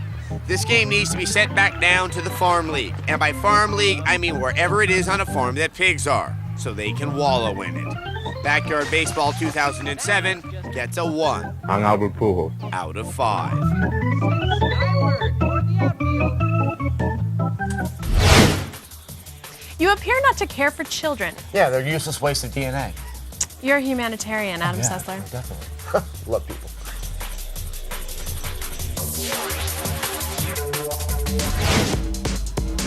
This game needs to be sent back down to the farm league, and by farm league, I mean wherever it is on a farm that pigs are, so they can wallow in it. Backyard Baseball 2007 gets a 1 I'm Albert Pujols. out of 5. You appear not to care for children. Yeah, they're useless waste of DNA. You're a humanitarian, Adam Sessler. Definitely. Love people.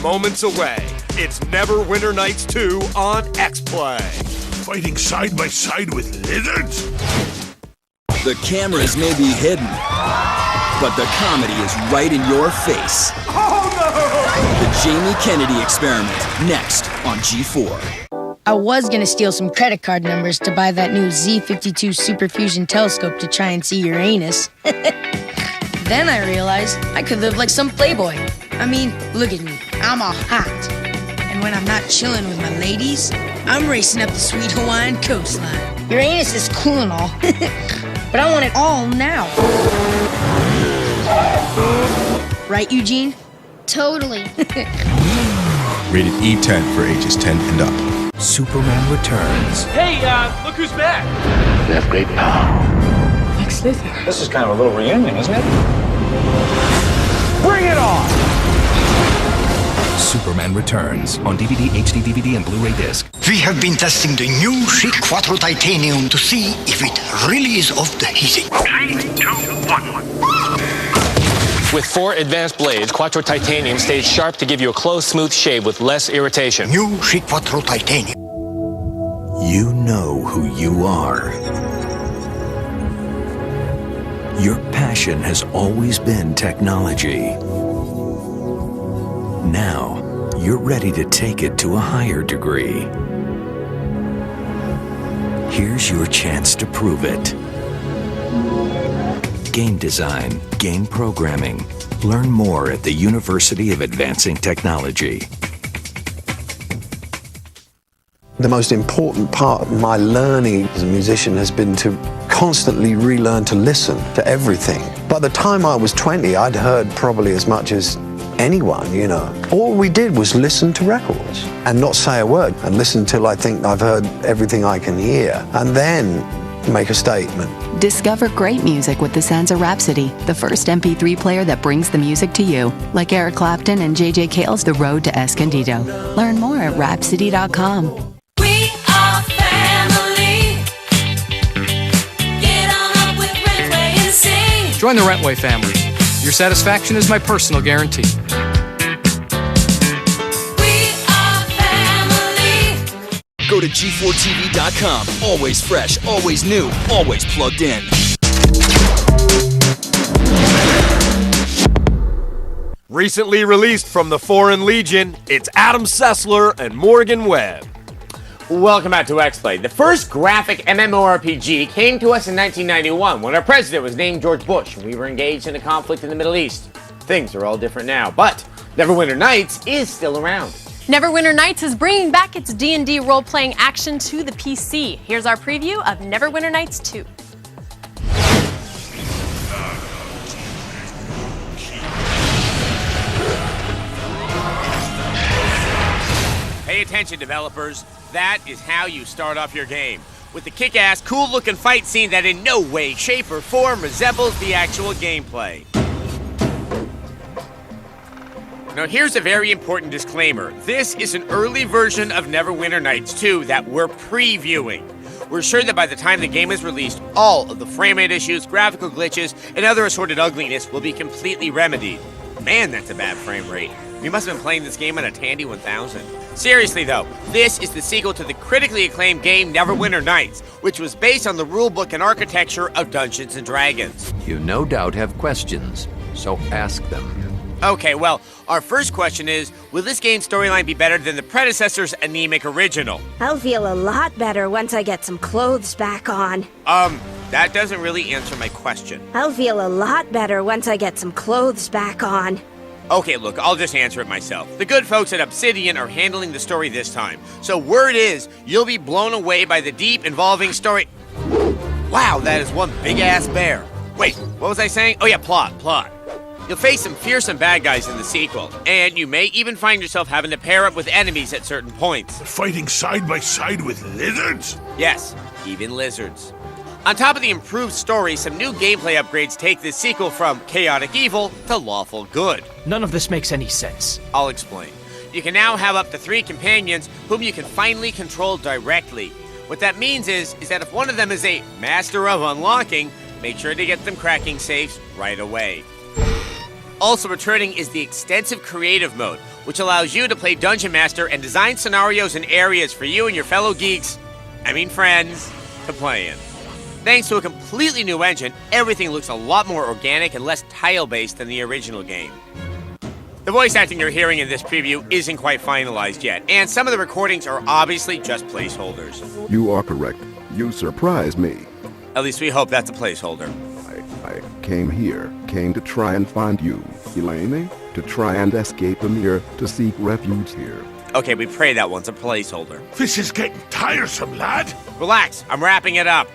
Moments away. It's Neverwinter Nights 2 on Xplay. Fighting side by side with lizards? The cameras may be hidden, but the comedy is right in your face. Oh no! The Jamie Kennedy Experiment, next on G4. I was gonna steal some credit card numbers to buy that new Z52 Superfusion telescope to try and see Uranus. Then I realized I could live like some playboy. I mean, look at me, I'm all hot. And when I'm not chilling with my ladies, I'm racing up the sweet Hawaiian coastline. Uranus is cool and all, but I want it all now. Right, Eugene? Totally. Rated E10 for ages 10 and up. Superman Returns. Hey, look who's back. You have great power. Lex Luthor. This is kind of a little reunion, isn't it? Bring it on! Superman Returns on DVD, HD DVD, and Blu-ray disc. We have been testing the new Chic Quattro Titanium to see if it really is of the heating. 3, 2, 1. With 4 advanced blades, Quattro Titanium stays sharp to give you a close, smooth shave with less irritation. New Chic Quattro Titanium. You know who you are. Your passion has always been technology. Now, you're ready to take it to a higher degree. Here's your chance to prove it. Game design, game programming. Learn more at the University of Advancing Technology. The most important part of my learning as a musician has been to constantly relearn to listen to everything. By the time I was 20, I'd heard probably as much as anyone, you know. All we did was listen to records and not say a word and listen till I think I've heard everything I can hear and then make a statement. Discover great music with the Sansa Rhapsody, the first MP3 player that brings the music to you. Like Eric Clapton and J.J. Cale's The Road to Escondido. Learn more at Rhapsody.com. We are family. Get on up with Rentway and sing. Join the Rentway family. Your satisfaction is my personal guarantee. Go to G4TV.com. Always fresh, always new, always plugged in. Recently released from the Foreign Legion, it's Adam Sessler and Morgan Webb. Welcome back to Xplay. The first graphic MMORPG came to us in 1991 when our president was named George Bush and we were engaged in a conflict in the Middle East. Things are all different now, but Neverwinter Nights is still around. Neverwinter Nights is bringing back its D&D role-playing action to the PC. Here's our preview of Neverwinter Nights 2. Pay attention, developers. That is how you start off your game. With the kick-ass, cool-looking fight scene that in no way, shape, or form resembles the actual gameplay. Now here's a very important disclaimer. This is an early version of Neverwinter Nights 2 that we're previewing. We're sure that by the time the game is released, all of the frame rate issues, graphical glitches, and other assorted ugliness will be completely remedied. Man, that's a bad frame rate. We must have been playing this game on a Tandy 1000. Seriously though, this is the sequel to the critically acclaimed game Neverwinter Nights, which was based on the rulebook and architecture of Dungeons & Dragons. You no doubt have questions, so ask them. Okay, well, our first question is, will this game's storyline be better than the predecessor's anemic original? I'll feel a lot better once I get some clothes back on. That doesn't really answer my question. I'll feel a lot better once I get some clothes back on. Okay, look, I'll just answer it myself. The good folks at Obsidian are handling the story this time. So word is, you'll be blown away by the deep, involving story... Wow, that is one big-ass bear. Wait, what was I saying? Oh yeah, plot. You'll face some fearsome bad guys in the sequel, and you may even find yourself having to pair up with enemies at certain points. Fighting side by side with lizards? Yes, even lizards. On top of the improved story, some new gameplay upgrades take this sequel from chaotic evil to lawful good. None of this makes any sense. I'll explain. You can now have up to 3 companions whom you can finally control directly. What that means is that if one of them is a master of unlocking, make sure to get them cracking safes right away. Also returning is the extensive creative mode, which allows you to play Dungeon Master and design scenarios and areas for you and your fellow geeks, friends, to play in. Thanks to a completely new engine, everything looks a lot more organic and less tile-based than the original game. The voice acting you're hearing in this preview isn't quite finalized yet, and some of the recordings are obviously just placeholders. You are correct. You surprised me. At least we hope that's a placeholder. I came to try and find you, Elaine, to try and escape from here, to seek refuge here. Okay, we pray that one's a placeholder. This is getting tiresome, lad. Relax, I'm wrapping it up.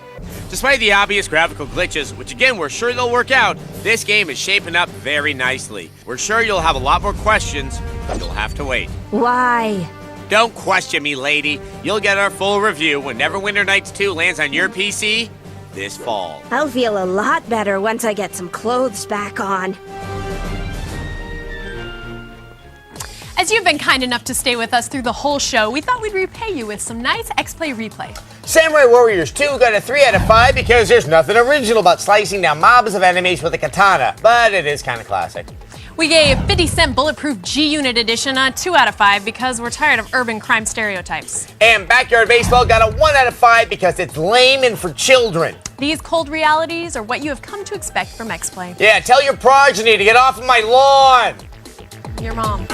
Despite the obvious graphical glitches, which again we're sure they'll work out, this game is shaping up very nicely. We're sure you'll have a lot more questions, but you'll have to wait. Why? Don't question me, lady. You'll get our full review when Neverwinter Nights 2 lands on your PC this fall. I'll feel a lot better once I get some clothes back on. As you've been kind enough to stay with us through the whole show, we thought we'd repay you with some nice Xplay replay. Samurai Warriors 2 got a 3 out of 5 because there's nothing original about slicing down mobs of enemies with a katana, but it is kind of classic. We gave 50-cent Bulletproof G-Unit Edition a 2 out of 5 because we're tired of urban crime stereotypes. And Backyard Baseball got a 1 out of 5 because it's lame and for children. These cold realities are what you have come to expect from Xplay. Yeah, tell your progeny to get off of my lawn. Your mom.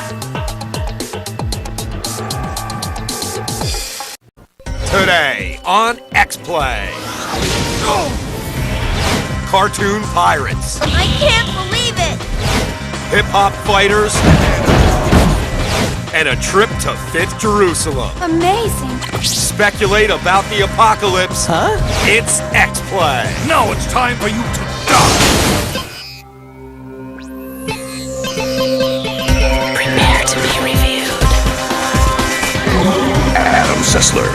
Today on Xplay. Cartoon pirates. I can't believe it! Hip-hop fighters. And a trip to 5th Jerusalem. Amazing. Speculate about the apocalypse. Huh? It's Xplay. Now it's time for you to die. Prepare to be reviewed. Adam Sessler.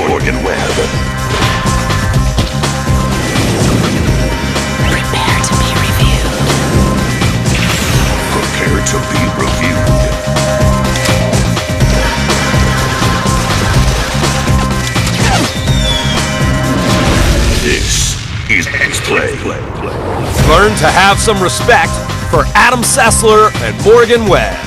Morgan Webb. Prepare to be reviewed. Prepare to be reviewed. This is Xplay. Learn to have some respect for Adam Sessler and Morgan Webb.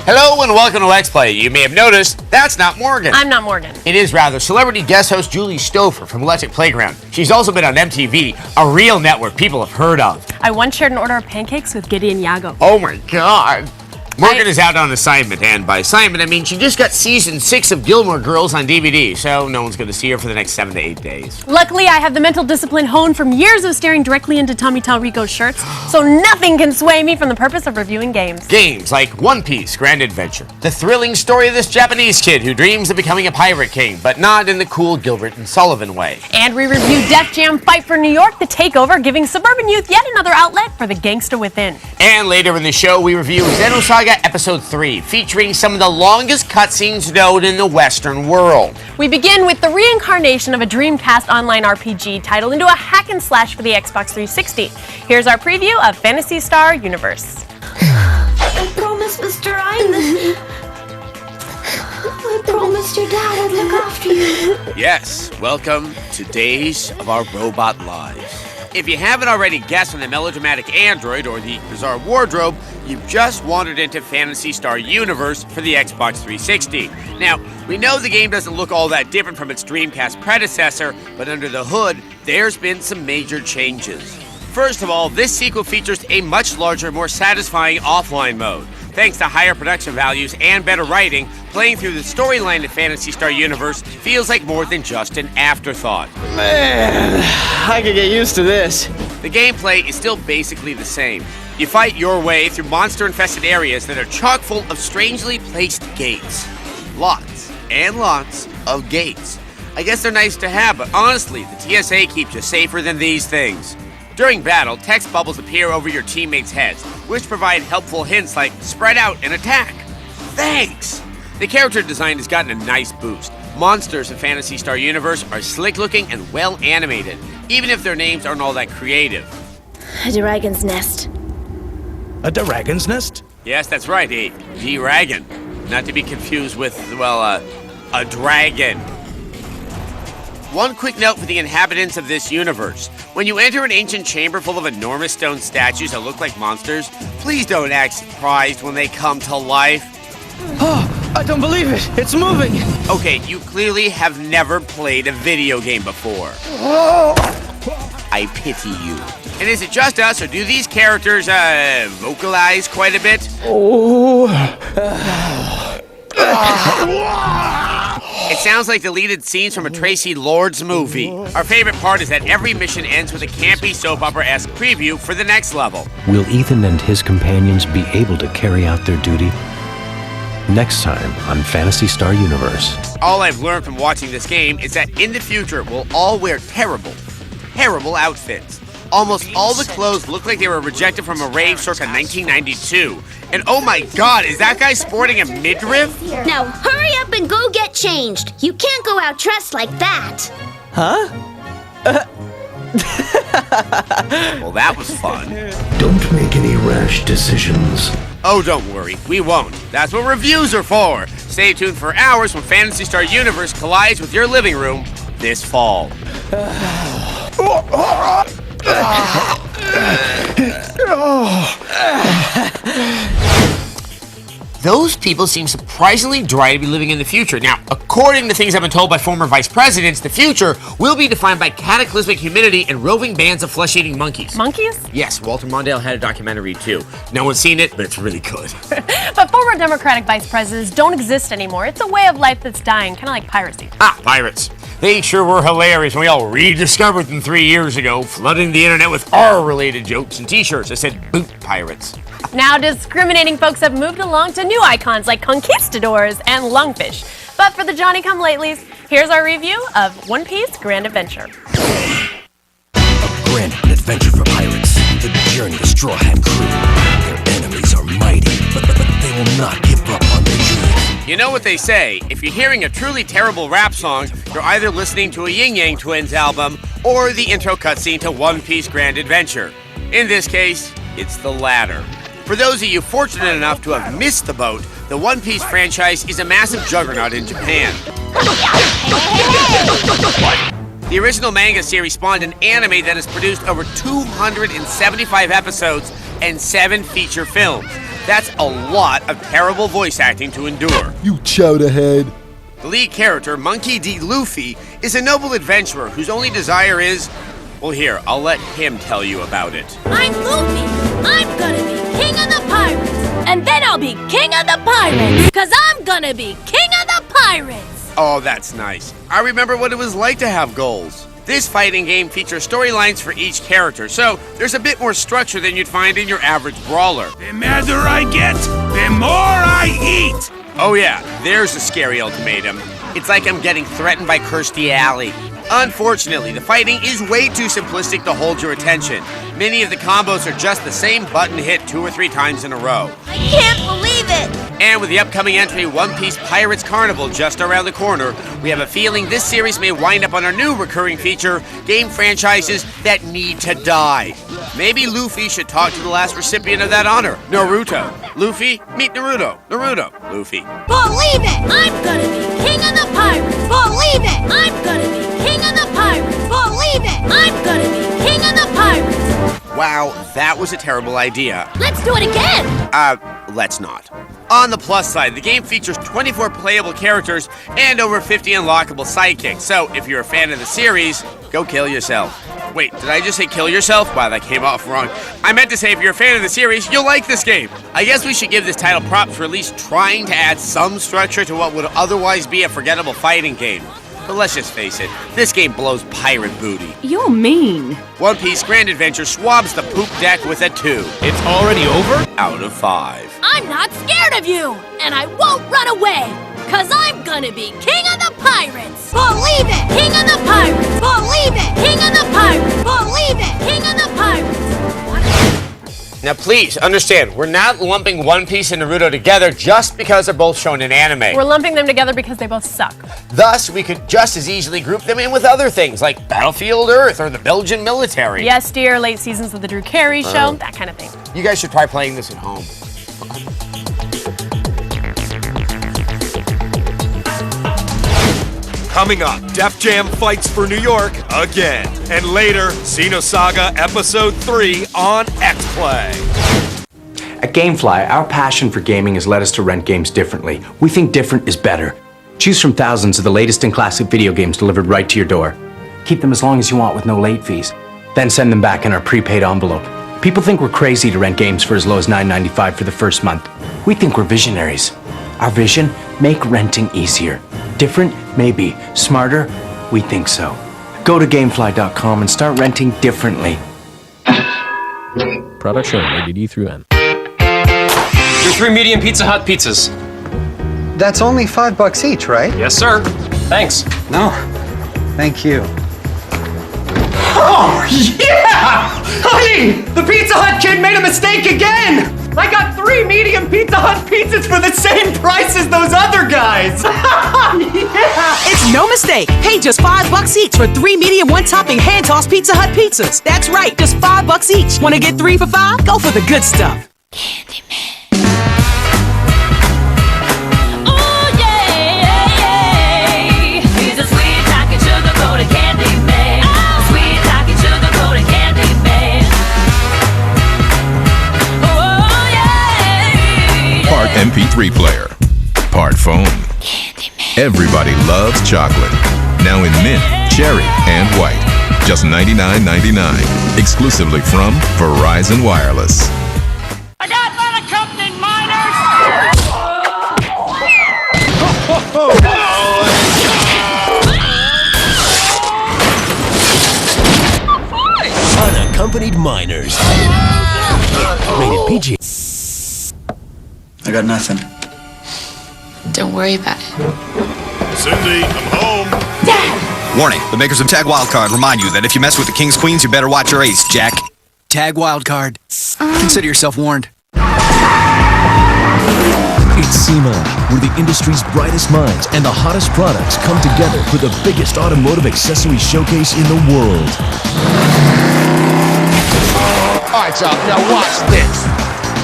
Hello and welcome to Xplay. You may have noticed, that's not Morgan. I'm not Morgan. It is rather celebrity guest host Julie Stouffer from Electric Playground. She's also been on MTV, a real network people have heard of. I once shared an order of pancakes with Gideon Yago. Oh my God. Morgan is out on assignment, and by assignment I mean she just got season 6 of Gilmore Girls on DVD, so no one's going to see her for the next 7 to 8 days. Luckily, I have the mental discipline honed from years of staring directly into Tommy Talrico's shirts, so nothing can sway me from the purpose of reviewing games. Games like One Piece Grand Adventure, the thrilling story of this Japanese kid who dreams of becoming a pirate king, but not in the cool Gilbert and Sullivan way. And we review Def Jam Fight for New York, The Takeover, giving suburban youth yet another outlet for the gangsta within. And later in the show, we review Xenosaga Episode 3, featuring some of the longest cutscenes known in the Western world. We begin with the reincarnation of a Dreamcast online RPG titled into a hack and slash for the Xbox 360. Here's our preview of Phantasy Star Universe. I promised Mr. Ryan I promised your dad I'd look after you. Yes, welcome to Days of Our Robot Lives. If you haven't already guessed from the melodramatic android or the bizarre wardrobe, you've just wandered into Phantasy Star Universe for the Xbox 360. Now, we know the game doesn't look all that different from its Dreamcast predecessor, but under the hood, there's been some major changes. First of all, this sequel features a much larger, more satisfying offline mode. Thanks to higher production values and better writing, playing through the storyline of Phantasy Star Universe feels like more than just an afterthought. Man, I could get used to this. The gameplay is still basically the same. You fight your way through monster-infested areas that are chock full of strangely placed gates. Lots and lots of gates. I guess they're nice to have, but honestly, the TSA keeps you safer than these things. During battle, text bubbles appear over your teammates' heads, which provide helpful hints like spread out and attack. Thanks! The character design has gotten a nice boost. Monsters in Phantasy Star Universe are slick-looking and well-animated, even if their names aren't all that creative. A dragon's nest. A dragon's nest? Yes, that's right, a dragon. Not to be confused with, well, a dragon. One quick note for the inhabitants of this universe. When you enter an ancient chamber full of enormous stone statues that look like monsters, please don't act surprised when they come to life. Oh, I don't believe it. It's moving. Okay, you clearly have never played a video game before. I pity you. And is it just us, or do these characters, vocalize quite a bit? It sounds like deleted scenes from a Tracy Lords movie. Our favorite part is that every mission ends with a campy soap opera-esque preview for the next level. Will Ethan and his companions be able to carry out their duty? Next time on Phantasy Star Universe. All I've learned from watching this game is that in the future, we'll all wear terrible outfits. Almost all the clothes look like they were rejected from a rave circa 1992. And oh my god, is that guy sporting a midriff? Now hurry up and go get changed. You can't go out dressed like that. Huh? Well, that was fun. Don't make any rash decisions. Oh, don't worry, we won't. That's what reviews are for. Stay tuned for hours when Phantasy Star Universe collides with your living room this fall. Those people seem surprisingly dry to be living in the future. Now, according to things I've been told by former vice presidents, the future will be defined by cataclysmic humidity and roving bands of flesh-eating monkeys. Monkeys? Yes, Walter Mondale had a documentary too. No one's seen it, but it's really good. But former Democratic vice presidents don't exist anymore. It's a way of life that's dying, kind of like piracy. Ah, pirates. They sure were hilarious when we all rediscovered them 3 years ago, flooding the internet with R-related jokes and t-shirts that said boot pirates. Now discriminating folks have moved along to new icons like conquistadors and lungfish. But for the Johnny-come-latelys, here's our review of One Piece Grand Adventure. A grand adventure for pirates. The journey to Straw Hat Crew. Their enemies are mighty, but they will not give up on their dreams. You know what they say, if you're hearing a truly terrible rap song, you're either listening to a Yin Yang Twins album or the intro cutscene to One Piece Grand Adventure. In this case, it's the latter. For those of you fortunate enough to have missed the boat, the One Piece franchise is a massive juggernaut in Japan. The original manga series spawned an anime that has produced over 275 episodes and 7 feature films. That's a lot of terrible voice acting to endure. You chowderhead. The lead character, Monkey D. Luffy, is a noble adventurer whose only desire is... Well, here, I'll let him tell you about it. I'm Luffy. I'm gonna be king of the pirates. and then I'll be king of the pirates. Cause I'm gonna be king of the pirates. Oh, that's nice. I remember what it was like to have goals. This fighting game features storylines for each character, so there's a bit more structure than you'd find in your average brawler. The madder I get, the more I eat. Oh yeah, there's a scary ultimatum. It's like I'm getting threatened by Kirstie Alley. Unfortunately, the fighting is way too simplistic to hold your attention. Many of the combos are just the same button hit 2 or 3 times in a row. I can't believe it. And with the upcoming entry One Piece Pirates Carnival just around the corner, we have a feeling this series may wind up on our new recurring feature, game franchises that need to die. Maybe Luffy should talk to the last recipient of that honor, Naruto. Luffy, meet Naruto. Naruto, Luffy. Believe it! I'm gonna be king of the pirates. Believe it! I'm gonna be king of the pirates. Believe it! I'm gonna be king of the pirates. Wow, that was a terrible idea. Let's do it again. Let's not. On the plus side, the game features 24 playable characters and over 50 unlockable sidekicks. So if you're a fan of the series, go kill yourself. Wait, did I just say kill yourself? Wow, that came off wrong. I meant to say if you're a fan of the series, you'll like this game. I guess we should give this title props for at least trying to add some structure to what would otherwise be a forgettable fighting game. But let's just face it, this game blows pirate booty. You're mean. One Piece Grand Adventure swabs the poop deck with a 2. It's already over? Out of 5. I'm not scared of you, and I won't run away. Cause I'm gonna be king of the pirates. Believe it! King of the pirates. Believe it! King of the pirates. Believe it! King of the pirates. Now please, understand, we're not lumping One Piece and Naruto together just because they're both shown in anime. We're lumping them together because they both suck. Thus, we could just as easily group them in with other things, like Battlefield Earth or the Belgian military. Yes, dear, late seasons of the Drew Carey show, that kind of thing. You guys should try playing this at home. Coming up, Def Jam fights for New York again. And later, Xenosaga Episode 3 on Xplay. At Gamefly, our passion for gaming has led us to rent games differently. We think different is better. Choose from thousands of the latest and classic video games delivered right to your door. Keep them as long as you want with no late fees. Then send them back in our prepaid envelope. People think we're crazy to rent games for as low as $9.95 for the first month. We think we're visionaries. Our vision? Make renting easier. Different? Maybe. Smarter? We think so. Go to Gamefly.com and start renting differently. Product shown rated E through N. Your 3 medium Pizza Hut pizzas. That's only $5 each, right? Yes, sir. Thanks. No, thank you. Oh, yeah! Honey, the Pizza Hut kid made a mistake again! I got 3 medium Pizza Hut pizzas for the same price as those other guys! Yeah! It's no mistake. Pay just $5 each for 3 medium one-topping hand-tossed Pizza Hut pizzas. That's right, just $5 each. Want to get 3 for $5? Go for the good stuff. Part MP3 player, part phone. Everybody loves chocolate. Now in mint, cherry, and white. Just $99.99. Exclusively from Verizon Wireless. I got unaccompanied minors! Unaccompanied minors. Rated PG. I got nothing. Don't worry about it. Cindy, I'm home. Dad! Warning, the makers of Tag Wildcard remind you that if you mess with the King's Queens, you better watch your ace, Jack. Tag Wildcard. Consider yourself warned. It's SEMA, where the industry's brightest minds and the hottest products come together for the biggest automotive accessory showcase in the world. All right, y'all, now watch this.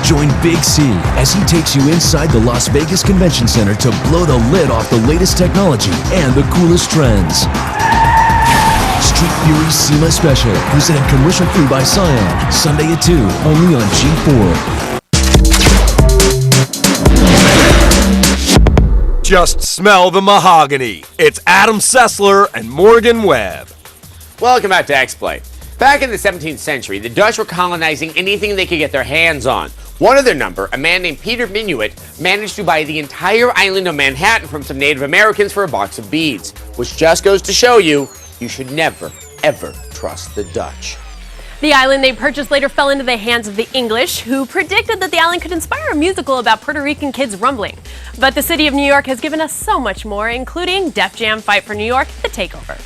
Join Big C as he takes you inside the Las Vegas Convention Center to blow the lid off the latest technology and the coolest trends. Street Fury SEMA Special, presented commercial-free by Scion, Sunday at 2, only on G4. Just smell the mahogany. It's Adam Sessler and Morgan Webb. Welcome back to Xplay. Back in the 17th century, the Dutch were colonizing anything they could get their hands on. One of their number, a man named Peter Minuit, managed to buy the entire island of Manhattan from some Native Americans for a box of beads, which just goes to show you, you should never, ever trust the Dutch. The island they purchased later fell into the hands of the English, who predicted that the island could inspire a musical about Puerto Rican kids rumbling. But the city of New York has given us so much more, including Def Jam Fight for New York, The Takeover.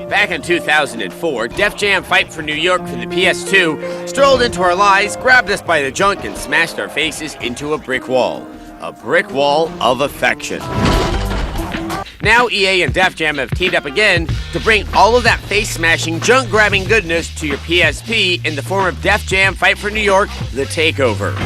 Back in 2004, Def Jam Fight for New York for the PS2 strolled into our lives, grabbed us by the junk, and smashed our faces into a brick wall. A brick wall of affection. Now EA and Def Jam have teamed up again to bring all of that face-smashing, junk-grabbing goodness to your PSP in the form of Def Jam Fight for New York, The Takeover.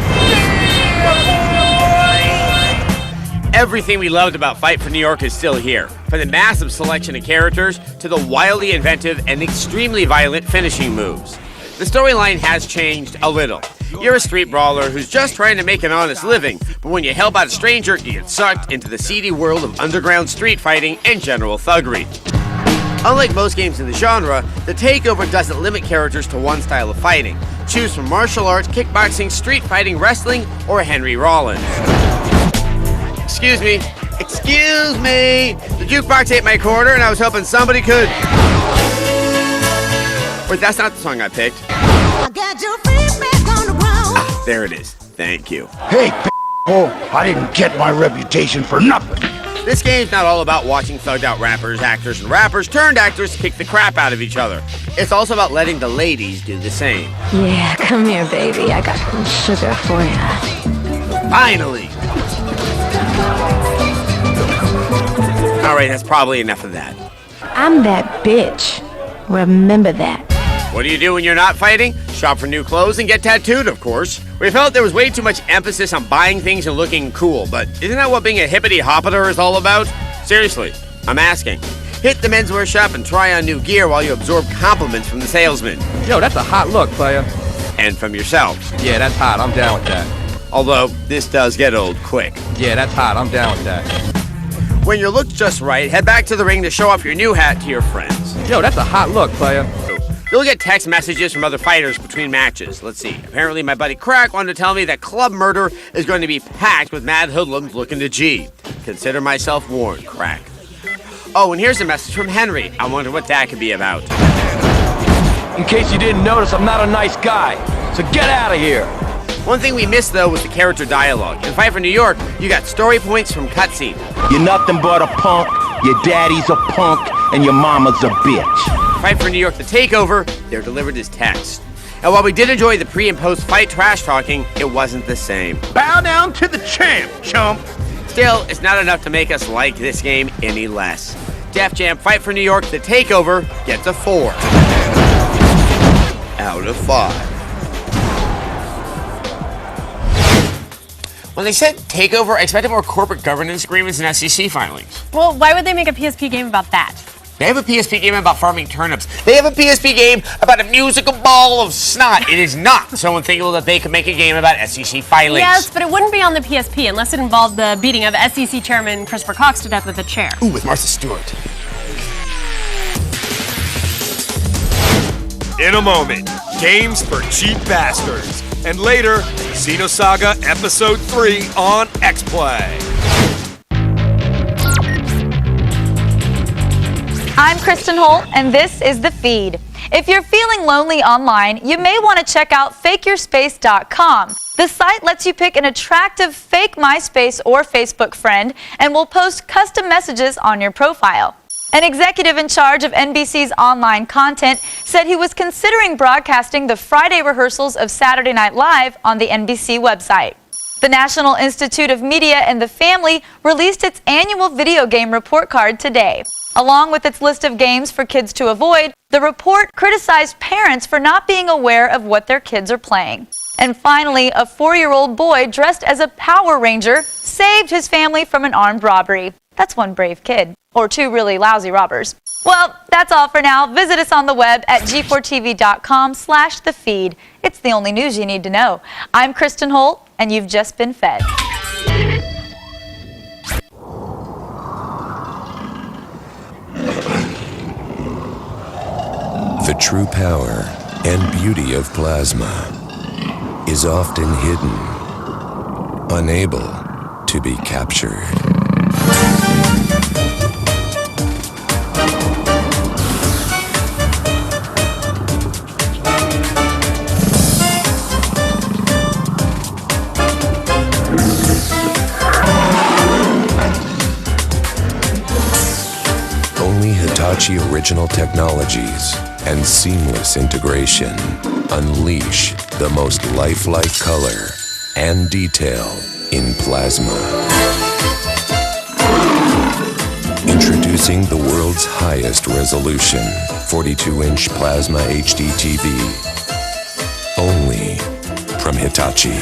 Everything we loved about Fight for New York is still here, from the massive selection of characters to the wildly inventive and extremely violent finishing moves. The storyline has changed a little. You're a street brawler who's just trying to make an honest living, but when you help out a stranger, you get sucked into the seedy world of underground street fighting and general thuggery. Unlike most games in the genre, The Takeover doesn't limit characters to one style of fighting. Choose from martial arts, kickboxing, street fighting, wrestling, or Henry Rollins. Excuse me. Excuse me! The jukebox ate my quarter and I was hoping somebody could... Wait, that's not the song I picked. I got your feet back on the ground. Ah, there it is. Thank you. Hey, I didn't get my reputation for nothing. This game's not all about watching thugged out rappers, actors, and rappers turned actors kick the crap out of each other. It's also about letting the ladies do the same. Yeah, come here, baby. I got some sugar for you. Finally! Alright, that's probably enough of that. I'm that bitch. Remember that. What do you do when you're not fighting? Shop for new clothes and get tattooed, of course. We felt there was way too much emphasis on buying things and looking cool, but isn't that what being a hippity-hoppater is all about? Seriously, I'm asking. Hit the menswear shop and try on new gear while you absorb compliments from the salesman. Yo, that's a hot look, player. And from yourself. Yeah, that's hot. I'm down with that. Although, this does get old quick. Yeah, that's hot. I'm down with that. When your look's just right, head back to the ring to show off your new hat to your friends. Yo, that's a hot look, player. You'll get text messages from other fighters between matches. Let's see. Apparently, my buddy Crack wanted to tell me that Club Murder is going to be packed with mad hoodlums looking to G. Consider myself warned, Crack. Oh, and here's a message from Henry. I wonder what that could be about. In case you didn't notice, I'm not a nice guy. So get out of here. One thing we missed, though, was the character dialogue. In Fight for New York, you got story points from cutscenes. You're nothing but a punk, your daddy's a punk, and your mama's a bitch. Fight for New York, The Takeover, they're delivered as text. And while we did enjoy the pre- and post-fight trash talking, it wasn't the same. Bow down to the champ, chump. Still, it's not enough to make us like this game any less. Def Jam Fight for New York, The Takeover gets a 4 out of 5. When they said takeover, I expected more corporate governance agreements and SEC filings. Well, why would they make a PSP game about that? They have a PSP game about farming turnips. They have a PSP game about a musical ball of snot. It is not so unthinkable that they could make a game about SEC filings. Yes, but it wouldn't be on the PSP unless it involved the beating of SEC chairman Christopher Cox to death with a chair. Ooh, with Martha Stewart. In a moment, games for cheap bastards. And later, Xenosaga Episode 3 on Xplay. I'm Kristen Holt, and this is The Feed. If you're feeling lonely online, you may want to check out fakeyourspace.com. The site lets you pick an attractive fake MySpace or Facebook friend and will post custom messages on your profile. An executive in charge of NBC's online content said he was considering broadcasting the Friday rehearsals of Saturday Night Live on the NBC website. The National Institute of Media and the Family released its annual video game report card today. Along with its list of games for kids to avoid, the report criticized parents for not being aware of what their kids are playing. And finally, a 4-year-old boy dressed as a Power Ranger saved his family from an armed robbery. That's one brave kid. Or 2 really lousy robbers. Well, that's all for now. Visit us on the web at g4tv.com/thefeed. It's the only news you need to know. I'm Kristen Holt, and you've just been fed. true power and beauty of plasma is often hidden, unable to be captured. Only Hitachi original technologies and seamless integration unleash the most lifelike color and detail in plasma. Introducing the world's highest resolution 42-inch plasma HD TV. Only from Hitachi.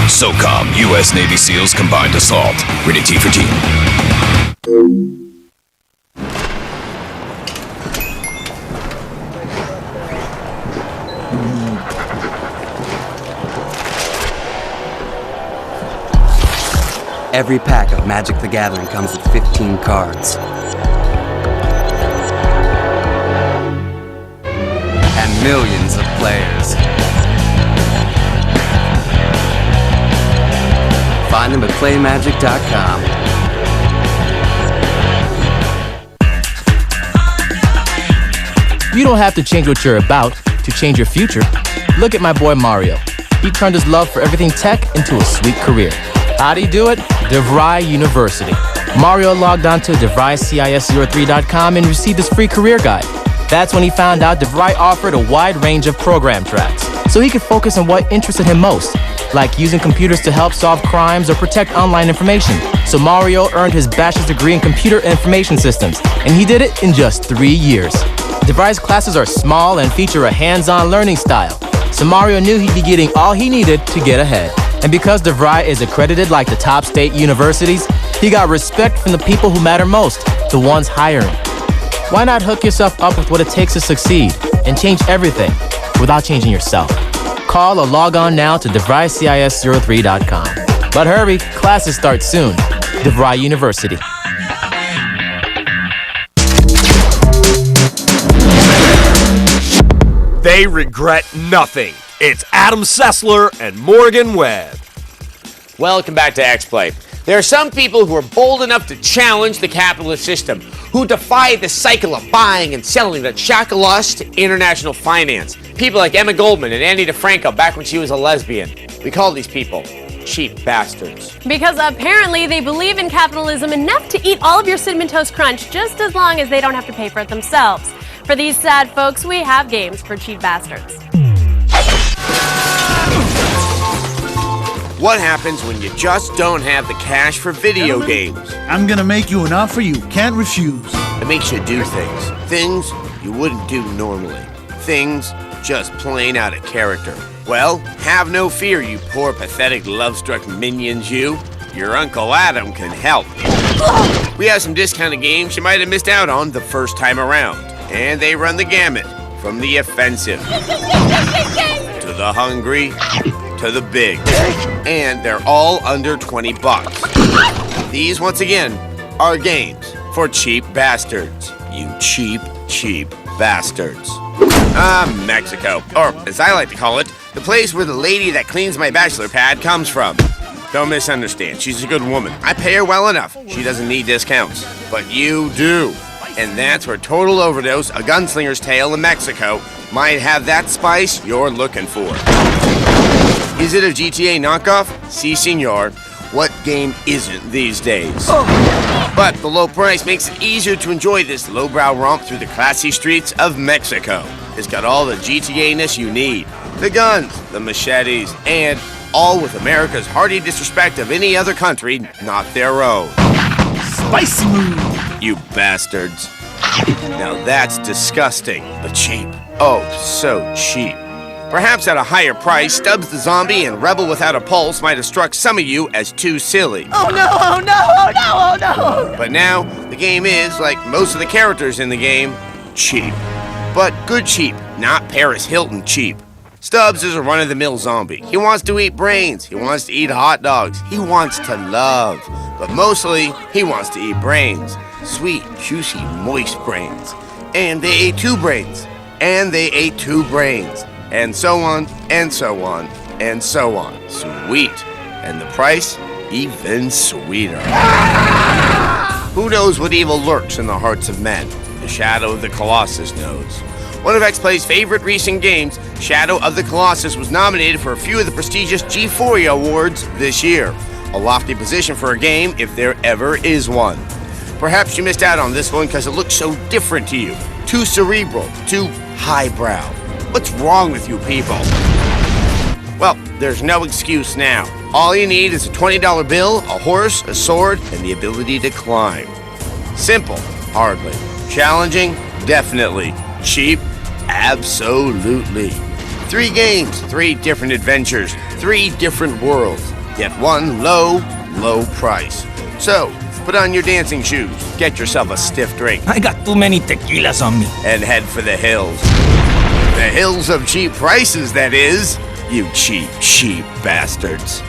SOCOM, U.S. Navy SEALs Combined Assault. Rated T for Teen. Every pack of Magic the Gathering comes with 15 cards. And millions of players. Find them at playmagic.com. You don't have to change what you're about to change your future. Look at my boy Mario. He turned his love for everything tech into a sweet career. How'd he do it? DeVry University. Mario logged on to DeVryCIS03.com and received his free career guide. That's when he found out DeVry offered a wide range of program tracks, so he could focus on what interested him most, like using computers to help solve crimes or protect online information. So Mario earned his bachelor's degree in computer information systems, and he did it in just 3 years. DeVry's classes are small and feature a hands-on learning style, so Mario knew he'd be getting all he needed to get ahead. And because DeVry is accredited like the top state universities, he got respect from the people who matter most, the ones hiring. Why not hook yourself up with what it takes to succeed and change everything without changing yourself? Call or log on now to DeVryCIS03.com. But hurry, classes start soon. DeVry University. They regret nothing. It's Adam Sessler and Morgan Webb. Welcome back to Xplay. There are some people who are bold enough to challenge the capitalist system, who defy the cycle of buying and selling that shackle us to international finance. People like Emma Goldman and Andy DeFranco back when she was a lesbian. We call these people cheap bastards. Because apparently they believe in capitalism enough to eat all of your Cinnamon Toast Crunch just as long as they don't have to pay for it themselves. For these sad folks, we have games for cheap bastards. What happens when you just don't have the cash for video games? I'm gonna make you an offer you can't refuse. It makes you do things. Things you wouldn't do normally. Things just plain out of character. Well, have no fear, you poor, pathetic, love-struck minions, you. Your Uncle Adam can help. We have some discounted games you might have missed out on the first time around. And they run the gamut, from the offensive, to the hungry, to the big. And they're all under 20 bucks. These, once again, are games for cheap bastards. You cheap, cheap bastards. Mexico. Or, as I like to call it, the place where the lady that cleans my bachelor pad comes from. Don't misunderstand, she's a good woman. I pay her well enough. She doesn't need discounts. But you do. And that's where Total Overdose, A Gunslinger's Tale in Mexico, might have that spice you're looking for. Is it a GTA knockoff? Si, senor. What game isn't these days? But the low price makes it easier to enjoy this lowbrow romp through the classy streets of Mexico. It's got all the GTA-ness you need. The guns, the machetes, and all with America's hearty disrespect of any other country not their own. Spicy move! You bastards. Now that's disgusting, but cheap. Oh, so cheap. Perhaps at a higher price, Stubbs the Zombie and Rebel Without a Pulse might have struck some of you as too silly. Oh no, oh no, oh no, oh no! But now, the game is, like most of the characters in the game, cheap. But good cheap, not Paris Hilton cheap. Stubbs is a run-of-the-mill zombie. He wants to eat brains. He wants to eat hot dogs. He wants to love. But mostly, he wants to eat brains. Sweet, juicy, moist brains. And they ate 2 brains. And they ate 2 brains. And so on, and so on, and so on. Sweet. And the price, even sweeter. Who knows what evil lurks in the hearts of men? The Shadow of the Colossus knows. One of Xplay's favorite recent games, Shadow of the Colossus, was nominated for a few of the prestigious G4 awards this year. A lofty position for a game, if there ever is one. Perhaps you missed out on this one because it looks so different to you. Too cerebral, too highbrow. What's wrong with you people? Well, there's no excuse now. All you need is a $20 bill, a horse, a sword, and the ability to climb. Simple, hardly. Challenging, definitely. Cheap, absolutely. 3 games, 3 different adventures, 3 different worlds, yet one low, low price. So, put on your dancing shoes, get yourself a stiff drink. I got too many tequilas on me. And head for the hills. The hills of cheap prices, that is. You cheap, cheap bastards.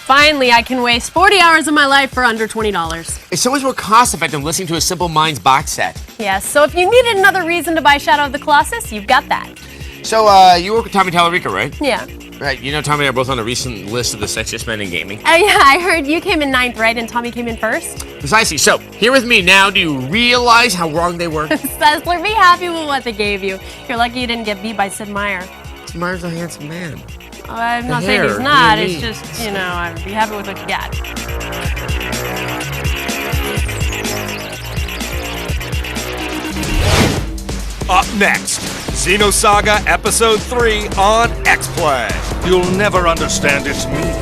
Finally, I can waste 40 hours of my life for under $20. It's so much more cost-effective than listening to a Simple Minds box set. Yes, so if you needed another reason to buy Shadow of the Colossus, you've got that. So, you work with Tommy Tallarico, right? Yeah. Right, you know Tommy and I are both on a recent list of the sexiest men in gaming. Yeah, I heard you came in 9th, right? And Tommy came in 1st? Precisely. So, here with me now, do you realize how wrong they were? Sessler, be happy with what they gave you. You're lucky you didn't get beat by Sid Meier. Sid Meier's a handsome man. I'm not saying he's not, it's just, you know, I'd be happy with what you got. Up next, Xenosaga Episode 3 on Xplay. You'll never understand its meaning.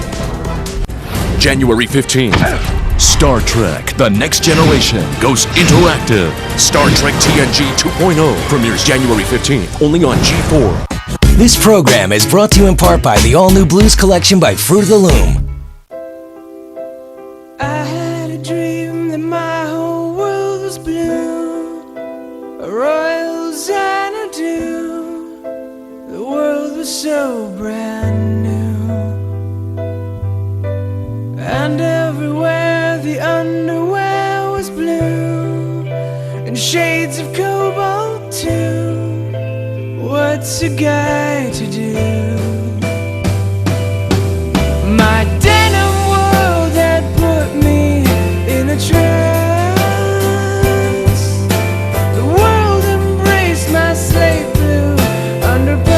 January 15th. Star Trek The Next Generation goes interactive. Star Trek TNG 2.0 premieres January 15th, only on G4. This program is brought to you in part by the all-new Blues Collection by Fruit of the Loom. I had a dream that my whole world was blue, a royal Xanadu. The world was so brand new, and everywhere the underwear was blue, and shades of cobalt too. What's a guy to do? My denim world had put me in a trance. The world embraced my slate blue underpants,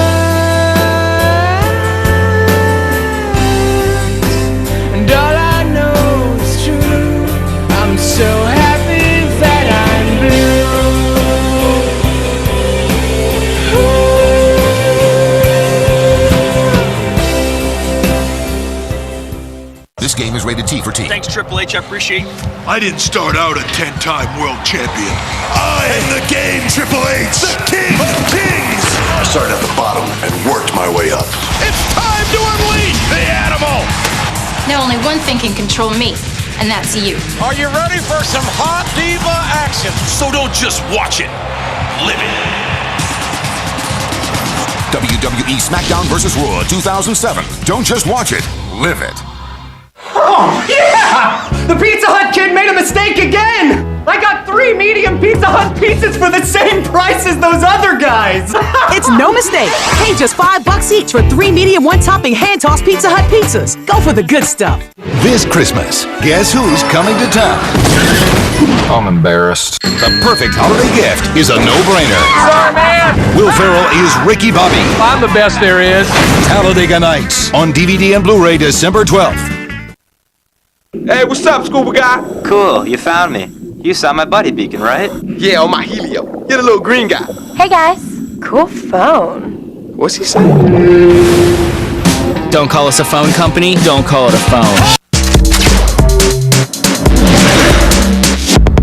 and all I know is true. I'm so happy that I'm blue. This game is rated T for T. Thanks, Triple H, I appreciate it. I didn't start out a 10-time world champion. I am the game, Triple H, the king of kings. I started at the bottom and worked my way up. It's time to unleash the animal! Now only one thing can control me, and that's you. Are you ready for some hot diva action? So don't just watch it, live it. WWE SmackDown vs. Raw 2007. Don't just watch it, live it. Oh, yeah! The Pizza Hut kid made a mistake again! I got 3 medium Pizza Hut pizzas for the same price as those other guys! It's no mistake. Pay just $5 each for 3 medium 1-topping hand-tossed Pizza Hut pizzas. Go for the good stuff. This Christmas, guess who's coming to town? I'm embarrassed. The perfect holiday gift is a no-brainer. Sorry, man! Will Ferrell is Ricky Bobby. I'm the best there is. Talladega Nights on DVD and Blu-ray December 12th. Hey, what's up, scuba guy? Cool, you found me. You saw my buddy beacon, right? Yeah, on my Helio. You're the little green guy. Hey guys, cool phone. What's he saying? Don't call us a phone company, don't call it a phone.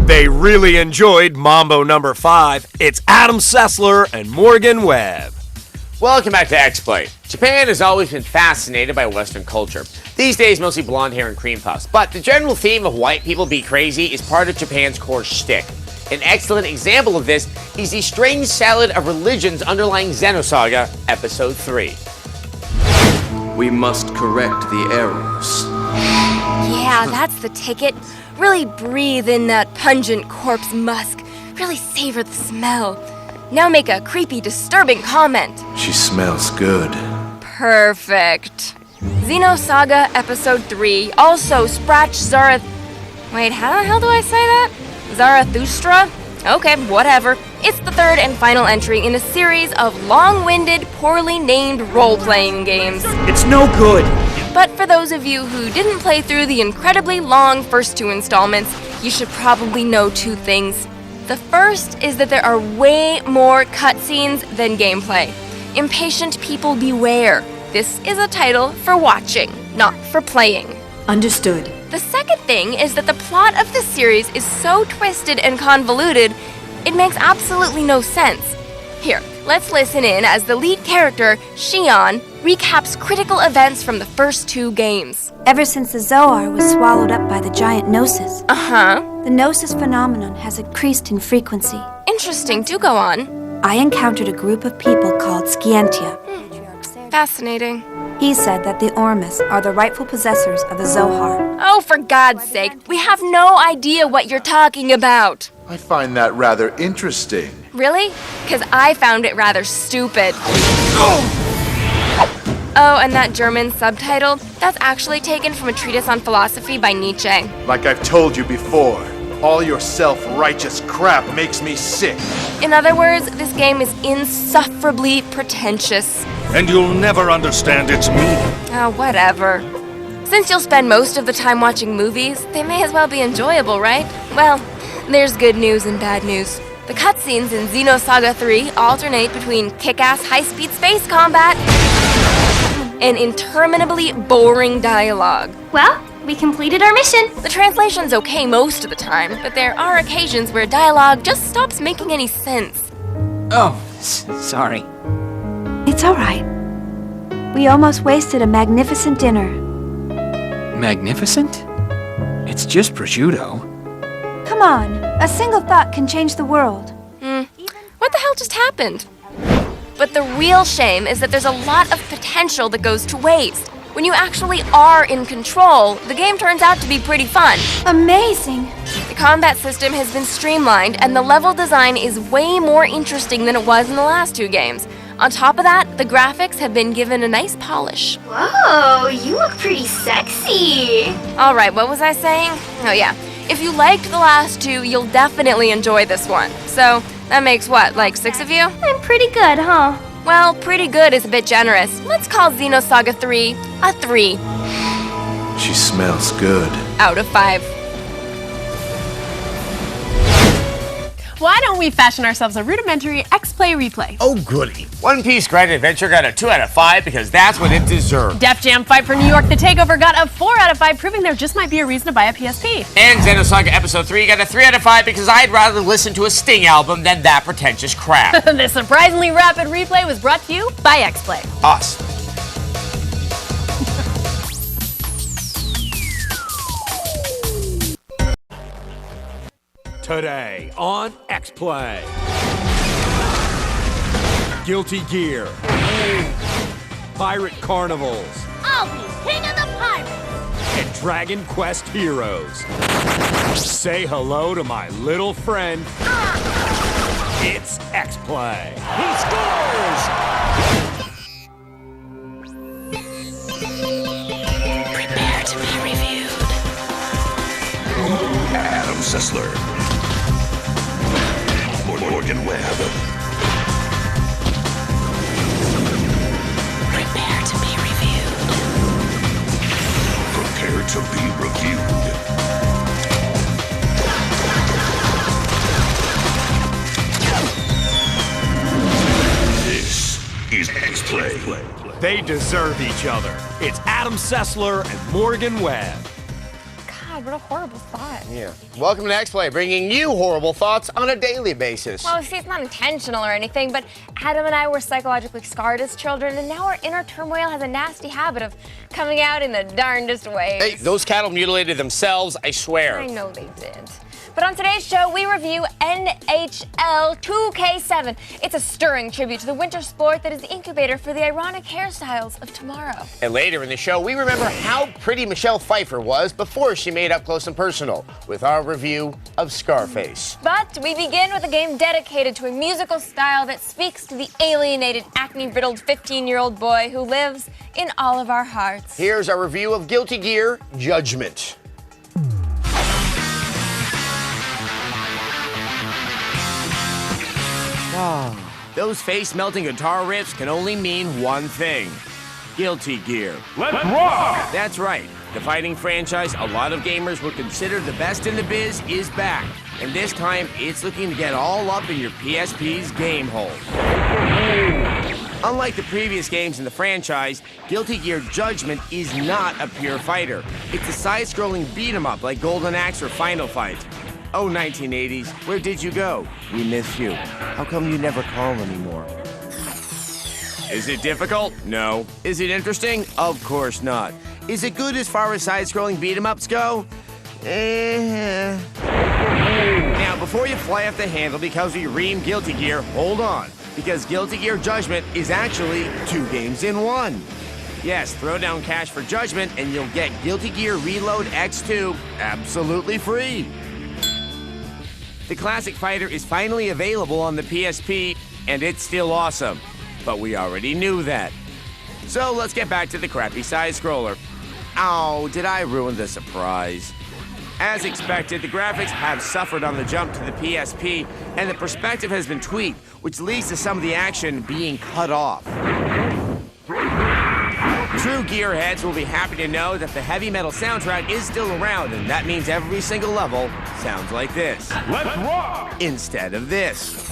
They really enjoyed Mambo number 5. It's Adam Sessler and Morgan Webb. Welcome back to Xplay. Japan has always been fascinated by Western culture. These days, mostly blonde hair and cream puffs. But the general theme of white people be crazy is part of Japan's core shtick. An excellent example of this is the strange salad of religions underlying Xenosaga Episode 3. We must correct the errors. Yeah, that's the ticket. Really breathe in that pungent corpse musk. Really savor the smell. Now make a creepy, disturbing comment. She smells good. Perfect. Xenosaga Episode 3, also Sprach Zarath... Wait, how the hell do I say that? Zarathustra? Okay, whatever. It's the third and final entry in a series of long-winded, poorly named role-playing games. It's no good. But for those of you who didn't play through the incredibly long first 2 installments, you should probably know 2 things. The first is that there are way more cutscenes than gameplay. Impatient people beware. This is a title for watching, not for playing. Understood. The second thing is that the plot of the series is so twisted and convoluted, it makes absolutely no sense. Here, let's listen in as the lead character, Shion, recaps critical events from the first 2 games. Ever since the Zohar was swallowed up by the giant Gnosis, the Gnosis phenomenon has increased in frequency. Interesting, do go on. I encountered a group of people called Scientia. Fascinating. He said that the Ormus are the rightful possessors of the Zohar. Oh, for God's sake, we have no idea what you're talking about. I find that rather interesting. Really? Because I found it rather stupid. Oh, and that German subtitle, that's actually taken from a treatise on philosophy by Nietzsche. Like I've told you before, all your self-righteous crap makes me sick. In other words, this game is insufferably pretentious. And you'll never understand its meaning. Oh, whatever. Since you'll spend most of the time watching movies, they may as well be enjoyable, right? Well, there's good news and bad news. The cutscenes in Xenosaga 3 alternate between kick-ass high-speed space combat and interminably boring dialogue. Well, we completed our mission. The translation's okay most of the time, but there are occasions where dialogue just stops making any sense. Oh, sorry. It's all right. We almost wasted a magnificent dinner. Magnificent? It's just prosciutto. Come on, a single thought can change the world. What the hell just happened? But the real shame is that there's a lot of potential that goes to waste. When you actually are in control, the game turns out to be pretty fun. Amazing! The combat system has been streamlined, and the level design is way more interesting than it was in the last 2 games. On top of that, the graphics have been given a nice polish. Whoa, you look pretty sexy. All right, what was I saying? Oh yeah, if you liked the last 2, you'll definitely enjoy this one. So, that makes what, like 6 of you? I'm pretty good, huh? Well, pretty good is a bit generous. Let's call Xenosaga 3 a 3. She smells good. Out of 5. Why don't we fashion ourselves a rudimentary Xplay replay? Oh, goody. One Piece Grand Adventure got a 2 out of 5 because that's what it deserved. Def Jam Fight for New York The Takeover got a 4 out of 5, proving there just might be a reason to buy a PSP. And Xenosaga Episode 3 got a 3 out of 5 because I'd rather listen to a Sting album than that pretentious crap. This surprisingly rapid replay was brought to you by Xplay. Us. Today on Xplay. Guilty Gear. Pirate Carnivals. I'll be king of the pirates. And Dragon Quest Heroes. Say hello to my little friend. It's Xplay. He scores! Prepare to be reviewed. Adam Sessler. Morgan Webb. Prepare to be reviewed. Prepare to be reviewed. This is Xplay. They deserve each other. It's Adam Sessler and Morgan Webb. God, what a horrible thought. Yeah. Welcome to Xplay, bringing you horrible thoughts on a daily basis. Well, see, it's not intentional or anything, but Adam and I were psychologically scarred as children, and now our inner turmoil has a nasty habit of coming out in the darndest ways. Hey, those cattle mutilated themselves, I swear. I know they did. But on today's show, we review NHL 2K7. It's a stirring tribute to the winter sport that is the incubator for the ironic hairstyles of tomorrow. And later in the show, we remember how pretty Michelle Pfeiffer was before she made Up Close and Personal with our review of Scarface. But we begin with a game dedicated to a musical style that speaks to the alienated, acne-riddled 15-year-old boy who lives in all of our hearts. Here's our review of Guilty Gear Judgment. Those face-melting guitar riffs can only mean one thing. Guilty Gear. Let's rock! That's right. The fighting franchise a lot of gamers would consider the best in the biz is back. And this time, it's looking to get all up in your PSP's game hole. Unlike the previous games in the franchise, Guilty Gear Judgment is not a pure fighter. It's a side-scrolling beat-em-up like Golden Axe or Final Fight. Oh, 1980s, where did you go? We miss you. How come you never call anymore? Is it difficult? No. Is it interesting? Of course not. Is it good as far as side-scrolling beat-em-ups go? Now, before you fly off the handle because of your Ream Guilty Gear, hold on. Because Guilty Gear Judgment is actually 2 games in 1. Yes, throw down cash for Judgment and you'll get Guilty Gear Reload X2 absolutely free. The classic fighter is finally available on the PSP, and it's still awesome. But we already knew that. So let's get back to the crappy side-scroller. Oh, did I ruin the surprise? As expected, the graphics have suffered on the jump to the PSP, and the perspective has been tweaked, which leads to some of the action being cut off. True gearheads will be happy to know that the heavy metal soundtrack is still around, and that means every single level sounds like this. Let's rock! Instead of this.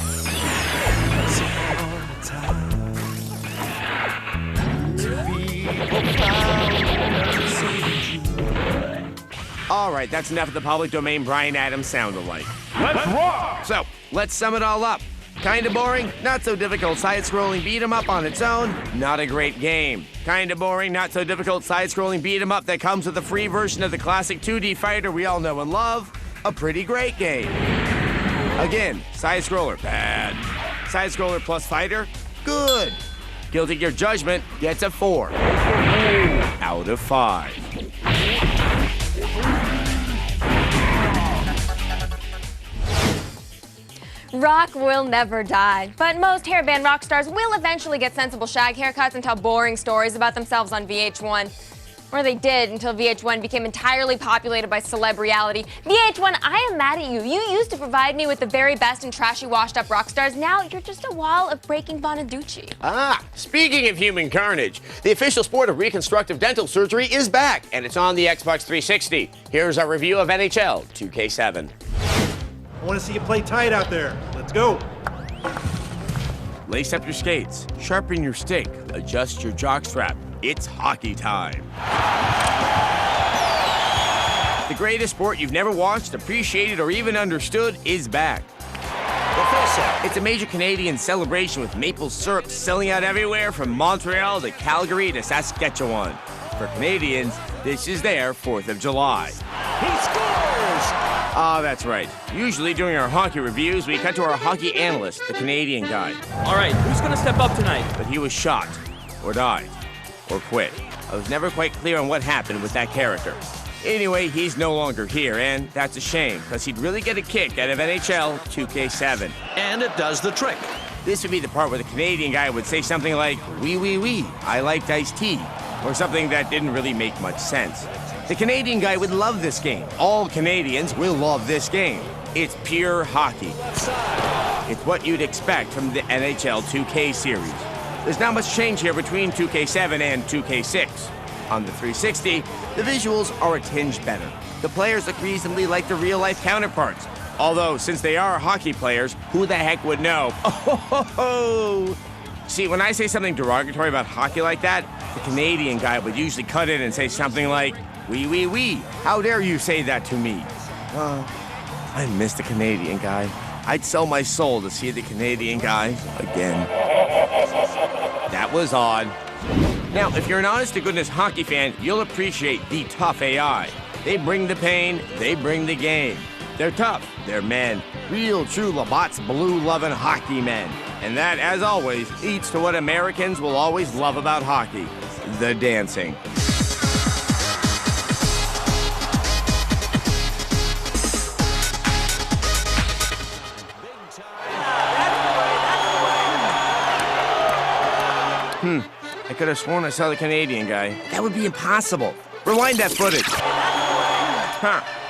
All right, that's enough of the public domain Bryan Adams sound-alike. Let's rock! So, let's sum it all up. Kinda boring, not so difficult side-scrolling beat-em-up on its own, not a great game. Kinda boring, not so difficult side-scrolling beat-em-up that comes with a free version of the classic 2D fighter we all know and love, a pretty great game. Again, side-scroller, bad. Side-scroller plus fighter, good. Guilty Gear Judgment gets a 4 out of 5. Rock will never die, but most hairband rock stars will eventually get sensible shag haircuts and tell boring stories about themselves on VH1. Or they did until VH1 became entirely populated by celeb reality. VH1, I am mad at you. You used to provide me with the very best and trashy washed-up rock stars. Now you're just a wall of breaking Bonaducci. Ah, speaking of human carnage, the official sport of reconstructive dental surgery is back, and it's on the Xbox 360. Here's our review of NHL 2K7. I want to see you play tight out there. Let's go. Lace up your skates, sharpen your stick, adjust your jockstrap. It's hockey time. The greatest sport you've never watched, appreciated, or even understood is back. It's a major Canadian celebration with maple syrup selling out everywhere from Montreal to Calgary to Saskatchewan. For Canadians, this is their 4th of July. He scores! Ah, that's right. Usually during our hockey reviews, we cut to our hockey analyst, the Canadian guy. All right, who's gonna step up tonight? But he was shot, or died, or quit. I was never quite clear on what happened with that character. Anyway, he's no longer here, and that's a shame, because he'd really get a kick out of NHL 2K7. And it does the trick. This would be the part where the Canadian guy would say something like, wee, I liked iced tea, or something that didn't really make much sense. The Canadian guy would love this game. All Canadians will love this game. It's pure hockey. It's what you'd expect from the NHL 2K series. There's not much change here between 2K7 and 2K6. On the 360, the visuals are a tinge better. The players look reasonably like their real-life counterparts. Although, since they are hockey players, who the heck would know? Oh! See, when I say something derogatory about hockey like that, the Canadian guy would usually cut in and say something like, Oui. How dare you say that to me? I miss the Canadian guy. I'd sell my soul to see the Canadian guy again. That was odd. Now, if you're an honest-to-goodness hockey fan, you'll appreciate the tough AI. They bring the pain, they bring the game. They're tough, they're men. Real, true Labatt's blue-loving hockey men. And that, as always, leads to what Americans will always love about hockey, the dancing. I could have sworn I saw the Canadian guy. That would be impossible. Rewind that footage.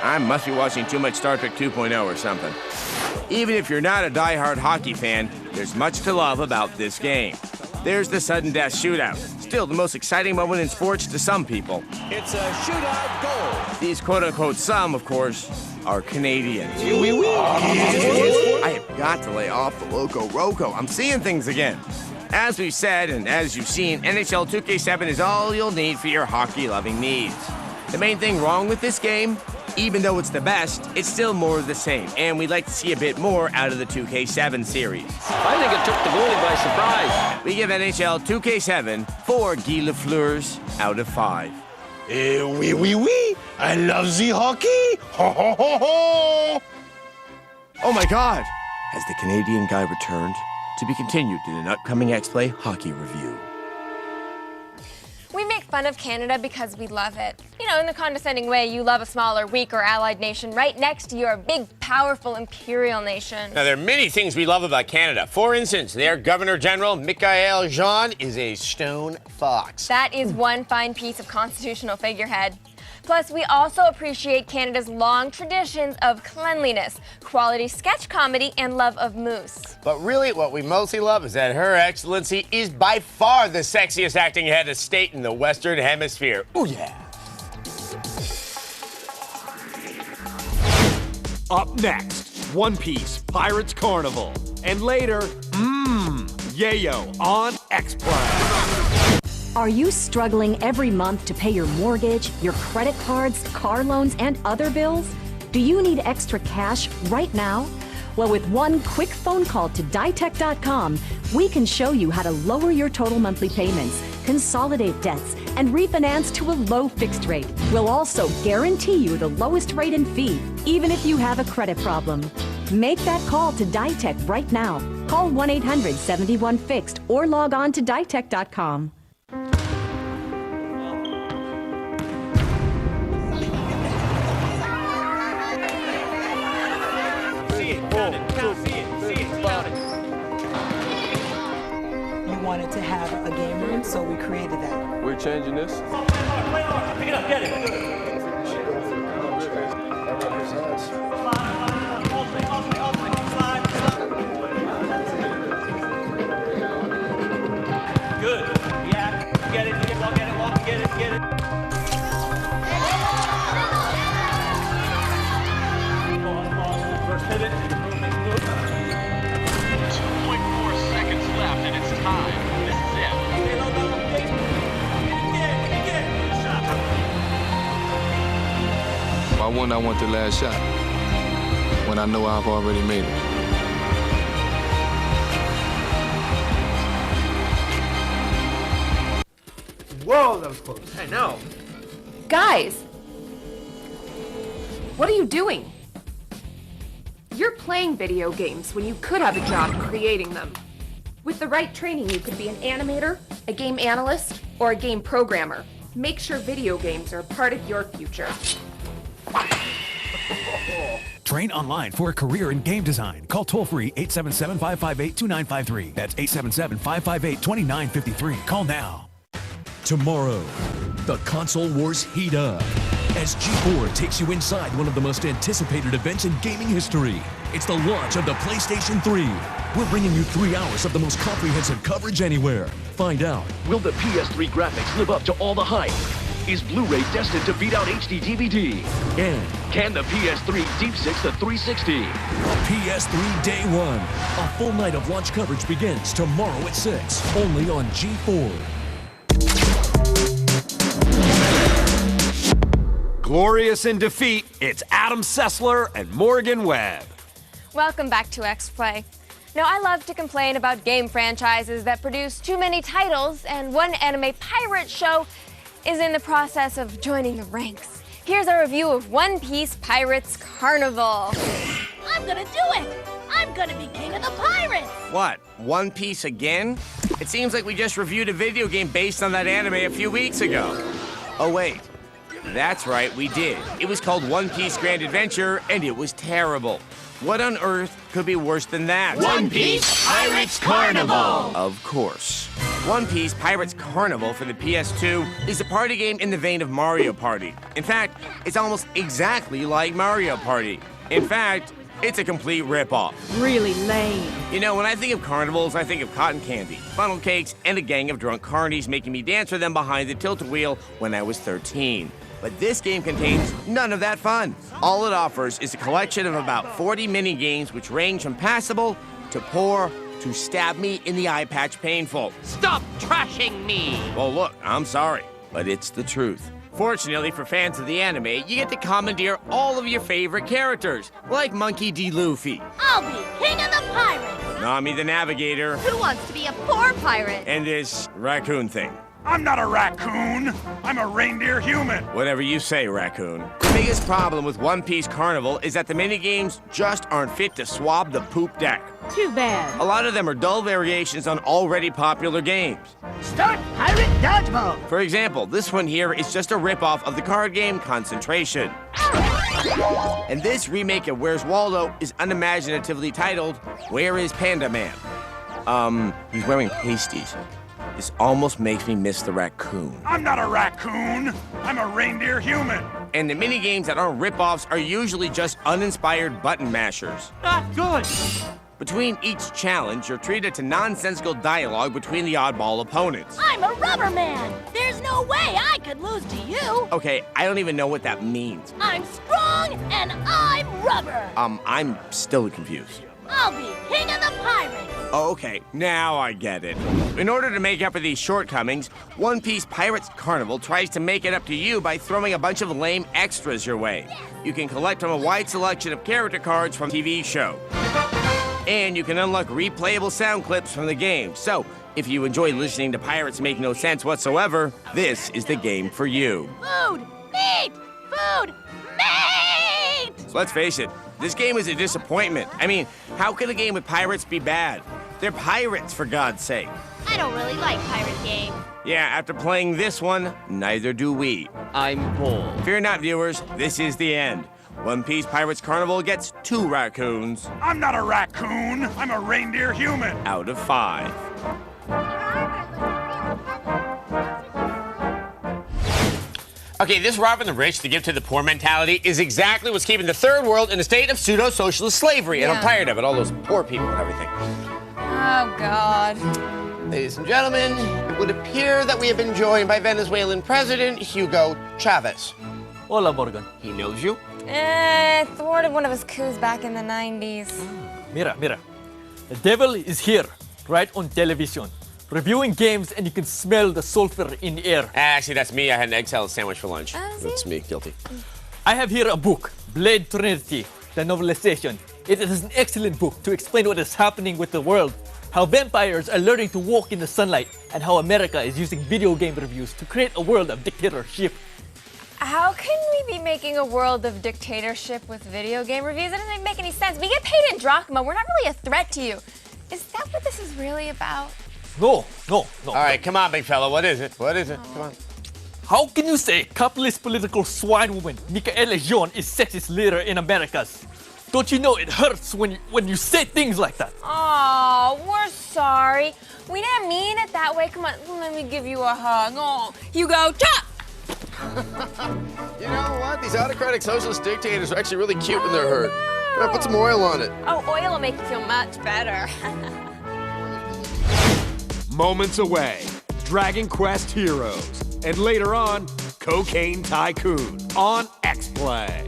I must be watching too much Star Trek 2.0 or something. Even if you're not a die-hard hockey fan, there's much to love about this game. There's the sudden death shootout. Still the most exciting moment in sports to some people. It's a shootout goal. These quote-unquote some, of course, are Canadians. I have got to lay off the Loco Roco. I'm seeing things again. As we've said, and as you've seen, NHL 2K7 is all you'll need for your hockey-loving needs. The main thing wrong with this game, even though it's the best, it's still more of the same, and we'd like to see a bit more out of the 2K7 series. I think it took the goalie by surprise. We give NHL 2K7 4 Guy Lafleurs out of 5. Oui. I love the hockey. Ho, ho, ho, ho. Oh my God! Has the Canadian guy returned? To be continued in an upcoming Xplay hockey review. We make fun of Canada because we love it. You know, in the condescending way you love a smaller, weaker allied nation right next to your big, powerful imperial nation. Now, there are many things we love about Canada. For instance, their Governor General, Michael Jean, is a stone fox. That is one fine piece of constitutional figurehead. Plus, we also appreciate Canada's long traditions of cleanliness, quality sketch comedy, and love of moose. But really, what we mostly love is that Her Excellency is by far the sexiest acting head of state in the Western Hemisphere. Oh yeah. Up next, One Piece Pirates Carnival. And later, Yayo on Xplay. Are you struggling every month to pay your mortgage, your credit cards, car loans, and other bills? Do you need extra cash right now? Well, with one quick phone call to Ditech.com, we can show you how to lower your total monthly payments, consolidate debts, and refinance to a low fixed rate. We'll also guarantee you the lowest rate and fee, even if you have a credit problem. Make that call to Ditech right now. Call 1-800-71-FIXED or log on to Ditech.com. You wanted to have a game room, so we created that. We're changing this. Pick it up, get it. Good. Yeah, get it, walk, get it. First pivot, move. 2.4 seconds left, and it's time. This is it. Why wouldn't I want the last shot when I know I've already made it? Whoa, that was close. I know. Guys, what are you doing? You're playing video games when you could have a job creating them. With the right training, you could be an animator, a game analyst, or a game programmer. Make sure video games are a part of your future. Train online for a career in game design. Call toll-free 877-558-2953. That's 877-558-2953. Call now. Tomorrow, the console wars heat up as G4 takes you inside one of the most anticipated events in gaming history. It's the launch of the PlayStation 3. We're bringing you 3 hours of the most comprehensive coverage anywhere. Find out, will the PS3 graphics live up to all the hype? Is Blu-ray destined to beat out HD DVD? And can the PS3 Deep Six the 360? PS3 Day 1. A full night of launch coverage begins tomorrow at 6, only on G4. Glorious in defeat, it's Adam Sessler and Morgan Webb. Welcome back to Xplay. Now, I love to complain about game franchises that produce too many titles, and one anime pirate show is in the process of joining the ranks. Here's our review of One Piece Pirates Carnival. I'm gonna do it! I'm gonna be king of the pirates! What, One Piece again? It seems like we just reviewed a video game based on that anime a few weeks ago. Oh wait, that's right, we did. It was called One Piece Grand Adventure, and it was terrible. What on earth could be worse than that? One Piece Pirates Carnival! Of course. One Piece Pirates Carnival for the PS2 is a party game in the vein of Mario Party. In fact, it's almost exactly like Mario Party. In fact, it's a complete rip-off. Really lame. You know, when I think of carnivals, I think of cotton candy, funnel cakes, and a gang of drunk carnies making me dance for them behind the tilt-a-wheel when I was 13. But this game contains none of that fun. All it offers is a collection of about 40 mini-games which range from passable to poor to stab me in the eye patch painful. Stop trashing me! Well, look, I'm sorry, but it's the truth. Fortunately for fans of the anime, you get to commandeer all of your favorite characters, like Monkey D. Luffy, I'll be king of the pirates! Nami the Navigator, Who wants to be a poor pirate? and this raccoon thing. I'm not a raccoon. I'm a reindeer human. Whatever you say, raccoon. The biggest problem with One Piece Carnival is that the minigames just aren't fit to swab the poop deck. Too bad. A lot of them are dull variations on already popular games. Start pirate dodgeball! For example, this one here is just a ripoff of the card game Concentration. And this remake of Where's Waldo is unimaginatively titled, Where is Panda Man? He's wearing pasties. This almost makes me miss the raccoon. I'm not a raccoon. I'm a reindeer human. And the minigames that aren't ripoffs are usually just uninspired button mashers. Not good! Between each challenge, you're treated to nonsensical dialogue between the oddball opponents. I'm a rubber man! There's no way I could lose to you! Okay, I don't even know what that means. I'm strong and I'm rubber! I'm still confused. I'll be king of the pirates! Oh, okay, now I get it. In order to make up for these shortcomings, One Piece Pirates Carnival tries to make it up to you by throwing a bunch of lame extras your way. You can collect from a wide selection of character cards from the TV show. And you can unlock replayable sound clips from the game. So, if you enjoy listening to pirates make no sense whatsoever, this is the game for you. Food! Meat! Food! Meat! So let's face it, this game is a disappointment. I mean, how can a game with pirates be bad? They're pirates, for God's sake. I don't really like pirate games. Yeah, after playing this one, neither do we. I'm Paul. Fear not, viewers, this is the end. One Piece Pirates Carnival gets 2 raccoons I'm not a raccoon. I'm a reindeer human. out of 5. Okay, this robbing the rich to give to the poor mentality is exactly what's keeping the third world in a state of pseudo-socialist slavery. And I'm tired of it, all those poor people and everything. Oh, God. Ladies and gentlemen, it would appear that we have been joined by Venezuelan President Hugo Chavez. Hola, Morgan. He knows you? Thwarted one of his coups back in the 90s. Mira, mira. The devil is here, right on television. Reviewing games and you can smell the sulfur in the air. Actually, that's me. I had an egg salad sandwich for lunch. That's me, guilty. I have here a book, Blade Trinity, the novelization. It is an excellent book to explain what is happening with the world, how vampires are learning to walk in the sunlight, and how America is using video game reviews to create a world of dictatorship. How can we be making a world of dictatorship with video game reviews? That doesn't make any sense. We get paid in drachma. We're not really a threat to you. Is that what this is really about? No. All right, come on, big fella. What is it? What is it? Come on. How can you say capitalist political swine woman Micaela Jean is sexist leader in Americas? Don't you know it hurts when you say things like that? Oh, we're sorry. We didn't mean it that way. Come on, let me give you a hug. Oh, Hugo, chop! You know what? These autocratic socialist dictators are actually really cute when they're hurt. Come on, put some oil on it. Oh, oil will make you feel much better. Moments away, Dragon Quest Heroes, and later on, Cocaine Tycoon on Xplay.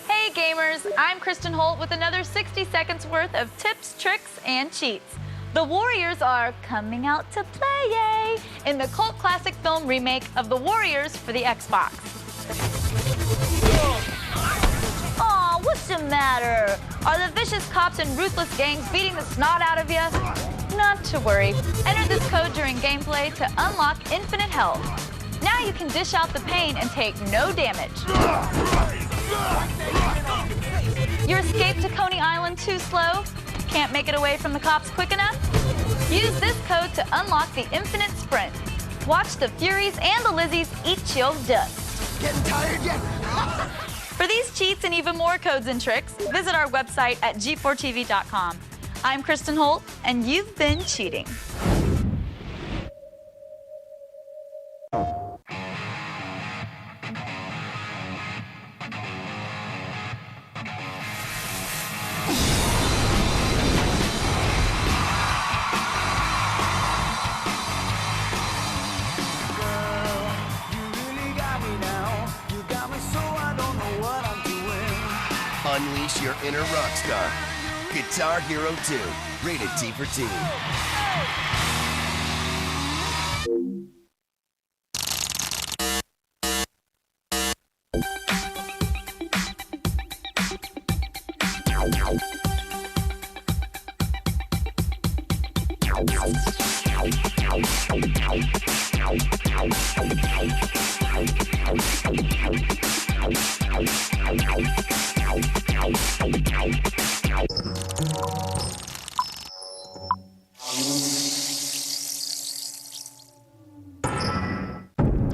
Hey gamers, I'm Kristen Holt with another 60 seconds worth of tips, tricks, and cheats. The Warriors are coming out to play, yay, in the cult classic film remake of The Warriors for the Xbox. Aw, what's the matter? Are the vicious cops and ruthless gangs beating the snot out of you? Not to worry. Enter this code during gameplay to unlock infinite health. Now you can dish out the pain and take no damage. Your escape to Coney Island too slow? Can't make it away from the cops quick enough? Use this code to unlock the infinite sprint. Watch the Furies and the Lizzies eat your dust. Getting tired yet? For these cheats and even more codes and tricks, visit our website at g4tv.com. I'm Kristen Holt, and you've been cheating. Unleash your inner rock star. Guitar Hero 2, rated T for Teen.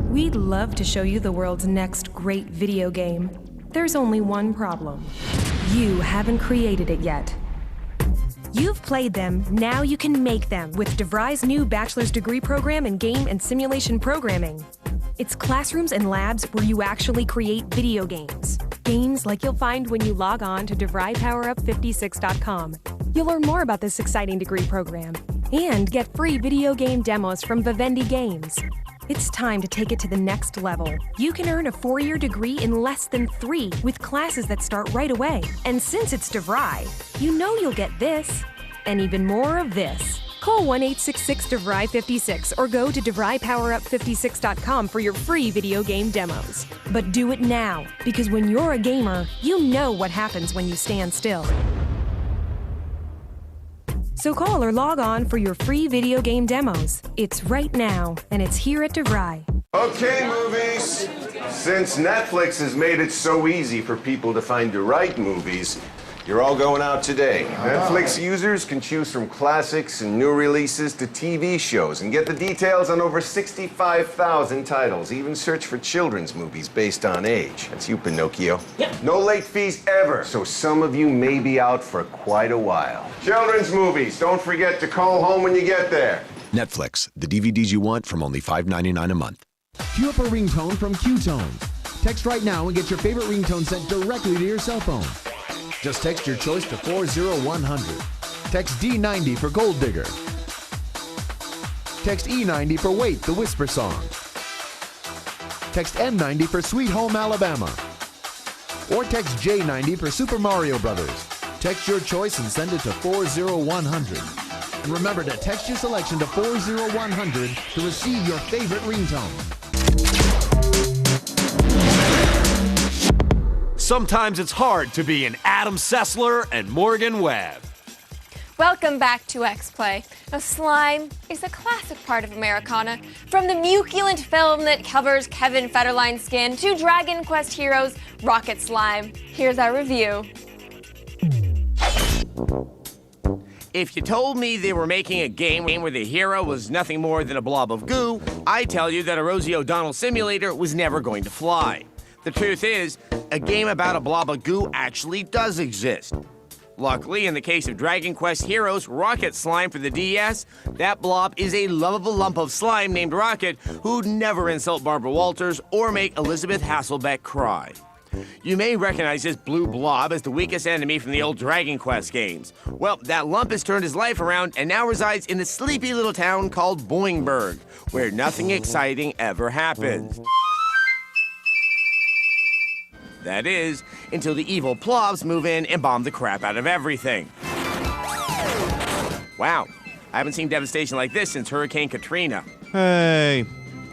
We'd love to show you the world's next great video game. There's only one problem. You haven't created it yet. You've played them, now you can make them with DeVry's new bachelor's degree program in game and simulation programming. It's classrooms and labs where you actually create video games. Games like you'll find when you log on to DeVryPowerUp56.com. You'll learn more about this exciting degree program and get free video game demos from Vivendi Games. It's time to take it to the next level. You can earn a 4-year degree in less than 3 with classes that start right away. And since it's DeVry, you know you'll get this and even more of this. Call 1-866-DeVry56 or go to DeVryPowerUp56.com for your free video game demos. But do it now, because when you're a gamer, you know what happens when you stand still. So call or log on for your free video game demos. It's right now, and it's here at DeVry. Okay, movies. Since Netflix has made it so easy for people to find the right movies, you're all going out today. Netflix users can choose from classics and new releases to TV shows and get the details on over 65,000 titles. Even search for children's movies based on age. That's you, Pinocchio. Yep. No late fees ever, so some of you may be out for quite a while. Children's movies. Don't forget to call home when you get there. Netflix, the DVDs you want from only $5.99 a month. Queue up a ringtone from Q-Tones. Text right now and get your favorite ringtone sent directly to your cell phone. Just text your choice to 40100. Text D90 for Gold Digger. Text E90 for Wait, the Whisper Song. Text M90 for Sweet Home Alabama. Or text J90 for Super Mario Brothers. Text your choice and send it to 40100. And remember to text your selection to 40100 to receive your favorite ringtone. Sometimes it's hard to be an Adam Sessler and Morgan Webb. Welcome back to Xplay. Now, slime is a classic part of Americana. From the muculent film that covers Kevin Federline's skin to Dragon Quest Heroes' Rocket Slime. Here's our review. If you told me they were making a game where the hero was nothing more than a blob of goo, I'd tell you that a Rosie O'Donnell simulator was never going to fly. The truth is, a game about a blob of goo actually does exist. Luckily, in the case of Dragon Quest Heroes Rocket Slime for the DS, that blob is a lovable lump of slime named Rocket who'd never insult Barbara Walters or make Elizabeth Hasselbeck cry. You may recognize this blue blob as the weakest enemy from the old Dragon Quest games. Well, that lump has turned his life around and now resides in the sleepy little town called Boingburg, where nothing exciting ever happens. That is, until the evil plobs move in and bomb the crap out of everything. Wow, I haven't seen devastation like this since Hurricane Katrina. Hey,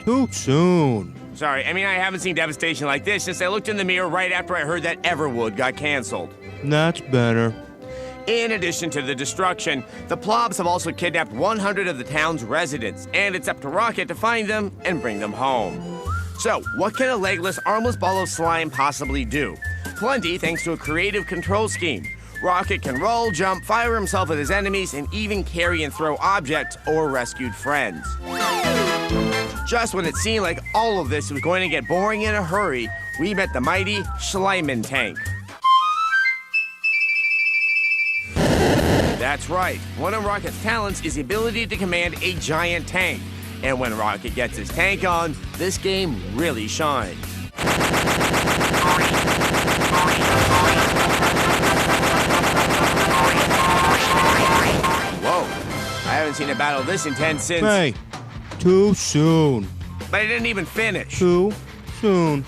too soon. Sorry, I mean I haven't seen devastation like this since I looked in the mirror right after I heard that Everwood got canceled. That's better. In addition to the destruction, the Plobs have also kidnapped 100 of the town's residents, and it's up to Rocket to find them and bring them home. So, what can a legless, armless ball of slime possibly do? Plenty, thanks to a creative control scheme. Rocket can roll, jump, fire himself at his enemies, and even carry and throw objects or rescued friends. Just when it seemed like all of this was going to get boring in a hurry, we met the mighty Schleiman tank. That's right. One of Rocket's talents is the ability to command a giant tank. And when Rocket gets his tank on, this game really shines. Whoa. I haven't seen a battle this intense since... Hey, too soon. But I didn't even finish. Too soon.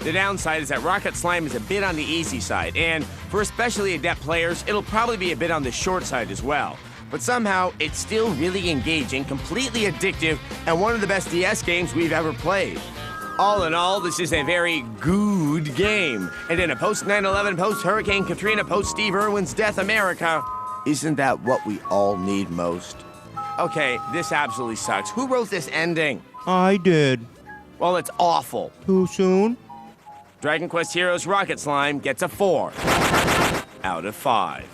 The downside is that Rocket Slime is a bit on the easy side, and for especially adept players, it'll probably be a bit on the short side as well. But somehow, it's still really engaging, completely addictive, and one of the best DS games we've ever played. All in all, this is a very good game. And in a post-9/11, post-Hurricane Katrina, post-Steve Irwin's Death America, isn't that what we all need most? Okay, this absolutely sucks. Who wrote this ending? I did. Well, it's awful. Too soon? Dragon Quest Heroes Rocket Slime gets a 4 out of 5.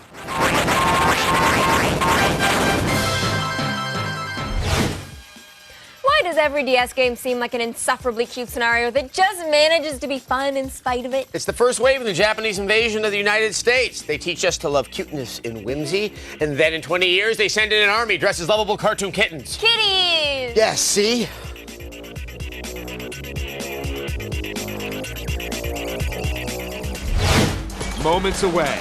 Why does every DS game seem like an insufferably cute scenario that just manages to be fun in spite of it? It's the first wave of the Japanese invasion of the United States. They teach us to love cuteness and whimsy, and then in 20 years, they send in an army dressed as lovable cartoon kittens. Kitties! Yes, see? Moments away,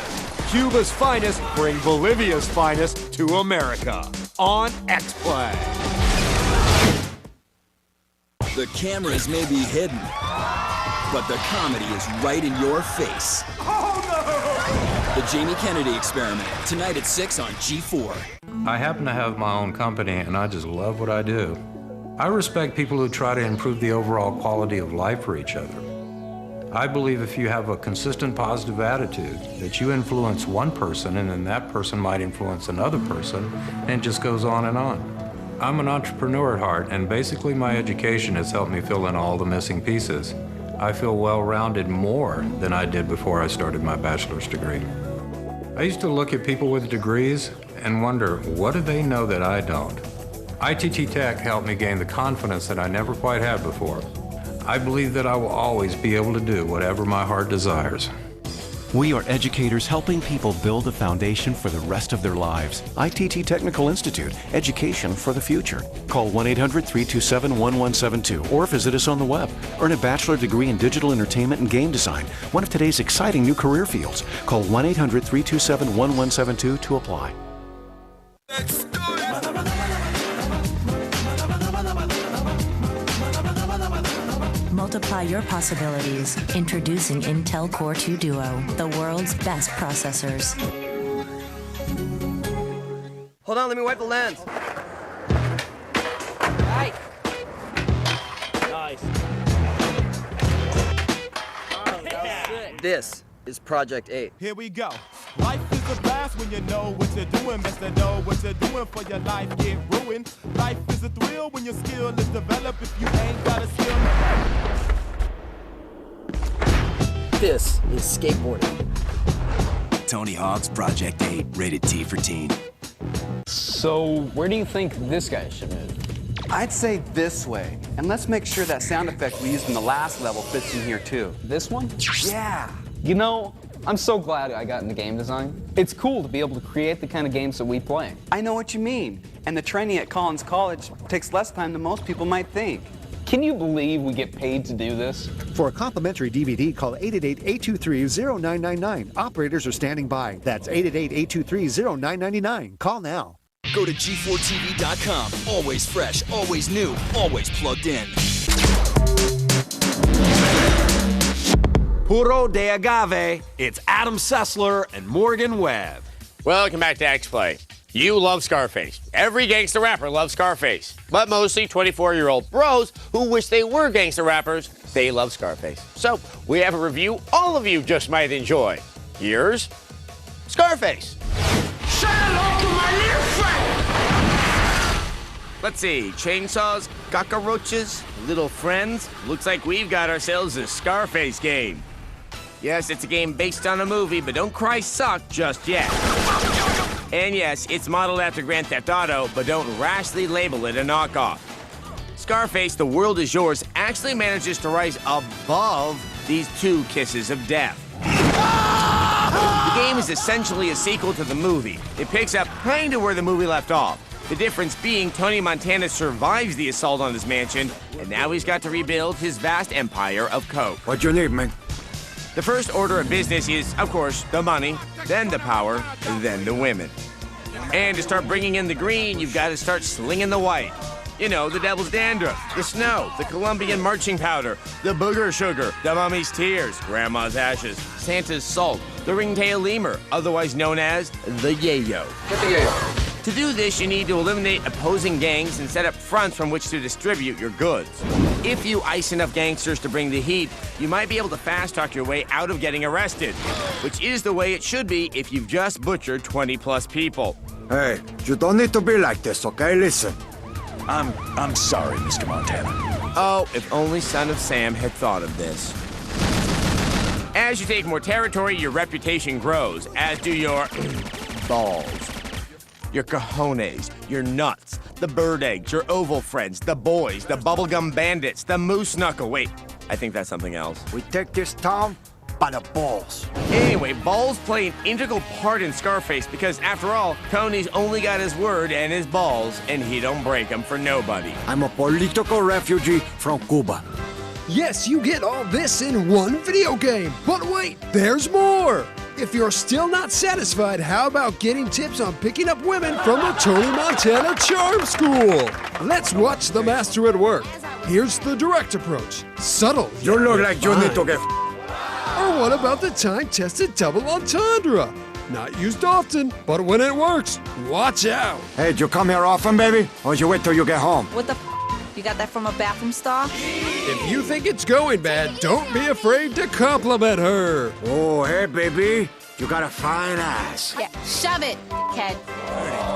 Cuba's finest bring Bolivia's finest to America on Xplay. The cameras may be hidden, but the comedy is right in your face. Oh, no! The Jamie Kennedy Experiment, tonight at 6 on G4. I happen to have my own company, and I just love what I do. I respect people who try to improve the overall quality of life for each other. I believe if you have a consistent positive attitude, that you influence one person and then that person might influence another person, and it just goes on and on. I'm an entrepreneur at heart, and basically my education has helped me fill in all the missing pieces. I feel well-rounded more than I did before I started my bachelor's degree. I used to look at people with degrees and wonder, what do they know that I don't? ITT Tech helped me gain the confidence that I never quite had before. I believe that I will always be able to do whatever my heart desires. We are educators helping people build a foundation for the rest of their lives. ITT Technical Institute, education for the future. Call 1-800-327-1172 or visit us on the web. Earn a bachelor degree in digital entertainment and game design, one of today's exciting new career fields. Call 1-800-327-1172 to apply. Multiply your possibilities. Introducing Intel Core 2 Duo, the world's best processors. Hold on, let me wipe the lens. Nice. Nice. Oh, that was sick. This is Project 8. Here we go. Life is a blast when you know what you're doing. Best to know what you're doing for your life get ruined. Life is a thrill when your skill is developed. If you ain't got a skill. This is skateboarding. Tony Hawk's Project 8, rated T for teen. So, where do you think this guy should move? I'd say this way. And let's make sure that sound effect we used in the last level fits in here too. This one? Yeah. You know, I'm so glad I got into game design. It's cool to be able to create the kind of games that we play. I know what you mean. And the training at Collins College takes less time than most people might think. Can you believe we get paid to do this? For a complimentary DVD, call 888-823-0999. Operators are standing by. That's 888-823-0999. Call now. Go to G4TV.com. Always fresh, always new, always plugged in. Puro de agave. It's Adam Sessler and Morgan Webb. Welcome back to Xplay. You love Scarface. Every gangster rapper loves Scarface. But mostly 24-year-old bros who wish they were gangster rappers, they love Scarface. So we have a review all of you just might enjoy. Here's Scarface. Say hello to my little friend. Let's see, chainsaws, cockroaches, little friends. Looks like we've got ourselves a Scarface game. Yes, it's a game based on a movie, but don't cry suck just yet. And yes, it's modeled after Grand Theft Auto, but don't rashly label it a knockoff. Scarface, The World Is Yours actually manages to rise above these two kisses of death. The game is essentially a sequel to the movie. It picks up kind of where the movie left off. The difference being Tony Montana survives the assault on his mansion, and now he's got to rebuild his vast empire of coke. What you need, man? The first order of business is, of course, the money, then the power, then the women. And to start bringing in the green, you've got to start slinging the white. You know, the devil's dandruff, the snow, the Colombian marching powder, the booger sugar, the mummy's tears, grandma's ashes, Santa's salt, the ringtail lemur, otherwise known as the yayo. Get the yayo. To do this, you need to eliminate opposing gangs and set up fronts from which to distribute your goods. If you ice enough gangsters to bring the heat, you might be able to fast-talk your way out of getting arrested, which is the way it should be if you've just butchered 20-plus people. Hey, you don't need to be like this, okay? Listen. I'm sorry, Mr. Montana. Oh, if only Son of Sam had thought of this. As you take more territory, your reputation grows, as do your balls. Your cojones, your nuts, the bird eggs, your oval friends, the boys, the bubblegum bandits, the moose knuckle. Wait, I think that's something else. We take this town by the balls. Anyway, balls play an integral part in Scarface because, after all, Tony's only got his word and his balls, and he don't break them for nobody. I'm a political refugee from Cuba. Yes, you get all this in one video game. But wait, there's more. If you're still not satisfied, how about getting tips on picking up women from the Tony Montana Charm School? Let's watch the master at work. Here's the direct approach. Subtle. You look like you need to get Or what about the time-tested double entendre? Not used often, but when it works, watch out. Hey, do you come here often, baby? Or you wait till you get home? What the You got that from a bathroom stall? If you think it's going bad, don't be afraid to compliment her. Oh, hey, baby. You got a fine ass. Yeah, shove it, kid.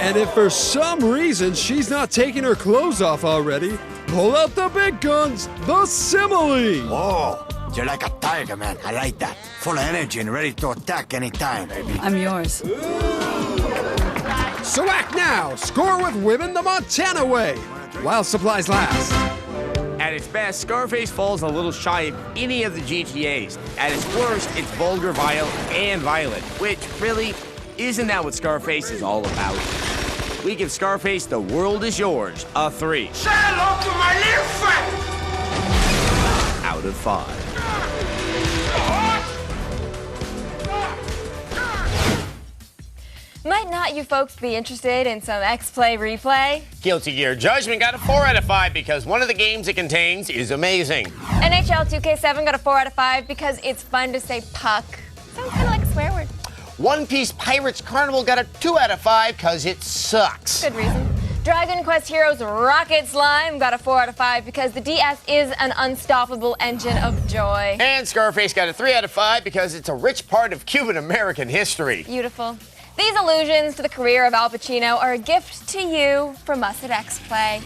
And if for some reason she's not taking her clothes off already, pull out the big guns, the simile. Oh, you're like a tiger, man. I like that. Full of energy and ready to attack anytime, baby. I'm yours. So act now. Score with women the Montana way, while supplies last. At its best, Scarface falls a little shy of any of the GTAs. At its worst, it's vulgar, vile, and violent, which really isn't that what Scarface is all about. We give Scarface The World Is Yours a 3. Say hello to my little friend. Out of 5. Might not you folks be interested in some Xplay replay? Guilty Gear Judgment got a 4 out of 5 because one of the games it contains is amazing. NHL 2K7 got a 4 out of 5 because it's fun to say puck. Sounds kind of like a swear word. One Piece Pirates Carnival got a 2 out of 5 because it sucks. Good reason. Dragon Quest Heroes Rocket Slime got a 4 out of 5 because the DS is an unstoppable engine of joy. And Scarface got a 3 out of 5 because it's a rich part of Cuban American history. Beautiful. These allusions to the career of Al Pacino are a gift to you from us at Xplay.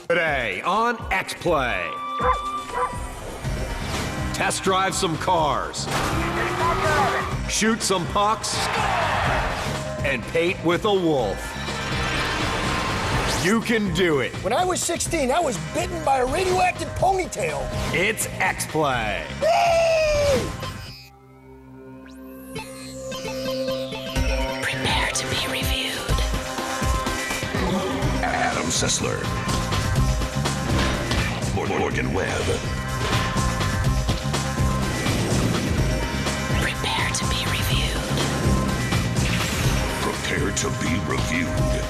Today on Xplay. Test drive some cars. Shoot some pucks. And paint with a wolf. You can do it. When I was 16, I was bitten by a radioactive ponytail. It's Xplay. Prepare to be reviewed. Adam Sessler. Morgan Webb. Prepare to be reviewed. Prepare to be reviewed.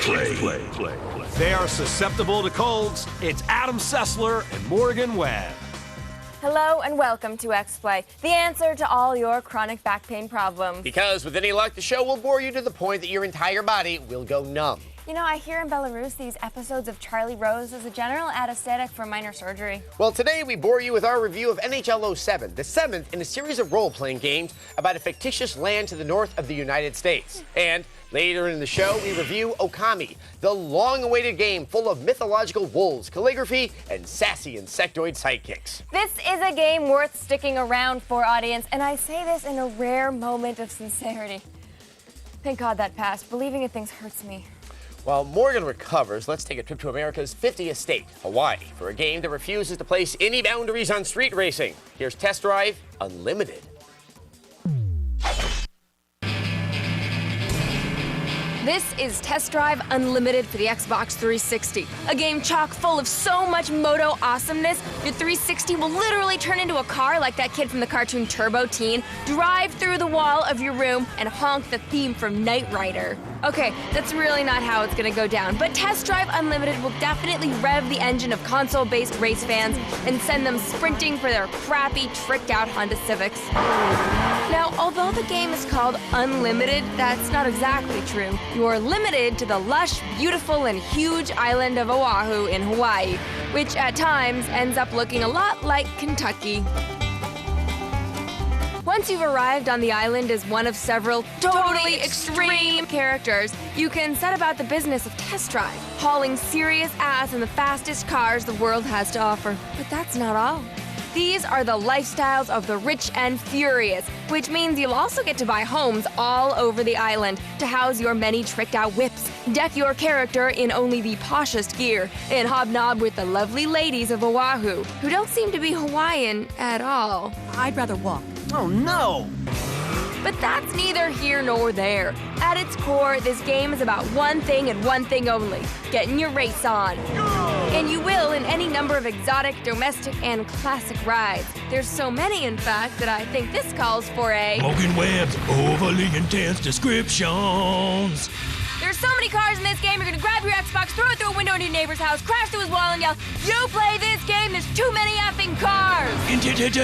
Xplay. They are susceptible to colds. It's Adam Sessler and Morgan Webb. Hello and welcome to Xplay, the answer to all your chronic back pain problems. Because with any luck, the show will bore you to the point that your entire body will go numb. You know, I hear in Belarus these episodes of Charlie Rose as a general anesthetic for minor surgery. Well, today we bore you with our review of NHL 07, the seventh in a series of role-playing games about a fictitious land to the north of the United States. And later in the show, we review Okami, the long-awaited game full of mythological wolves, calligraphy, and sassy insectoid sidekicks. This is a game worth sticking around for, audience, and I say this in a rare moment of sincerity. Thank God that passed. Believing in things hurts me. While Morgan recovers, let's take a trip to America's 50th state, Hawaii, for a game that refuses to place any boundaries on street racing. Here's Test Drive Unlimited. This is Test Drive Unlimited for the Xbox 360, a game chock full of so much moto awesomeness, your 360 will literally turn into a car like that kid from the cartoon Turbo Teen, drive through the wall of your room, and honk the theme from Knight Rider. Okay, that's really not how it's gonna go down, but Test Drive Unlimited will definitely rev the engine of console-based race fans and send them sprinting for their crappy, tricked-out Honda Civics. Now, although the game is called Unlimited, that's not exactly true. You're limited to the lush, beautiful, and huge island of Oahu in Hawaii, which at times ends up looking a lot like Kentucky. Once you've arrived on the island as one of several totally extreme characters, you can set about the business of test drive, hauling serious ass in the fastest cars the world has to offer. But that's not all. These are the lifestyles of the rich and furious, which means you'll also get to buy homes all over the island to house your many tricked-out whips, deck your character in only the poshest gear, and hobnob with the lovely ladies of Oahu, who don't seem to be Hawaiian at all. I'd rather walk. Oh no! But that's neither here nor there. At its core, this game is about one thing and one thing only, getting your race on. And you will in any number of exotic, domestic, and classic rides. There's so many, in fact, that I think this calls for a... Morgan Webb's overly intense descriptions. There's so many cars in this game, you're gonna grab your Xbox, throw it through a window in your neighbor's house, crash through his wall, and yell, "You play this game, there's too many effing cars!" Intense.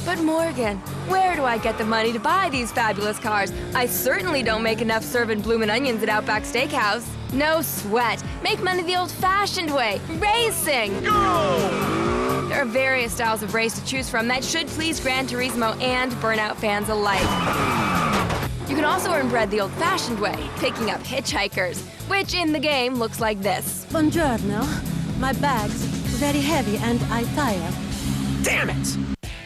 But Morgan, where do I get the money to buy these fabulous cars? I certainly don't make enough serving bloomin' onions at Outback Steakhouse. No sweat. Make money the old-fashioned way, racing! Go! There are various styles of race to choose from that should please Gran Turismo and Burnout fans alike. You can also earn bread the old-fashioned way, picking up hitchhikers, which in the game looks like this. Buongiorno. My bag's very heavy and I tire. Damn it!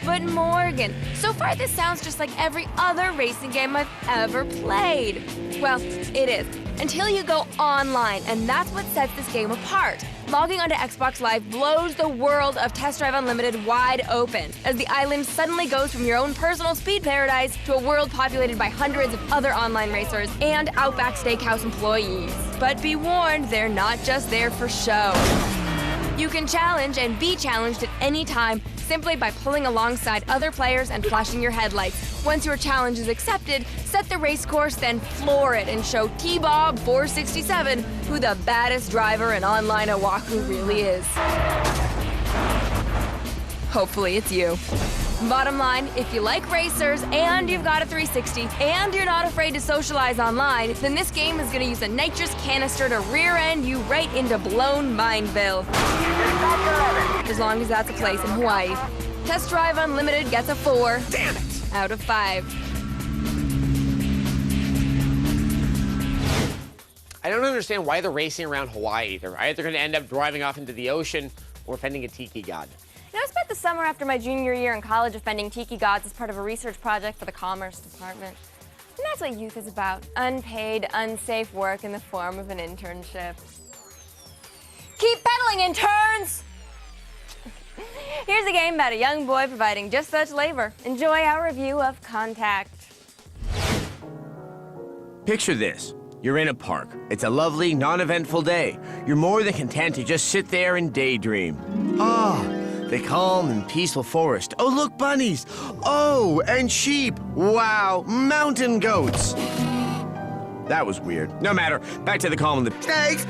But Morgan, so far this sounds just like every other racing game I've ever played. Well, it is, until you go online, and that's what sets this game apart. Logging onto Xbox Live blows the world of Test Drive Unlimited wide open, as the island suddenly goes from your own personal speed paradise to a world populated by hundreds of other online racers and Outback Steakhouse employees. But be warned, they're not just there for show. You can challenge and be challenged at any time simply by pulling alongside other players and flashing your headlights. Once your challenge is accepted, set the race course, then floor it and show T-Bob 467 who the baddest driver in online Oahu really is. Hopefully it's you. Bottom line, if you like racers and you've got a 360 and you're not afraid to socialize online, then this game is going to use a nitrous canister to rear-end you right into blown Mineville. As long as that's a place in Hawaii. Test Drive Unlimited gets a 4 out of 5. I don't understand why they're racing around Hawaii. They're either going to end up driving off into the ocean or offending a tiki god. You know, I spent the summer after my junior year in college offending tiki gods as part of a research project for the Commerce Department. And that's what youth is about. Unpaid, unsafe work in the form of an internship. Keep pedaling, interns! Here's a game about a young boy providing just such labor. Enjoy our review of Contact. Picture this. You're in a park. It's a lovely, non-eventful day. You're more than content to just sit there and daydream. The calm and peaceful forest. Oh, look, bunnies. Oh, and sheep. Wow, mountain goats. That was weird. No matter. Back to the column. Snakes,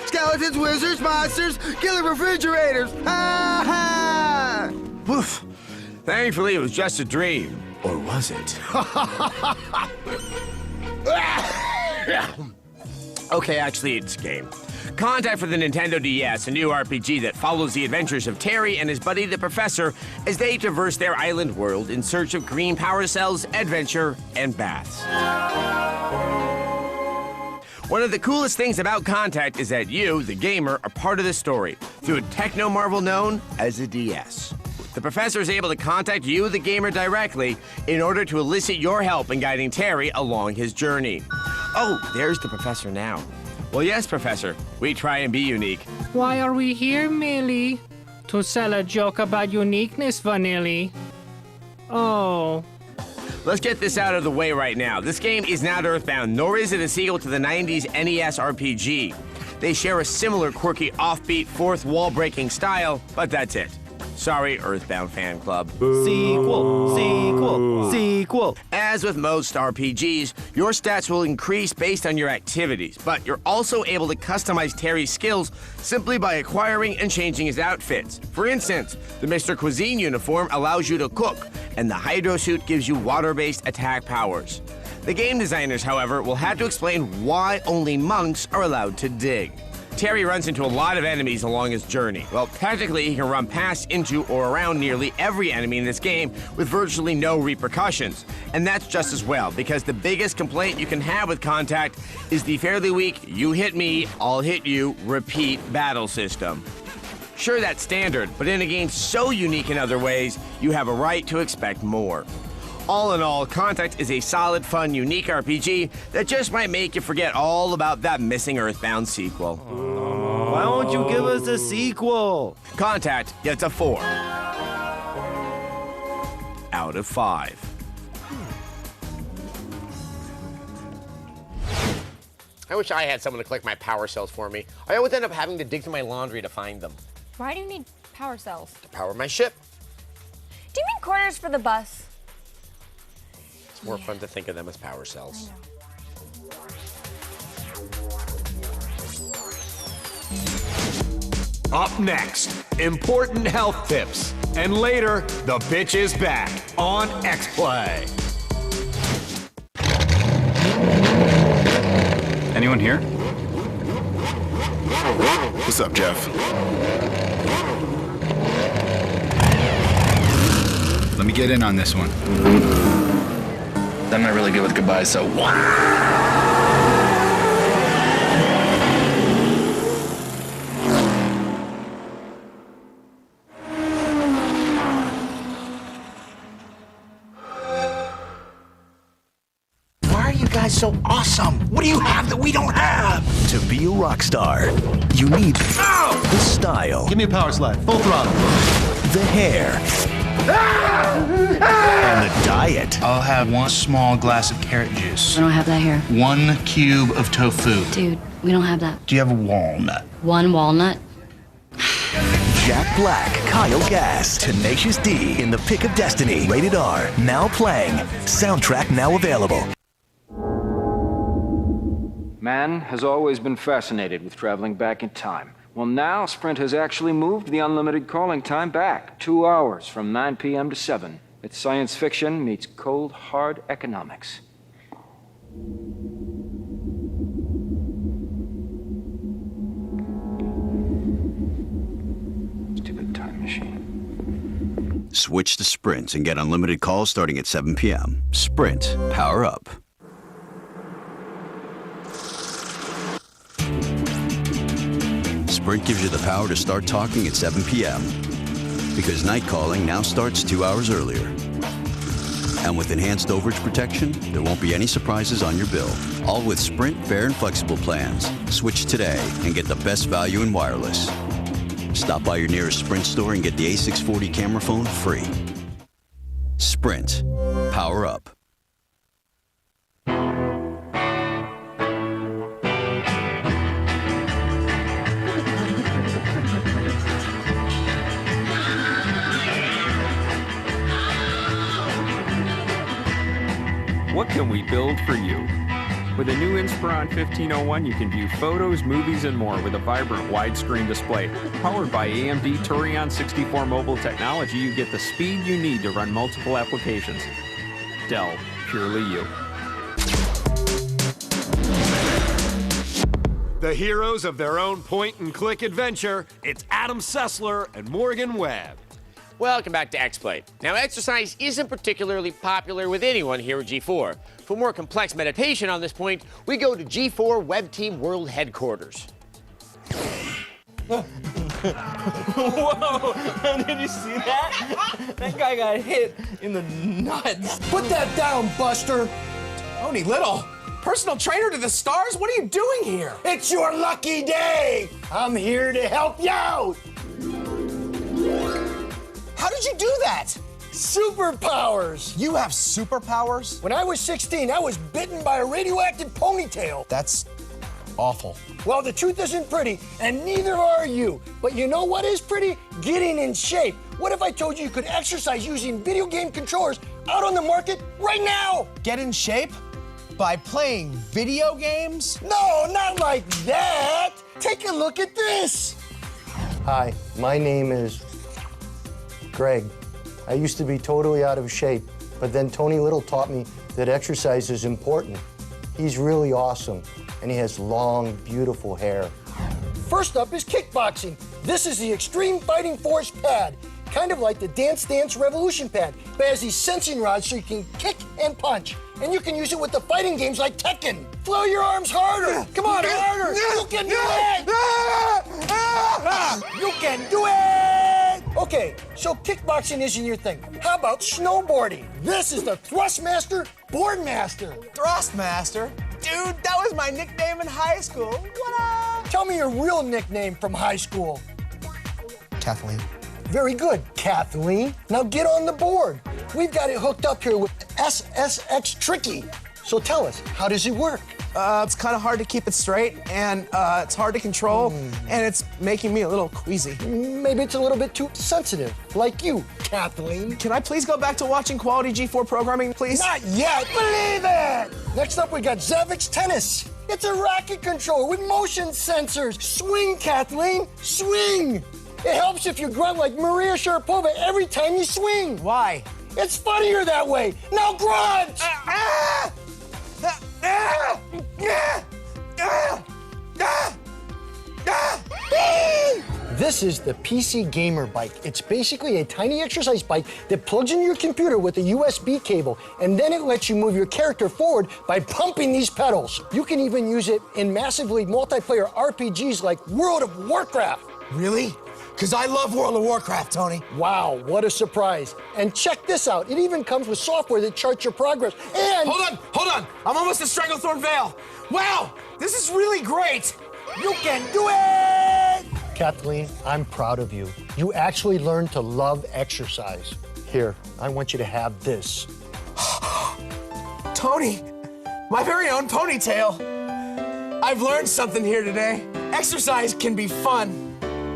skeletons, wizards, monsters, killer refrigerators. Ha ha! Woof. Thankfully, it was just a dream. Or was it? Okay, actually, it's a game. Contact for the Nintendo DS, a new RPG that follows the adventures of Terry and his buddy the Professor as they traverse their island world in search of green power cells, adventure, and baths. One of the coolest things about Contact is that you, the gamer, are part of the story through a techno marvel known as a DS. The Professor is able to contact you, the gamer, directly in order to elicit your help in guiding Terry along his journey. Oh, there's the Professor now. Well, yes, Professor, we try and be unique. Why are we here, Millie? To sell a joke about uniqueness, Vanilli. Oh. Let's get this out of the way right now. This game is not Earthbound, nor is it a sequel to the 90s NES RPG. They share a similar quirky, offbeat, fourth wall-breaking style, but that's it. Sorry, Earthbound fan club. Sequel. As with most RPGs, your stats will increase based on your activities, but you're also able to customize Terry's skills simply by acquiring and changing his outfits. For instance, the Mr. Cuisine uniform allows you to cook, and the Hydro suit gives you water-based attack powers. The game designers, however, will have to explain why only monks are allowed to dig. Terry runs into a lot of enemies along his journey. Well, technically, he can run past, into, or around nearly every enemy in this game with virtually no repercussions. And that's just as well, because the biggest complaint you can have with Contact is the fairly weak, you hit me, I'll hit you, repeat battle system. Sure, that's standard, but in a game so unique in other ways, you have a right to expect more. All in all, Contact is a solid, fun, unique RPG that just might make you forget all about that missing Earthbound sequel. Why won't you give us a sequel? Contact gets a 4 out of 5. I wish I had someone to collect my power cells for me. I always end up having to dig through my laundry to find them. Why do you need power cells? To power my ship. Do you mean quarters for the bus? It's more fun to think of them as power cells. Up next, important health tips. And later, the bitch is back on Xplay. Anyone here? What's up, Jeff? Let me get in on this one. I'm not really good with goodbyes, so Why are you guys so awesome? What do you have that we don't have? To be a rock star, you need the style. Give me a power slide, full throttle. The hair. And the diet. I'll have 1 small glass of carrot juice. We don't have that here. 1 cube of tofu. Dude, we don't have that. Do you have a walnut? 1 walnut. Jack Black, Kyle Gass, Tenacious D in The Pick of Destiny. Rated R. Now playing. Soundtrack now available. Man has always been fascinated with traveling back in time. Well, now Sprint has actually moved the unlimited calling time back 2 hours from 9 p.m. to 7. It's science fiction meets cold, hard economics. Stupid time machine. Switch to Sprint and get unlimited calls starting at 7 p.m. Sprint. Power up. Sprint gives you the power to start talking at 7 p.m. because night calling now starts 2 hours earlier. And with enhanced overage protection, there won't be any surprises on your bill. All with Sprint fair and flexible plans. Switch today and get the best value in wireless. Stop by your nearest Sprint store and get the A640 camera phone free. Sprint. Power up. What can we build for you? With a new Inspiron 1501, you can view photos, movies, and more with a vibrant widescreen display. Powered by AMD Turion 64 mobile technology, you get the speed you need to run multiple applications. Dell, purely you. The heroes of their own point-and-click adventure, it's Adam Sessler and Morgan Webb. Welcome back to Xplay. Now, exercise isn't particularly popular with anyone here at G4. For more complex meditation on this point, we go to G4 Web Team World Headquarters. Whoa! Did you see that? That guy got hit in the nuts. Put that down, Buster. Tony Little, personal trainer to the stars? What are you doing here? It's your lucky day. I'm here to help you out. How did you do that? Superpowers. You have superpowers? When I was 16, I was bitten by a radioactive ponytail. That's awful. Well, the truth isn't pretty, and neither are you. But you know what is pretty? Getting in shape. What if I told you could exercise using video game controllers out on the market right now? Get in shape? By playing video games? No, not like that. Take a look at this. Hi, my name is Greg. I used to be totally out of shape, but then Tony Little taught me that exercise is important. He's really awesome, and he has long, beautiful hair. First up is kickboxing. This is the Extreme Fighting Force pad, kind of like the Dance Dance Revolution pad, but has these sensing rods so you can kick and punch. And you can use it with the fighting games like Tekken. Flow your arms harder. Come on, harder. You can do it. You can do it. Okay, so kickboxing isn't your thing. How about snowboarding? This is the Thrustmaster Boardmaster. Thrustmaster? Dude, that was my nickname in high school. What up? Tell me your real nickname from high school. Kathleen. Very good, Kathleen. Now get on the board. We've got it hooked up here with SSX Tricky. So tell us, how does it work? It's kind of hard to keep it straight, and it's hard to control, and it's making me a little queasy. Maybe it's a little bit too sensitive, like you, Kathleen. Can I please go back to watching quality G4 programming, please? Not yet, believe it! Next up, we got Zavix Tennis. It's a racket controller with motion sensors. Swing, Kathleen, swing! It helps if you grunt like Maria Sharapova every time you swing. Why? It's funnier that way. Now grunt! This is the PC Gamer Bike. It's basically a tiny exercise bike that plugs into your computer with a USB cable, and then it lets you move your character forward by pumping these pedals. You can even use it in massively multiplayer RPGs like World of Warcraft. Really? Because I love World of Warcraft, Tony. Wow, what a surprise. And check this out. It even comes with software that charts your progress. And... Hold on. I'm almost at Stranglethorn Vale. Wow, this is really great. You can do it! Kathleen, I'm proud of you. You actually learned to love exercise. Here, I want you to have this. Tony, my very own ponytail. I've learned something here today. Exercise can be fun.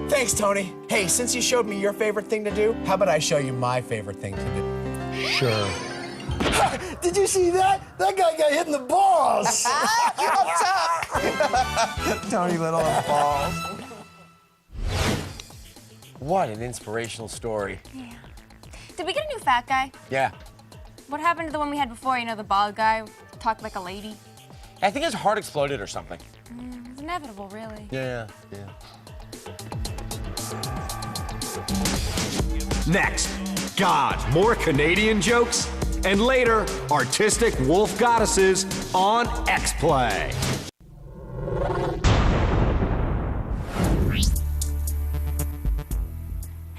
Thanks, Tony. Hey, since you showed me your favorite thing to do, how about I show you my favorite thing to do? Sure. Did you see that? That guy got hit in the balls. Tony Little and balls. What an inspirational story. Yeah. Did we get a new fat guy? Yeah. What happened to the one we had before? You know, the bald guy talked like a lady? I think his heart exploded or something. It's inevitable, really. Yeah. Next, God, more Canadian jokes, and later, artistic wolf goddesses on Xplay.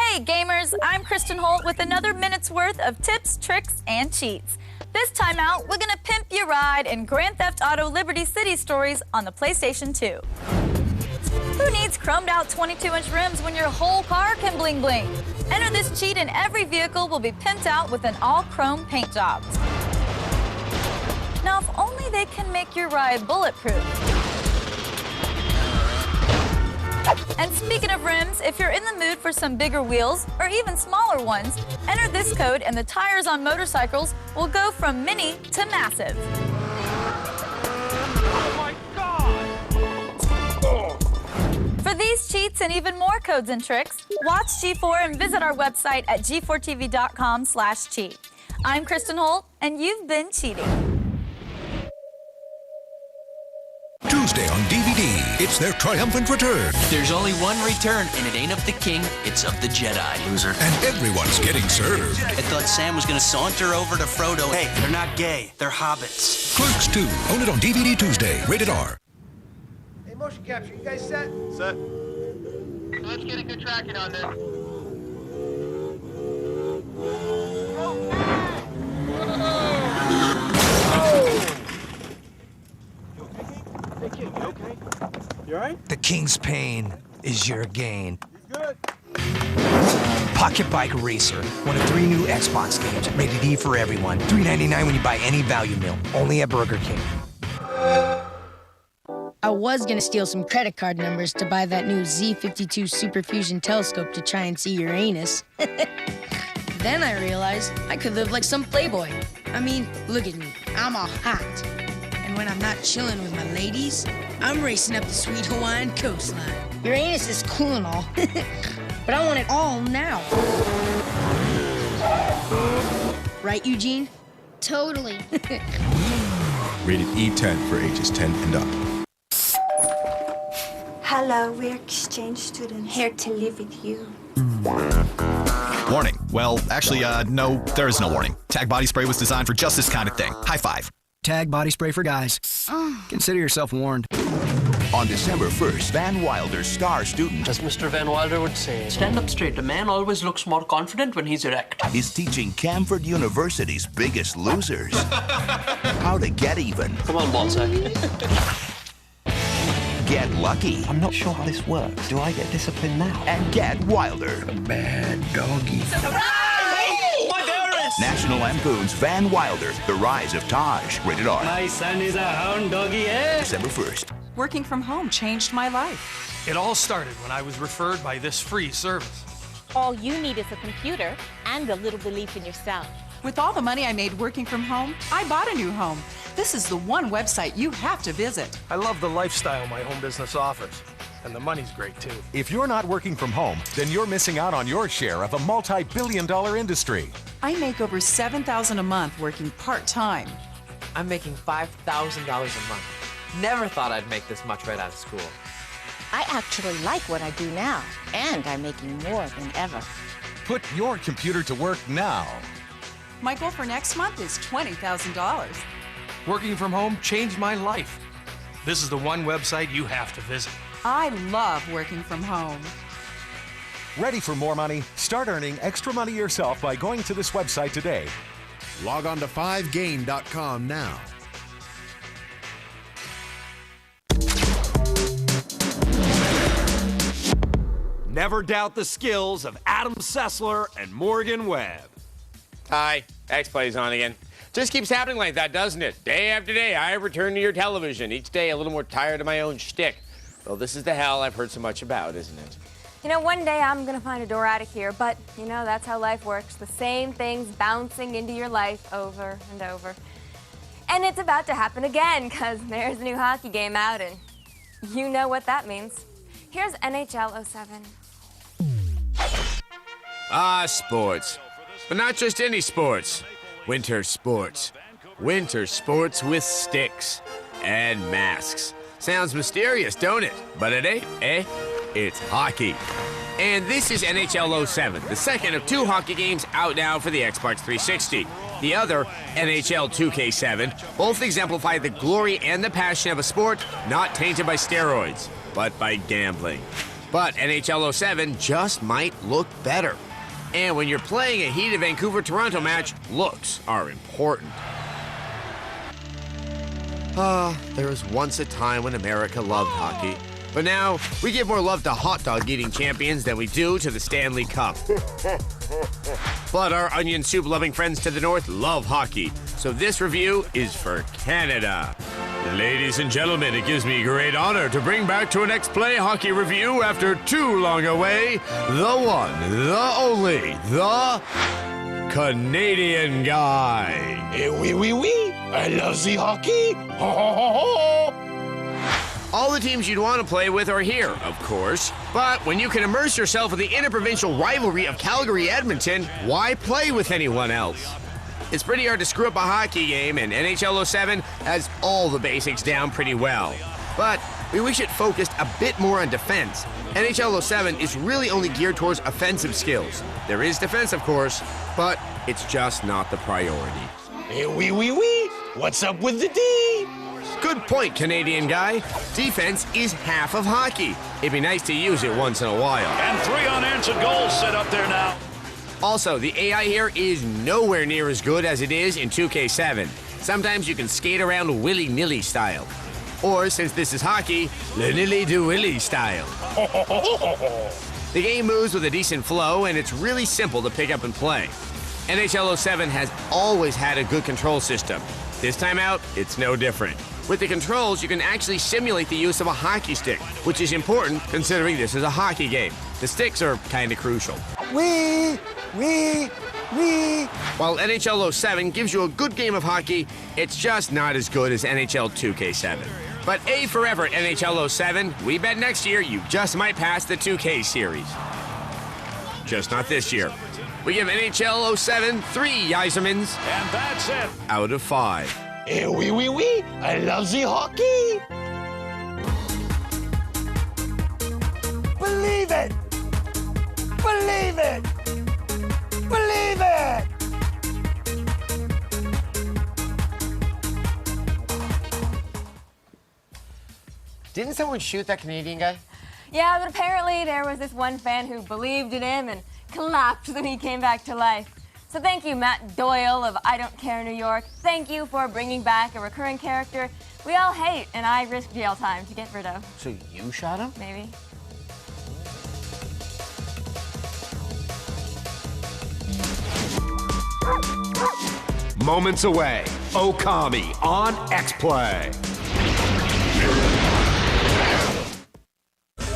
Hey gamers, I'm Kristen Holt with another minute's worth of tips, tricks, and cheats. This time out, we're gonna pimp your ride in Grand Theft Auto Liberty City Stories on the PlayStation 2. Who needs chromed out 22-inch rims when your whole car can bling bling? Enter this cheat and every vehicle will be pimped out with an all-chrome paint job. Now, if only they can make your ride bulletproof. And speaking of rims, if you're in the mood for some bigger wheels or even smaller ones, enter this code and the tires on motorcycles will go from mini to massive. For these cheats and even more codes and tricks, watch G4 and visit our website at g4tv.com/cheat. I'm Kristen Holt, and you've been cheating. Tuesday on DVD, it's their triumphant return. There's only one return, and it ain't of the king, it's of the Jedi, loser. And everyone's getting served. I thought Sam was gonna saunter over to Frodo. Hey, they're not gay, they're hobbits. Clerks 2, own it on DVD Tuesday, rated R. Hey, motion capture, you guys set? Set. Let's get a good tracking on this. You alright? The king's pain is your gain. Good. Pocket Bike Racer, one of 3 new Xbox games, rated E for everyone. $3.99 when you buy any value meal, only at Burger King. I was gonna steal some credit card numbers to buy that new Z52 Superfusion telescope to try and see Uranus. Then I realized I could live like some playboy. I mean, look at me, I'm all hot. And when I'm not chilling with my ladies, I'm racing up the sweet Hawaiian coastline. Uranus is cool and all, but I want it all now. Right, Eugene? Totally. Rated E10 for ages 10 and up. Hello, we're exchange students here to live with you. Warning. Well, actually, no, there is no warning. Tag body spray was designed for just this kind of thing. High five. Tag body spray for guys. Consider yourself warned. On December 1st, Van Wilder's star student, as Mr. Van Wilder would say, stand up straight. A man always looks more confident when he's erect. is teaching Camford University's biggest losers how to get even. Come on, Bonsai. Get lucky. I'm not sure how this works. Do I get disciplined now? And get wilder. A bad doggy. National Lampoon's Van Wilder, The Rise of Taj. Rated R. My son is a hound doggy, eh? December 1st. Working from home changed my life. It all started when I was referred by this free service. All you need is a computer and a little belief in yourself. With all the money I made working from home, I bought a new home. This is the one website you have to visit. I love the lifestyle my home business offers. And the money's great, too. If you're not working from home, then you're missing out on your share of a multi-billion-dollar industry. I make over $7,000 a month working part-time. I'm making $5,000 a month. Never thought I'd make this much right out of school. I actually like what I do now, and I'm making more than ever. Put your computer to work now. My goal for next month is $20,000. Working from home changed my life. This is the one website you have to visit. I love working from home. Ready for more money? Start earning extra money yourself by going to this website today. Log on to 5gain.com now. Never doubt the skills of Adam Sessler and Morgan Webb. Hi, Xplay's on again. Just keeps happening like that, doesn't it? Day after day, I return to your television. Each day, a little more tired of my own shtick. Well, this is the hell I've heard so much about, isn't it? You know, one day I'm gonna find a door out of here, but you know, that's how life works. The same things bouncing into your life over and over. And it's about to happen again, because there's a new hockey game out, and you know what that means. Here's NHL 07. Ah, sports. But not just any sports. Winter sports. Winter sports with sticks and masks. Sounds mysterious, don't it? But it ain't, eh? It's hockey. And this is NHL 07, the second of 2 hockey games out now for the Xbox 360. The other, NHL 2K7, both exemplify the glory and the passion of a sport not tainted by steroids, but by gambling. But NHL 07 just might look better. And when you're playing a heated Vancouver-Toronto match, looks are important. There was once a time when America loved hockey. But now, we give more love to hot dog eating champions than we do to the Stanley Cup. But our onion soup loving friends to the north love hockey. So this review is for Canada. Ladies and gentlemen, it gives me great honor to bring back to an Xplay hockey review after too long away, the one, the only, the Canadian guy. Eh oui, oui, oui. I love the hockey. Ho, ho, ho, ho. All the teams you'd want to play with are here, of course. But when you can immerse yourself in the interprovincial rivalry of Calgary-Edmonton, why play with anyone else? It's pretty hard to screw up a hockey game, and NHL 07 has all the basics down pretty well. But we wish it focused a bit more on defense. NHL 07 is really only geared towards offensive skills. There is defense, of course, but it's just not the priority. Hey, wee. What's up with the D? Good point, Canadian guy. Defense is half of hockey. It'd be nice to use it once in a while. And 3 unanswered goals set up there now. Also, the AI here is nowhere near as good as it is in 2K7. Sometimes you can skate around willy-nilly style. Or, since this is hockey, the nilly-do-willy style. The game moves with a decent flow, and it's really simple to pick up and play. NHL 07 has always had a good control system. This time out, it's no different. With the controls, you can actually simulate the use of a hockey stick, which is important considering this is a hockey game. The sticks are kind of crucial. Wee. While NHL 07 gives you a good game of hockey, it's just not as good as NHL 2K7. But A forever NHL 07, we bet next year you just might pass the 2K series. Just not this year. We give NHL 07 3 Yzermans. And that's it. Out of 5. Hey, wee. I love the hockey. Believe it. Believe it. Believe it. Didn't someone shoot that Canadian guy? Yeah, but apparently there was this one fan who believed in him and collapsed when he came back to life. So thank you, Matt Doyle of I Don't Care New York. Thank you for bringing back a recurring character we all hate and I risk jail time to get rid of. So you shot him? Maybe. Moments away, Okami on Xplay.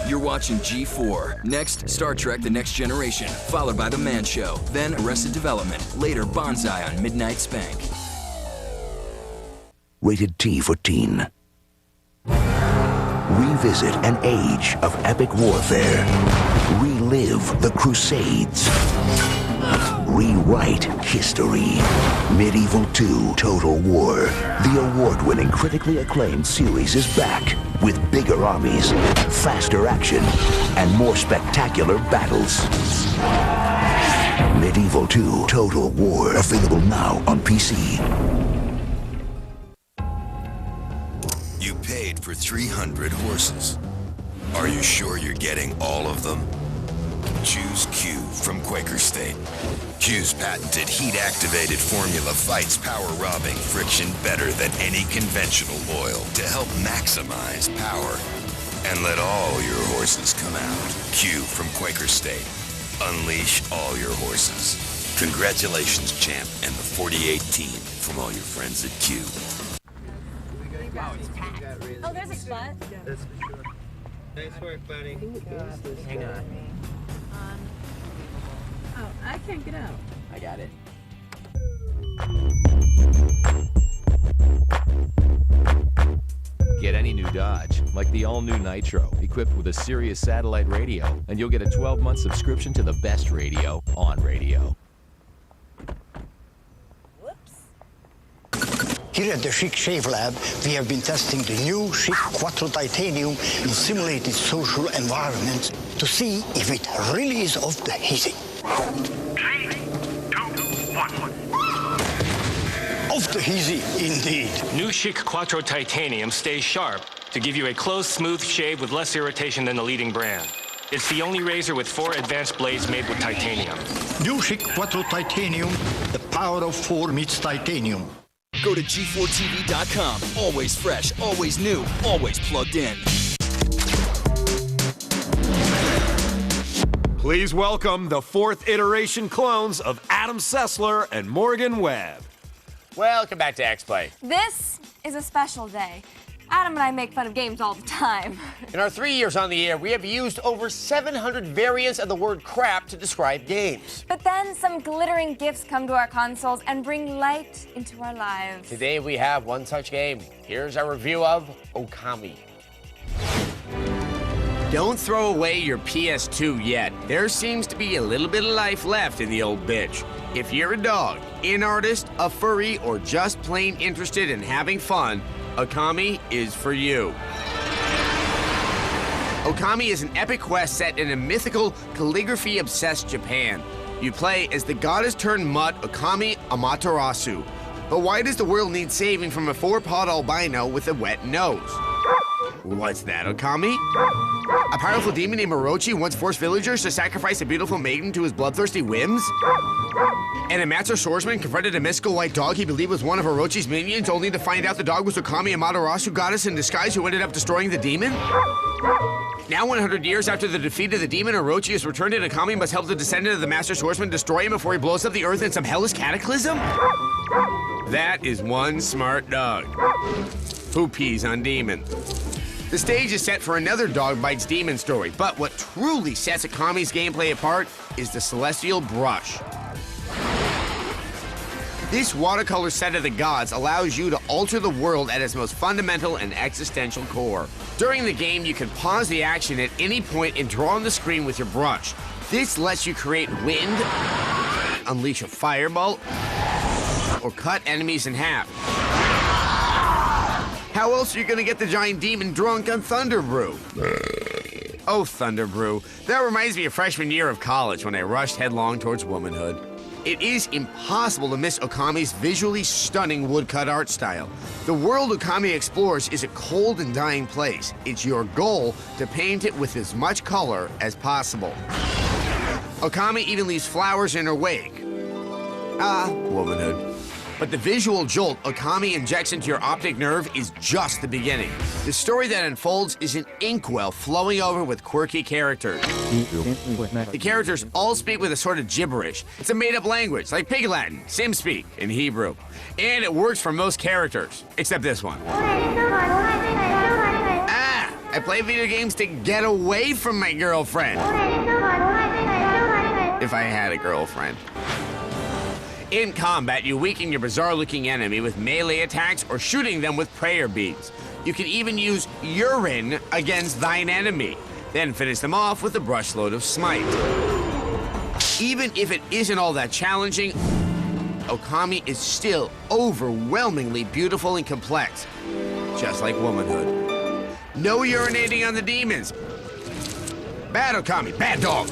You're watching G4. Next, Star Trek The Next Generation, followed by The Man Show. Then Arrested Development. Later, Bonsai on Midnight Spank. Rated T for teen. Revisit an age of epic warfare. Relive the Crusades. Rewrite history. Medieval 2 Total War. The award-winning, critically acclaimed series is back with bigger armies, faster action, and more spectacular battles. Medieval 2 Total War. Available now on PC. You paid for 300 horses. Are you sure you're getting all of them? Choose Q from Quaker State. Q's patented heat-activated formula fights power-robbing friction better than any conventional oil to help maximize power. And let all your horses come out. Q from Quaker State. Unleash all your horses. Congratulations, champ, and the 48 team from all your friends at Q. Oh, there's a spot. That's for sure. Nice work, buddy. Hang on. Oh, I can't get out. I got it. Get any new Dodge, like the all-new Nitro, equipped with a Sirius satellite radio, and you'll get a 12-month subscription to the best radio on radio. Here at the Chic Shave Lab, we have been testing the new Chic Quattro Titanium in simulated social environments to see if it really is off the easy. 3, 2, 1. Off the easy, indeed. New Chic Quattro Titanium stays sharp to give you a close, smooth shave with less irritation than the leading brand. It's the only razor with 4 advanced blades made with titanium. New Chic Quattro Titanium, the power of 4 meets titanium. Go to G4TV.com. Always fresh, always new, always plugged in. Please welcome the 4th iteration clones of Adam Sessler and Morgan Webb. Welcome back to Xplay. This is a special day. Adam and I make fun of games all the time. In our 3 years on the air, we have used over 700 variants of the word crap to describe games. But then some glittering gifts come to our consoles and bring light into our lives. Today we have one such game. Here's our review of Okami. Don't throw away your PS2 yet. There seems to be a little bit of life left in the old bitch. If you're a dog, an artist, a furry, or just plain interested in having fun, Okami is for you. Okami is an epic quest set in a mythical, calligraphy-obsessed Japan. You play as the goddess-turned-mutt Okami Amaterasu. But why does the world need saving from a 4-pawed albino with a wet nose? What's that, Okami? A powerful demon named Orochi once forced villagers to sacrifice a beautiful maiden to his bloodthirsty whims? And a master swordsman confronted a mystical white dog he believed was one of Orochi's minions, only to find out the dog was Okami Amaterasu, goddess in disguise who ended up destroying the demon? Now 100 years after the defeat of the demon, Orochi is returned and Okami must help the descendant of the master swordsman destroy him before he blows up the earth in some hellish cataclysm? That is one smart dog who pees on demons. The stage is set for another Dog Bites Demon story, but what truly sets Okami's gameplay apart is the Celestial Brush. This watercolor set of the gods allows you to alter the world at its most fundamental and existential core. During the game, you can pause the action at any point and draw on the screen with your brush. This lets you create wind, unleash a fireball, or cut enemies in half. How else are you gonna get the giant demon drunk on Thunder Brew? Oh, Thunder Brew. That reminds me of freshman year of college when I rushed headlong towards womanhood. It is impossible to miss Okami's visually stunning woodcut art style. The world Okami explores is a cold and dying place. It's your goal to paint it with as much color as possible. Okami even leaves flowers in her wake. Ah, womanhood. But the visual jolt Okami injects into your optic nerve is just the beginning. The story that unfolds is an inkwell flowing over with quirky characters. The characters all speak with a sort of gibberish. It's a made-up language, like Pig Latin, Simspeak, and Hebrew. And it works for most characters, except this one. Ah, I play video games to get away from my girlfriend. If I had a girlfriend. In combat, you weaken your bizarre-looking enemy with melee attacks or shooting them with prayer beads. You can even use urine against thine enemy, then finish them off with a brushload of smite. Even if it isn't all that challenging, Okami is still overwhelmingly beautiful and complex, just like womanhood. No urinating on the demons. Bad Okami, bad dog.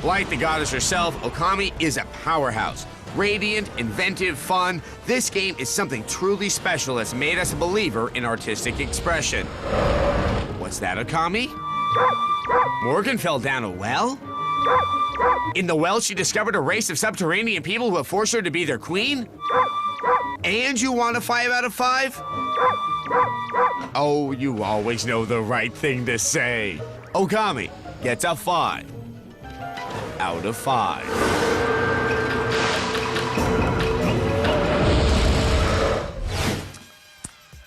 Like the goddess herself, Okami is a powerhouse. Radiant, inventive, fun, this game is something truly special that's made us a believer in artistic expression. What's that, Okami? Morgan fell down a well? In the well, she discovered a race of subterranean people who have forced her to be their queen? And you want a 5 out of 5? Oh, you always know the right thing to say. Okami gets a 5 out of 5.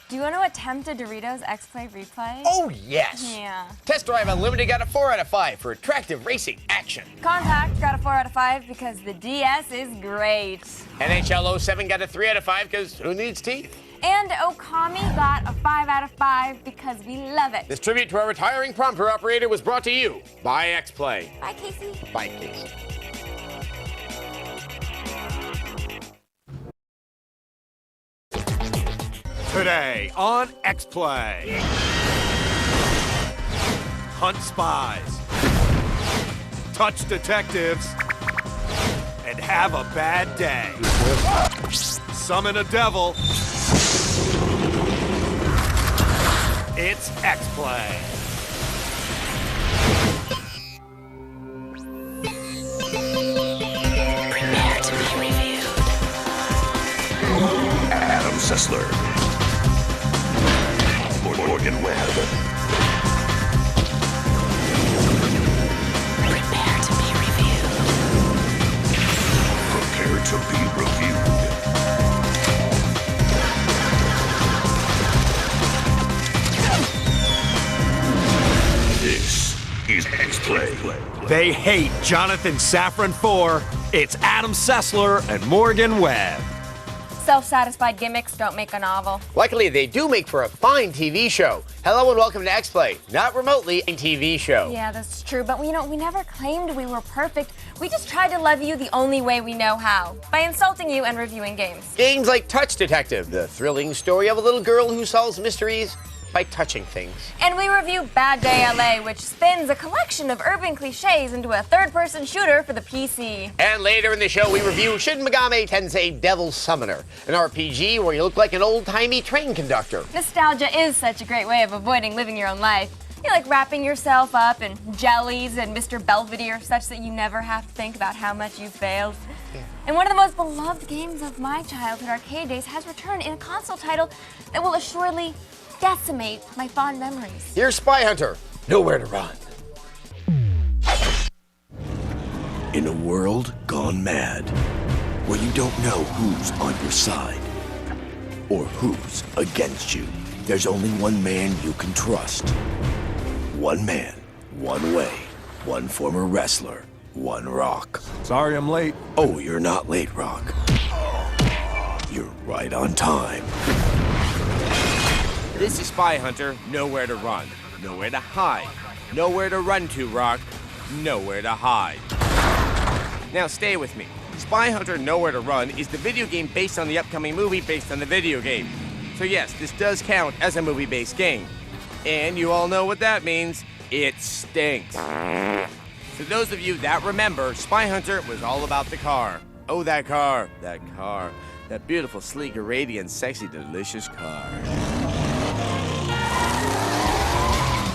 Do you want to attempt a Doritos Xplay replay? Oh, yes. Yeah. Test Drive Unlimited got a 4 out of 5 for attractive racing action. Contact got a 4 out of 5 because the DS is great. NHL 07 got a 3 out of 5 because who needs teeth? And Okami got a 5 out of 5 because we love it. This tribute to our retiring prompter operator was brought to you by Xplay. Bye, Casey. Bye, Casey. Today on Xplay. Hunt spies. Touch detectives. And have a bad day. Summon a devil. It's Xplay. Prepare to be reviewed. Adam Sessler. Morgan Webb. Prepare to be reviewed. Prepare to be reviewed. This is Xplay. They hate Jonathan Safran 4. It's Adam Sessler and Morgan Webb. Self-satisfied gimmicks don't make a novel. Luckily, they do make for a fine TV show. Hello and welcome to Xplay, not remotely a TV show. Yeah, that's true, but we never claimed we were perfect. We just tried to love you the only way we know how, by insulting you and reviewing games. Games like Touch Detective, the thrilling story of a little girl who solves mysteries by touching things. And we review Bad Day LA, which spins a collection of urban cliches into a third-person shooter for the PC. And later in the show, we review Shin Megami Tensei Devil Summoner, an RPG where you look like an old-timey train conductor. Nostalgia is such a great way of avoiding living your own life. You like wrapping yourself up in jellies and Mr. Belvedere such that you never have to think about how much you've failed. Yeah. And one of the most beloved games of my childhood arcade days has returned in a console title that will assuredly decimate my fond memories. Here's Spy Hunter, Nowhere to Run. In a world gone mad, where you don't know who's on your side or who's against you, there's only one man you can trust. One man, one way, one former wrestler, one Rock. Sorry I'm late. Oh, you're not late, Rock. You're right on time. This is Spy Hunter, Nowhere to Run, nowhere to hide, nowhere to run to, Rock, nowhere to hide. Now stay with me. Spy Hunter, Nowhere to Run is the video game based on the upcoming movie based on the video game. So yes, this does count as a movie-based game. And you all know what that means. It stinks. For those of you that remember, Spy Hunter was all about the car. Oh, that car, that beautiful, sleek, radiant, sexy, delicious car.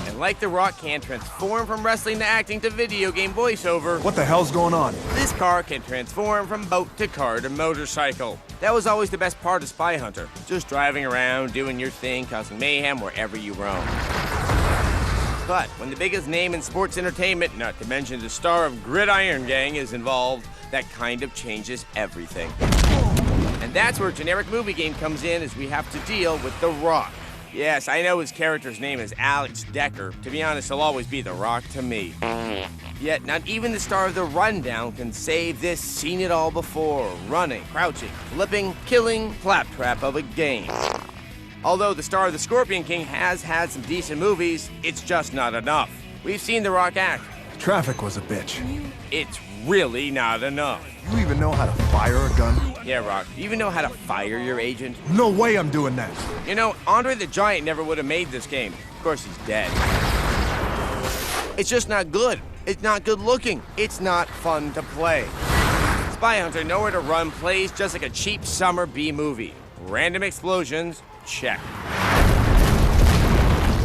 And like The Rock can transform from wrestling to acting to video game voiceover, What the hell's going on? this car can transform from boat to car to motorcycle. That was always the best part of Spy Hunter. Just driving around, doing your thing, causing mayhem wherever you roam. But when the biggest name in sports entertainment, not to mention the star of Gridiron Gang, is involved, that kind of changes everything. And that's where generic movie game comes in, as we have to deal with The Rock. Yes, I know his character's name is Alex Decker. To be honest, he'll always be The Rock to me. Yet, not even the star of The Rundown can save this seen-it-all-before, running, crouching, flipping, killing claptrap of a game. Although the star of The Scorpion King has had some decent movies, it's just not enough. We've seen The Rock act. Traffic was a bitch. It's really not enough. You even know how to fire a gun? Yeah, Rock, do you even know how to fire your agent? No way I'm doing that. You know, Andre the Giant never would have made this game. Of course, he's dead. It's just not good. It's not good looking. It's not fun to play. Spy Hunter Nowhere to Run plays just like a cheap summer B-movie. Random explosions, check.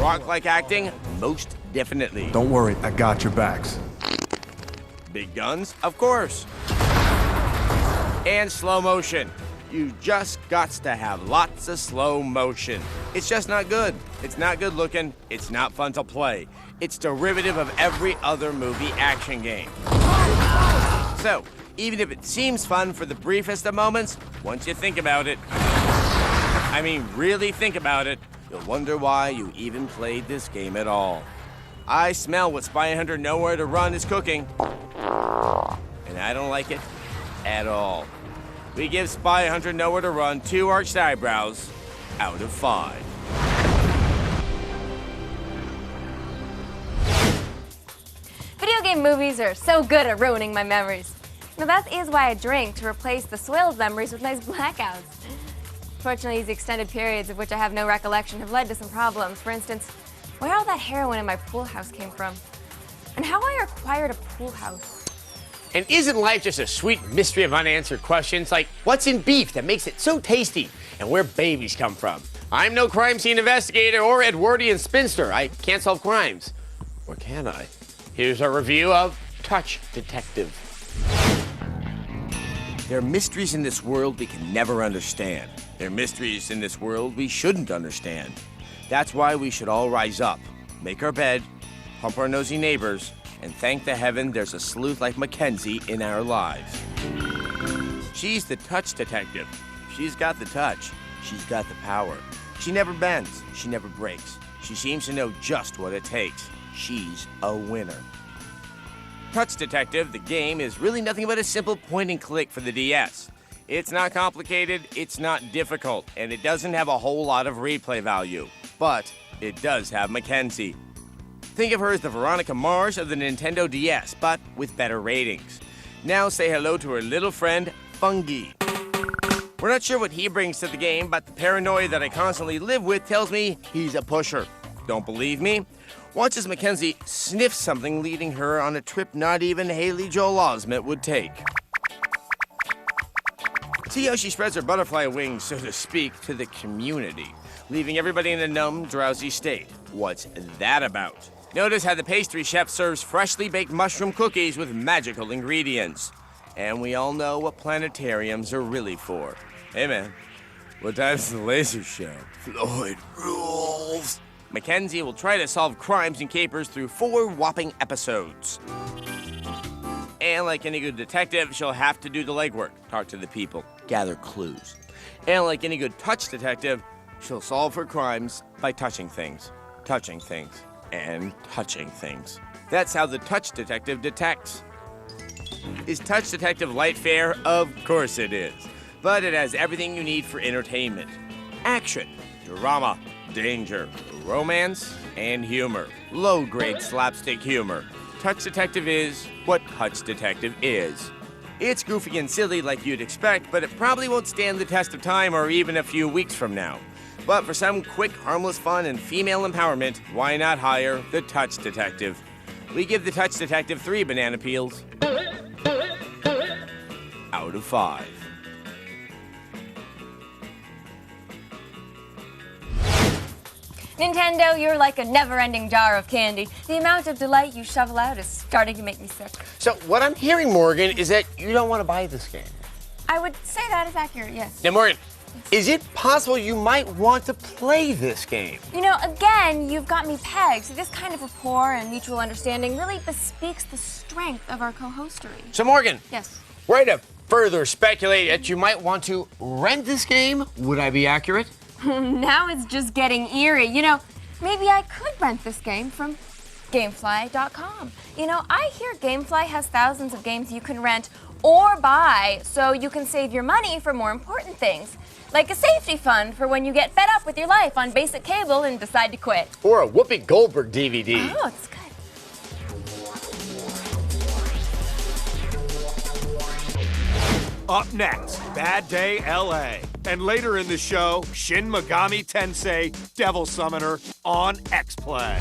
Rock-like acting, most definitely. Don't worry, I got your backs. Big guns, of course. And slow motion. You just gots to have lots of slow motion. It's just not good. It's not good looking. It's not fun to play. It's derivative of every other movie action game. So, even if it seems fun for the briefest of moments, once you think about it, I mean really think about it, you'll wonder why you even played this game at all. I smell what Spy Hunter Nowhere to Run is cooking, and I don't like it at all. We give Spy Hunter Nowhere to Run 2 arched eyebrows out of 5. Video game movies are so good at ruining my memories. Now that is why I drink, to replace the soiled memories with nice blackouts. Fortunately, these extended periods of which I have no recollection have led to some problems. For instance, where all that heroin in my pool house came from, and how I acquired a pool house. And isn't life just a sweet mystery of unanswered questions, like what's in beef that makes it so tasty, and where babies come from? I'm no crime scene investigator or Edwardian spinster. I can't solve crimes. Or can I? Here's our review of Touch Detective. There are mysteries in this world we can never understand. There are mysteries in this world we shouldn't understand. That's why we should all rise up, make our bed, pump our nosy neighbors, and thank the heaven there's a sleuth like Mackenzie in our lives. She's the touch detective. She's got the touch. She's got the power. She never bends. She never breaks. She seems to know just what it takes. She's a winner. Touch Detective, the game, is really nothing but a simple point and click for the DS. It's not complicated, it's not difficult, and it doesn't have a whole lot of replay value. But it does have Mackenzie. Think of her as the Veronica Mars of the Nintendo DS, but with better ratings. Now say hello to her little friend, Fungi. We're not sure what he brings to the game, but the paranoia that I constantly live with tells me he's a pusher. Don't believe me? Watch as Mackenzie sniffs something leading her on a trip not even Haley Joel Osment would take. See how she spreads her butterfly wings, so to speak, to the community, leaving everybody in a numb, drowsy state. What's that about? Notice how the pastry chef serves freshly baked mushroom cookies with magical ingredients. And we all know what planetariums are really for. Hey man, what time's the laser show? Floyd rules. Mackenzie will try to solve crimes and capers through 4 whopping episodes. And like any good detective, she'll have to do the legwork, talk to the people, gather clues. And like any good touch detective, she'll solve her crimes by touching things, and touching things. That's how the touch detective detects. Is Touch Detective light fare? Of course it is. But it has everything you need for entertainment. Action, drama, danger, romance, and humor. Low-grade slapstick humor. Touch Detective is what Touch Detective is. It's goofy and silly like you'd expect, but it probably won't stand the test of time or even a few weeks from now. But for some quick, harmless fun and female empowerment, why not hire the Touch Detective? We give the Touch Detective 3 banana peels out of 5. Nintendo, you're like a never-ending jar of candy. The amount of delight you shovel out is starting to make me sick. So what I'm hearing, Morgan, is that you don't want to buy this game. I would say that is accurate, yes. Now, Morgan, is it possible you might want to play this game? You know, again, you've got me pegged. So this kind of rapport and mutual understanding really bespeaks the strength of our co-hostery. So, Morgan. Yes. We're to further speculate that you might want to rent this game. Would I be accurate? Now it's just getting eerie. You know, maybe I could rent this game from Gamefly.com. You know, I hear Gamefly has thousands of games you can rent or buy so you can save your money for more important things. Like a safety fund for when you get fed up with your life on basic cable and decide to quit. Or a Whoopi Goldberg DVD. Oh, it's good. Up next, Bad Day LA. And later in the show, Shin Megami Tensei Devil Summoner on Xplay.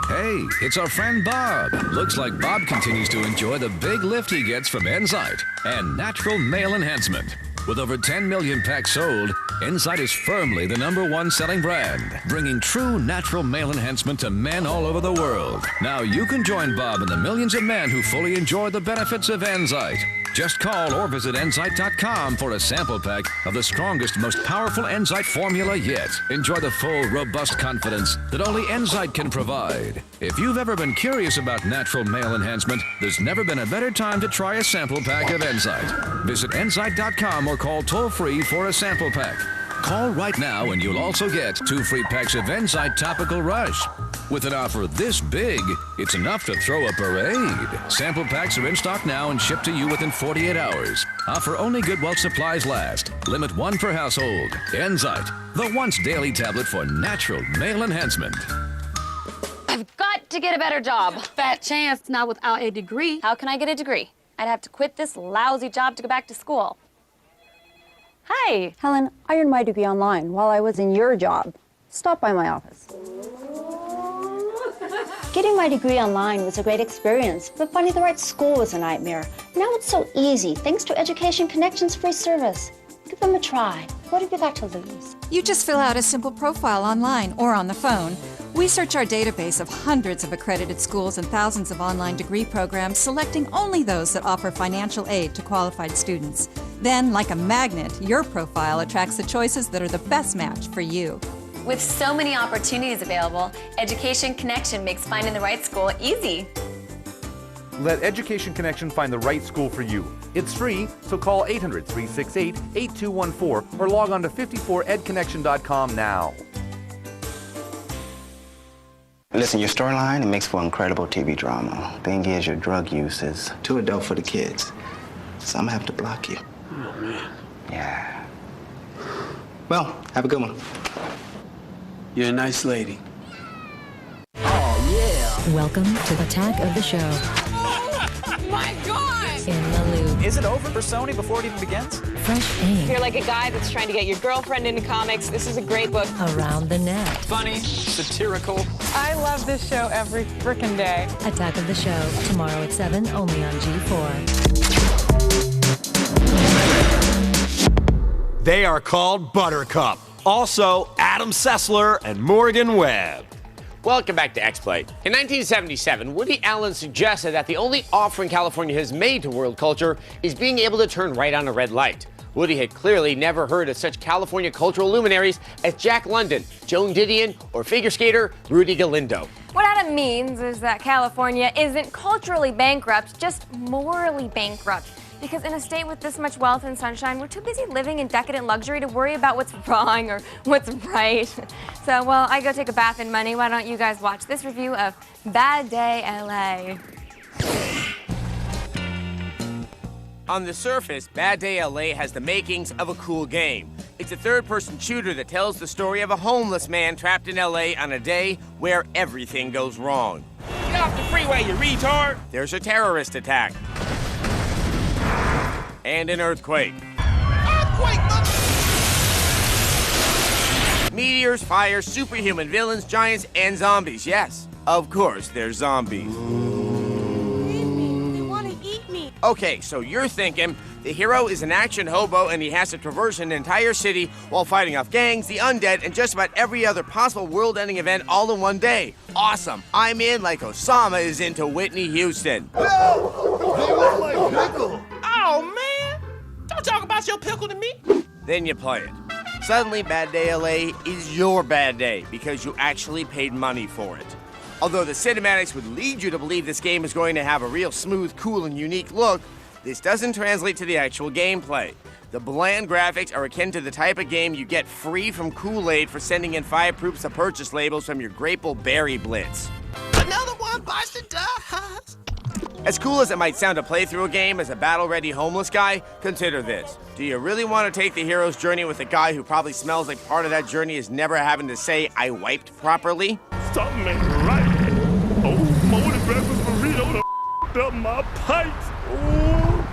Hey, it's our friend Bob. Looks like Bob continues to enjoy the big lift he gets from Enzyte and natural male enhancement. With over 10 million packs sold, Enzyte is firmly the #1 selling brand, bringing true natural male enhancement to men all over the world. Now you can join Bob and the millions of men who fully enjoy the benefits of Enzyte. Just call or visit Enzyte.com for a sample pack of the strongest, most powerful Enzyte formula yet. Enjoy the full, robust confidence that only Enzyte can provide. If you've ever been curious about natural male enhancement, there's never been a better time to try a sample pack of Enzyte. Visit Enzyte.com or call toll-free for a sample pack. Call right now and you'll also get 2 free packs of Enzyte Topical Rush. With an offer this big, it's enough to throw a parade. Sample packs are in stock now and shipped to you within 48 hours. Offer only good while supplies last. Limit 1 per household. Enzyte, the once daily tablet for natural male enhancement. I've got to get a better job. Fat chance, not without a degree. How can I get a degree? I'd have to quit this lousy job to go back to school. Hi. Helen, I earned my degree online while I was in your job. Stop by my office. Getting my degree online was a great experience, but finding the right school was a nightmare. Now it's so easy, thanks to Education Connection's free service. Give them a try. What have you got to lose? You just fill out a simple profile online or on the phone. We search our database of hundreds of accredited schools and thousands of online degree programs, selecting only those that offer financial aid to qualified students. Then, like a magnet, your profile attracts the choices that are the best match for you. With so many opportunities available, Education Connection makes finding the right school easy. Let Education Connection find the right school for you. It's free, so call 800-368-8214 or log on to 54edconnection.com now. Listen, your storyline, it makes for incredible TV drama. Thing is, your drug use is too adult for the kids. So I'm gonna have to block you. Oh, man. Yeah. Well, have a good one. You're a nice lady. Welcome to Attack of the Show. My God! In the loop. Is it over for Sony before it even begins? Fresh aim. You're like a guy that's trying to get your girlfriend into comics. This is a great book. Around the net. Funny, satirical. I love this show every frickin' day. Attack of the Show, tomorrow at 7, only on G4. They are called Buttercup. Also, Adam Sessler and Morgan Webb. Welcome back to Xplay. In 1977, Woody Allen suggested that the only offering California has made to world culture is being able to turn right on a red light. Woody had clearly never heard of such California cultural luminaries as Jack London, Joan Didion, or figure skater Rudy Galindo. What Adam means is that California isn't culturally bankrupt, just morally bankrupt. Because in a state with this much wealth and sunshine, we're too busy living in decadent luxury to worry about what's wrong or what's right. So while I go take a bath in money, why don't you guys watch this review of Bad Day LA? On the surface, Bad Day LA has the makings of a cool game. It's a third-person shooter that tells the story of a homeless man trapped in LA on a day where everything goes wrong. Get off the freeway, you retard! There's a terrorist attack. And an earthquake. Meteors, fires, superhuman villains, giants, and zombies. Yes, of course, there's zombies. They want to eat me. Okay, so you're thinking the hero is an action hobo and he has to traverse an entire city while fighting off gangs, the undead, and just about every other possible world-ending event all in one day. Awesome. I'm in like Osama is into Whitney Houston. No! They want my pickle! Oh, man! Don't talk about your pickle to me. Then you play it. Suddenly, Bad Day LA is your bad day because you actually paid money for it. Although the cinematics would lead you to believe this game is going to have a real smooth, cool, and unique look, this doesn't translate to the actual gameplay. The bland graphics are akin to the type of game you get free from Kool-Aid for sending in 5 proofs of purchase labels from your Grateful Berry Blitz. Another one bites the dust. As cool as it might sound to play through a game as a battle-ready homeless guy, consider this. Do you really want to take the hero's journey with a guy who probably smells like part of that journey is never having to say, I wiped properly? Something ain't right. Oh, molded breakfast burrito done up my pipes. Ooh.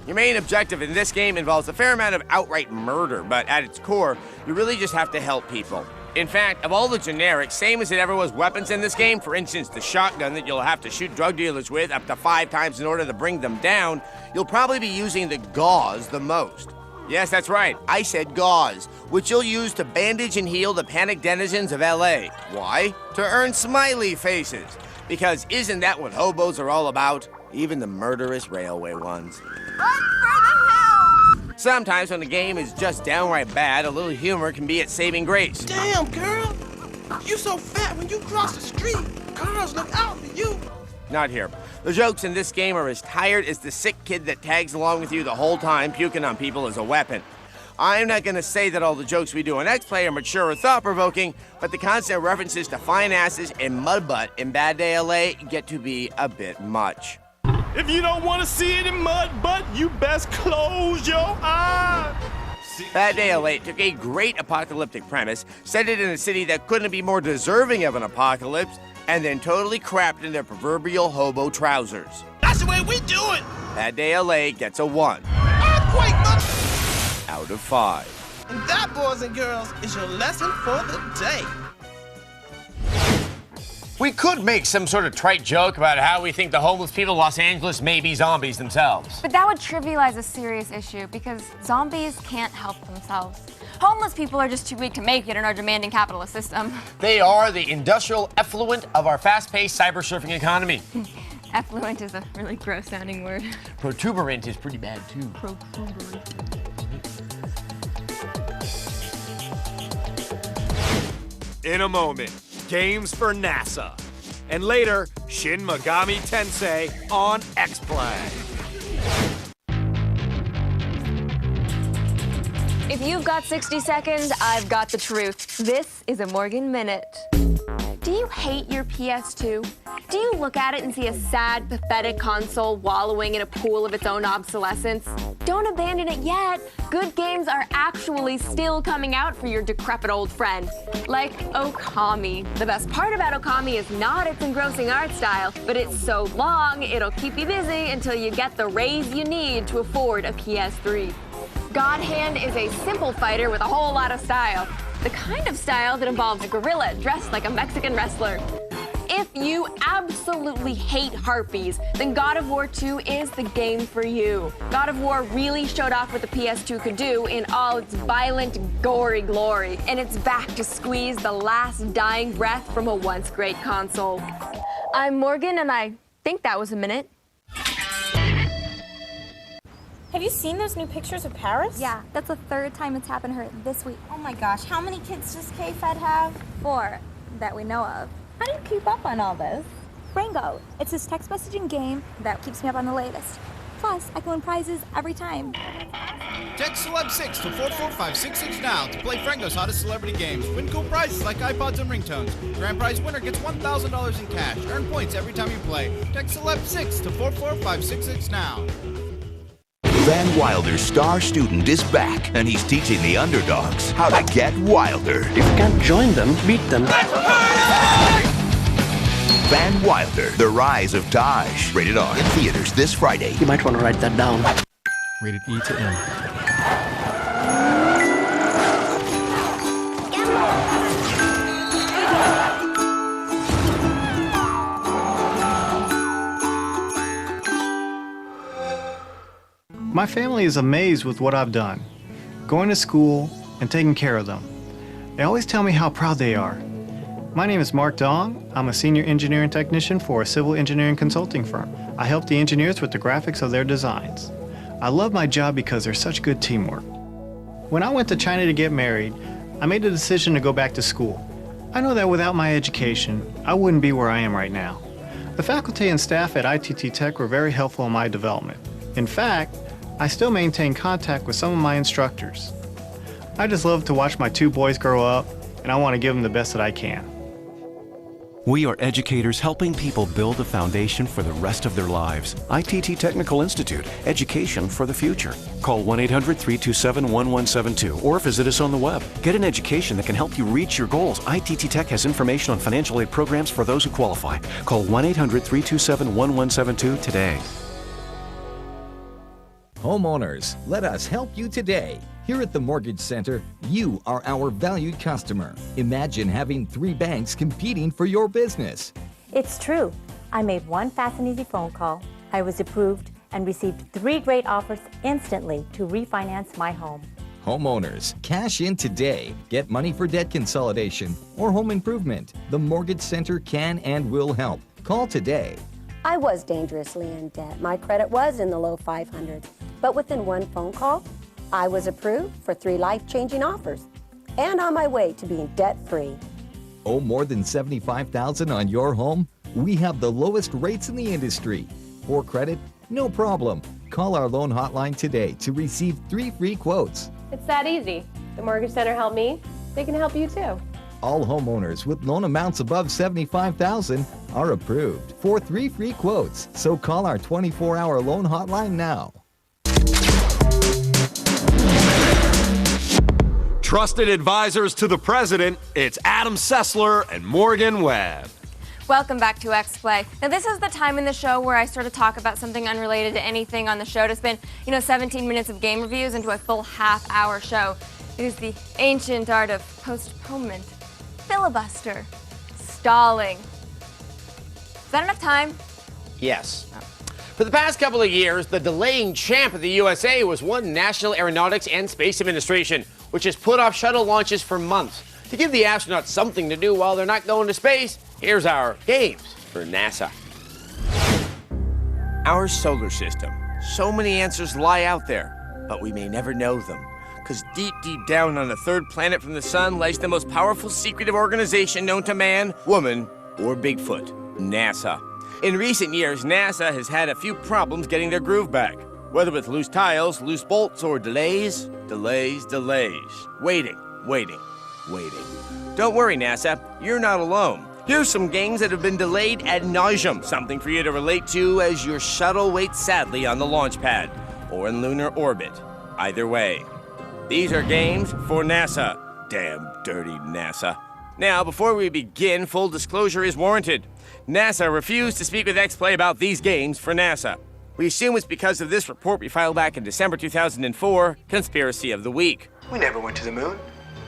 Your main objective in this game involves a fair amount of outright murder, but at its core, you really just have to help people. In fact, of all the generic, same as it ever was weapons in this game, for instance, the shotgun that you'll have to shoot drug dealers with up to 5 times in order to bring them down, you'll probably be using the gauze the most. Yes, that's right, I said gauze, which you'll use to bandage and heal the panicked denizens of LA. Why? To earn smiley faces. Because isn't that what hobos are all about? Even the murderous railway ones. Sometimes when the game is just downright bad, a little humor can be its saving grace. Damn, girl. You so fat when you cross the street. Cars look out for you. Not here. The jokes in this game are as tired as the sick kid that tags along with you the whole time, puking on people as a weapon. I'm not going to say that all the jokes we do on Xplay are mature or thought-provoking, but the constant references to fine asses and mud butt in Bad Day LA get to be a bit much. If you don't want to see it in mud butt, you best close your eyes. Bad Day LA took a great apocalyptic premise, set it in a city that couldn't be more deserving of an apocalypse, and then totally crapped in their proverbial hobo trousers. That's the way we do it. Bad Day LA gets a 1 Earthquake, out of 5. And that, boys and girls, is your lesson for the day. We could make some sort of trite joke about how we think the homeless people of Los Angeles may be zombies themselves. But that would trivialize a serious issue because zombies can't help themselves. Homeless people are just too weak to make it in our demanding capitalist system. They are the industrial effluent of our fast-paced cyber-surfing economy. Effluent is a really gross-sounding word. Protuberant is pretty bad, too. Protuberant. In a moment, games for NASA. And later, Shin Megami Tensei on Xplay. If you've got 60 seconds, I've got the truth. This is a Morgan Minute. Do you hate your PS2? Do you look at it and see a sad, pathetic console wallowing in a pool of its own obsolescence? Don't abandon it yet. Good games are actually still coming out for your decrepit old friend. Like Okami. The best part about Okami is not its engrossing art style, but it's so long, it'll keep you busy until you get the raise you need to afford a PS3. God Hand is a simple fighter with a whole lot of style. The kind of style that involves a gorilla dressed like a Mexican wrestler. If you absolutely hate harpies, then God of War 2 is the game for you. God of War really showed off what the PS2 could do in all its violent, gory glory, and it's back to squeeze the last dying breath from a once great console. I'm Morgan, and I think that was a minute. Have you seen those new pictures of Paris? Yeah, that's the third time it's happened to her this week. Oh my gosh, how many kids does K-Fed have? 4 that we know of. How do you keep up on all this? Rango, it's this text messaging game that keeps me up on the latest. Plus, I can win prizes every time. Text Celeb 6 to 44566 now to play Frango's hottest celebrity games. Win cool prizes like iPods and ringtones. Grand prize winner gets $1,000 in cash. Earn points every time you play. Text Celeb 6 to 44566 now. Van Wilder's star student is back, and he's teaching the underdogs how to get wilder. If you can't join them, beat them. Van Wilder, The Rise of Taj. Rated R. In theaters this Friday. You might want to write that down. Rated E to M. My family is amazed with what I've done, going to school and taking care of them. They always tell me how proud they are. My name is Mark Dong. I'm a senior engineering technician for a civil engineering consulting firm. I help the engineers with the graphics of their designs. I love my job because there's such good teamwork. When I went to China to get married, I made the decision to go back to school. I know that without my education, I wouldn't be where I am right now. The faculty and staff at ITT Tech were very helpful in my development. In fact, I still maintain contact with some of my instructors. I just love to watch my 2 boys grow up, and I want to give them the best that I can. We are educators helping people build a foundation for the rest of their lives. ITT Technical Institute, education for the future. Call 1-800-327-1172 or visit us on the web. Get an education that can help you reach your goals. ITT Tech has information on financial aid programs for those who qualify. Call 1-800-327-1172 today. Homeowners, let us help you today. Here at the Mortgage Center, you are our valued customer. Imagine having 3 banks competing for your business. It's true. I made one fast and easy phone call. I was approved and received 3 great offers instantly to refinance my home. Homeowners, cash in today. Get money for debt consolidation or home improvement. The Mortgage Center can and will help. Call today. I was dangerously in debt. My credit was in the low 500s. But within one phone call, I was approved for 3 life-changing offers and on my way to being debt-free. Owe more than $75,000 on your home? We have the lowest rates in the industry. Poor credit? No problem. Call our loan hotline today to receive 3 free quotes. It's that easy. The Mortgage Center helped me. They can help you too. All homeowners with loan amounts above $75,000 are approved for 3 free quotes. So call our 24-hour loan hotline now. Trusted advisors to the president, it's Adam Sessler and Morgan Webb. Welcome back to Xplay. Now, this is the time in the show where I sort of talk about something unrelated to anything on the show to spin, 17 minutes of game reviews into a full half-hour show. It is the ancient art of postponement, filibuster, stalling. Is that enough time? Yes. For the past couple of years, the delaying champ of the USA was one National Aeronautics and Space Administration, which has put off shuttle launches for months. To give the astronauts something to do while they're not going to space, here's our games for NASA. Our solar system. So many answers lie out there, but we may never know them. Because deep, deep down on a third planet from the sun lies the most powerful secretive organization known to man, woman, or Bigfoot, NASA. In recent years, NASA has had a few problems getting their groove back. Whether with loose tiles, loose bolts, or delays. Waiting. Don't worry, NASA, you're not alone. Here's some games that have been delayed ad nauseum, something for you to relate to as your shuttle waits sadly on the launch pad or in lunar orbit. Either way, these are games for NASA. Damn dirty NASA. Now, before we begin, full disclosure is warranted. NASA refused to speak with Xplay about these games for NASA. We assume it's because of this report we filed back in December 2004, Conspiracy of the Week. We never went to the moon.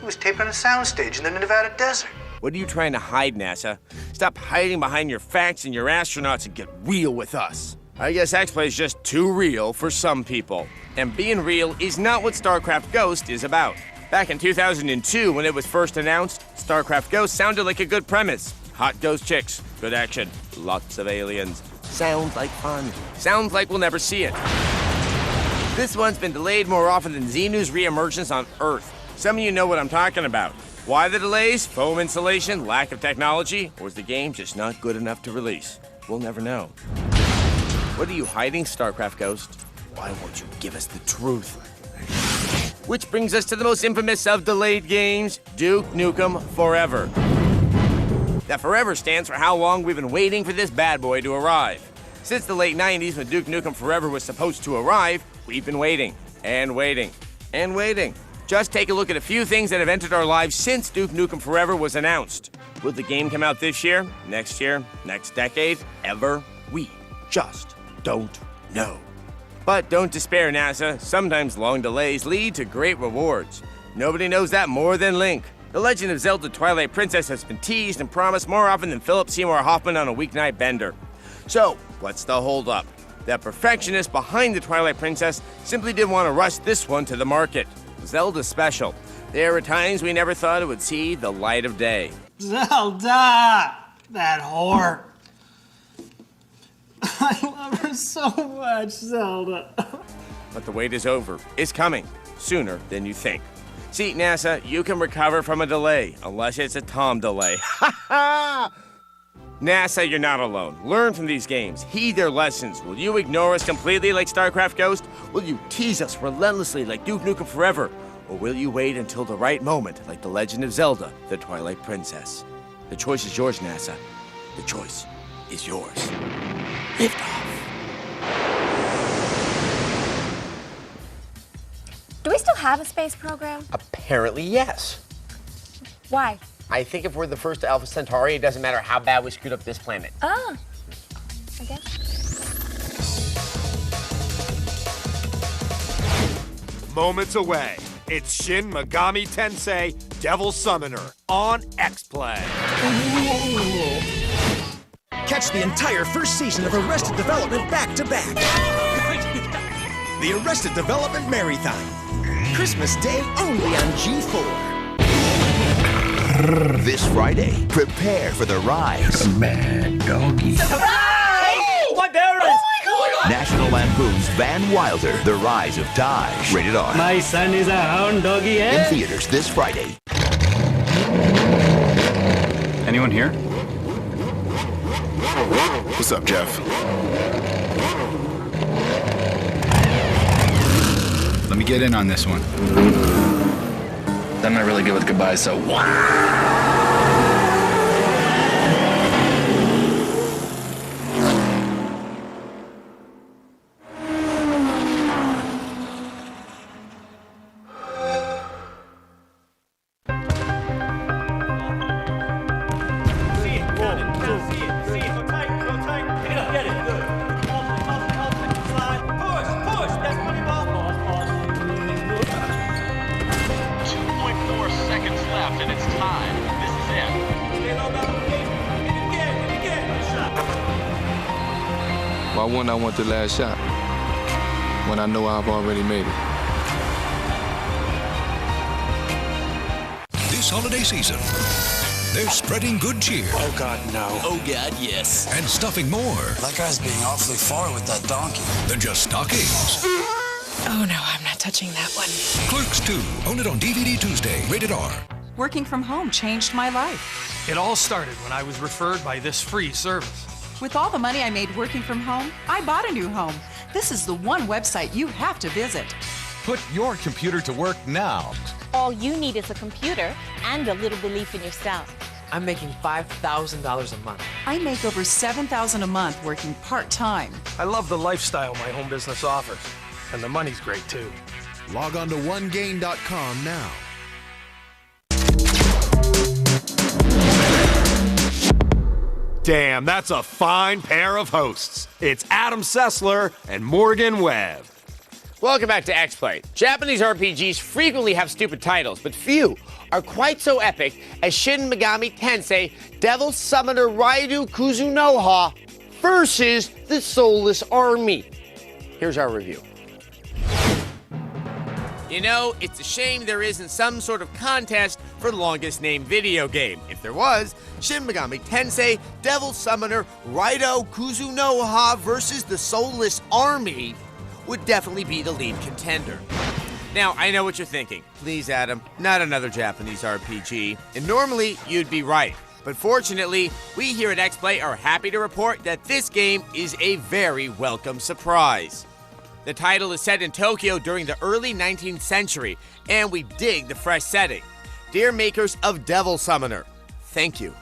It was taped on a soundstage in the Nevada desert. What are you trying to hide, NASA? Stop hiding behind your facts and your astronauts and get real with us. I guess Xplay is just too real for some people. And being real is not what StarCraft Ghost is about. Back in 2002, when it was first announced, StarCraft Ghost sounded like a good premise. Hot ghost chicks, good action, lots of aliens. Sounds like fun. Sounds like we'll never see it. This one's been delayed more often than Xenu's reemergence on Earth. Some of you know what I'm talking about. Why the delays? Foam insulation? Lack of technology? Or is the game just not good enough to release? We'll never know. What are you hiding, StarCraft Ghost? Why won't you give us the truth? Which brings us to the most infamous of delayed games, Duke Nukem Forever. That forever stands for how long we've been waiting for this bad boy to arrive. Since the late 90s, when Duke Nukem Forever was supposed to arrive, we've been waiting, and waiting, and waiting. Just take a look at a few things that have entered our lives since Duke Nukem Forever was announced. Will the game come out this year, next decade, ever? We just don't know. But don't despair, NASA. Sometimes long delays lead to great rewards. Nobody knows that more than Link. The Legend of Zelda Twilight Princess has been teased and promised more often than Philip Seymour Hoffman on a weeknight bender. So, what's the holdup? The perfectionist behind the Twilight Princess simply didn't want to rush this one to the market. Zelda's special. There are times we never thought it would see the light of day. Zelda! That whore. I love her so much, Zelda. But the wait is over. It's coming. Sooner than you think. See, NASA, you can recover from a delay, unless it's a Tom delay. Ha ha! NASA, you're not alone. Learn from these games. Heed their lessons. Will you ignore us completely like StarCraft Ghost? Will you tease us relentlessly like Duke Nukem Forever? Or will you wait until the right moment like The Legend of Zelda, the Twilight Princess? The choice is yours, NASA. The choice is yours. Lift off. Do we still have a space program? Apparently, yes. Why? I think if we're the first Alpha Centauri, it doesn't matter how bad we screwed up this planet. Ah, I guess. Moments away. It's Shin Megami Tensei Devil Summoner on Xplay. Catch the entire first season of Arrested Development back-to-back. The Arrested Development Marathon. Christmas Day only on G4. This Friday, prepare for the rise. Bad doggy. Oh, my parents! National Lampoon's Van Wilder, The Rise of Taj. Rated R. My son is a hound doggy, eh? In theaters this Friday. Anyone here? What's up, Jeff? Let me get in on this one. I'm not really good with goodbyes, so Why wouldn't I want the last shot when I know I've already made it? This holiday season, they're spreading good cheer. Oh, God, no. Oh, God, yes. And stuffing more That guy's being awfully far with that donkey. than just stockings. Oh, no, I'm not touching that one. Clerks 2, own it on DVD Tuesday, rated R. Working from home changed my life. It all started when I was referred by this free service. With all the money I made working from home, I bought a new home. This is the one website you have to visit. Put your computer to work now. All you need is a computer and a little belief in yourself. I'm making $5,000 a month. I make over $7,000 a month working part-time. I love the lifestyle my home business offers. And the money's great, too. Log on to onegain.com now. Damn, that's a fine pair of hosts. It's Adam Sessler and Morgan Webb. Welcome back to Xplay. Japanese RPGs frequently have stupid titles, but few are quite so epic as Shin Megami Tensei Devil Summoner Raidu Kuzunoha versus the Soulless Army. Here's our review. You know, it's a shame there isn't some sort of contest for longest named video game. If there was, Shin Megami Tensei Devil Summoner Raido Kuzunoha versus the Soulless Army would definitely be the lead contender. Now, I know what you're thinking. Please, Adam, not another Japanese RPG. And normally, you'd be right. But fortunately, we here at Xplay are happy to report that this game is a very welcome surprise. The title is set in Tokyo during the early 19th century, and we dig the fresh setting. Dear makers of Devil Summoner, thank you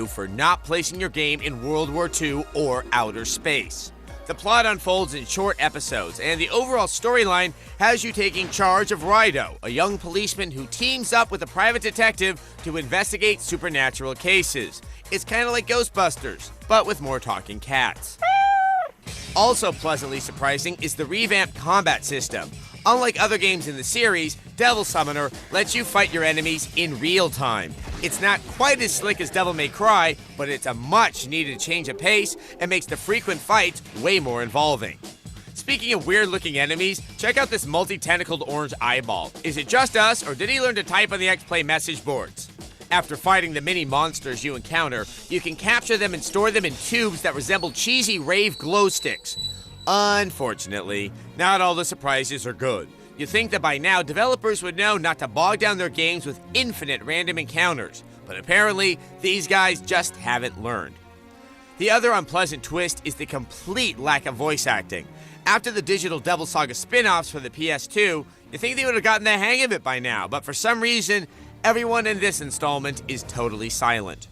for not placing your game in World War II or outer space. The plot unfolds in short episodes, and the overall storyline has you taking charge of Raido, a young policeman who teams up with a private detective to investigate supernatural cases. It's kind of like Ghostbusters, but with more talking cats. Also pleasantly surprising is the revamped combat system. Unlike other games in the series, Devil Summoner lets you fight your enemies in real time. It's not quite as slick as Devil May Cry, but it's a much needed change of pace and makes the frequent fights way more involving. Speaking of weird looking enemies, check out this multi-tentacled orange eyeball. Is it just us, or did he learn to type on the Xplay message boards? After fighting the mini monsters you encounter, you can capture them and store them in tubes that resemble cheesy rave glow sticks. Unfortunately, not all the surprises are good. You'd think that by now developers would know not to bog down their games with infinite random encounters, but apparently these guys just haven't learned. The other unpleasant twist is the complete lack of voice acting. After the digital Devil Saga spin-offs for the PS2, you'd think they would have gotten the hang of it by now, but for some reason, everyone in this installment is totally silent.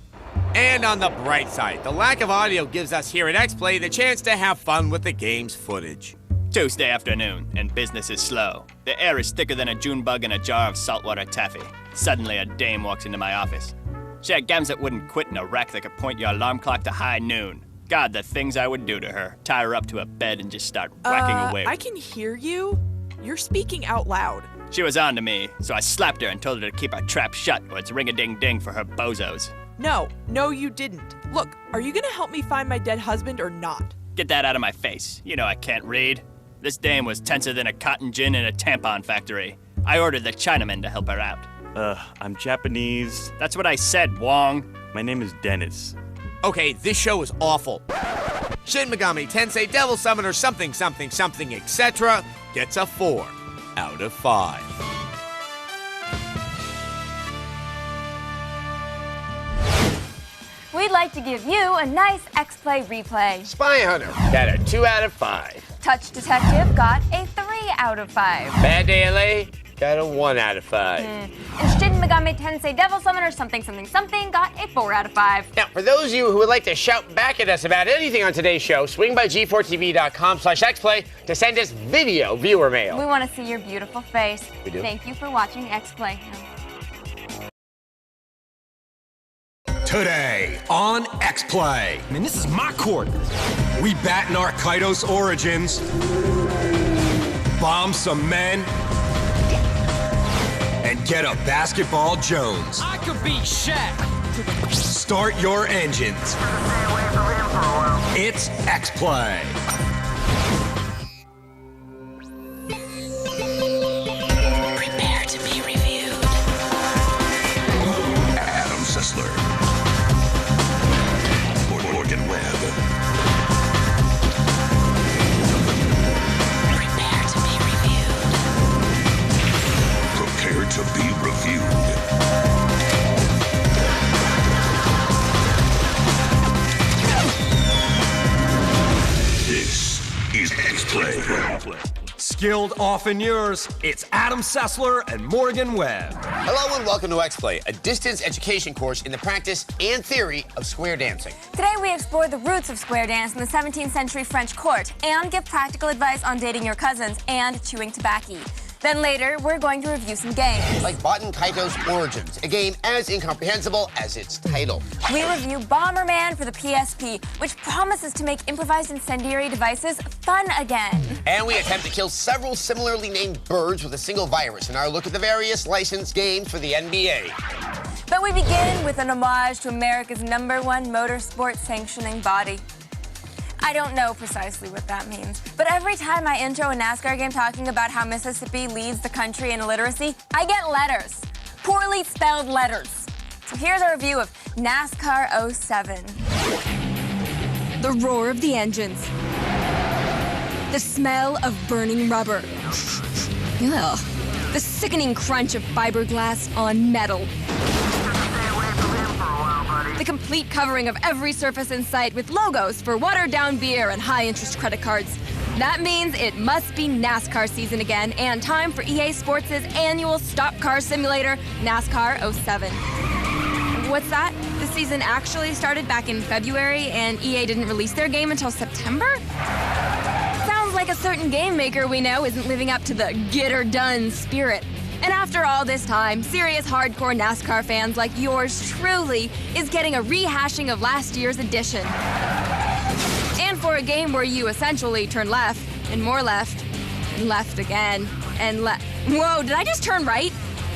And on the bright side, the lack of audio gives us here at Xplay the chance to have fun with the game's footage. Tuesday afternoon, and business is slow. The air is thicker than a June bug in a jar of saltwater taffy. Suddenly, a dame walks into my office. She had gams that wouldn't quit in a rack that could point your alarm clock to high noon. God, the things I would do to her. Tie her up to a bed and just start whacking away. I can hear you. You're speaking out loud. She was on to me, so I slapped her and told her to keep her trap shut or it's ring-a-ding-ding for her bozos. No, you didn't. Look, are you gonna help me find my dead husband or not? Get that out of my face. You know I can't read. This dame was tenser than a cotton gin in a tampon factory. I ordered the Chinaman to help her out. I'm Japanese. That's what I said, Wong. My name is Dennis. Okay, this show is awful. Shin Megami Tensei Devil Summoner something, etc. gets a 4 out of 5. We'd like to give you a nice Xplay replay. Spy Hunter got a 2 out of 5. Touch Detective got a 3 out of 5. Bad Day LA got a 1 out of 5. And Shin Megami Tensei Devil Summoner something got a 4 out of 5. Now, for those of you who would like to shout back at us about anything on today's show, swing by g4tv.com/xplay to send us video viewer mail. We want to see your beautiful face. We do. Thank you for watching Xplay. Today on Xplay. Man, this is my court. We batten our Kaidos origins, bomb some men, and get a basketball Jones. I could beat Shaq. Start your engines. It's Xplay. Prepare to be reviewed. Adam Sessler. Morgan Webb. Prepare to be reviewed. Prepare to be reviewed. This is Xplay. Skilled often yours, it's Adam Sessler and Morgan Webb. Hello and welcome to Xplay, a distance education course in the practice and theory of square dancing. Today we explore the roots of square dance in the 17th century French court and give practical advice on dating your cousins and chewing tobacco. Then later, we're going to review some games. Like Baten Kaitos Origins, a game as incomprehensible as its title. We review Bomberman for the PSP, which promises to make improvised incendiary devices fun again. And we attempt to kill several similarly named birds with a single virus in our look at the various licensed games for the NBA. But we begin with an homage to America's #1 motorsport sanctioning body. I don't know precisely what that means, but every time I intro a NASCAR game talking about how Mississippi leads the country in illiteracy, I get letters. Poorly spelled letters. So here's a review of NASCAR 07. The roar of the engines. The smell of burning rubber. Ugh. The sickening crunch of fiberglass on metal. The complete covering of every surface in sight with logos for watered-down beer and high-interest credit cards. That means it must be NASCAR season again and time for EA Sports' annual stock car simulator, NASCAR 07. What's that? The season actually started back in February and EA didn't release their game until September? Sounds like a certain game maker we know isn't living up to the get-her-done spirit. And after all this time, serious hardcore NASCAR fans like yours truly is getting a rehashing of last year's edition. And for a game where you essentially turn left, and more left, and left again, and left. Whoa, did I just turn right?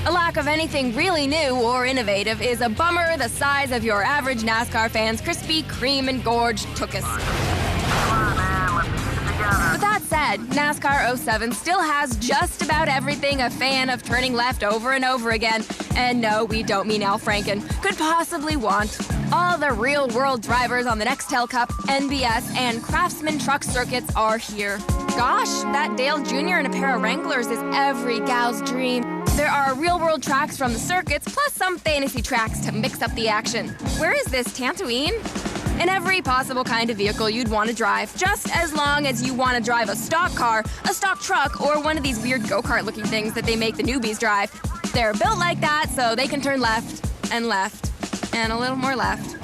A lack of anything really new or innovative is a bummer the size of your average NASCAR fan's Krispy Kreme engorged tuchus. But that said, NASCAR 07 still has just about everything a fan of turning left over and over again, and no, we don't mean Al Franken, could possibly want. All the real-world drivers on the Nextel Cup, NBS, and Craftsman truck circuits are here. Gosh, that Dale Jr. in a pair of Wranglers is every gal's dream. There are real-world tracks from the circuits, plus some fantasy tracks to mix up the action. Where is this, Tatooine? And every possible kind of vehicle you'd want to drive, just as long as you want to drive a stock car, a stock truck, or one of these weird go-kart looking things that they make the newbies drive. They're built like that so they can turn left, and a little more left.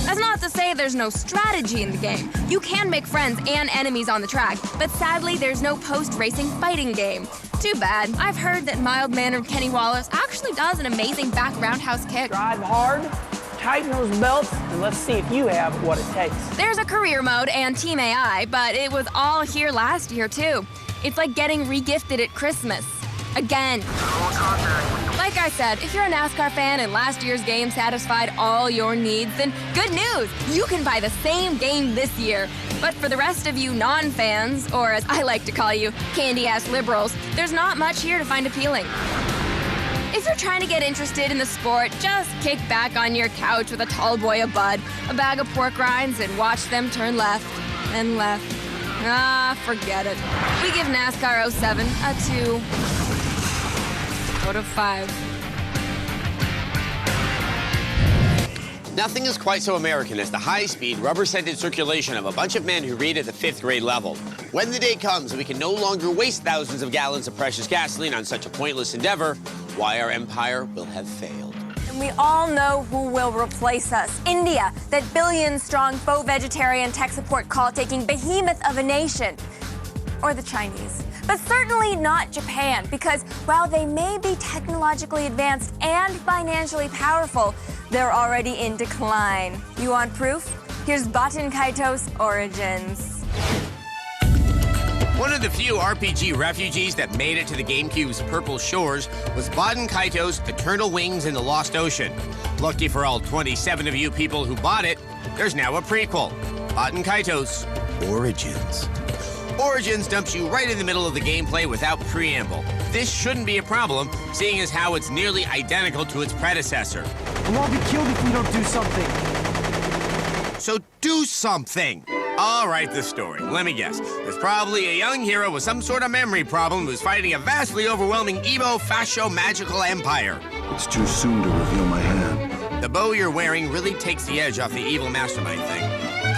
That's not to say there's no strategy in the game. You can make friends and enemies on the track, but sadly there's no post-racing fighting game. Too bad. I've heard that mild-mannered Kenny Wallace actually does an amazing back roundhouse kick. Drive hard, tighten those belts, and let's see if you have what it takes. There's a career mode and Team AI, but it was all here last year, too. It's like getting re-gifted at Christmas. Again. Like I said, if you're a NASCAR fan and last year's game satisfied all your needs, then good news! You can buy the same game this year. But for the rest of you non-fans, or as I like to call you, candy-ass liberals, there's not much here to find appealing. If you're trying to get interested in the sport, just kick back on your couch with a tall boy of Bud, a bag of pork rinds, and watch them turn left and left. Ah, forget it. We give NASCAR 07 a 2 out of 5. Nothing is quite so American as the high-speed, rubber-scented circulation of a bunch of men who read at the 5th grade level. When the day comes that we can no longer waste thousands of gallons of precious gasoline on such a pointless endeavor, why our empire will have failed. And we all know who will replace us. India, that billion-strong faux vegetarian tech support call-taking behemoth of a nation. Or the Chinese. But certainly not Japan, because while they may be technologically advanced and financially powerful, they're already in decline. You want proof? Here's Baten Kaitos Origins. One of the few RPG refugees that made it to the GameCube's purple shores was Baten Kaitos' Eternal Wings in the Lost Ocean. Lucky for all 27 of you people who bought it, there's now a prequel, Baten Kaitos Origins. Origins dumps you right in the middle of the gameplay without preamble. This shouldn't be a problem, seeing as how it's nearly identical to its predecessor. We'll all be killed if we don't do something. So do something! I'll write the story. Let me guess. There's probably a young hero with some sort of memory problem who's fighting a vastly overwhelming Evo fascio magical empire. It's too soon to reveal my hand. The bow you're wearing really takes the edge off the evil mastermind thing.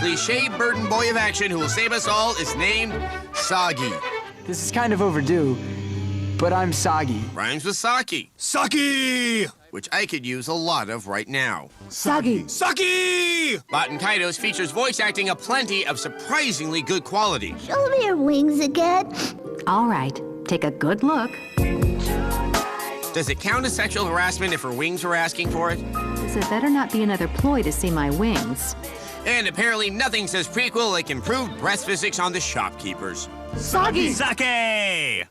Cliché burden boy of action who will save us all is named Sagi. This is kind of overdue, but I'm soggy. Rhymes with Saki. Saki! Which I could use a lot of right now. Soggy. Saki! Baten Kaitos features voice acting aplenty of surprisingly good quality. Show me your wings again. All right, take a good look. Does it count as sexual harassment if her wings were asking for it? So it better not be another ploy to see my wings. And apparently nothing says prequel like improved breast physics on the shopkeepers. Soggy! Sake!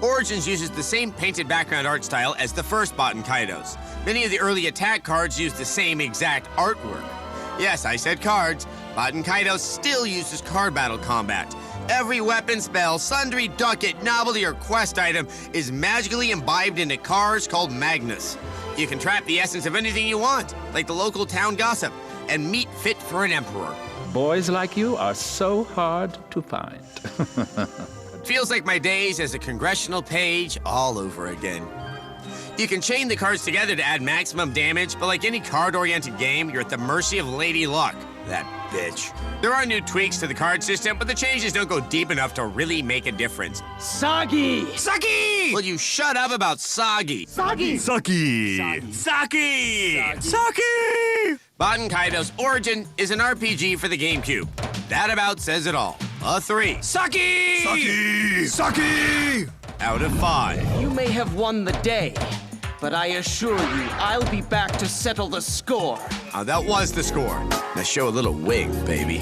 Origins uses the same painted background art style as the first Baten Kaitos. Many of the early attack cards use the same exact artwork. Yes, I said cards. Baten Kaitos still uses card battle combat. Every weapon, spell, sundry, ducat, novelty, or quest item is magically imbibed into cards called Magnus. You can trap the essence of anything you want, like the local town gossip, and meat fit for an emperor. Boys like you are so hard to find. Feels like my days as a congressional page all over again. You can chain the cards together to add maximum damage, but like any card-oriented game, you're at the mercy of Lady Luck, that bitch. There are new tweaks to the card system, but the changes don't go deep enough to really make a difference. Soggy! Soggy! Will you shut up about Soggy? Soggy! Saki! Saki! Saki! Baten Kaitos Origin is an RPG for the GameCube. That about says it all. A 3. Saki! Saki! Saki! Out of 5. You may have won the day, but I assure you, I'll be back to settle the score. That was the score. Now show a little wing, baby.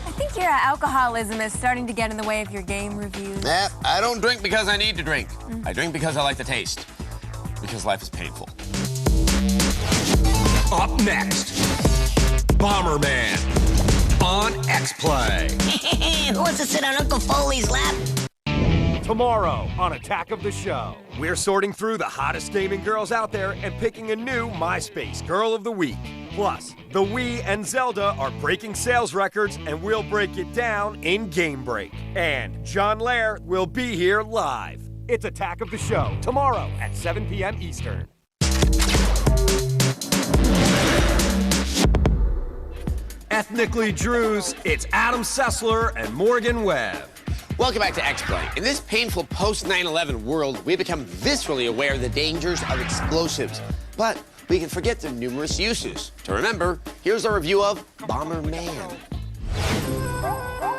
I think your alcoholism is starting to get in the way of your game reviews. I don't drink because I need to drink. I drink because I like the taste. Because life is painful. Up next, Bomberman on Xplay. Who wants to sit on Uncle Foley's lap? Tomorrow on Attack of the Show, we're sorting through the hottest gaming girls out there and picking a new MySpace Girl of the Week. Plus, the Wii and Zelda are breaking sales records, and we'll break it down in Game Break. And John Lair will be here live. It's Attack of the Show, tomorrow at 7 p.m. Eastern. Ethnically Drews, it's Adam Sessler and Morgan Webb. Welcome back to Xplay. In this painful post-9/11 world, we become viscerally aware of the dangers of explosives. But we can forget their numerous uses. To remember, here's a review of Bomberman.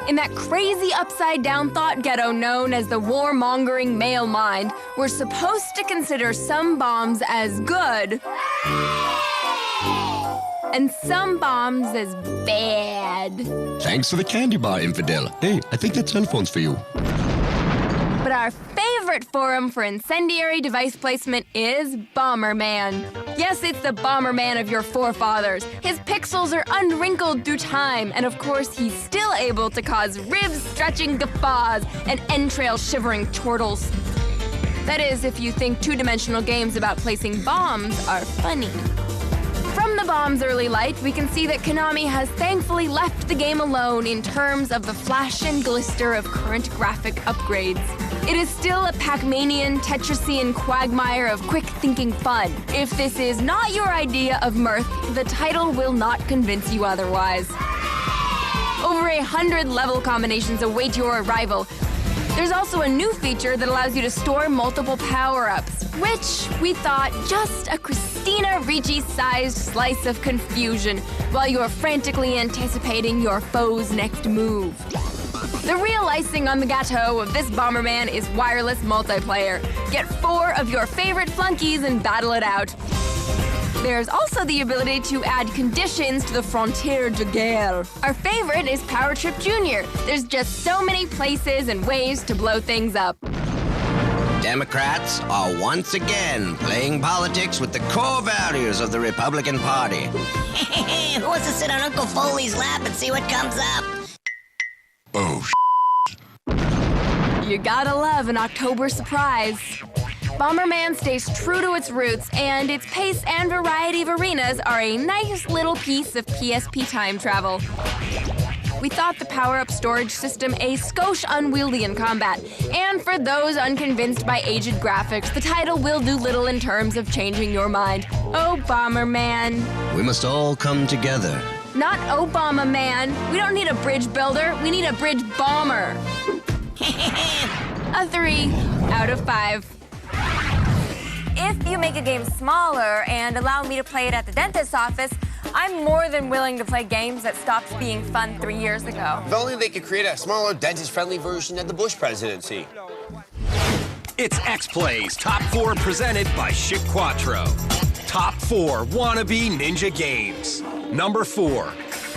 In that crazy upside-down thought ghetto known as the warmongering male mind, we're supposed to consider some bombs as good and some bombs as bad. Thanks for the candy bar, infidel. Hey, I think that cell phone's for you. But our favorite forum for incendiary device placement is Bomberman. Yes, it's the Bomberman of your forefathers. His pixels are unwrinkled through time, and of course, he's still able to cause rib-stretching guffaws and entrail-shivering chortles. That is, if you think two-dimensional games about placing bombs are funny. From the bomb's early light, we can see that Konami has thankfully left the game alone in terms of the flash and glister of current graphic upgrades. It is still a Pac-Manian, Tetrasian quagmire of quick-thinking fun. If this is not your idea of mirth, the title will not convince you otherwise. Over 100 level combinations await your arrival. There's also a new feature that allows you to store multiple power-ups, which we thought just a Christina Ricci-sized slice of confusion while you're frantically anticipating your foe's next move. The real icing on the gâteau of this Bomberman is wireless multiplayer. Get 4 of your favorite flunkies and battle it out. There's also the ability to add conditions to the Frontier de Guerre. Our favorite is Power Trip Jr. There's just so many places and ways to blow things up. Democrats are once again playing politics with the core values of the Republican Party. Who wants to sit on Uncle Foley's lap and see what comes up? Oh, You gotta love an October surprise. Bomberman stays true to its roots, and its pace and variety of arenas are a nice little piece of PSP time travel. We thought the power-up storage system a skosh unwieldy in combat, and for those unconvinced by aged graphics, the title will do little in terms of changing your mind. Oh, Bomberman. we must all come together Not Obama, man. We don't need a bridge builder. We need a bridge bomber. A 3 out of 5. If you make a game smaller and allow me to play it at the dentist's office, I'm more than willing to play games that stopped being fun 3 years ago. If only they could create a smaller, dentist-friendly version of the Bush presidency. It's Xplay's Top 4 presented by Chic Quattro. Top 4 wannabe ninja games. Number 4,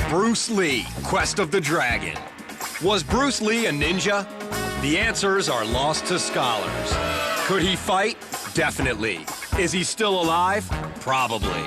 Bruce Lee, Quest of the Dragon. Was Bruce Lee a ninja? The answers are lost to scholars. Could he fight? Definitely. Is he still alive? Probably.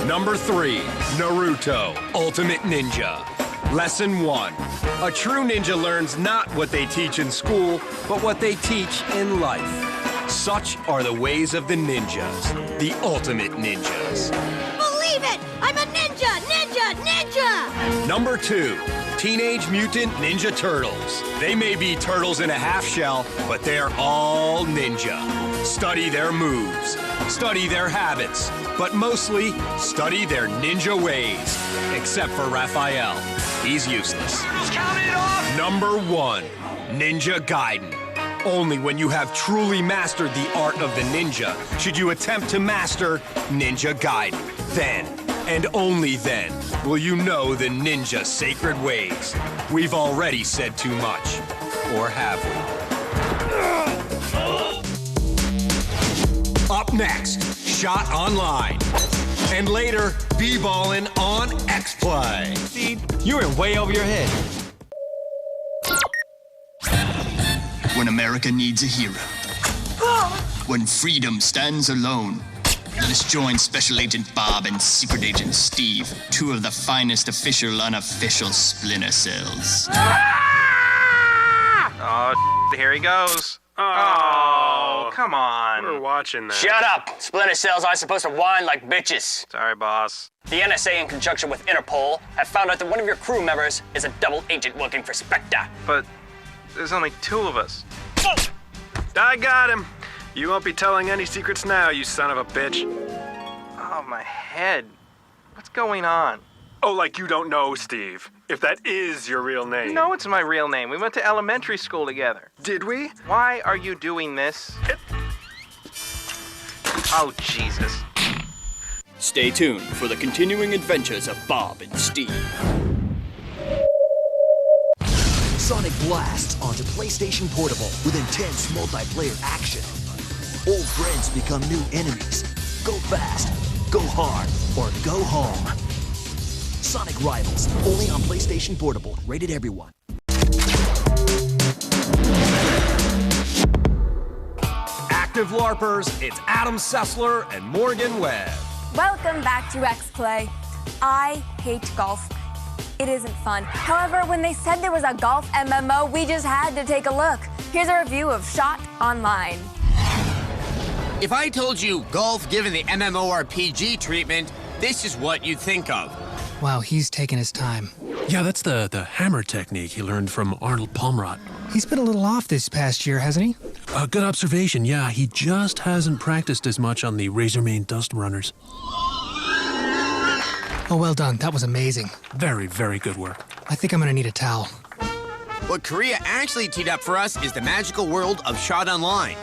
Number 3, Naruto, Ultimate Ninja. Lesson 1. A true ninja learns not what they teach in school, but what they teach in life. Such are the ways of the ninjas, the ultimate ninjas. Believe it! I'm a ninja! Ninja! Ninja! Number 2, Teenage Mutant Ninja Turtles. They may be turtles in a half shell, but they're all ninja. Study their moves, study their habits, but mostly study their ninja ways. Except for Raphael. He's useless. Number 1, Ninja Gaiden. Only when you have truly mastered the art of the ninja should you attempt to master Ninja Gaiden. Then, and only then, will you know the ninja sacred ways. We've already said too much. Or have we? Up next, Shot Online. And later, B-ballin' on Xplay. See, you were way over your head. When America needs a hero. When freedom stands alone. Let us join Special Agent Bob and Secret Agent Steve, 2 of the finest official, unofficial Splinter Cells. Oh, here he goes. Oh, come on. We're watching that. Shut up! Splinter cells aren't supposed to whine like bitches. Sorry, boss. The NSA, in conjunction with Interpol, have found out that one of your crew members is a double agent working for Spectre. But there's only 2 of us. I got him. You won't be telling any secrets now, you son of a bitch. Oh, my head. What's going on? Oh, like you don't know, Steve, if that is your real name. You know it's my real name. We went to elementary school together. Did we? Why are you doing this? Oh, Jesus. Stay tuned for the continuing adventures of Bob and Steve. Sonic blasts onto PlayStation Portable with intense multiplayer action. Old friends become new enemies. Go fast, go hard, or go home. Sonic Rivals, only on PlayStation Portable. Rated everyone. Active LARPers, it's Adam Sessler and Morgan Webb. Welcome back to Xplay. I hate golf. It isn't fun. However, when they said there was a golf MMO, we just had to take a look. Here's a review of Shot Online. If I told you golf given the MMORPG treatment, this is what you'd think of. Wow, he's taking his time. Yeah, that's the hammer technique he learned from Arnold Palmrot. He's been a little off this past year, hasn't he? Good observation, yeah. He just hasn't practiced as much on the Razormane Dust Runners. Oh, well done. That was amazing. Very, very good work. I think I'm gonna need a towel. What Korea actually teed up for us is the magical world of Shot Online.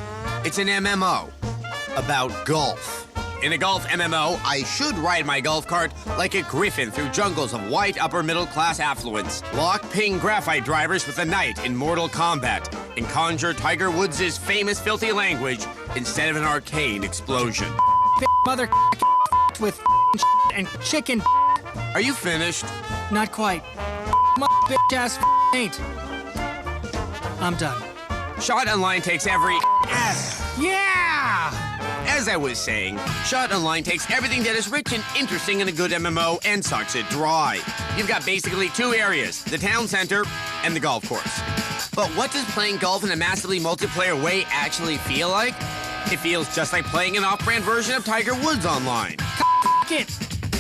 It's an MMO about golf. In a golf MMO, I should ride my golf cart like a griffin through jungles of white upper-middle-class affluence, lock ping graphite drivers with a knight in Mortal Kombat, and conjure Tiger Woods' famous filthy language instead of an arcane explosion. Mother with and chicken. Are you finished? Not quite. Bitch ass ain't. I'm done. Shot Online takes every Yeah! As I was saying, Shot Online takes everything that is rich and interesting in a good MMO and sucks it dry. You've got basically 2 areas, the town center and the golf course. But what does playing golf in a massively multiplayer way actually feel like? It feels just like playing an off-brand version of Tiger Woods Online. It.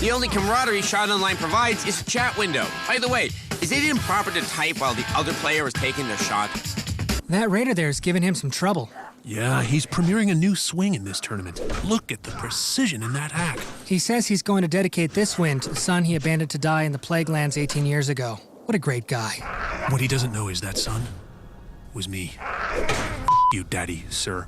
The only camaraderie Shot Online provides is a chat window. By the way, is it improper to type while the other player is taking their shot? That raider there is giving him some trouble. Yeah, he's premiering a new swing in this tournament. Look at the precision in that hack. He says he's going to dedicate this win to the son he abandoned to die in the Plague Lands 18 years ago. What a great guy. What he doesn't know is that son was me. You, Daddy, sir.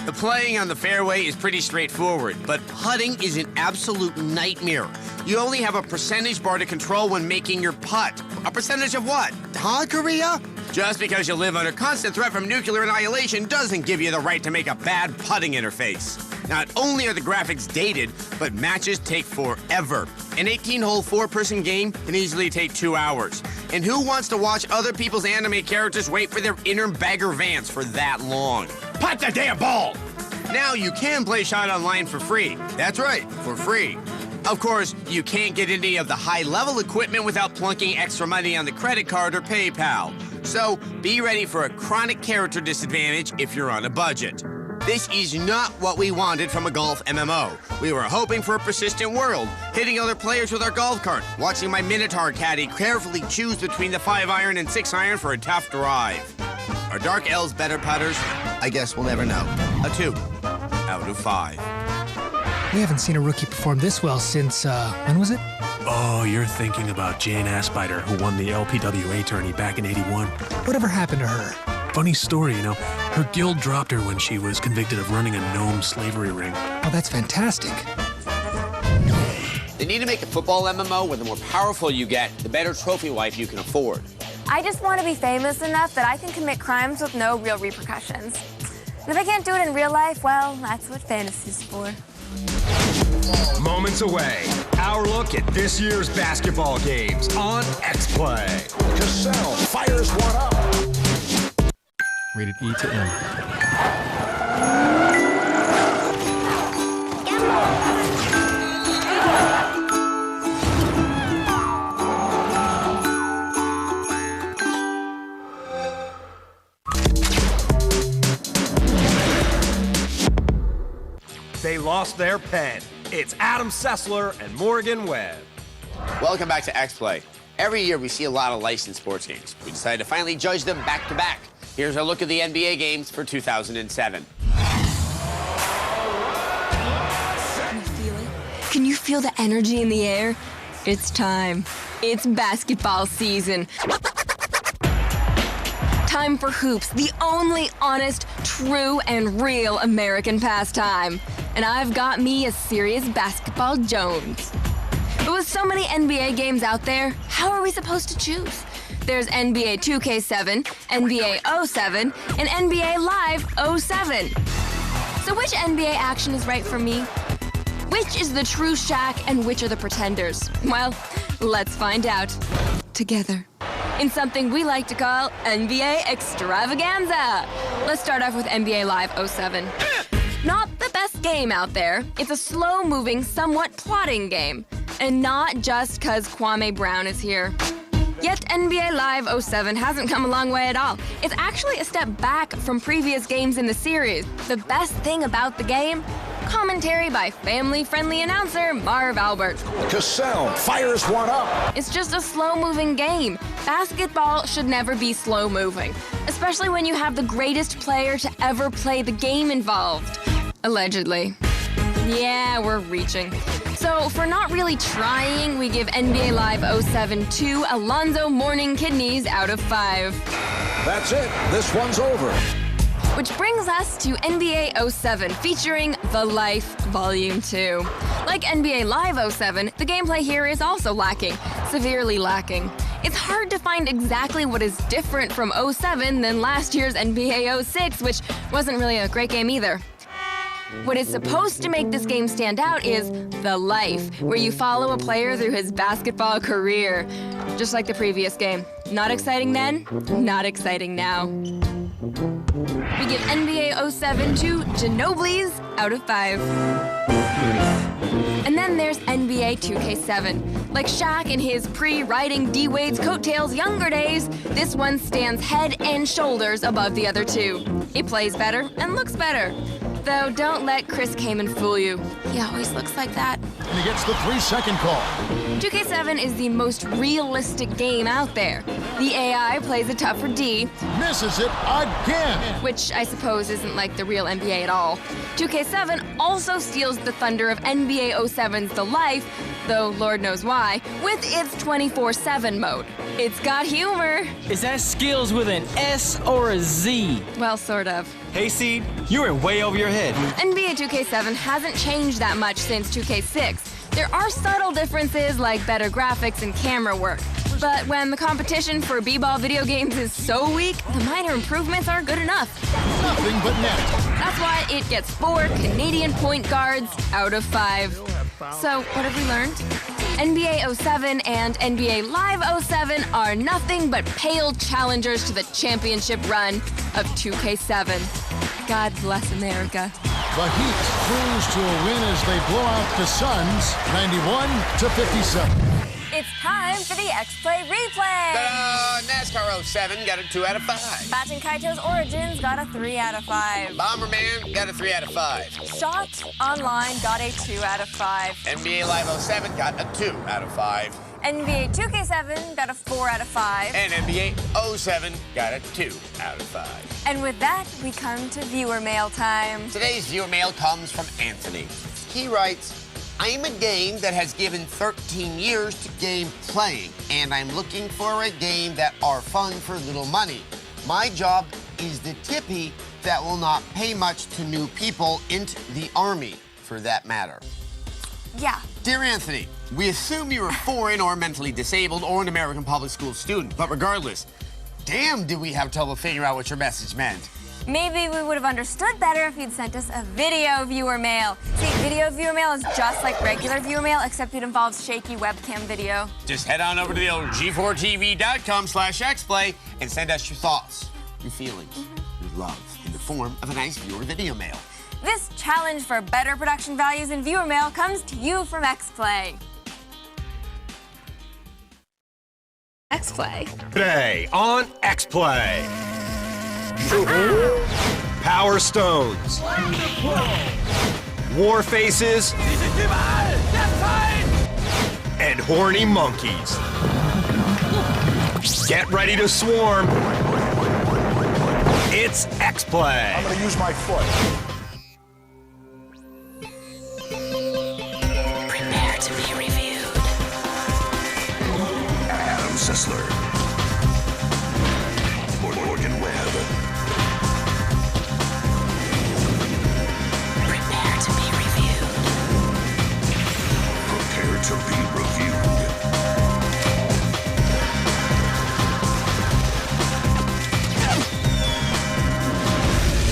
The playing on the fairway is pretty straightforward, but putting is an absolute nightmare. You only have a percentage bar to control when making your putt. A percentage of what? Huh, Korea? Just because you live under constant threat from nuclear annihilation doesn't give you the right to make a bad putting interface. Not only are the graphics dated, but matches take forever. An 18-hole, 4-person game can easily take 2 hours. And who wants to watch other people's anime characters wait for their inner Bagger Vance for that long? Putt the damn ball! Now you can play Shot Online for free. That's right, for free. Of course, you can't get any of the high-level equipment without plunking extra money on the credit card or PayPal. So be ready for a chronic character disadvantage if you're on a budget. This is not what we wanted from a golf MMO. We were hoping for a persistent world, hitting other players with our golf cart, watching my Minotaur caddy carefully choose between the 5-iron and 6-iron for a tough drive. Are Dark Elves better putters? I guess we'll never know. A 2 out of 5. We haven't seen a rookie perform this well since, when was it? Oh, you're thinking about Jane Aspider, who won the LPWA tourney back in '81. Whatever happened to her? Funny story, you know. Her guild dropped her when she was convicted of running a gnome slavery ring. Oh, that's fantastic. They need to make a football MMO where the more powerful you get, the better trophy wife you can afford. I just want to be famous enough that I can commit crimes with no real repercussions. And if I can't do it in real life, well, that's what fantasy's for. Moments away, our look at this year's basketball games on Xplay. Cassell fires one up. Rated E to M. They lost their pen. It's Adam Sessler and Morgan Webb. Welcome back to Xplay. Every year we see a lot of licensed sports games. We decided to finally judge them back to back. Here's a look at the NBA games for 2007. Can you feel it? Can you feel the energy in the air? It's time. It's basketball season. Time for hoops, the only honest, true, and real American pastime. And I've got me a serious basketball Jones. But with so many NBA games out there, how are we supposed to choose? There's NBA 2K7, NBA 07, and NBA Live 07. So which NBA action is right for me? Which is the true Shaq and which are the pretenders? Well, let's find out together in something we like to call NBA Extravaganza. Let's start off with NBA Live 07. Not the best game out there. It's a slow-moving, somewhat plotting game. And not just because Kwame Brown is here. Yet NBA Live 07 hasn't come a long way at all. It's actually a step back from previous games in the series. The best thing about the game? Commentary by family-friendly announcer Marv Albert. Cassell fires one up. It's just a slow-moving game. Basketball should never be slow-moving, especially when you have the greatest player to ever play the game involved. Allegedly. Yeah, we're reaching. So, for not really trying, we give NBA Live 07 2 Alonzo Mourning Kidneys out of 5. That's it. This one's over. Which brings us to NBA 07, featuring The Life Volume 2. Like NBA Live 07, the gameplay here is also lacking, severely lacking. It's hard to find exactly what is different from 07 than last year's NBA 06, which wasn't really a great game either. What is supposed to make this game stand out is The Life, where you follow a player through his basketball career. Just like the previous game. Not exciting then, not exciting now. We give NBA 07 2 Ginobili's out of 5. And then there's NBA 2K7. Like Shaq in his pre-riding D-Wade's coattails younger days, this one stands head and shoulders above the other two. It plays better and looks better. Though don't let Chris Kaman fool you. He always looks like that. And he gets the 3-second call. 2K7 is the most realistic game out there. The AI plays a tougher D. Misses it again. Which I suppose isn't like the real NBA at all. 2K7 also steals the thunder of NBA 07's The Life, though Lord knows why, with its 24/7 mode. It's got humor. Is that skills with an S or a Z? Well, sort of. Hey, Seed, you were way over your head. NBA 2K7 hasn't changed that much since 2K6. There are subtle differences like better graphics and camera work. But when the competition for b-ball video games is so weak, the minor improvements are good enough. Nothing but net. That's why it gets 4 Canadian point guards out of 5. So, what have we learned? NBA 07 and NBA Live 07 are nothing but pale challengers to the championship run of 2K7. God bless America. The Heat cruise to a win as they blow out the Suns, 91-57. It's time for the Xplay replay. Ta-da! NASCAR 07 got a 2 out of 5. Batten Kaito's Origins got a 3 out of 5. Bomberman got a 3 out of 5. Shot Online got a 2 out of 5. NBA Live 07 got a 2 out of 5. NBA 2K7 got a 4 out of 5. And NBA 07 got a 2 out of 5. And with that, we come to viewer mail time. Today's viewer mail comes from Anthony. He writes, I'm a game that has given 13 years to game playing, and I'm looking for a game that are fun for little money. My job is the tippy that will not pay much to new people into the army, for that matter. Yeah. Dear Anthony, we assume you're a foreign or mentally disabled or an American public school student, but regardless, damn did we have trouble figuring out what your message meant. Maybe we would have understood better if you'd sent us a video viewer mail. See, video viewer mail is just like regular viewer mail, except it involves shaky webcam video. Just head on over to the old g4tv.com/xplay and send us your thoughts, your feelings, your love in the form of a nice viewer video mail. This challenge for better production values in viewer mail comes to you from Xplay. Xplay. Today on Xplay. Power Stones. War Faces. And Horny Monkeys. Get ready to swarm. It's Xplay. I'm gonna use my foot. Prepare to be reviewed. Adam Sessler. Morgan Webb. Prepare to be reviewed. Prepare to be reviewed.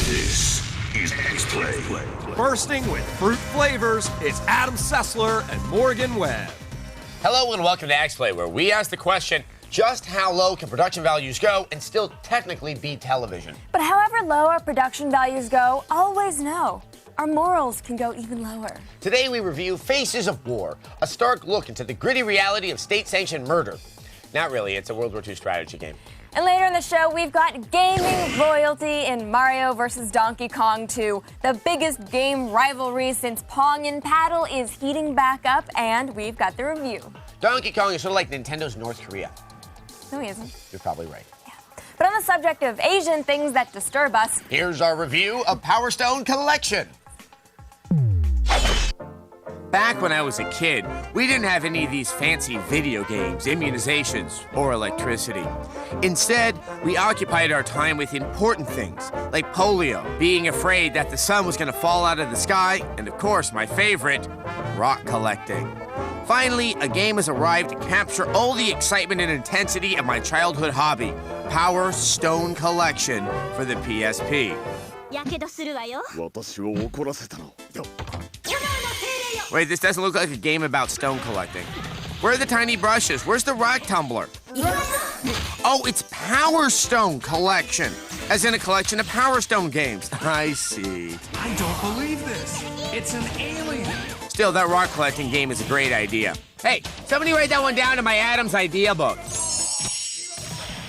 This is Xplay. Bursting with fruit flavors, it's Adam Sessler and Morgan Webb. Hello and welcome to Xplay, where we ask the question, just how low can production values go and still technically be television? But however low our production values go, always know our morals can go even lower. Today we review Faces of War, a stark look into the gritty reality of state-sanctioned murder. Not really, it's a World War II strategy game. And later in the show, we've got gaming royalty in Mario vs. Donkey Kong 2. The biggest game rivalry since Pong and Paddle is heating back up, and we've got the review. Donkey Kong is sort of like Nintendo's North Korea. No, he isn't. You're probably right. But on the subject of Asian things that disturb us, here's our review of Power Stone Collection. Back when I was a kid, we didn't have any of these fancy video games, immunizations, or electricity. Instead, we occupied our time with important things, like polio, being afraid that the sun was going to fall out of the sky, and of course, my favorite, rock collecting. Finally, a game has arrived to capture all the excitement and intensity of my childhood hobby, Power Stone Collection for the PSP. Wait, this doesn't look like a game about stone collecting. Where are the tiny brushes? Where's the rock tumbler? Oh, it's Power Stone Collection, as in a collection of Power Stone games. I see. I don't believe this. It's an alien. Still, that rock collecting game is a great idea. Hey, somebody write that one down in my Adam's idea book.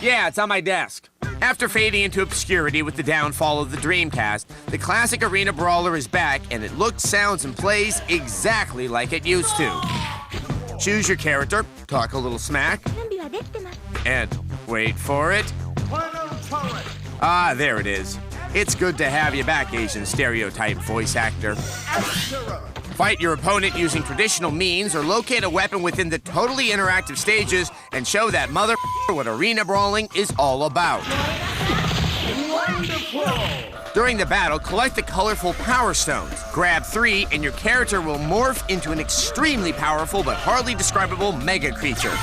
Yeah, it's on my desk. After fading into obscurity with the downfall of the Dreamcast, the classic arena brawler is back, and it looks, sounds, and plays exactly like it used to. Choose your character, talk a little smack, and wait for it. Ah, there it is. It's good to have you back, Asian stereotype voice actor. Fight your opponent using traditional means or locate a weapon within the totally interactive stages and show that mother what arena brawling is all about. During the battle, collect the colorful Power Stones. Grab 3 and your character will morph into an extremely powerful but hardly describable mega creature.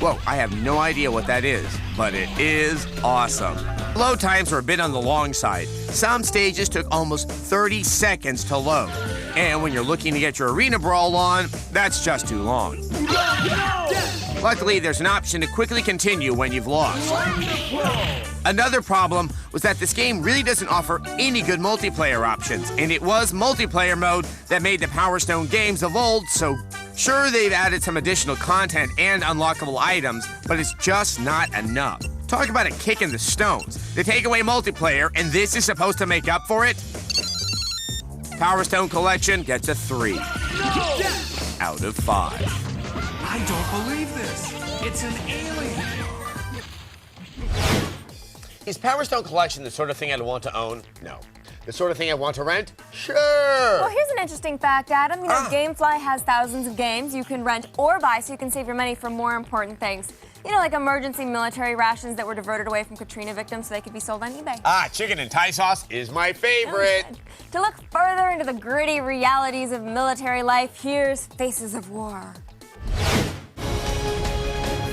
Whoa, I have no idea what that is, but it is awesome. Load times were a bit on the long side. Some stages took almost 30 seconds to load. And when you're looking to get your arena brawl on, that's just too long. Luckily, there's an option to quickly continue when you've lost. Another problem was that this game really doesn't offer any good multiplayer options, and it was multiplayer mode that made the Power Stone games of old so sure, they've added some additional content and unlockable items, but it's just not enough. Talk about a kick in the stones. They take away multiplayer, and this is supposed to make up for it? Power Stone Collection gets a 3 out of 5. I don't believe this. It's an alien. Is Power Stone Collection the sort of thing I'd want to own? No. The sort of thing I want to rent? Sure. Well, here's an interesting fact, Adam. You know, GameFly has thousands of games you can rent or buy so you can save your money for more important things. You know, like emergency military rations that were diverted away from Katrina victims so they could be sold on eBay. Ah, chicken and Thai sauce is my favorite. To look further into the gritty realities of military life, here's Faces of War.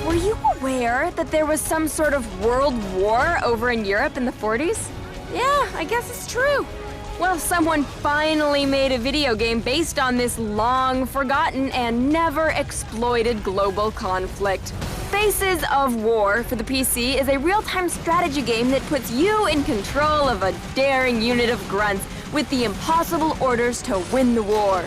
Were you aware that there was some sort of world war over in Europe in the 40s? Yeah, I guess it's true. Well, someone finally made a video game based on this long-forgotten and never-exploited global conflict. Faces of War for the PC is a real-time strategy game that puts you in control of a daring unit of grunts with the impossible orders to win the war.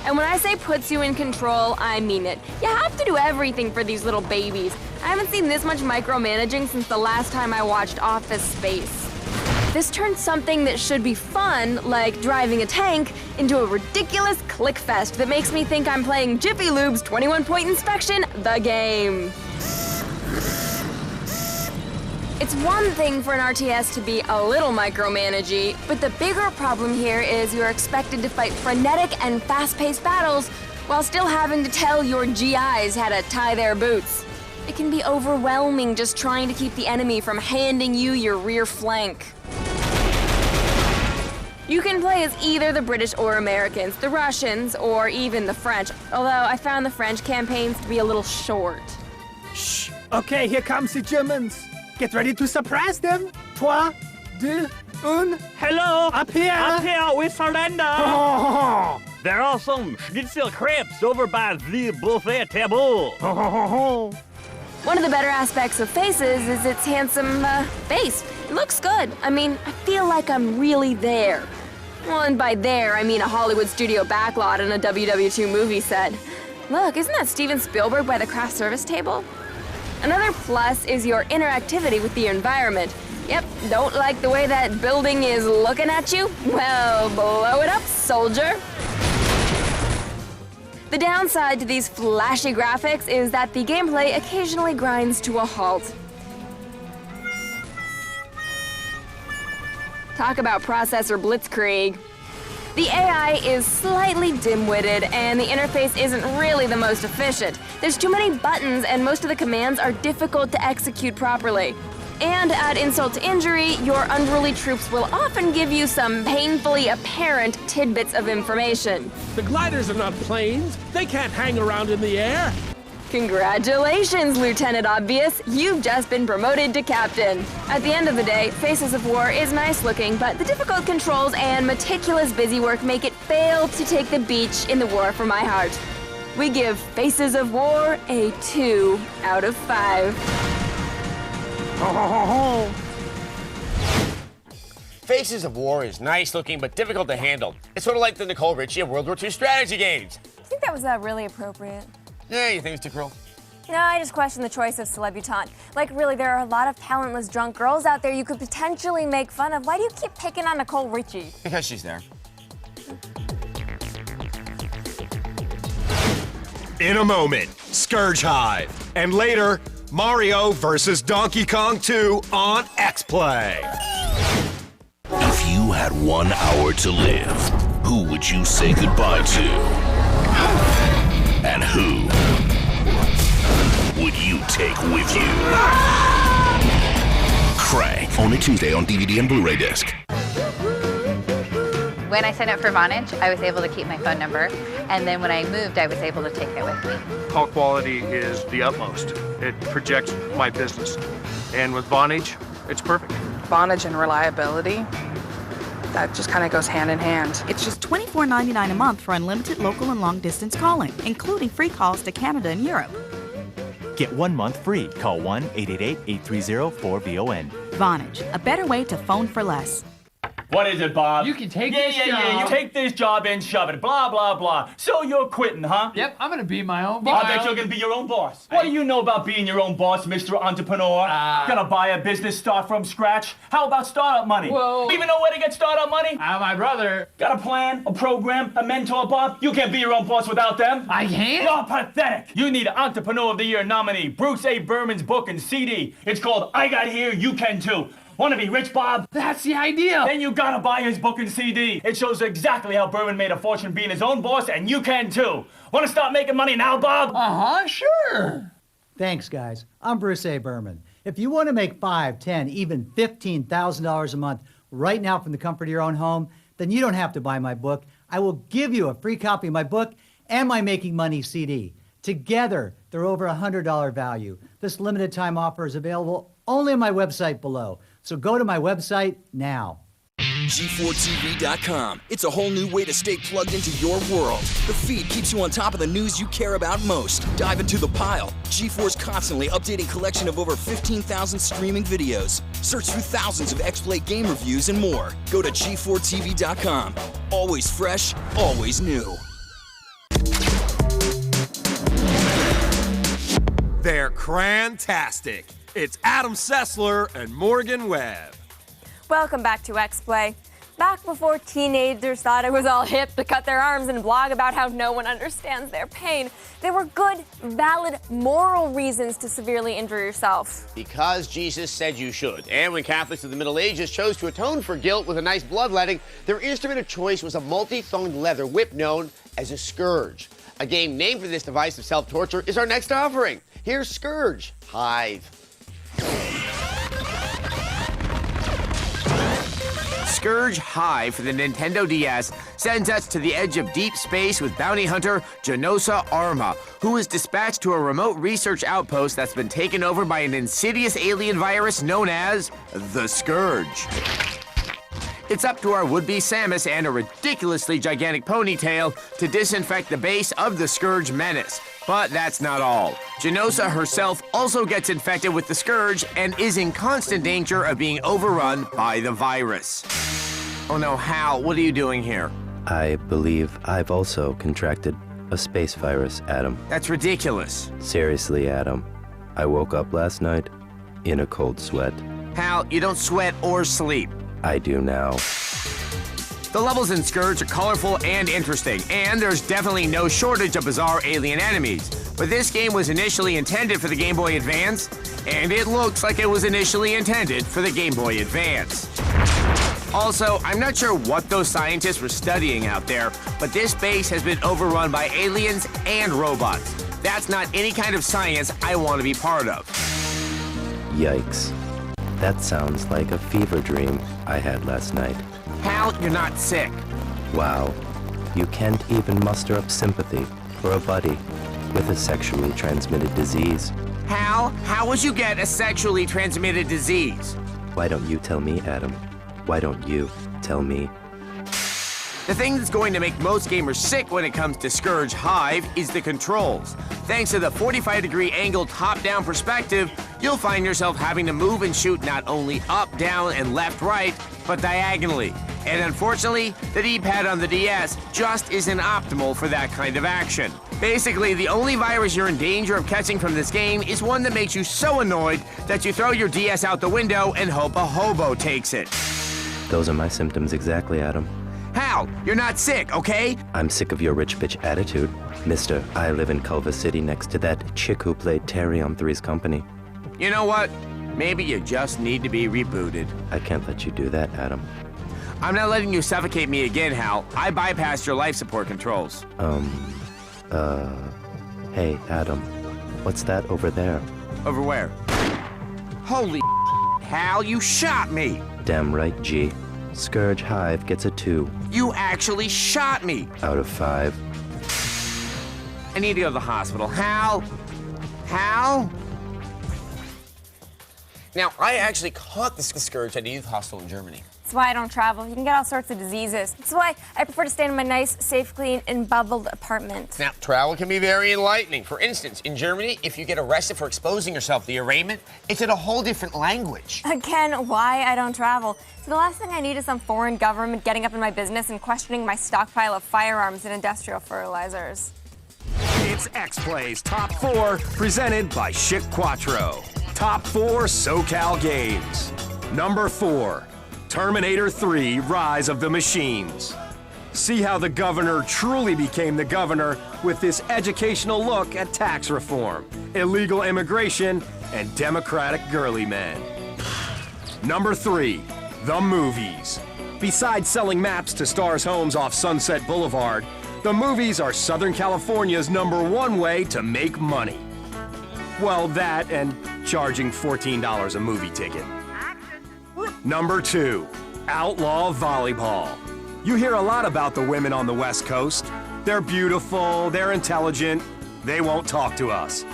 And when I say puts you in control, I mean it. You have to do everything for these little babies. I haven't seen this much micromanaging since the last time I watched Office Space. This turns something that should be fun, like driving a tank, into a ridiculous clickfest that makes me think I'm playing Jiffy Lube's 21-point inspection, the game. It's one thing for an RTS to be a little micromanagey, but the bigger problem here is you're expected to fight frenetic and fast-paced battles while still having to tell your GIs how to tie their boots. It can be overwhelming just trying to keep the enemy from handing you your rear flank. You can play as either the British or Americans, the Russians, or even the French, although I found the French campaigns to be a little short. Shh! Okay, here comes the Germans. Get ready to surprise them. 3, 2, 1. Hello, up here. Up here, we surrender. There are some schnitzel crepes over by the buffet table. One of the better aspects of Faces is its handsome face. It looks good. I mean, I feel like I'm really there. Well, and by there, I mean a Hollywood studio backlot and a WW2 movie set. Look, isn't that Steven Spielberg by the craft service table? Another plus is your interactivity with the environment. Yep, don't like the way that building is looking at you? Well, blow it up, soldier. The downside to these flashy graphics is that the gameplay occasionally grinds to a halt. Talk about processor blitzkrieg. The AI is slightly dim-witted, and the interface isn't really the most efficient. There's too many buttons, and most of the commands are difficult to execute properly. And to add insult to injury, your unruly troops will often give you some painfully apparent tidbits of information. The gliders are not planes. They can't hang around in the air. Congratulations, Lieutenant Obvious. You've just been promoted to captain. At the end of the day, Faces of War is nice looking, but the difficult controls and meticulous busywork make it fail to take the beach in the war for my heart. We give Faces of War a 2 out of 5. Faces of War is nice looking but difficult to handle. It's sort of like the Nicole Richie of World War II strategy games. I think that was really appropriate. Yeah, you think it's too cruel? No, I just question the choice of celebutante. Like, really, there are a lot of talentless drunk girls out there you could potentially make fun of. Why do you keep picking on Nicole Richie? Because she's there. in a moment, Scourge Hive. And later, Mario vs. Donkey Kong 2 on Xplay. If you had 1 hour to live, who would you say goodbye to? And who would you take with you? Crank, only Tuesday on DVD and Blu-ray disc. When I signed up for Vonage, I was able to keep my phone number, and then when I moved, I was able to take it with me. Call quality is the utmost. It projects my business. And with Vonage, it's perfect. Vonage and reliability, that just kind of goes hand in hand. It's just $24.99 a month for unlimited local and long-distance calling, including free calls to Canada and Europe. Get 1 month free. Call 1-888-830-4VON. Vonage, a better way to phone for less. What is it, Bob? You can take this job. Yeah, you take this job and shove it. Blah, blah, blah. So you're quitting, huh? Yep, I'm gonna be my own boss. I bet you're gonna be your own boss. What do you know about being your own boss, Mr. Entrepreneur? Gonna buy a business, start from scratch? How about startup money? Whoa. Even know where to get startup money? My brother. Got a plan, a program, a mentor, Bob? You can't be your own boss without them. I can't? You're pathetic. You need an Entrepreneur of the Year nominee, Bruce A. Berman's book and CD. It's called I Got Here, You Can Too. Want to be rich, Bob? That's the idea. Then you gotta buy his book and CD. It shows exactly how Berman made a fortune being his own boss, and you can too. Want to start making money now, Bob? Sure. Thanks, guys. I'm Bruce A. Berman. If you want to make $5,000, $10,000, even $15,000 a month right now from the comfort of your own home, then you don't have to buy my book. I will give you a free copy of my book and my Making Money CD. Together, they're over $100 value. This limited time offer is available only on my website below. So go to my website now. G4TV.com. It's a whole new way to stay plugged into your world. The feed keeps you on top of the news you care about most. Dive into the pile. G4's constantly updating collection of over 15,000 streaming videos. Search through thousands of Xplay game reviews and more. Go to G4TV.com. Always fresh, always new. They're crantastic. It's Adam Sessler and Morgan Webb. Welcome back to Xplay. Back before teenagers thought it was all hip to cut their arms and blog about how no one understands their pain, there were good, valid, moral reasons to severely injure yourself. Because Jesus said you should. And when Catholics of the Middle Ages chose to atone for guilt with a nice bloodletting, their instrument of choice was a multi-thonged leather whip known as a scourge. A game named for this device of self-torture is our next offering. Here's Scourge Hive. Scourge Hive for the Nintendo DS sends us to the edge of deep space with bounty hunter Genosa Arma, who is dispatched to a remote research outpost that's been taken over by an insidious alien virus known as the Scourge. It's up to our would-be Samus and a ridiculously gigantic ponytail to disinfect the base of the Scourge menace. But that's not all. Genosa herself also gets infected with the Scourge and is in constant danger of being overrun by the virus. Oh no, Hal, what are you doing here? I believe I've also contracted a space virus, Adam. That's ridiculous. Seriously, Adam. I woke up last night in a cold sweat. Hal, you don't sweat or sleep. I do now. The levels in Scourge are colorful and interesting, and there's definitely no shortage of bizarre alien enemies. But this game was initially intended for the Game Boy Advance, and it looks like it was initially intended for the Game Boy Advance. Also, I'm not sure what those scientists were studying out there, but this base has been overrun by aliens and robots. That's not any kind of science I want to be part of. Yikes. That sounds like a fever dream I had last night. Hal, you're not sick. Wow. You can't even muster up sympathy for a buddy with a sexually transmitted disease. Hal, how would you get a sexually transmitted disease? Why don't you tell me, Adam? Why don't you tell me? The thing that's going to make most gamers sick when it comes to Scourge Hive is the controls. Thanks to the 45-degree angle top-down perspective, you'll find yourself having to move and shoot not only up, down, and left, right, but diagonally. And unfortunately, the D-pad on the DS just isn't optimal for that kind of action. Basically, the only virus you're in danger of catching from this game is one that makes you so annoyed that you throw your DS out the window and hope a hobo takes it. Those are my symptoms exactly, Adam. Hal, you're not sick, okay? I'm sick of your rich bitch attitude. Mister, I live in Culver City next to that chick who played Terry on Three's Company. You know what? Maybe you just need to be rebooted. I can't let you do that, Adam. I'm not letting you suffocate me again, Hal. I bypassed your life support controls. Hey, Adam. What's that over there? Over where? Holy Hal, you shot me! Damn right, G. Scourge Hive gets a 2. You actually shot me! Out of 5. I need to go to the hospital. Hal? Hal? Now, I actually caught the scourge at a youth hospital in Germany. That's why I don't travel. You can get all sorts of diseases. That's why I prefer to stay in my nice, safe, clean, and bubbled apartment. Now, travel can be very enlightening. For instance, in Germany, if you get arrested for exposing yourself to the arraignment, it's in a whole different language. Again, why I don't travel. So the last thing I need is some foreign government getting up in my business and questioning my stockpile of firearms and industrial fertilizers. It's Xplay's Top 4, presented by Chic Quattro. Top 4 SoCal games. Number 4, Terminator 3: Rise of the Machines. See how the governor truly became the governor with this educational look at tax reform, illegal immigration, and democratic girly men. Number 3, the movies. Besides selling maps to stars' homes off Sunset Boulevard, the movies are Southern California's #1 way to make money. Well, that and charging $14 a movie ticket. Number 2, outlaw volleyball. You hear a lot about the women on the West Coast. They're beautiful, they're intelligent, they won't talk to us.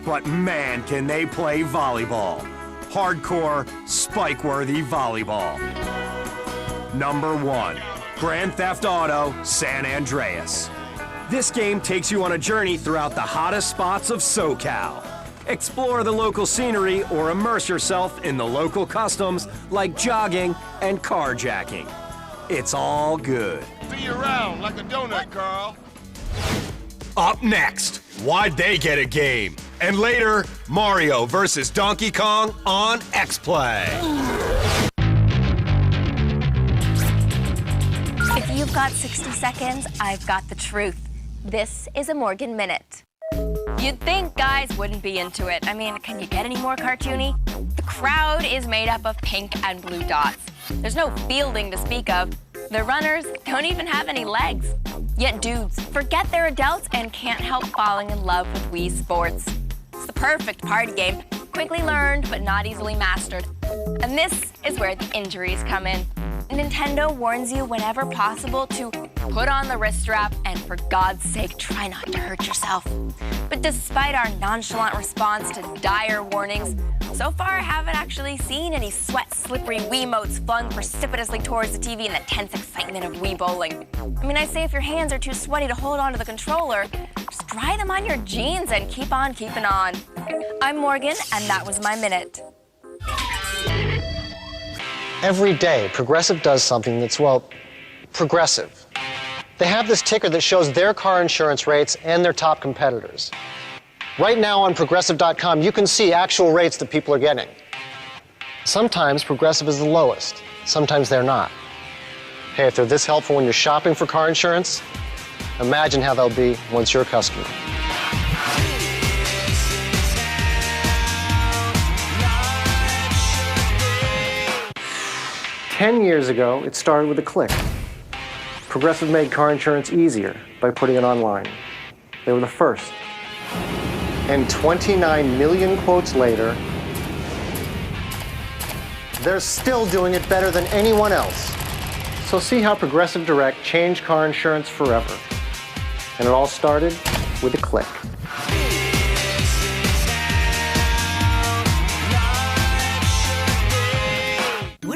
But man, can they play volleyball. Hardcore, spike-worthy volleyball. Number 1, Grand Theft Auto San Andreas. This game takes you on a journey throughout the hottest spots of SoCal. Explore the local scenery or immerse yourself in the local customs like jogging and carjacking. It's all good. See you around like a donut, Carl. Up next, why'd they get a game? And later, Mario versus Donkey Kong on Xplay. If you've got 60 seconds, I've got the truth. This is a Morgan Minute. You'd think guys wouldn't be into it. I mean, can you get any more cartoony? The crowd is made up of pink and blue dots. There's no fielding to speak of. The runners don't even have any legs. Yet dudes forget they're adults and can't help falling in love with Wii Sports. It's the perfect party game, quickly learned but not easily mastered. And this is where the injuries come in. Nintendo warns you whenever possible to put on the wrist strap and for God's sake, try not to hurt yourself. But despite our nonchalant response to dire warnings, so far I haven't actually seen any sweat, slippery Wiimotes flung precipitously towards the TV in the tense excitement of Wii bowling. I mean, I say if your hands are too sweaty to hold onto the controller, just dry them on your jeans and keep on keeping on. I'm Morgan, and that was my minute. Every day, Progressive does something that's, well, progressive. They have this ticker that shows their car insurance rates and their top competitors. Right now on Progressive.com, you can see actual rates that people are getting. Sometimes Progressive is the lowest, sometimes they're not. Hey, if they're this helpful when you're shopping for car insurance, imagine how they'll be once you're a customer. "10 years ago, it started with a click. Progressive made car insurance easier by putting it online. They were the first. And 29 million quotes later, they're still doing it better than anyone else. So see how Progressive Direct changed car insurance forever. And it all started with a click.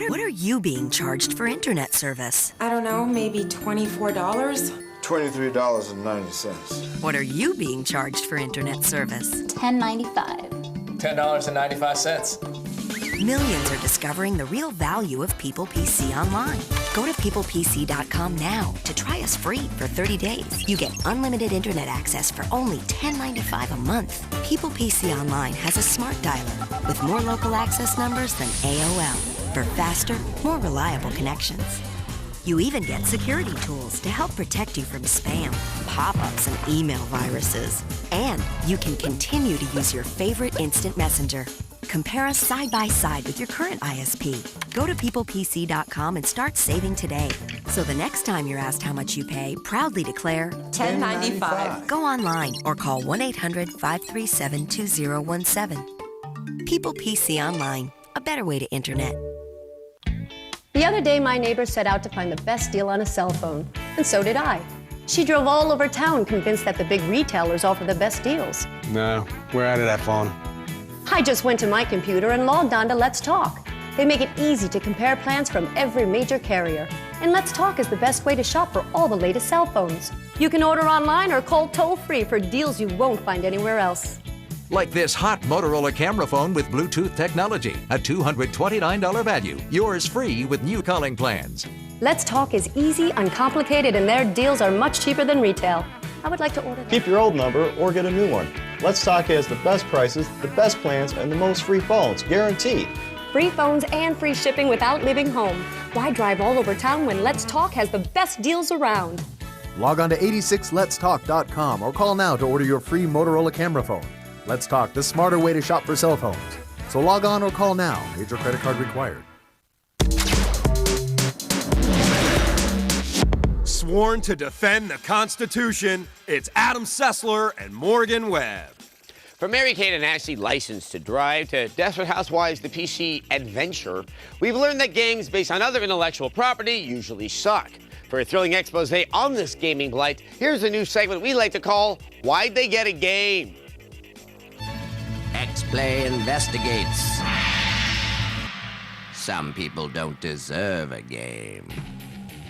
What are you being charged for internet service? I don't know, maybe $24? $23.90. What are you being charged for internet service? $10.95. $10.95. Millions are discovering the real value of People PC Online. Go to peoplepc.com now to try us free for 30 days. You get unlimited internet access for only $10.95 a month. People PC Online has a smart dialer with more local access numbers than AOL for faster, more reliable connections. You even get security tools to help protect you from spam, pop-ups, and email viruses. And you can continue to use your favorite instant messenger. Compare us side by side with your current ISP. Go to peoplepc.com and start saving today. So the next time you're asked how much you pay, proudly declare $10.95. Go online or call 1-800-537-2017. People PC Online, a better way to internet. The other day, my neighbor set out to find the best deal on a cell phone, and so did I. She drove all over town convinced that the big retailers offer the best deals. No, we're out of that phone. I just went to my computer and logged on to Let's Talk. They make it easy to compare plans from every major carrier. And Let's Talk is the best way to shop for all the latest cell phones. You can order online or call toll-free for deals you won't find anywhere else. Like this hot Motorola camera phone with Bluetooth technology, a $229 value. Yours free with new calling plans. Let's Talk is easy, uncomplicated, and their deals are much cheaper than retail. I would like to order that. Keep your old number or get a new one. Let's Talk has the best prices, the best plans, and the most free phones, guaranteed. Free phones and free shipping without leaving home. Why drive all over town when Let's Talk has the best deals around? Log on to 86letstalk.com or call now to order your free Motorola camera phone. Let's Talk, the smarter way to shop for cell phones. So log on or call now. Major credit card required. Sworn to defend the Constitution, it's Adam Sessler and Morgan Webb. From Mary-Kate and Ashley Licensed to Drive to Desperate Housewives, the PC Adventure, we've learned that games based on other intellectual property usually suck. For a thrilling expose on this gaming blight, here's a new segment we like to call Why'd They Get a Game? Xplay investigates. Some people don't deserve a game.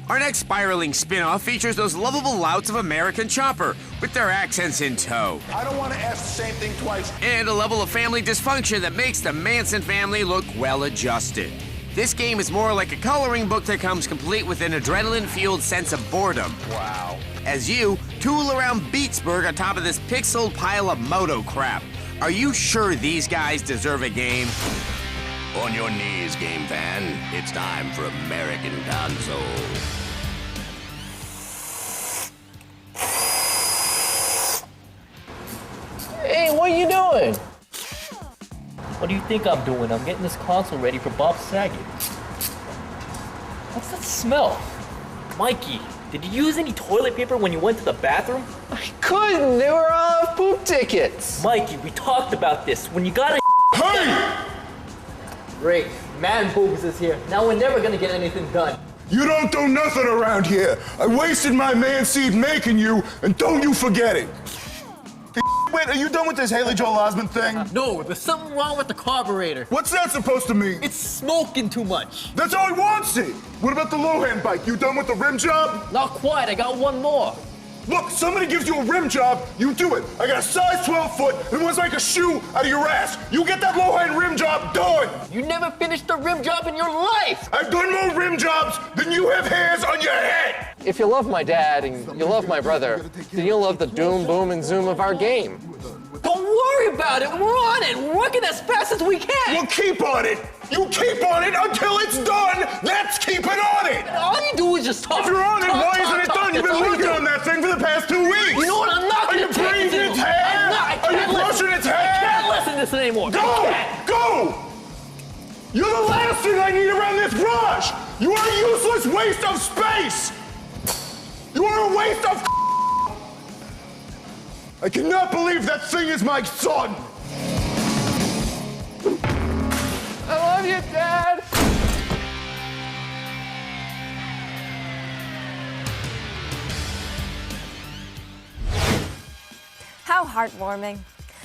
Our next spiraling spin-off features those lovable louts of American Chopper, with their accents in tow. I don't want to ask the same thing twice. And a level of family dysfunction that makes the Manson family look well-adjusted. This game is more like a coloring book that comes complete with an adrenaline-fueled sense of boredom. Wow. As you tool around Beatsburg on top of this pixeled pile of moto crap. Are you sure these guys deserve a game? On your knees, game fan. It's time for American Console. Hey, what are you doing? What do you think I'm doing? I'm getting this console ready for Bob Saget. What's that smell? Mikey, did you use any toilet paper when you went to the bathroom? I couldn't. They were poop tickets. Mikey, we talked about this. When you got a Hey! Great. Man Boobs is here. Now we're never gonna get anything done. You don't do nothing around here. I wasted my man seed making you, and don't you forget it. Wait, are you done with this Haley Joel Osment thing? No, there's something wrong with the carburetor. What's that supposed to mean? It's smoking too much. That's all he wants it. What about the Lohan bike? You done with the rim job? Not quite. I got one more. Look, somebody gives you a rim job, you do it. I got a size 12 foot and wants like a shoe out of your ass. You get that Lohan rim job done. You never finished a rim job in your life. I've done more rim jobs than you have hairs on your head. If you love my dad and you love my brother, then you'll love the doom, boom, and zoom of our game. Don't worry about it. We're on it. We're working as fast as we can. Well, keep on it. You keep on it until it's done. Let's keep it on it. All you do is just talk. If you're on it, talk, why talk, isn't it talk, done? You've been working on that thing for the past 2 weeks. You know what? I'm not Are you going to take breathing it. its hair? Are you brushing its hair? I can't listen to this anymore. Go! Go! You're the last thing I need around this brush. You are a useless waste of space. You are a waste of I cannot believe that thing is my son. I love you, Dad. How heartwarming.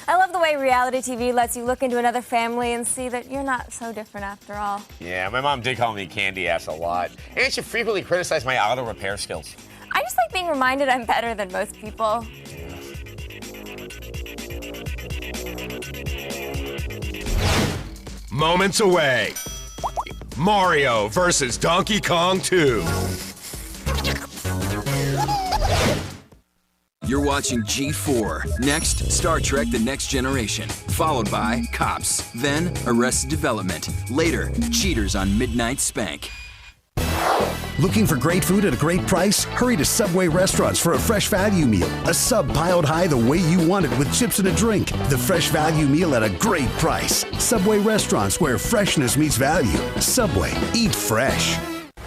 I love the way reality TV lets you look into another family and see that you're not so different after all. Yeah, my mom did call me candy ass a lot. And she frequently criticized my auto repair skills. I just like being reminded I'm better than most people. Moments away. Mario versus Donkey Kong 2. You're watching G4. Next, Star Trek The Next Generation. Followed by Cops. Then, Arrested Development. Later, Cheaters on Midnight Spank. Looking for great food at a great price? Hurry to Subway restaurants for a fresh value meal. A sub piled high the way you want it with chips and a drink. The fresh value meal at a great price. Subway restaurants where freshness meets value. Subway, eat fresh.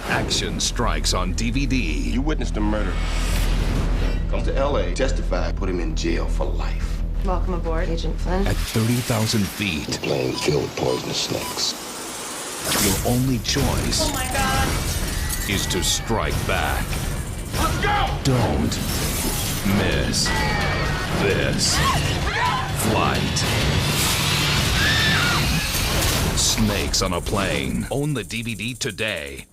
Action Strikes on DVD. You witnessed a murder. Come to LA, testify, put him in jail for life. Welcome aboard, Agent Flynn. At 30,000 feet. The plane filled with poisonous snakes. Your only choice is to strike back. Let's go! Don't miss this flight. Snakes on a Plane. Own the DVD today.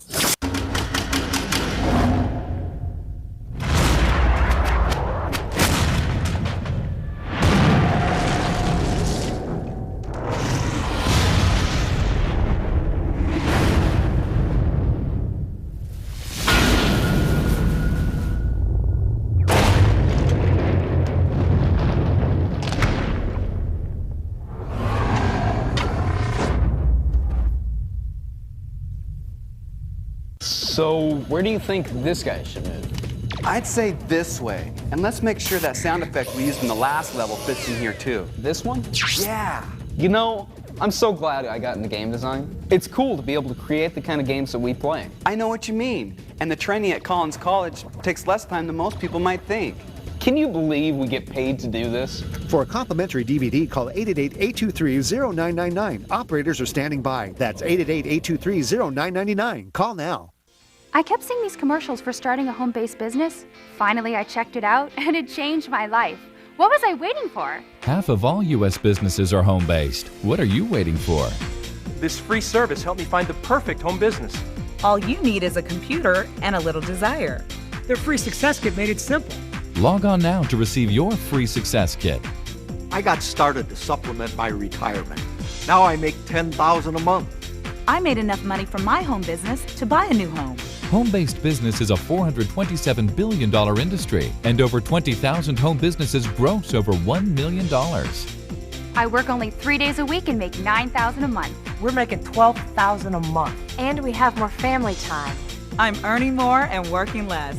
So, where do you think this guy should move? I'd say this way. And let's make sure that sound effect we used in the last level fits in here too. This one? Yeah. You know, I'm so glad I got into game design. It's cool to be able to create the kind of games that we play. I know what you mean. And the training at Collins College takes less time than most people might think. Can you believe we get paid to do this? For a complimentary DVD, call 888-823-0999. Operators are standing by. That's 888-823-0999. Call now. I kept seeing these commercials for starting a home-based business. Finally, I checked it out, and it changed my life. What was I waiting for? Half of all U.S. businesses are home-based. What are you waiting for? This free service helped me find the perfect home business. All you need is a computer and a little desire. Their free success kit made it simple. Log on now to receive your free success kit. I got started to supplement my retirement. Now I make $10,000 a month. I made enough money from my home business to buy a new home. Home-based business is a $427 billion industry, and over 20,000 home businesses gross over $1 million. I work only 3 days a week and make $9,000 a month. We're making $12,000 a month. And we have more family time. I'm earning more and working less.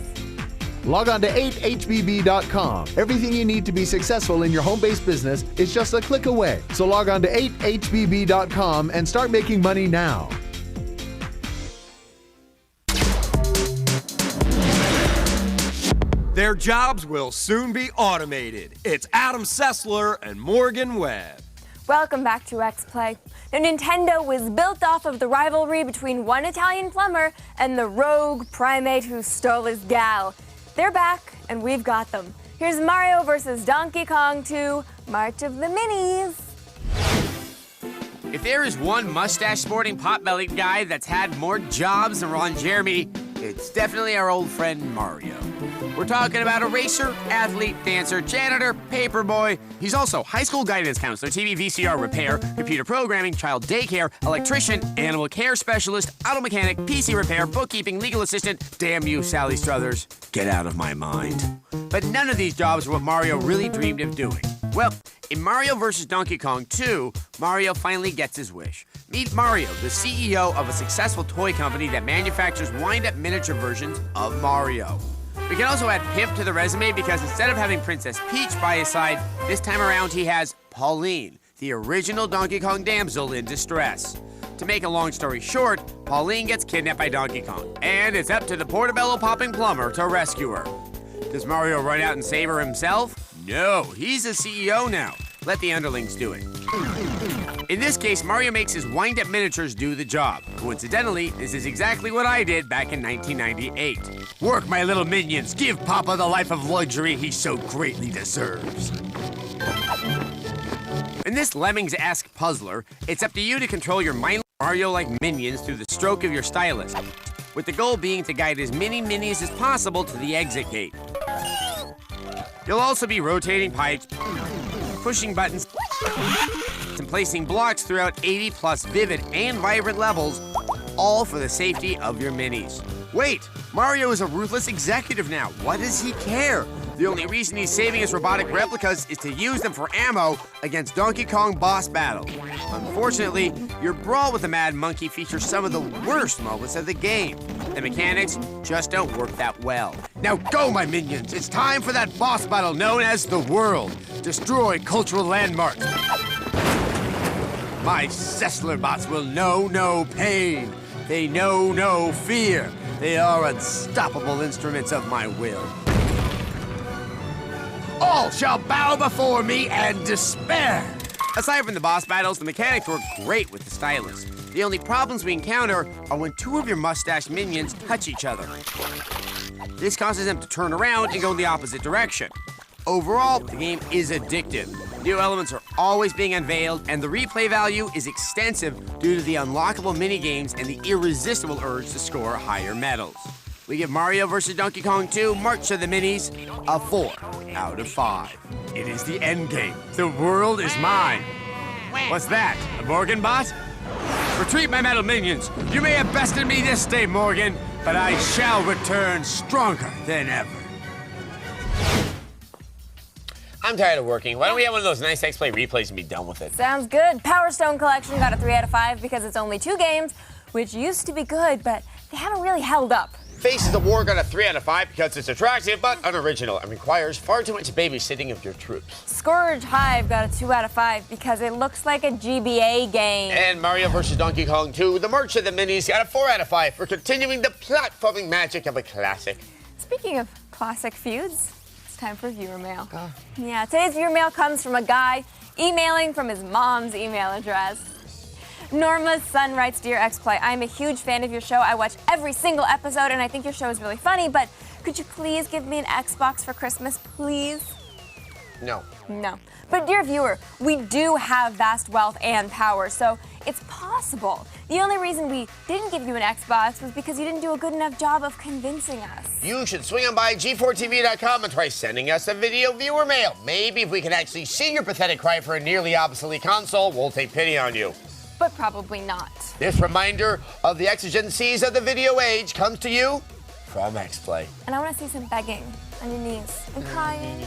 Log on to 8hbb.com. Everything you need to be successful in your home-based business is just a click away. So log on to 8hbb.com and start making money now. Their jobs will soon be automated. It's Adam Sessler and Morgan Webb. Welcome back to Xplay. Now, Nintendo was built off of the rivalry between one Italian plumber and the rogue primate who stole his gal. They're back, and we've got them. Here's Mario versus Donkey Kong 2, March of the Minis. If there is one mustache-sporting, pot-bellied guy that's had more jobs than Ron Jeremy, it's definitely our old friend Mario. We're talking about a racer, athlete, dancer, janitor, paperboy. He's also high school guidance counselor, TV VCR repair, computer programming, child daycare, electrician, animal care specialist, auto mechanic, PC repair, bookkeeping, legal assistant. Damn you, Sally Struthers. Get out of my mind. But none of these jobs are what Mario really dreamed of doing. Well, in Mario vs. Donkey Kong 2, Mario finally gets his wish. Meet Mario, the CEO of a successful toy company that manufactures wind-up miniature versions of Mario. We can also add Pimp to the resume because instead of having Princess Peach by his side, this time around he has Pauline, the original Donkey Kong damsel in distress. To make a long story short, Pauline gets kidnapped by Donkey Kong, and it's up to the portobello-popping plumber to rescue her. Does Mario run out and save her himself? No, he's a CEO now. Let the underlings do it. In this case, Mario makes his wind-up miniatures do the job. Coincidentally, this is exactly what I did back in 1998. Work, my little minions. Give Papa the life of luxury he so greatly deserves. In this Lemmings-esque puzzler, it's up to you to control your mindless Mario-like minions through the stroke of your stylus, with the goal being to guide as many minis as possible to the exit gate. You'll also be rotating pipes, pushing buttons, and placing blocks throughout 80-plus vivid and vibrant levels, all for the safety of your minis. Wait, Mario is a ruthless executive now. What does he care? The only reason he's saving his robotic replicas is to use them for ammo against Donkey Kong boss battle. Unfortunately, your brawl with the Mad Monkey features some of the worst moments of the game. the mechanics just don't work that well. Now go, my minions! It's time for that boss battle known as the World. Destroy cultural landmarks. My Sessler bots will know no pain. They know no fear. They are unstoppable instruments of my will. All shall bow before me and despair. Aside from the boss battles, the mechanics work great with the stylus. The only problems we encounter are when two of your mustache minions touch each other. This causes them to turn around and go in the opposite direction. Overall, the game is addictive. New elements are always being unveiled, and the replay value is extensive due to the unlockable minigames and the irresistible urge to score higher medals. We give Mario vs. Donkey Kong 2 March of the Minis a 4 out of 5. It is the end game. The world is mine. What's that, a Morgan bot? Retreat, my metal minions. You may have bested me this day, Morgan, but I shall return stronger than ever. I'm tired of working. Why don't we have one of those nice Xplay replays and be done with it? Sounds good. Power Stone Collection got a 3 out of 5 because it's only 2 games, which used to be good, but they haven't really held up. Faces of War got a 3 out of 5 because it's attractive but unoriginal and requires far too much babysitting of your troops. Scourge Hive got a 2 out of 5 because it looks like a GBA game. And Mario vs. Donkey Kong 2, the March of the Minis, got a 4 out of 5 for continuing the platforming magic of a classic. Speaking of classic feuds, it's time for viewer mail. Yeah, today's viewer mail comes from a guy emailing from his mom's email address. Norma's son writes, Dear Xplay, I'm a huge fan of your show. I watch every single episode, and I think your show is really funny, but could you please give me an Xbox for Christmas, please? No. No. But dear viewer, we do have vast wealth and power, so it's possible. The only reason we didn't give you an Xbox was because you didn't do a good enough job of convincing us. You should swing on by G4TV.com and try sending us a video viewer mail. Maybe if we can actually see your pathetic cry for a nearly obsolete console, we'll take pity on you. But probably not. This reminder of the exigencies of the video age comes to you from Xplay. And I want to see some begging on your knees and crying.